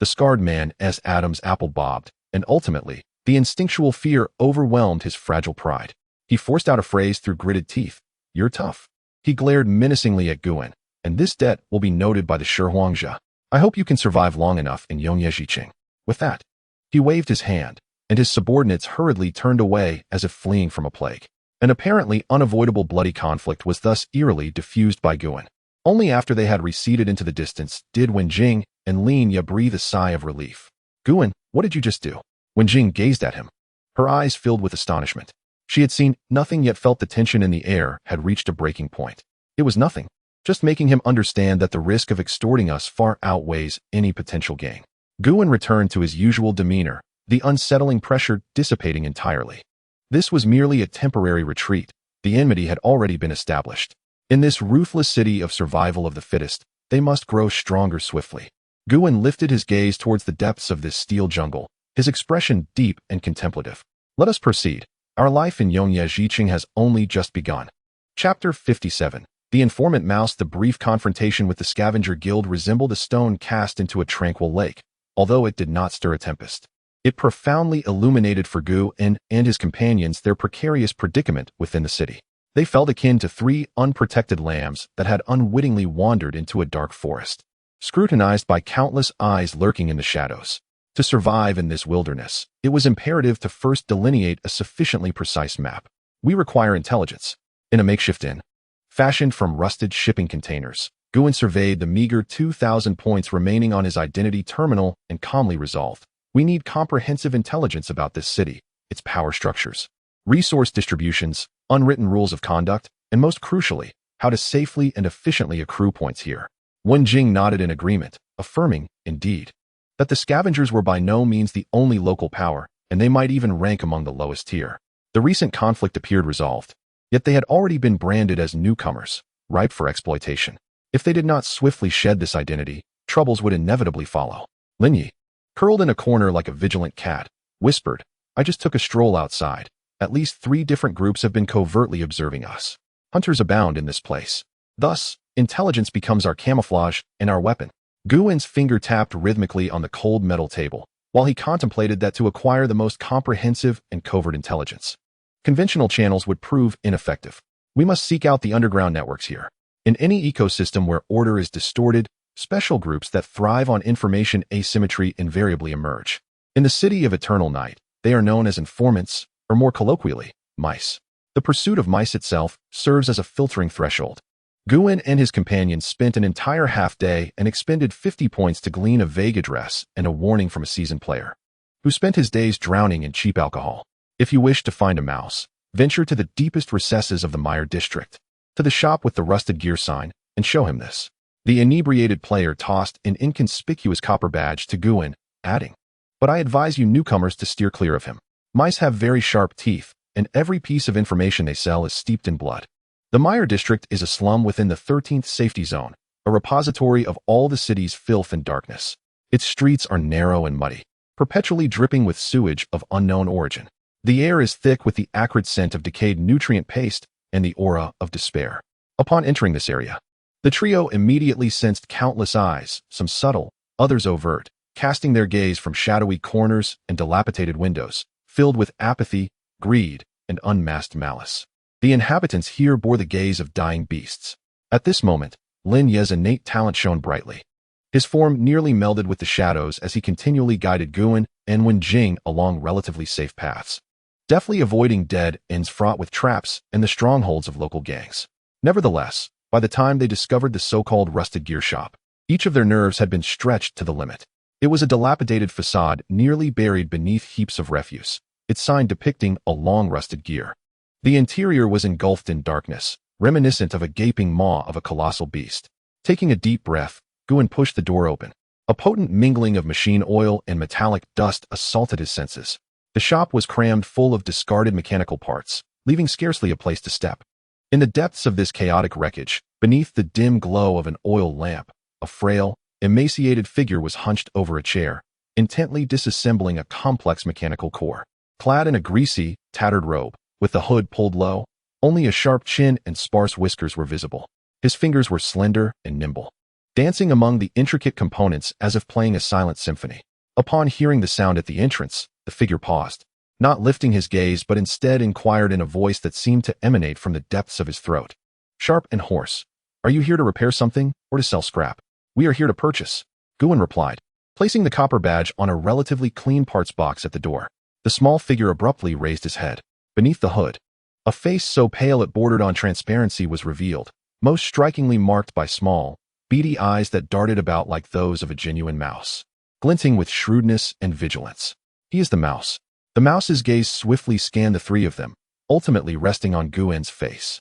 the scarred man's Adam's apple bobbed, and ultimately, the instinctual fear overwhelmed his fragile pride. He forced out a phrase through gritted teeth. "You're tough." He glared menacingly at Guin, "and this debt will be noted by the Shihuangjia. I hope you can survive long enough in Yongyejiqing." With that, he waved his hand, and his subordinates hurriedly turned away as if fleeing from a plague. An apparently unavoidable bloody conflict was thus eerily diffused by Guin. Only after they had receded into the distance did Wenjing and Lin Ye breathe a sigh of relief. "Guin, what did you just do?" Wenjing gazed at him. Her eyes filled with astonishment. She had seen nothing yet felt the tension in the air had reached a breaking point. It was nothing, just making him understand that the risk of extorting us far outweighs any potential gain. Guin returned to his usual demeanor, the unsettling pressure dissipating entirely. This was merely a temporary retreat. The enmity had already been established. In this ruthless city of survival of the fittest, they must grow stronger swiftly. Guin lifted his gaze towards the depths of this steel jungle, his expression deep and contemplative. "Let us proceed. Our life in Yongyejiqing has only just begun." Chapter 57. The informant mouse. The brief confrontation with the scavenger guild resembled a stone cast into a tranquil lake, although it did not stir a tempest. It profoundly illuminated for Guin and his companions their precarious predicament within the city. They felt akin to three unprotected lambs that had unwittingly wandered into a dark forest, scrutinized by countless eyes lurking in the shadows. To survive in this wilderness, it was imperative to first delineate a sufficiently precise map. "We require intelligence." In a makeshift inn, fashioned from rusted shipping containers, Guin surveyed the meager 2,000 points remaining on his identity terminal and calmly resolved, "We need comprehensive intelligence about this city, its power structures, resource distributions, unwritten rules of conduct, and most crucially, how to safely and efficiently accrue points here." Wenjing nodded in agreement, affirming, indeed, that the scavengers were by no means the only local power, and they might even rank among the lowest tier. The recent conflict appeared resolved, yet they had already been branded as newcomers, ripe for exploitation. If they did not swiftly shed this identity, troubles would inevitably follow. Lin Ye, curled in a corner like a vigilant cat, whispered, "I just took a stroll outside. At least 3 different groups have been covertly observing us. Hunters abound in this place. Thus, intelligence becomes our camouflage and our weapon." Guin's finger tapped rhythmically on the cold metal table, while he contemplated that to acquire the most comprehensive and covert intelligence, conventional channels would prove ineffective. "We must seek out the underground networks here. In any ecosystem where order is distorted, special groups that thrive on information asymmetry invariably emerge. In the city of eternal night, they are known as informants, or more colloquially, mice. The pursuit of mice itself serves as a filtering threshold." Guin and his companions spent an entire half-day and expended 50 points to glean a vague address and a warning from a seasoned player, who spent his days drowning in cheap alcohol. If you wish to find a mouse, venture to the deepest recesses of the Meyer district, to the shop with the rusted gear sign, and show him this. The inebriated player tossed an inconspicuous copper badge to Guin, adding, "But I advise you newcomers to steer clear of him. Mice have very sharp teeth, and every piece of information they sell is steeped in blood." The Meyer district is a slum within the 13th safety zone, a repository of all the city's filth and darkness. Its streets are narrow and muddy, perpetually dripping with sewage of unknown origin. The air is thick with the acrid scent of decayed nutrient paste and the aura of despair. Upon entering this area, the trio immediately sensed countless eyes, some subtle, others overt, casting their gaze from shadowy corners and dilapidated windows, filled with apathy, greed, and unmasked malice. The inhabitants here bore the gaze of dying beasts. At this moment, Lin Ye's innate talent shone brightly. His form nearly melded with the shadows as he continually guided Guin and Wenjing along relatively safe paths, deftly avoiding dead ends fraught with traps and the strongholds of local gangs. Nevertheless, by the time they discovered the so-called rusted gear shop, each of their nerves had been stretched to the limit. It was a dilapidated facade nearly buried beneath heaps of refuse, its sign depicting a long rusted gear. The interior was engulfed in darkness, reminiscent of a gaping maw of a colossal beast. Taking a deep breath, Guin pushed the door open. A potent mingling of machine oil and metallic dust assaulted his senses. The shop was crammed full of discarded mechanical parts, leaving scarcely a place to step. In the depths of this chaotic wreckage, beneath the dim glow of an oil lamp, a frail, emaciated figure was hunched over a chair, intently disassembling a complex mechanical core. Clad in a greasy, tattered robe, with the hood pulled low, only a sharp chin and sparse whiskers were visible. His fingers were slender and nimble, dancing among the intricate components as if playing a silent symphony. Upon hearing the sound at the entrance, the figure paused, not lifting his gaze but instead inquired in a voice that seemed to emanate from the depths of his throat. Sharp and hoarse, "Are you here to repair something or to sell scrap?" "We are here to purchase," Guin replied, placing the copper badge on a relatively clean parts box at the door. The small figure abruptly raised his head. Beneath the hood, a face so pale it bordered on transparency was revealed, most strikingly marked by small, beady eyes that darted about like those of a genuine mouse, glinting with shrewdness and vigilance. "He is the mouse." The mouse's gaze swiftly scanned the three of them, ultimately resting on Guin's face.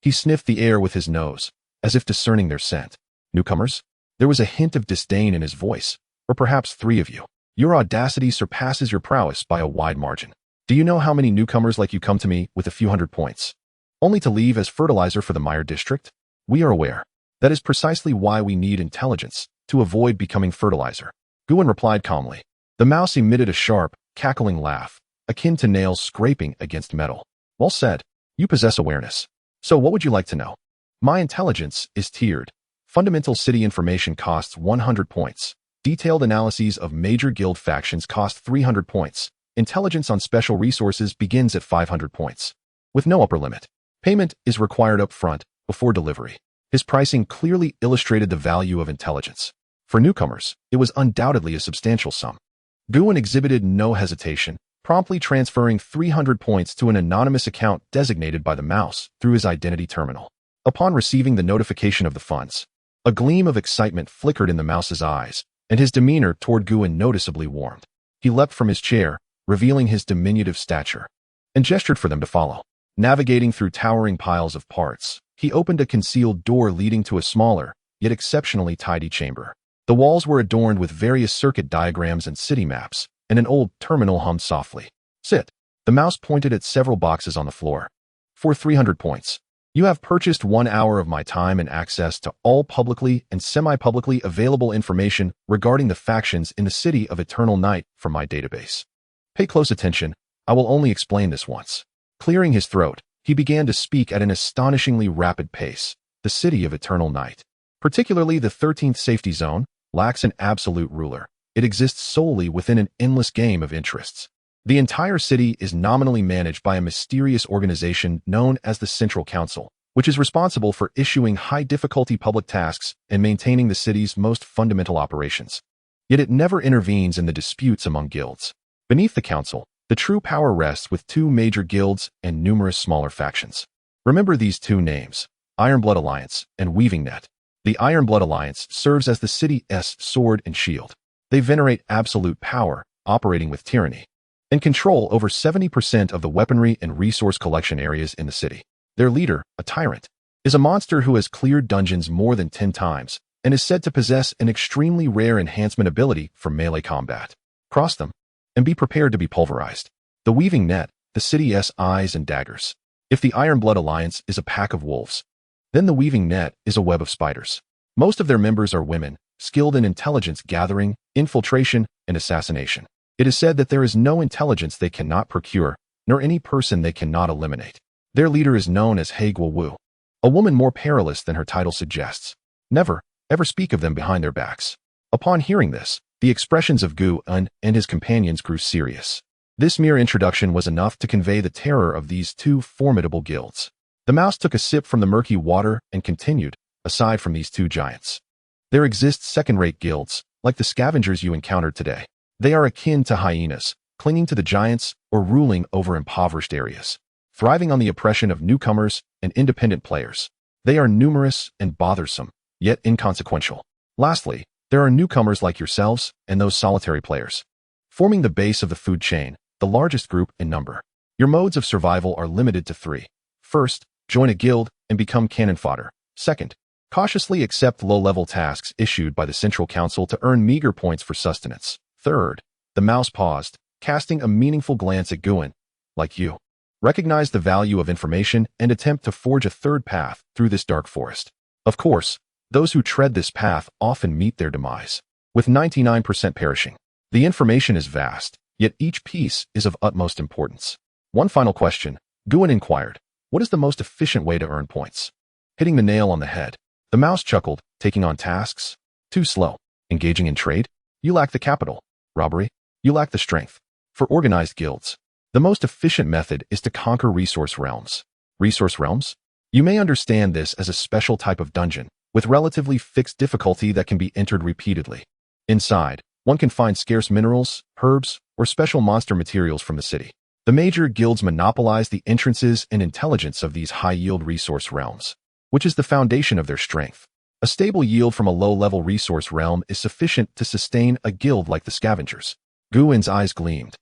He sniffed the air with his nose, as if discerning their scent. "Newcomers?" There was a hint of disdain in his voice. "Or perhaps three of you. Your audacity surpasses your prowess by a wide margin. Do you know how many newcomers like you come to me with a few hundred points, only to leave as fertilizer for the Meyer district? We are aware. That is precisely why we need intelligence, to avoid becoming fertilizer." Guin replied calmly. The mouse emitted a sharp, cackling laugh, akin to nails scraping against metal. "Well said. You possess awareness. So what would you like to know?" "My intelligence is tiered. Fundamental city information costs 100 points. Detailed analyses of major guild factions cost 300 points. Intelligence on special resources begins at 500 points. With no upper limit. Payment is required up front, before delivery." His pricing clearly illustrated the value of intelligence. For newcomers, it was undoubtedly a substantial sum. Guin exhibited no hesitation, promptly transferring 300 points to an anonymous account designated by the mouse through his identity terminal. Upon receiving the notification of the funds, a gleam of excitement flickered in the mouse's eyes, and his demeanor toward Guin noticeably warmed. He leapt from his chair, revealing his diminutive stature, and gestured for them to follow. Navigating through towering piles of parts, he opened a concealed door leading to a smaller, yet exceptionally tidy chamber. The walls were adorned with various circuit diagrams and city maps, and an old terminal hummed softly. "Sit." The mouse pointed at several boxes on the floor. "For 300 points. You have purchased 1 hour of my time and access to all publicly and semi-publicly available information regarding the factions in the City of Eternal Night from my database. Pay close attention, I will only explain this once." Clearing his throat, he began to speak at an astonishingly rapid pace. The City of Eternal Night, particularly the 13th Safety Zone, lacks an absolute ruler. It exists solely within an endless game of interests. The entire city is nominally managed by a mysterious organization known as the Central Council, which is responsible for issuing high-difficulty public tasks and maintaining the city's most fundamental operations. Yet it never intervenes in the disputes among guilds. Beneath the council, the true power rests with 2 major guilds and numerous smaller factions. Remember these 2 names, Ironblood Alliance and Weaving Net. The Ironblood Alliance serves as the city's sword and shield. They venerate absolute power, operating with tyranny, and control over 70% of the weaponry and resource collection areas in the city. Their leader, a tyrant, is a monster who has cleared dungeons more than 10 times and is said to possess an extremely rare enhancement ability for melee combat. Cross them, and be prepared to be pulverized. The Weaving Net, the city's eyes and daggers. If the Ironblood Alliance is a pack of wolves, then the Weaving Net is a web of spiders. Most of their members are women, skilled in intelligence gathering, infiltration, and assassination. It is said that there is no intelligence they cannot procure, nor any person they cannot eliminate. Their leader is known as Haigwa Wu, a woman more perilous than her title suggests. Never, ever speak of them behind their backs. Upon hearing this, the expressions of Guin and his companions grew serious. This mere introduction was enough to convey the terror of these 2 formidable guilds. The mouse took a sip from the murky water and continued, "Aside from these 2 giants, there exist second-rate guilds, like the scavengers you encountered today. They are akin to hyenas, clinging to the giants or ruling over impoverished areas, thriving on the oppression of newcomers and independent players. They are numerous and bothersome, yet inconsequential. Lastly, there are newcomers like yourselves and those solitary players. Forming the base of the food chain, the largest group in number. Your modes of survival are limited to 3. First, join a guild and become cannon fodder. Second, cautiously accept low-level tasks issued by the Central Council to earn meager points for sustenance. Third, the mouse paused, casting a meaningful glance at Guin. Like you, recognize the value of information and attempt to forge a third path through this dark forest. Of course, those who tread this path often meet their demise, with 99% perishing. The information is vast, yet each piece is of utmost importance. One final question, Guin inquired. What is the most efficient way to earn points? Hitting the nail on the head. The mouse chuckled, taking on tasks? Too slow. Engaging in trade? You lack the capital. Robbery? You lack the strength. For organized guilds, the most efficient method is to conquer resource realms. Resource realms? You may understand this as a special type of dungeon, with relatively fixed difficulty that can be entered repeatedly. Inside, one can find scarce minerals, herbs, or special monster materials from the city. The major guilds monopolize the entrances and intelligence of these high-yield resource realms, which is the foundation of their strength. A stable yield from a low-level resource realm is sufficient to sustain a guild like the Scavengers. Guin's eyes gleamed.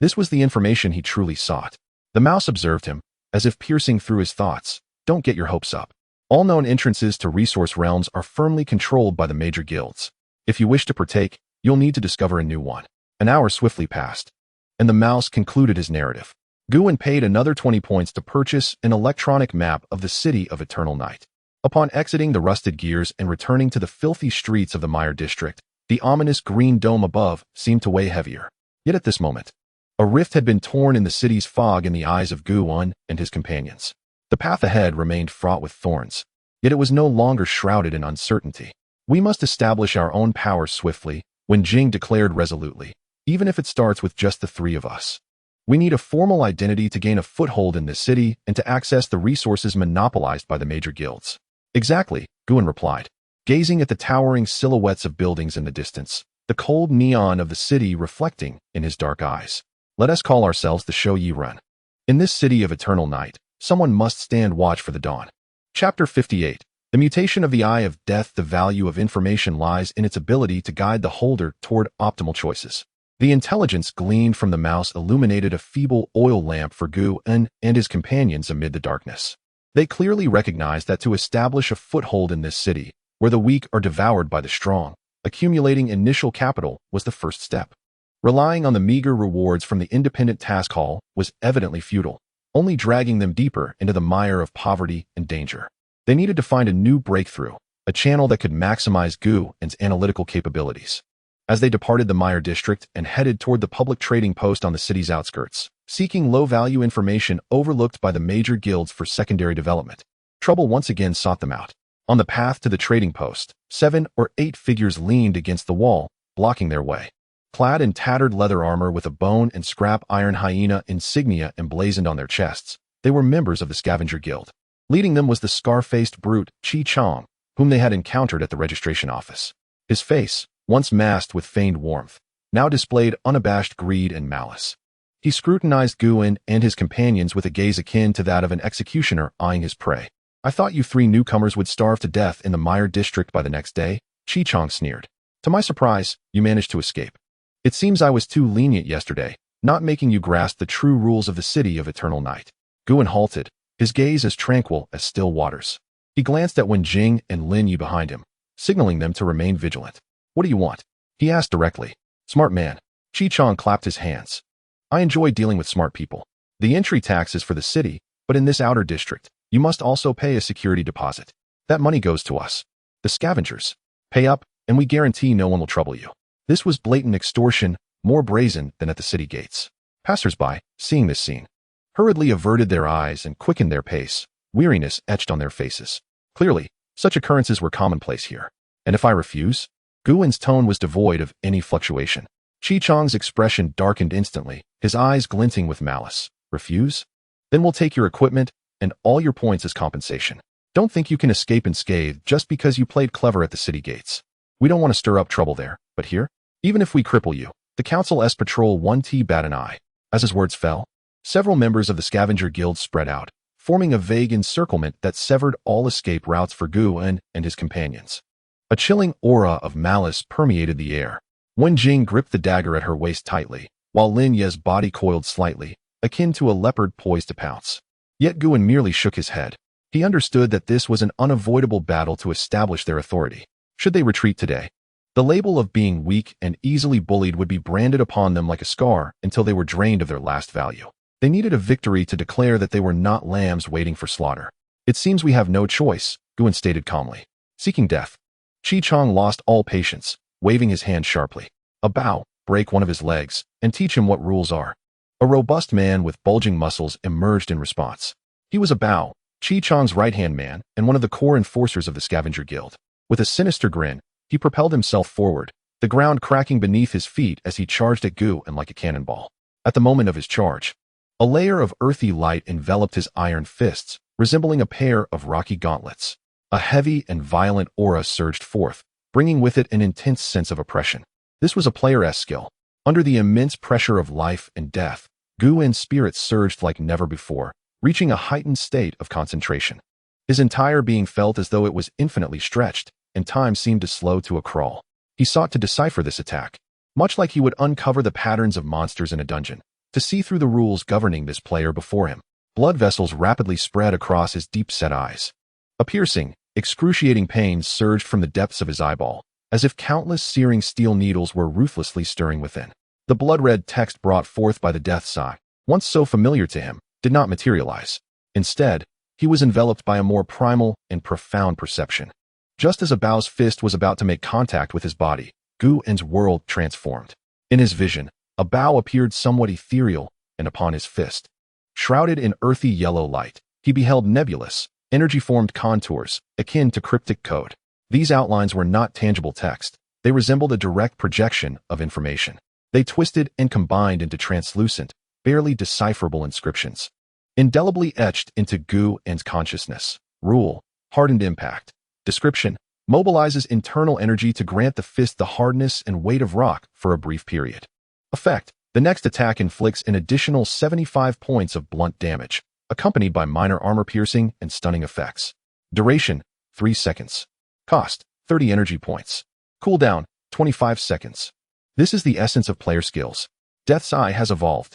This was the information he truly sought. The mouse observed him, as if piercing through his thoughts. Don't get your hopes up. All known entrances to resource realms are firmly controlled by the major guilds. If you wish to partake, you'll need to discover a new one. An hour swiftly passed, and the mouse concluded his narrative. Guin paid another 20 points to purchase an electronic map of the city of Eternal Night. Upon exiting the rusted gears and returning to the filthy streets of the Mire district, the ominous green dome above seemed to weigh heavier. Yet at this moment, a rift had been torn in the city's fog in the eyes of Guin and his companions. The path ahead remained fraught with thorns, yet it was no longer shrouded in uncertainty. We must establish our own power swiftly, Wen Jing declared resolutely, even if it starts with just the 3 of us. We need a formal identity to gain a foothold in this city and to access the resources monopolized by the major guilds. Exactly, Guin replied, gazing at the towering silhouettes of buildings in the distance, the cold neon of the city reflecting in his dark eyes. Let us call ourselves the Shou Yi Run. In this city of eternal night, someone must stand watch for the dawn. Chapter 58. The mutation of the Eye of Death. The value of information lies in its ability to guide the holder toward optimal choices. The intelligence gleaned from the mouse illuminated a feeble oil lamp for Guin and his companions amid the darkness. They clearly recognized that to establish a foothold in this city, where the weak are devoured by the strong, accumulating initial capital was the first step. Relying on the meager rewards from the independent task hall was evidently futile, only dragging them deeper into the mire of poverty and danger. They needed to find a new breakthrough, a channel that could maximize Guin's analytical capabilities. As they departed the Mire district and headed toward the public trading post on the city's outskirts, seeking low-value information overlooked by the major guilds for secondary development, trouble once again sought them out. On the path to the trading post, 7 or 8 figures leaned against the wall, blocking their way. Clad in tattered leather armor with a bone and scrap iron hyena insignia emblazoned on their chests, they were members of the Scavenger Guild. Leading them was the scar-faced brute, Chi Chong, whom they had encountered at the registration office. His face, once masked with feigned warmth, now displayed unabashed greed and malice. He scrutinized Guin and his companions with a gaze akin to that of an executioner eyeing his prey. I thought you 3 newcomers would starve to death in the Mire district by the next day, Chi Chong sneered. To my surprise, you managed to escape. It seems I was too lenient yesterday, not making you grasp the true rules of the city of eternal night. Guin halted, his gaze as tranquil as still waters. He glanced at Wen Jing and Lin Yu behind him, signaling them to remain vigilant. What do you want? He asked directly. Smart man. Chi Chong clapped his hands. I enjoy dealing with smart people. The entry tax is for the city, but in this outer district, you must also pay a security deposit. That money goes to us, the scavengers. Pay up, and we guarantee no one will trouble you. This was blatant extortion, more brazen than at the city gates. Passers-by, seeing this scene, hurriedly averted their eyes and quickened their pace, weariness etched on their faces. Clearly, such occurrences were commonplace here. And if I refuse? Guin's tone was devoid of any fluctuation. Chi Chong's expression darkened instantly, his eyes glinting with malice. Refuse? Then we'll take your equipment and all your points as compensation. Don't think you can escape unscathed just because you played clever at the city gates. We don't want to stir up trouble there, but here? Even if we cripple you, the Council-S patrol 1T bat an eye. As his words fell, several members of the Scavenger Guild spread out, forming a vague encirclement that severed all escape routes for Guin and his companions. A chilling aura of malice permeated the air. Wen Jing gripped the dagger at her waist tightly, while Lin Ye's body coiled slightly, akin to a leopard poised to pounce. Yet Guan merely shook his head. He understood that this was an unavoidable battle to establish their authority. Should they retreat today, the label of being weak and easily bullied would be branded upon them like a scar until they were drained of their last value. They needed a victory to declare that they were not lambs waiting for slaughter. It seems we have no choice, Guan stated calmly. Seeking death. Qi Chong lost all patience, waving his hand sharply. A bow, break one of his legs, and teach him what rules are. A robust man with bulging muscles emerged in response. He was a Bao, Qi Chong's right-hand man and one of the core enforcers of the Scavenger Guild. With a sinister grin, he propelled himself forward, the ground cracking beneath his feet as he charged at Guan like a cannonball. At the moment of his charge, a layer of earthy light enveloped his iron fists, resembling a pair of rocky gauntlets. A heavy and violent aura surged forth, bringing with it an intense sense of oppression. This was a player-esque skill. Under the immense pressure of life and death, Guan's spirit surged like never before, reaching a heightened state of concentration. His entire being felt as though it was infinitely stretched, and time seemed to slow to a crawl. He sought to decipher this attack, much like he would uncover the patterns of monsters in a dungeon, to see through the rules governing this player before him. Blood vessels rapidly spread across his deep-set eyes. A piercing, excruciating pain surged from the depths of his eyeball, as if countless searing steel needles were ruthlessly stirring within. The blood-red text brought forth by the death sigh, once so familiar to him, did not materialize. Instead, he was enveloped by a more primal and profound perception. Just as a Bao's fist was about to make contact with his body, Guan's world transformed. In his vision, a Bao appeared somewhat ethereal, and upon his fist, shrouded in earthy yellow light, he beheld nebulous, energy-formed contours, akin to cryptic code. These outlines were not tangible text. They resembled a direct projection of information. They twisted and combined into translucent, barely decipherable inscriptions, indelibly etched into Guan's consciousness. Rule, hardened impact. Description, mobilizes internal energy to grant the fist the hardness and weight of rock for a brief period. Effect, the next attack inflicts an additional 75 points of blunt damage, accompanied by minor armor-piercing and stunning effects. Duration, 3 seconds. Cost, 30 energy points. Cooldown, 25 seconds. This is the essence of player skills. Death's Eye has evolved.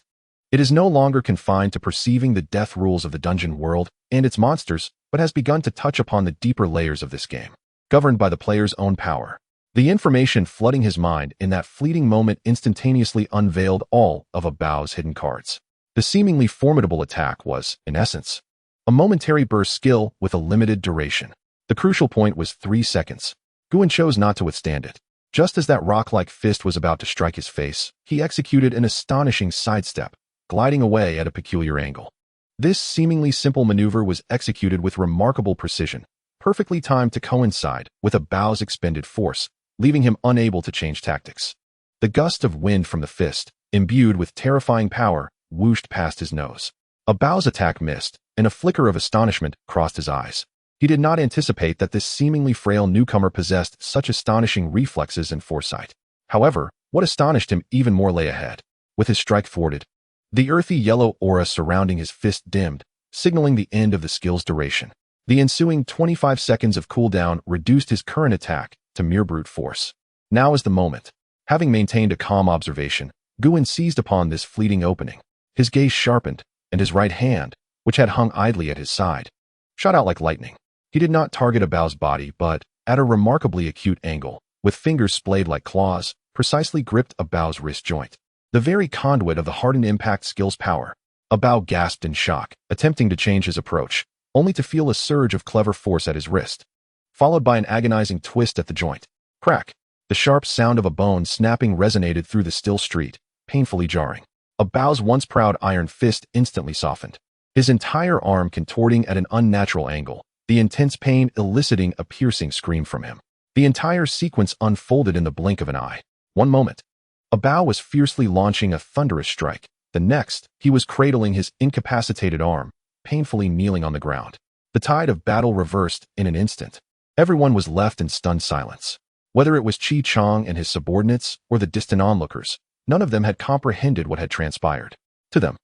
It is no longer confined to perceiving the death rules of the dungeon world and its monsters, but has begun to touch upon the deeper layers of this game, governed by the player's own power. The information flooding his mind in that fleeting moment instantaneously unveiled all of a Bao's hidden cards. The seemingly formidable attack was, in essence, a momentary burst skill with a limited duration. The crucial point was 3 seconds. Guan chose not to withstand it. Just as that rock-like fist was about to strike his face, he executed an astonishing sidestep, gliding away at a peculiar angle. This seemingly simple maneuver was executed with remarkable precision, perfectly timed to coincide with a Bao's expended force, leaving him unable to change tactics. The gust of wind from the fist, imbued with terrifying power, whooshed past his nose. A Bao's attack missed, and a flicker of astonishment crossed his eyes. He did not anticipate that this seemingly frail newcomer possessed such astonishing reflexes and foresight. However, what astonished him even more lay ahead. With his strike thwarted, the earthy yellow aura surrounding his fist dimmed, signaling the end of the skill's duration. The ensuing 25 seconds of cooldown reduced his current attack to mere brute force. Now is the moment. Having maintained a calm observation, Guan seized upon this fleeting opening. His gaze sharpened, and his right hand, which had hung idly at his side, shot out like lightning. He did not target a Bao's body, but, at a remarkably acute angle, with fingers splayed like claws, precisely gripped a Bao's wrist joint. The very conduit of the hardened impact skill's power. A Bao gasped in shock, attempting to change his approach, only to feel a surge of clever force at his wrist, followed by an agonizing twist at the joint. Crack! The sharp sound of a bone snapping resonated through the still street, painfully jarring. A Bao's once proud iron fist instantly softened, his entire arm contorting at an unnatural angle, the intense pain eliciting a piercing scream from him. The entire sequence unfolded in the blink of an eye. One moment, a Bao was fiercely launching a thunderous strike. The next, he was cradling his incapacitated arm, painfully kneeling on the ground. The tide of battle reversed in an instant. Everyone was left in stunned silence. Whether it was Qi Chong and his subordinates or the distant onlookers, none of them had comprehended what had transpired. To them,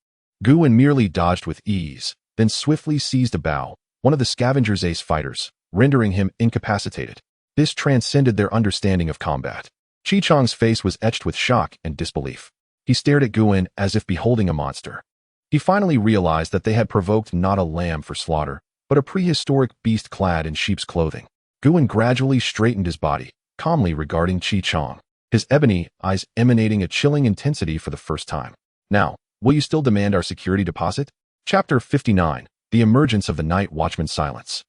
Guan merely dodged with ease, then swiftly seized a Bao, one of the Scavenger's ace fighters, rendering him incapacitated. This transcended their understanding of combat. Qi Chong's face was etched with shock and disbelief. He stared at Guin as if beholding a monster. He finally realized that they had provoked not a lamb for slaughter, but a prehistoric beast clad in sheep's clothing. Guin gradually straightened his body, calmly regarding Chi Chong, his ebony eyes emanating a chilling intensity for the first time. Now, will you still demand our security deposit? Chapter 59. The Emergence of the Night Watchman's Silence.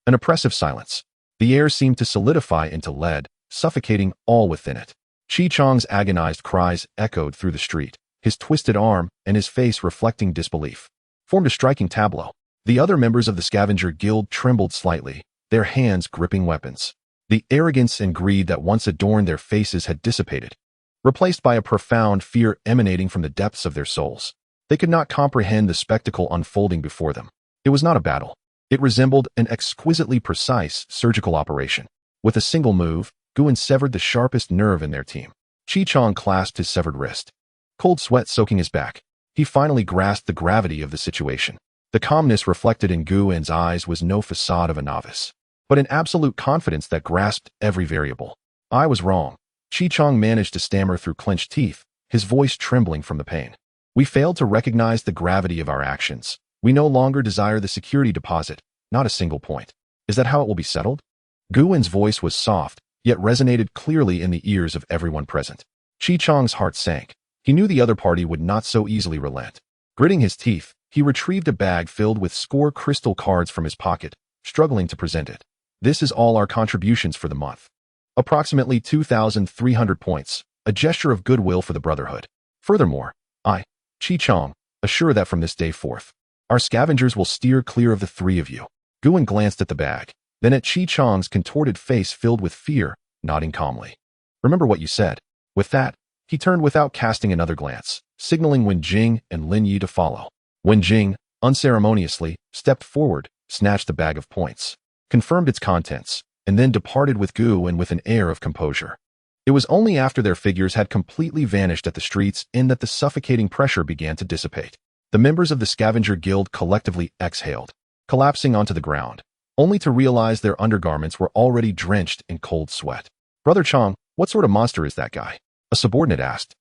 An oppressive silence. The air seemed to solidify into lead, suffocating all within it. Chi Chong's agonized cries echoed through the street, his twisted arm and his face reflecting disbelief. Formed a striking tableau. The other members of the scavenger guild trembled slightly, their hands gripping weapons. The arrogance and greed that once adorned their faces had dissipated, replaced by a profound fear emanating from the depths of their souls. They could not comprehend the spectacle unfolding before them. It was not a battle. It resembled an exquisitely precise surgical operation. With a single move, Guin severed the sharpest nerve in their team. Chi Chong clasped his severed wrist, cold sweat soaking his back. He finally grasped the gravity of the situation. The calmness reflected in Guin's eyes was no facade of a novice, but an absolute confidence that grasped every variable. I was wrong. Chi Chong managed to stammer through clenched teeth, his voice trembling from the pain. We failed to recognize the gravity of our actions. We no longer desire the security deposit, not a single point. Is that how it will be settled? Guin's voice was soft, yet resonated clearly in the ears of everyone present. Chi Chong's heart sank. He knew the other party would not so easily relent. Gritting his teeth, he retrieved a bag filled with score crystal cards from his pocket, struggling to present it. This is all our contributions for the month. Approximately 2,300 points, a gesture of goodwill for the Brotherhood. Furthermore, I, Chi Chong, assure that from this day forth, our scavengers will steer clear of the three of you. Guin glanced at the bag, then at Chi Chong's contorted face filled with fear, nodding calmly. Remember what you said. With that, he turned without casting another glance, signaling Wen Jing and Lin Yi to follow. Wen Jing, unceremoniously, stepped forward, snatched the bag of points, confirmed its contents, and then departed with Guin with an air of composure. It was only after their figures had completely vanished at the streets end that the suffocating pressure began to dissipate. The members of the Scavenger Guild collectively exhaled, collapsing onto the ground, only to realize their undergarments were already drenched in cold sweat. Brother Chong, what sort of monster is that guy? A subordinate asked,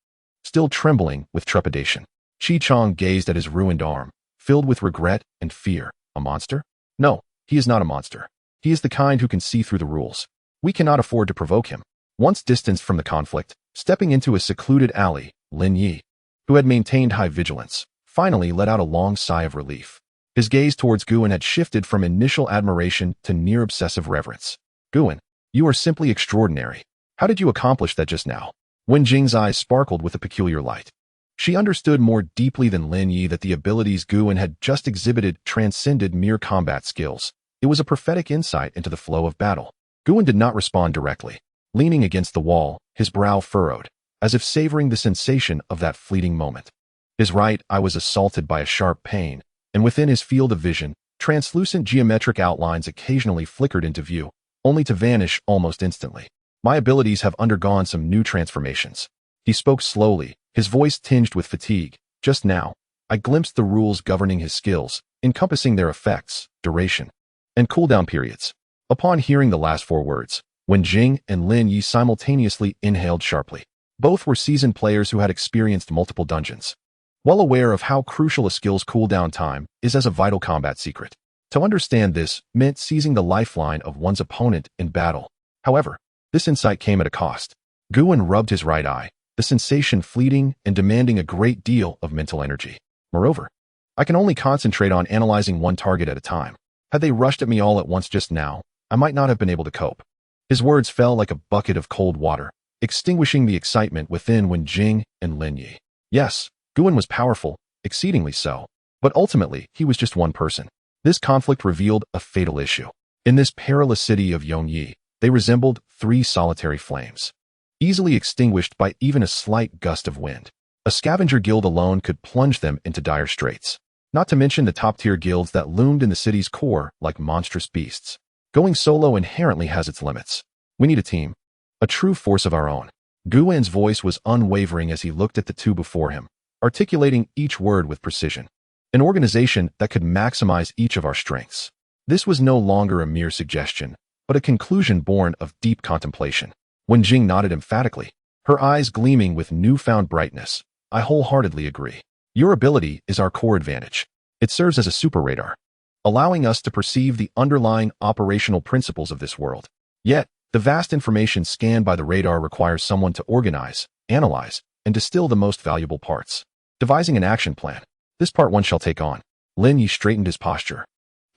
still trembling with trepidation. Chi Chong gazed at his ruined arm, filled with regret and fear. A monster? No, he is not a monster. He is the kind who can see through the rules. We cannot afford to provoke him. Once distanced from the conflict, stepping into a secluded alley, Lin Yi, who had maintained high vigilance, finally let out a long sigh of relief. His gaze towards Guin had shifted from initial admiration to near-obsessive reverence. Guin, you are simply extraordinary. How did you accomplish that just now? Wen Jing's eyes sparkled with a peculiar light. She understood more deeply than Lin Yi that the abilities Guin had just exhibited transcended mere combat skills. It was a prophetic insight into the flow of battle. Guin did not respond directly. Leaning against the wall, his brow furrowed, as if savoring the sensation of that fleeting moment. His right eye was assaulted by a sharp pain, and within his field of vision, translucent geometric outlines occasionally flickered into view, only to vanish almost instantly. My abilities have undergone some new transformations. He spoke slowly, his voice tinged with fatigue. Just now, I glimpsed the rules governing his skills, encompassing their effects, duration, and cooldown periods. Upon hearing the last four words, Wen Jing and Lin Yi simultaneously inhaled sharply. Both were seasoned players who had experienced multiple dungeons. Well aware of how crucial a skill's cooldown time is as a vital combat secret. To understand this meant seizing the lifeline of one's opponent in battle. However, this insight came at a cost. Guin rubbed his right eye, the sensation fleeting and demanding a great deal of mental energy. Moreover, I can only concentrate on analyzing one target at a time. Had they rushed at me all at once just now, I might not have been able to cope. His words fell like a bucket of cold water, extinguishing the excitement within Wen Jing and Lin Yi. Yes, Guin was powerful, exceedingly so, but ultimately he was just one person. This conflict revealed a fatal issue. In this perilous city of Yongyi, they resembled three solitary flames, easily extinguished by even a slight gust of wind. A scavenger guild alone could plunge them into dire straits, not to mention the top-tier guilds that loomed in the city's core like monstrous beasts. Going solo inherently has its limits. We need a team, a true force of our own. Guin's voice was unwavering as he looked at the two before him, articulating each word with precision. An organization that could maximize each of our strengths. This was no longer a mere suggestion, but a conclusion born of deep contemplation. Wen Jing nodded emphatically, her eyes gleaming with newfound brightness. I wholeheartedly agree. Your ability is our core advantage. It serves as a super radar, allowing us to perceive the underlying operational principles of this world. Yet, the vast information scanned by the radar requires someone to organize, analyze, and distill the most valuable parts. Devising an action plan. This part one shall take on. Lin Yi straightened his posture,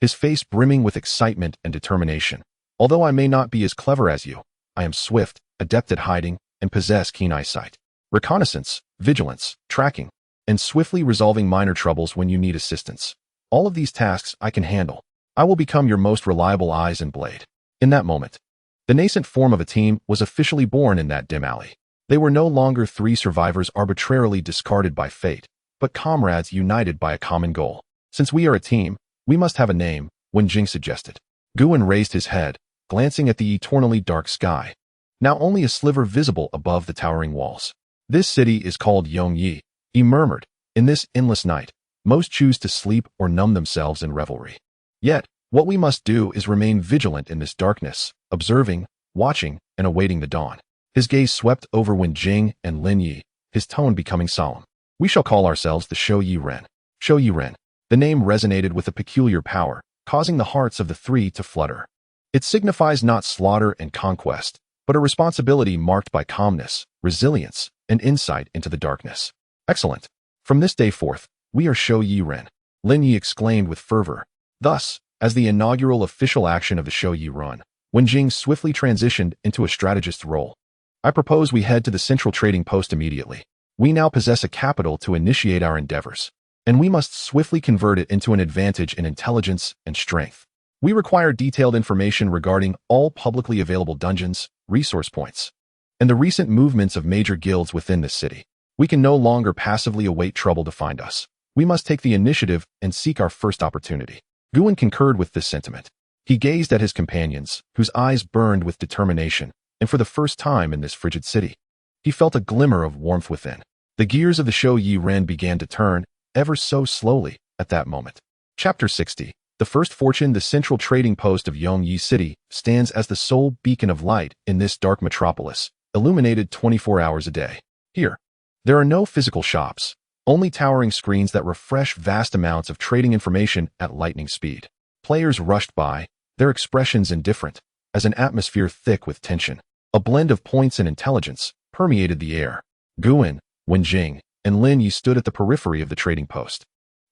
his face brimming with excitement and determination. Although I may not be as clever as you, I am swift, adept at hiding, and possess keen eyesight. Reconnaissance, vigilance, tracking, and swiftly resolving minor troubles when you need assistance. All of these tasks I can handle. I will become your most reliable eyes and blade. In that moment, the nascent form of a team was officially born in that dim alley. They were no longer three survivors arbitrarily discarded by fate, but comrades united by a common goal. Since we are a team, we must have a name, Wen Jing suggested. Guan raised his head, glancing at the eternally dark sky, now only a sliver visible above the towering walls. This city is called Yongyi, he murmured. In this endless night, most choose to sleep or numb themselves in revelry. Yet, what we must do is remain vigilant in this darkness, observing, watching, and awaiting the dawn. His gaze swept over Wen Jing and Lin Yi, his tone becoming solemn. We shall call ourselves the Shou Yi Ren. Shou Yi Ren. The name resonated with a peculiar power, causing the hearts of the three to flutter. It signifies not slaughter and conquest, but a responsibility marked by calmness, resilience, and insight into the darkness. Excellent. From this day forth, we are Shou Yi Ren, Lin Yi exclaimed with fervor. Thus, as the inaugural official action of the Shou Yi Ren, Wen Jing swiftly transitioned into a strategist's role. I propose we head to the central trading post immediately. We now possess a capital to initiate our endeavors, and we must swiftly convert it into an advantage in intelligence and strength. We require detailed information regarding all publicly available dungeons, resource points, and the recent movements of major guilds within this city. We can no longer passively await trouble to find us. We must take the initiative and seek our first opportunity. Guan concurred with this sentiment. He gazed at his companions, whose eyes burned with determination, and for the first time in this frigid city, he felt a glimmer of warmth within. The gears of the Shou Yi Ren began to turn, ever so slowly, at that moment. Chapter 60. The first fortune. The central trading post of Yongyi City stands as the sole beacon of light in this dark metropolis, illuminated 24 hours a day. Here, there are no physical shops, only towering screens that refresh vast amounts of trading information at lightning speed. Players rushed by, their expressions indifferent, as an atmosphere thick with tension. A blend of points and intelligence permeated the air. Guan, Wen Jing, and Lin Yi stood at the periphery of the trading post.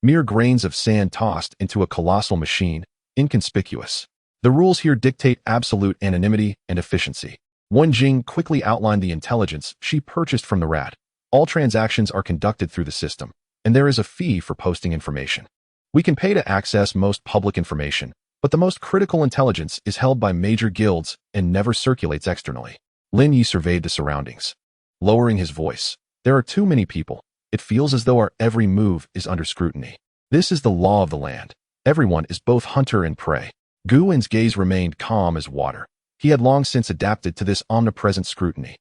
Mere grains of sand tossed into a colossal machine, inconspicuous. The rules here dictate absolute anonymity and efficiency. Wen Jing quickly outlined the intelligence she purchased from the rat. All transactions are conducted through the system, and there is a fee for posting information. We can pay to access most public information, but the most critical intelligence is held by major guilds and never circulates externally. Lin Yi surveyed the surroundings, lowering his voice. There are too many people. It feels as though our every move is under scrutiny. This is the law of the land. Everyone is both hunter and prey. Guan's gaze remained calm as water. He had long since adapted to this omnipresent scrutiny.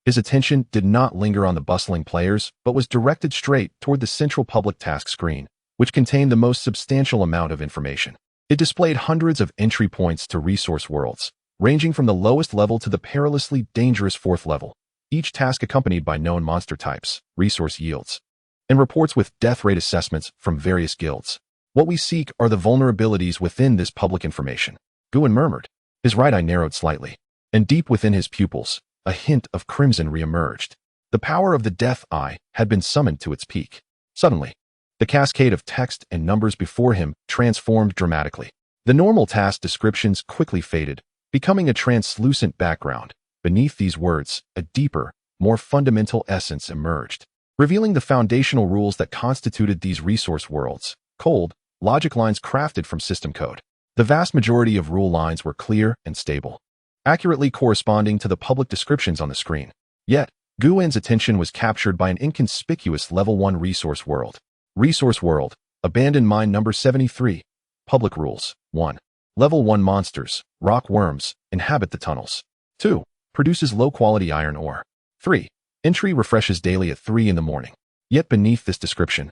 His attention did not linger on the bustling players, but was directed straight toward the central public task screen, which contained the most substantial amount of information. It displayed hundreds of entry points to resource worlds, ranging from the lowest level to the perilously dangerous fourth level, each task accompanied by known monster types, resource yields, and reports with death rate assessments from various guilds. What we seek are the vulnerabilities within this public information, Guan murmured. His right eye narrowed slightly, and deep within his pupils, a hint of crimson re-emerged. The power of the death eye had been summoned to its peak. Suddenly, the cascade of text and numbers before him transformed dramatically. The normal task descriptions quickly faded, becoming a translucent background. Beneath these words, a deeper, more fundamental essence emerged, revealing the foundational rules that constituted these resource worlds. Cold, logic lines crafted from system code. The vast majority of rule lines were clear and stable, accurately corresponding to the public descriptions on the screen. Yet, Guan's attention was captured by an inconspicuous Level 1 resource world. Resource world, abandoned mine number 73. Public rules. 1. Level 1 monsters, rock worms, inhabit the tunnels. 2. Produces low-quality iron ore. 3. Entry refreshes daily at 3 in the morning. Yet beneath this description,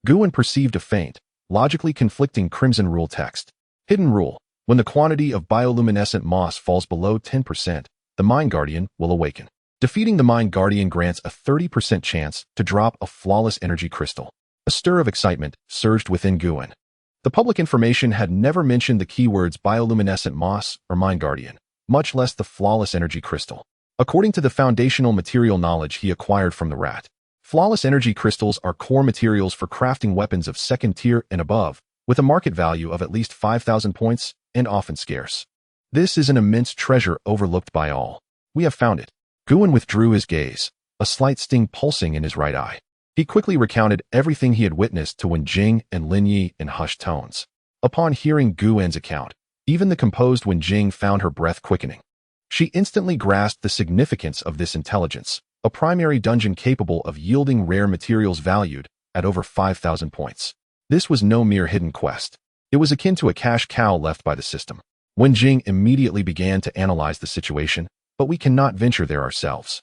Guan perceived a faint, logically conflicting crimson rule text. Hidden rule. When the quantity of bioluminescent moss falls below 10%, the Mine Guardian will awaken. Defeating the Mind Guardian grants a 30% chance to drop a flawless energy crystal. A stir of excitement surged within Guin. The public information had never mentioned the keywords bioluminescent moss or Mind Guardian, much less the flawless energy crystal. According to the foundational material knowledge he acquired from the rat, flawless energy crystals are core materials for crafting weapons of second tier and above, with a market value of at least 5,000 points and often scarce. This is an immense treasure overlooked by all. We have found it. Guin withdrew his gaze, a slight sting pulsing in his right eye. He quickly recounted everything he had witnessed to Wen Jing and Lin Yi in hushed tones. Upon hearing Guin's account, even the composed Wen Jing found her breath quickening. She instantly grasped the significance of this intelligence, a primary dungeon capable of yielding rare materials valued at over 5,000 points. This was no mere hidden quest. It was akin to a cash cow left by the system. Wen Jing immediately began to analyze the situation, but we cannot venture there ourselves.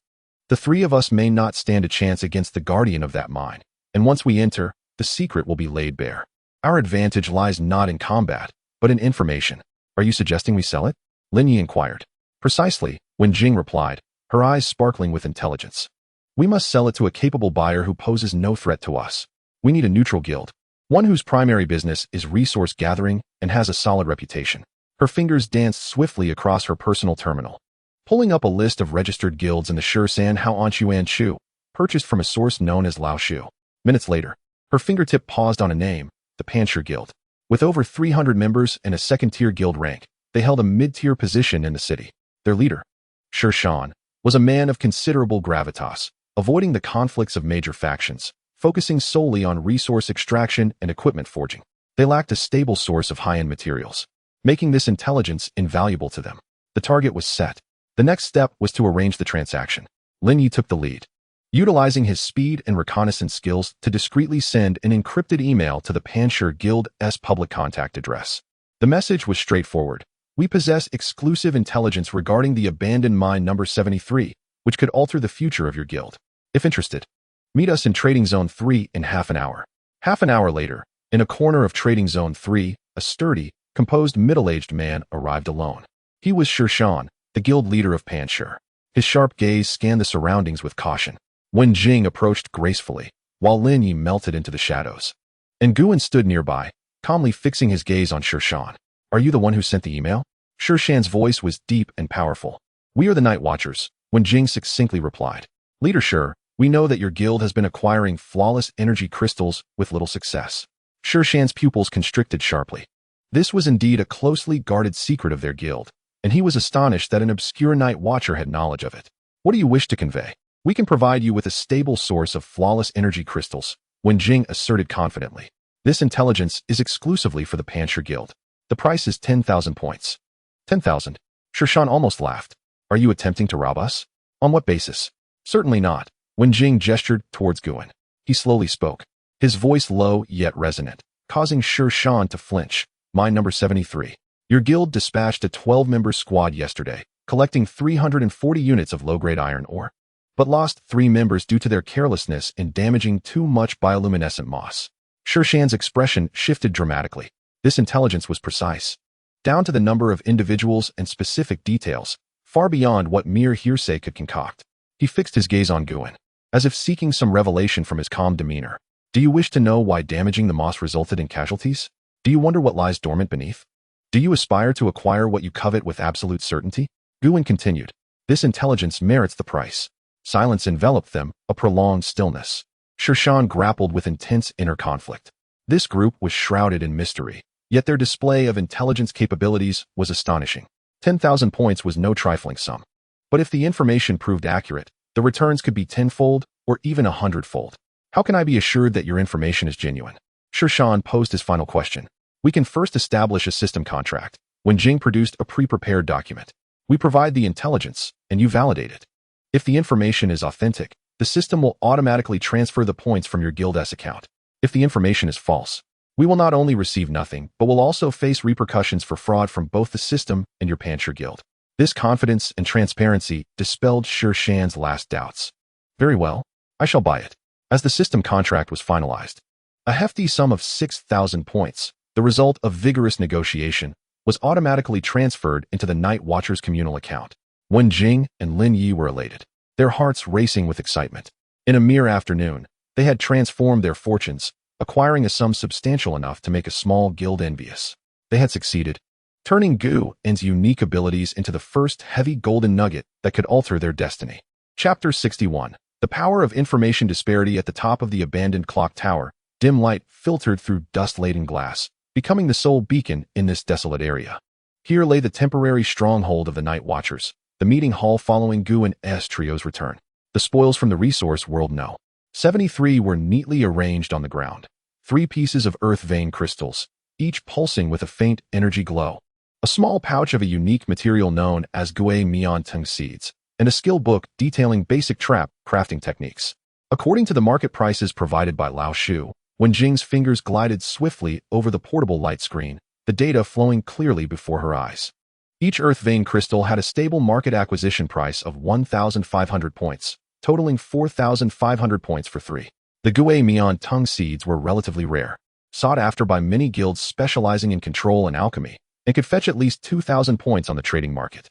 The three of us may not stand a chance against the guardian of that mine, and once we enter, the secret will be laid bare. Our advantage lies not in combat, but in information. Are you suggesting we sell it? Lin Yi inquired. Precisely, Wen Jing replied, her eyes sparkling with intelligence. We must sell it to a capable buyer who poses no threat to us. We need a neutral guild, one whose primary business is resource gathering and has a solid reputation. Her fingers danced swiftly across her personal terminal, pulling up a list of registered guilds in the Shan Hao Anshuan Shu, purchased from a source known as Lao Shu. Minutes later, her fingertip paused on a name, the Panshur Guild. With over 300 members and a second-tier guild rank, they held a mid-tier position in the city. Their leader, Shan, was a man of considerable gravitas, avoiding the conflicts of major factions, focusing solely on resource extraction and equipment forging. They lacked a stable source of high-end materials, making this intelligence invaluable to them. The target was set. The next step was to arrange the transaction. Lin Yi took the lead, utilizing his speed and reconnaissance skills to discreetly send an encrypted email to the Panshur Guild's public contact address. The message was straightforward. We possess exclusive intelligence regarding the abandoned mine number 73, which could alter the future of your guild. If interested, meet us in Trading Zone 3 in half an hour. Half an hour later, in a corner of Trading Zone 3, a sturdy, composed middle-aged man arrived alone. He was Shan, the guild leader of Panshur. His sharp gaze scanned the surroundings with caution. Wen Jing approached gracefully, while Lin Yi melted into the shadows. And Guin stood nearby, calmly fixing his gaze on Shan. Are you the one who sent the email? Shan's voice was deep and powerful. We are the Night Watchers, Wen Jing succinctly replied. Leader Shur, we know that your guild has been acquiring flawless energy crystals with little success. Shan's pupils constricted sharply. This was indeed a closely guarded secret of their guild, and he was astonished that an obscure Night Watcher had knowledge of it. What do you wish to convey? We can provide you with a stable source of flawless energy crystals, Wen Jing asserted confidently. This intelligence is exclusively for the Panshur Guild. The price is 10,000 points. 10,000? Shan almost laughed. Are you attempting to rob us? On what basis? Certainly not. Wen Jing gestured towards Guin. He slowly spoke, his voice low yet resonant, causing Shan to flinch. Mine number 73. Your guild dispatched a 12-member squad yesterday, collecting 340 units of low-grade iron ore, but lost 3 members due to their carelessness in damaging too much bioluminescent moss. Shan's expression shifted dramatically. This intelligence was precise, down to the number of individuals and specific details, far beyond what mere hearsay could concoct. He fixed his gaze on Guin, as if seeking some revelation from his calm demeanor. Do you wish to know why damaging the moss resulted in casualties? Do you wonder what lies dormant beneath? Do you aspire to acquire what you covet with absolute certainty? Guin continued. This intelligence merits the price. Silence enveloped them, a prolonged stillness. Shan grappled with intense inner conflict. This group was shrouded in mystery, yet their display of intelligence capabilities was astonishing. 10,000 points was no trifling sum. But if the information proved accurate, the returns could be tenfold or even 100-fold. How can I be assured that your information is genuine? Shan posed his final question. We can first establish a system contract. Wen Jing produced a pre-prepared document. We provide the intelligence, and you validate it. If the information is authentic, the system will automatically transfer the points from your guild's account. If the information is false, we will not only receive nothing, but will also face repercussions for fraud from both the system and your Panshur Guild. This confidence and transparency dispelled Shan's last doubts. Very well, I shall buy it. As the system contract was finalized, a hefty sum of 6,000 points, the result of vigorous negotiation, was automatically transferred into the Night Watcher's communal account. Wen Jing and Lin Yi were elated. their hearts racing with excitement. In a mere afternoon, they had transformed their fortunes, acquiring a sum substantial enough to make a small guild envious. They had succeeded, turning Guen's unique abilities into the first heavy golden nugget that could alter their destiny. Chapter 61. The power of information disparity. At the top of the abandoned clock tower, dim light filtered through dust-laden glass, becoming the sole beacon in this desolate area. Here lay the temporary stronghold of the Night Watchers, the meeting hall following Guen's trio's return. The spoils from the resource world No. 73 were neatly arranged on the ground. 3 pieces of earth vein crystals, each pulsing with a faint energy glow. A small pouch of a unique material known as gruesome seeds, and a skill book detailing basic trap crafting techniques. According to the market prices provided by Lao Shu, when Jing's fingers glided swiftly over the portable light screen, the data flowing clearly before her eyes. Each earth vein crystal had a stable market acquisition price of 1,500 points, totaling 4,500 points for 3. The gruesome seeds were relatively rare, sought after by many guilds specializing in control and alchemy, and could fetch at least 2,000 points on the trading market.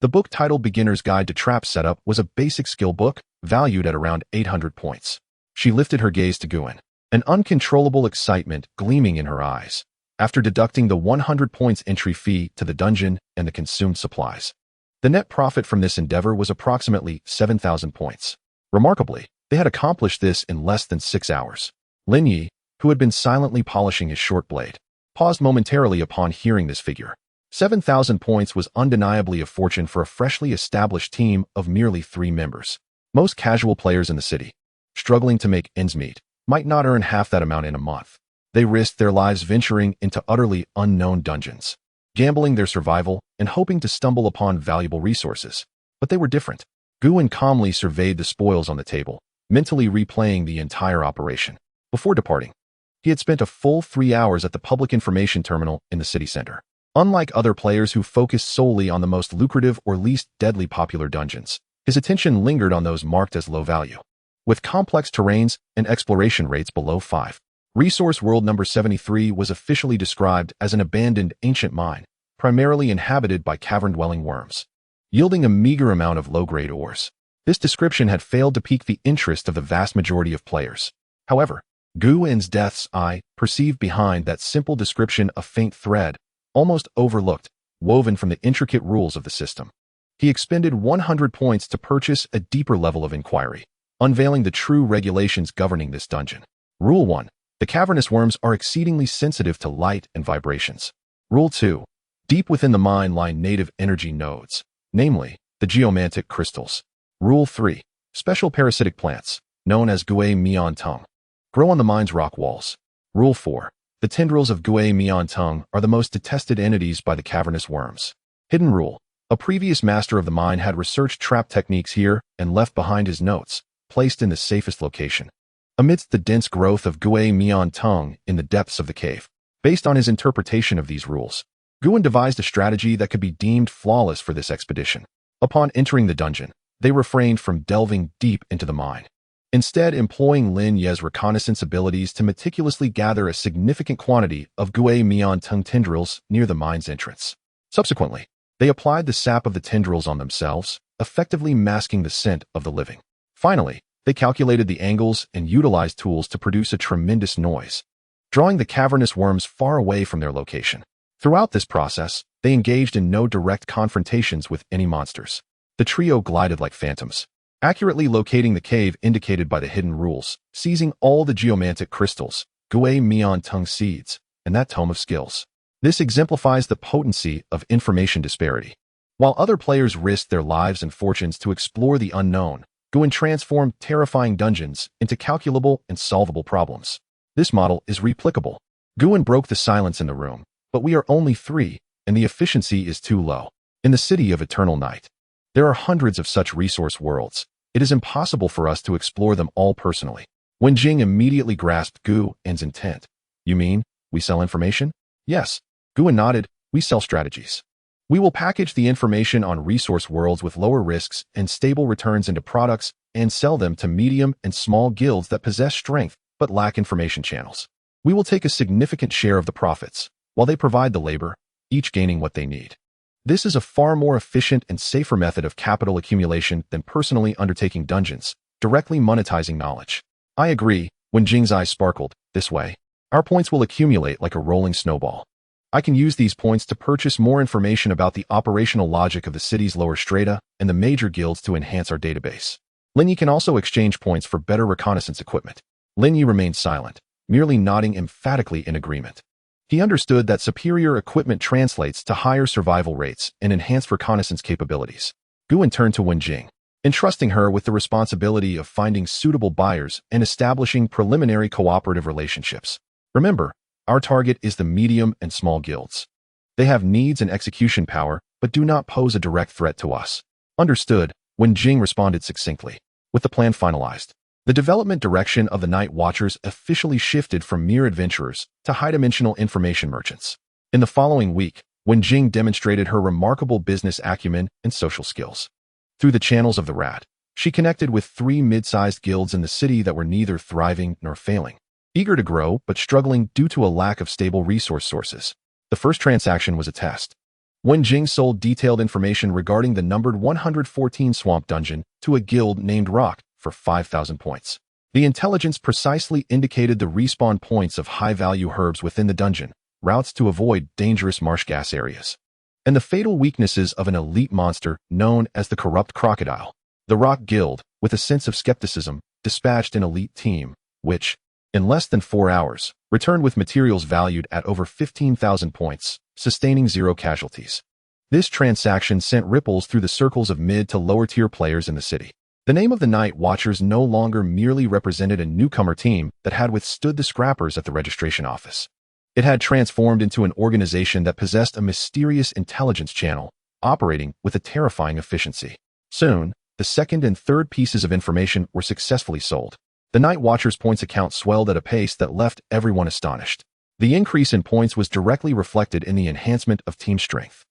The book titled Beginner's Guide to Trap Setup was a basic skill book, valued at around 800 points. She lifted her gaze to Guen, an uncontrollable excitement gleaming in her eyes, after deducting the 100 points entry fee to the dungeon and the consumed supplies. The net profit from this endeavor was approximately 7,000 points. Remarkably, they had accomplished this in less than 6 hours. Lin Yi, who had been silently polishing his short blade, paused momentarily upon hearing this figure. 7,000 points was undeniably a fortune for a freshly established team of merely 3 members. Most casual players in the city, struggling to make ends meet, might not earn half that amount in a month. They risked their lives venturing into utterly unknown dungeons, gambling their survival and hoping to stumble upon valuable resources. But they were different. Guen calmly surveyed the spoils on the table, mentally replaying the entire operation. Before departing, he had spent a full 3 hours at the public information terminal in the city center. Unlike other players who focused solely on the most lucrative or least deadly popular dungeons, his attention lingered on those marked as low value, with complex terrains and exploration rates below 5. Resource World Number 73 was officially described as an abandoned ancient mine, primarily inhabited by cavern-dwelling worms, yielding a meager amount of low-grade ores. This description had failed to pique the interest of the vast majority of players. However, Guen's Death's Eye perceived behind that simple description a faint thread, almost overlooked, woven from the intricate rules of the system. He expended 100 points to purchase a deeper level of inquiry, unveiling the true regulations governing this dungeon. Rule 1. The cavernous worms are exceedingly sensitive to light and vibrations. Rule 2. Deep within the mine lie native energy nodes, namely, the geomantic crystals. Rule 3. Special parasitic plants, known as gruesome, grow on the mine's rock walls. Rule 4. The tendrils of gruesome are the most detested entities by the cavernous worms. Hidden rule. A previous master of the mine had researched trap techniques here and left behind his notes, placed in the safest location, amidst the dense growth of gruesome in the depths of the cave. Based on his interpretation of these rules, Guen devised a strategy that could be deemed flawless for this expedition. Upon entering the dungeon, they refrained from delving deep into the mine, instead employing Lin Ye's reconnaissance abilities to meticulously gather a significant quantity of gruesome tendrils near the mine's entrance. Subsequently, they applied the sap of the tendrils on themselves, effectively masking the scent of the living. Finally, they calculated the angles and utilized tools to produce a tremendous noise, drawing the cavernous worms far away from their location. Throughout this process, they engaged in no direct confrontations with any monsters. The trio glided like phantoms, accurately locating the cave indicated by the hidden rules, seizing all the geomantic crystals, gruesome seeds, and that tome of skills. This exemplifies the potency of information disparity. While other players risked their lives and fortunes to explore the unknown, Guen transformed terrifying dungeons into calculable and solvable problems. This model is replicable. Guen broke the silence in the room, but we are only 3, and the efficiency is too low. In the city of eternal night, there are hundreds of such resource worlds. It is impossible for us to explore them all personally. Wen Jing immediately grasped Guen's intent. You mean, we sell information? Yes. Guen nodded. We sell strategies. We will package the information on resource worlds with lower risks and stable returns into products and sell them to medium and small guilds that possess strength but lack information channels. We will take a significant share of the profits, while they provide the labor, each gaining what they need. This is a far more efficient and safer method of capital accumulation than personally undertaking dungeons, directly monetizing knowledge. I agree, Wen Jing's eyes sparkled. This way, our points will accumulate like a rolling snowball. I can use these points to purchase more information about the operational logic of the city's lower strata and the major guilds to enhance our database. Lin Yi can also exchange points for better reconnaissance equipment. Lin Yi remained silent, merely nodding emphatically in agreement. He understood that superior equipment translates to higher survival rates and enhanced reconnaissance capabilities. Guan turned to Wen Jing, entrusting her with the responsibility of finding suitable buyers and establishing preliminary cooperative relationships. Remember, our target is the medium and small guilds. They have needs and execution power, but do not pose a direct threat to us. Understood, Wen Jing responded succinctly. With the plan finalized, the development direction of the Night Watchers officially shifted from mere adventurers to high-dimensional information merchants. In the following week, Wen Jing demonstrated her remarkable business acumen and social skills. Through the channels of the Rat, she connected with 3 mid-sized guilds in the city that were neither thriving nor failing, eager to grow but struggling due to a lack of stable resource sources. The first transaction was a test. Wen Jing sold detailed information regarding the numbered 114 Swamp Dungeon to a guild named Rock for 5,000 points. The intelligence precisely indicated the respawn points of high-value herbs within the dungeon, routes to avoid dangerous marsh gas areas, and the fatal weaknesses of an elite monster known as the Corrupt Crocodile. The Rock Guild, with a sense of skepticism, dispatched an elite team, which, in less than 4 hours, returned with materials valued at over 15,000 points, sustaining 0 casualties. This transaction sent ripples through the circles of mid to lower-tier players in the city. The name of the Night Watchers no longer merely represented a newcomer team that had withstood the scrappers at the registration office. It had transformed into an organization that possessed a mysterious intelligence channel, operating with a terrifying efficiency. Soon, the second and third pieces of information were successfully sold. The Night Watchers' points account swelled at a pace that left everyone astonished. The increase in points was directly reflected in the enhancement of team strength.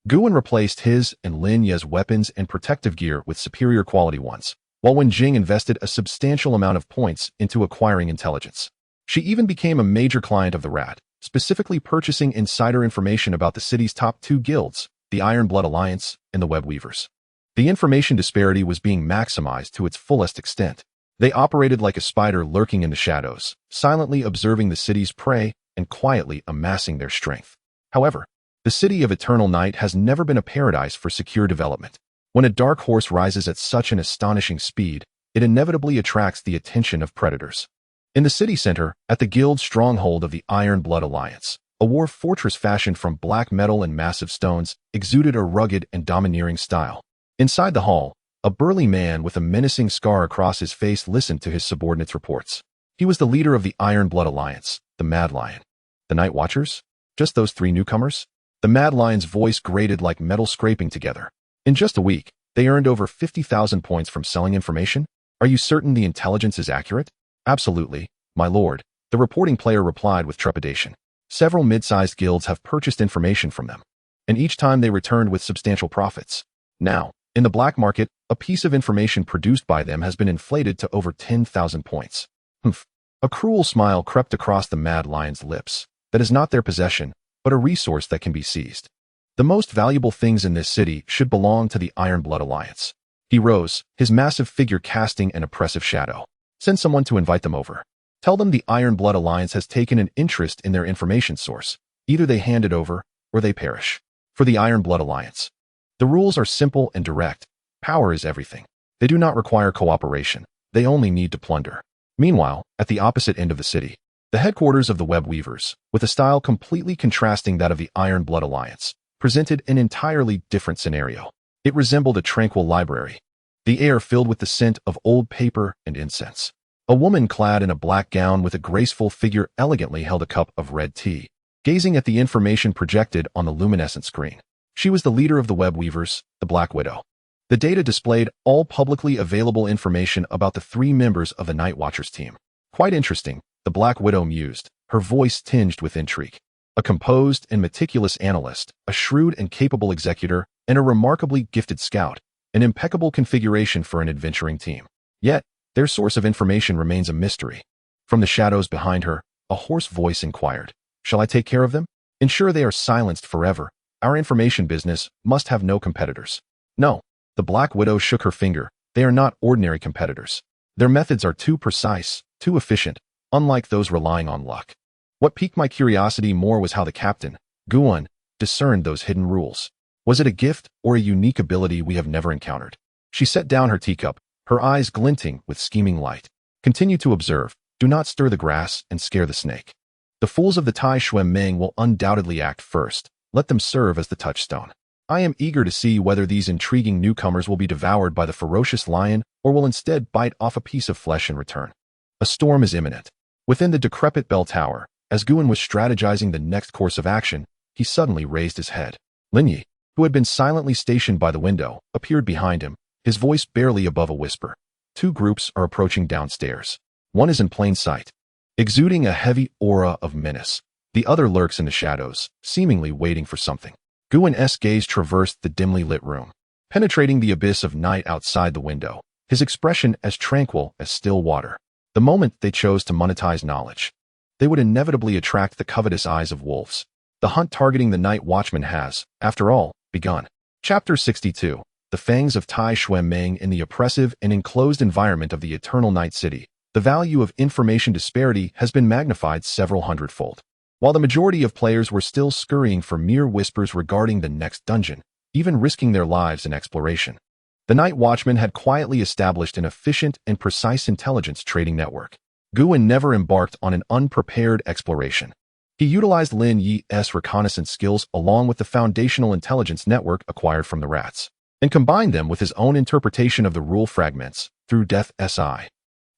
Guan replaced his and Lin Ye's weapons and protective gear with superior quality ones, while Wen Jing invested a substantial amount of points into acquiring intelligence. She even became a major client of the Rat, specifically purchasing insider information about the city's top 2 guilds, the Iron Blood Alliance and the Web Weavers. The information disparity was being maximized to its fullest extent. They operated like a spider lurking in the shadows, silently observing the city's prey and quietly amassing their strength. However, the city of Eternal Night has never been a paradise for secure development. When a dark horse rises at such an astonishing speed, it inevitably attracts the attention of predators. In the city center, at the guild stronghold of the Iron Blood Alliance, a war fortress fashioned from black metal and massive stones exuded a rugged and domineering style. Inside the hall, a burly man with a menacing scar across his face listened to his subordinates' reports. He was the leader of the Iron Blood Alliance, the Mad Lion. The Night Watchers? Just those 3 newcomers? The Mad Lion's voice grated like metal scraping together. In just a week, they earned over 50,000 points from selling information? Are you certain the intelligence is accurate? Absolutely, my lord, the reporting player replied with trepidation. Several mid-sized guilds have purchased information from them, and each time they returned with substantial profits. Now, in the black market, a piece of information produced by them has been inflated to over 10,000 points. Humph. A cruel smile crept across the Mad Lion's lips. That is not their possession, but a resource that can be seized. The most valuable things in this city should belong to the Iron Blood Alliance. He rose, his massive figure casting an oppressive shadow. Send someone to invite them over. Tell them the Iron Blood Alliance has taken an interest in their information source. Either they hand it over, or they perish. For the Iron Blood Alliance, the rules are simple and direct. Power is everything. They do not require cooperation. They only need to plunder. Meanwhile, at the opposite end of the city, the headquarters of the Web Weavers, with a style completely contrasting that of the Iron Blood Alliance, presented an entirely different scenario. It resembled a tranquil library, the air filled with the scent of old paper and incense. A woman clad in a black gown with a graceful figure elegantly held a cup of red tea, gazing at the information projected on the luminescent screen. She was the leader of the Web Weavers, the Black Widow. The data displayed all publicly available information about the 3 members of the Night Watchers team. Quite interesting, the Black Widow mused, her voice tinged with intrigue. A composed and meticulous analyst, a shrewd and capable executor, and a remarkably gifted scout, an impeccable configuration for an adventuring team. Yet, their source of information remains a mystery. From the shadows behind her, a hoarse voice inquired, "Shall I take care of them? Ensure they are silenced forever, Our information business must have no competitors. No. The Black Widow shook her finger. They are not ordinary competitors. Their methods are too precise, too efficient, unlike those relying on luck. What piqued my curiosity more was how the captain, Guan, discerned those hidden rules. Was it a gift or a unique ability we have never encountered? She set down her teacup, her eyes glinting with scheming light. Continue to observe. Do not stir the grass and scare the snake. The fools of the Tai Shui Meng will undoubtedly act first. Let them serve as the touchstone. I am eager to see whether these intriguing newcomers will be devoured by the ferocious lion or will instead bite off a piece of flesh in return. A storm is imminent. Within the decrepit bell tower, as Guan was strategizing the next course of action, he suddenly raised his head. Lin Yi, who had been silently stationed by the window, appeared behind him, his voice barely above a whisper. Two groups are approaching downstairs. One is in plain sight, exuding a heavy aura of menace. The other lurks in the shadows, seemingly waiting for something. Guan's gaze traversed the dimly lit room, penetrating the abyss of night outside the window, his expression as tranquil as still water. The moment they chose to monetize knowledge, they would inevitably attract the covetous eyes of wolves. The hunt targeting the night watchman has, after all, begun. Chapter 62. The Fangs of Tai Shui Meng. In the oppressive and enclosed environment of the Eternal Night City, the value of information disparity has been magnified several hundredfold. While the majority of players were still scurrying for mere whispers regarding the next dungeon, even risking their lives in exploration, the Night Watchman had quietly established an efficient and precise intelligence trading network. Guan never embarked on an unprepared exploration. He utilized Lin Yi's reconnaissance skills along with the foundational intelligence network acquired from the rats, and combined them with his own interpretation of the rule fragments through Death SI.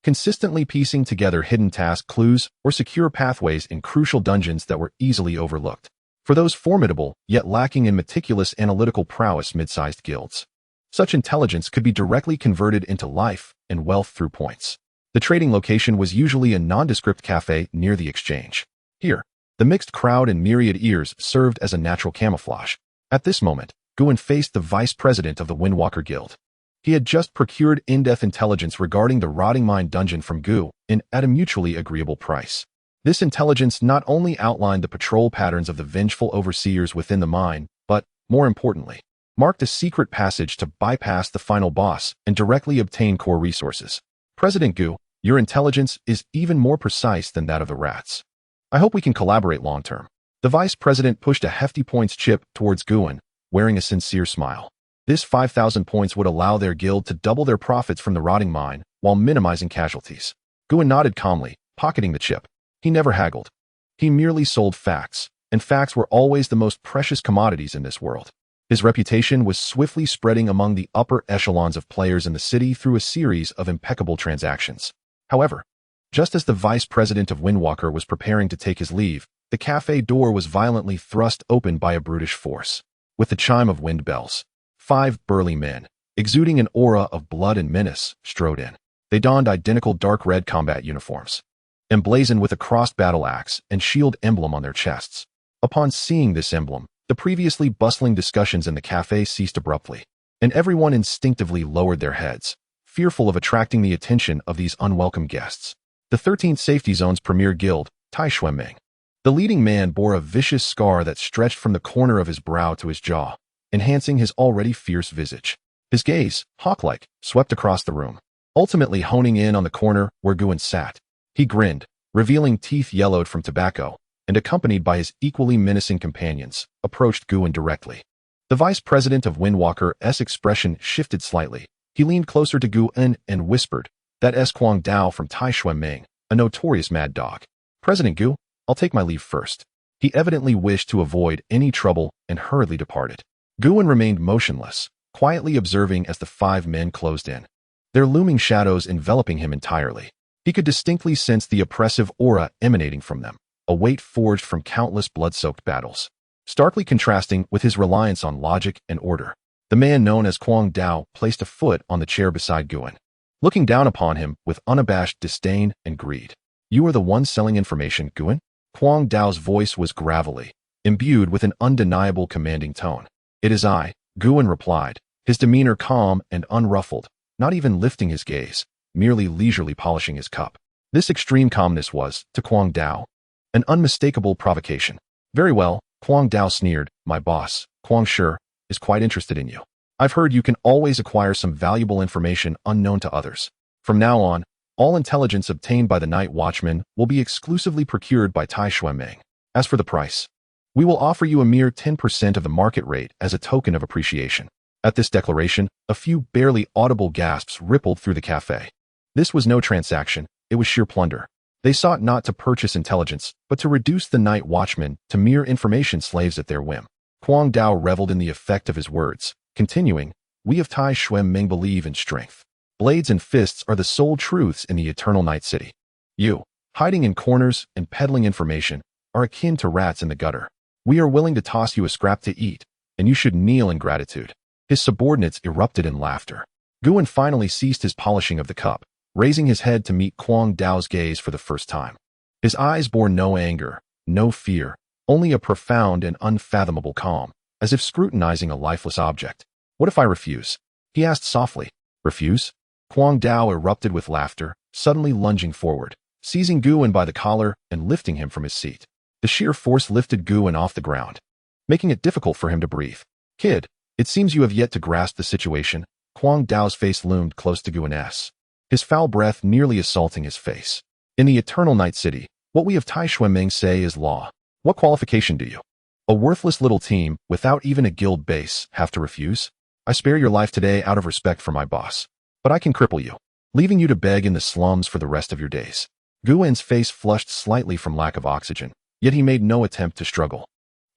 Consistently piecing together hidden task clues or secure pathways in crucial dungeons that were easily overlooked. For those formidable, yet lacking in meticulous analytical prowess mid-sized guilds, such intelligence could be directly converted into life and wealth through points. The trading location was usually a nondescript cafe near the exchange. Here, the mixed crowd and myriad ears served as a natural camouflage. At this moment, Guan faced the vice president of the Windwalker Guild. He had just procured in-depth intelligence regarding the rotting mine dungeon from Gu at a mutually agreeable price. This intelligence not only outlined the patrol patterns of the vengeful overseers within the mine, but, more importantly, marked a secret passage to bypass the final boss and directly obtain core resources. President Gu, your intelligence is even more precise than that of the rats. I hope we can collaborate long-term. The vice president pushed a hefty points chip towards Guan, wearing a sincere smile. This 5,000 points would allow their guild to double their profits from the rotting mine while minimizing casualties. Guan nodded calmly, pocketing the chip. He never haggled. He merely sold facts, and facts were always the most precious commodities in this world. His reputation was swiftly spreading among the upper echelons of players in the city through a series of impeccable transactions. However, just as the vice president of Windwalker was preparing to take his leave, the cafe door was violently thrust open by a brutish force. With the chime of wind bells, 5 burly men, exuding an aura of blood and menace, strode in. They donned identical dark red combat uniforms, emblazoned with a crossed battle axe and shield emblem on their chests. Upon seeing this emblem, the previously bustling discussions in the cafe ceased abruptly, and everyone instinctively lowered their heads, fearful of attracting the attention of these unwelcome guests. The 13th Safety Zone's premier guild, Tai Shui Meng. The leading man bore a vicious scar that stretched from the corner of his brow to his jaw, enhancing his already fierce visage. His gaze, hawk-like, swept across the room, ultimately honing in on the corner where Guan sat. He grinned, revealing teeth yellowed from tobacco, and accompanied by his equally menacing companions, approached Guan directly. The vice president of Windwalker's expression shifted slightly. He leaned closer to Guan and whispered, "That is Quang Dao from Tai Shui Meng, a notorious mad dog. President Gu, I'll take my leave first." He evidently wished to avoid any trouble and hurriedly departed. Guan remained motionless, quietly observing as the 5 men closed in, their looming shadows enveloping him entirely. He could distinctly sense the oppressive aura emanating from them, a weight forged from countless blood-soaked battles, starkly contrasting with his reliance on logic and order. The man known as Quang Dao placed a foot on the chair beside Guan, looking down upon him with unabashed disdain and greed. "You are the one selling information, Guan?" Quang Dao's voice was gravelly, imbued with an undeniable commanding tone. "It is I," Guan replied, his demeanor calm and unruffled, not even lifting his gaze, merely leisurely polishing his cup. This extreme calmness was, to Quang Dao, an unmistakable provocation. "Very well," Quang Dao sneered, "my boss, Kwang Shi is quite interested in you. I've heard you can always acquire some valuable information unknown to others. From now on, all intelligence obtained by the Night Watchman will be exclusively procured by Tai Xuanmeng. As for the price, we will offer you a mere 10% of the market rate as a token of appreciation. At this declaration, a few barely audible gasps rippled through the cafe. This was no transaction, it was sheer plunder. They sought not to purchase intelligence, but to reduce the Night Watchmen to mere information slaves at their whim. Kwang Dao reveled in the effect of his words, continuing, "We of Tai Xuanmeng believe in strength. Blades and fists are the sole truths in the eternal Night City. You, hiding in corners and peddling information, are akin to rats in the gutter. We are willing to toss you a scrap to eat, and you should kneel in gratitude." His subordinates erupted in laughter. Guan finally ceased his polishing of the cup, raising his head to meet Kwang Dao's gaze for the first time. His eyes bore no anger, no fear, only a profound and unfathomable calm, as if scrutinizing a lifeless object. "What if I refuse?" he asked softly. "Refuse?" Kwang Dao erupted with laughter, suddenly lunging forward, seizing Guan by the collar and lifting him from his seat. The sheer force lifted Guan off the ground, making it difficult for him to breathe. "Kid, it seems you have yet to grasp the situation." Kwang Dao's face loomed close to Guan's, his foul breath nearly assaulting his face. "In the eternal Night City, what we of Tai Xuanmeng say is law. What qualification do you, a worthless little team without even a guild base, have to refuse? I spare your life today out of respect for my boss, but I can cripple you, leaving you to beg in the slums for the rest of your days." Guan's face flushed slightly from lack of oxygen, yet he made no attempt to struggle.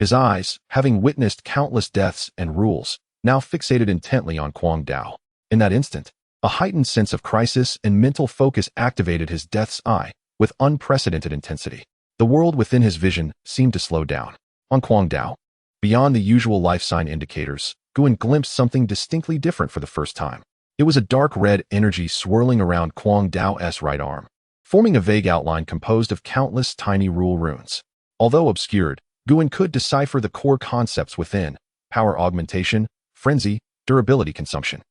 His eyes, having witnessed countless deaths and rules, now fixated intently on Kwang Dao. In that instant, a heightened sense of crisis and mental focus activated his death's eye with unprecedented intensity. The world within his vision seemed to slow down. On Kwang Dao, beyond the usual life sign indicators, Guan glimpsed something distinctly different for the first time. It was a dark red energy swirling around Kwang Dao's right arm, forming a vague outline composed of countless tiny rule runes. Although obscured, Guan could decipher the core concepts within: power augmentation, frenzy, durability consumption.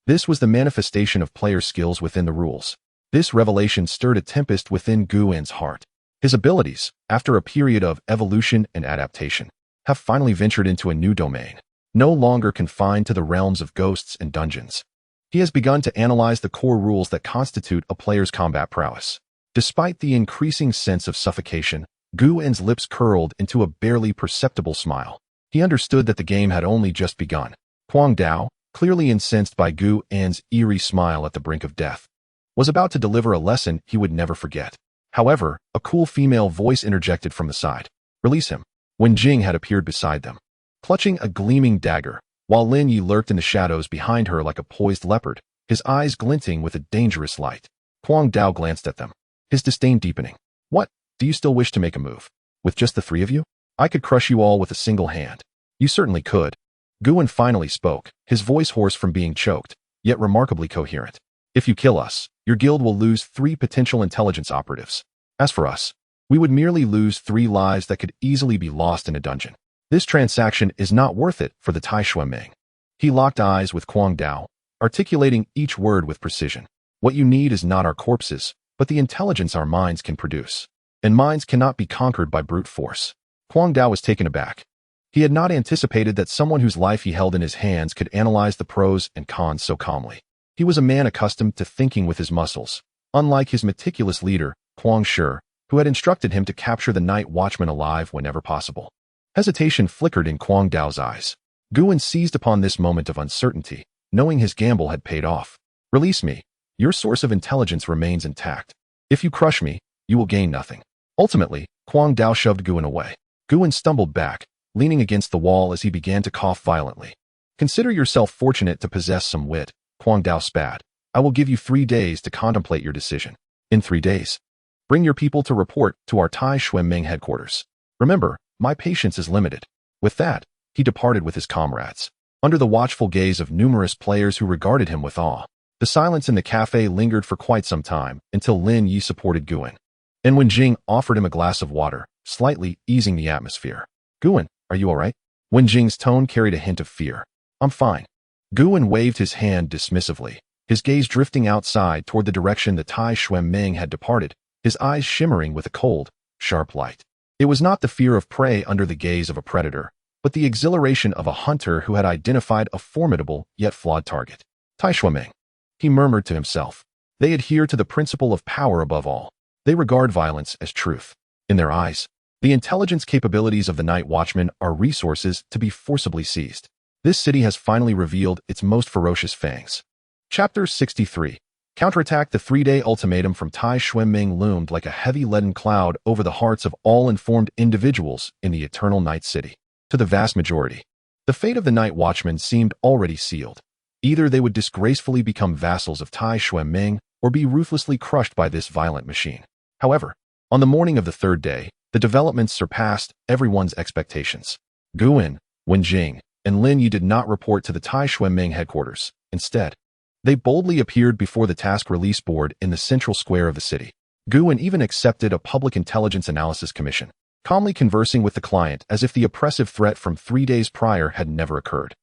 This was the manifestation of player skills within the rules. This revelation stirred a tempest within Guan's heart. His abilities, after a period of evolution and adaptation, have finally ventured into a new domain, no longer confined to the realms of ghosts and dungeons. He has begun to analyze the core rules that constitute a player's combat prowess. Despite the increasing sense of suffocation, Guan's lips curled into a barely perceptible smile. He understood that the game had only just begun. Kwang Dao, clearly incensed by Guan's eerie smile at the brink of death, was about to deliver a lesson he would never forget. However, a cool female voice interjected from the side. "Release him." Wen Jing had appeared beside them, clutching a gleaming dagger, while Lin Yi lurked in the shadows behind her like a poised leopard, his eyes glinting with a dangerous light. Kwang Dao glanced at them, his disdain deepening. "What? Do you still wish to make a move? With just the three of you? I could crush you all with a single hand." "You certainly could." Guan finally spoke, his voice hoarse from being choked, yet remarkably coherent. "If you kill us, your guild will lose 3 potential intelligence operatives. As for us, we would merely lose 3 lives that could easily be lost in a dungeon. This transaction is not worth it for the Tai Xuanmeng." He locked eyes with Kwang Dao, articulating each word with precision. "What you need is not our corpses, but the intelligence our minds can produce. And minds cannot be conquered by brute force." Kwang Dao was taken aback. He had not anticipated that someone whose life he held in his hands could analyze the pros and cons so calmly. He was a man accustomed to thinking with his muscles, unlike his meticulous leader, Kwang Shi, who had instructed him to capture the Night Watchman alive whenever possible. Hesitation flickered in Kwang Dao's eyes. Guan seized upon this moment of uncertainty, knowing his gamble had paid off. "Release me. Your source of intelligence remains intact. If you crush me, you will gain nothing." Ultimately, Kwang Dao shoved Guan away. Guan stumbled back, leaning against the wall as he began to cough violently. "Consider yourself fortunate to possess some wit," Kwang Dao spat. "I will give you 3 days to contemplate your decision. In 3 days, bring your people to report to our Tai Xuanmeng headquarters. Remember, my patience is limited." With that, he departed with his comrades, under the watchful gaze of numerous players who regarded him with awe. The silence in the cafe lingered for quite some time until Lin Yi supported Guan, and when Jing offered him a glass of water, slightly easing the atmosphere. "Guan, are you all right?" Wen Jing's tone carried a hint of fear. "I'm fine." Guan waved his hand dismissively, his gaze drifting outside toward the direction the Tai Xuanmeng had departed, his eyes shimmering with a cold, sharp light. It was not the fear of prey under the gaze of a predator, but the exhilaration of a hunter who had identified a formidable yet flawed target. Tai Shuiming, he murmured to himself. They adhere to the principle of power above all. They regard violence as truth. In their eyes, the intelligence capabilities of the Night Watchman are resources to be forcibly seized. This city has finally revealed its most ferocious fangs. Chapter 63. Counterattack. The 3-day ultimatum from Tai Shuiming loomed like a heavy leaden cloud over the hearts of all informed individuals in the Eternal Night City. To the vast majority, the fate of the Night Watchman seemed already sealed. Either they would disgracefully become vassals of Tai Shuiming or be ruthlessly crushed by this violent machine. However, on the morning of the 3rd day, the developments surpassed everyone's expectations. Guan, Wenjing, and Lin Yi did not report to the Tai Shuiming headquarters. Instead, they boldly appeared before the task release board in the central square of the city. Guan even accepted a public intelligence analysis commission, calmly conversing with the client as if the oppressive threat from 3 days prior had never occurred.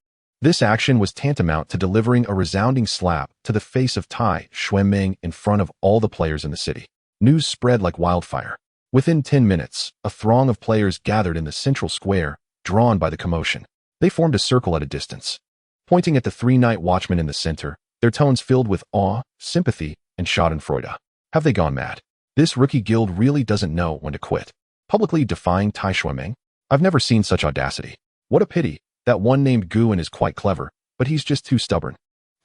This action was tantamount to delivering a resounding slap to the face of Tai Shuiming in front of all the players in the city. News spread like wildfire. Within 10 minutes, a throng of players gathered in the central square, drawn by the commotion. They formed a circle at a distance. Pointing at the 3 Night Watchmen in the center, their tones filled with awe, sympathy, and schadenfreude. Have they gone mad? This rookie guild really doesn't know when to quit. Publicly defying Tai Shuiming? I've never seen such audacity. What a pity. That one named Guan is quite clever, but he's just too stubborn.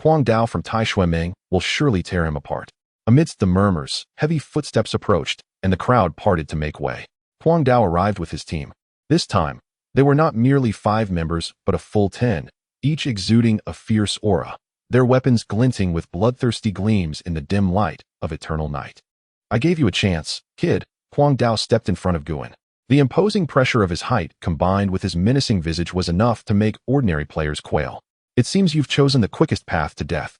Huang Dao from Tai Shuiming will surely tear him apart. Amidst the murmurs, heavy footsteps approached, and the crowd parted to make way. Huang Dao arrived with his team. This time, they were not merely 5 members, but a full 10, each exuding a fierce aura, their weapons glinting with bloodthirsty gleams in the dim light of eternal night. I gave you a chance, kid. Huang Dao stepped in front of Guan. The imposing pressure of his height combined with his menacing visage was enough to make ordinary players quail. It seems you've chosen the quickest path to death.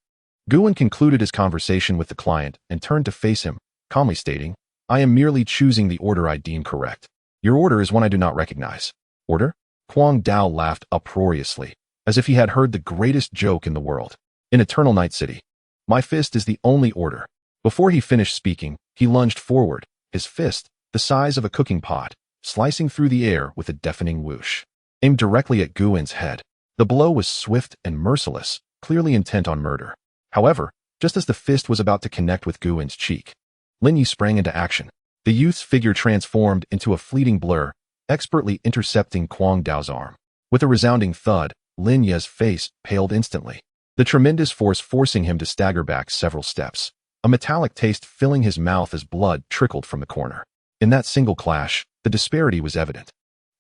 Guan concluded his conversation with the client and turned to face him, calmly stating, I am merely choosing the order I deem correct. Your order is one I do not recognize. Order? Huang Dao laughed uproariously, as if he had heard the greatest joke in the world. In Eternal Night City, my fist is the only order. Before he finished speaking, he lunged forward, his fist, the size of a cooking pot, slicing through the air with a deafening whoosh. Aimed directly at Guan's head. The blow was swift and merciless, clearly intent on murder. However, just as the fist was about to connect with Guan's cheek, Lin Yi sprang into action. The youth's figure transformed into a fleeting blur, expertly intercepting Huang Dao's arm. With a resounding thud, Lin Yi's face paled instantly, the tremendous force forcing him to stagger back several steps, a metallic taste filling his mouth as blood trickled from the corner. In that single clash, the disparity was evident.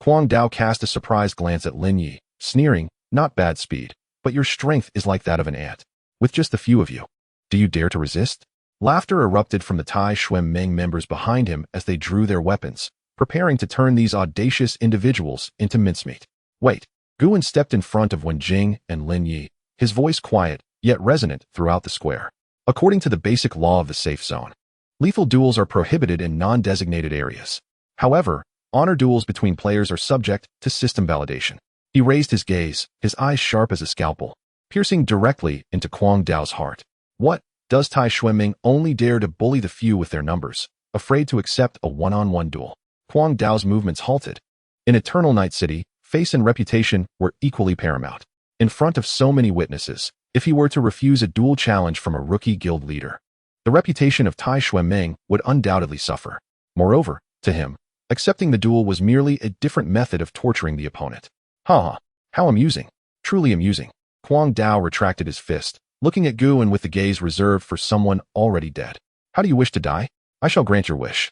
Huang Dao cast a surprised glance at Lin Yi, sneering, not bad speed, but your strength is like that of an ant. With just a few of you. Do you dare to resist? Laughter erupted from the Tai Shuiming members behind him as they drew their weapons, preparing to turn these audacious individuals into mincemeat. Wait. Guan stepped in front of Wenjing and Lin Yi, his voice quiet, yet resonant throughout the square. According to the basic law of the safe zone, lethal duels are prohibited in non-designated areas. However, honor duels between players are subject to system validation. He raised his gaze, his eyes sharp as a scalpel, piercing directly into Huang Dao's heart. What? Does Tai Shuiming only dare to bully the few with their numbers, afraid to accept a one-on-one duel? Huang Dao's movements halted. In Eternal Night City, face and reputation were equally paramount. In front of so many witnesses, if he were to refuse a duel challenge from a rookie guild leader, the reputation of Tai Shuiming would undoubtedly suffer. Moreover, to him, accepting the duel was merely a different method of torturing the opponent. Ha! How amusing. Truly amusing. Huang Dao retracted his fist, looking at Guan with the gaze reserved for someone already dead. How do you wish to die? I shall grant your wish.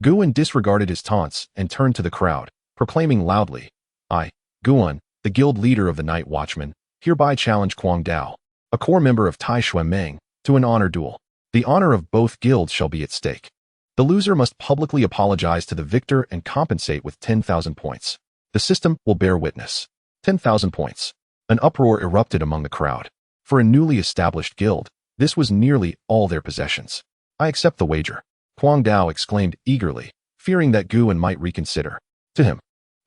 Guan disregarded his taunts and turned to the crowd, proclaiming loudly, I, Guan, the guild leader of the Night Watchmen, hereby challenge Huang Dao, a core member of Tai Shuiming, to an honor duel. The honor of both guilds shall be at stake. The loser must publicly apologize to the victor and compensate with 10,000 points. The system will bear witness. 10,000 points. An uproar erupted among the crowd. For a newly established guild, this was nearly all their possessions. I accept the wager. Huang Dao exclaimed eagerly, fearing that Guan might reconsider. To him,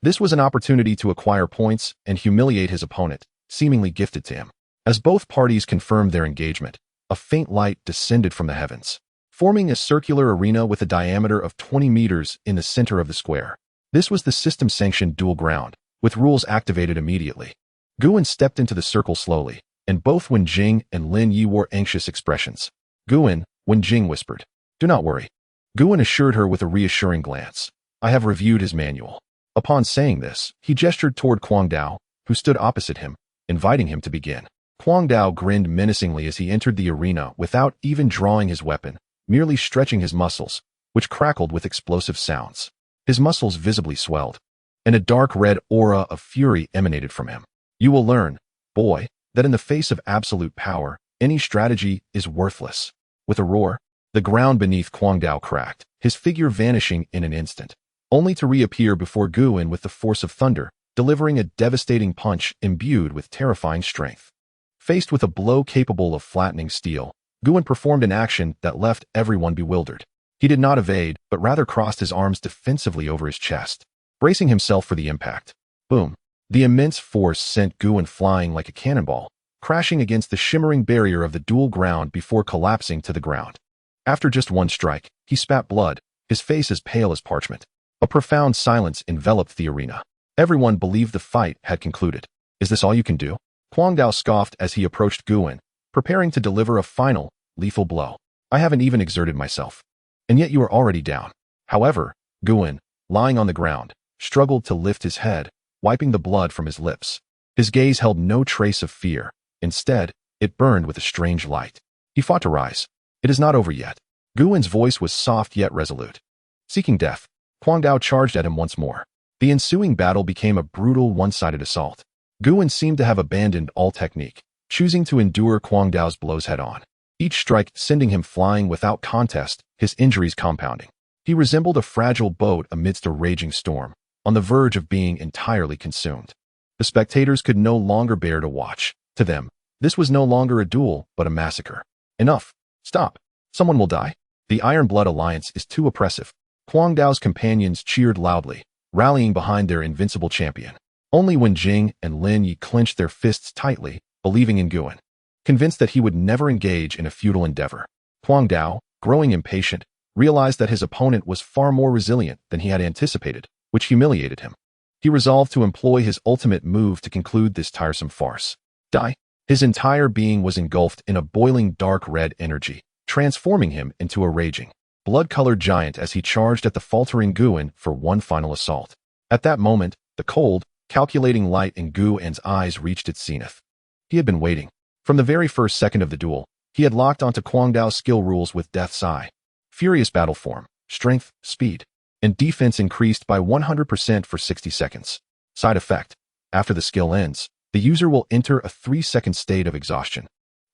this was an opportunity to acquire points and humiliate his opponent, seemingly gifted to him. As both parties confirmed their engagement, a faint light descended from the heavens, forming a circular arena with a diameter of 20 meters in the center of the square. This was the system-sanctioned duel ground, with rules activated immediately. Guan stepped into the circle slowly, and both Wen Jing and Lin Yi wore anxious expressions. Guan, Wen Jing whispered. Do not worry. Guan assured her with a reassuring glance. I have reviewed his manual. Upon saying this, he gestured toward Kuang Dao, who stood opposite him, inviting him to begin. Kuang Dao grinned menacingly as he entered the arena without even drawing his weapon, merely stretching his muscles, which crackled with explosive sounds. His muscles visibly swelled, and a dark red aura of fury emanated from him. You will learn, boy, that in the face of absolute power, any strategy is worthless. With a roar, the ground beneath Kuang Dao cracked, his figure vanishing in an instant, only to reappear before Guan with the force of thunder, delivering a devastating punch imbued with terrifying strength. Faced with a blow capable of flattening steel, Guan performed an action that left everyone bewildered. He did not evade, but rather crossed his arms defensively over his chest, bracing himself for the impact. Boom! The immense force sent Guan flying like a cannonball, crashing against the shimmering barrier of the dual ground before collapsing to the ground. After just one strike, he spat blood, his face as pale as parchment. A profound silence enveloped the arena. Everyone believed the fight had concluded. Is this all you can do? Kuang Dao scoffed as he approached Guan, preparing to deliver a final, lethal blow. I haven't even exerted myself. And yet you are already down. However, Guan, lying on the ground, struggled to lift his head, wiping the blood from his lips. His gaze held no trace of fear. Instead, it burned with a strange light. He fought to rise. It is not over yet. Guan's voice was soft yet resolute. Seeking death, Kuang Dao charged at him once more. The ensuing battle became a brutal one-sided assault. Guan seemed to have abandoned all technique, choosing to endure Kuang Dao's blows head-on. Each strike sending him flying without contest, his injuries compounding. He resembled a fragile boat amidst a raging storm, on the verge of being entirely consumed. The spectators could no longer bear to watch. To them, this was no longer a duel, but a massacre. Enough. Stop. Someone will die. The Iron Blood Alliance is too oppressive. Kuang Dao's companions cheered loudly, rallying behind their invincible champion. Only Wen Jing and Lin Yi clenched their fists tightly, believing in Guan. Convinced that he would never engage in a futile endeavor, Kuang Dao, growing impatient, realized that his opponent was far more resilient than he had anticipated, which humiliated him. He resolved to employ his ultimate move to conclude this tiresome farce. Die. His entire being was engulfed in a boiling dark red energy, transforming him into a raging, blood-colored giant as he charged at the faltering Guan for one final assault. At that moment, the cold, calculating light in Guan's eyes reached its zenith. He had been waiting. From the very first second of the duel, he had locked onto Kuang Dao's skill rules with Death's Eye. Furious battle form, strength, speed, and defense increased by 100% for 60 seconds. Side effect: after the skill ends, the user will enter a 3-second state of exhaustion,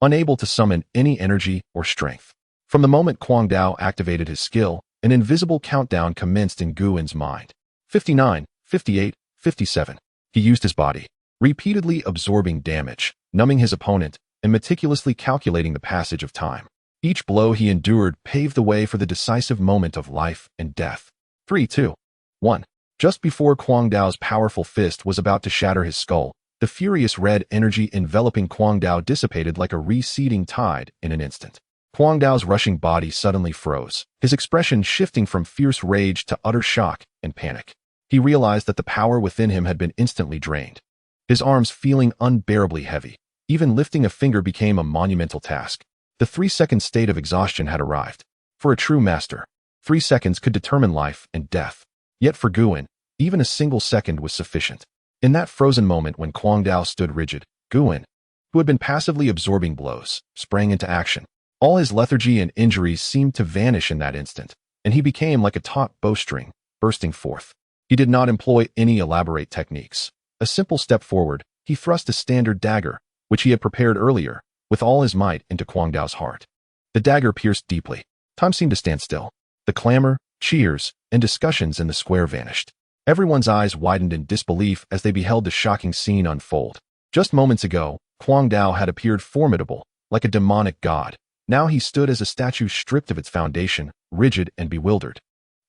unable to summon any energy or strength. From the moment Kuang Dao activated his skill, an invisible countdown commenced in Guan's mind. 59, 58, 57. He used his body, repeatedly absorbing damage, numbing his opponent, and meticulously calculating the passage of time. Each blow he endured paved the way for the decisive moment of life and death. 3, 2, 1. Just before Kuang Dao's powerful fist was about to shatter his skull, the furious red energy enveloping Kuang Dao dissipated like a receding tide in an instant. Kuang Dao's rushing body suddenly froze, his expression shifting from fierce rage to utter shock and panic. He realized that the power within him had been instantly drained. His arms feeling unbearably heavy, even lifting a finger became a monumental task. The 3-second state of exhaustion had arrived. For a true master, 3 seconds could determine life and death. Yet for Guan, even a single second was sufficient. In that frozen moment when Kuang Dao stood rigid, Guan, who had been passively absorbing blows, sprang into action. All his lethargy and injuries seemed to vanish in that instant, and he became like a taut bowstring, bursting forth. He did not employ any elaborate techniques. A simple step forward, he thrust a standard dagger, which he had prepared earlier, with all his might into Kuang Dao's heart. The dagger pierced deeply. Time seemed to stand still. The clamor, cheers, and discussions in the square vanished. Everyone's eyes widened in disbelief as they beheld the shocking scene unfold. Just moments ago, Kuang Dao had appeared formidable, like a demonic god. Now he stood as a statue stripped of its foundation, rigid and bewildered.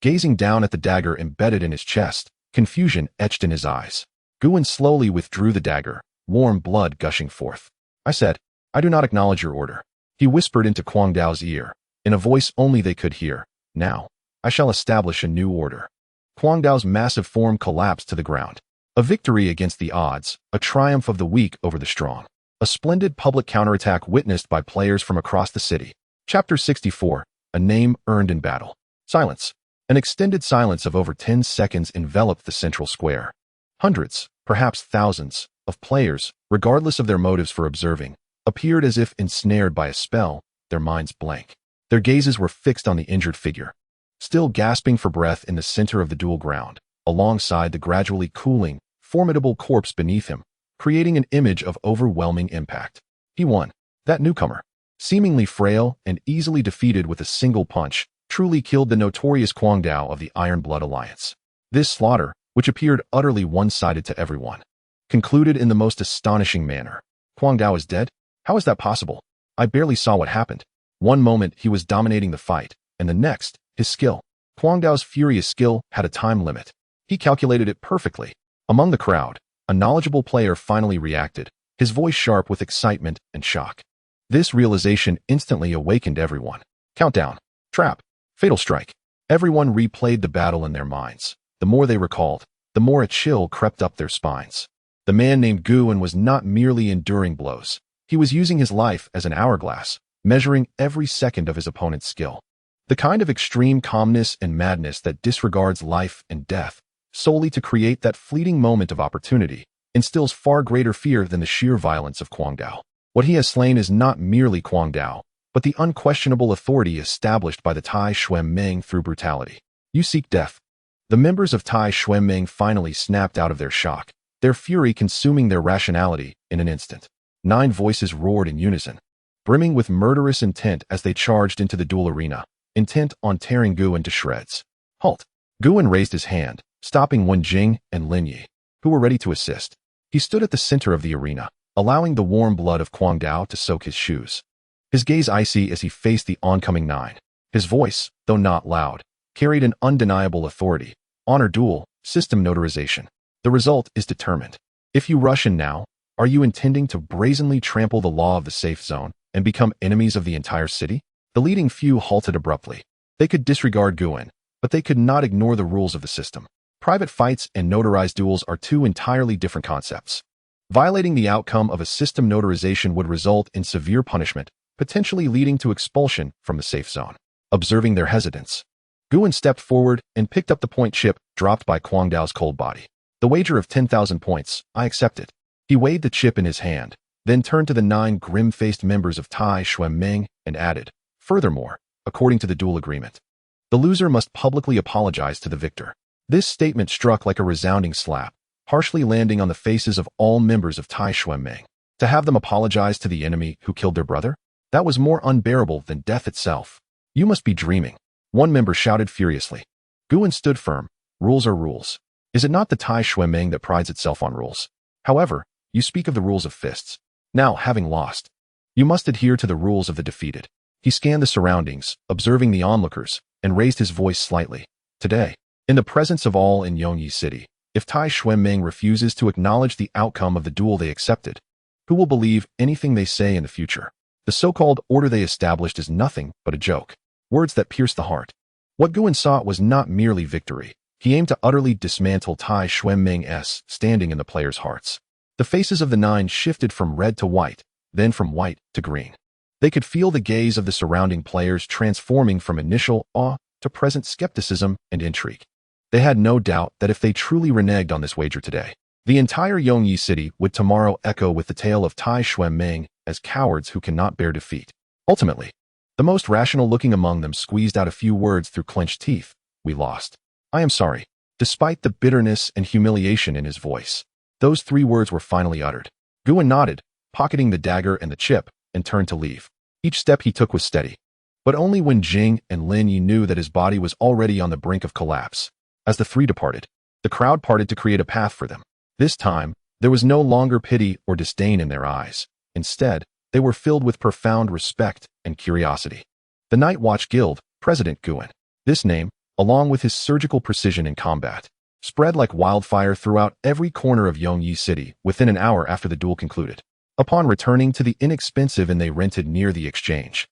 Gazing down at the dagger embedded in his chest, confusion etched in his eyes. Guan slowly withdrew the dagger, warm blood gushing forth. I said, I do not acknowledge your order. He whispered into Kuang Dao's ear, in a voice only they could hear. Now, I shall establish a new order. Kuang Dao's massive form collapsed to the ground. A victory against the odds, a triumph of the weak over the strong. A splendid public counterattack witnessed by players from across the city. Chapter 64. A name earned in battle. Silence. An extended silence of over 10 seconds enveloped the central square. Hundreds, perhaps thousands, of players, regardless of their motives for observing, appeared as if ensnared by a spell, their minds blank. Their gazes were fixed on the injured figure, still gasping for breath in the center of the duel ground, alongside the gradually cooling, formidable corpse beneath him, creating an image of overwhelming impact. He won. That newcomer, seemingly frail and easily defeated with a single punch, truly killed the notorious Kwang Dao of the Iron Blood Alliance. This slaughter, which appeared utterly one-sided to everyone, concluded in the most astonishing manner. Kwang Dao is dead? How is that possible? I barely saw what happened. One moment he was dominating the fight, and the next, his skill. Kwang Dao's furious skill had a time limit. He calculated it perfectly. Among the crowd, a knowledgeable player finally reacted, his voice sharp with excitement and shock. This realization instantly awakened everyone. Countdown. Trap. Fatal strike. Everyone replayed the battle in their minds. The more they recalled, the more a chill crept up their spines. The man named Guan was not merely enduring blows. He was using his life as an hourglass, measuring every second of his opponent's skill. The kind of extreme calmness and madness that disregards life and death solely to create that fleeting moment of opportunity instills far greater fear than the sheer violence of Kwang Dao. What he has slain is not merely Kwang Dao, but the unquestionable authority established by the Tai Xuan Meng through brutality. You seek death. The members of Tai Xuan Meng finally snapped out of their shock, their fury consuming their rationality in an instant. 9 voices roared in unison, brimming with murderous intent as they charged into the duel arena, intent on tearing Guan to shreds. Halt! Guan raised his hand, stopping Wen Jing and Lin Yi, who were ready to assist. He stood at the center of the arena, allowing the warm blood of Kwang Dao to soak his shoes. His gaze icy as he faced the oncoming 9. His voice, though not loud, carried an undeniable authority. Honor duel, system notarization. The result is determined. If you rush in now, are you intending to brazenly trample the law of the safe zone and become enemies of the entire city? The leading few halted abruptly. They could disregard Guan, but they could not ignore the rules of the system. Private fights and notarized duels are 2 entirely different concepts. Violating the outcome of a system notarization would result in severe punishment, potentially leading to expulsion from the safe zone. Observing their hesitance, Guan stepped forward and picked up the point chip dropped by Kwang Dao's cold body. The wager of 10,000 points, I accept it. He weighed the chip in his hand, then turned to the 9 grim-faced members of Tai Xuan Meng and added, furthermore, according to the duel agreement, the loser must publicly apologize to the victor. This statement struck like a resounding slap, harshly landing on the faces of all members of Tai Xuan Meng. To have them apologize to the enemy who killed their brother? That was more unbearable than death itself. You must be dreaming. One member shouted furiously. Guan stood firm. Rules are rules. Is it not the Tai Xuan Meng that prides itself on rules? However, you speak of the rules of fists. Now, having lost, you must adhere to the rules of the defeated. He scanned the surroundings, observing the onlookers, and raised his voice slightly. Today, in the presence of all in Yongyi City, if Tai Xuan Meng refuses to acknowledge the outcome of the duel they accepted, who will believe anything they say in the future? The so-called order they established is nothing but a joke. Words that pierce the heart. What Guan sought was not merely victory. He aimed to utterly dismantle Tai Xuan Meng's standing in the players' hearts. The faces of the 9 shifted from red to white, then from white to green. They could feel the gaze of the surrounding players transforming from initial awe to present skepticism and intrigue. They had no doubt that if they truly reneged on this wager today, the entire Yongyi City would tomorrow echo with the tale of Tai Xuan Meng as cowards who cannot bear defeat. Ultimately, the most rational-looking among them squeezed out a few words through clenched teeth. We lost. I am sorry. Despite the bitterness and humiliation in his voice, those 3 words were finally uttered. Guan nodded, pocketing the dagger and the chip, and turned to leave. Each step he took was steady. But only when Jing and Lin Yi knew that his body was already on the brink of collapse. As the 3 departed, the crowd parted to create a path for them. This time, there was no longer pity or disdain in their eyes. Instead, they were filled with profound respect and curiosity. The Night Watch Guild, President Guan. This name, along with his surgical precision in combat, spread like wildfire throughout every corner of Yongyi City within an hour after the duel concluded. Upon returning to the inexpensive inn they rented near the exchange,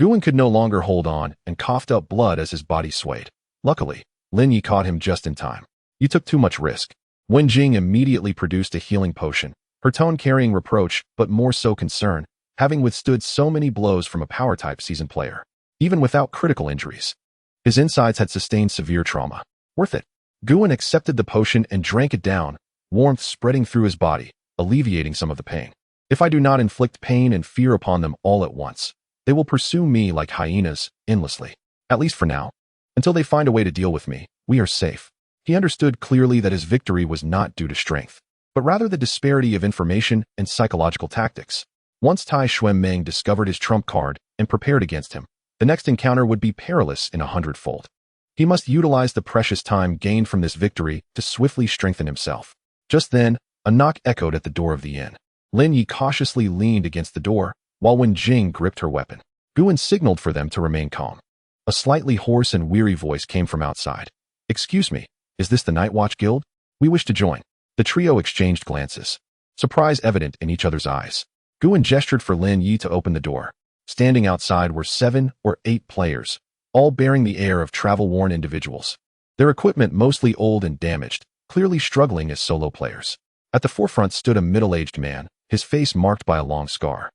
Guan could no longer hold on and coughed up blood as his body swayed. Luckily, Lin Yi caught him just in time. You took too much risk. Wen Jing immediately produced a healing potion, her tone carrying reproach but more so concern, having withstood so many blows from a power-type seasoned player, even without critical injuries. His insides had sustained severe trauma. Worth it. Guan accepted the potion and drank it down, warmth spreading through his body, alleviating some of the pain. If I do not inflict pain and fear upon them all at once, they will pursue me like hyenas, endlessly. At least for now. Until they find a way to deal with me, we are safe. He understood clearly that his victory was not due to strength, but rather the disparity of information and psychological tactics. Once Tai Xuanmeng discovered his trump card and prepared against him, the next encounter would be perilous in 100-fold. He must utilize the precious time gained from this victory to swiftly strengthen himself. Just then, a knock echoed at the door of the inn. Lin Yi cautiously leaned against the door, while Wen Jing gripped her weapon. Guan signaled for them to remain calm. A slightly hoarse and weary voice came from outside. "Excuse me, is this the Night Watch Guild? We wish to join." The trio exchanged glances, surprise evident in each other's eyes. Guan gestured for Lin Yi to open the door. Standing outside were 7 or 8 players, all bearing the air of travel-worn individuals. Their equipment mostly old and damaged, clearly struggling as solo players. At the forefront stood a middle-aged man, his face marked by a long scar.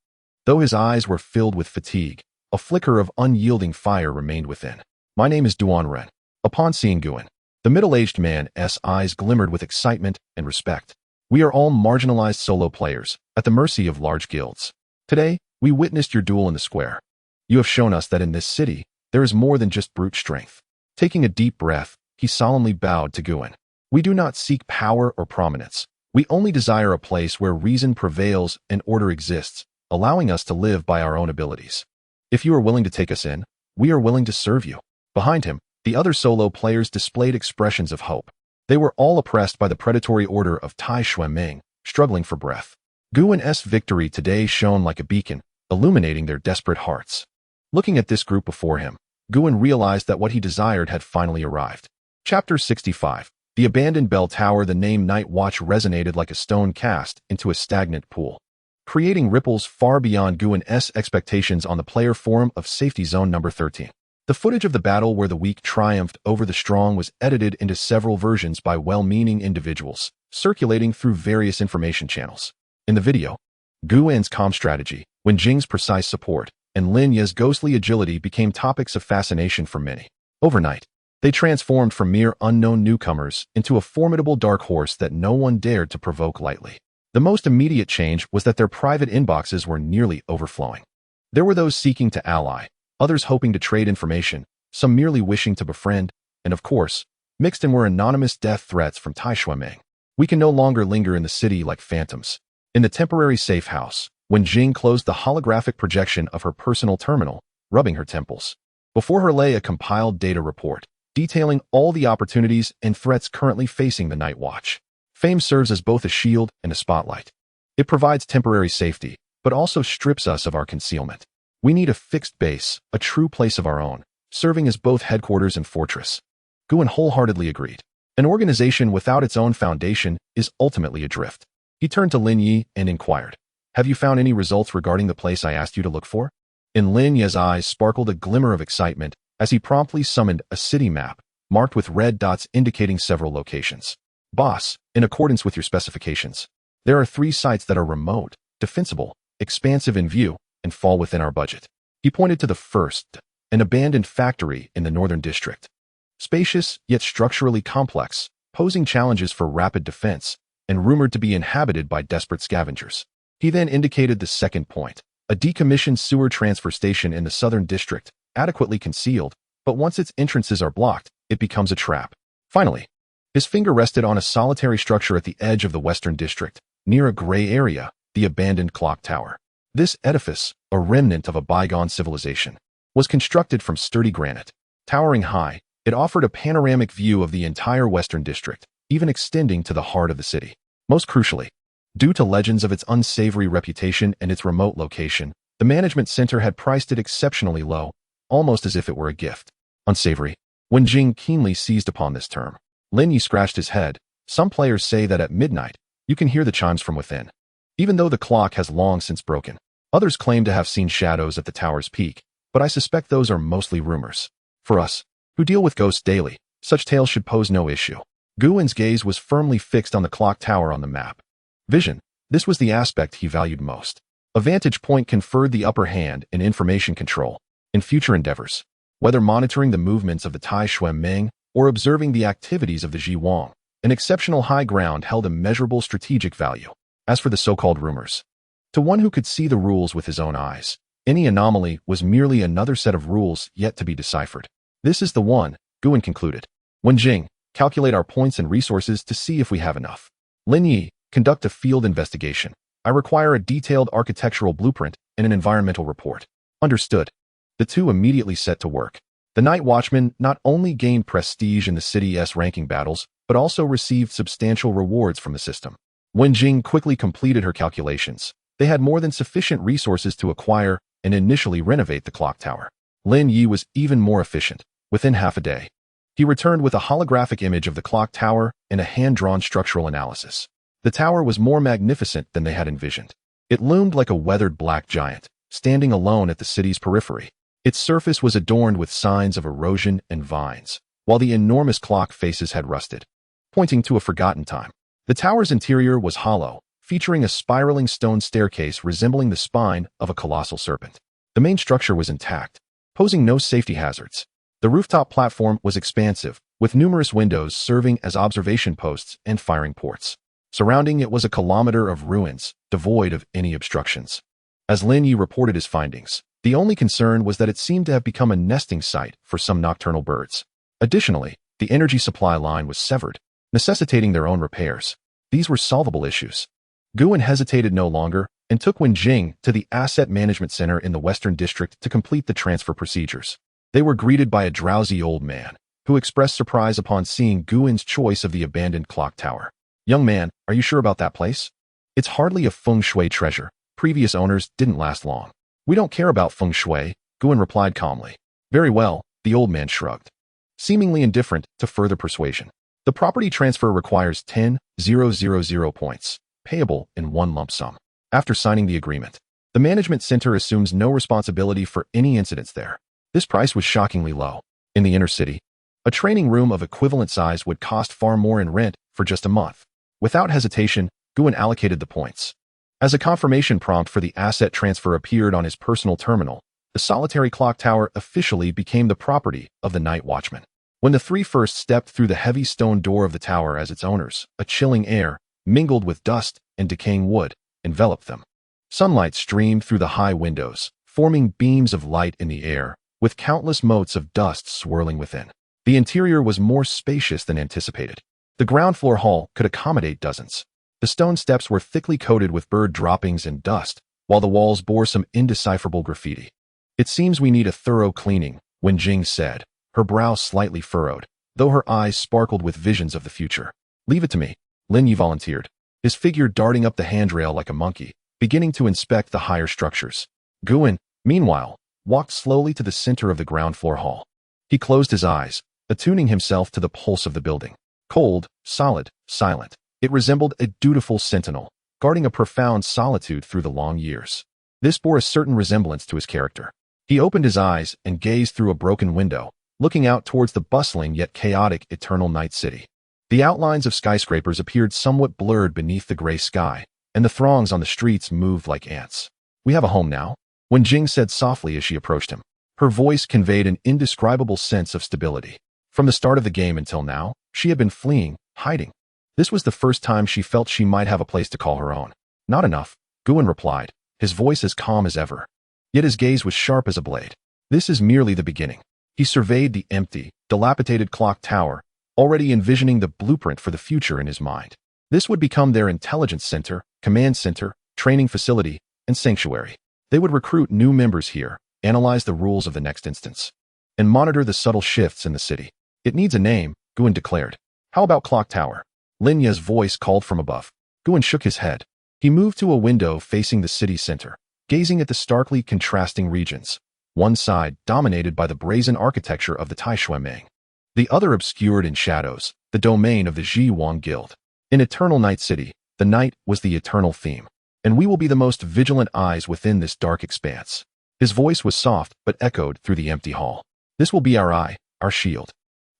Though his eyes were filled with fatigue, a flicker of unyielding fire remained within. "My name is Duan Ren." Upon seeing Guan, the middle-aged man's eyes glimmered with excitement and respect. "We are all marginalized solo players, at the mercy of large guilds. Today, we witnessed your duel in the square. You have shown us that in this city, there is more than just brute strength." Taking a deep breath, he solemnly bowed to Guan. "We do not seek power or prominence. We only desire a place where reason prevails and order exists, allowing us to live by our own abilities. If you are willing to take us in, we are willing to serve you." Behind him, the other solo players displayed expressions of hope. They were all oppressed by the predatory order of Tai Xuanmeng, struggling for breath. Guan's victory today shone like a beacon, illuminating their desperate hearts. Looking at this group before him, Guan realized that what he desired had finally arrived. Chapter 65. The abandoned bell tower. The name Night Watch resonated like a stone cast into a stagnant pool, creating ripples far beyond Guan's expectations on the player forum of Safety Zone Number 13. The footage of the battle where the weak triumphed over the strong was edited into several versions by well-meaning individuals, circulating through various information channels. In the video, Guan's calm strategy, Wen Jing's precise support, and Lin Yi's ghostly agility became topics of fascination for many. Overnight, they transformed from mere unknown newcomers into a formidable dark horse that no one dared to provoke lightly. The most immediate change was that their private inboxes were nearly overflowing. There were those seeking to ally, others hoping to trade information, some merely wishing to befriend, and of course, mixed in were anonymous death threats from Tai Xuanmeng. "We can no longer linger in the city like phantoms." In the temporary safe house, Wen Jing closed the holographic projection of her personal terminal, rubbing her temples. Before her lay a compiled data report, detailing all the opportunities and threats currently facing the Night Watch. Fame serves as both a shield and a spotlight. It provides temporary safety, but also strips us of our concealment. We need a fixed base, a true place of our own, serving as both headquarters and fortress. Guan wholeheartedly agreed. An organization without its own foundation is ultimately adrift. He turned to Lin Yi and inquired, "Have you found any results regarding the place I asked you to look for?" In Lin Yi's eyes sparkled a glimmer of excitement as he promptly summoned a city map, marked with red dots indicating several locations. "Boss, in accordance with your specifications, there are 3 sites that are remote, defensible, expansive in view, and fall within our budget." He pointed to the first, an abandoned factory in the northern district. Spacious, yet structurally complex, posing challenges for rapid defense, and rumored to be inhabited by desperate scavengers. He then indicated the second point, a decommissioned sewer transfer station in the southern district, adequately concealed, but once its entrances are blocked, it becomes a trap. Finally, his finger rested on a solitary structure at the edge of the western district, near a gray area, the abandoned clock tower. This edifice, a remnant of a bygone civilization, was constructed from sturdy granite. Towering high, it offered a panoramic view of the entire western district, even extending to the heart of the city. Most crucially, due to legends of its unsavory reputation and its remote location, the management center had priced it exceptionally low, almost as if it were a gift. Unsavory. Wen Jing keenly seized upon this term. Lin Yi scratched his head. "Some players say that at midnight, you can hear the chimes from within, even though the clock has long since broken. Others claim to have seen shadows at the tower's peak, but I suspect those are mostly rumors. For us, who deal with ghosts daily, such tales should pose no issue." Guwen's gaze was firmly fixed on the clock tower on the map. Vision. This was the aspect he valued most. A vantage point conferred the upper hand in information control. In future endeavors, whether monitoring the movements of the Tai Shui Ming or observing the activities of the Ji Wang, an exceptional high ground held immeasurable strategic value. As for the so-called rumors, to one who could see the rules with his own eyes, any anomaly was merely another set of rules yet to be deciphered. This is the one, Guwen concluded. Wenjing, calculate our points and resources to see if we have enough. Lin Yi, conduct a field investigation. I require a detailed architectural blueprint and an environmental report. Understood. The two immediately set to work. The Night Watchman not only gained prestige in the city's ranking battles, but also received substantial rewards from the system. Wenjing quickly completed her calculations. They had more than sufficient resources to acquire and initially renovate the clock tower. Lin Yi was even more efficient. Within half a day, he returned with a holographic image of the clock tower and a hand-drawn structural analysis. The tower was more magnificent than they had envisioned. It loomed like a weathered black giant, standing alone at the city's periphery. Its surface was adorned with signs of erosion and vines, while the enormous clock faces had rusted, pointing to a forgotten time. The tower's interior was hollow, featuring a spiraling stone staircase resembling the spine of a colossal serpent. The main structure was intact, posing no safety hazards. The rooftop platform was expansive, with numerous windows serving as observation posts and firing ports. Surrounding it was a kilometer of ruins, devoid of any obstructions. As Lin Yi reported his findings, the only concern was that it seemed to have become a nesting site for some nocturnal birds. Additionally, the energy supply line was severed, necessitating their own repairs. These were solvable issues. Guwen hesitated no longer and took Wenjing to the Asset Management Center in the Western District to complete the transfer procedures. They were greeted by a drowsy old man, who expressed surprise upon seeing Guwen's choice of the abandoned clock tower. Young man, are you sure about that place? It's hardly a feng shui treasure. Previous owners didn't last long. We don't care about feng shui, Guwen replied calmly. Very well, the old man shrugged, seemingly indifferent to further persuasion. The property transfer requires 10,000 points, payable in one lump sum. After signing the agreement, the management center assumes no responsibility for any incidents there. This price was shockingly low. In the inner city, a training room of equivalent size would cost far more in rent for just a month. Without hesitation, Guwen allocated the points. As a confirmation prompt for the asset transfer appeared on his personal terminal, the solitary clock tower officially became the property of the Night Watchman. When the three first stepped through the heavy stone door of the tower as its owners, a chilling air, mingled with dust and decaying wood, enveloped them. Sunlight streamed through the high windows, forming beams of light in the air, with countless motes of dust swirling within. The interior was more spacious than anticipated. The ground floor hall could accommodate dozens. The stone steps were thickly coated with bird droppings and dust, while the walls bore some indecipherable graffiti. It seems we need a thorough cleaning, Wenjing said, her brow slightly furrowed, though her eyes sparkled with visions of the future. Leave it to me, Lin Yi volunteered, his figure darting up the handrail like a monkey, beginning to inspect the higher structures. Guwen, meanwhile, walked slowly to the center of the ground floor hall. He closed his eyes, attuning himself to the pulse of the building. Cold, solid, silent, it resembled a dutiful sentinel, guarding a profound solitude through the long years. This bore a certain resemblance to his character. He opened his eyes and gazed through a broken window, looking out towards the bustling yet chaotic eternal night city. The outlines of skyscrapers appeared somewhat blurred beneath the gray sky, and the throngs on the streets moved like ants. We have a home now, Wenjing said softly as she approached him. Her voice conveyed an indescribable sense of stability. From the start of the game until now, she had been fleeing, hiding. This was the first time she felt she might have a place to call her own. Not enough, Guwen replied, his voice as calm as ever. Yet his gaze was sharp as a blade. This is merely the beginning. He surveyed the empty, dilapidated clock tower, already envisioning the blueprint for the future in his mind. This would become their intelligence center, command center, training facility, and sanctuary. They would recruit new members here, analyze the rules of the next instance, and monitor the subtle shifts in the city. It needs a name, Guwen declared. How about Clock Tower? Lin Yi's voice called from above. Guwen shook his head. He moved to a window facing the city center, gazing at the starkly contrasting regions. One side dominated by the brazen architecture of the Tai Shui Ming, the other obscured in shadows, the domain of the Ji Wang Guild. In Eternal Night City, the night was the eternal theme, and we will be the most vigilant eyes within this dark expanse. His voice was soft but echoed through the empty hall. This will be our eye, our shield.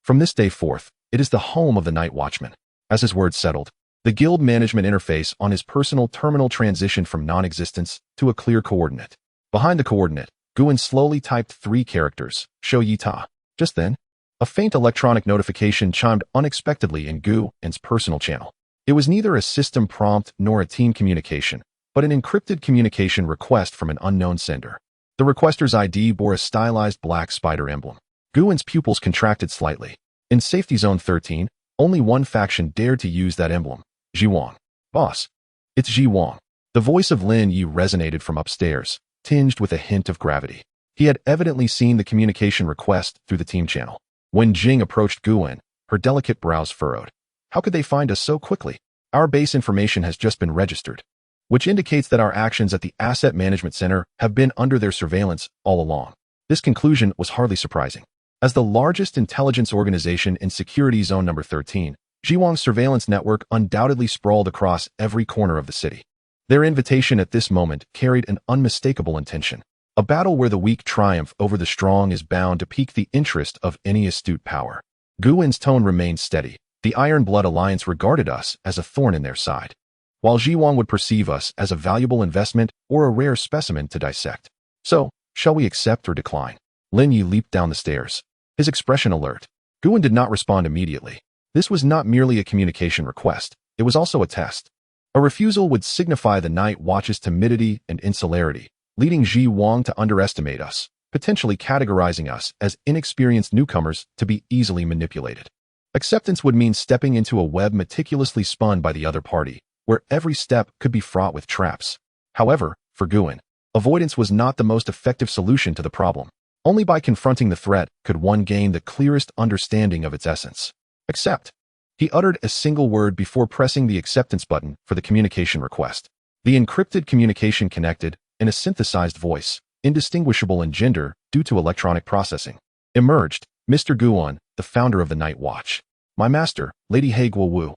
From this day forth, It is the home of the Night Watchman. As his words settled, the guild management interface on his personal terminal transitioned from non-existence to a clear coordinate. Behind the coordinate, Guin slowly typed 3 characters, Shou Yi Ta. Just then, a faint electronic notification chimed unexpectedly in Guin's personal channel. It was neither a system prompt nor a team communication, but an encrypted communication request from an unknown sender. The requester's ID bore a stylized black spider emblem. Guin's pupils contracted slightly. In Safety Zone 13, only one faction dared to use that emblem. Ji Wang. Boss. It's Ji Wang. The voice of Lin Yi resonated from upstairs, tinged with a hint of gravity. He had evidently seen the communication request through the team channel. When Jing approached Guin, her delicate brows furrowed. How could they find us so quickly? Our base information has just been registered, which indicates that our actions at the Asset Management Center have been under their surveillance all along. This conclusion was hardly surprising. As the largest intelligence organization in Security Zone Number 13, Ji Wang's surveillance network undoubtedly sprawled across every corner of the city. Their invitation at this moment carried an unmistakable intention. A battle where the weak triumph over the strong is bound to pique the interest of any astute power. Guin's tone remained steady. The Iron Blood Alliance regarded us as a thorn in their side, while Ji Wang would perceive us as a valuable investment or a rare specimen to dissect. So, shall we accept or decline? Lin Yi leaped down the stairs, his expression alert. Guin did not respond immediately. This was not merely a communication request, it was also a test. A refusal would signify the Night Watch's timidity and insularity, leading Ji Wang to underestimate us, potentially categorizing us as inexperienced newcomers to be easily manipulated. Acceptance would mean stepping into a web meticulously spun by the other party, where every step could be fraught with traps. However, for Guin, avoidance was not the most effective solution to the problem. Only by confronting the threat could one gain the clearest understanding of its essence. Accept. He uttered a single word before pressing the acceptance button for the communication request. The encrypted communication connected, in a synthesized voice, indistinguishable in gender due to electronic processing. Emerged, Mr. Guan, the founder of the Night Watch. My master, Lady He Guowu,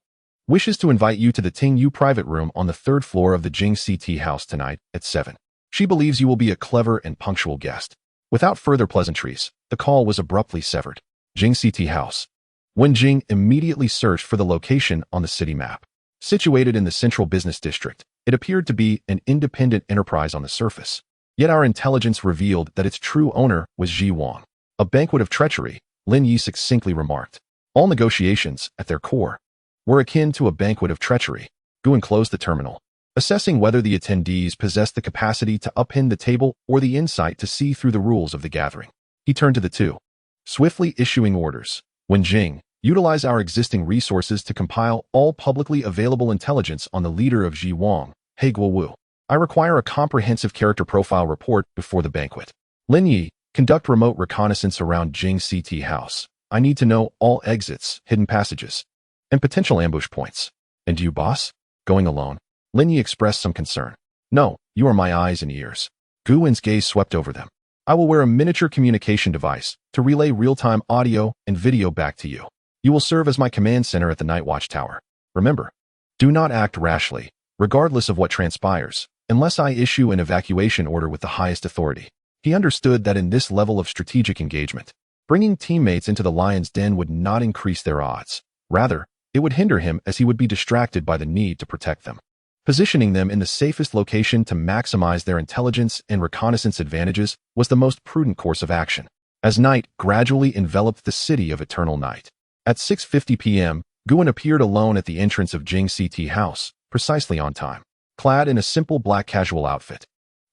wishes to invite you to the Ting Yu private room on the 3rd floor of the Jing CT house tonight at 7. She believes you will be a clever and punctual guest. Without further pleasantries, the call was abruptly severed. Jing CT house. Wen Jing immediately searched for the location on the city map. Situated in the central business district, it appeared to be an independent enterprise on the surface. Yet our intelligence revealed that its true owner was Ji Wang. A banquet of treachery, Lin Yi succinctly remarked. All negotiations, at their core, were akin to a banquet of treachery. Guin closed the terminal, assessing whether the attendees possessed the capacity to upend the table or the insight to see through the rules of the gathering. He turned to the 2, swiftly issuing orders. Wen Jing, utilize our existing resources to compile all publicly available intelligence on the leader of Ji Wang, He Guowu. I require a comprehensive character profile report before the banquet. Lin Yi, conduct remote reconnaissance around Jing CT house. I need to know all exits, hidden passages, and potential ambush points. And you, boss? Going alone? Lin Yi expressed some concern. No, you are my eyes and ears. Guin's gaze swept over them. I will wear a miniature communication device to relay real-time audio and video back to you. You will serve as my command center at the Night Watch Tower. Remember, do not act rashly, regardless of what transpires, unless I issue an evacuation order with the highest authority. He understood that in this level of strategic engagement, bringing teammates into the lion's den would not increase their odds. Rather, it would hinder him as he would be distracted by the need to protect them. Positioning them in the safest location to maximize their intelligence and reconnaissance advantages was the most prudent course of action. As night gradually enveloped the city of eternal night. At 6:50 p.m., Guin appeared alone at the entrance of Jing CT house, precisely on time. Clad in a simple black casual outfit,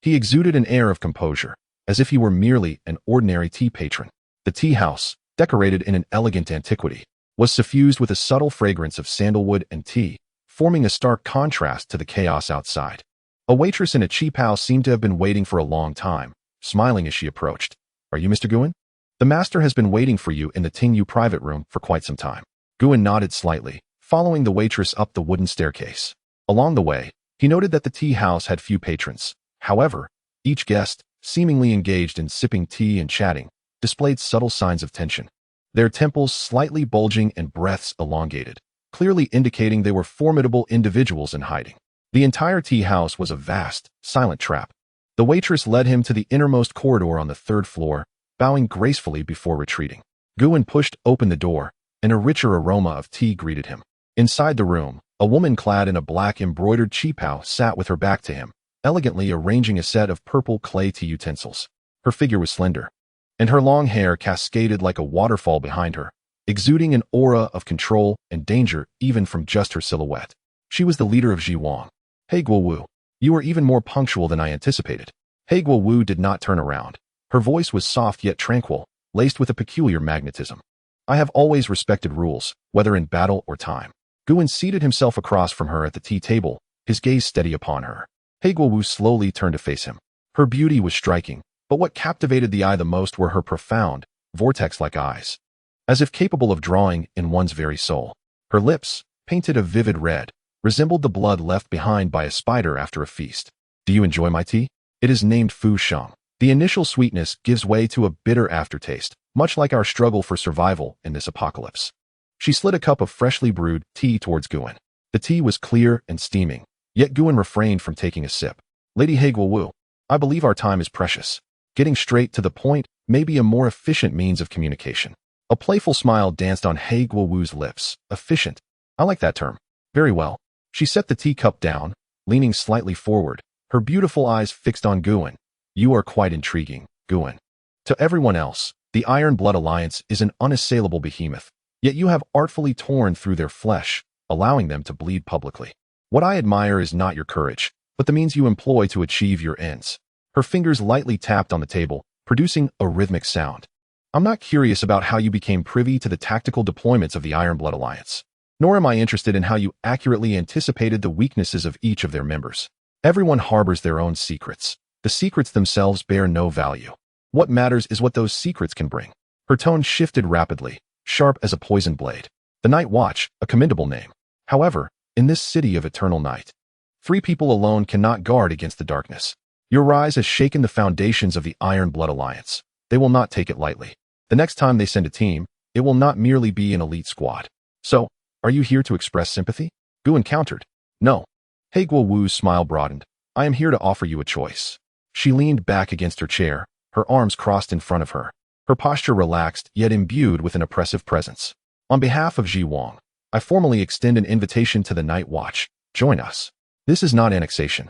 he exuded an air of composure, as if he were merely an ordinary tea patron. The tea house, decorated in an elegant antiquity, was suffused with a subtle fragrance of sandalwood and tea, forming a stark contrast to the chaos outside. A waitress in a cheap house seemed to have been waiting for a long time, smiling as she approached. Are you Mr. Guin? The master has been waiting for you in the Ting Yu private room for quite some time. Guin nodded slightly, following the waitress up the wooden staircase. Along the way, he noted that the tea house had few patrons. However, each guest, seemingly engaged in sipping tea and chatting, displayed subtle signs of tension. Their temples slightly bulging and breaths elongated, clearly indicating they were formidable individuals in hiding. The entire tea house was a vast, silent trap. The waitress led him to the innermost corridor on the 3rd floor, bowing gracefully before retreating. Guin pushed open the door, and a richer aroma of tea greeted him. Inside the room, a woman clad in a black embroidered qipao sat with her back to him, elegantly arranging a set of purple clay tea utensils. Her figure was slender, and her long hair cascaded like a waterfall behind her, exuding an aura of control and danger even from just her silhouette. She was the leader of Jiwang. "Hey Guowu, you are even more punctual than I anticipated." Hey Guowu did not turn around. Her voice was soft yet tranquil, laced with a peculiar magnetism. "I have always respected rules, whether in battle or time." Guan seated himself across from her at the tea table, his gaze steady upon her. Hey Guowu slowly turned to face him. Her beauty was striking, but what captivated the eye the most were her profound, vortex-like eyes, as if capable of drawing in one's very soul. Her lips, painted a vivid red, resembled the blood left behind by a spider after a feast. "Do you enjoy my tea? It is named Fu Sheng. The initial sweetness gives way to a bitter aftertaste, much like our struggle for survival in this apocalypse." She slid a cup of freshly brewed tea towards Guan. The tea was clear and steaming, yet Guan refrained from taking a sip. "Lady He Guowu, I believe our time is precious. Getting straight to the point may be a more efficient means of communication." A playful smile danced on He Guowu's lips. "Efficient. I like that term." "Very well." She set the teacup down, leaning slightly forward, her beautiful eyes fixed on Guan. "You are quite intriguing, Guan. To everyone else, the Iron Blood Alliance is an unassailable behemoth, yet you have artfully torn through their flesh, allowing them to bleed publicly. What I admire is not your courage, but the means you employ to achieve your ends." Her fingers lightly tapped on the table, producing a rhythmic sound. "I'm not curious about how you became privy to the tactical deployments of the Iron Blood Alliance, nor am I interested in how you accurately anticipated the weaknesses of each of their members. Everyone harbors their own secrets. The secrets themselves bear no value. What matters is what those secrets can bring." Her tone shifted rapidly, sharp as a poisoned blade. "The Night Watch, a commendable name. However, in this city of eternal night, 3 people alone cannot guard against the darkness. Your rise has shaken the foundations of the Iron Blood Alliance. They will not take it lightly. The next time they send a team, it will not merely be an elite squad. So, are you here to express sympathy?" Guan countered. "No." He Guowu's smile broadened. "I am here to offer you a choice." She leaned back against her chair, her arms crossed in front of her, her posture relaxed yet imbued with an oppressive presence. "On behalf of Jiwang, I formally extend an invitation to the Night Watch. Join us. This is not annexation,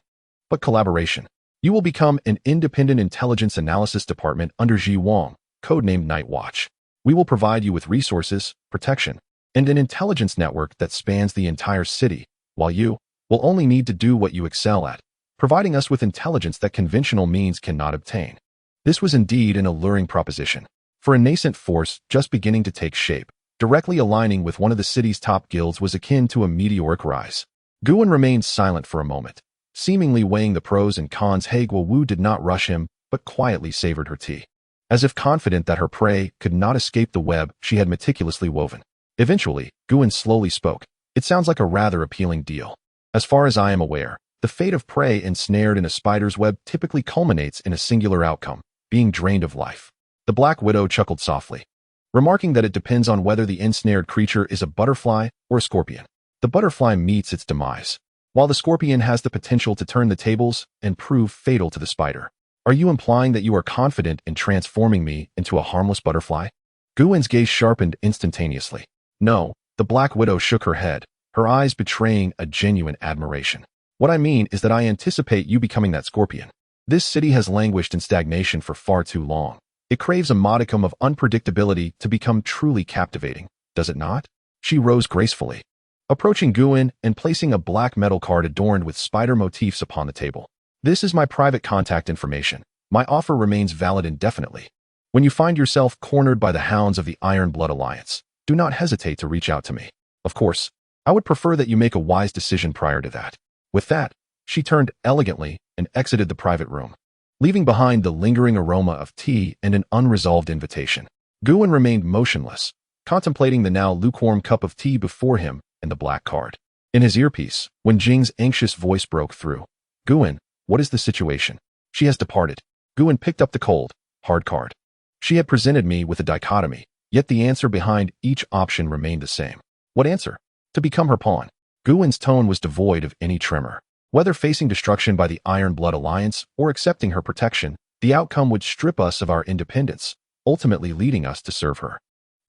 but collaboration. You will become an independent intelligence analysis department under Jiwang, codenamed Night Watch. We will provide you with resources, protection, and an intelligence network that spans the entire city, while you will only need to do what you excel at, providing us with intelligence that conventional means cannot obtain." This was indeed an alluring proposition. For a nascent force just beginning to take shape, directly aligning with one of the city's top guilds was akin to a meteoric rise. Guan remained silent for a moment, seemingly weighing the pros and cons. He Guowu did not rush him, but quietly savored her tea, as if confident that her prey could not escape the web she had meticulously woven. Eventually, Guan slowly spoke. "It sounds like a rather appealing deal. As far as I am aware, the fate of prey ensnared in a spider's web typically culminates in a singular outcome, being drained of life." The Black Widow chuckled softly, remarking that it depends on whether the ensnared creature is a butterfly or a scorpion. The butterfly meets its demise, while the scorpion has the potential to turn the tables and prove fatal to the spider. "Are you implying that you are confident in transforming me into a harmless butterfly?" Guan's gaze sharpened instantaneously. "No," the Black Widow shook her head, her eyes betraying a genuine admiration. "What I mean is that I anticipate you becoming that scorpion. This city has languished in stagnation for far too long. It craves a modicum of unpredictability to become truly captivating, does it not?" She rose gracefully, approaching Guan and placing a black metal card adorned with spider motifs upon the table. "This is my private contact information. My offer remains valid indefinitely. When you find yourself cornered by the hounds of the Iron Blood Alliance, do not hesitate to reach out to me. Of course, I would prefer that you make a wise decision prior to that." With that, she turned elegantly and exited the private room, leaving behind the lingering aroma of tea and an unresolved invitation. Guan remained motionless, contemplating the now lukewarm cup of tea before him and the black card. In his earpiece, when Jing's anxious voice broke through. "Guan, what is the situation?" "She has departed." Guan picked up the cold, hard card. She had presented me with a dichotomy, yet the answer behind each option remained the same. "What answer?" "To become her pawn." Guan's tone was devoid of any tremor. Whether facing destruction by the Iron Blood Alliance or accepting her protection, the outcome would strip us of our independence, ultimately leading us to serve her.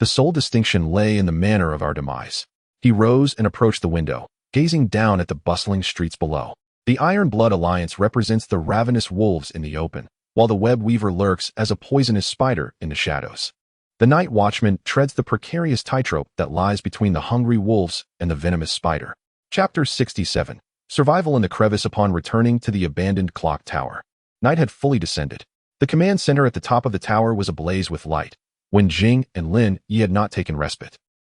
The sole distinction lay in the manner of our demise. He rose and approached the window, gazing down at the bustling streets below. The Iron Blood Alliance represents the ravenous wolves in the open, while the web weaver lurks as a poisonous spider in the shadows. The night watchman treads the precarious tightrope that lies between the hungry wolves and the venomous spider. Chapter 67. Survival in the crevice upon returning to the abandoned clock tower. Night had fully descended. The command center at the top of the tower was ablaze with light. When Jing and Lin Yi had not taken respite.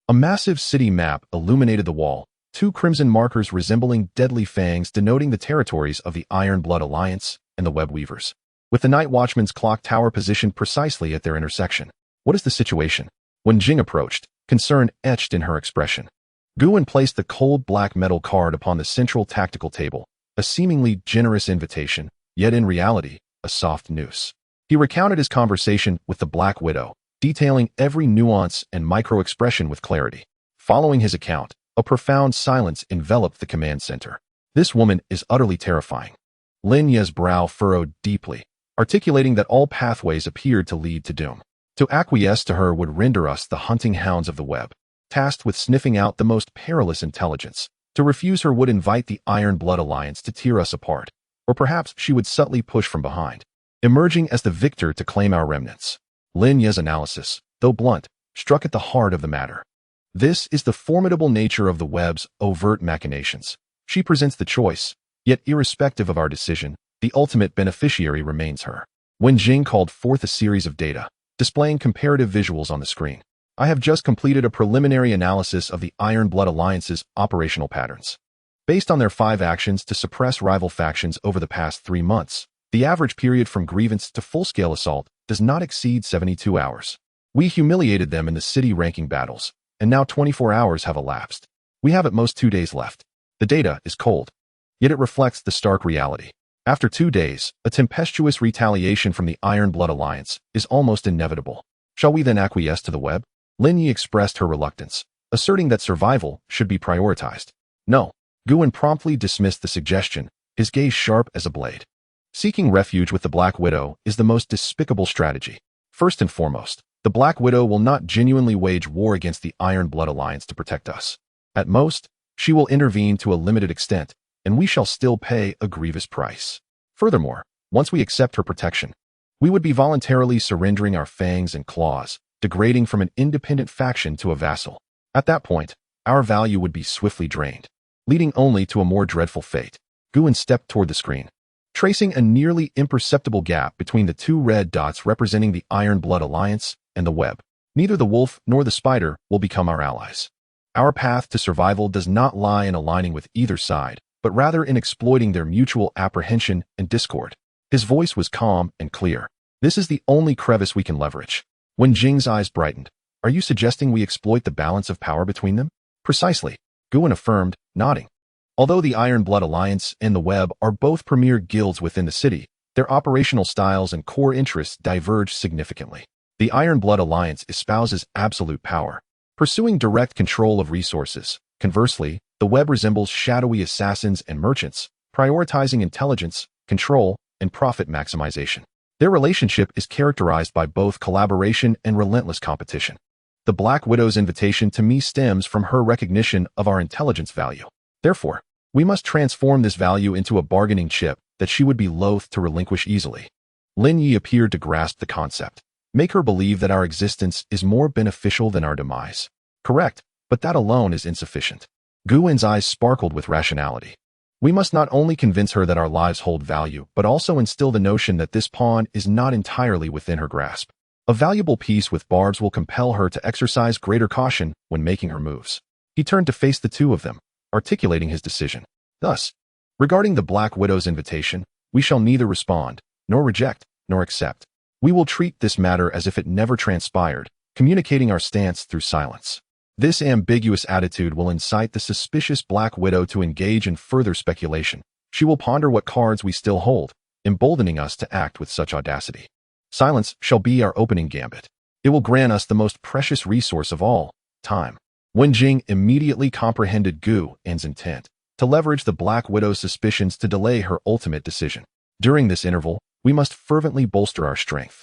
A massive city map illuminated the wall, two crimson markers resembling deadly fangs denoting the territories of the Iron Blood Alliance and the Web Weavers, with the Night Watchman's clock tower positioned precisely at their intersection. What is the situation? When Jing approached, concern etched in her expression. Guan placed the cold black metal card upon the central tactical table, a seemingly generous invitation, yet in reality, a soft noose. He recounted his conversation with the Black Widow, detailing every nuance and micro-expression with clarity. Following his account, a profound silence enveloped the command center. This woman is utterly terrifying. Lin Ye's brow furrowed deeply, articulating that all pathways appeared to lead to doom. To acquiesce to her would render us the hunting hounds of the web, tasked with sniffing out the most perilous intelligence. To refuse her would invite the Iron Blood Alliance to tear us apart, or perhaps she would subtly push from behind, emerging as the victor to claim our remnants. Lin Ye's analysis, though blunt, struck at the heart of the matter. This is the formidable nature of the web's overt machinations. She presents the choice, yet irrespective of our decision, the ultimate beneficiary remains her. When Jing called forth a series of data, displaying comparative visuals on the screen. I have just completed a preliminary analysis of the Iron Blood Alliance's operational patterns. Based on their 5 actions to suppress rival factions over the past 3 months, the average period from grievance to full-scale assault does not exceed 72 hours. We humiliated them in the city ranking battles, and now 24 hours have elapsed. We have at most 2 days left. The data is cold, yet it reflects the stark reality. After 2 days, a tempestuous retaliation from the Iron Blood Alliance is almost inevitable. Shall we then acquiesce to the web? Lin Yi expressed her reluctance, asserting that survival should be prioritized. No. Guan promptly dismissed the suggestion, his gaze sharp as a blade. Seeking refuge with the Black Widow is the most despicable strategy. First and foremost, the Black Widow will not genuinely wage war against the Iron Blood Alliance to protect us. At most, she will intervene to a limited extent, and we shall still pay a grievous price. Furthermore, once we accept her protection, we would be voluntarily surrendering our fangs and claws, degrading from an independent faction to a vassal. At that point, our value would be swiftly drained, leading only to a more dreadful fate. Guan stepped toward the screen, tracing a nearly imperceptible gap between the 2 red dots representing the Iron Blood Alliance and the web. Neither the wolf nor the spider will become our allies. Our path to survival does not lie in aligning with either side, but rather in exploiting their mutual apprehension and discord. His voice was calm and clear. This is the only crevice we can leverage. When Jing's eyes brightened, are you suggesting we exploit the balance of power between them? Precisely, Guan affirmed, nodding. Although the Iron Blood Alliance and the Web are both premier guilds within the city, their operational styles and core interests diverge significantly. The Iron Blood Alliance espouses absolute power, pursuing direct control of resources. Conversely, the Web resembles shadowy assassins and merchants, prioritizing intelligence, control, and profit maximization. Their relationship is characterized by both collaboration and relentless competition. The Black Widow's invitation to me stems from her recognition of our intelligence value. Therefore, we must transform this value into a bargaining chip that she would be loath to relinquish easily. Lin Yi appeared to grasp the concept. Make her believe that our existence is more beneficial than our demise. Correct, but that alone is insufficient. Guan's eyes sparkled with rationality. We must not only convince her that our lives hold value, but also instill the notion that this pawn is not entirely within her grasp. A valuable piece with barbs will compel her to exercise greater caution when making her moves. He turned to face the 2 of them, articulating his decision. Thus, regarding the Black Widow's invitation, we shall neither respond, nor reject, nor accept. We will treat this matter as if it never transpired, communicating our stance through silence. This ambiguous attitude will incite the suspicious Black Widow to engage in further speculation. She will ponder what cards we still hold, emboldening us to act with such audacity. Silence shall be our opening gambit. It will grant us the most precious resource of all, time. Wen Jing immediately comprehended Guan's intent, to leverage the Black Widow's suspicions to delay her ultimate decision. During this interval, we must fervently bolster our strength,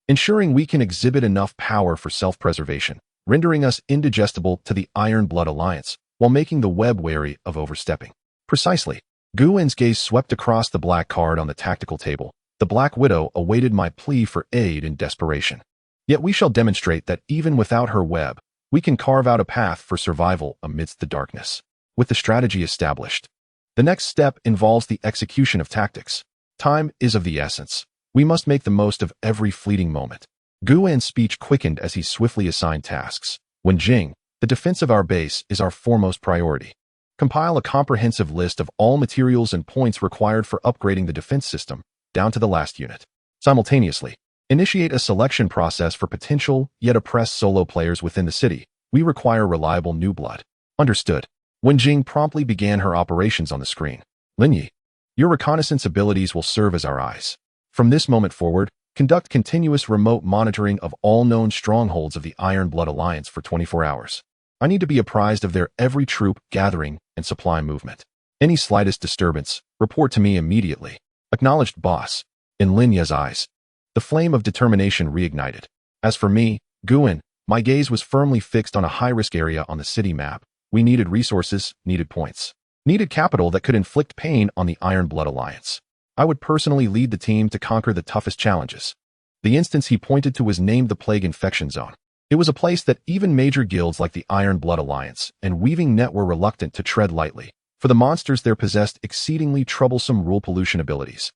ensuring we can exhibit enough power for self-preservation, rendering us indigestible to the Iron Blood Alliance, while making the web wary of overstepping. Precisely. Guwen's gaze swept across the black card on the tactical table. The Black Widow awaited my plea for aid in desperation. Yet we shall demonstrate that even without her web, we can carve out a path for survival amidst the darkness. With the strategy established, the next step involves the execution of tactics. Time is of the essence. We must make the most of every fleeting moment. Guwen's speech quickened as he swiftly assigned tasks. Wenjing, the defense of our base is our foremost priority. Compile a comprehensive list of all materials and points required for upgrading the defense system, down to the last unit. Simultaneously, initiate a selection process for potential, yet oppressed solo players within the city. We require reliable new blood. Understood. Wenjing promptly began her operations on the screen. Linyi, your reconnaissance abilities will serve as our eyes. From this moment forward, conduct continuous remote monitoring of all known strongholds of the Iron Blood Alliance for 24 hours. I need to be apprised of their every troop, gathering, and supply movement. Any slightest disturbance, report to me immediately. Acknowledged, boss. In Linya's eyes, the flame of determination reignited. As for me, Guwen, my gaze was firmly fixed on a high-risk area on the city map. We needed resources, needed points. Needed capital that could inflict pain on the Iron Blood Alliance. I would personally lead the team to conquer the toughest challenges. The instance he pointed to was named the Plague Infection Zone. It was a place that even major guilds like the Iron Blood Alliance and Weaving Net were reluctant to tread lightly, for the monsters there possessed exceedingly troublesome rule pollution abilities.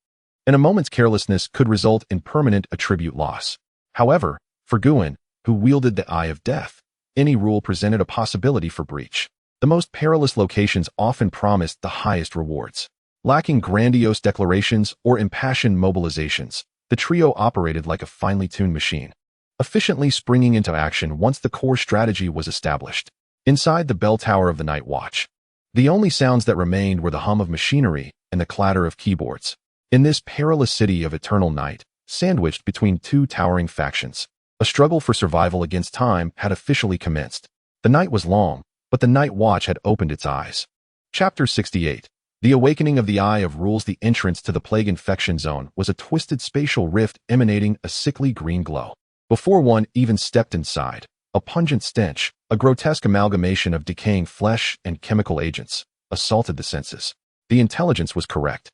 And a moment's carelessness could result in permanent attribute loss. However, for Guwen, who wielded the Eye of Death, any rule presented a possibility for breach. The most perilous locations often promised the highest rewards. Lacking grandiose declarations or impassioned mobilizations, the trio operated like a finely tuned machine, efficiently springing into action once the core strategy was established. Inside the bell tower of the Night Watch, the only sounds that remained were the hum of machinery and the clatter of keyboards. In this perilous city of eternal night, sandwiched between two towering factions, a struggle for survival against time had officially commenced. The night was long, but the Night Watch had opened its eyes. Chapter 68. The awakening of the Eye of Rules. The entrance to the Plague Infection Zone was a twisted spatial rift emanating a sickly green glow. Before one even stepped inside, a pungent stench, a grotesque amalgamation of decaying flesh and chemical agents, assaulted the senses. The intelligence was correct.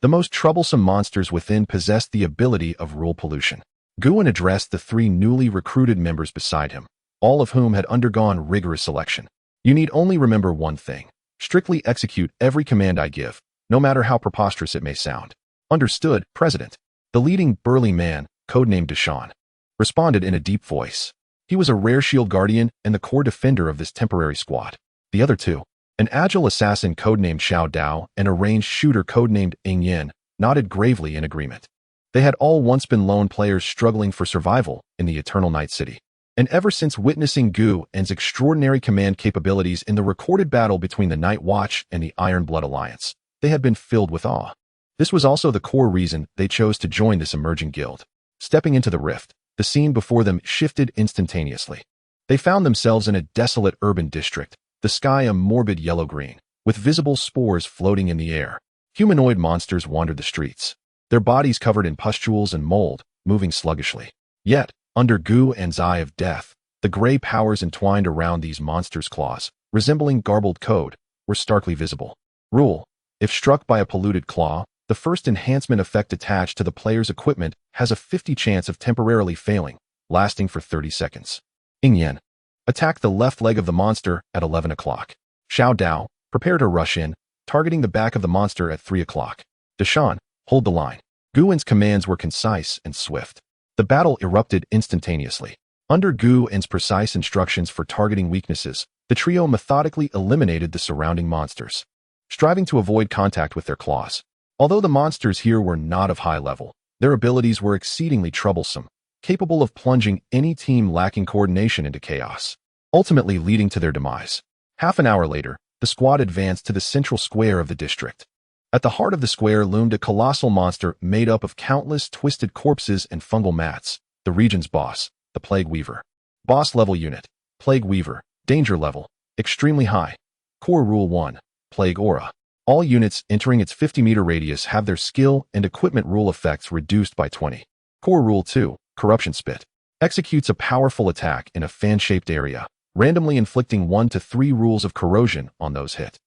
The most troublesome monsters within possessed the ability of rule pollution. Guwen addressed the three newly recruited members beside him, all of whom had undergone rigorous selection. You need only remember one thing. Strictly execute every command I give, no matter how preposterous it may sound. Understood, President. The leading burly man, codenamed Deshawn, responded in a deep voice. He was a rare shield guardian and the core defender of this temporary squad. The other two, an agile assassin codenamed Xiao Dao and a ranged shooter codenamed Ing Yin, nodded gravely in agreement. They had all once been lone players struggling for survival in the Eternal Night City. And ever since witnessing Guwen's extraordinary command capabilities in the recorded battle between the Night Watch and the Iron Blood Alliance, they had been filled with awe. This was also the core reason they chose to join this emerging guild. Stepping into the rift, the scene before them shifted instantaneously. They found themselves in a desolate urban district, the sky a morbid yellow-green, with visible spores floating in the air. Humanoid monsters wandered the streets, their bodies covered in pustules and mold, moving sluggishly. Yet, under Guwen's Eye of Death, the gray powers entwined around these monsters' claws, resembling garbled code, were starkly visible. Rule: if struck by a polluted claw, the first enhancement effect attached to the player's equipment has a 50 chance of temporarily failing, lasting for 30 seconds. Ing Yen: attack the left leg of the monster at 11 o'clock. Xiao Dao: prepare to rush in, targeting the back of the monster at 3 o'clock. Deshawn: hold the line. Guwen's commands were concise and swift. The battle erupted instantaneously. Under Guwen's precise instructions for targeting weaknesses, the trio methodically eliminated the surrounding monsters, striving to avoid contact with their claws. Although the monsters here were not of high level, their abilities were exceedingly troublesome, capable of plunging any team lacking coordination into chaos, ultimately leading to their demise. Half an hour later, the squad advanced to the central square of the district. At the heart of the square loomed a colossal monster made up of countless twisted corpses and fungal mats, the region's boss, the Plague Weaver. Boss level unit, Plague Weaver, danger level, extremely high. Core Rule 1, Plague Aura. All units entering its 50-meter radius have their skill and equipment rule effects reduced by 20. Core Rule 2, Corruption Spit. Executes a powerful attack in a fan-shaped area, randomly inflicting 1 to 3 rules of corrosion on those hit.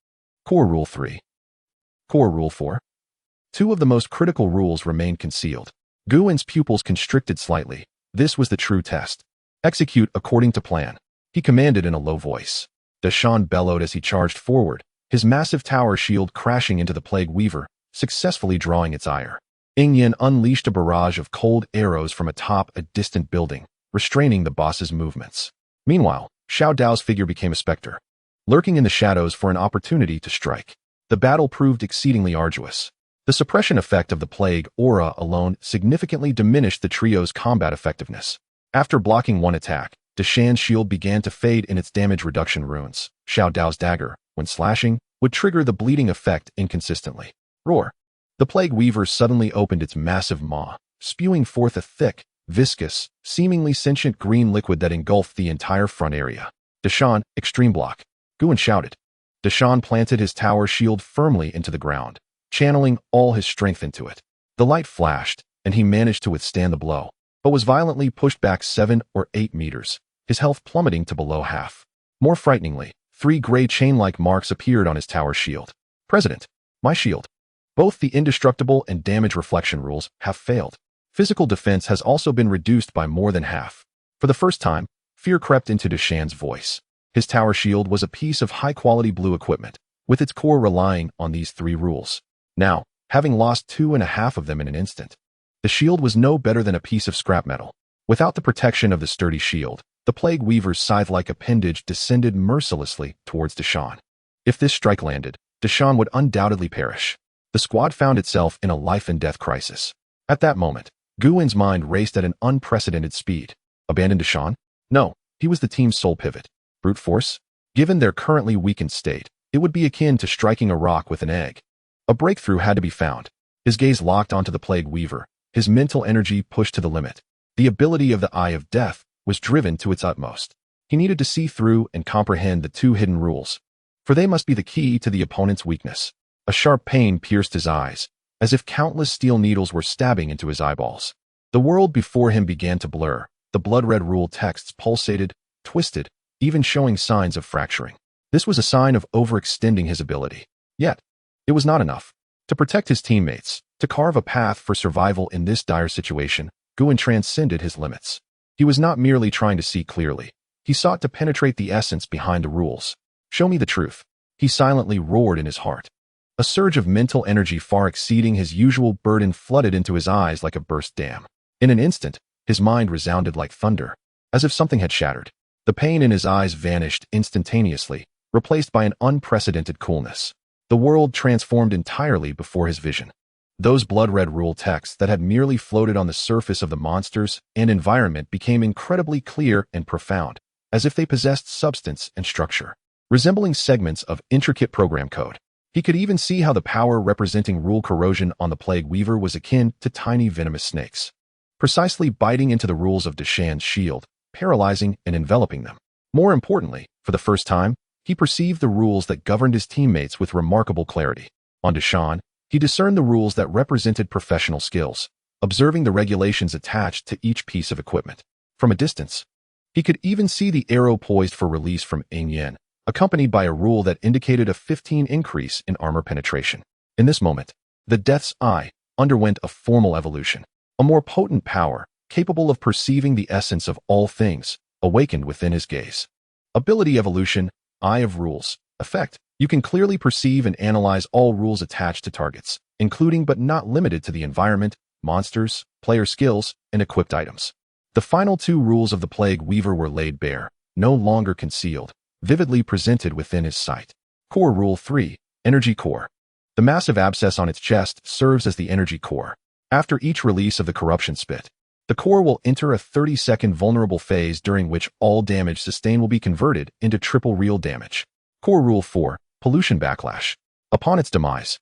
Core Rule 3. Core Rule 4. 2 of the most critical rules remained concealed. Guin's pupils constricted slightly. This was the true test. Execute according to plan, he commanded in a low voice. Deshawn bellowed as he charged forward, his massive tower shield crashing into the Plague Weaver, successfully drawing its ire. Yin unleashed a barrage of cold arrows from atop a distant building, restraining the boss's movements. Meanwhile, Xiao Dao's figure became a specter, lurking in the shadows for an opportunity to strike. The battle proved exceedingly arduous. The suppression effect of the plague aura alone significantly diminished the trio's combat effectiveness. After blocking one attack, Deshawn's shield began to fade in its damage reduction runes. Xiao Dao's dagger, when slashing, would trigger the bleeding effect inconsistently. Roar! The Plague Weaver suddenly opened its massive maw, spewing forth a thick, viscous, seemingly sentient green liquid that engulfed the entire front area. Deshawn, extreme block. Guin shouted. Deshawn planted his tower shield firmly into the ground, channeling all his strength into it. The light flashed, and he managed to withstand the blow, but was violently pushed back 7 or 8 meters, his health plummeting to below half. More frighteningly, 3 gray chain-like marks appeared on his tower shield. President, my shield. Both the indestructible and damage reflection rules have failed. Physical defense has also been reduced by more than half. For the first time, fear crept into Deshawn's voice. His tower shield was a piece of high-quality blue equipment, with its core relying on these 3 rules. Now, having lost 2.5 of them in an instant, the shield was no better than a piece of scrap metal. Without the protection of the sturdy shield, the Plague Weaver's scythe-like appendage descended mercilessly towards Deshawn. If this strike landed, Deshawn would undoubtedly perish. The squad found itself in a life-and-death crisis. At that moment, Guin's mind raced at an unprecedented speed. Abandon Deshawn? No, he was the team's sole pivot. Brute force? Given their currently weakened state, it would be akin to striking a rock with an egg. A breakthrough had to be found. His gaze locked onto the Plague Weaver, his mental energy pushed to the limit. The ability of the Eye of Death was driven to its utmost. He needed to see through and comprehend the 2 hidden rules, for they must be the key to the opponent's weakness. A sharp pain pierced his eyes, as if countless steel needles were stabbing into his eyeballs. The world before him began to blur. The blood-red rule texts pulsated, twisted, even showing signs of fracturing. This was a sign of overextending his ability. Yet, it was not enough. To protect his teammates, to carve a path for survival in this dire situation, Guin transcended his limits. He was not merely trying to see clearly. He sought to penetrate the essence behind the rules. Show me the truth. He silently roared in his heart. A surge of mental energy far exceeding his usual burden flooded into his eyes like a burst dam. In an instant, his mind resounded like thunder, as if something had shattered. The pain in his eyes vanished instantaneously, replaced by an unprecedented coolness. The world transformed entirely before his vision. Those blood-red rule texts that had merely floated on the surface of the monsters and environment became incredibly clear and profound, as if they possessed substance and structure, resembling segments of intricate program code. He could even see how the power representing rule corrosion on the Plague Weaver was akin to tiny venomous snakes, precisely biting into the rules of Deshawn's shield, paralyzing and enveloping them. More importantly, for the first time, he perceived the rules that governed his teammates with remarkable clarity. On Deshawn, he discerned the rules that represented professional skills, observing the regulations attached to each piece of equipment. From a distance, he could even see the arrow poised for release from Yin, accompanied by a rule that indicated a 15 increase in armor penetration. In this moment, the Death's Eye underwent a formal evolution. A more potent power, capable of perceiving the essence of all things, awakened within his gaze. Ability evolution, Eye of Rules. Effect. You can clearly perceive and analyze all rules attached to targets, including but not limited to the environment, monsters, player skills, and equipped items. The final 2 rules of the Plague Weaver were laid bare, no longer concealed, vividly presented within his sight. Core Rule 3. Energy Core. The massive abscess on its chest serves as the energy core. After each release of the corruption spit, the core will enter a 30-second vulnerable phase during which all damage sustained will be converted into triple real damage. Core Rule 4. Pollution Backlash. Upon its demise,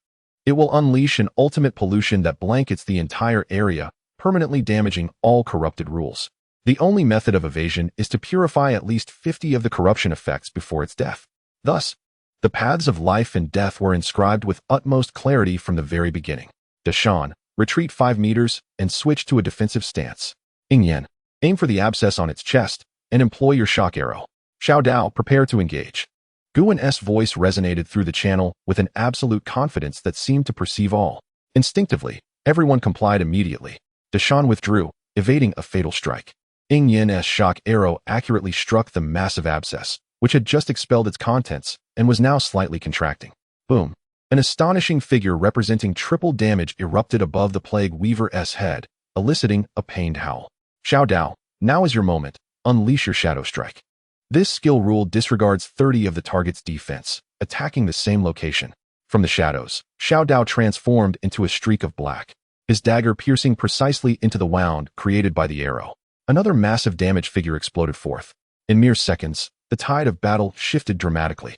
it will unleash an ultimate pollution that blankets the entire area, permanently damaging all corrupted rules. The only method of evasion is to purify at least 50 of the corruption effects before its death. Thus, the paths of life and death were inscribed with utmost clarity from the very beginning. Deshawn, retreat 5 meters and switch to a defensive stance. Yin, Aim for the abscess on its chest, and employ your shock arrow. Xiao Dao, prepare to engage. Guan's voice resonated through the channel with an absolute confidence that seemed to perceive all. Instinctively, everyone complied immediately. Deshawn withdrew, evading a fatal strike. Ing Yin's shock arrow accurately struck the massive abscess, which had just expelled its contents and was now slightly contracting. Boom. An astonishing figure representing triple damage erupted above the Plague Weaver's head, eliciting a pained howl. Xiao Dao, now is your moment. Unleash your Shadow Strike. This skill rule disregards 30 of the target's defense, attacking the same location. From the shadows, Xiao Dao transformed into a streak of black, his dagger piercing precisely into the wound created by the arrow. Another massive damage figure exploded forth. In mere seconds, the tide of battle shifted dramatically.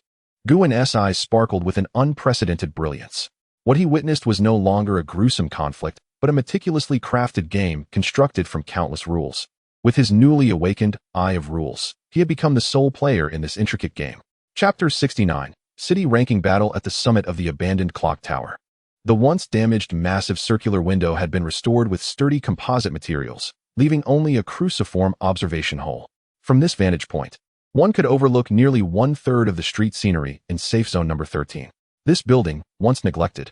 Guan's eyes sparkled with an unprecedented brilliance. What he witnessed was no longer a gruesome conflict, but a meticulously crafted game constructed from countless rules. With his newly awakened Eye of Rules, he had become the sole player in this intricate game. Chapter 69. City Ranking Battle at the Summit of the Abandoned Clock Tower. The once damaged massive circular window had been restored with sturdy composite materials, leaving only a cruciform observation hole. From this vantage point, one could overlook nearly 1/3 of the street scenery in Safe Zone Number 13. This building, once neglected,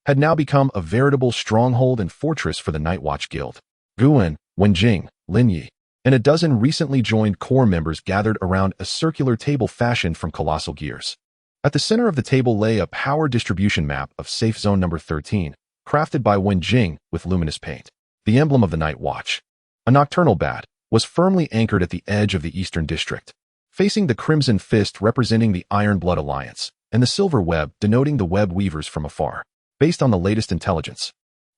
had now become a veritable stronghold and fortress for the Night Watch Guild. Guan, Wenjing, Lin Yi, and a dozen recently joined core members gathered around a circular table fashioned from colossal gears. At the center of the table lay a power distribution map of Safe Zone Number 13, crafted by Wenjing with luminous paint. The emblem of the Night Watch, a nocturnal bat, was firmly anchored at the edge of the Eastern District, facing the Crimson Fist representing the Iron Blood Alliance, and the Silver Web denoting the Web Weavers from afar. Based on the latest intelligence,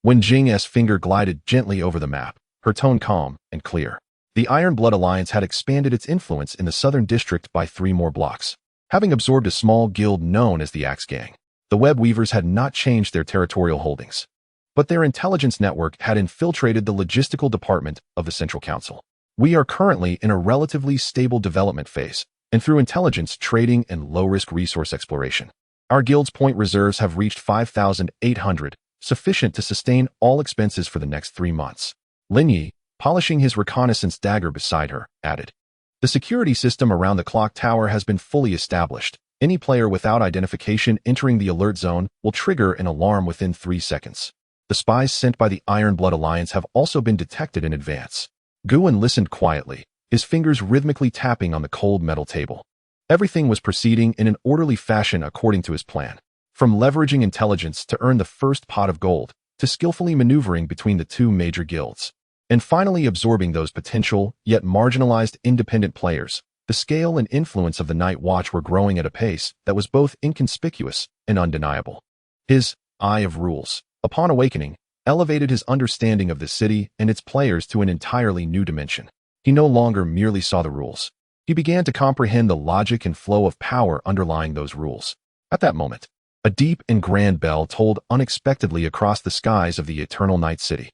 Wenjing's finger glided gently over the map, her tone calm and clear. The Iron Blood Alliance had expanded its influence in the Southern District by 3 more blocks, having absorbed a small guild known as the Axe Gang. The Web Weavers had not changed their territorial holdings, but their intelligence network had infiltrated the logistical department of the Central Council. We are currently in a relatively stable development phase, and through intelligence trading and low-risk resource exploration, our guild's point reserves have reached 5,800, sufficient to sustain all expenses for the next 3 months. Lin Yi, polishing his reconnaissance dagger beside her, added, "The security system around the clock tower has been fully established. Any player without identification entering the alert zone will trigger an alarm within 3 seconds. The spies sent by the Iron Blood Alliance have also been detected in advance." Guan listened quietly, his fingers rhythmically tapping on the cold metal table. Everything was proceeding in an orderly fashion according to his plan. From leveraging intelligence to earn the first pot of gold, to skillfully maneuvering between the 2 major guilds, and finally absorbing those potential, yet marginalized independent players, the scale and influence of the Night Watch were growing at a pace that was both inconspicuous and undeniable. His Eye of Rules, upon awakening, elevated his understanding of the city and its players to an entirely new dimension. He no longer merely saw the rules. He began to comprehend the logic and flow of power underlying those rules. At that moment, a deep and grand bell tolled unexpectedly across the skies of the Eternal Night City.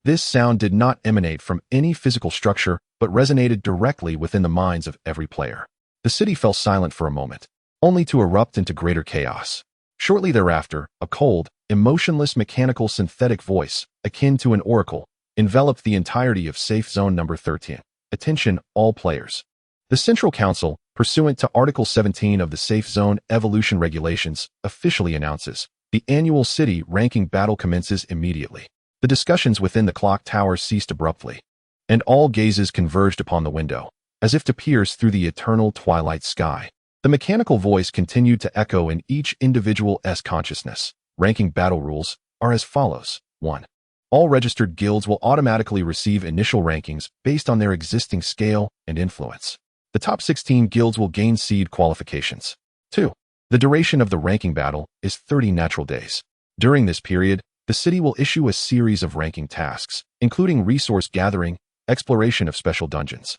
This sound did not emanate from any physical structure, but resonated directly within the minds of every player. The city fell silent for a moment, only to erupt into greater chaos. Shortly thereafter, a cold, emotionless mechanical synthetic voice, akin to an oracle, enveloped the entirety of Safe Zone Number 13. Attention, all players. The Central Council, pursuant to Article 17 of the Safe Zone Evolution Regulations, officially announces the annual city ranking battle commences immediately. The discussions within the clock tower ceased abruptly, and all gazes converged upon the window, as if to pierce through the eternal twilight sky. The mechanical voice continued to echo in each individual's consciousness. Ranking battle rules are as follows. 1. All registered guilds will automatically receive initial rankings based on their existing scale and influence. The top 16 guilds will gain seed qualifications. 2. The duration of the ranking battle is 30 natural days. During this period, the city will issue a series of ranking tasks, including resource gathering, exploration of special dungeons,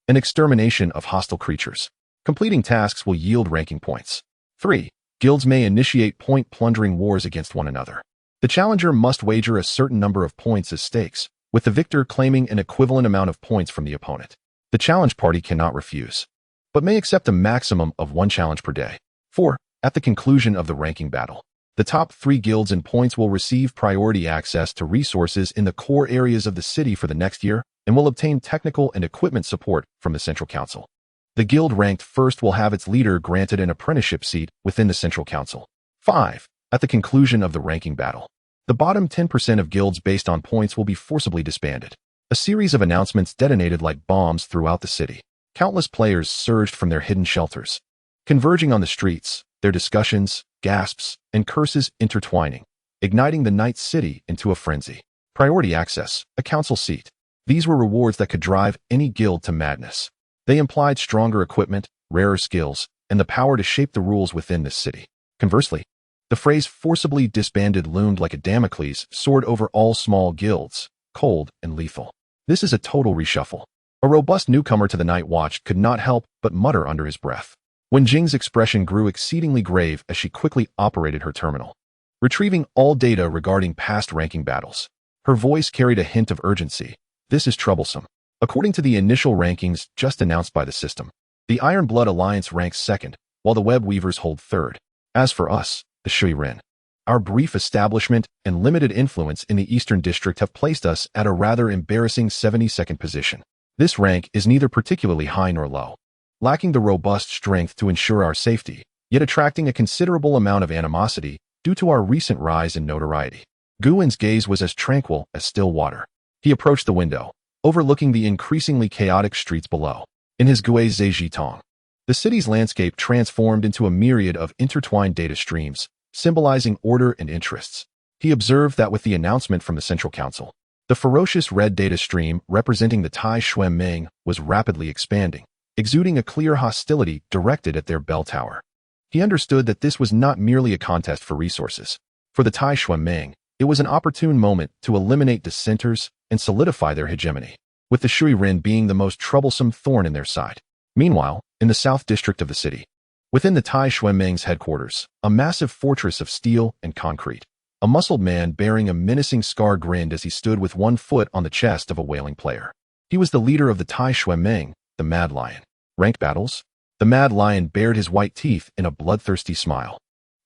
and extermination of hostile creatures. Completing tasks will yield ranking points. 3. Guilds may initiate point-plundering wars against one another. The challenger must wager a certain number of points as stakes, with the victor claiming an equivalent amount of points from the opponent. The challenge party cannot refuse, but may accept a maximum of 1 challenge per day. 4. At the conclusion of the ranking battle, the top 3 guilds and points will receive priority access to resources in the core areas of the city for the next year, and will obtain technical and equipment support from the Central Council. The guild ranked first will have its leader granted an apprenticeship seat within the Central Council. 5. At the conclusion of the ranking battle, the bottom 10% of guilds based on points will be forcibly disbanded. A series of announcements detonated like bombs throughout the city. Countless players surged from their hidden shelters, converging on the streets, their discussions, gasps, and curses intertwining, igniting the night city into a frenzy. Priority access, a council seat. These were rewards that could drive any guild to madness. They implied stronger equipment, rarer skills, and the power to shape the rules within this city. Conversely, the phrase forcibly disbanded loomed like a Damocles sword over all small guilds, cold and lethal. This is a total reshuffle. A robust newcomer to the Night Watch could not help but mutter under his breath. Wenjing's expression grew exceedingly grave as she quickly operated her terminal, retrieving all data regarding past ranking battles. Her voice carried a hint of urgency. This is troublesome. According to the initial rankings just announced by the system, the Iron Blood Alliance ranks second, while the Web Weavers hold third. As for us, the Shui Ren, our brief establishment and limited influence in the Eastern District have placed us at a rather embarrassing 72nd position. This rank is neither particularly high nor low, lacking the robust strength to ensure our safety, yet attracting a considerable amount of animosity due to our recent rise in notoriety. Guwen's gaze was as tranquil as still water. He approached the window, overlooking the increasingly chaotic streets below. In his Gue Zhejiang, the city's landscape transformed into a myriad of intertwined data streams, symbolizing order and interests. He observed that with the announcement from the Central Council, the ferocious red data stream representing the Tai Xuan Meng was rapidly expanding, exuding a clear hostility directed at their bell tower. He understood that this was not merely a contest for resources. For the Tai Xuan Meng, it was an opportune moment to eliminate dissenters and solidify their hegemony, with the Shui Ren being the most troublesome thorn in their side. Meanwhile, in the south district of the city, within the Tai Xuan Meng's headquarters, a massive fortress of steel and concrete, a muscled man bearing a menacing scar grinned as he stood with one foot on the chest of a wailing player. He was the leader of the Tai Xuan Meng, the Mad Lion. Ranked battles? The Mad Lion bared his white teeth in a bloodthirsty smile,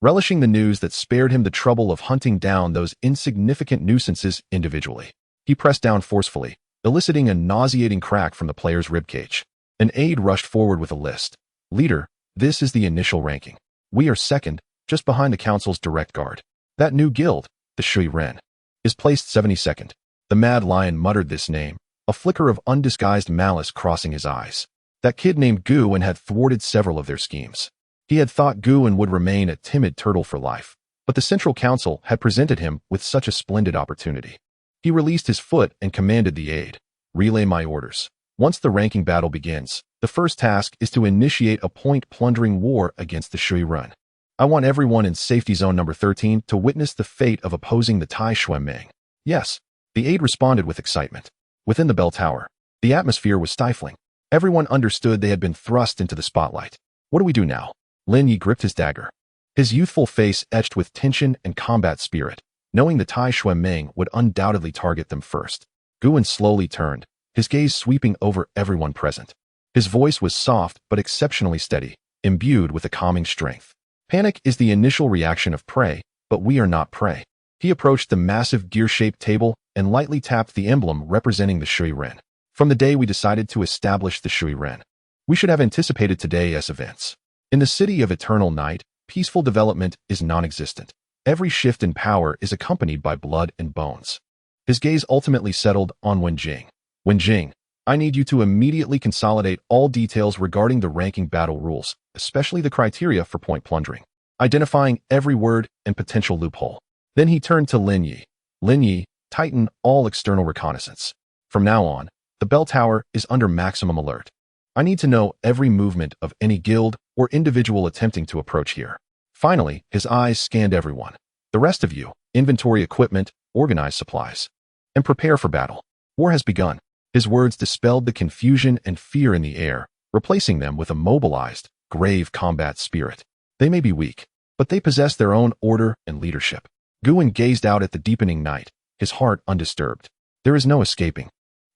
relishing the news that spared him the trouble of hunting down those insignificant nuisances individually. He pressed down forcefully, eliciting a nauseating crack from the player's ribcage. An aide rushed forward with a list. Leader, this is the initial ranking. We are second, just behind the council's direct guard. That new guild, the Shui Ren, is placed 72nd. The Mad Lion muttered this name, a flicker of undisguised malice crossing his eyes. That kid named Guwen had thwarted several of their schemes. He had thought Guwen would remain a timid turtle for life, but the Central Council had presented him with such a splendid opportunity. He released his foot and commanded the aide, relay my orders. Once the ranking battle begins, the first task is to initiate a point-plundering war against the Shui Ren. I want everyone in safety zone number 13 to witness the fate of opposing the Tai Xuan Meng. Yes, the aide responded with excitement. Within the bell tower, the atmosphere was stifling. Everyone understood they had been thrust into the spotlight. What do we do now? Lin Yi gripped his dagger, his youthful face etched with tension and combat spirit, knowing the Tai Xuan Meng would undoubtedly target them first. Guwen slowly turned, his gaze sweeping over everyone present. His voice was soft but exceptionally steady, imbued with a calming strength. Panic is the initial reaction of prey, but we are not prey. He approached the massive gear-shaped table and lightly tapped the emblem representing the Shui Ren. From the day we decided to establish the Shui Ren, we should have anticipated today's events. In the city of eternal night, peaceful development is non-existent. Every shift in power is accompanied by blood and bones. His gaze ultimately settled on Wenjing. Wenjing, I need you to immediately consolidate all details regarding the ranking battle rules, especially the criteria for point plundering, identifying every word and potential loophole. Then he turned to Lin Yi. Lin Yi, tighten all external reconnaissance. From now on, the bell tower is under maximum alert. I need to know every movement of any guild or individual attempting to approach here. Finally, his eyes scanned everyone. The rest of you, inventory equipment, organize supplies, and prepare for battle. War has begun. His words dispelled the confusion and fear in the air, replacing them with a mobilized, grave combat spirit. They may be weak, but they possess their own order and leadership. Guwen gazed out at the deepening night, his heart undisturbed. There is no escaping.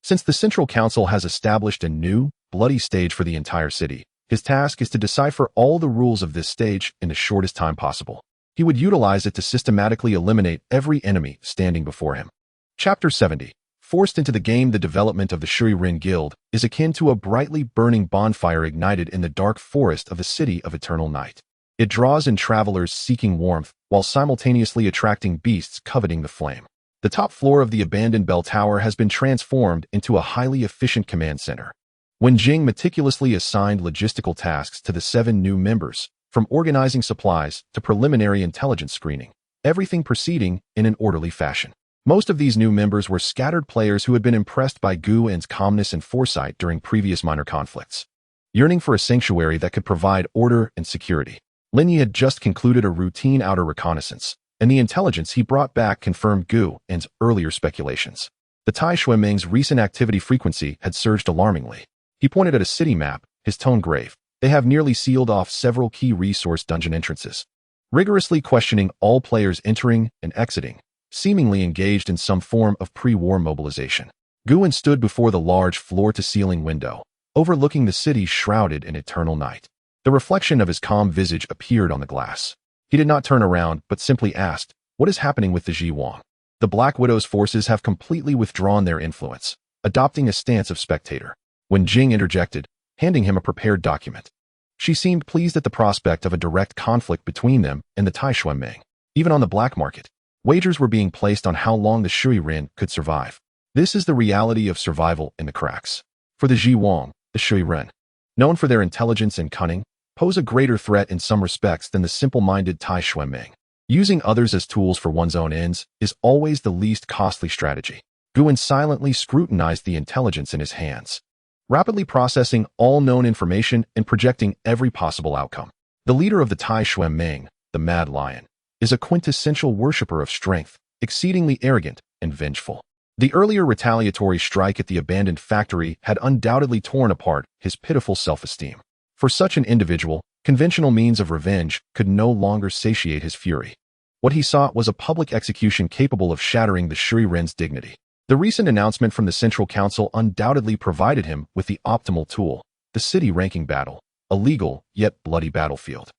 Since the Central Council has established a new, bloody stage for the entire city, his task is to decipher all the rules of this stage in the shortest time possible. He would utilize it to systematically eliminate every enemy standing before him. Chapter 70. Forced into the game, the development of the Shui-Rin Guild is akin to a brightly burning bonfire ignited in the dark forest of the City of Eternal Night. It draws in travelers seeking warmth while simultaneously attracting beasts coveting the flame. The top floor of the abandoned bell tower has been transformed into a highly efficient command center. When Jing meticulously assigned logistical tasks to the 7 new members, from organizing supplies to preliminary intelligence screening, everything proceeding in an orderly fashion. Most of these new members were scattered players who had been impressed by Gu En's calmness and foresight during previous minor conflicts. Yearning for a sanctuary that could provide order and security, Lin Yi had just concluded a routine outer reconnaissance, and the intelligence he brought back confirmed Gu En's earlier speculations. The Tai Xueming's recent activity frequency had surged alarmingly. He pointed at a city map, his tone grave. They have nearly sealed off several key resource dungeon entrances, rigorously questioning all players entering and exiting, seemingly engaged in some form of pre-war mobilization. Gu En stood before the large floor-to-ceiling window, overlooking the city shrouded in eternal night. The reflection of his calm visage appeared on the glass. He did not turn around, but simply asked, "What is happening with the Ji Wang?" The Black Widow's forces have completely withdrawn their influence, adopting a stance of spectator. When Jing interjected, handing him a prepared document, she seemed pleased at the prospect of a direct conflict between them and the Tai Xueming. Even on the black market, wagers were being placed on how long the Shui-Rin could survive. This is the reality of survival in the cracks. For the Ji Wang, the Shui-Rin, known for their intelligence and cunning, pose a greater threat in some respects than the simple-minded Tai Xueming. Using others as tools for one's own ends is always the least costly strategy. Gu En silently scrutinized the intelligence in his hands, rapidly processing all known information and projecting every possible outcome. The leader of the Tai Xueming, the Mad Lion, is a quintessential worshipper of strength, exceedingly arrogant and vengeful. The earlier retaliatory strike at the abandoned factory had undoubtedly torn apart his pitiful self-esteem. For such an individual, conventional means of revenge could no longer satiate his fury. What he sought was a public execution capable of shattering the Shui-Rin's dignity. The recent announcement from the Central Council undoubtedly provided him with the optimal tool, the city ranking battle, a legal yet bloody battlefield.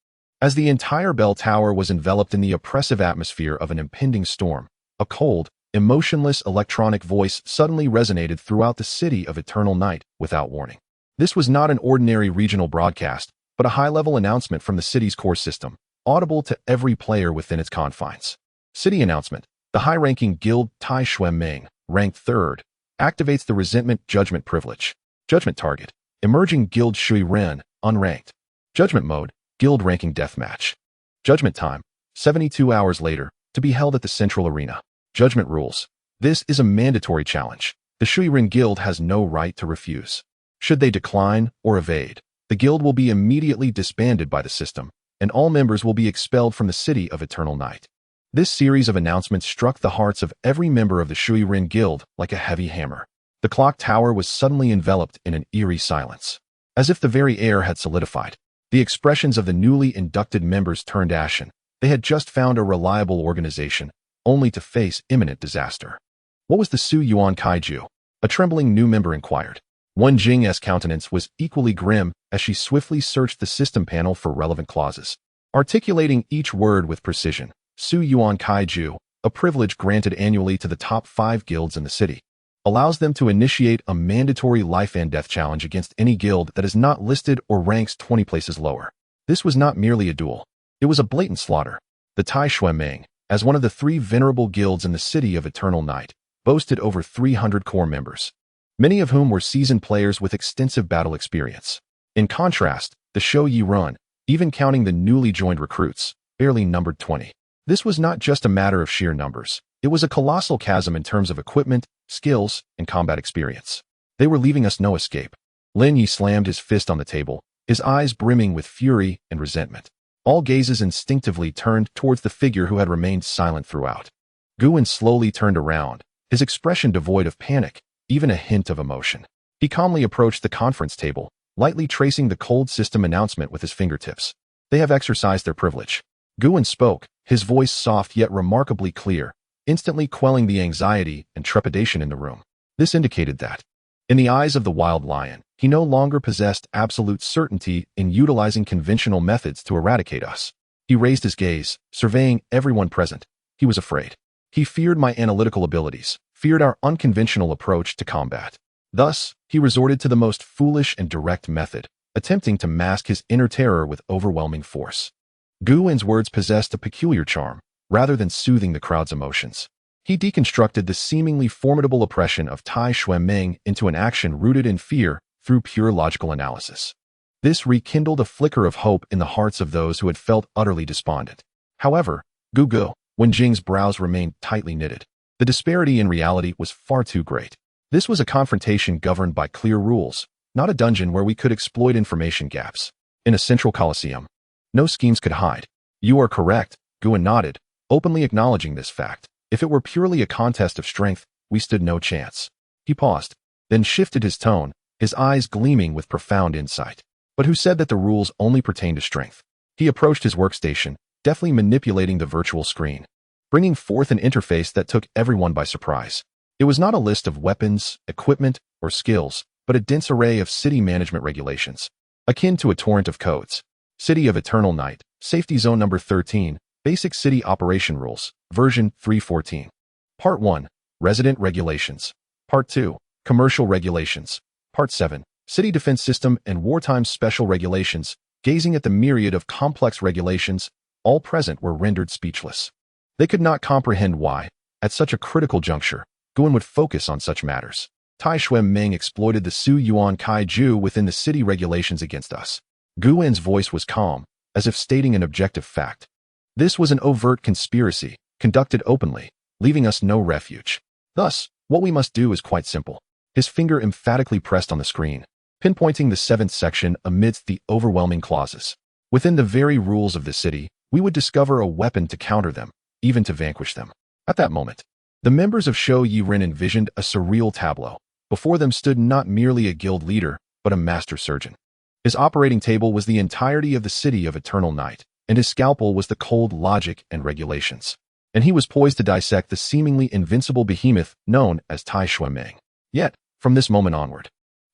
As the entire bell tower was enveloped in the oppressive atmosphere of an impending storm, a cold, emotionless electronic voice suddenly resonated throughout the City of Eternal Night without warning. This was not an ordinary regional broadcast, but a high-level announcement from the city's core system, audible to every player within its confines. City announcement: the high-ranking guild Tai Xueming, ranked 3rd, activates the resentment judgment privilege. Judgment target: emerging guild Shui-Rin, unranked. Judgment mode: guild ranking deathmatch. Judgment time: 72 hours later, to be held at the central arena. Judgment rules: this is a mandatory challenge. The Shui-Rin Guild has no right to refuse. Should they decline or evade, the guild will be immediately disbanded by the system, and all members will be expelled from the City of Eternal Night. This series of announcements struck the hearts of every member of the Shui-Rin Guild like a heavy hammer. The clock tower was suddenly enveloped in an eerie silence. As if the very air had solidified, the expressions of the newly inducted members turned ashen. They had just found a reliable organization, only to face imminent disaster. What was the Su Yuan Kaiju? A trembling new member inquired. Wen Jing's countenance was equally grim as she swiftly searched the system panel for relevant clauses, articulating each word with precision. Su Yuan Kaiju, a privilege granted annually to the top 5 guilds in the city, allows them to initiate a mandatory life and death challenge against any guild that is not listed or ranks 20 places lower. This was not merely a duel. It was a blatant slaughter. The Tai Xueming, as one of the 3 venerable guilds in the City of Eternal Night, boasted over 300 core members, many of whom were seasoned players with extensive battle experience. In contrast, the Shou Yi Run, even counting the newly joined recruits, barely numbered 20. This was not just a matter of sheer numbers. It was a colossal chasm in terms of equipment, skills, and combat experience. They were leaving us no escape. Lin Yi slammed his fist on the table, his eyes brimming with fury and resentment. All gazes instinctively turned towards the figure who had remained silent throughout. Gu En slowly turned around, his expression devoid of panic, even a hint of emotion. He calmly approached the conference table, lightly tracing the cold system announcement with his fingertips. They have exercised their privilege. Gu En spoke, his voice soft yet remarkably clear, instantly quelling the anxiety and trepidation in the room. This indicated that, in the eyes of the wild lion, he no longer possessed absolute certainty in utilizing conventional methods to eradicate us. He raised his gaze, surveying everyone present. He was afraid. He feared my analytical abilities, feared our unconventional approach to combat. Thus, he resorted to the most foolish and direct method, attempting to mask his inner terror with overwhelming force. Gu Wen's words possessed a peculiar charm, rather than soothing the crowd's emotions. He deconstructed the seemingly formidable oppression of Tai Xueming into an action rooted in fear through pure logical analysis. This rekindled a flicker of hope in the hearts of those who had felt utterly despondent. However, Gu Wenjing's brows remained tightly knitted. The disparity in reality was far too great. This was a confrontation governed by clear rules, not a dungeon where we could exploit information gaps. In a central coliseum, no schemes could hide. You are correct, Gu Wen nodded, openly acknowledging this fact. If it were purely a contest of strength, we stood no chance. He paused, then shifted his tone, his eyes gleaming with profound insight. But who said that the rules only pertain to strength? He approached his workstation, deftly manipulating the virtual screen, bringing forth an interface that took everyone by surprise. It was not a list of weapons, equipment, or skills, but a dense array of city management regulations, akin to a torrent of codes. City of Eternal Night, Safety Zone Number 13, Basic City Operation Rules, Version 314. Part 1, Resident Regulations. Part 2, Commercial Regulations. Part 7, City Defense System and Wartime Special Regulations. Gazing at the myriad of complex regulations, all present were rendered speechless. They could not comprehend why, at such a critical juncture, Gu Wen would focus on such matters. Tai Xueming exploited the Su Yuan Kaiju within the city regulations against us. Gu Wen's voice was calm, as if stating an objective fact. This was an overt conspiracy, conducted openly, leaving us no refuge. Thus, what we must do is quite simple. His finger emphatically pressed on the screen, pinpointing the 7th section amidst the overwhelming clauses. Within the very rules of the city, we would discover a weapon to counter them, even to vanquish them. At that moment, the members of Shou Yi Ren envisioned a surreal tableau. Before them stood not merely a guild leader, but a master surgeon. His operating table was the entirety of the City of Eternal Night, and his scalpel was the cold logic and regulations. And he was poised to dissect the seemingly invincible behemoth known as Tai Xueming. Yet, from this moment onward,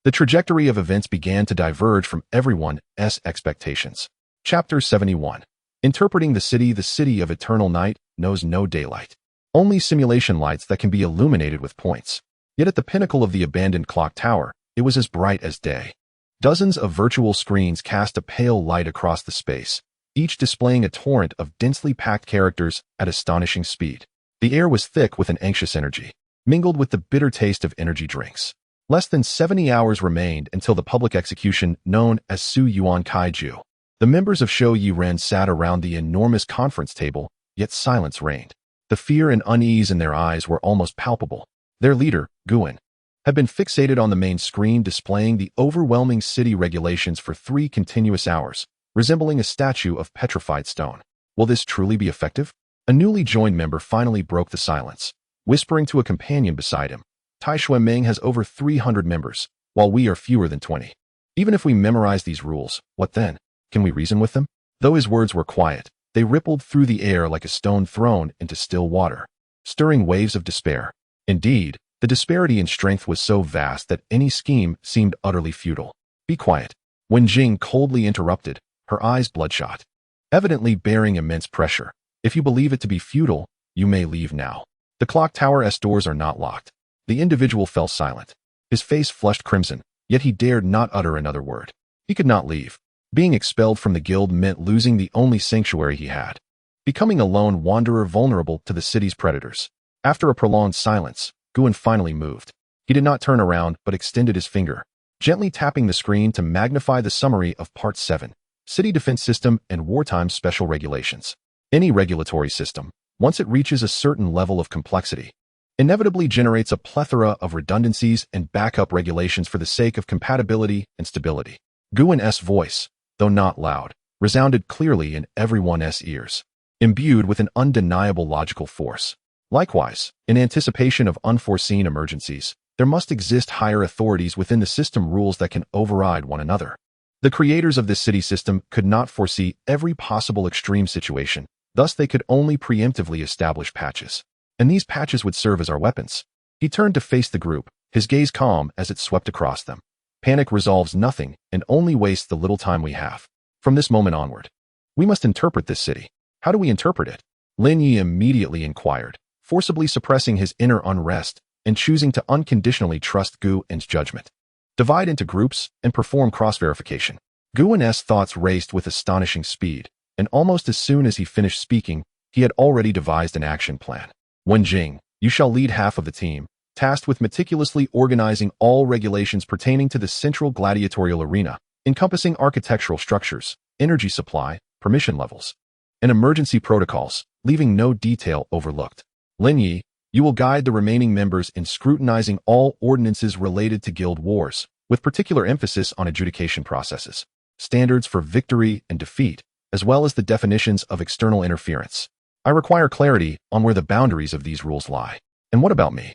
the trajectory of events began to diverge from everyone's expectations. Chapter 71. Interpreting the City of Eternal Night knows no daylight. Only simulation lights that can be illuminated with points. Yet at the pinnacle of the abandoned clock tower, it was as bright as day. Dozens of virtual screens cast a pale light across the space, each displaying a torrent of densely packed characters at astonishing speed. The air was thick with an anxious energy, mingled with the bitter taste of energy drinks. Less than 70 hours remained until the public execution known as Su Yuan Kaiju. The members of Shou Yi Ren sat around the enormous conference table, yet silence reigned. The fear and unease in their eyes were almost palpable. Their leader, Gu Wen, had been fixated on the main screen displaying the overwhelming city regulations for 3 continuous hours, resembling a statue of petrified stone. Will this truly be effective? A newly joined member finally broke the silence, whispering to a companion beside him. Tai Xueming has over 300 members, while we are fewer than 20. Even if we memorize these rules, what then? Can we reason with them? Though his words were quiet, they rippled through the air like a stone thrown into still water, stirring waves of despair. Indeed, the disparity in strength was so vast that any scheme seemed utterly futile. Be quiet. Wenjing coldly interrupted, her eyes bloodshot, evidently bearing immense pressure. If you believe it to be futile, you may leave now. The clock tower's doors are not locked. The individual fell silent. His face flushed crimson, yet he dared not utter another word. He could not leave. Being expelled from the guild meant losing the only sanctuary he had, becoming a lone wanderer vulnerable to the city's predators. After a prolonged silence, Gu Wen finally moved. He did not turn around but extended his finger, gently tapping the screen to magnify the summary of Part 7, City Defense System and Wartime Special Regulations. Any regulatory system, once it reaches a certain level of complexity, inevitably generates a plethora of redundancies and backup regulations for the sake of compatibility and stability. Gu Wen's voice, though not loud, resounded clearly in everyone's ears, imbued with an undeniable logical force. Likewise, in anticipation of unforeseen emergencies, there must exist higher authorities within the system rules that can override one another. The creators of this city system could not foresee every possible extreme situation, thus they could only preemptively establish patches. And these patches would serve as our weapons. He turned to face the group, his gaze calm as it swept across them. Panic resolves nothing and only wastes the little time we have. From this moment onward, we must interpret this city. How do we interpret it? Lin Yi immediately inquired, forcibly suppressing his inner unrest and choosing to unconditionally trust Guwen's judgment. Divide into groups and perform cross-verification. Guwen's thoughts raced with astonishing speed, and almost as soon as he finished speaking, he had already devised an action plan. Wenjing, you shall lead half of the team, tasked with meticulously organizing all regulations pertaining to the central gladiatorial arena, encompassing architectural structures, energy supply, permission levels, and emergency protocols, leaving no detail overlooked. Lin Yi, you will guide the remaining members in scrutinizing all ordinances related to guild wars, with particular emphasis on adjudication processes, standards for victory and defeat, as well as the definitions of external interference. I require clarity on where the boundaries of these rules lie. And what about me?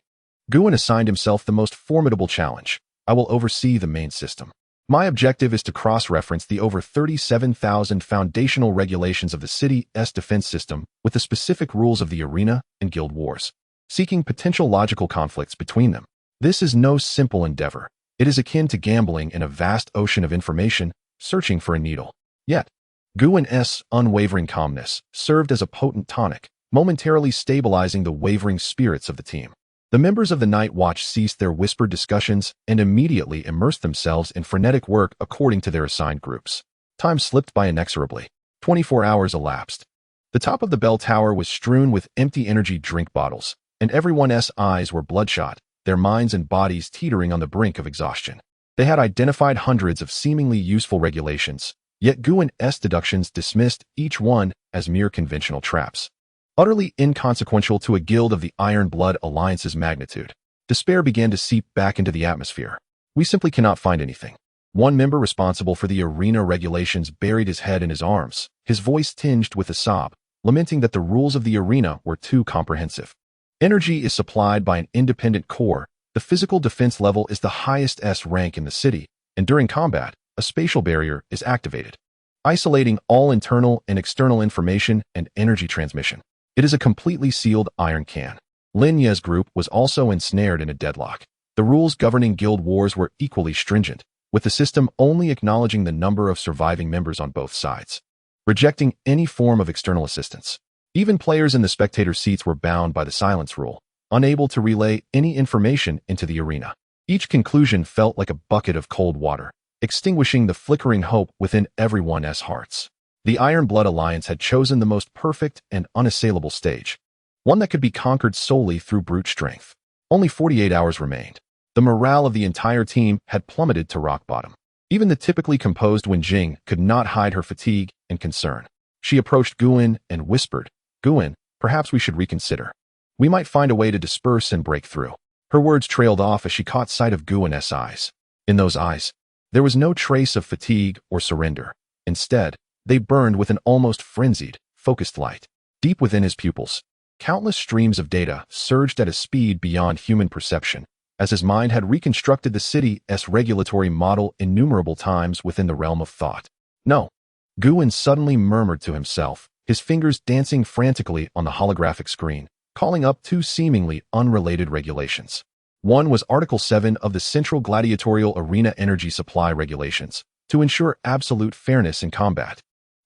Guwen assigned himself the most formidable challenge. I will oversee the main system. My objective is to cross-reference the over 37,000 foundational regulations of the city's defense system with the specific rules of the arena and guild wars, seeking potential logical conflicts between them. This is no simple endeavor. It is akin to gambling in a vast ocean of information, searching for a needle. Yet, Guwen's unwavering calmness served as a potent tonic, momentarily stabilizing the wavering spirits of the team. The members of the Night Watch ceased their whispered discussions and immediately immersed themselves in frenetic work according to their assigned groups. Time slipped by inexorably. 24 hours elapsed. The top of the bell tower was strewn with empty energy drink bottles, and everyone's eyes were bloodshot, their minds and bodies teetering on the brink of exhaustion. They had identified hundreds of seemingly useful regulations, yet Guwen's deductions dismissed each one as mere conventional traps, utterly inconsequential to a guild of the Iron Blood Alliance's magnitude. Despair began to seep back into the atmosphere. We simply cannot find anything. One member responsible for the arena regulations buried his head in his arms, his voice tinged with a sob, lamenting that the rules of the arena were too comprehensive. Energy is supplied by an independent core, the physical defense level is the highest rank in the city, and during combat, a spatial barrier is activated, isolating all internal and external information and energy transmission. It is a completely sealed iron can. Lin Ye's group was also ensnared in a deadlock. The rules governing guild wars were equally stringent, with the system only acknowledging the number of surviving members on both sides, rejecting any form of external assistance. Even players in the spectator seats were bound by the silence rule, unable to relay any information into the arena. Each conclusion felt like a bucket of cold water, extinguishing the flickering hope within everyone's hearts. The Iron Blood Alliance had chosen the most perfect and unassailable stage, one that could be conquered solely through brute strength. Only 48 hours remained. The morale of the entire team had plummeted to rock bottom. Even the typically composed Wenjing could not hide her fatigue and concern. She approached Guwen and whispered, "Guwen, perhaps we should reconsider. We might find a way to disperse and break through." Her words trailed off as she caught sight of Guwen's eyes. In those eyes, there was no trace of fatigue or surrender. Instead, they burned with an almost frenzied, focused light. Deep within his pupils, countless streams of data surged at a speed beyond human perception, as his mind had reconstructed the city's regulatory model innumerable times within the realm of thought. No, Guwen suddenly murmured to himself, his fingers dancing frantically on the holographic screen, calling up two seemingly unrelated regulations. One was Article 7 of the Central Gladiatorial Arena Energy Supply Regulations, to ensure absolute fairness in combat.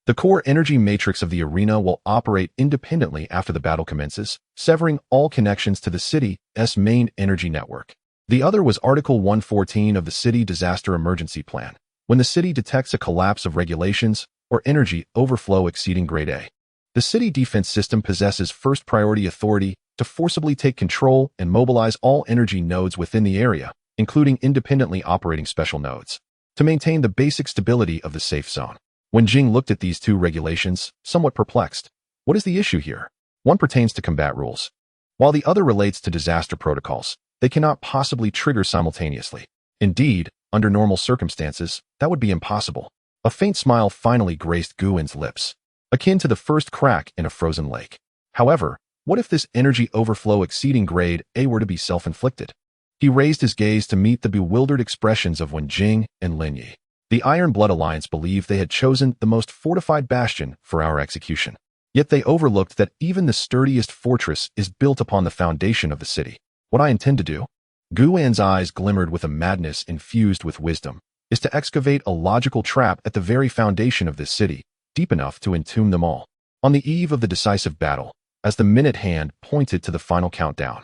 The core energy matrix of the arena will operate independently after the battle commences, severing all connections to the city's main energy network. The other was Article 114 of the City Disaster Emergency Plan, when the city detects a collapse of regulations or energy overflow exceeding Grade A. The city defense system possesses first priority authority to forcibly take control and mobilize all energy nodes within the area, including independently operating special nodes, to maintain the basic stability of the safe zone. When Jing looked at these two regulations, somewhat perplexed. What is the issue here? One pertains to combat rules, while the other relates to disaster protocols. They cannot possibly trigger simultaneously. Indeed, under normal circumstances, that would be impossible. A faint smile finally graced Guwen's lips, akin to the first crack in a frozen lake. However, what if this energy overflow exceeding Grade A were to be self-inflicted? He raised his gaze to meet the bewildered expressions of Wenjing and Lin Yi. The Iron Blood Alliance believed they had chosen the most fortified bastion for our execution. Yet they overlooked that even the sturdiest fortress is built upon the foundation of the city. What I intend to do? Guwen's eyes glimmered with a madness infused with wisdom, is to excavate a logical trap at the very foundation of this city, deep enough to entomb them all. On the eve of the decisive battle, as the minute hand pointed to the final countdown,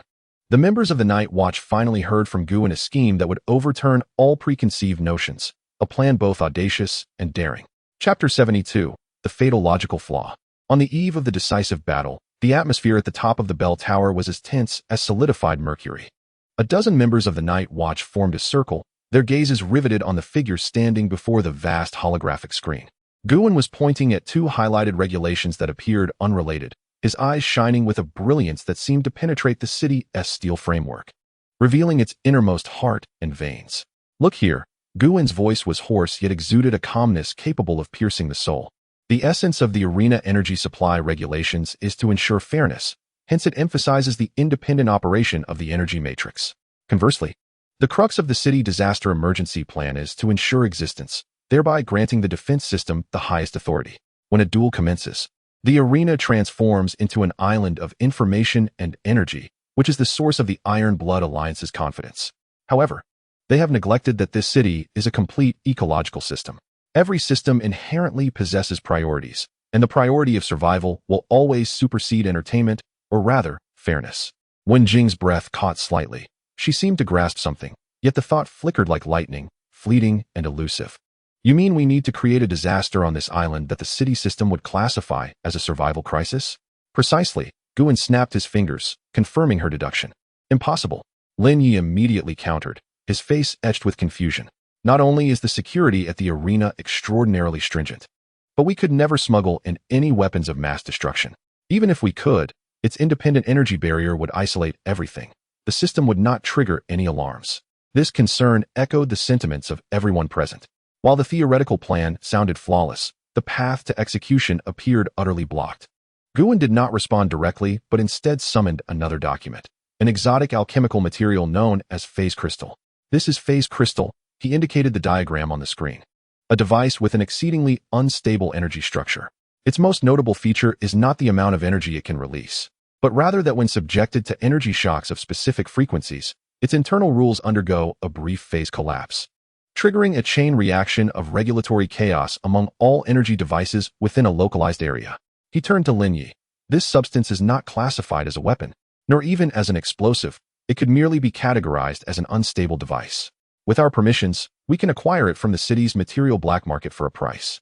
The members of the Night Watch finally heard from Gu in a scheme that would overturn all preconceived notions, a plan both audacious and daring. Chapter 72. The Fatal Logical Flaw. On the eve of the decisive battle, the atmosphere at the top of the bell tower was as tense as solidified mercury. A dozen members of the Night Watch formed a circle, their gazes riveted on the figure standing before the vast holographic screen. Guin was pointing at two highlighted regulations that appeared unrelated, his eyes shining with a brilliance that seemed to penetrate the city's steel framework, revealing its innermost heart and veins. "Look here." Guin's voice was hoarse yet exuded a calmness capable of piercing the soul. The essence of the arena energy supply regulations is to ensure fairness, hence it emphasizes the independent operation of the energy matrix. Conversely, the crux of the city disaster emergency plan is to ensure existence, thereby granting the defense system the highest authority. When a duel commences, the arena transforms into an island of information and energy, which is the source of the Iron Blood Alliance's confidence. However, they have neglected that this city is a complete ecological system. Every system inherently possesses priorities, and the priority of survival will always supersede entertainment, or rather, fairness. Wen Jing's breath caught slightly. She seemed to grasp something, yet the thought flickered like lightning, fleeting and elusive. "You mean we need to create a disaster on this island that the city system would classify as a survival crisis?" "Precisely." Guin snapped his fingers, confirming her deduction. "Impossible." Lin Yi immediately countered, his face etched with confusion. "Not only is the security at the arena extraordinarily stringent, but we could never smuggle in any weapons of mass destruction. Even if we could, its independent energy barrier would isolate everything. The system would not trigger any alarms." This concern echoed the sentiments of everyone present. While the theoretical plan sounded flawless, the path to execution appeared utterly blocked. Guin did not respond directly, but instead summoned another document, an exotic alchemical material known as phase crystal. "This is phase crystal," he indicated the diagram on the screen. "A device with an exceedingly unstable energy structure. Its most notable feature is not the amount of energy it can release, but rather that when subjected to energy shocks of specific frequencies, its internal rules undergo a brief phase collapse, triggering a chain reaction of regulatory chaos among all energy devices within a localized area." He turned to Lin Yi. "This substance is not classified as a weapon, nor even as an explosive. It could merely be categorized as an unstable device. With our permissions, we can acquire it from the city's material black market for a price,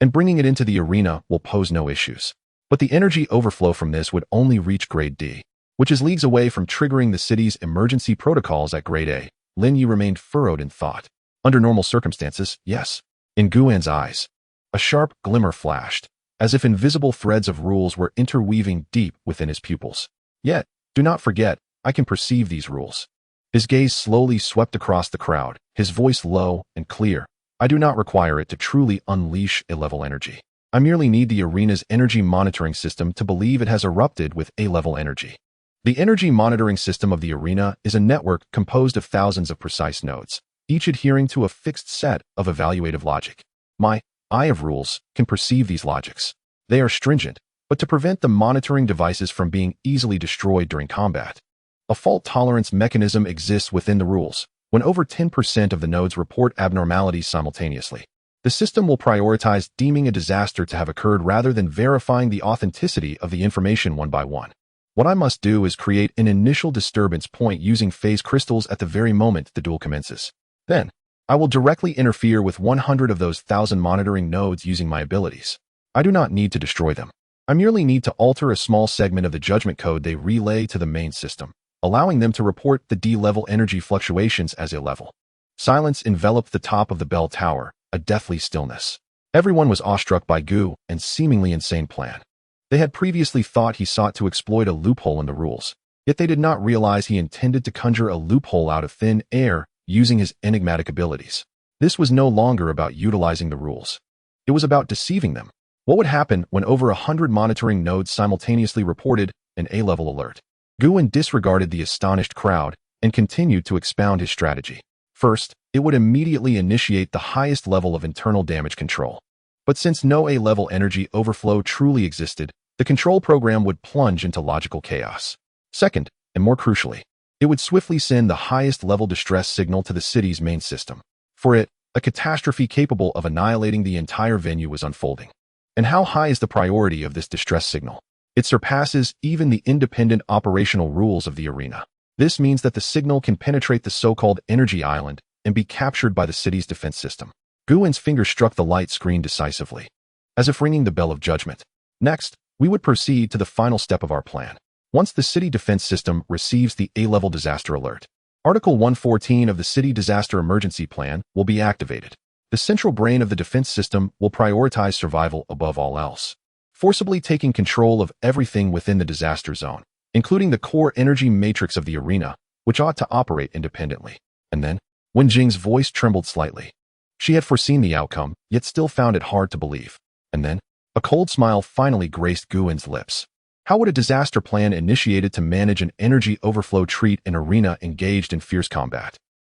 and bringing it into the arena will pose no issues. But the energy overflow from this would only reach grade D, which is leagues away from triggering the city's emergency protocols at grade A." Lin Yi remained furrowed in thought. "Under normal circumstances, yes." In Guin's eyes, a sharp glimmer flashed, as if invisible threads of rules were interweaving deep within his pupils. "Yet, do not forget, I can perceive these rules." His gaze slowly swept across the crowd, his voice low and clear. "I do not require it to truly unleash A-level energy. I merely need the arena's energy monitoring system to believe it has erupted with A-level energy." The energy monitoring system of the arena is a network composed of thousands of precise nodes, each adhering to a fixed set of evaluative logic. My eye of rules can perceive these logics. They are stringent, but to prevent the monitoring devices from being easily destroyed during combat, a fault tolerance mechanism exists within the rules. When over 10% of the nodes report abnormalities simultaneously, the system will prioritize deeming a disaster to have occurred rather than verifying the authenticity of the information one by one. What I must do is create an initial disturbance point using phase crystals at the very moment the duel commences. Then, I will directly interfere with 100 of those 1,000 monitoring nodes using my abilities. I do not need to destroy them. I merely need to alter a small segment of the judgment code they relay to the main system, allowing them to report the D-level energy fluctuations as A-level. Silence enveloped the top of the bell tower, a deathly stillness. Everyone was awestruck by Gu and seemingly insane plan. They had previously thought he sought to exploit a loophole in the rules, yet they did not realize he intended to conjure a loophole out of thin air using his enigmatic abilities. This was no longer about utilizing the rules. It was about deceiving them. What would happen when over 100 monitoring nodes simultaneously reported an A-level alert? Guin disregarded the astonished crowd and continued to expound his strategy. First, it would immediately initiate the highest level of internal damage control. But since no A-level energy overflow truly existed, the control program would plunge into logical chaos. Second, and more crucially, it would swiftly send the highest level distress signal to the city's main system. For it, a catastrophe capable of annihilating the entire venue was unfolding. And how high is the priority of this distress signal? It surpasses even the independent operational rules of the arena. This means that the signal can penetrate the so-called energy island and be captured by the city's defense system. Guwen's finger struck the light screen decisively, as if ringing the bell of judgment. Next, we would proceed to the final step of our plan. Once the city defense system receives the A-level disaster alert, Article 114 of the City Disaster Emergency Plan will be activated. The central brain of the defense system will prioritize survival above all else, forcibly taking control of everything within the disaster zone, including the core energy matrix of the arena, which ought to operate independently. And then, Wen Jing's voice trembled slightly. She had foreseen the outcome, yet still found it hard to believe. And then, a cold smile finally graced Guwen's lips. How would a disaster plan initiated to manage an energy overflow treat an arena engaged in fierce combat?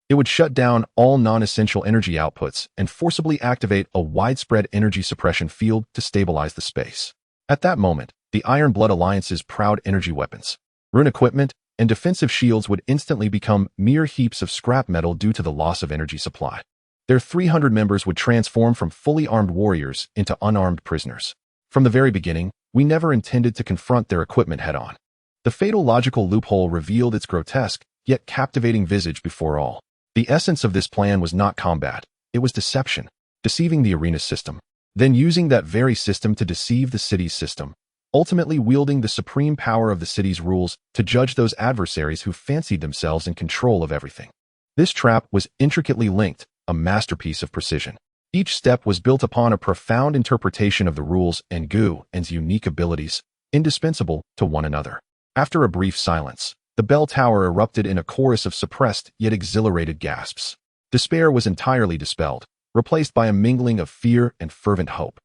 It would shut down all non-essential energy outputs and forcibly activate a widespread energy suppression field to stabilize the space. At that moment, the Iron Blood Alliance's proud energy weapons, rune equipment, and defensive shields would instantly become mere heaps of scrap metal due to the loss of energy supply. Their 300 members would transform from fully armed warriors into unarmed prisoners. From the very beginning, we never intended to confront their equipment head-on. The fatal logical loophole revealed its grotesque, yet captivating visage before all. The essence of this plan was not combat, it was deception, deceiving the arena system, then using that very system to deceive the city's system, ultimately wielding the supreme power of the city's rules to judge those adversaries who fancied themselves in control of everything. This trap was intricately linked, a masterpiece of precision. Each step was built upon a profound interpretation of the rules and Guwen's unique abilities, indispensable to one another. After a brief silence, the bell tower erupted in a chorus of suppressed yet exhilarated gasps. Despair was entirely dispelled, replaced by a mingling of fear and fervent hope.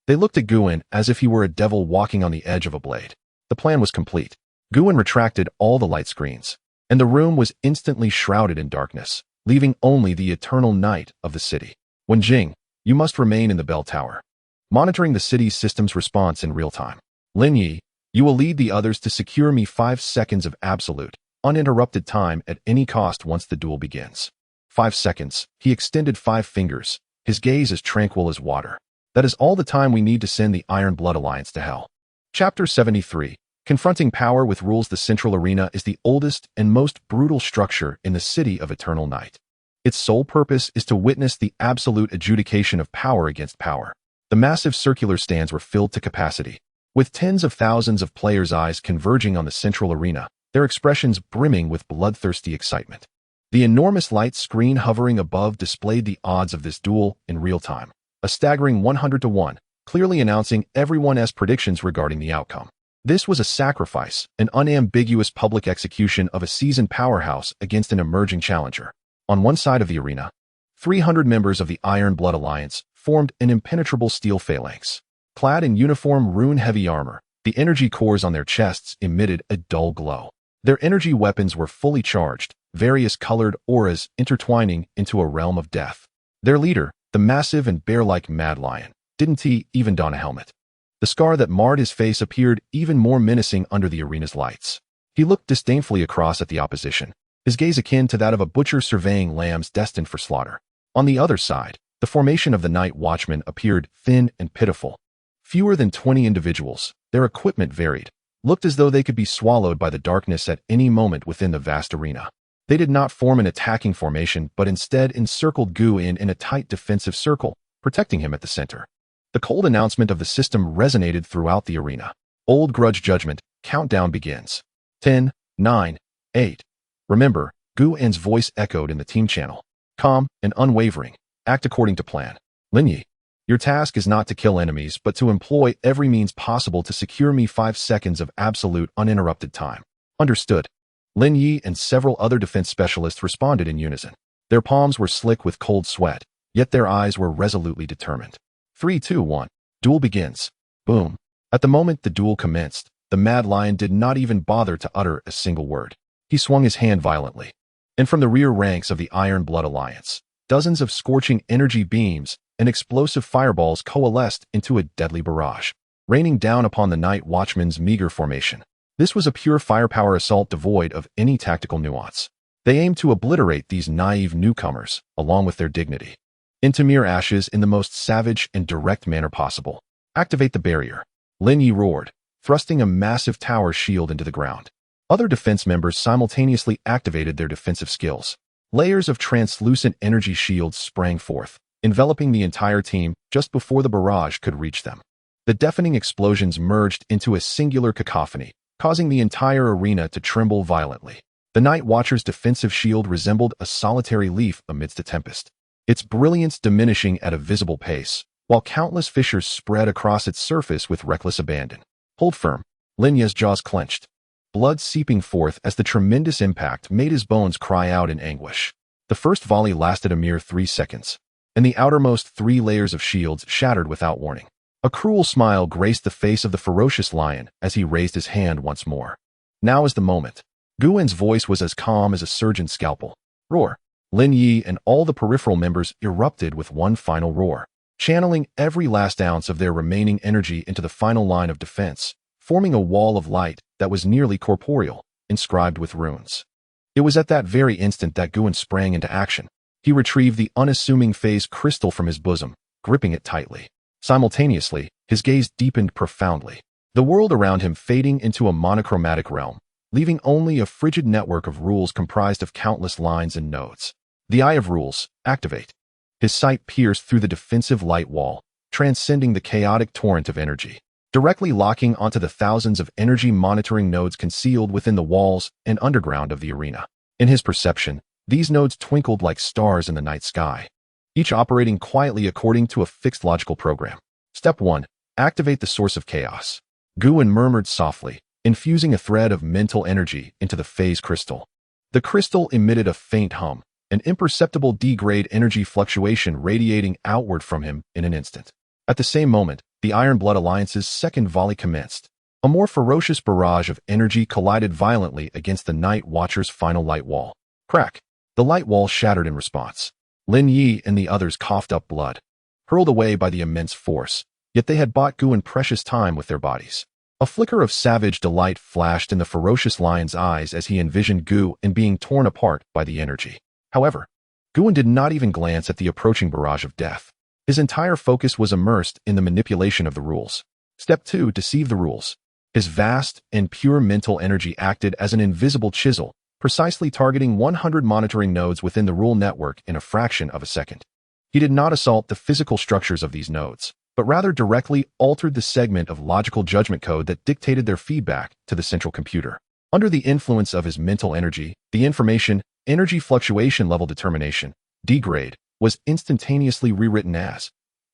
They looked at Guwen as if he were a devil walking on the edge of a blade. The plan was complete. Guwen retracted all the light screens, and the room was instantly shrouded in darkness, leaving only the eternal night of the city. Wen Jing, you must remain in the bell tower, monitoring the city's system's response in real time. Lin Yi, you will lead the others to secure me 5 seconds of absolute, uninterrupted time at any cost once the duel begins. 5 seconds. He extended 5 fingers, his gaze as tranquil as water. That is all the time we need to send the Iron Blood Alliance to hell. Chapter 73. Confronting Power with Rules. The Central Arena is the oldest and most brutal structure in the City of Eternal Night. Its sole purpose is to witness the absolute adjudication of power against power. The massive circular stands were filled to capacity, with tens of thousands of players' eyes converging on the central arena, their expressions brimming with bloodthirsty excitement. The enormous light screen hovering above displayed the odds of this duel in real time, a staggering 100-to-1, clearly announcing everyone's predictions regarding the outcome. This was a sacrifice, an unambiguous public execution of a seasoned powerhouse against an emerging challenger. On one side of the arena, 300 members of the Iron Blood Alliance formed an impenetrable steel phalanx. Clad in uniform rune-heavy armor, the energy cores on their chests emitted a dull glow. Their energy weapons were fully charged, various colored auras intertwining into a realm of death. Their leader, the massive and bear-like Mad Lion, didn't even don a helmet. The scar that marred his face appeared even more menacing under the arena's lights. He looked disdainfully across at the opposition, his gaze akin to that of a butcher surveying lambs destined for slaughter. On the other side, the formation of the Night Watchmen appeared thin and pitiful. Fewer than 20 individuals, their equipment varied, looked as though they could be swallowed by the darkness at any moment within the vast arena. They did not form an attacking formation, but instead encircled Guwen in a tight defensive circle, protecting him at the center. The cold announcement of the system resonated throughout the arena. Old Grudge Judgment, countdown begins. 10, 9, 8. Remember, Guwen's voice echoed in the team channel. Calm and unwavering, act according to plan. Lin Yi, your task is not to kill enemies, but to employ every means possible to secure me 5 seconds of absolute uninterrupted time. Understood. Lin Yi and several other defense specialists responded in unison. Their palms were slick with cold sweat, yet their eyes were resolutely determined. 3, 2, 1. Duel begins. Boom. At the moment the duel commenced, the Mad Lion did not even bother to utter a single word. He swung his hand violently, and from the rear ranks of the Iron Blood Alliance, dozens of scorching energy beams and explosive fireballs coalesced into a deadly barrage, raining down upon the Night Watchmen's meager formation. This was a pure firepower assault devoid of any tactical nuance. They aimed to obliterate these naive newcomers, along with their dignity, into mere ashes in the most savage and direct manner possible. Activate the barrier. Lin Yi roared, thrusting a massive tower shield into the ground. Other defense members simultaneously activated their defensive skills. Layers of translucent energy shields sprang forth, enveloping the entire team just before the barrage could reach them. The deafening explosions merged into a singular cacophony, causing the entire arena to tremble violently. The Night Watcher's defensive shield resembled a solitary leaf amidst a tempest, its brilliance diminishing at a visible pace, while countless fissures spread across its surface with reckless abandon. Hold firm. Linya's jaws clenched, blood seeping forth as the tremendous impact made his bones cry out in anguish. The first volley lasted a mere 3 seconds, and the outermost 3 layers of shields shattered without warning. A cruel smile graced the face of the ferocious lion as he raised his hand once more. Now is the moment. Guwen's voice was as calm as a surgeon's scalpel. Roar! Lin Yi and all the peripheral members erupted with one final roar, channeling every last ounce of their remaining energy into the final line of defense, forming a wall of light that was nearly corporeal, inscribed with runes. It was at that very instant that Guwen sprang into action. He retrieved the unassuming phase crystal from his bosom, gripping it tightly. Simultaneously, his gaze deepened profoundly, the world around him fading into a monochromatic realm, leaving only a frigid network of rules comprised of countless lines and nodes. The Eye of Rules, activate. His sight pierced through the defensive light wall, transcending the chaotic torrent of energy, directly locking onto the thousands of energy monitoring nodes concealed within the walls and underground of the arena. In his perception, these nodes twinkled like stars in the night sky, each operating quietly according to a fixed logical program. Step 1. Activate the source of chaos. Guwen murmured softly, infusing a thread of mental energy into the phase crystal. The crystal emitted a faint hum, an imperceptible D-grade energy fluctuation radiating outward from him in an instant. At the same moment, the Iron Blood Alliance's second volley commenced. A more ferocious barrage of energy collided violently against the Night Watcher's final light wall. Crack! The light wall shattered in response. Lin Yi and the others coughed up blood, hurled away by the immense force, yet they had bought Guwen precious time with their bodies. A flicker of savage delight flashed in the ferocious lion's eyes as he envisioned Guwen being torn apart by the energy. However, Guwen did not even glance at the approaching barrage of death. His entire focus was immersed in the manipulation of the rules. Step 2. Deceive the rules. His vast and pure mental energy acted as an invisible chisel, precisely targeting 100 monitoring nodes within the rule network in a fraction of a second. He did not assault the physical structures of these nodes, but rather directly altered the segment of logical judgment code that dictated their feedback to the central computer. Under the influence of his mental energy, the information, energy fluctuation level determination, D-grade, was instantaneously rewritten as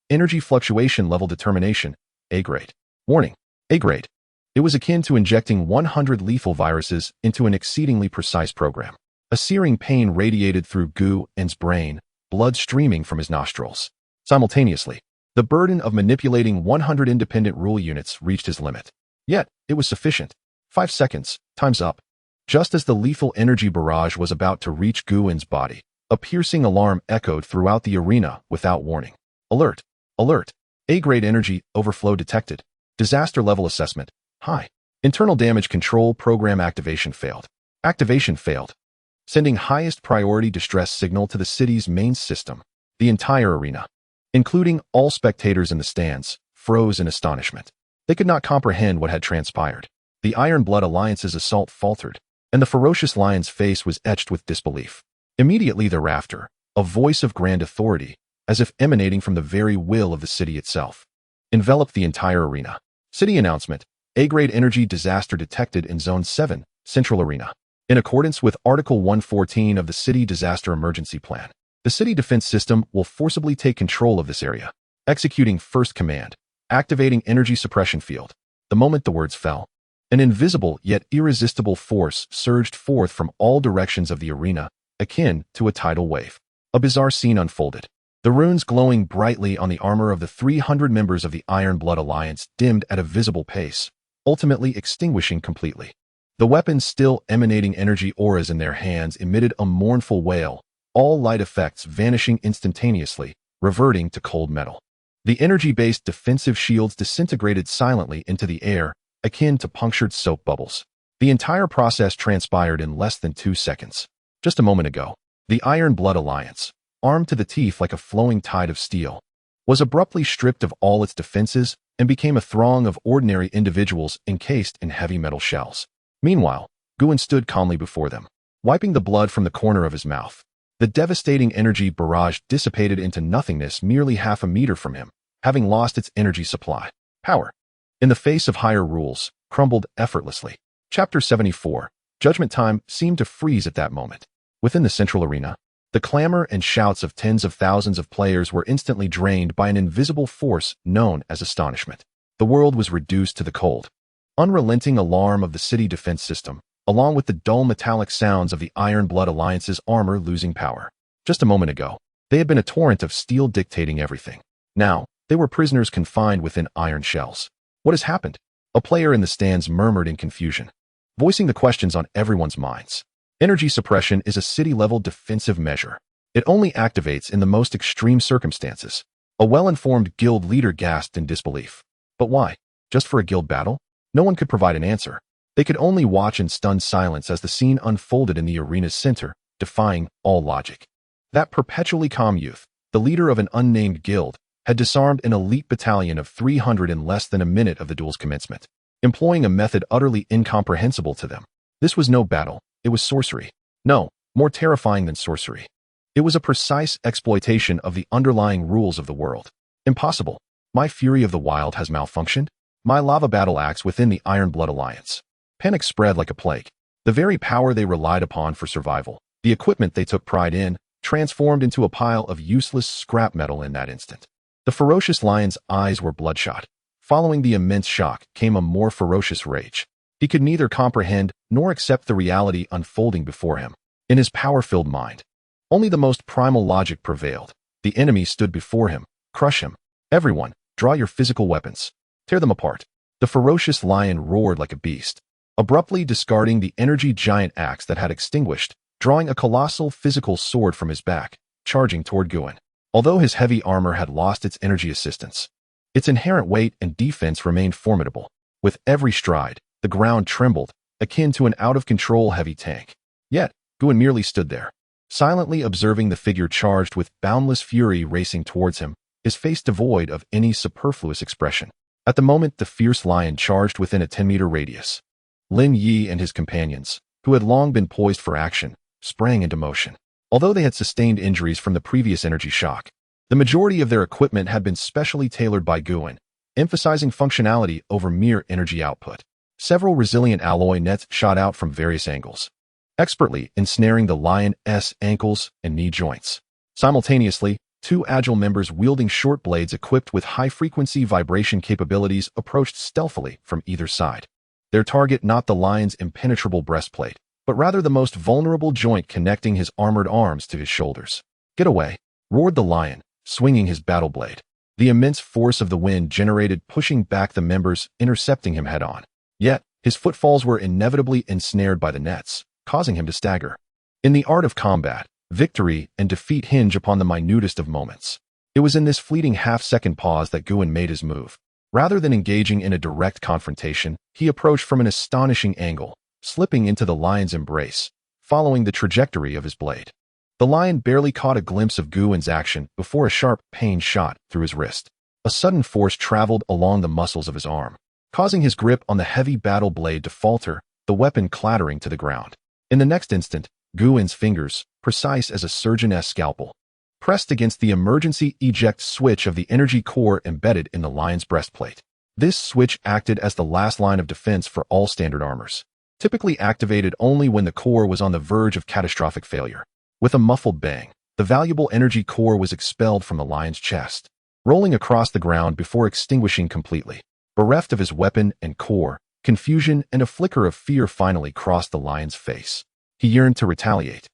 energy fluctuation level determination, A-grade. Warning, A-grade. It was akin to injecting 100 lethal viruses into an exceedingly precise program. A searing pain radiated through Guwen's brain, blood streaming from his nostrils. Simultaneously, the burden of manipulating 100 independent rule units reached his limit. Yet, it was sufficient. 5 seconds, time's up. Just as the lethal energy barrage was about to reach Guwen's body, a piercing alarm echoed throughout the arena without warning. Alert! Alert! A-grade energy overflow detected. Disaster level assessment, high. Internal damage control program activation failed. Activation failed. Sending highest priority distress signal to the city's main system. The entire arena, including all spectators in the stands, froze in astonishment. They could not comprehend what had transpired. The Iron Blood Alliance's assault faltered, and the ferocious lion's face was etched with disbelief. Immediately thereafter, a voice of grand authority, as if emanating from the very will of the city itself, enveloped the entire arena. City announcement: A-grade energy disaster detected in Zone 7, Central Arena. In accordance with Article 114 of the City Disaster Emergency Plan, the city defense system will forcibly take control of this area. Executing first command. Activating energy suppression field. The moment the words fell, an invisible yet irresistible force surged forth from all directions of the arena, akin to a tidal wave. A bizarre scene unfolded. The runes glowing brightly on the armor of the 300 members of the Iron Blood Alliance dimmed at a visible pace, ultimately extinguishing completely. The weapons still emanating energy auras in their hands emitted a mournful wail, all light effects vanishing instantaneously, reverting to cold metal. The energy-based defensive shields disintegrated silently into the air, akin to punctured soap bubbles. The entire process transpired in less than 2 seconds. Just a moment ago, the Iron Blood Alliance, armed to the teeth like a flowing tide of steel, was abruptly stripped of all its defenses and became a throng of ordinary individuals encased in heavy metal shells. Meanwhile, Guin stood calmly before them, wiping the blood from the corner of his mouth. The devastating energy barrage dissipated into nothingness merely half a meter from him, having lost its energy supply. Power, in the face of higher rules, crumbled effortlessly. Chapter 74. Judgment time seemed to freeze at that moment. Within the central arena, the clamor and shouts of tens of thousands of players were instantly drained by an invisible force known as astonishment. The world was reduced to the cold, unrelenting alarm of the city defense system, along with the dull metallic sounds of the Iron Blood Alliance's armor losing power. Just a moment ago, they had been a torrent of steel dictating everything. Now, they were prisoners confined within iron shells. What has happened? A player in the stands murmured in confusion, voicing the questions on everyone's minds. Energy suppression is a city-level defensive measure. It only activates in the most extreme circumstances. A well-informed guild leader gasped in disbelief. But why? Just for a guild battle? No one could provide an answer. They could only watch in stunned silence as the scene unfolded in the arena's center, defying all logic. That perpetually calm youth, the leader of an unnamed guild, had disarmed an elite battalion of 300 in less than a minute of the duel's commencement, employing a method utterly incomprehensible to them. This was no battle, it was sorcery. No, more terrifying than sorcery. It was a precise exploitation of the underlying rules of the world. Impossible. My Fury of the Wild has malfunctioned. My lava battle axe within the Iron Blood Alliance. Panic spread like a plague. The very power they relied upon for survival, the equipment they took pride in, transformed into a pile of useless scrap metal in that instant. The ferocious lion's eyes were bloodshot. Following the immense shock came a more ferocious rage. He could neither comprehend nor accept the reality unfolding before him. In his power-filled mind, only the most primal logic prevailed. The enemy stood before him. Crush him. Everyone, draw your physical weapons. Tear them apart. The ferocious lion roared like a beast, abruptly discarding the energy giant axe that had extinguished, drawing a colossal physical sword from his back, charging toward Guin. Although his heavy armor had lost its energy assistance, its inherent weight and defense remained formidable. With every stride, the ground trembled, akin to an out-of-control heavy tank. Yet, Guin merely stood there, silently observing the figure charged with boundless fury racing towards him, his face devoid of any superfluous expression. At the moment the fierce lion charged within a 10-meter radius, Lin Yi and his companions, who had long been poised for action, sprang into motion. Although they had sustained injuries from the previous energy shock, the majority of their equipment had been specially tailored by Guin, emphasizing functionality over mere energy output. Several resilient alloy nets shot out from various angles, expertly ensnaring the lion's ankles and knee joints. Simultaneously, two agile members wielding short blades equipped with high-frequency vibration capabilities approached stealthily from either side. Their target not the lion's impenetrable breastplate, but rather the most vulnerable joint connecting his armored arms to his shoulders. Get away, roared the lion, swinging his battle blade. The immense force of the wind generated pushing back the members, intercepting him head-on. Yet, his footfalls were inevitably ensnared by the nets, causing him to stagger. In the art of combat, victory and defeat hinge upon the minutest of moments. It was in this fleeting half-second pause that Guin made his move. Rather than engaging in a direct confrontation, he approached from an astonishing angle, slipping into the lion's embrace, following the trajectory of his blade. The lion barely caught a glimpse of Guin's action before a sharp pain shot through his wrist. A sudden force traveled along the muscles of his arm, causing his grip on the heavy battle blade to falter, the weapon clattering to the ground. In the next instant, Guin's fingers, precise as a surgeon's scalpel, pressed against the emergency eject switch of the energy core embedded in the lion's breastplate. This switch acted as the last line of defense for all standard armors, typically activated only when the core was on the verge of catastrophic failure. With a muffled bang, the valuable energy core was expelled from the lion's chest, rolling across the ground before extinguishing completely. Bereft of his weapon and core, confusion and a flicker of fear finally crossed the lion's face. He yearned to retaliate.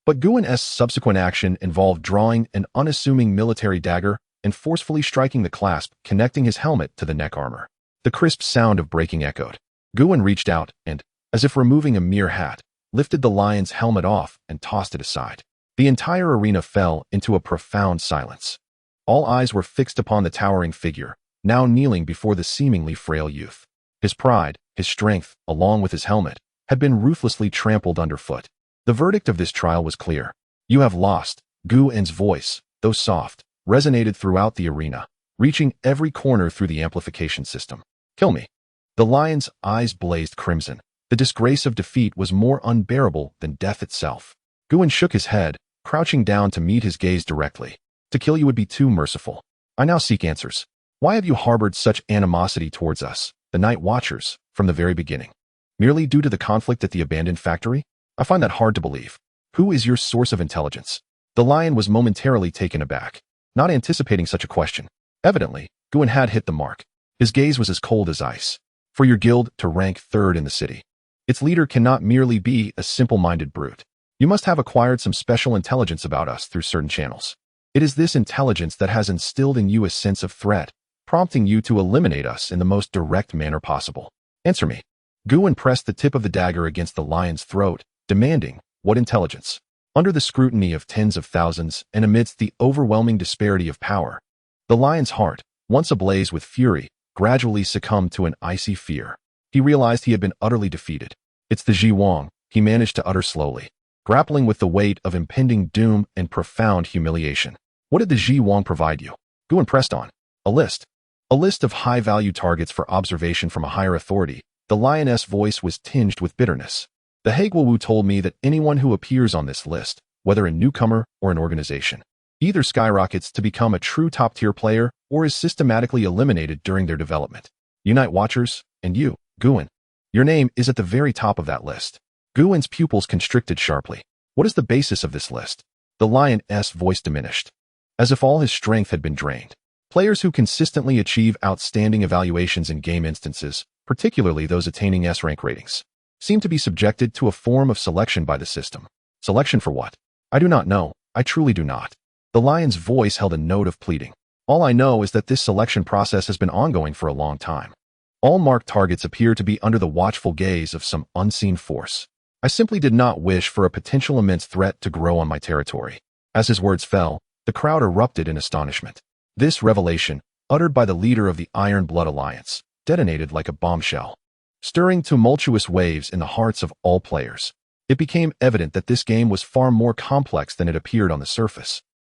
But Guin's subsequent action involved drawing an unassuming military dagger and forcefully striking the clasp connecting his helmet to the neck armor. The crisp sound of breaking echoed. Guin reached out and, as if removing a mere hat, lifted the lion's helmet off and tossed it aside. The entire arena fell into a profound silence. All eyes were fixed upon the towering figure, now kneeling before the seemingly frail youth. His pride, his strength, along with his helmet, had been ruthlessly trampled underfoot. The verdict of this trial was clear. You have lost. Guin's voice, though soft, resonated throughout the arena, reaching every corner through the amplification system. Kill me. The lion's eyes blazed crimson, The disgrace of defeat was more unbearable than death itself. Guin shook his head, crouching down to meet his gaze directly. To kill you would be too merciful. I now seek answers. Why have you harbored such animosity towards us, the Night Watchers, from the very beginning? Merely due to the conflict at the abandoned factory? I find that hard to believe. Who is your source of intelligence? The lion was momentarily taken aback, not anticipating such a question. Evidently, Guin had hit the mark. His gaze was as cold as ice. For your guild to rank third in the city, its leader cannot merely be a simple-minded brute. You must have acquired some special intelligence about us through certain channels. It is this intelligence that has instilled in you a sense of threat, prompting you to eliminate us in the most direct manner possible. Answer me. Guin pressed the tip of the dagger against the lion's throat, demanding, what intelligence? Under the scrutiny of tens of thousands and amidst the overwhelming disparity of power, the lion's heart, once ablaze with fury, gradually succumbed to an icy fear. He realized he had been utterly defeated. It's the Ji Wang, he managed to utter slowly, grappling with the weight of impending doom and profound humiliation. What did the Ji Wang provide you? Guin pressed on. A list. A list of high-value targets for observation from a higher authority. The lioness' voice was tinged with bitterness. The Haigwawu told me that anyone who appears on this list, whether a newcomer or an organization, either skyrockets to become a true top-tier player or is systematically eliminated during their development. You Night Watchers, and you, Guin. Your name is at the very top of that list. Guin's pupils constricted sharply. What is the basis of this list? The lion's voice diminished, as if all his strength had been drained. Players who consistently achieve outstanding evaluations in game instances, particularly those attaining S-rank ratings, seem to be subjected to a form of selection by the system. Selection for what? I do not know. I truly do not. The lion's voice held a note of pleading. All I know is that this selection process has been ongoing for a long time. All marked targets appear to be under the watchful gaze of some unseen force. I simply did not wish for a potential immense threat to grow on my territory. As his words fell, the crowd erupted in astonishment. This revelation, uttered by the leader of the Iron Blood Alliance, detonated like a bombshell, stirring tumultuous waves in the hearts of all players. It became evident that this game was far more complex than it appeared on the surface.